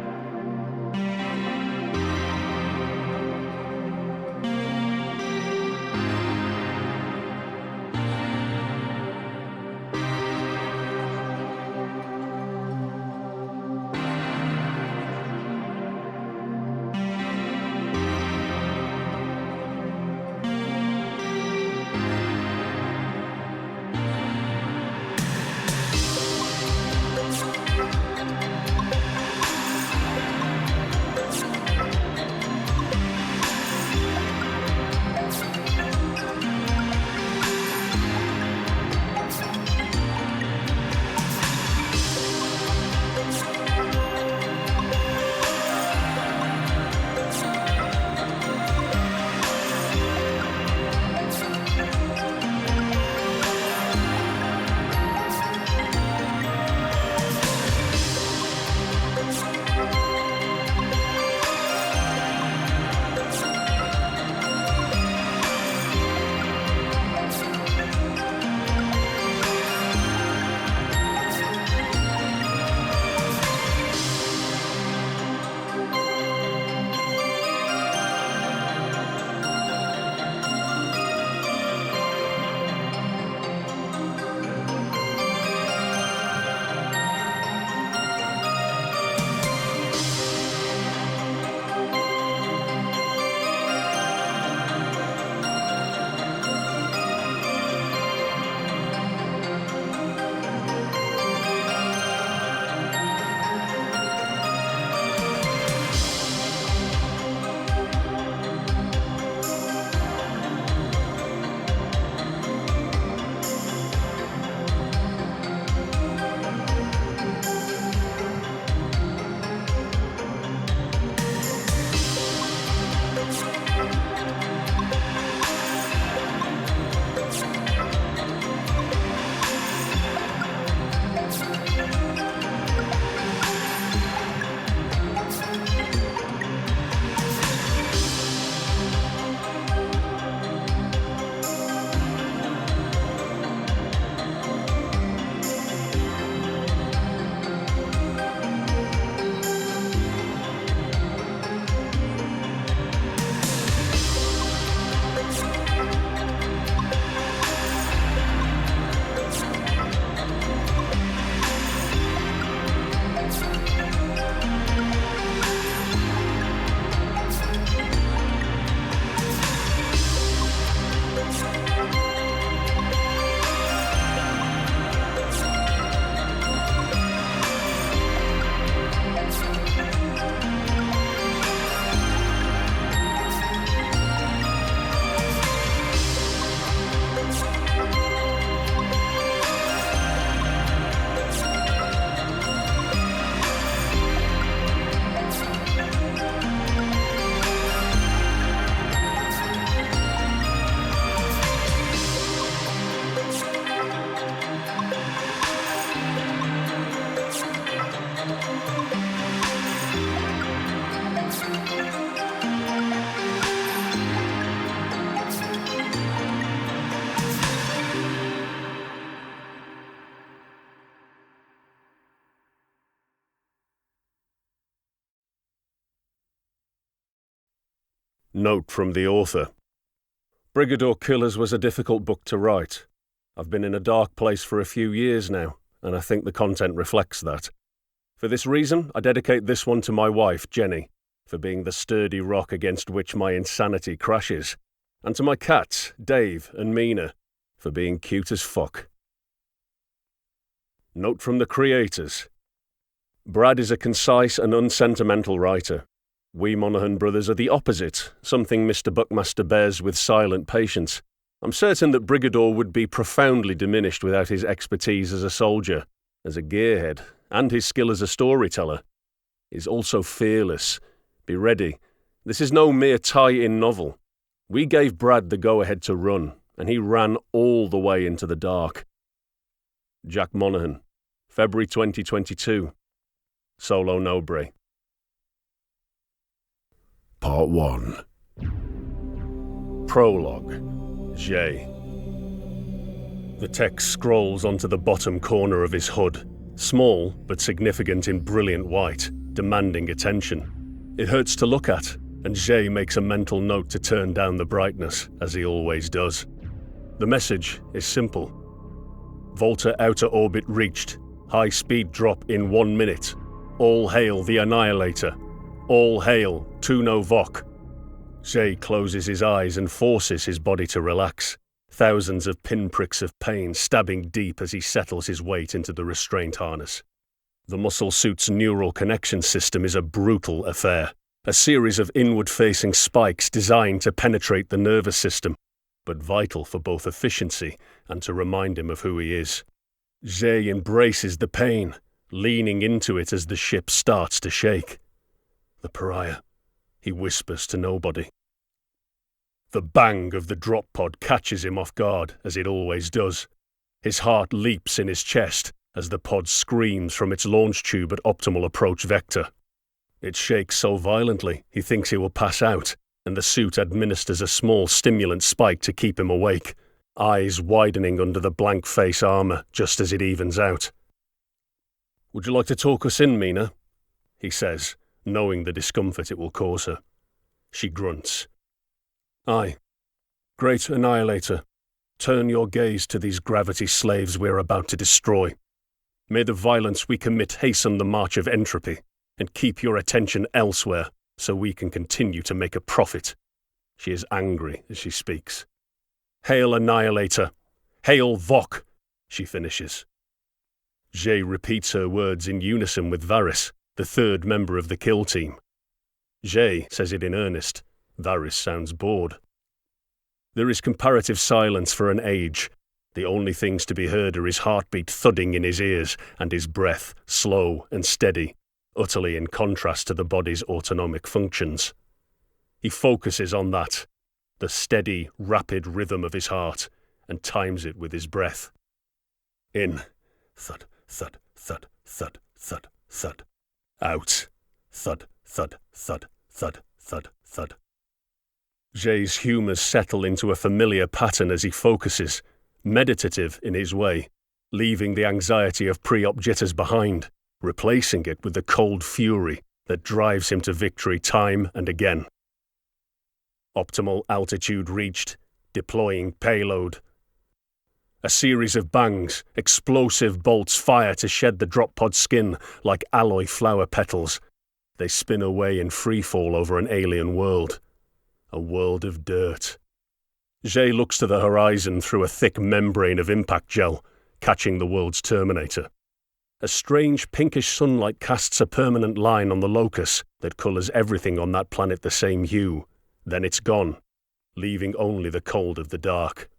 Note from the author. Brigador Killers was a difficult book to write. I've been in a dark place for a few years now, and I think the content reflects that. For this reason, I dedicate this one to my wife, Jenny, for being the sturdy rock against which my insanity crashes, and to my cats, Dave and Mina, for being cute as fuck. Note from the creators. Brad is a concise and unsentimental writer. We Monaghan brothers are the opposite, something Mr. Buckmaster bears with silent patience. I'm certain that Brigador would be profoundly diminished without his expertise as a soldier, as a gearhead, and his skill as a storyteller. He's also fearless. Be ready. This is no mere tie-in novel. We gave Brad the go-ahead to run, and he ran all the way into the dark. Jack Monaghan, February 2022. Solo Nobre. Part 1. Prologue. J. The text scrolls onto the bottom corner of his hood, small but significant in brilliant white, demanding attention. It hurts to look at, and J makes a mental note to turn down the brightness, as he always does. The message is simple. Volta outer orbit reached. High speed drop in 1 minute. All hail the Annihilator. All hail Tuno Vok. J closes his eyes and forces his body to relax. Thousands of pinpricks of pain stabbing deep as he settles his weight into the restraint harness. The muscle suit's neural connection system is a brutal affair. A series of inward-facing spikes designed to penetrate the nervous system, but vital for both efficiency and to remind him of who he is. J embraces the pain, leaning into it as the ship starts to shake. The pariah, he whispers to nobody. The bang of the drop pod catches him off guard, as it always does. His heart leaps in his chest as the pod screams from its launch tube at optimal approach vector. It shakes so violently he thinks he will pass out, and the suit administers a small stimulant spike to keep him awake, eyes widening under the blank face armour just as it evens out. "Would you like to talk us in, Mina?" he says, knowing the discomfort it will cause her. She grunts. "Aye. Great Annihilator, turn your gaze to these gravity slaves we're about to destroy. May the violence we commit hasten the march of entropy, and keep your attention elsewhere so we can continue to make a profit." She is angry as she speaks. "Hail Annihilator! Hail Vok!" she finishes. Jay repeats her words in unison with Varys, the third member of the kill team. Jay says it in earnest. Varys sounds bored. There is comparative silence for an age. The only things to be heard are his heartbeat thudding in his ears and his breath, slow and steady, utterly in contrast to the body's autonomic functions. He focuses on that, the steady, rapid rhythm of his heart, and times it with his breath. In. Thud, thud, thud, thud, thud, thud. Out. Thud, thud, thud, thud, thud, thud. Jay's humours settle into a familiar pattern as he focuses, meditative in his way, leaving the anxiety of pre-op jitters behind, replacing it with the cold fury that drives him to victory time and again. Optimal altitude reached, deploying payload. A series of bangs, explosive bolts fire to shed the drop pod skin like alloy flower petals. They spin away in freefall over an alien world. A world of dirt. Jay looks to the horizon through a thick membrane of impact gel, catching the world's terminator. A strange pinkish sunlight casts a permanent line on the locus that colours everything on that planet the same hue. Then it's gone, leaving only the cold of the dark.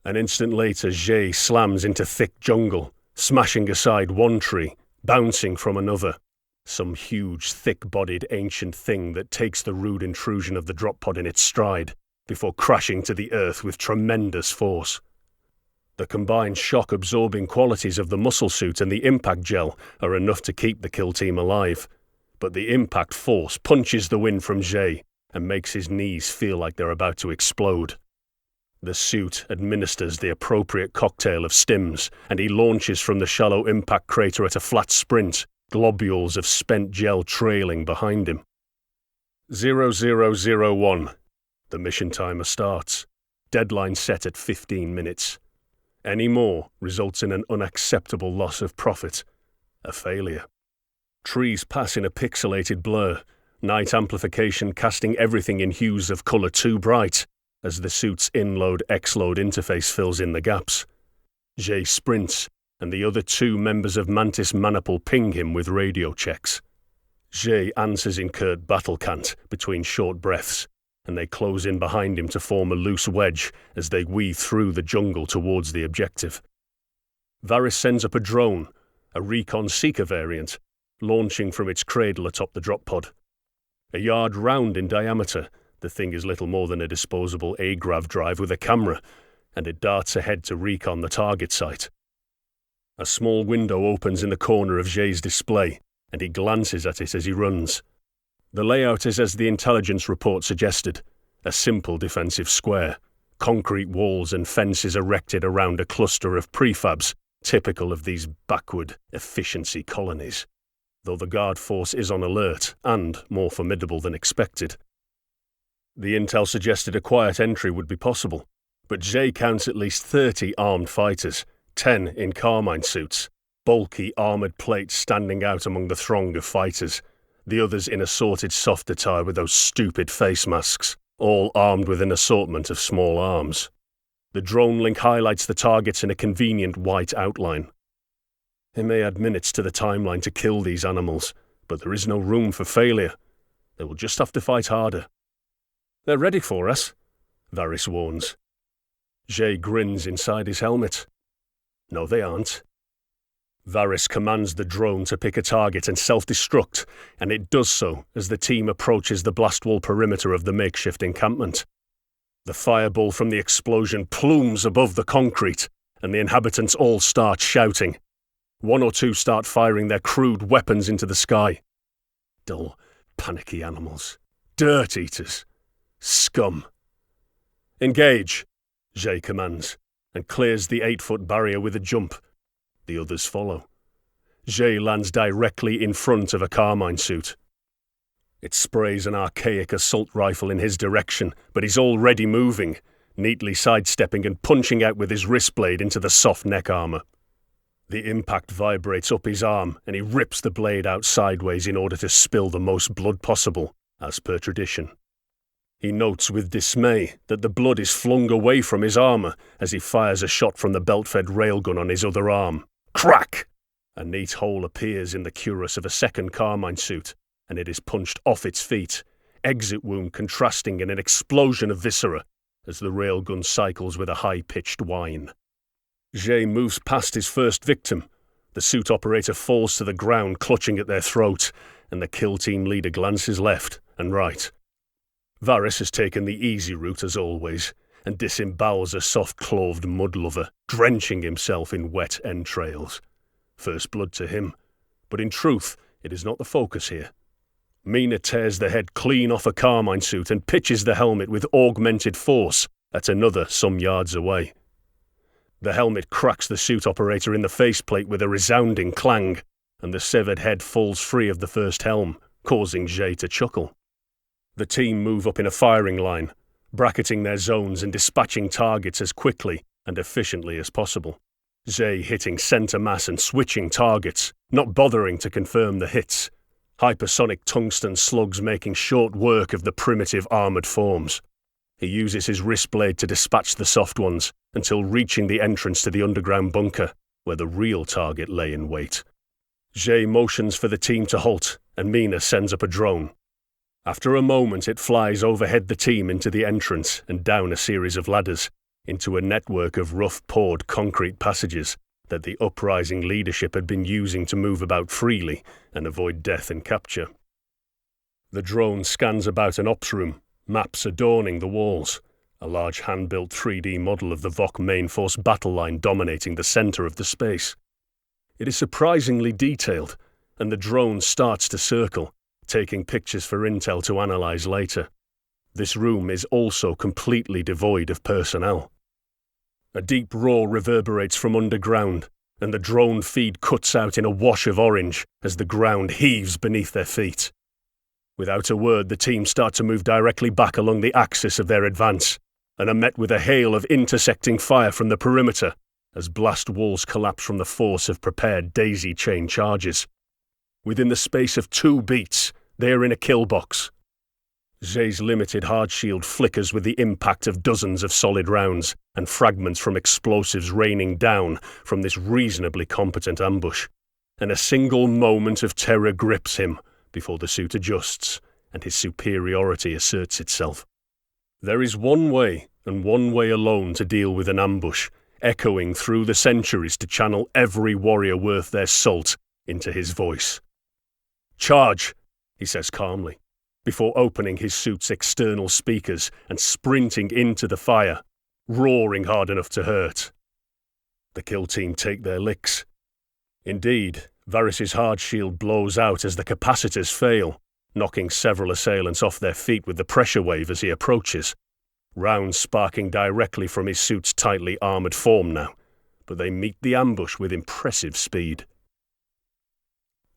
An instant later, Jay slams into thick jungle, smashing aside one tree, bouncing from another. Some huge, thick-bodied ancient thing that takes the rude intrusion of the drop pod in its stride, before crashing to the earth with tremendous force. The combined shock-absorbing qualities of the muscle suit and the impact gel are enough to keep the kill team alive, but the impact force punches the wind from Jay and makes his knees feel like they're about to explode. The suit administers the appropriate cocktail of stims, and he launches from the shallow impact crater at a flat sprint, globules of spent gel trailing behind him. 0001. The mission timer starts. Deadline set at 15 minutes. Any more results in an unacceptable loss of profit. A failure. Trees pass in a pixelated blur, night amplification casting everything in hues of colour too bright, as the suit's in-load-X-load interface fills in the gaps. Jay sprints, and the other two members of Mantis Maniple ping him with radio checks. Jay answers in curt battle cant between short breaths, and they close in behind him to form a loose wedge as they weave through the jungle towards the objective. Varys sends up a drone, a Recon Seeker variant, launching from its cradle atop the drop pod. A yard round in diameter, the thing is little more than a disposable A-grav drive with a camera, and it darts ahead to recon the target site. A small window opens in the corner of Jay's display, and he glances at it as he runs. The layout is as the intelligence report suggested, a simple defensive square, concrete walls and fences erected around a cluster of prefabs, typical of these backward efficiency colonies, though the guard force is on alert and more formidable than expected. The intel suggested a quiet entry would be possible, but Jay counts at least 30 armed fighters, 10 in Carmine suits, bulky armoured plates standing out among the throng of fighters, the others in assorted soft attire with those stupid face masks, all armed with an assortment of small arms. The drone link highlights the targets in a convenient white outline. It may add minutes to the timeline to kill these animals, but there is no room for failure. They will just have to fight harder. "They're ready for us," Varys warns. Jay grins inside his helmet. No, they aren't. Varys commands the drone to pick a target and self-destruct, and it does so as the team approaches the blast wall perimeter of the makeshift encampment. The fireball from the explosion plumes above the concrete, and the inhabitants all start shouting. One or two start firing their crude weapons into the sky. Dull, panicky animals. Dirt eaters. Scum. "Engage," Jay commands, and clears the 8-foot barrier with a jump. The others follow. Jay lands directly in front of a Carmine suit. It sprays an archaic assault rifle in his direction, but he's already moving, neatly sidestepping and punching out with his wrist blade into the soft neck armour. The impact vibrates up his arm, and he rips the blade out sideways in order to spill the most blood possible, as per tradition. He notes with dismay that the blood is flung away from his armour as he fires a shot from the belt-fed railgun on his other arm. Crack! A neat hole appears in the cuirass of a second Carmine suit, and it is punched off its feet, exit wound contrasting in an explosion of viscera as the railgun cycles with a high-pitched whine. Jay moves past his first victim. The suit operator falls to the ground clutching at their throat, and the kill team leader glances left and right. Varys has taken the easy route as always, and disembowels a soft-cloved mud-lover, drenching himself in wet entrails. First blood to him, but in truth, it is not the focus here. Mina tears the head clean off a Carmine suit and pitches the helmet with augmented force at another some yards away. The helmet cracks the suit operator in the faceplate with a resounding clang, and the severed head falls free of the first helm, causing Jay to chuckle. The team move up in a firing line, bracketing their zones and dispatching targets as quickly and efficiently as possible. Jay hitting centre mass and switching targets, not bothering to confirm the hits. Hypersonic tungsten slugs making short work of the primitive armoured forms. He uses his wrist blade to dispatch the soft ones until reaching the entrance to the underground bunker, where the real target lay in wait. Jay motions for the team to halt, and Mina sends up a drone. After a moment, it flies overhead the team into the entrance and down a series of ladders, into a network of rough-poured concrete passages that the uprising leadership had been using to move about freely and avoid death and capture. The drone scans about an ops room, maps adorning the walls, a large hand-built 3D model of the Vok main force battle line dominating the centre of the space. It is surprisingly detailed, and the drone starts to circle, taking pictures for intel to analyse later. This room is also completely devoid of personnel. A deep roar reverberates from underground, and the drone feed cuts out in a wash of orange as the ground heaves beneath their feet. Without a word, the team start to move directly back along the axis of their advance, and are met with a hail of intersecting fire from the perimeter as blast walls collapse from the force of prepared daisy chain charges. Within the space of 2 beats, they are in a kill box. Zay's limited hard shield flickers with the impact of dozens of solid rounds and fragments from explosives raining down from this reasonably competent ambush, and a single moment of terror grips him before the suit adjusts and his superiority asserts itself. There is one way, and one way alone, to deal with an ambush, echoing through the centuries to channel every warrior worth their salt into his voice. "Charge," he says calmly, before opening his suit's external speakers and sprinting into the fire, roaring hard enough to hurt. The kill team take their licks. Indeed, Varys's hard shield blows out as the capacitors fail, knocking several assailants off their feet with the pressure wave as he approaches, rounds sparking directly from his suit's tightly armoured form now, but they meet the ambush with impressive speed.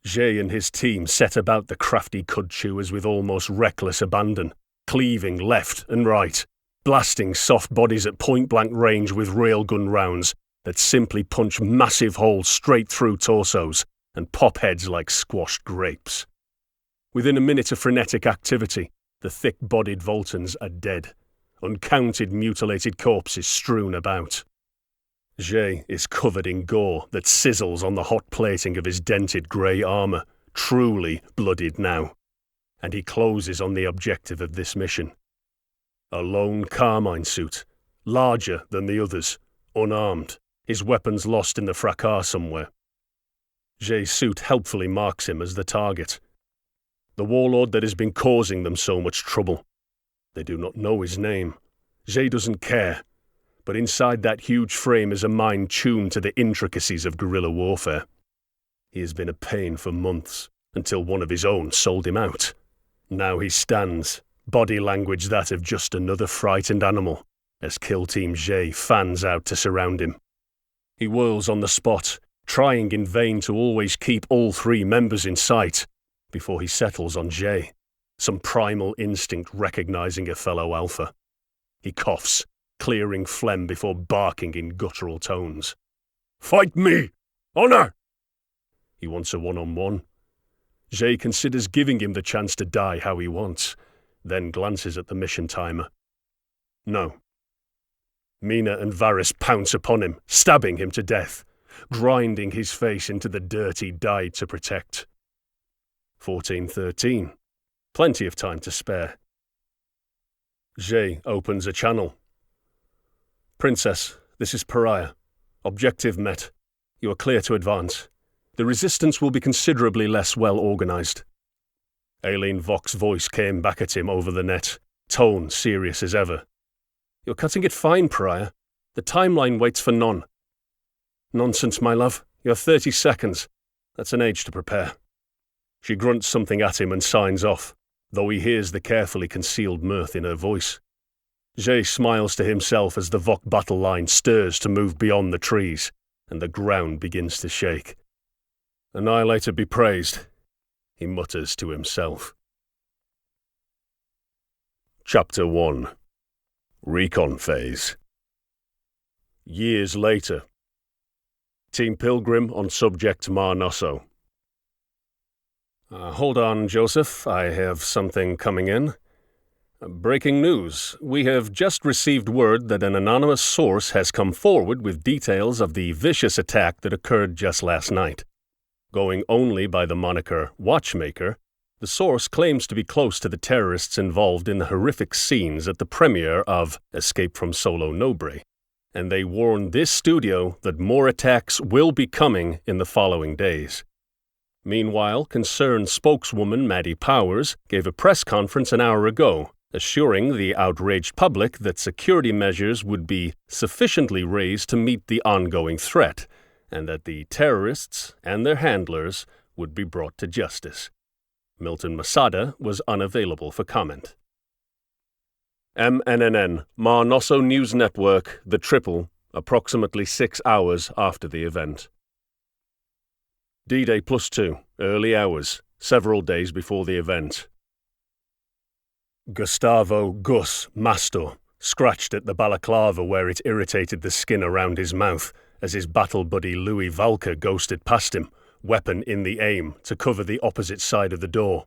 Jay and his team set about the crafty cud chewers with almost reckless abandon, cleaving left and right, blasting soft bodies at point-blank range with railgun rounds that simply punch massive holes straight through torsos and pop heads like squashed grapes. Within a minute of frenetic activity, the thick-bodied Voltans are dead, uncounted mutilated corpses strewn about. Jay is covered in gore that sizzles on the hot plating of his dented grey armour, truly bloodied now, and he closes on the objective of this mission. A lone carmine suit, larger than the others, unarmed, his weapons lost in the fracas somewhere. Jay's suit helpfully marks him as the target. The warlord that has been causing them so much trouble. They do not know his name. Jay doesn't care. But inside that huge frame is a mind tuned to the intricacies of guerrilla warfare. He has been a pain for months, until one of his own sold him out. Now he stands, body language that of just another frightened animal, as Kill Team Jay fans out to surround him. He whirls on the spot, trying in vain to always keep all 3 members in sight, before he settles on Jay, some primal instinct recognizing a fellow alpha. He coughs, clearing phlegm before barking in guttural tones. "Fight me! Honor!" He wants a one-on-one. Jay considers giving him the chance to die how he wants, then glances at the mission timer. No. Mina and Varys pounce upon him, stabbing him to death, grinding his face into the dirt he died to protect. 14:13. Plenty of time to spare. Jay opens a channel. "Princess, this is Pariah. Objective met. You are clear to advance. The resistance will be considerably less well organised." Aileen Vok's voice came back at him over the net, tone serious as ever. "You're cutting it fine, Pariah. The timeline waits for none." "Nonsense, my love. You have 30 seconds. That's an age to prepare." She grunts something at him and signs off, though he hears the carefully concealed mirth in her voice. Jay smiles to himself as the Vok battle line stirs to move beyond the trees, and the ground begins to shake. "Annihilator be praised," he mutters to himself. Chapter 1. Recon Phase. Years later. Team Pilgrim on subject Mar Nosso. Hold on, Joseph. I have something coming in. Breaking news. We have just received word that an anonymous source has come forward with details of the vicious attack that occurred just last night. Going only by the moniker Watchmaker, the source claims to be close to the terrorists involved in the horrific scenes at the premiere of Escape from Solo Nobre, and they warn this studio that more attacks will be coming in the following days. Meanwhile, concerned spokeswoman Maddie Powers gave a press conference an hour ago, assuring the outraged public that security measures would be sufficiently raised to meet the ongoing threat, and that the terrorists and their handlers would be brought to justice. Milton Masada was unavailable for comment. MNNN, Mar Nosso News Network, The Triple, approximately 6 hours after the event. D-Day +2, early hours, several days before the event. Gustavo Gus Mastor scratched at the balaclava where it irritated the skin around his mouth as his battle buddy Louis Valka ghosted past him, weapon in the aim, to cover the opposite side of the door.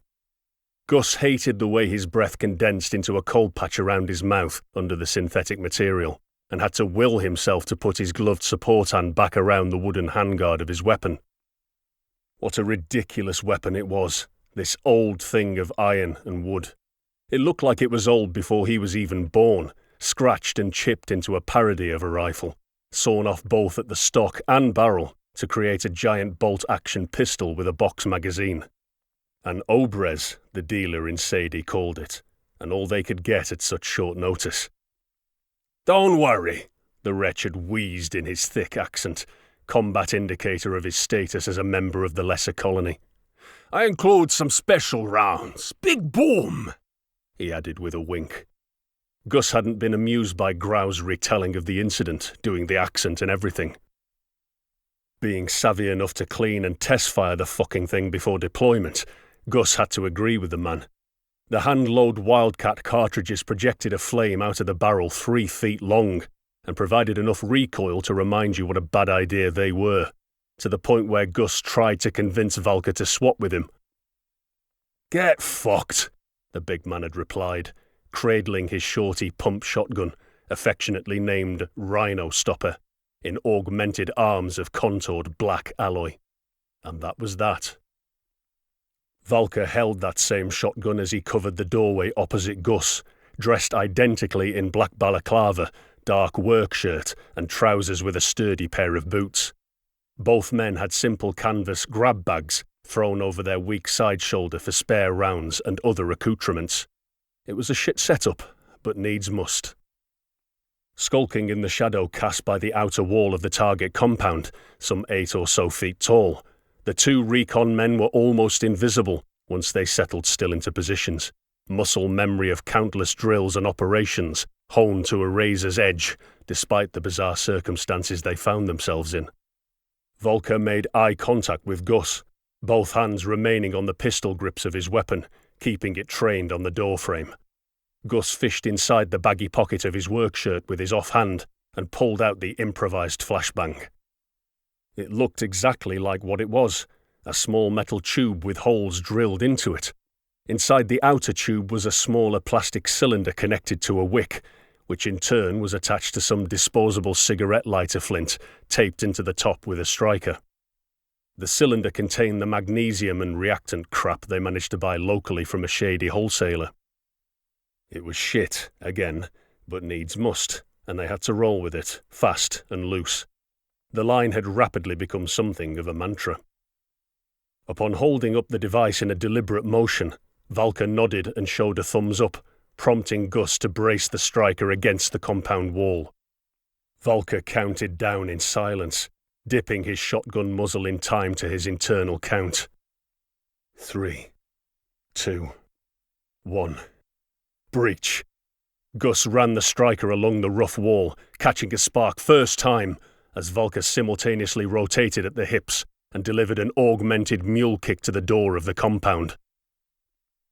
Gus hated the way his breath condensed into a cold patch around his mouth under the synthetic material, and had to will himself to put his gloved support hand back around the wooden handguard of his weapon. What a ridiculous weapon it was, this old thing of iron and wood. It looked like it was old before he was even born, scratched and chipped into a parody of a rifle, sawn off both at the stock and barrel to create a giant bolt-action pistol with a box magazine. An Obrez, the dealer in Sadie called it, and all they could get at such short notice. "Don't worry," the wretch had wheezed in his thick accent, combat indicator of his status as a member of the lesser colony. "I include some special rounds. Big boom," he added with a wink. Gus hadn't been amused by Grau's retelling of the incident, doing the accent and everything. Being savvy enough to clean and test fire the fucking thing before deployment, Gus had to agree with the man. The hand-load Wildcat cartridges projected a flame out of the barrel 3 feet long and provided enough recoil to remind you what a bad idea they were, to the point where Gus tried to convince Valka to swap with him. "Get fucked," the big man had replied, cradling his shorty pump shotgun, affectionately named Rhino Stopper, in augmented arms of contoured black alloy. And that was that. Valka held that same shotgun as he covered the doorway opposite Gus, dressed identically in black balaclava, dark work shirt, and trousers with a sturdy pair of boots. Both men had simple canvas grab bags thrown over their weak side shoulder for spare rounds and other accoutrements. It was a shit setup, but needs must. Skulking in the shadow cast by the outer wall of the target compound, some 8 or so feet tall, the 2 recon men were almost invisible once they settled still into positions, muscle memory of countless drills and operations honed to a razor's edge, despite the bizarre circumstances they found themselves in. Volker made eye contact with Gus, both hands remaining on the pistol grips of his weapon, keeping it trained on the doorframe. Gus fished inside the baggy pocket of his work shirt with his offhand and pulled out the improvised flashbang. It looked exactly like what it was, a small metal tube with holes drilled into it. Inside the outer tube was a smaller plastic cylinder connected to a wick, which in turn was attached to some disposable cigarette lighter flint taped into the top with a striker. The cylinder contained the magnesium and reactant crap they managed to buy locally from a shady wholesaler. It was shit, again, but needs must, and they had to roll with it, fast and loose. The line had rapidly become something of a mantra. Upon holding up the device in a deliberate motion, Valka nodded and showed a thumbs up, prompting Gus to brace the striker against the compound wall. Valka counted down in silence, dipping his shotgun muzzle in time to his internal count. 3, 2, 1. Breach. Gus ran the striker along the rough wall, catching a spark first time, as Valka simultaneously rotated at the hips and delivered an augmented mule kick to the door of the compound.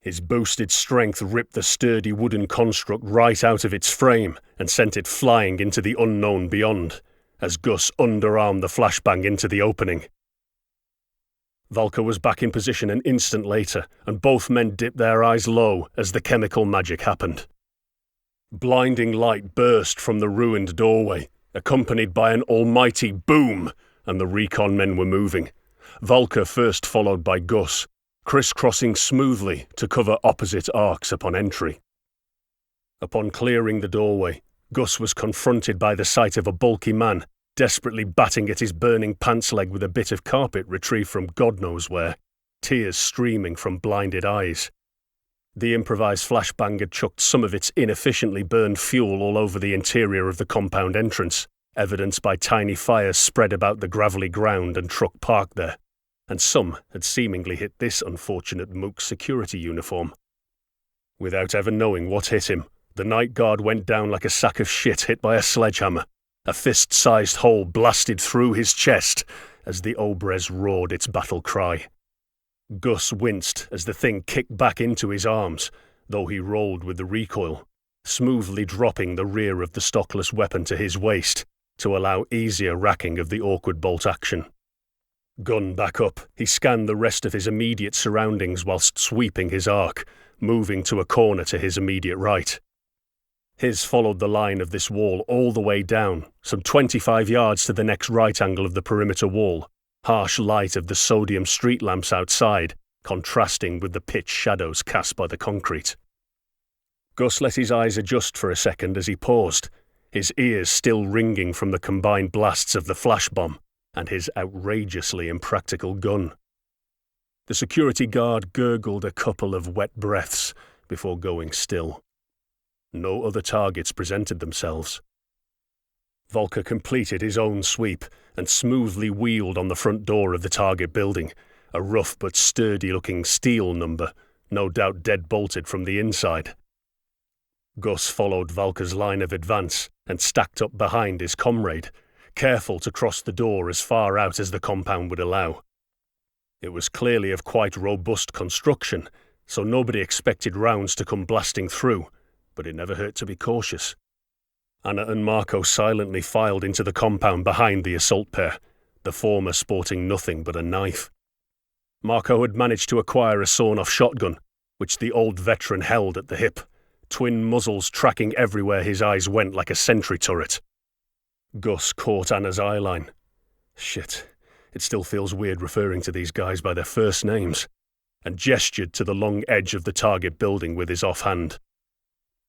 His boosted strength ripped the sturdy wooden construct right out of its frame and sent it flying into the unknown beyond, as Gus underarmed the flashbang into the opening. Valka was back in position an instant later, and both men dipped their eyes low as the chemical magic happened. Blinding light burst from the ruined doorway, accompanied by an almighty boom, and the recon men were moving. Valka first followed by Gus, crisscrossing smoothly to cover opposite arcs upon entry. Upon clearing the doorway, Gus was confronted by the sight of a bulky man desperately batting at his burning pants leg with a bit of carpet retrieved from God knows where, tears streaming from blinded eyes. The improvised flashbang had chucked some of its inefficiently burned fuel all over the interior of the compound entrance, evidenced by tiny fires spread about the gravelly ground and truck parked there, and some had seemingly hit this unfortunate mook's security uniform. Without ever knowing what hit him, the night guard went down like a sack of shit hit by a sledgehammer. A fist-sized hole blasted through his chest as the Obrez roared its battle cry. Gus winced as the thing kicked back into his arms, though he rolled with the recoil, smoothly dropping the rear of the stockless weapon to his waist to allow easier racking of the awkward bolt action. Gun back up, he scanned the rest of his immediate surroundings whilst sweeping his arc, moving to a corner to his immediate right. His followed the line of this wall all the way down, some 25 yards to the next right angle of the perimeter wall, harsh light of the sodium street lamps outside, contrasting with the pitch shadows cast by the concrete. Gus let his eyes adjust for a second as he paused, his ears still ringing from the combined blasts of the flash bomb and his outrageously impractical gun. The security guard gurgled a couple of wet breaths before going still. No other targets presented themselves. Volker completed his own sweep and smoothly wheeled on the front door of the target building, a rough but sturdy-looking steel number, no doubt dead-bolted from the inside. Gus followed Valker's line of advance and stacked up behind his comrade, careful to cross the door as far out as the compound would allow. It was clearly of quite robust construction, so nobody expected rounds to come blasting through, but it never hurt to be cautious. Anna and Marco silently filed into the compound behind the assault pair, the former sporting nothing but a knife. Marco had managed to acquire a sawn-off shotgun, which the old veteran held at the hip, twin muzzles tracking everywhere his eyes went like a sentry turret. Gus caught Anna's eyeline. Shit, it still feels weird referring to these guys by their first names, and gestured to the long edge of the target building with his offhand.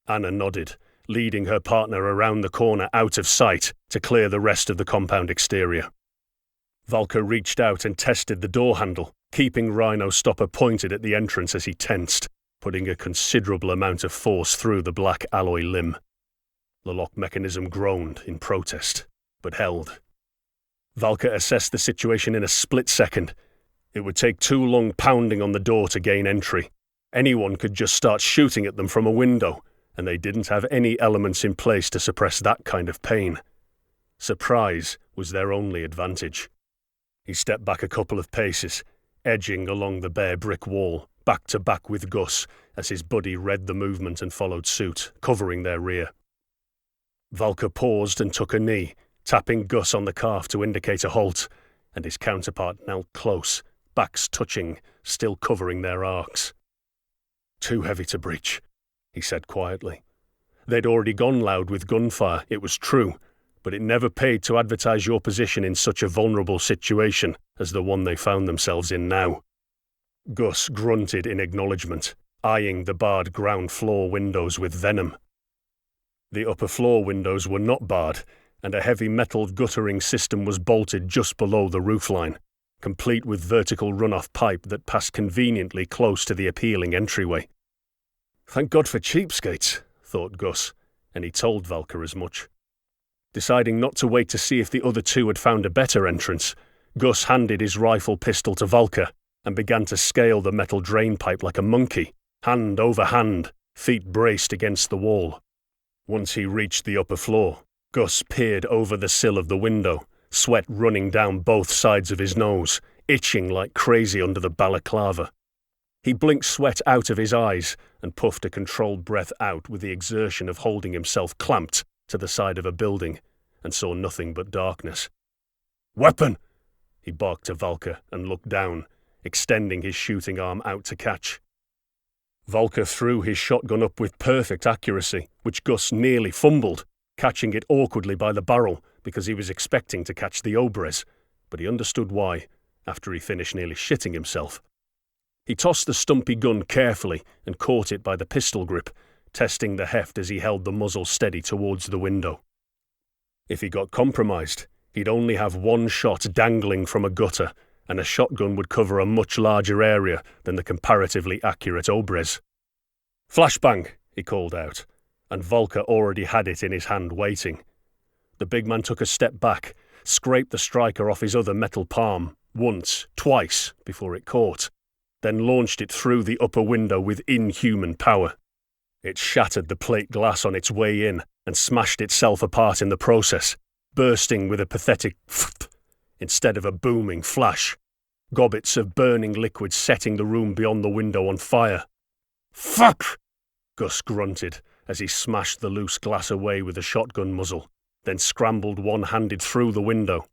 Anna nodded, leading her partner around the corner out of sight to clear the rest of the compound exterior. Valker reached out and tested the door handle, keeping Rhino's stopper pointed at the entrance as he tensed, putting a considerable amount of force through the black alloy limb. The lock mechanism groaned in protest, but held. Valker assessed the situation in a split second. It would take too long pounding on the door to gain entry. Anyone could just start shooting at them from a window, and they didn't have any elements in place to suppress that kind of pain. Surprise was their only advantage. He stepped back a couple of paces, edging along the bare brick wall, back to back with Gus, as his buddy read the movement and followed suit, covering their rear. Valker paused and took a knee, tapping Gus on the calf to indicate a halt, and his counterpart knelt close, backs touching, still covering their arcs. "Too heavy to breach," he said quietly. They'd already gone loud with gunfire, it was true, but it never paid to advertise your position in such a vulnerable situation as the one they found themselves in now. Gus grunted in acknowledgement, eyeing the barred ground floor windows with venom. The upper floor windows were not barred, and a heavy metal guttering system was bolted just below the roofline, complete with vertical runoff pipe that passed conveniently close to the appealing entryway. Thank God for cheapskates, thought Gus, and he told Valker as much. Deciding not to wait to see if the other two had found a better entrance, Gus handed his rifle pistol to Valker and began to scale the metal drain pipe like a monkey, hand over hand, feet braced against the wall. Once he reached the upper floor, Gus peered over the sill of the window, sweat running down both sides of his nose, itching like crazy under the balaclava. He blinked sweat out of his eyes and puffed a controlled breath out with the exertion of holding himself clamped to the side of a building, and saw nothing but darkness. "Weapon!" he barked to Valker and looked down, extending his shooting arm out to catch. Valker threw his shotgun up with perfect accuracy, which Gus nearly fumbled, catching it awkwardly by the barrel because he was expecting to catch the Obres, but he understood why, after he finished nearly shitting himself. He tossed the stumpy gun carefully and caught it by the pistol grip, testing the heft as he held the muzzle steady towards the window. If he got compromised, he'd only have one shot dangling from a gutter, and a shotgun would cover a much larger area than the comparatively accurate Obres. "Flashbang," he called out, and Valker already had it in his hand waiting. The big man took a step back, scraped the striker off his other metal palm, once, twice, before it caught, then launched it through the upper window with inhuman power. It shattered the plate glass on its way in and smashed itself apart in the process, bursting with a pathetic pfft instead of a booming flash, gobbets of burning liquid setting the room beyond the window on fire. "Fuck!" Gus grunted as he smashed the loose glass away with a shotgun muzzle, then scrambled one-handed through the window.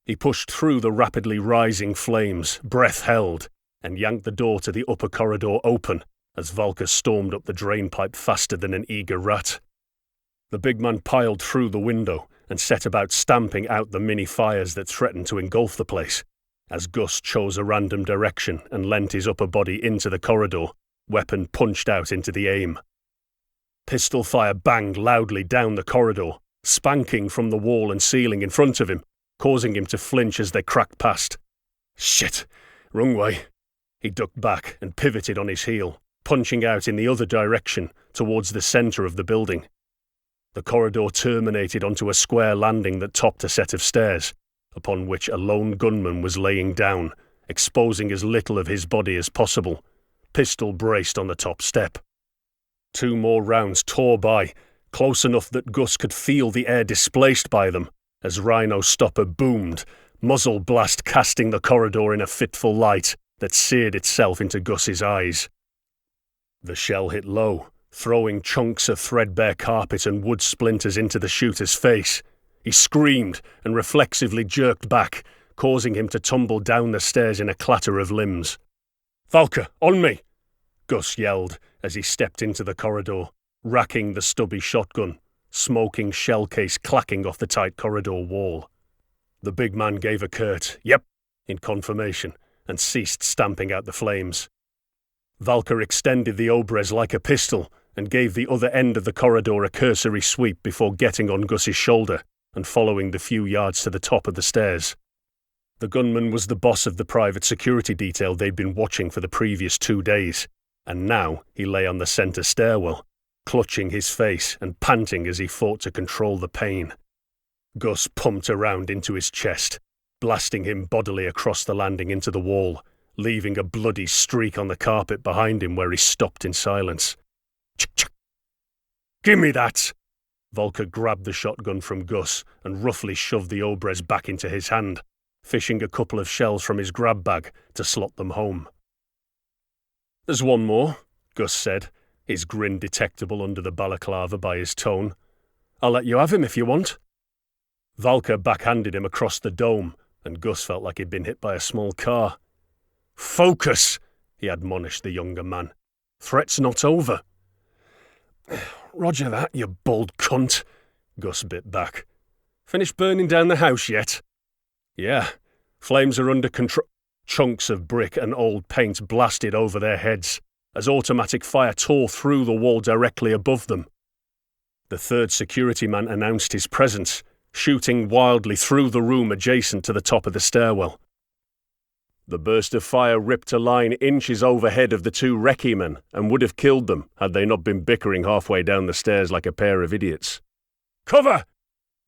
He pushed through the rapidly rising flames, breath held, and yanked the door to the upper corridor open as Valka stormed up the drainpipe faster than an eager rat. The big man piled through the window and set about stamping out the mini-fires that threatened to engulf the place, as Gus chose a random direction and leant his upper body into the corridor, weapon punched out into the aim. Pistol fire banged loudly down the corridor, spanking from the wall and ceiling in front of him, causing him to flinch as they cracked past. Shit! Wrong way. He ducked back and pivoted on his heel, punching out in the other direction towards the centre of the building. The corridor terminated onto a square landing that topped a set of stairs, upon which a lone gunman was laying down, exposing as little of his body as possible, pistol braced on the top step. 2 more rounds tore by, close enough that Gus could feel the air displaced by them, as Rhino's stopper boomed, muzzle blast casting the corridor in a fitful light that seared itself into Gus's eyes. The shell hit low, throwing chunks of threadbare carpet and wood splinters into the shooter's face. He screamed and reflexively jerked back, causing him to tumble down the stairs in a clatter of limbs. "Valka, on me!" Gus yelled as he stepped into the corridor, racking the stubby shotgun, smoking shell case clacking off the tight corridor wall. The big man gave a curt "Yep" in confirmation and ceased stamping out the flames. Valka extended the Obrez like a pistol and gave the other end of the corridor a cursory sweep before getting on Gus's shoulder and following the few yards to the top of the stairs. The gunman was the boss of the private security detail they'd been watching for the previous 2 days, and now he lay on the centre stairwell, clutching his face and panting as he fought to control the pain. Gus pumped around into his chest, blasting him bodily across the landing into the wall, leaving a bloody streak on the carpet behind him where he stopped in silence. "Ch-ch-ch! Give me that!" Valka grabbed the shotgun from Gus and roughly shoved the Obrez back into his hand, fishing a couple of shells from his grab bag to slot them home. "There's one more," Gus said, his grin detectable under the balaclava by his tone. "I'll let you have him if you want." Valka backhanded him across the dome, and Gus felt like he'd been hit by a small car. "Focus," he admonished the younger man. "Threat's not over." "Roger that, you bold cunt," Gus bit back. "Finished burning down the house yet?" "Yeah. Flames are under control." Chunks of brick and old paint blasted over their heads as automatic fire tore through the wall directly above them. The third security man announced his presence, shooting wildly through the room adjacent to the top of the stairwell. The burst of fire ripped a line inches overhead of the 2 recce men and would have killed them had they not been bickering halfway down the stairs like a pair of idiots. "Cover!"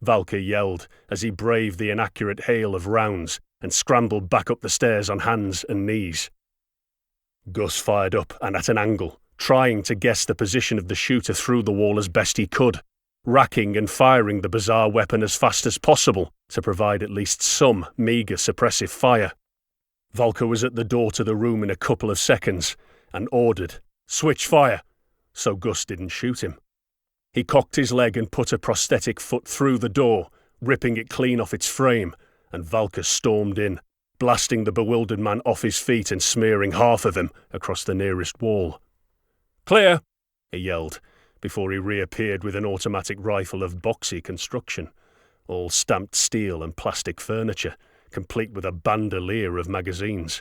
Valka yelled as he braved the inaccurate hail of rounds and scrambled back up the stairs on hands and knees. Gus fired up and at an angle, trying to guess the position of the shooter through the wall as best he could, racking and firing the bizarre weapon as fast as possible to provide at least some meagre suppressive fire. Valka was at the door to the room in a couple of seconds and ordered, "Switch fire," so Gus didn't shoot him. He cocked his leg and put a prosthetic foot through the door, ripping it clean off its frame, and Valka stormed in, blasting the bewildered man off his feet and smearing half of him across the nearest wall. "Clear," he yelled, before he reappeared with an automatic rifle of boxy construction, all stamped steel and plastic furniture, complete with a bandolier of magazines.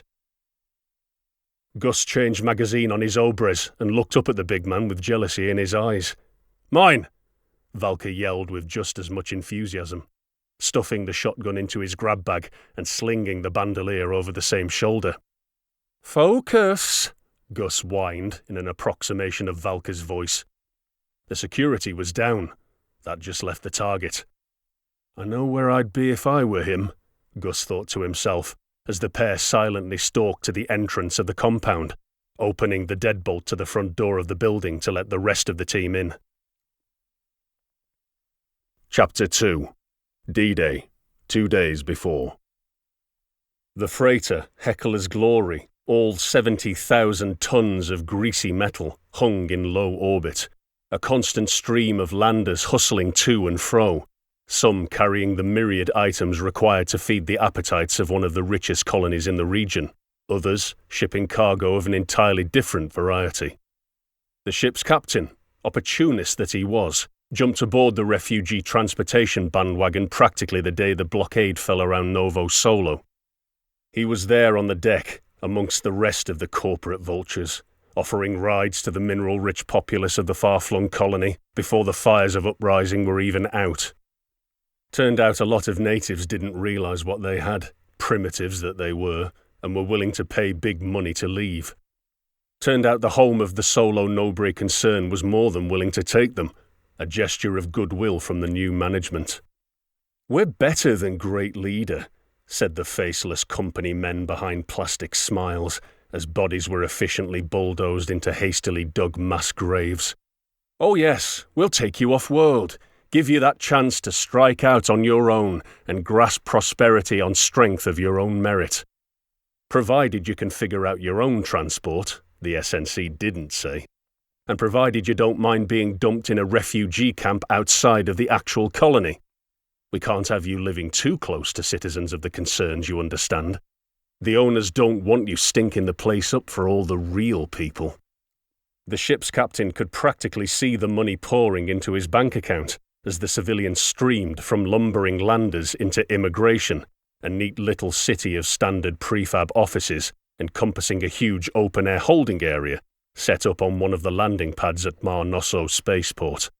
Gus changed magazine on his Obrez and looked up at the big man with jealousy in his eyes. "Mine!" Valka yelled with just as much enthusiasm, stuffing the shotgun into his grab bag and slinging the bandolier over the same shoulder. "Focus!" Gus whined in an approximation of Valka's voice. The security was down. That just left the target. "I know where I'd be if I were him," Gus thought to himself, as the pair silently stalked to the entrance of the compound, opening the deadbolt to the front door of the building to let the rest of the team in. Chapter 2. D-Day, 2 days before. The freighter, Heckler's Glory, All 70,000 tons of greasy metal hung in low orbit, a constant stream of landers hustling to and fro, some carrying the myriad items required to feed the appetites of one of the richest colonies in the region, others shipping cargo of an entirely different variety. The ship's captain, opportunist that he was, jumped aboard the refugee transportation bandwagon practically the day the blockade fell around Novo Solo. He was there on the deck, amongst the rest of the corporate vultures, offering rides to the mineral-rich populace of the far-flung colony before the fires of uprising were even out. Turned out a lot of natives didn't realize what they had, primitives that they were, and were willing to pay big money to leave. Turned out the home of the Solo Nobre concern was more than willing to take them, a gesture of goodwill from the new management. "We're better than Great Leader," said the faceless company men behind plastic smiles, as bodies were efficiently bulldozed into hastily dug mass graves. "Oh yes, we'll take you off-world, give you that chance to strike out on your own and grasp prosperity on strength of your own merit. Provided you can figure out your own transport," the SNC didn't say, "and provided you don't mind being dumped in a refugee camp outside of the actual colony. We can't have you living too close to citizens of the concerns, you understand. The owners don't want you stinking the place up for all the real people." The ship's captain could practically see the money pouring into his bank account as the civilians streamed from lumbering landers into immigration, a neat little city of standard prefab offices encompassing a huge open-air holding area set up on one of the landing pads at Mar Nosso spaceport.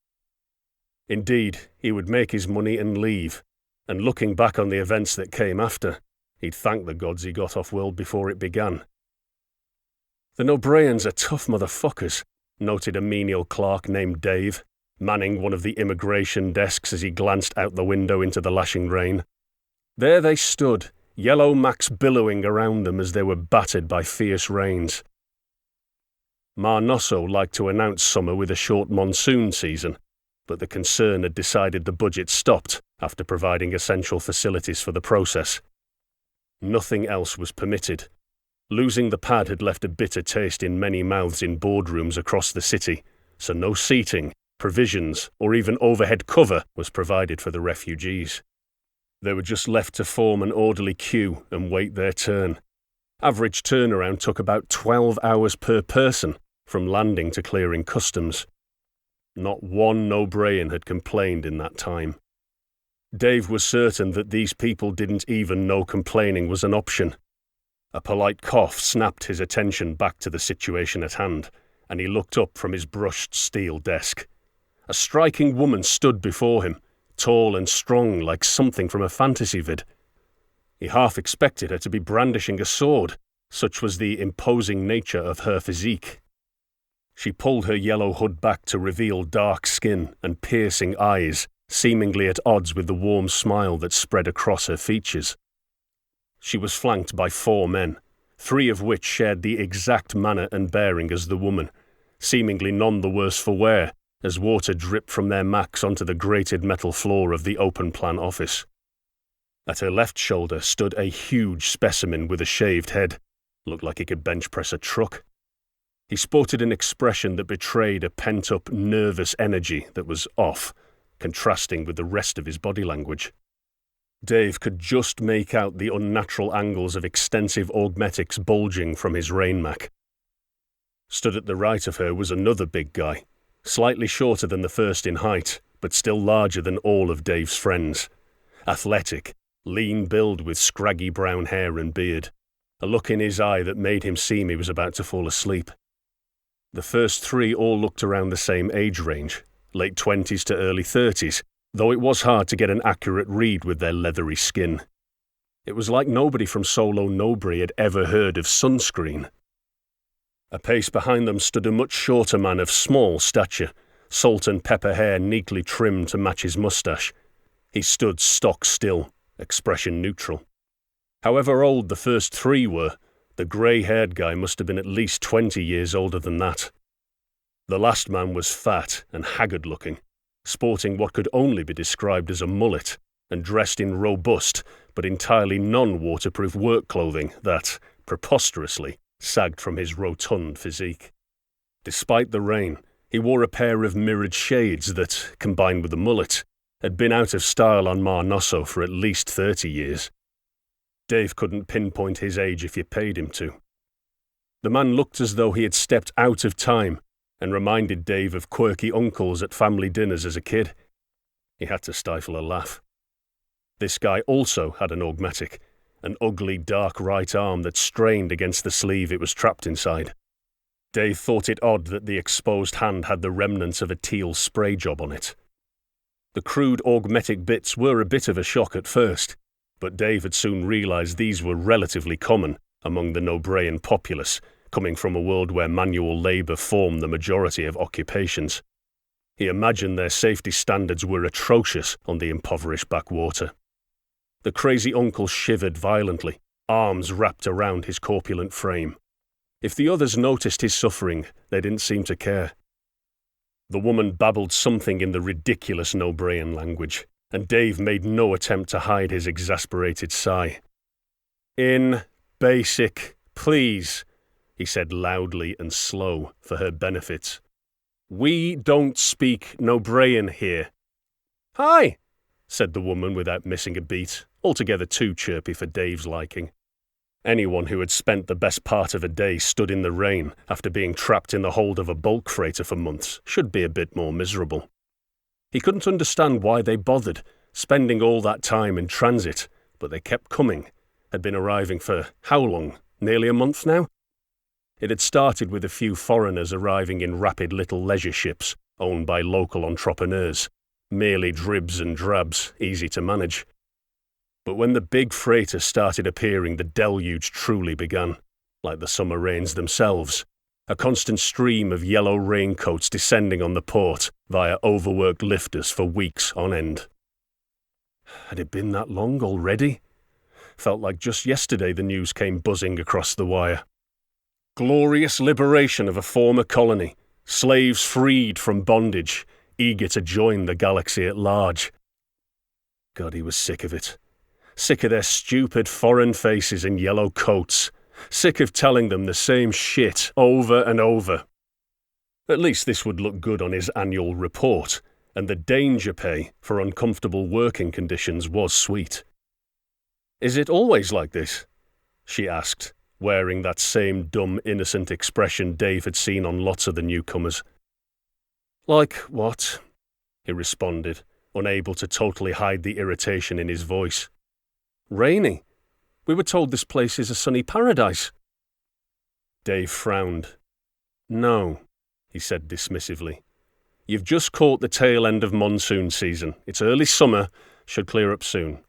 Indeed, he would make his money and leave, and looking back on the events that came after, he'd thank the gods he got off-world before it began. "The Nobreyans are tough motherfuckers," noted a menial clerk named Dave, manning one of the immigration desks as he glanced out the window into the lashing rain. There they stood, yellow macs billowing around them as they were battered by fierce rains. Mar Nosso liked to announce summer with a short monsoon season, but the concern had decided the budget stopped after providing essential facilities for the process. Nothing else was permitted. Losing the pad had left a bitter taste in many mouths in boardrooms across the city, so no seating, provisions, or even overhead cover was provided for the refugees. They were just left to form an orderly queue and wait their turn. Average turnaround took about 12 hours per person, from landing to clearing customs. Not one Nobreyan had complained in that time. Dave was certain that these people didn't even know complaining was an option. A polite cough snapped his attention back to the situation at hand, and he looked up from his brushed steel desk. A striking woman stood before him, tall and strong like something from a fantasy vid. He half expected her to be brandishing a sword, such was the imposing nature of her physique. She pulled her yellow hood back to reveal dark skin and piercing eyes, seemingly at odds with the warm smile that spread across her features. She was flanked by 4 men, 3 of which shared the exact manner and bearing as the woman, seemingly none the worse for wear, as water dripped from their macs onto the grated metal floor of the open-plan office. At her left shoulder stood a huge specimen with a shaved head. Looked like he could bench press a truck. He sported an expression that betrayed a pent-up, nervous energy that was off, contrasting with the rest of his body language. Dave could just make out the unnatural angles of extensive augmetics bulging from his rainmac. Stood at the right of her was another big guy, slightly shorter than the first in height, but still larger than all of Dave's friends. Athletic, lean build with scraggy brown hair and beard, a look in his eye that made him seem he was about to fall asleep. The first 3 all looked around the same age range, late 20s to early 30s, though it was hard to get an accurate read with their leathery skin. It was like nobody from Solo Nobre had ever heard of sunscreen. A pace behind them stood a much shorter man of small stature, salt and pepper hair neatly trimmed to match his moustache. He stood stock still, expression neutral. However old the first 3 were, the grey-haired guy must have been at least 20 years older than that. The last man was fat and haggard-looking, sporting what could only be described as a mullet, and dressed in robust but entirely non-waterproof work clothing that, preposterously, sagged from his rotund physique. Despite the rain, he wore a pair of mirrored shades that, combined with a mullet, had been out of style on Mar Nosso for at least 30 years. Dave couldn't pinpoint his age if you paid him to. The man looked as though he had stepped out of time and reminded Dave of quirky uncles at family dinners as a kid. He had to stifle a laugh. This guy also had an augmetic, an ugly dark right arm that strained against the sleeve it was trapped inside. Dave thought it odd that the exposed hand had the remnants of a teal spray job on it. The crude augmetic bits were a bit of a shock at first, but Dave had soon realised these were relatively common among the Nobraean populace, coming from a world where manual labour formed the majority of occupations. He imagined their safety standards were atrocious on the impoverished backwater. The crazy uncle shivered violently, arms wrapped around his corpulent frame. If the others noticed his suffering, they didn't seem to care. The woman babbled something in the ridiculous Nobraean language, and Dave made no attempt to hide his exasperated sigh. "In basic, please," he said loudly and slow for her benefit. "We don't speak Nobraean here." "Hi," said the woman without missing a beat, altogether too chirpy for Dave's liking. Anyone who had spent the best part of a day stood in the rain after being trapped in the hold of a bulk freighter for months should be a bit more miserable. He couldn't understand why they bothered, spending all that time in transit, but they kept coming, had been arriving for how long? Nearly a month now? It had started with a few foreigners arriving in rapid little leisure ships owned by local entrepreneurs, merely dribs and drabs, easy to manage. But when the big freighter started appearing, the deluge truly began, like the summer rains themselves, a constant stream of yellow raincoats descending on the port via overworked lifters for weeks on end. Had it been that long already? Felt like just yesterday the news came buzzing across the wire. Glorious liberation of a former colony, slaves freed from bondage, eager to join the galaxy at large. God, he was sick of it. Sick of their stupid foreign faces and yellow coats. Sick of telling them the same shit over and over. At least this would look good on his annual report, and the danger pay for uncomfortable working conditions was sweet. "Is it always like this?" she asked, wearing that same dumb, innocent expression Dave had seen on lots of the newcomers. "Like what?" he responded, unable to totally hide the irritation in his voice. "Rainy. We were told this place is a sunny paradise." Dave frowned. "No," he said dismissively. "You've just caught the tail end of monsoon season. It's early summer, should clear up soon."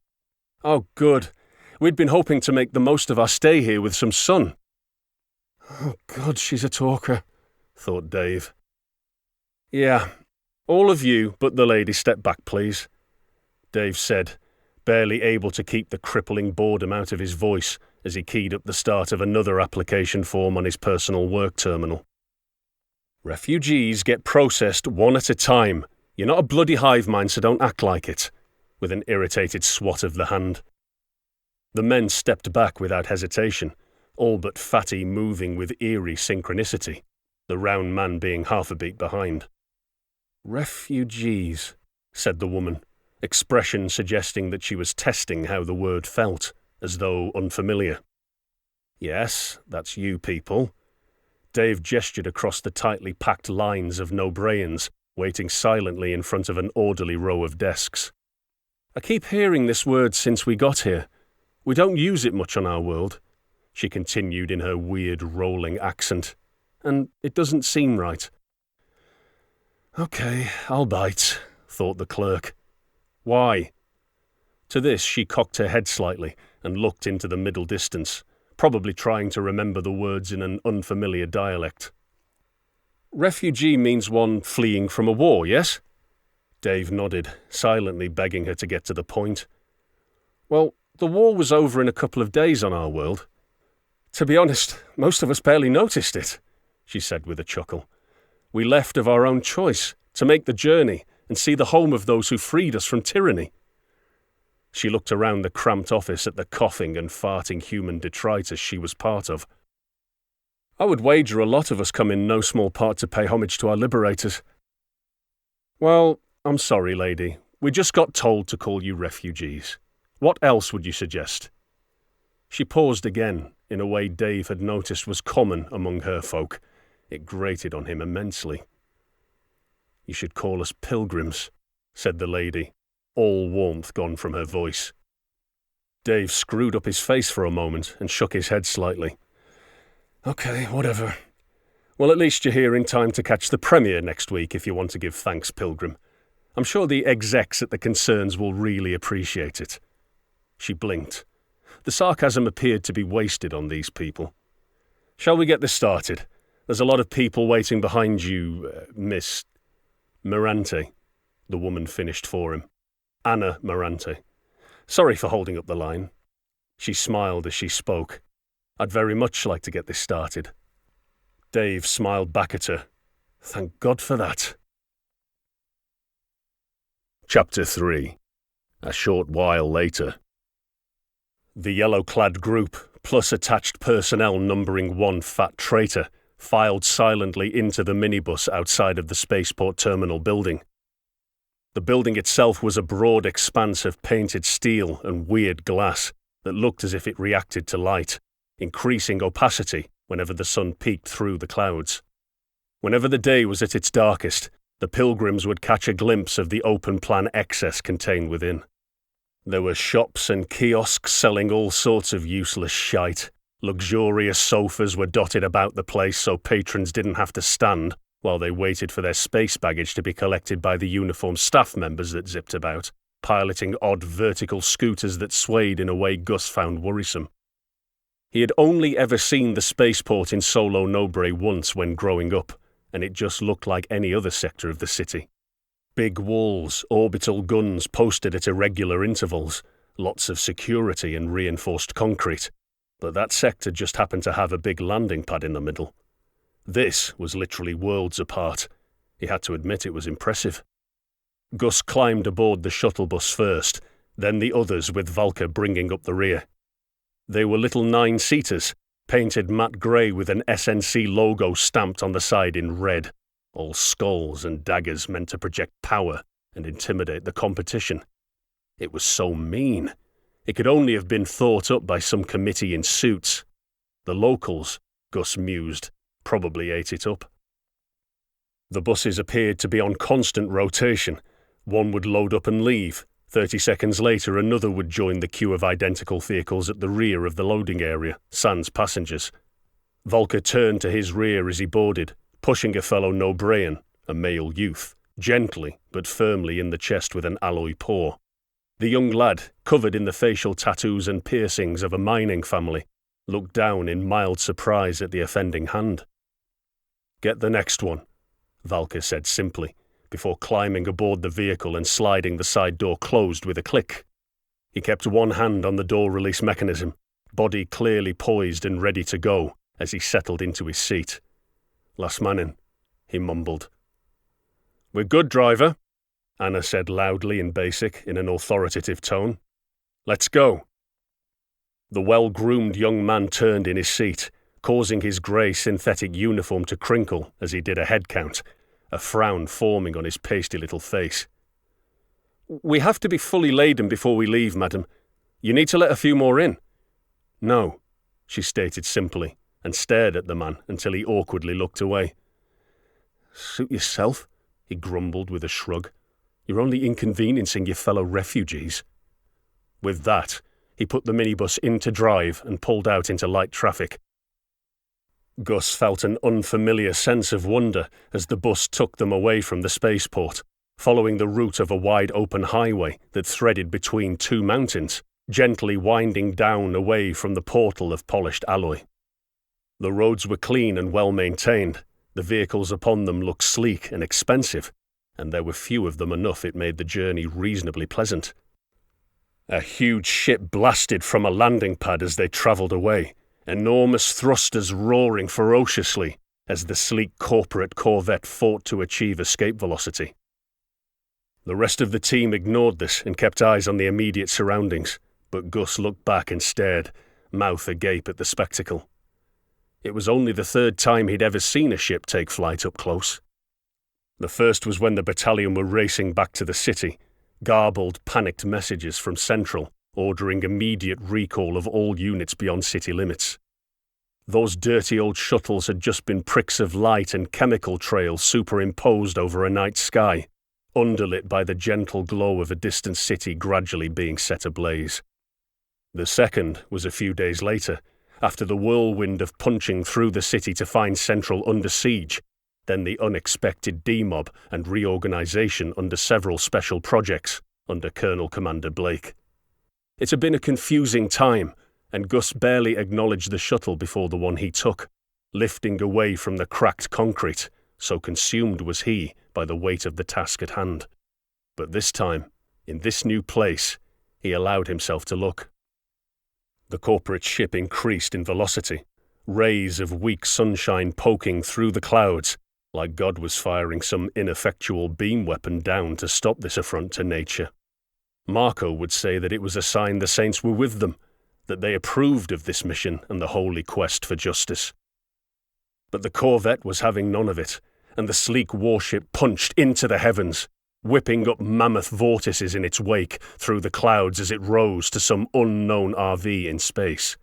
"Oh, good. We'd been hoping to make the most of our stay here with some sun." "Oh, God, she's a talker," thought Dave. "Yeah, all of you but the lady step back, please," Dave said, barely able to keep the crippling boredom out of his voice as he keyed up the start of another application form on his personal work terminal. "Refugees get processed one at a time. You're not a bloody hive mind, so don't act like it," with an irritated swat of the hand. The men stepped back without hesitation, all but Fatty moving with eerie synchronicity, the round man being half a beat behind. "Refugees," said the woman, expression suggesting that she was testing how the word felt, as though unfamiliar. "Yes, that's you people." Dave gestured across the tightly packed lines of Nobraeans waiting silently in front of an orderly row of desks. "I keep hearing this word since we got here. We don't use it much on our world," she continued in her weird rolling accent, "and it doesn't seem right." "Okay, I'll bite," thought the clerk. "Why?" To this she cocked her head slightly and looked into the middle distance, probably trying to remember the words in an unfamiliar dialect. "Refugee means one fleeing from a war, yes?" Dave nodded, silently begging her to get to the point. "Well, the war was over in a couple of days on our world. To be honest, most of us barely noticed it," she said with a chuckle. "We left of our own choice, to make the journey and see the home of those who freed us from tyranny." She looked around the cramped office at the coughing and farting human detritus she was part of. I would wager a lot of us come in no small part to pay homage to our liberators. Well, I'm sorry, lady. We just got told to call you refugees. What else would you suggest? She paused again, in a way Dave had noticed was common among her folk. It grated on him immensely. You should call us pilgrims, said the lady, all warmth gone from her voice. Dave screwed up his face for a moment and shook his head slightly. Okay, whatever. Well, at least you're here in time to catch the premiere next week if you want to give thanks, Pilgrim. I'm sure the execs at the concerns will really appreciate it. She blinked. The sarcasm appeared to be wasted on these people. Shall we get this started? There's a lot of people waiting behind you, Miss Morante, the woman finished for him. Anna Morante. Sorry for holding up the line. She smiled as she spoke. I'd very much like to get this started. Dave smiled back at her. Thank God for that. Chapter 3. A short while later. The yellow-clad group, plus attached personnel numbering one fat traitor, filed silently into the minibus outside of the spaceport terminal building. The building itself was a broad expanse of painted steel and weird glass that looked as if it reacted to light, increasing opacity whenever the sun peeked through the clouds. Whenever the day was at its darkest, the pilgrims would catch a glimpse of the open-plan excess contained within. There were shops and kiosks selling all sorts of useless shite. Luxurious sofas were dotted about the place so patrons didn't have to stand while they waited for their space baggage to be collected by the uniformed staff members that zipped about, piloting odd vertical scooters that swayed in a way Gus found worrisome. He had only ever seen the spaceport in Solo Nobre once when growing up, and it just looked like any other sector of the city. Big walls, orbital guns posted at irregular intervals, lots of security and reinforced concrete. But that sector just happened to have a big landing pad in the middle. This was literally worlds apart. He had to admit it was impressive. Gus climbed aboard the shuttle bus first, then the others with Valka bringing up the rear. They were little 9-seaters, painted matte grey with an SNC logo stamped on the side in red, all skulls and daggers meant to project power and intimidate the competition. It was so mean. It could only have been thought up by some committee in suits. The locals, Gus mused, probably ate it up. The buses appeared to be on constant rotation. One would load up and leave. 30 seconds later, another would join the queue of identical vehicles at the rear of the loading area, sans passengers. Volker turned to his rear as he boarded, pushing a fellow Nobrean, a male youth, gently but firmly in the chest with an alloy paw. The young lad, covered in the facial tattoos and piercings of a mining family, looked down in mild surprise at the offending hand. Get the next one, Valka said simply, before climbing aboard the vehicle and sliding the side door closed with a click. He kept one hand on the door release mechanism, body clearly poised and ready to go as he settled into his seat. Last man in, he mumbled. We're good, driver, Anna said loudly in basic in an authoritative tone. Let's go. The well-groomed young man turned in his seat, causing his grey synthetic uniform to crinkle as he did a head count, a frown forming on his pasty little face. We have to be fully laden before we leave, madam. You need to let a few more in. No, she stated simply, and stared at the man until he awkwardly looked away. Suit yourself, he grumbled with a shrug. You're only inconveniencing your fellow refugees. With that, he put the minibus into drive and pulled out into light traffic. Gus felt an unfamiliar sense of wonder as the bus took them away from the spaceport, following the route of a wide-open highway that threaded between two mountains, gently winding down away from the portal of polished alloy. The roads were clean and well-maintained, the vehicles upon them looked sleek and expensive, and there were few of them enough it made the journey reasonably pleasant. A huge ship blasted from a landing pad as they travelled away, enormous thrusters roaring ferociously as the sleek corporate corvette fought to achieve escape velocity. The rest of the team ignored this and kept eyes on the immediate surroundings, but Gus looked back and stared, mouth agape at the spectacle. It was only the third time he'd ever seen a ship take flight up close. The first was when the battalion were racing back to the city, garbled, panicked messages from Central ordering immediate recall of all units beyond city limits. Those dirty old shuttles had just been pricks of light and chemical trails superimposed over a night sky, underlit by the gentle glow of a distant city gradually being set ablaze. The second was a few days later, after the whirlwind of punching through the city to find Central under siege, then the unexpected demob and reorganization under several special projects under Colonel Commander Blake. It had been a confusing time, and Gus barely acknowledged the shuttle before the one he took, lifting away from the cracked concrete, so consumed was he by the weight of the task at hand. But this time, in this new place, he allowed himself to look. The corporate ship increased in velocity, rays of weak sunshine poking through the clouds, like God was firing some ineffectual beam weapon down to stop this affront to nature. Marco would say that it was a sign the saints were with them, that they approved of this mission and the holy quest for justice. But the corvette was having none of it, and the sleek warship punched into the heavens, whipping up mammoth vortices in its wake through the clouds as it rose to some unknown RV in space.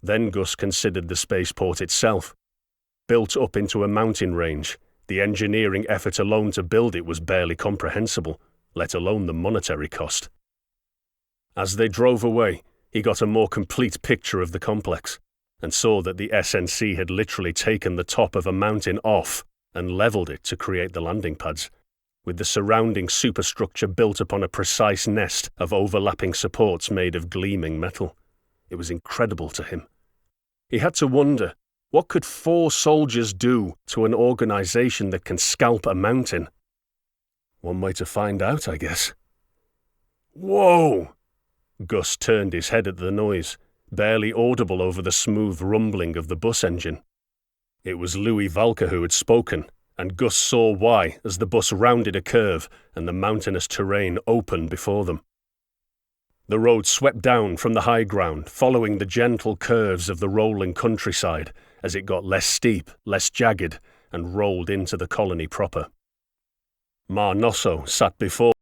Then Gus considered the spaceport itself. Built up into a mountain range, the engineering effort alone to build it was barely comprehensible, let alone the monetary cost. As they drove away, he got a more complete picture of the complex, and saw that the SNC had literally taken the top of a mountain off and leveled it to create the landing pads, with the surrounding superstructure built upon a precise nest of overlapping supports made of gleaming metal. It was incredible to him. He had to wonder, what could 4 soldiers do to an organization that can scalp a mountain? One way to find out, I guess. Whoa! Gus turned his head at the noise, barely audible over the smooth rumbling of the bus engine. It was Louis Valka who had spoken, and Gus saw why as the bus rounded a curve and the mountainous terrain opened before them. The road swept down from the high ground, following the gentle curves of the rolling countryside as it got less steep, less jagged, and rolled into the colony proper. Mar Nosso sat before